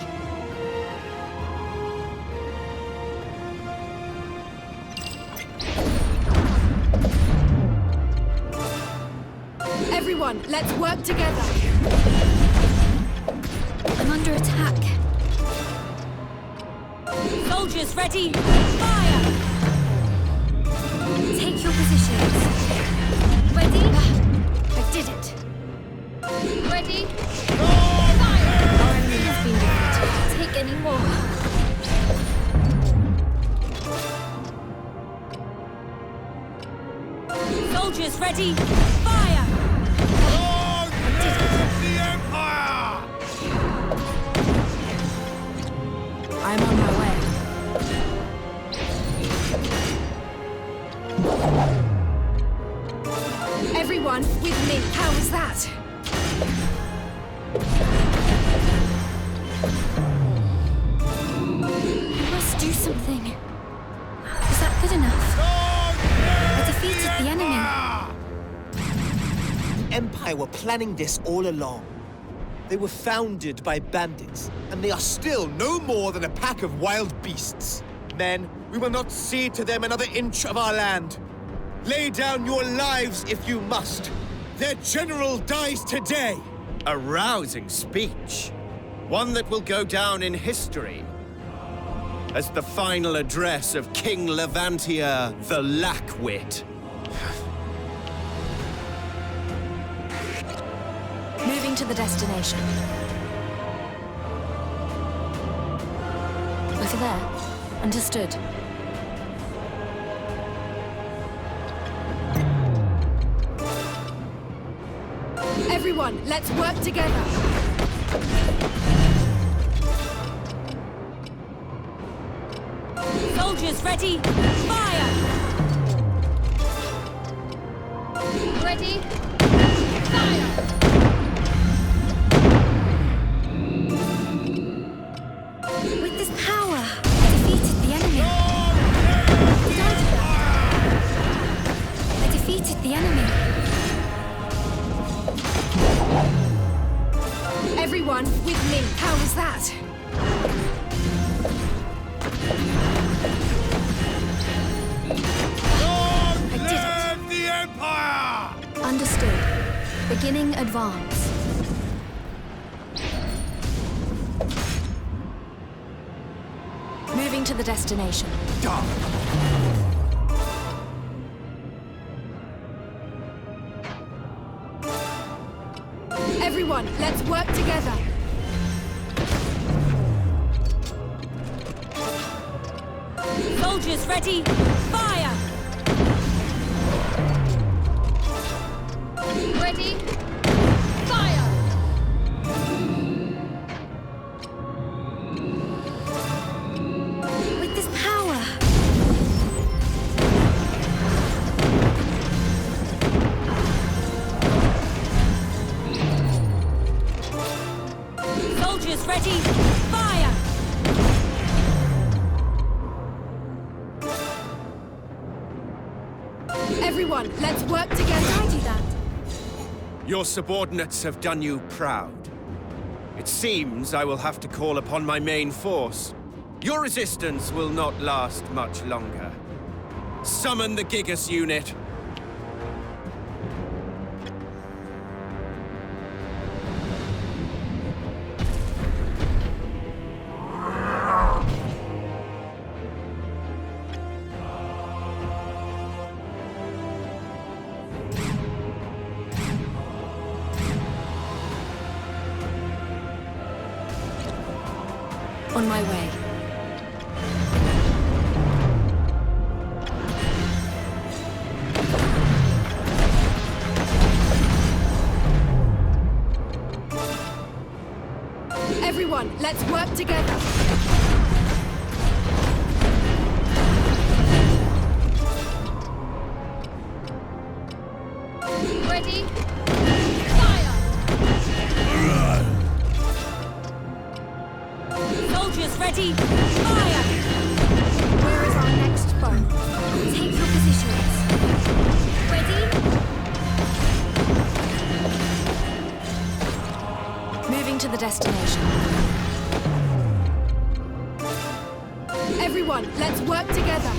Everyone, let's work together. I'm under attack. Soldiers ready! Fire! Take your positions. Ready? I did it. Ready? Fire! Our enemy has been defeated. Can't take any more. Soldiers ready! Fire! The Empire! I'm on my way. Everyone with me. How was that? I must do something. Is that good enough? I defeated the enemy. The Empire were planning this all along. They were founded by bandits, and they are still no more than a pack of wild beasts. Men, we will not cede to them another inch of our land. Lay down your lives if you must. Their general dies today. A rousing speech. One that will go down in history as the final address of King Levantia the Lackwit. Moving to the destination. Over there. Understood. Everyone, let's work together. Soldiers ready! Fire! Ready? Fire! With this power, I defeated the enemy. I defeated the enemy. Everyone with me. How was that? I did it. The Empire! Understood. Beginning advance. Moving to the destination. Everyone, let's work together. Soldiers ready! Fire! Ready? Fire! With this power, Soldiers ready! Fire! Everyone, let's work together. I do that. Your subordinates have done you proud. It seems I will have to call upon my main force. Your resistance will not last much longer. Summon the Gigas unit. On my way. Everyone, let's work together. Ready? Fire! Soldiers ready! Fire! Where is our next foe? Take your positions. Ready? Moving to the destination. Everyone, let's work together.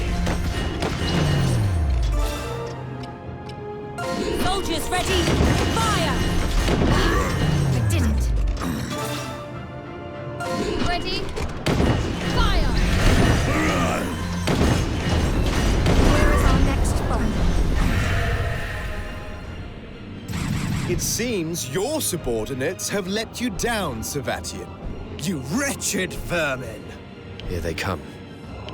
Soldiers ready! Fire! I did it. Ready? Fire! Where is our next foe? It seems your subordinates have let you down, Savatian. You wretched vermin! Here they come.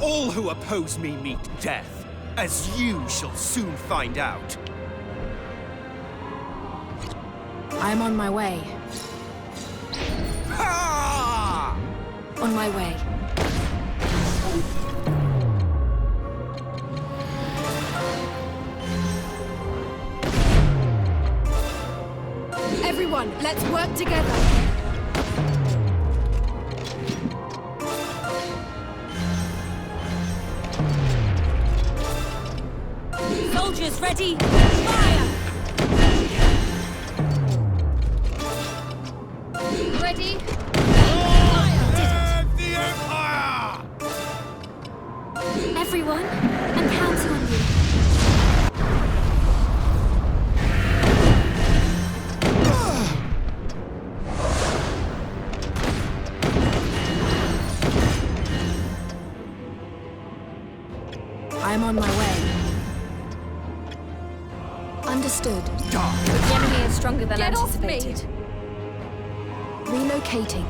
All who oppose me meet death, as you shall soon find out. I'm on my way. Ha! On my way. Everyone, let's work together. Soldiers ready! Fire! Ready? The Empire! Everyone, I'm counting on you. I'm on my way. Understood. The enemy is stronger than Get off me! anticipated. Relocating.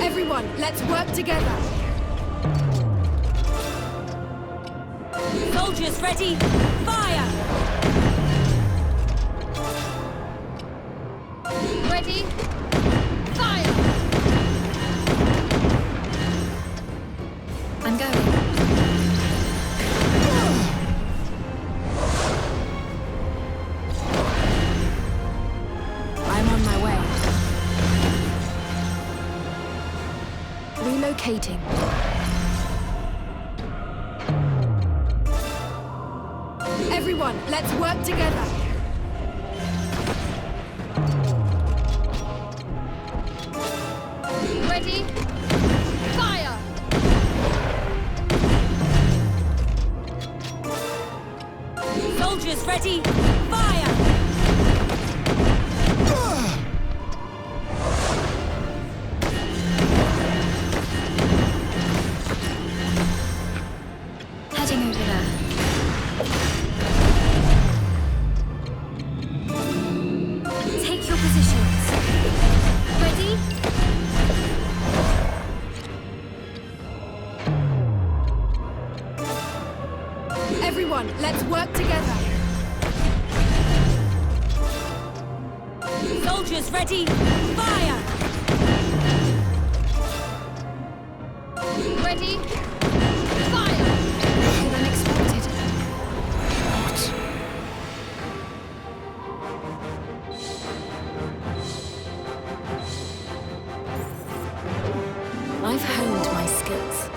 Everyone, let's work together. Soldiers ready! Fire! Ready? Fire! I'm going. I'm on my way. Relocating. Everyone, let's work together. Ready? Fire! Soldiers ready! Fire! Heading over there. Take your positions. Ready? Everyone, let's work together. Soldiers ready! Fire! Ready? Fire! Unexpected. I've honed my skills.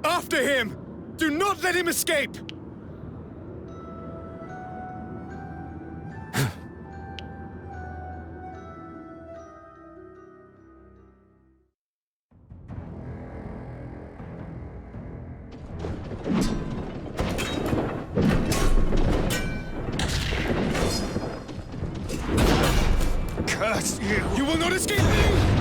After him! Do not let him escape! Curse you! You will not escape me!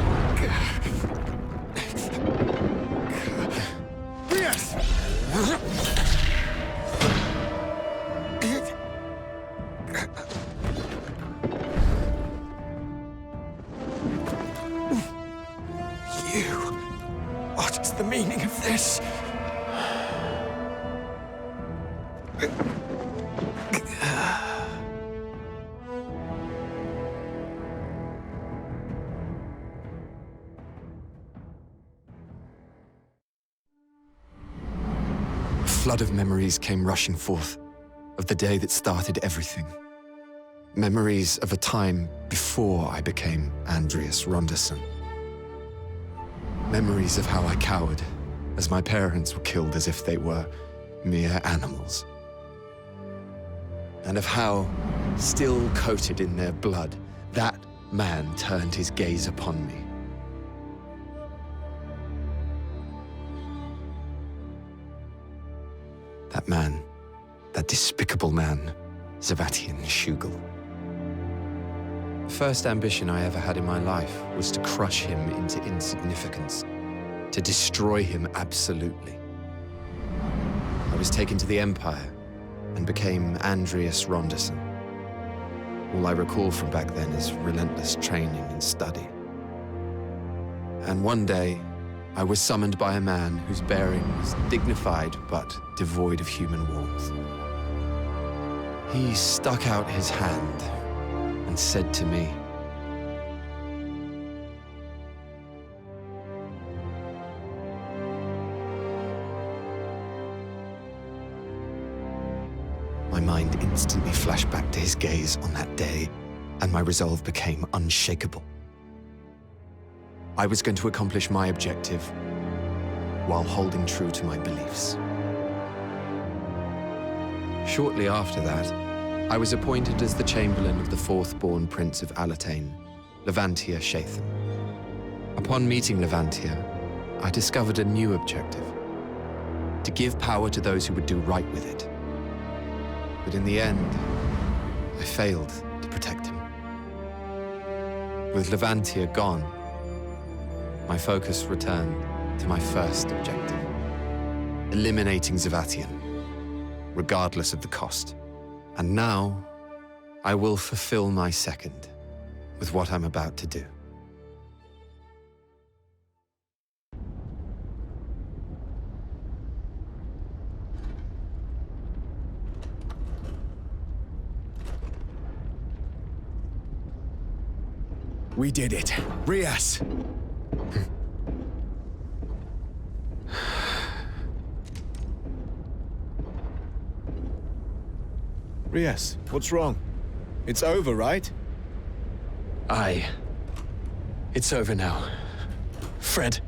this. A flood of memories came rushing forth of the day that started everything. Memories of a time before I became Andreas Ronderson. Memories of how I cowered as my parents were killed as if they were mere animals. And of how, still coated in their blood, that man turned his gaze upon me. That man, that despicable man, Zavatian Shugel. The first ambition I ever had in my life was to crush him into insignificance, to destroy him absolutely. I was taken to the Empire and became Andreas Ronderson. All I recall from back then is relentless training and study. And one day, I was summoned by a man whose bearing was dignified but devoid of human warmth. He stuck out his hand and said to me, my mind instantly flashed back to his gaze on that day, and my resolve became unshakable. I was going to accomplish my objective while holding true to my beliefs. Shortly after that, I was appointed as the Chamberlain of the fourth-born Prince of Alatain, Levantia Shatham. Upon meeting Levantia, I discovered a new objective: to give power to those who would do right with it. But in the end, I failed to protect him. With Levantia gone, my focus returned to my first objective: eliminating Zavatian, regardless of the cost. And now, I will fulfill my second with what I'm about to do. We did it. Rias! Rias, what's wrong? It's over, right? Aye. It's over now. Fred.